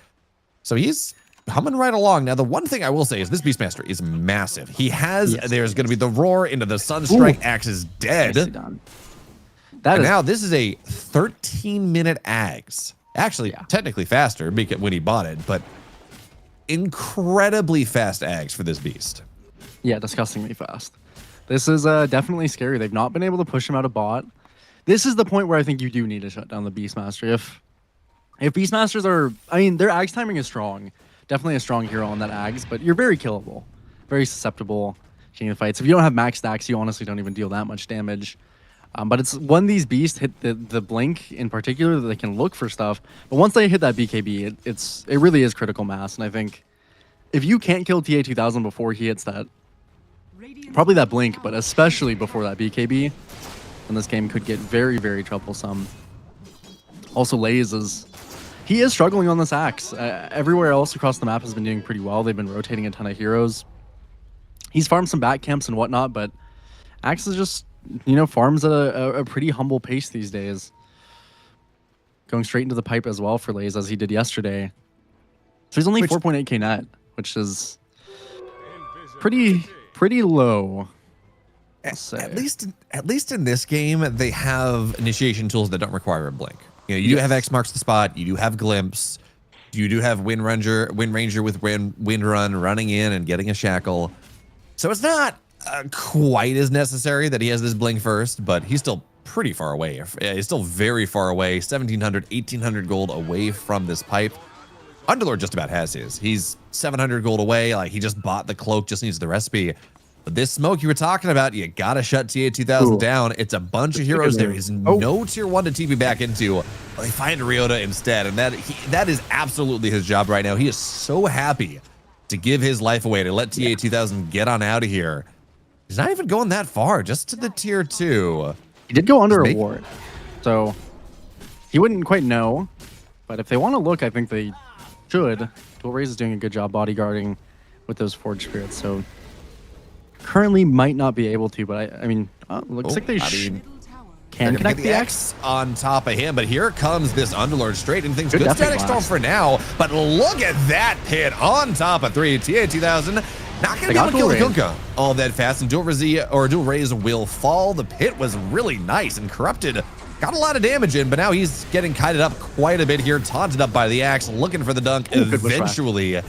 So he's humming right along. Now, the one thing I will say is this Beastmaster is massive. He has, there's going to be the roar into the Sunstrike. Axe is dead. Now this is a 13-minute Ags. Actually, technically faster because when he bought it, but incredibly fast Ags for this beast. Yeah, disgustingly fast. This is definitely scary. They've not been able to push him out of bot. this is the point where I think you do need to shut down the Beastmaster. If Beastmasters are, I mean, their Ags timing is strong. Definitely a strong hero on that Ags, but you're very killable. Very susceptible to fights. If you don't have max stacks, you honestly don't even deal that much damage. But it's when these beasts hit the blink in particular that they can look for stuff. But once they hit that BKB, it really is critical mass. And I think if you can't kill TA2000 before he hits that, probably that blink, but especially before that BKB, then this game could get very, very troublesome. Also, Laze he is struggling on this Axe. Everywhere else across the map has been doing pretty well. They've been rotating a ton of heroes. He's farmed some back camps and whatnot, but Axe is just, farms at a pretty humble pace these days. Going straight into the pipe as well for Laze as he did yesterday. So he's only 4.8k net, which is pretty low. At least in this game, they have initiation tools that don't require a blink. You do have X marks the spot. You do have Glimpse. You do have Wind Ranger with Wind Run running in and getting a shackle. So it's not quite as necessary that he has this blink first, but he's still pretty far away. He's still very far away. 1,700, 1,800 gold away from this pipe. Underlord just about has his. He's 700 gold away. Like, he just bought the cloak, just needs the recipe. But this smoke you were talking about, you gotta shut TA2000 down. It's a bunch of heroes there. He's no tier 1 to TP back into. Well, they find Ryota instead, and that is absolutely his job right now. He is so happy to give his life away, to let TA2000 get on out of here. He's not even going that far, just to the tier 2. He did go under a ward, so he wouldn't quite know. But if they want to look, I think they should. Dual Raze is doing a good job bodyguarding with those Forge Spirits, so currently might not be able to, but I mean, looks like they can connect the X on top of him, but here comes this Underlord straight and things. Good static storm for now, but look at that pit on top of 3. TA2000 not gonna be able to kill the Kunkka all that fast, and Dual Raze will fall. The pit was really nice and corrupted. Got a lot of damage in, but now he's getting kited up quite a bit here, taunted up by the Axe, looking for the dunk eventually.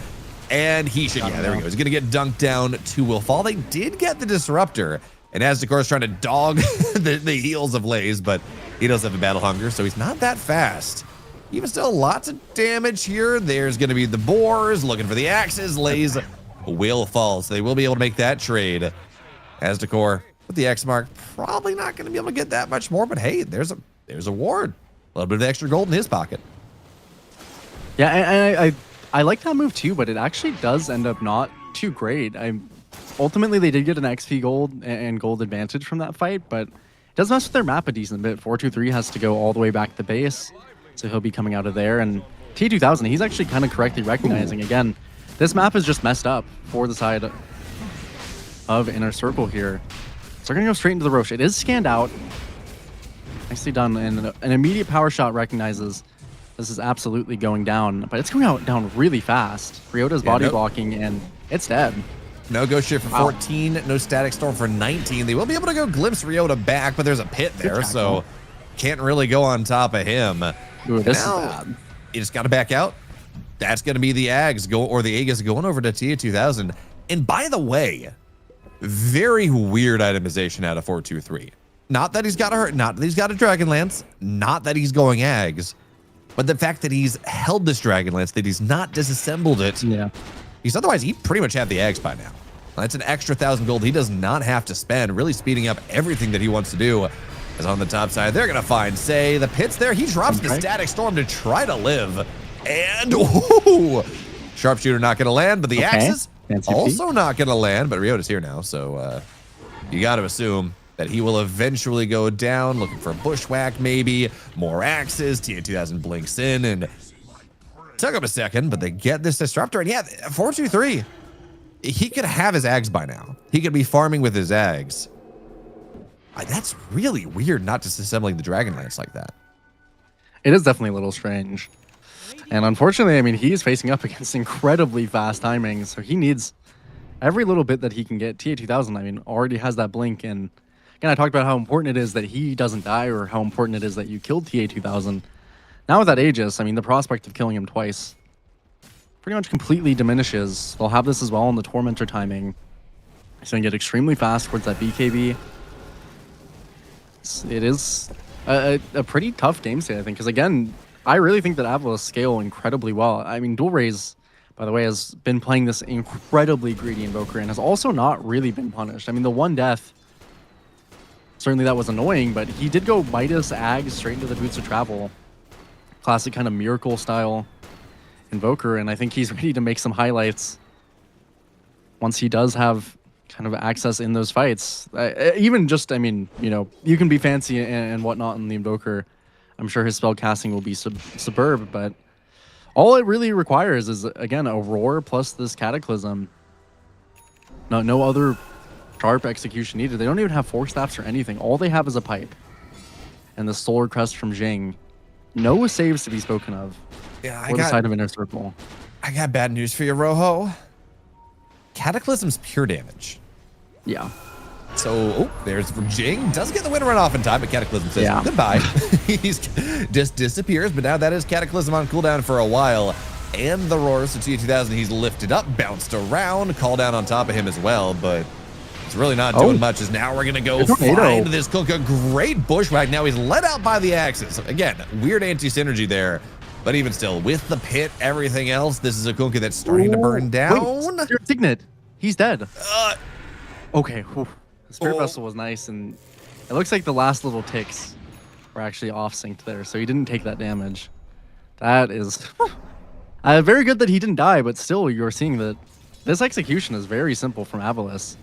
And he should, there we go. He's going to get dunked down to will fall. They did get the Disruptor. And Aztekor is trying to dog the heels of Laze, but he does have a battle hunger, so he's not that fast. Even still, lots of damage here. There's going to be the Boars looking for the Axes. Laze will fall, so they will be able to make that trade. Aztekor with the X mark, probably not going to be able to get that much more, but hey, there's a ward. A little bit of extra gold in his pocket. Yeah, and I like that move too, but it actually does end up not too great. Ultimately, they did get an XP gold and gold advantage from that fight, but it does mess with their map a decent bit. 423 has to go all the way back to base, so he'll be coming out of there. And T2000, he's actually kind of correctly recognizing, again, this map is just messed up for the side of Inner Circle here. So they're going to go straight into the Roche. It is scanned out. Nicely done, and an immediate power shot recognizes this is absolutely going down, but it's going down really fast. Ryota's body blocking, and it's dead. No Ghost Shift for 14, no Static Storm for 19. They will be able to go glimpse Ryota back, but there's a pit there, so can't really go on top of him. Ooh, this is bad. You just got to back out. That's going to be the Ags or the Aegis going over to TA2000. And by the way, very weird itemization out of 423. Not that he's got a not that he's got a Dragonlance, not that he's going Ags, but the fact that he's held this Dragonlance, that he's not disassembled it. Yeah. Because otherwise, he'd pretty much have the Ags by now. That's an extra 1,000 gold he does not have to spend, really speeding up everything that he wants to do. As on the top side, they're going to find Say. The pit's there. He drops the Static Storm to try to live. And, ooh, Sharpshooter not going to land, but the Axes also not going to land. But Ryota's here now, so you got to assume that he will eventually go down, looking for a Bushwhack maybe. More Axes. TA2000 blinks in, and took him a second, but they get this Disruptor. And yeah, 423, he could have his Ags by now. He could be farming with his Ags. That's really weird not disassembling the Dragonlance like that. It is definitely a little strange. And unfortunately, I mean, he's facing up against incredibly fast timing, so he needs every little bit that he can get. TA2000, I mean, already has that blink, and again, I talked about how important it is that he doesn't die, or how important it is that you killed TA2000. Now with that Aegis, I mean, the prospect of killing him twice pretty much completely diminishes. They'll have this as well in the Tormentor timing. He's going to get extremely fast towards that BKB. It is a pretty tough game state, I think, because again, I really think that Avulus scale incredibly well. I mean, Dual Rays, by the way, has been playing this incredibly greedy Invoker and has also not really been punished. I mean, the one death, certainly that was annoying, but he did go Midas Ag straight into the Boots of Travel. Classic kind of miracle style Invoker, and I think he's ready to make some highlights once he does have kind of access in those fights. Even just, I mean, you know, you can be fancy and whatnot in the Invoker. I'm sure his spell casting will be superb, but all it really requires is, again, a Roar plus this Cataclysm. No other sharp execution needed. They don't even have Force Staffs or anything. All they have is a pipe. And the Solar Crest from Jing. No saves to be spoken of. Yeah, Or the side of Inner Circle. I got bad news for you, Rojo. Cataclysm's pure damage. Yeah. So, oh, there's Jing. Does get the win run off in time, but Cataclysm says goodbye. He's just disappears, but now that is Cataclysm on cooldown for a while. And the Roars to TA2000, he's lifted up, bounced around, call down on top of him as well, but it's really not doing much, as now we're going to go find this Kunkka. Great bushwhack. Now he's let out by the axes. Again, weird anti-synergy there, but even still, with the pit, everything else, this is a Kunkka that's starting to burn down. Wait, Signet. He's dead. Okay. Whew. The Spirit Vessel was nice, and it looks like the last little ticks were actually off-synced there, so he didn't take that damage. That is very good that he didn't die, but still, you're seeing that this execution is very simple from Avulus.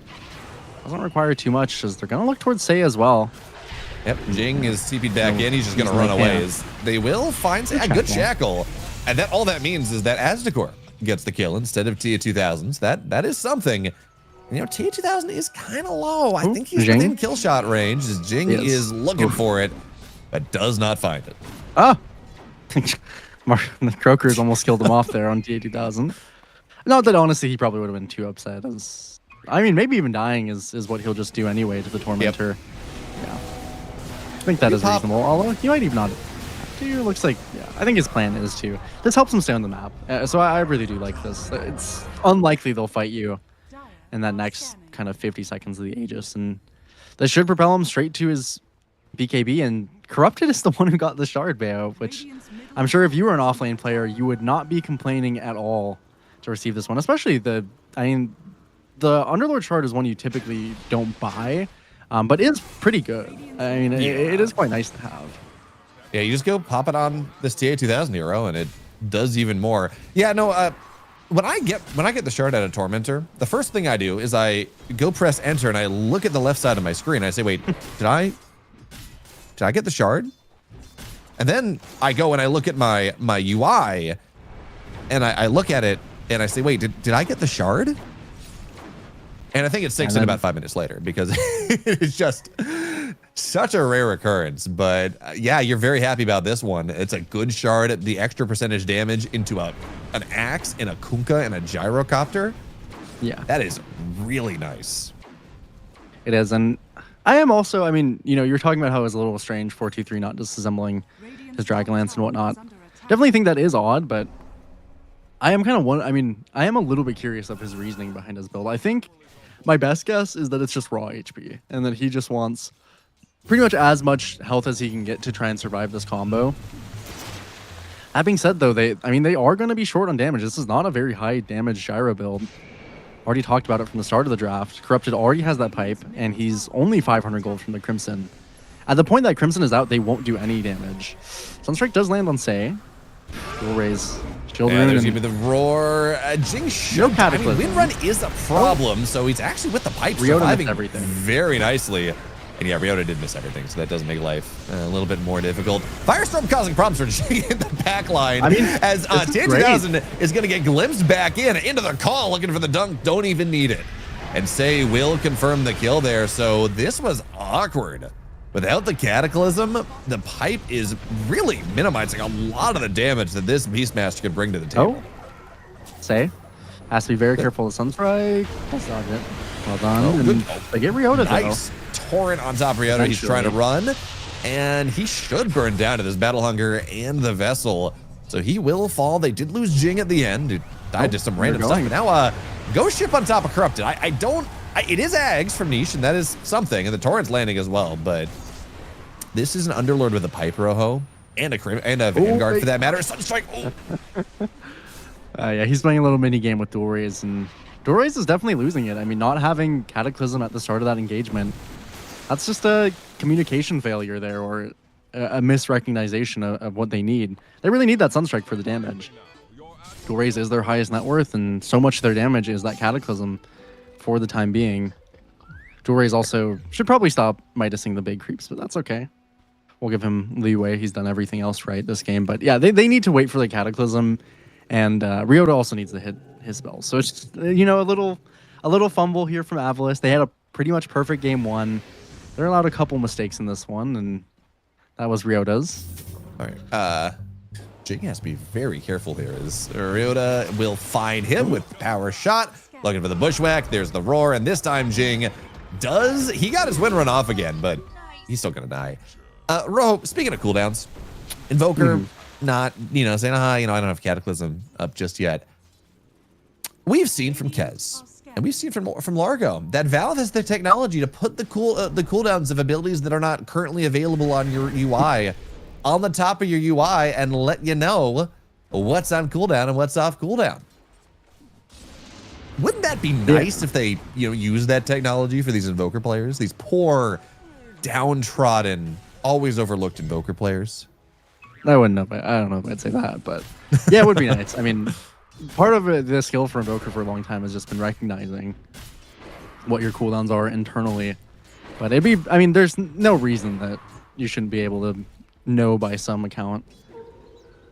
Doesn't require too much, as they're going to look towards Sei as well. Yep, Jing is CP'd back in. He's just going to run away. As they will find a good shackle. And that all that means is that Aztekor gets the kill instead of TA2000s. That is something. You know, TA2000 is kind of low. I think he's within kill shot range, as Jing is looking for it, but does not find it. Ah! Croker's almost killed him off there on TA2000. Not that, honestly, he probably would have been too upset. I mean, maybe even dying is what he'll just do anyway to the Tormentor. Yeah. I think that is reasonable, although he might even not have to. Looks like, yeah, I think his plan is to. This helps him stay on the map. So I really do like this. It's unlikely they'll fight you in that next kind of 50 seconds of the Aegis, and that should propel him straight to his BKB. And Corrupted is the one who got the shard, Bayo, which I'm sure if you were an offlane player, you would not be complaining at all to receive this one, especially the Underlord shard is one you typically don't buy, but is pretty good. I mean, it is quite nice to have. Yeah, you just go pop it on this TA2000 hero, and it does even more. Yeah, no, when I get the shard out of Tormentor, the first thing I do is I go press enter and I look at the left side of my screen. I say, wait, did I get the shard? And then I go and I look at my UI, and I look at it and I say, wait, did I get the shard? And I think it sinks in about 5 minutes later, because it's just such a rare occurrence. But yeah, you're very happy about this one. It's a good shard. The extra percentage damage into an axe and a Kunkka and a gyrocopter. Yeah. That is really nice. It is. And I am also, I mean, you know, you're talking about how it was a little strange 4-2-3 not disassembling his Dragonlance and whatnot. Definitely think that is odd, but I am kind of I am a little bit curious of his reasoning behind his build. I think my best guess is that it's just raw HP, and that he just wants pretty much as much health as he can get to try and survive this combo. That being said, though, they are going to be short on damage. This is not a very high damage gyro build. Already talked about it from the start of the draft. Corrupted already has that pipe, and he's only 500 gold from the Crimson. At the point that Crimson is out, they won't do any damage. Sunstrike does land on Sei. We'll raise Shield Rune. There's even the Roar. Jing should. I mean, Wind Run is a problem, so he's actually with the pipe surviving everything very nicely. And yeah, Ryota did miss everything, so that does make life a little bit more difficult. Firestorm causing problems for Jing in the back line. I mean, as TA2000 is going to get glimpsed back into the call, looking for the dunk. Don't even need it. And Sei will confirm the kill there. So this was awkward. Without the Cataclysm, the pipe is really minimizing a lot of the damage that this Beastmaster could bring to the table. Sei has to be very careful with Sunstrike. That's not it. Well done. They get Ryota, nice torrent on top of Ryota. He's trying to run, and he should burn down to this Battle Hunger and the Vessel. So he will fall. They did lose Jing at the end. It died to some random stuff. But now, Ghost Ship on top of Corrupted. It is Ags from Niche, and that is something. And the Torrent's landing as well, but This is an Underlord with a Pipe Rojo and a Vanguard for that matter. Sunstrike. Oh. Yeah, he's playing a little mini game with Dual Raze, and Dual Raze is definitely losing it. I mean, not having Cataclysm at the start of that engagement, that's just a communication failure there, or a misrecognition of what they need. They really need that Sunstrike for the damage. Dual Raze is their highest net worth, and so much of their damage is that Cataclysm for the time being. Dual Raze also should probably stop Midasing the big creeps, but that's okay. We'll give him leeway. He's done everything else right this game. But yeah, they need to wait for the Cataclysm, and Ryota also needs to hit his spell. So it's just, a little fumble here from Avulus. They had a pretty much perfect game one. They're allowed a couple mistakes in this one, and that was Ryota's. All right. Jing has to be very careful here, as Ryota will find him with the power shot. Looking for the bushwhack. There's the roar, and this time Jing he got his win run off again, but he's still gonna die. Roho, speaking of cooldowns, Invoker not, saying, I don't have Cataclysm up just yet. We've seen from Kez, and we've seen from Largo, that Valve has the technology to put the cooldowns of abilities that are not currently available on your UI on the top of your UI and let you know what's on cooldown and what's off cooldown. Wouldn't that be nice if they, use that technology for these Invoker players? These poor, downtrodden, always overlooked Invoker players. I don't know if I'd say that, but yeah, it would be nice. I mean, part of the skill for Invoker for a long time has just been recognizing what your cooldowns are internally. But there's no reason that you shouldn't be able to know by some account.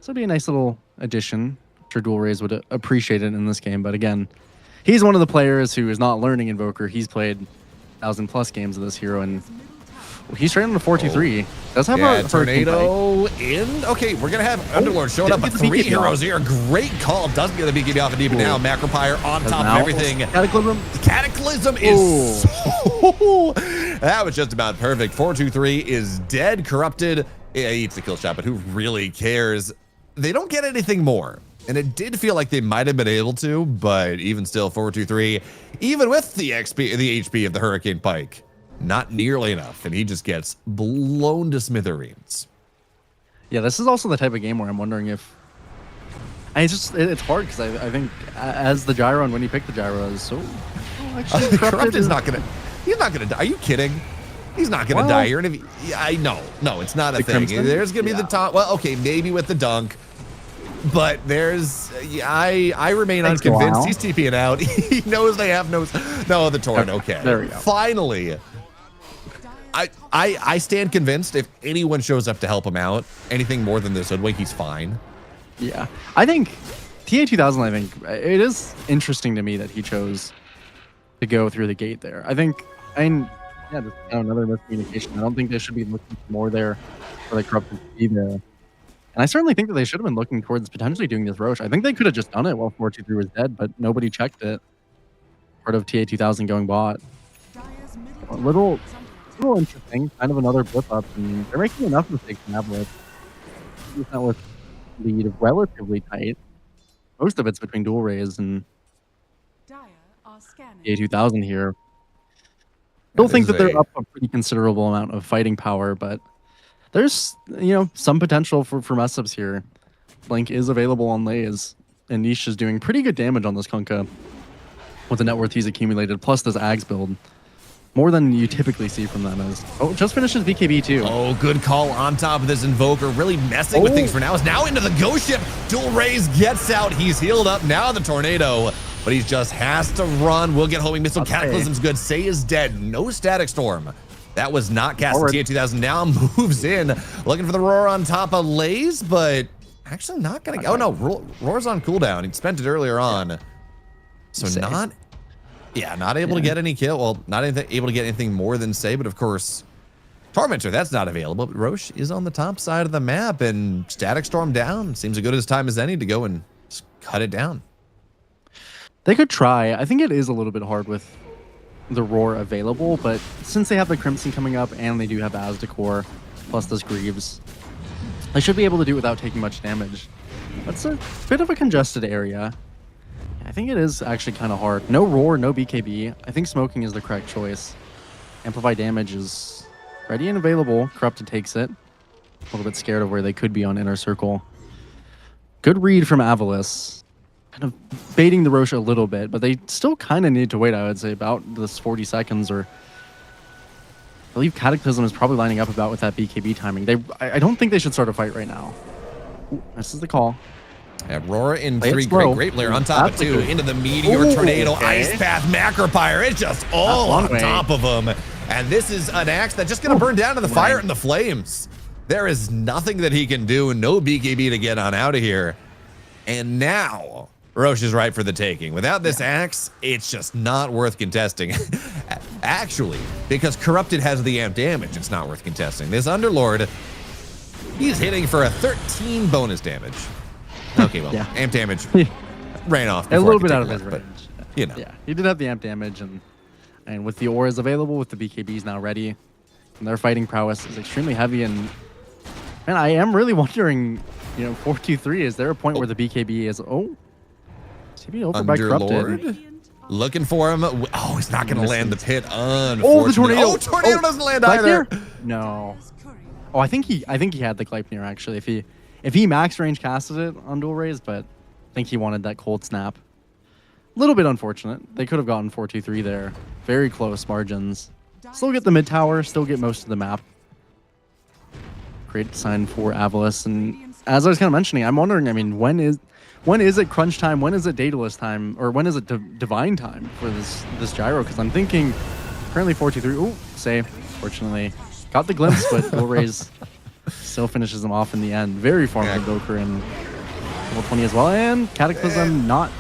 So it'd be a nice little addition. I'm sure Dual Raze would appreciate it in this game, but again, he's one of the players who is not learning Invoker. He's played 1,000+ games of this hero, and he's straight on the 4-2-3. Does have a tornado in. Okay, we're gonna have Underlord showing up with 3 heroes here. Great call. Doesn't get the BKB off of deep now. Macropyre on top of everything. Cataclysm. Cataclysm is that was just about perfect. 4-2-3 is dead, corrupted. Yeah, he eats the kill shot, but who really cares? They don't get anything more. And it did feel like they might have been able to, but even still, 4-2-3, even with the HP of the Hurricane Pike, not nearly enough, and he just gets blown to smithereens. Yeah, this is also the type of game where I'm wondering if it's hard, because I think as the gyro and when you pick the gyro is so actually Corrupt is not gonna. He's not gonna die. Are you kidding? He's not gonna die here. And I know, it's not a thing. Crimson? There's gonna be the top. Well, okay, maybe with the dunk. But I remain unconvinced. He's TPing out. He knows they have no, the Torn. Okay. There we go. Finally. I stand convinced if anyone shows up to help him out, anything more than this Hoodwink, he's fine. Yeah. I think TA2000, I think it is interesting to me that he chose to go through the gate there. Just another miscommunication. I don't think they should be looking for more there for the corrupted to be there. And I certainly think that they should have been looking towards potentially doing this Roche. I think they could have just done it while 4-2-3 was dead, but nobody checked it. Part of TA2000 going bot. A little interesting. Kind of another blip up, and they're making enough mistakes in Avulus. It's not with lead relatively tight. Most of it's between Dual Raze and TA2000 here. Still think that they're up a pretty considerable amount of fighting power, but there's, some potential for mess ups here. Blink is available on Lays, and Niche is doing pretty good damage on this Kunkka with the net worth he's accumulated, plus this Ags build. More than you typically see from them. Just finishes BKB too. Oh, good call on top of this Invoker. Really messing with things for now. Is now into the Ghost Ship. Dual Raze gets out. He's healed up. Now the Tornado. But he just has to run. We'll get homing missile. Okay. Cataclysm's good. Say is dead. No Static Storm. That was not cast in TA2000. Now moves in. Looking for the Roar on top of Lays, but actually not going to. Oh, no. Roar's on cooldown. He spent it earlier on. So not able to get any kill. Well, not able to get anything more than Say, but of course, Tormentor, that's not available. But Roche is on the top side of the map, and Static Storm down. Seems as good as time as any to go and just cut it down. They could try. I think it is a little bit hard with the Roar available, but since they have the Crimson coming up and they do have Asdecor plus this Greaves, they should be able to do it without taking much damage. That's a bit of a congested area. I think it is actually kind of hard. No Roar, no BKB. I think smoking is the correct choice. Amplify damage is Ready and available. Corrupted takes it. A little bit scared of where they could be on inner circle. Good read from Avulus. Kind of baiting the Roche a little bit, but they still kind of need to wait, I would say, about this 40 seconds. Or I believe Cataclysm is probably lining up about with that BKB timing. I don't think they should start a fight right now. Ooh, this is the call. Aurora in Play it 3, slow. great player on top of That's a 2, good- into the Meteor, Ooh, Tornado, okay. Ice Path, Macropyre. It's just all one on way. top of him. And this is an axe that's just going to burn down to the fire and the flames. There is nothing that he can do. No BKB to get on out of here. And now Roche is right for the taking. Without this axe, it's just not worth contesting. Actually, because Corrupted has the amp damage, it's not worth contesting. This Underlord, he's hitting for a 13 bonus damage. Okay, well, Yeah. amp damage ran off. A before I little could bit take out of a his look, range. but, you know. Yeah, he did have the amp damage, and with the auras available, with the BKBs now ready, and their fighting prowess is extremely heavy. And man, I am really wondering, 4-2-3, is there a point where the BKB is, is he being over by Corrupted? Underlord looking for him. Oh, he's not going to land the pit. Oh, the Unfortunately. tornado! Oh, tornado doesn't land either. Gleipnir? No. Oh, I think he had the Gleipnir actually. If he max range casted it on dual raise, but I think he wanted that cold snap. A little bit unfortunate. They could have gotten 4-2-3 there. Very close margins. Still get the mid tower, still get most of the map. Great sign for Avulus. And as I was kind of mentioning, I'm wondering, when is it crunch time? When is it Daedalus time? Or when is it divine time for this gyro? Because I'm thinking currently 4-2-3. Ooh, save. Fortunately. Got the glimpse, but dual raise still finishes him off in the end. Very far from Goker in level 20 as well. And Cataclysm not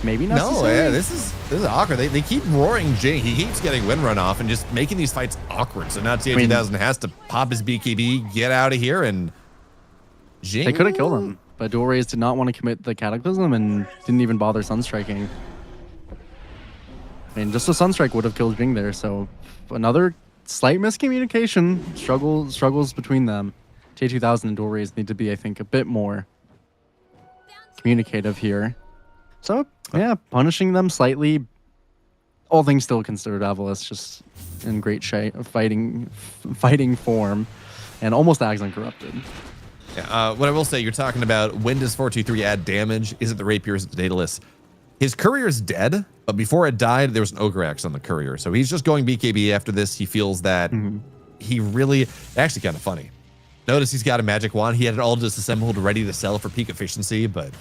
maybe necessary. No, yeah, this is awkward. They keep roaring Jing. He keeps getting wind run off and just making these fights awkward. So now TA2000 has to pop his BKB, get out of here, and Jing. They could have killed him, but dual raise did not want to commit the Cataclysm and didn't even bother sunstriking. Just a sunstrike would have killed Jing there. So another slight miscommunication, struggles between them. TA2000 and dual raise need to be, I think, a bit more communicative here. So yeah, punishing them slightly. All things still considered, Avulus just in great shape, fighting form, and almost Ags Uncorrupted. Yeah, what I will say, you're talking about when does 4-2-3 add damage? Is it the Rapier? Is it the Daedalus? His Courier's dead, but before it died, there was an Ogre Axe on the Courier. So he's just going BKB after this. He feels that he really, actually kind of funny. Notice he's got a magic wand. He had it all disassembled, ready to sell for peak efficiency, but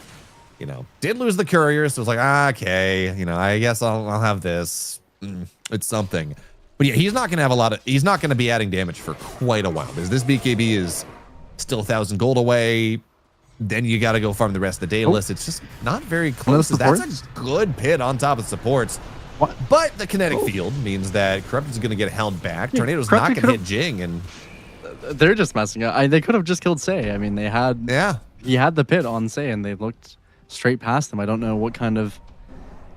did lose the Courier. So it's like, okay, I guess I'll have this. It's something. But yeah, he's not going to have he's not going to be adding damage for quite a while. Because this BKB is still 1,000 gold away. Then you got to go farm the rest of the Daedalus. It's just not very close. That's a good pit on top of supports. But the kinetic field means that Corrupted's going to get held back. Tornado's not going to hit Jing. And they're just messing up. They could have just killed Sei. They had he had the pit on Sei, and they looked straight past him. I don't know what kind of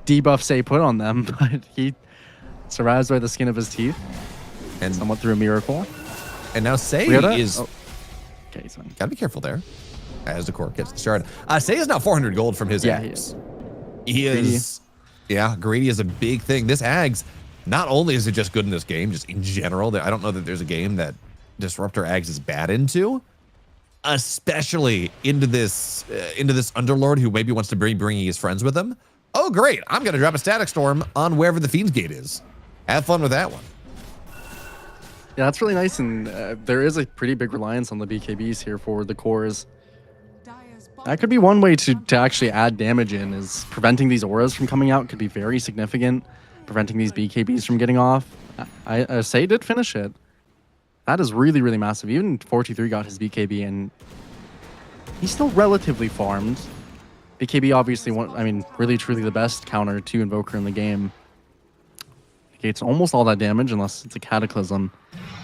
debuff Sei put on them, but he survives by the skin of his teeth, and somewhat through a miracle. And now Sei is okay. So gotta be careful there as the core gets started. Sei is now 400 gold from his Ags. He is greedy is a big thing. This Ags, not only is it just good in this game, just in general, I don't know that there's a game that Disruptor Ags is bad into, especially into this Underlord who maybe wants to bringing his friends with him. Oh, great. I'm going to drop a Static Storm on wherever the Fiend's Gate is. Have fun with that one. Yeah, that's really nice. And there is a pretty big reliance on the BKBs here for the cores. That could be one way to actually add damage in, is preventing these auras from coming out could be very significant. Preventing these BKBs from getting off. Sei did finish it. That is really, really massive. Even 4-2-3 got his BKB, and he's still relatively farmed. BKB obviously, really truly the best counter to Invoker in the game. Negates almost all that damage unless it's a Cataclysm.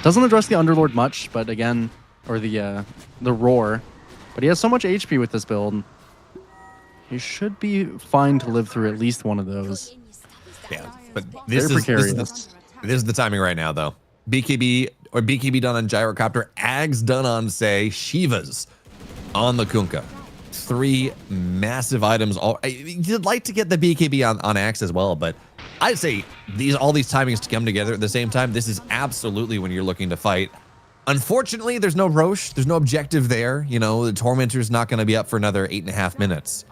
Doesn't address the Underlord much, but again, or the Roar. But he has so much HP with this build. He should be fine to live through at least one of those. Yeah, but this is the timing right now, though. BKB done on Gyrocopter, Ags done on Sei, Shivas on the Kunkka. 3 massive items. You'd like to get the BKB on Axe as well, but I'd say all these timings to come together at the same time, this is absolutely when you're looking to fight. Unfortunately, there's no Roche. There's no objective there. You know, the Tormentor's not going to be up for another 8.5 minutes.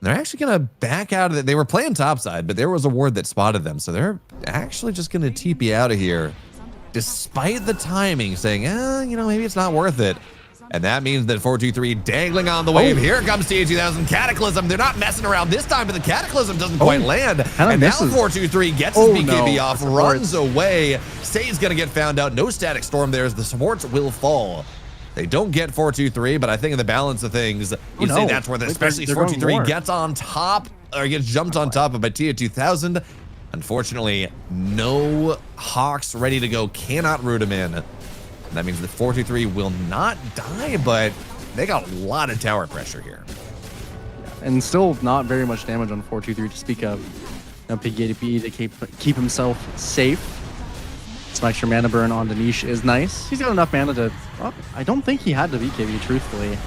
They're actually going to back out of it. They were playing topside, but there was a ward that spotted them. So they're actually just going to TP out of here, despite the timing, saying, you know, maybe it's not worth it. And that means that 423 dangling on the wave. Here comes TA2000 Cataclysm. They're not messing around this time, but the Cataclysm doesn't quite land. And now 423 gets his BKB off, runs away. Say's going to get found out. No static storm there as the supports will fall. They don't get 423, but I think in the balance of things, you say that's where, especially 423 gets on top, or gets jumped on top of by TA2000. Unfortunately, no Hawks ready to go. Cannot root him in. That means that 423 will not die, but they got a lot of tower pressure here. And still not very much damage on 423 to speak of. Big ADP to keep himself safe. Some extra mana burn on the niche is nice. He's got enough mana to... Oh, I don't think he had the BKB, truthfully.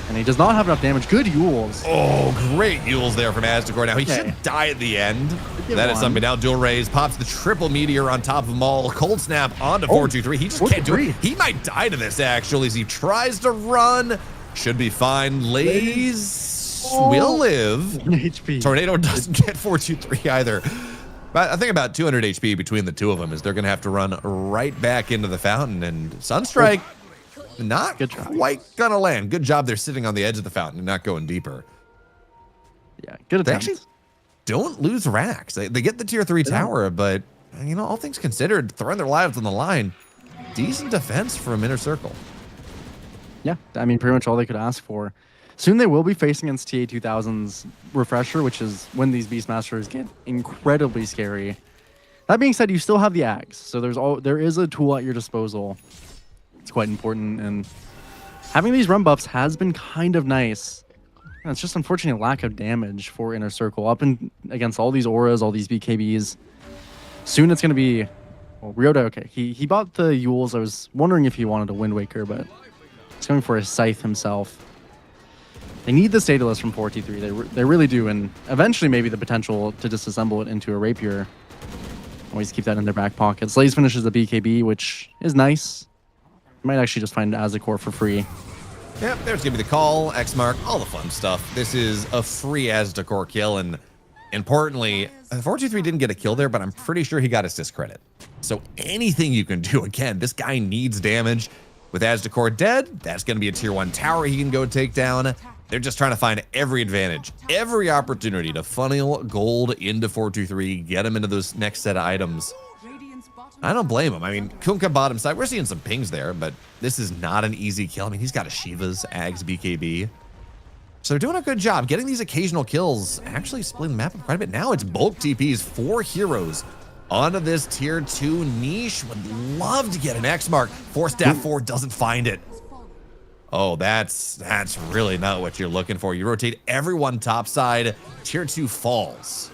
And he does not have enough damage. Good Yules. Oh, great Yules there from Aztekor. Now, he should die at the end. That is something. Now, dual raise pops the triple meteor on top of them all. Cold snap onto 423. He just can't do it. He might die to this, actually, as he tries to run. Should be fine. Lays will live. HP. Tornado doesn't get 423 either. But I think about 200 HP between the two of them, as they're going to have to run right back into the fountain. And Sunstrike... not quite gonna land. Good job. They're sitting on the edge of the fountain and not going deeper. Yeah, good attempt. They actually don't lose racks. They get the tier 3 tower, but you know, all things considered, throwing their lives on the line, decent defense from Inner Circle. Yeah, I mean, pretty much all they could ask for. Soon they will be facing against TA2000's Refresher, which is when these Beastmasters get incredibly scary. That being said, you still have the Ags, so there is a tool at your disposal. It's quite important, and having these run buffs has been kind of nice. And it's just unfortunately a lack of damage for Inner Circle up and against all these auras, all these BKBs. Soon it's going to be, well, Ryota, okay, he bought the Yules. I was wondering if he wanted a Wind Waker, but he's going for a Scythe himself. They need the Stateless from 4T3. They really do, and eventually maybe the potential to disassemble it into a Rapier. Always keep that in their back pocket. Slays finishes the BKB, which is nice. Might actually just find Aztekor for free. Yep, there's gonna be the call, X mark, all the fun stuff. This is a free Aztekor kill, and importantly, 423 didn't get a kill there, but I'm pretty sure he got assist credit. So anything you can do, again, this guy needs damage. With Aztekor dead, that's gonna be a tier 1 tower he can go take down. They're just trying to find every advantage, every opportunity to funnel gold into 423, get him into those next set of items. I don't blame him. I mean, Kunkka bottom side, we're seeing some pings there, but this is not an easy kill. I mean, he's got a Shiva's, Ags, BKB. So they're doing a good job getting these occasional kills, actually splitting the map up quite a bit. Now it's bulk TPs, 4 heroes onto this tier 2 niche. Would love to get an X mark. 4 staff 4 doesn't find it. Oh, that's really not what you're looking for. You rotate everyone topside, tier 2 falls,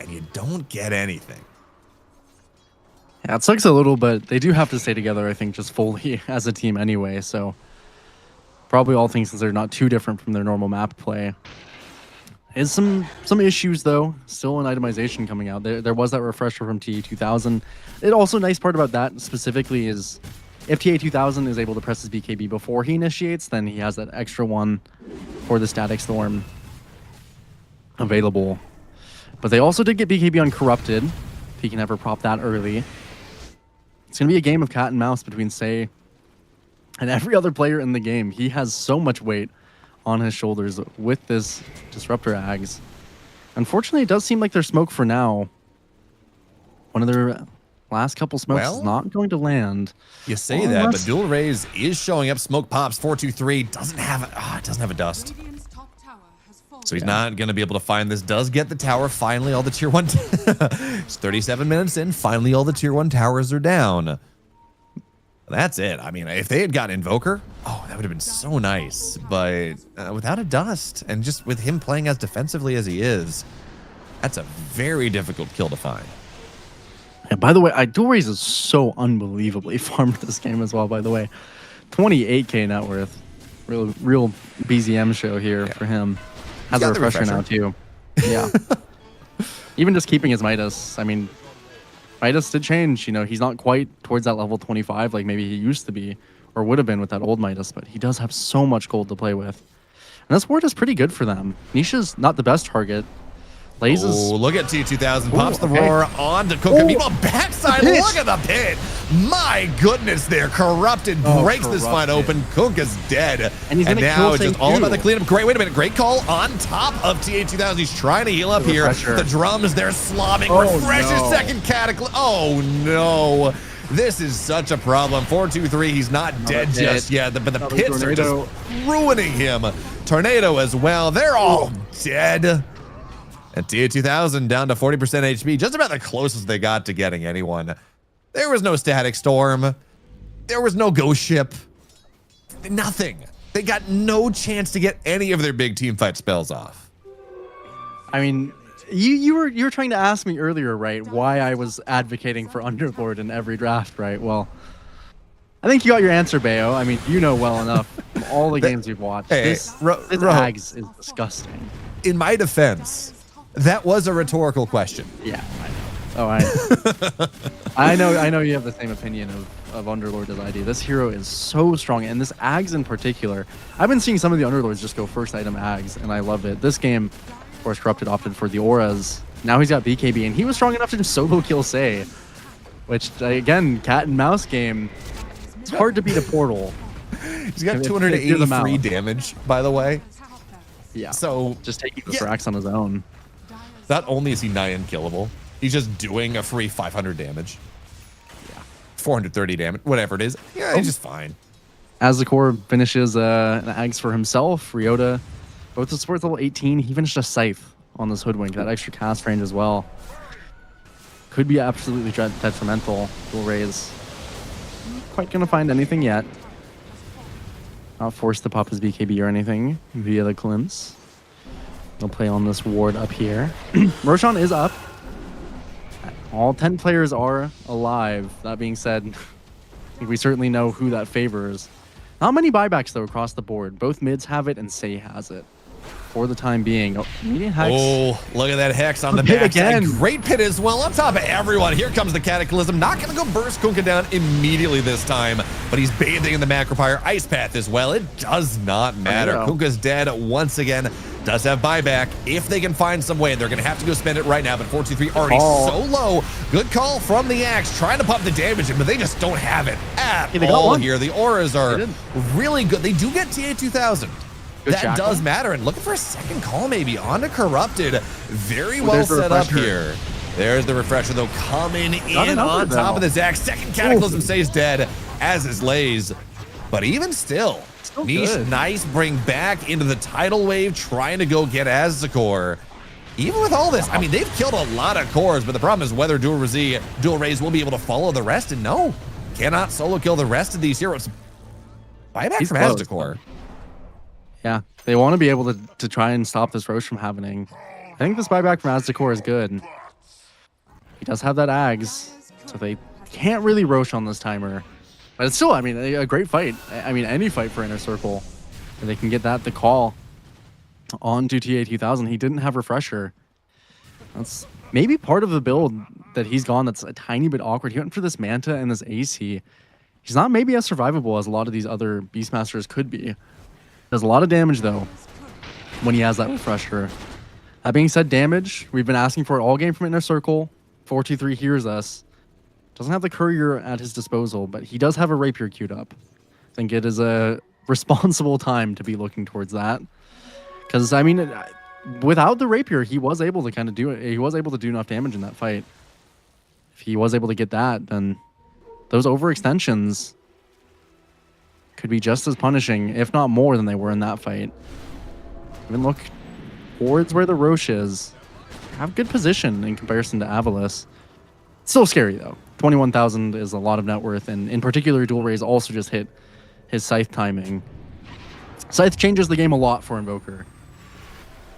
and you don't get anything. Yeah, it sucks a little, but they do have to stay together, I think, just fully as a team anyway. So probably all things considered not too different from their normal map play. Is some issues, though. Still an itemization coming out. There was that refresher from TA2000. It also, nice part about that specifically is if TA2000 is able to press his BKB before he initiates, then he has that extra one for the Static Storm available. But they also did get BKB on Corrupted, if he can ever prop that early. It's going to be a game of cat and mouse between Say and every other player in the game. He has so much weight on his shoulders with this Disruptor Ags. Unfortunately, it does seem like their smoke for now. One of their last couple smokes is not going to land. You say that, but Dual Raise is showing up. Smoke pops, 423 doesn't have a dust. So he's not going to be able to find this. Does get the tower. Finally, all the tier 1. It's 37 minutes in. Finally, all the tier 1 towers are down. That's it. I mean, if they had gotten Invoker, oh, that would have been so nice. But without a dust, and just with him playing as defensively as he is, that's a very difficult kill to find. And by the way, Dual Raise is so unbelievably farmed this game as well, by the way. 28k net worth. Real BZM show here for him. Has a refresher now, too. Yeah. even just keeping his Midas. I mean, Midas did change. You know, he's not quite towards that level 25 like maybe he used to be or would have been with that old Midas, but he does have so much gold to play with. And this ward is pretty good for them. Nisha's not the best target. Blaze is... Oh, look at T2000. Pops the roar on to Kuka. Meanwhile, backside, look at the pit. My goodness there. Corrupted breaks this fight open. Kuka's dead. And now it's just all about the cleanup. Great, wait a minute. Great call on top of TA2000. He's trying to heal up here. The drums, they're slobbing. Refreshes second cataclysm. Oh, no. This is such a problem. 4-2-3. He's not dead just yet, but the pits are just ruining him. Tornado as well. They're all dead. And TA2000 down to 40% HP, just about the closest they got to getting anyone. There was no static storm. There was no ghost ship. Nothing. They got no chance to get any of their big team fight spells off. I mean, you were trying to ask me earlier, right, why I was advocating for Underlord in every draft, right? Well, I think you got your answer, Bayo. I mean, you know well enough from all the games you've watched. This Ags is disgusting. In my defense, that was a rhetorical question. Yeah, I know. Oh, I know. I know you have the same opinion of Underlord as I do. This hero is so strong, and this Ags in particular. I've been seeing some of the Underlords just go first item Ags, and I love it. This game, of course, Corrupted opted for the auras. Now he's got BKB, and he was strong enough to just solo kill Say, which, again, cat and mouse game. It's hard to beat a portal. He's got 283 damage, by the way. Yeah. So just taking the Thrax on his own. Not only is he nigh unkillable, he's just doing a free 500 damage. Yeah. 430 damage, whatever it is. Yeah, he's just fine. As the core finishes an Ags for himself, Ryota, both the sports level 18, he finished a Scythe on this Hoodwink, that extra cast range as well. Could be absolutely detrimental. Dual Rays. Not quite gonna find anything yet. Not forced to pop his BKB or anything via the glimpse. They'll play on this ward up here. Roshan is up. All 10 players are alive. That being said, I think we certainly know who that favors. Not many buybacks, though, across the board. Both mids have it and Say has it. For the time being. Oh, median Hex. Oh, look at that Hex on the backside. Great pit as well on top of everyone. Here comes the Cataclysm. Not going to go burst Kuka down immediately this time, but he's bathing in the Macro Pyre Ice Path as well. It does not matter. Kuka's dead once again. Does have buyback if they can find some way. They're going to have to go spend it right now, but 4-2-3 already so low. Good call from the Axe, trying to pump the damage in, but they just don't have it at all here. The auras are really good. They do get TA2000. That does matter. And looking for a second call maybe onto Corrupted. Very well set up here. There's the refresher though, coming in on top of the Zac. Second Cataclysm stays dead, as is Lays. But even still, Niche, nice bring back into the tidal wave, trying to go get Azzacor. Even with all this, I mean, they've killed a lot of cores, but the problem is whether Dual Rays will be able to follow the rest, and no, cannot solo kill the rest of these heroes. Buyback from Azzacor. Yeah, they want to be able to try and stop this Roche from happening. I think this buyback from Azzacor is good. He does have that Ags, so they can't really Roche on this timer. But it's still, I mean, a great fight. I mean, any fight for Inner Circle. And they can get that the call on TA2000. He didn't have Refresher. That's maybe part of the build that he's gone that's a tiny bit awkward. He went for this Manta and this AC. He's not maybe as survivable as a lot of these other Beastmasters could be. Does a lot of damage, though, when he has that Refresher. That being said, damage, we've been asking for it all game from Inner Circle. 4-2-3 hears us. Doesn't have the Courier at his disposal, but he does have a Rapier queued up. I think it is a responsible time to be looking towards that. Because, I mean, without the Rapier, he was able to kind of do it. He was able to do enough damage in that fight. If he was able to get that, then those overextensions could be just as punishing, if not more, than they were in that fight. Even look towards where the Roche is. Have good position in comparison to Avulus. Still scary, though. 21,000 is a lot of net worth, and in particular, Dual Rays also just hit his Scythe timing. Scythe changes the game a lot for Invoker.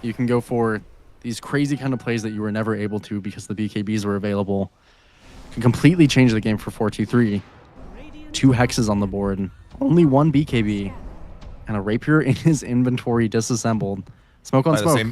You can go for these crazy kind of plays that you were never able to because the BKBs were available. Can completely change the game for 4-2-3. 2 hexes on the board. Only 1 BKB. And a Rapier in his inventory disassembled. Smoke on smoke.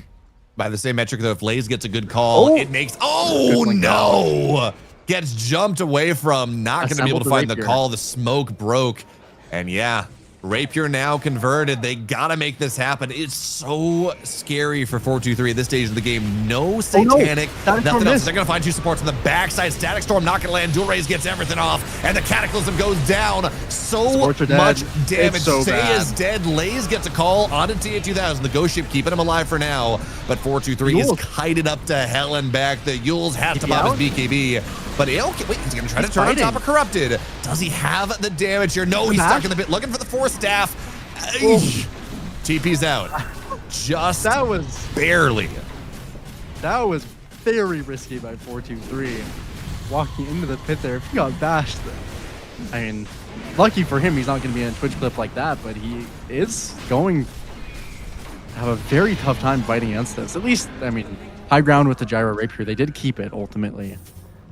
By the same metric, though, if Lays gets a good call, it makes. Oh no! Gets jumped away from. Not going to be able to find the call. The smoke broke, and yeah. Rapier now converted. They gotta make this happen. It's so scary for 4-2-3 at this stage of the game. No satanic, nothing else. They're gonna find two supports on the backside. Static Storm not gonna land. Dual Rays gets everything off, and the Cataclysm goes down. So much damage. Say is dead. Lays gets a call onto TA2000. The Ghost Ship keeping him alive for now, but 4-2-3 is kited up to hell and back. The Yules has to pop his BKB. But wait, he's gonna try to turn on top of Corrupted. Does he have the damage here? No, he's stuck in the pit, looking for the Force Staff. TP's out. Just that was barely. That was very risky by 4-2-3. Walking into the pit there, if he got bashed. I mean, lucky for him, he's not going to be in a Twitch clip like that, but he is going to have a very tough time fighting against this. At least, I mean, high ground with the Gyro Rapier. They did keep it ultimately.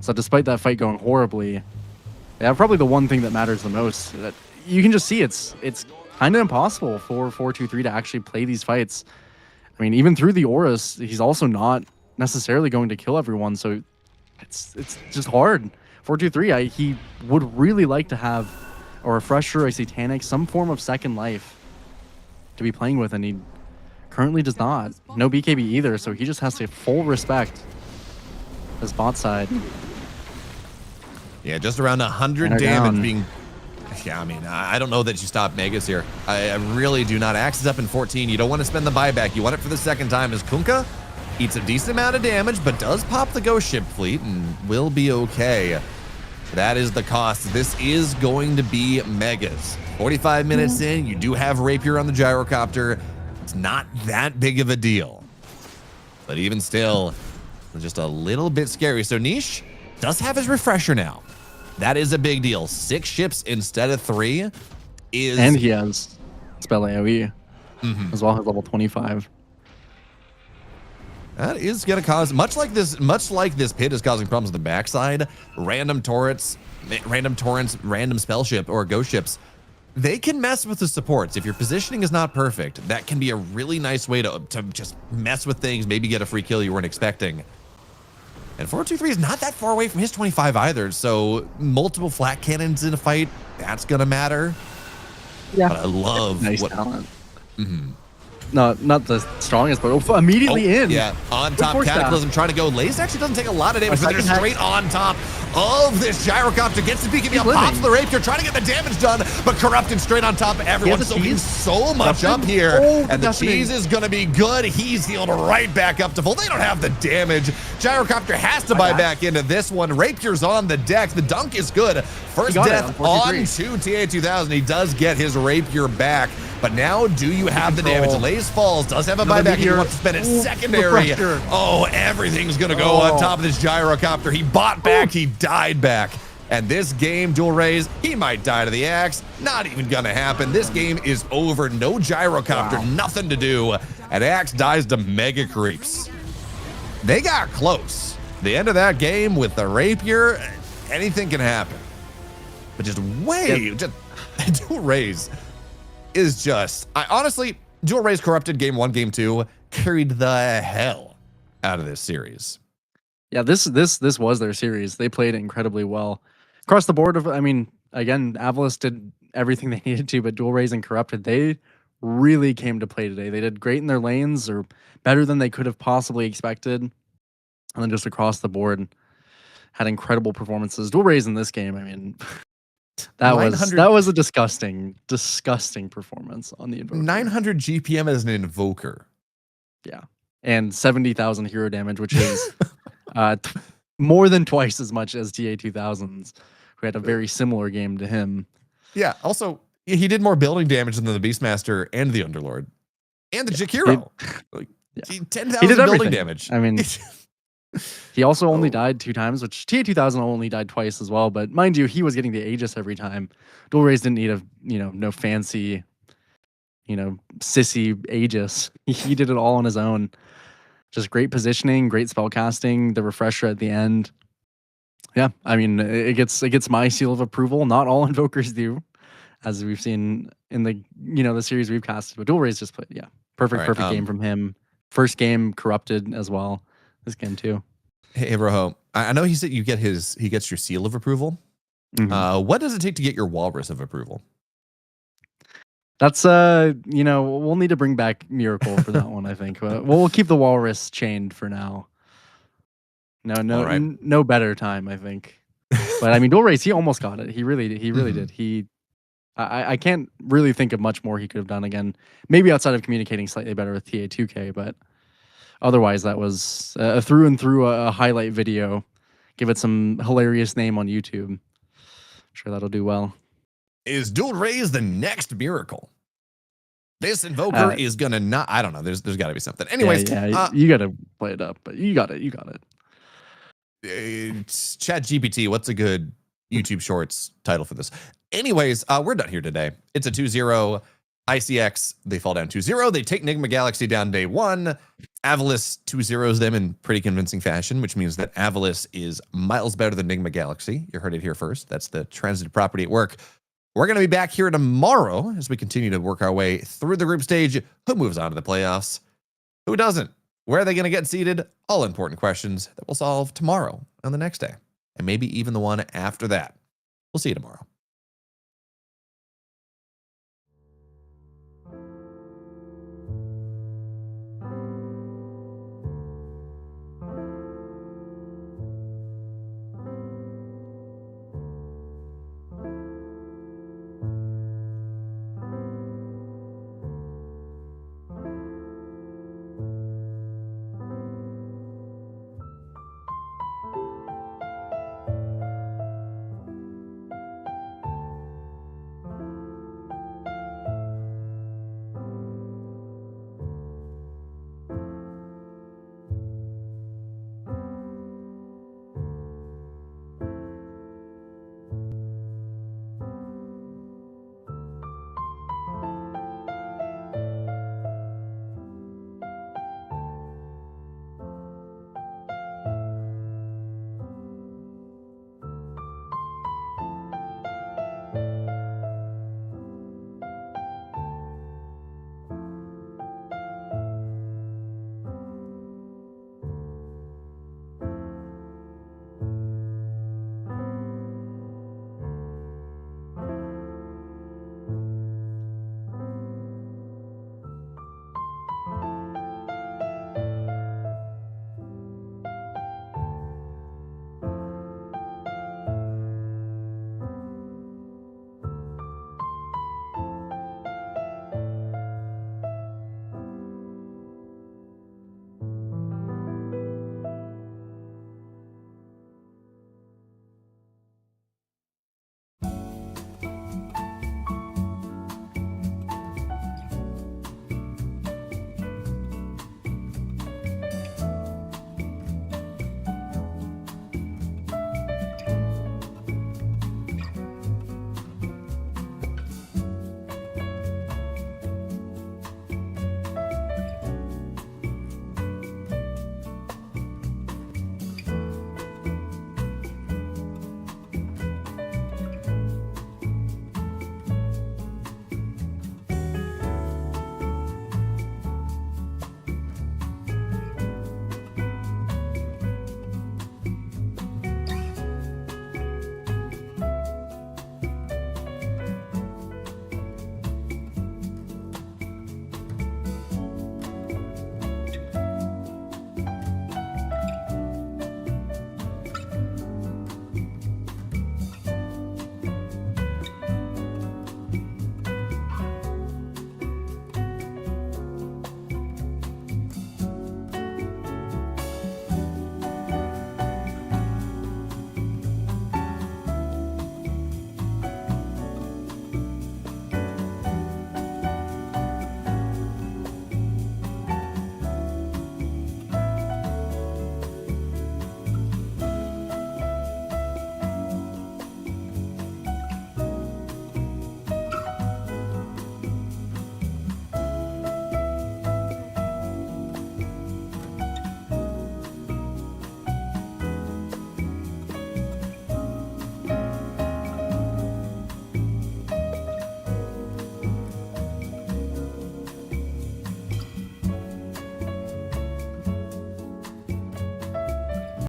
So despite that fight going horribly, yeah, probably the one thing that matters the most. That you can just see it's kind of impossible for 4-2-3 to actually play these fights. I mean, even through the auras, he's also not necessarily going to kill everyone. So it's just hard. 4-2-3, he would really like to have a Refresher, a Satanic, some form of second life to be playing with, and he currently does not. No BKB either, so he just has to full respect his bot side. Yeah, just around 100 damage being... Yeah, I mean, I don't know that you stop Megas here. I really do not. Axe is up in 14. You don't want to spend the buyback. You want it for the second time as Kunkka eats a decent amount of damage, but does pop the Ghost Ship fleet and will be okay. That is the cost. This is going to be Megas. 45 minutes in, you do have Rapier on the Gyrocopter. It's not that big of a deal. But even still, just a little bit scary. So Niche does have his Refresher now. That is a big deal. 6 ships instead of 3 is... And he has spell AoE as well as level 25. That is going to cause, much like this pit is causing problems on the backside, random torrents, random spell ship or ghost ships, they can mess with the supports. If your positioning is not perfect, that can be a really nice way to just mess with things, maybe get a free kill you weren't expecting. And 4-2-3 is not that far away from his 25 either, so multiple flat cannons in a fight, that's going to matter. Yeah. But I love nice what... talent. Not the strongest, but immediately in. Yeah, on top Cataclysm trying to go. Lace actually doesn't take a lot of damage, but they're straight on top of this Gyrocopter. Gets the BKB up, pops the Rapier, trying to get the damage done, but Corrupted straight on top of everyone. So he's so much up here, and the cheese is going to be good. He's healed right back up to full. They don't have the damage. Gyrocopter has to buy back into this one. Rapier's on the deck. The dunk is good. First death on to TA2000. He does get his Rapier back. But now, do you have the damage? Lays falls, does have a buyback. He wants to spend it secondary. Oh, everything's going to go on top of this Gyrocopter. He bought back, he died back. And this game, Dual Rays, he might die to the axe. Not even going to happen. This game is over. No Gyrocopter, nothing to do. And Axe dies to Mega Creeps. They got close. The end of that game with the Rapier, anything can happen. But just Dual Rays is just, honestly, Dual Rays Corrupted game 1, game 2 carried the hell out of this series. Yeah, this was their series. They played incredibly well across the board. I mean, again, Avulus did everything they needed to, but Dual Rays and Corrupted, they really came to play today. They did great in their lanes, or better than they could have possibly expected, and then just across the board had incredible performances. Dual Rays in this game, I mean. That was a disgusting performance on the Invoker. 900 GPM as an Invoker. Yeah. And 70,000 hero damage, which is more than twice as much as TA2000's, who had a very similar game to him. Yeah. Also, he did more building damage than the Beastmaster and the Underlord. And the Jakiro. 10,000 building damage. I mean... He also only died 2 times, which TA2000 only died twice as well. But mind you, he was getting the Aegis every time. Dual Rays didn't need no fancy, sissy Aegis. He did it all on his own. Just great positioning, great spell casting, the Refresher at the end. Yeah, I mean, it gets my seal of approval. Not all Invokers do, as we've seen in the the series we've casted. But Dual Rays just played, perfect game from him. First game corrupted as well. This game too. Hey, Rojo, I know he said he gets your seal of approval. What does it take to get your walrus of approval? That's we'll need to bring back Miracle for that one, I think. We'll keep the walrus chained for now. No, All right. no better time, I think. But I mean, Dual Race, he almost got it. He really did. I can't really think of much more he could have done again. Maybe outside of communicating slightly better with TA2K, but otherwise that was through and through a highlight video. Give it some hilarious name on YouTube. I'm sure that'll do well. Is Dual Raise the next miracle? This Invoker is gonna not. I don't know. There's got to be something. Anyways, you got to play it up, but you got it. Chat GPT, what's a good YouTube Shorts title for this? Anyways, we're done here today. It's a 2-0 ICX. They fall down 2-0. They take Nigma Galaxy down day 1. Avulus 2-0s them in pretty convincing fashion, which means that Avulus is miles better than Nigma Galaxy. You heard it here first. That's the transitive property at work. We're going to be back here tomorrow as we continue to work our way through the group stage. Who moves on to the playoffs? Who doesn't? Where are they going to get seeded? All important questions that we'll solve tomorrow on the next day, and maybe even the one after that. We'll see you tomorrow.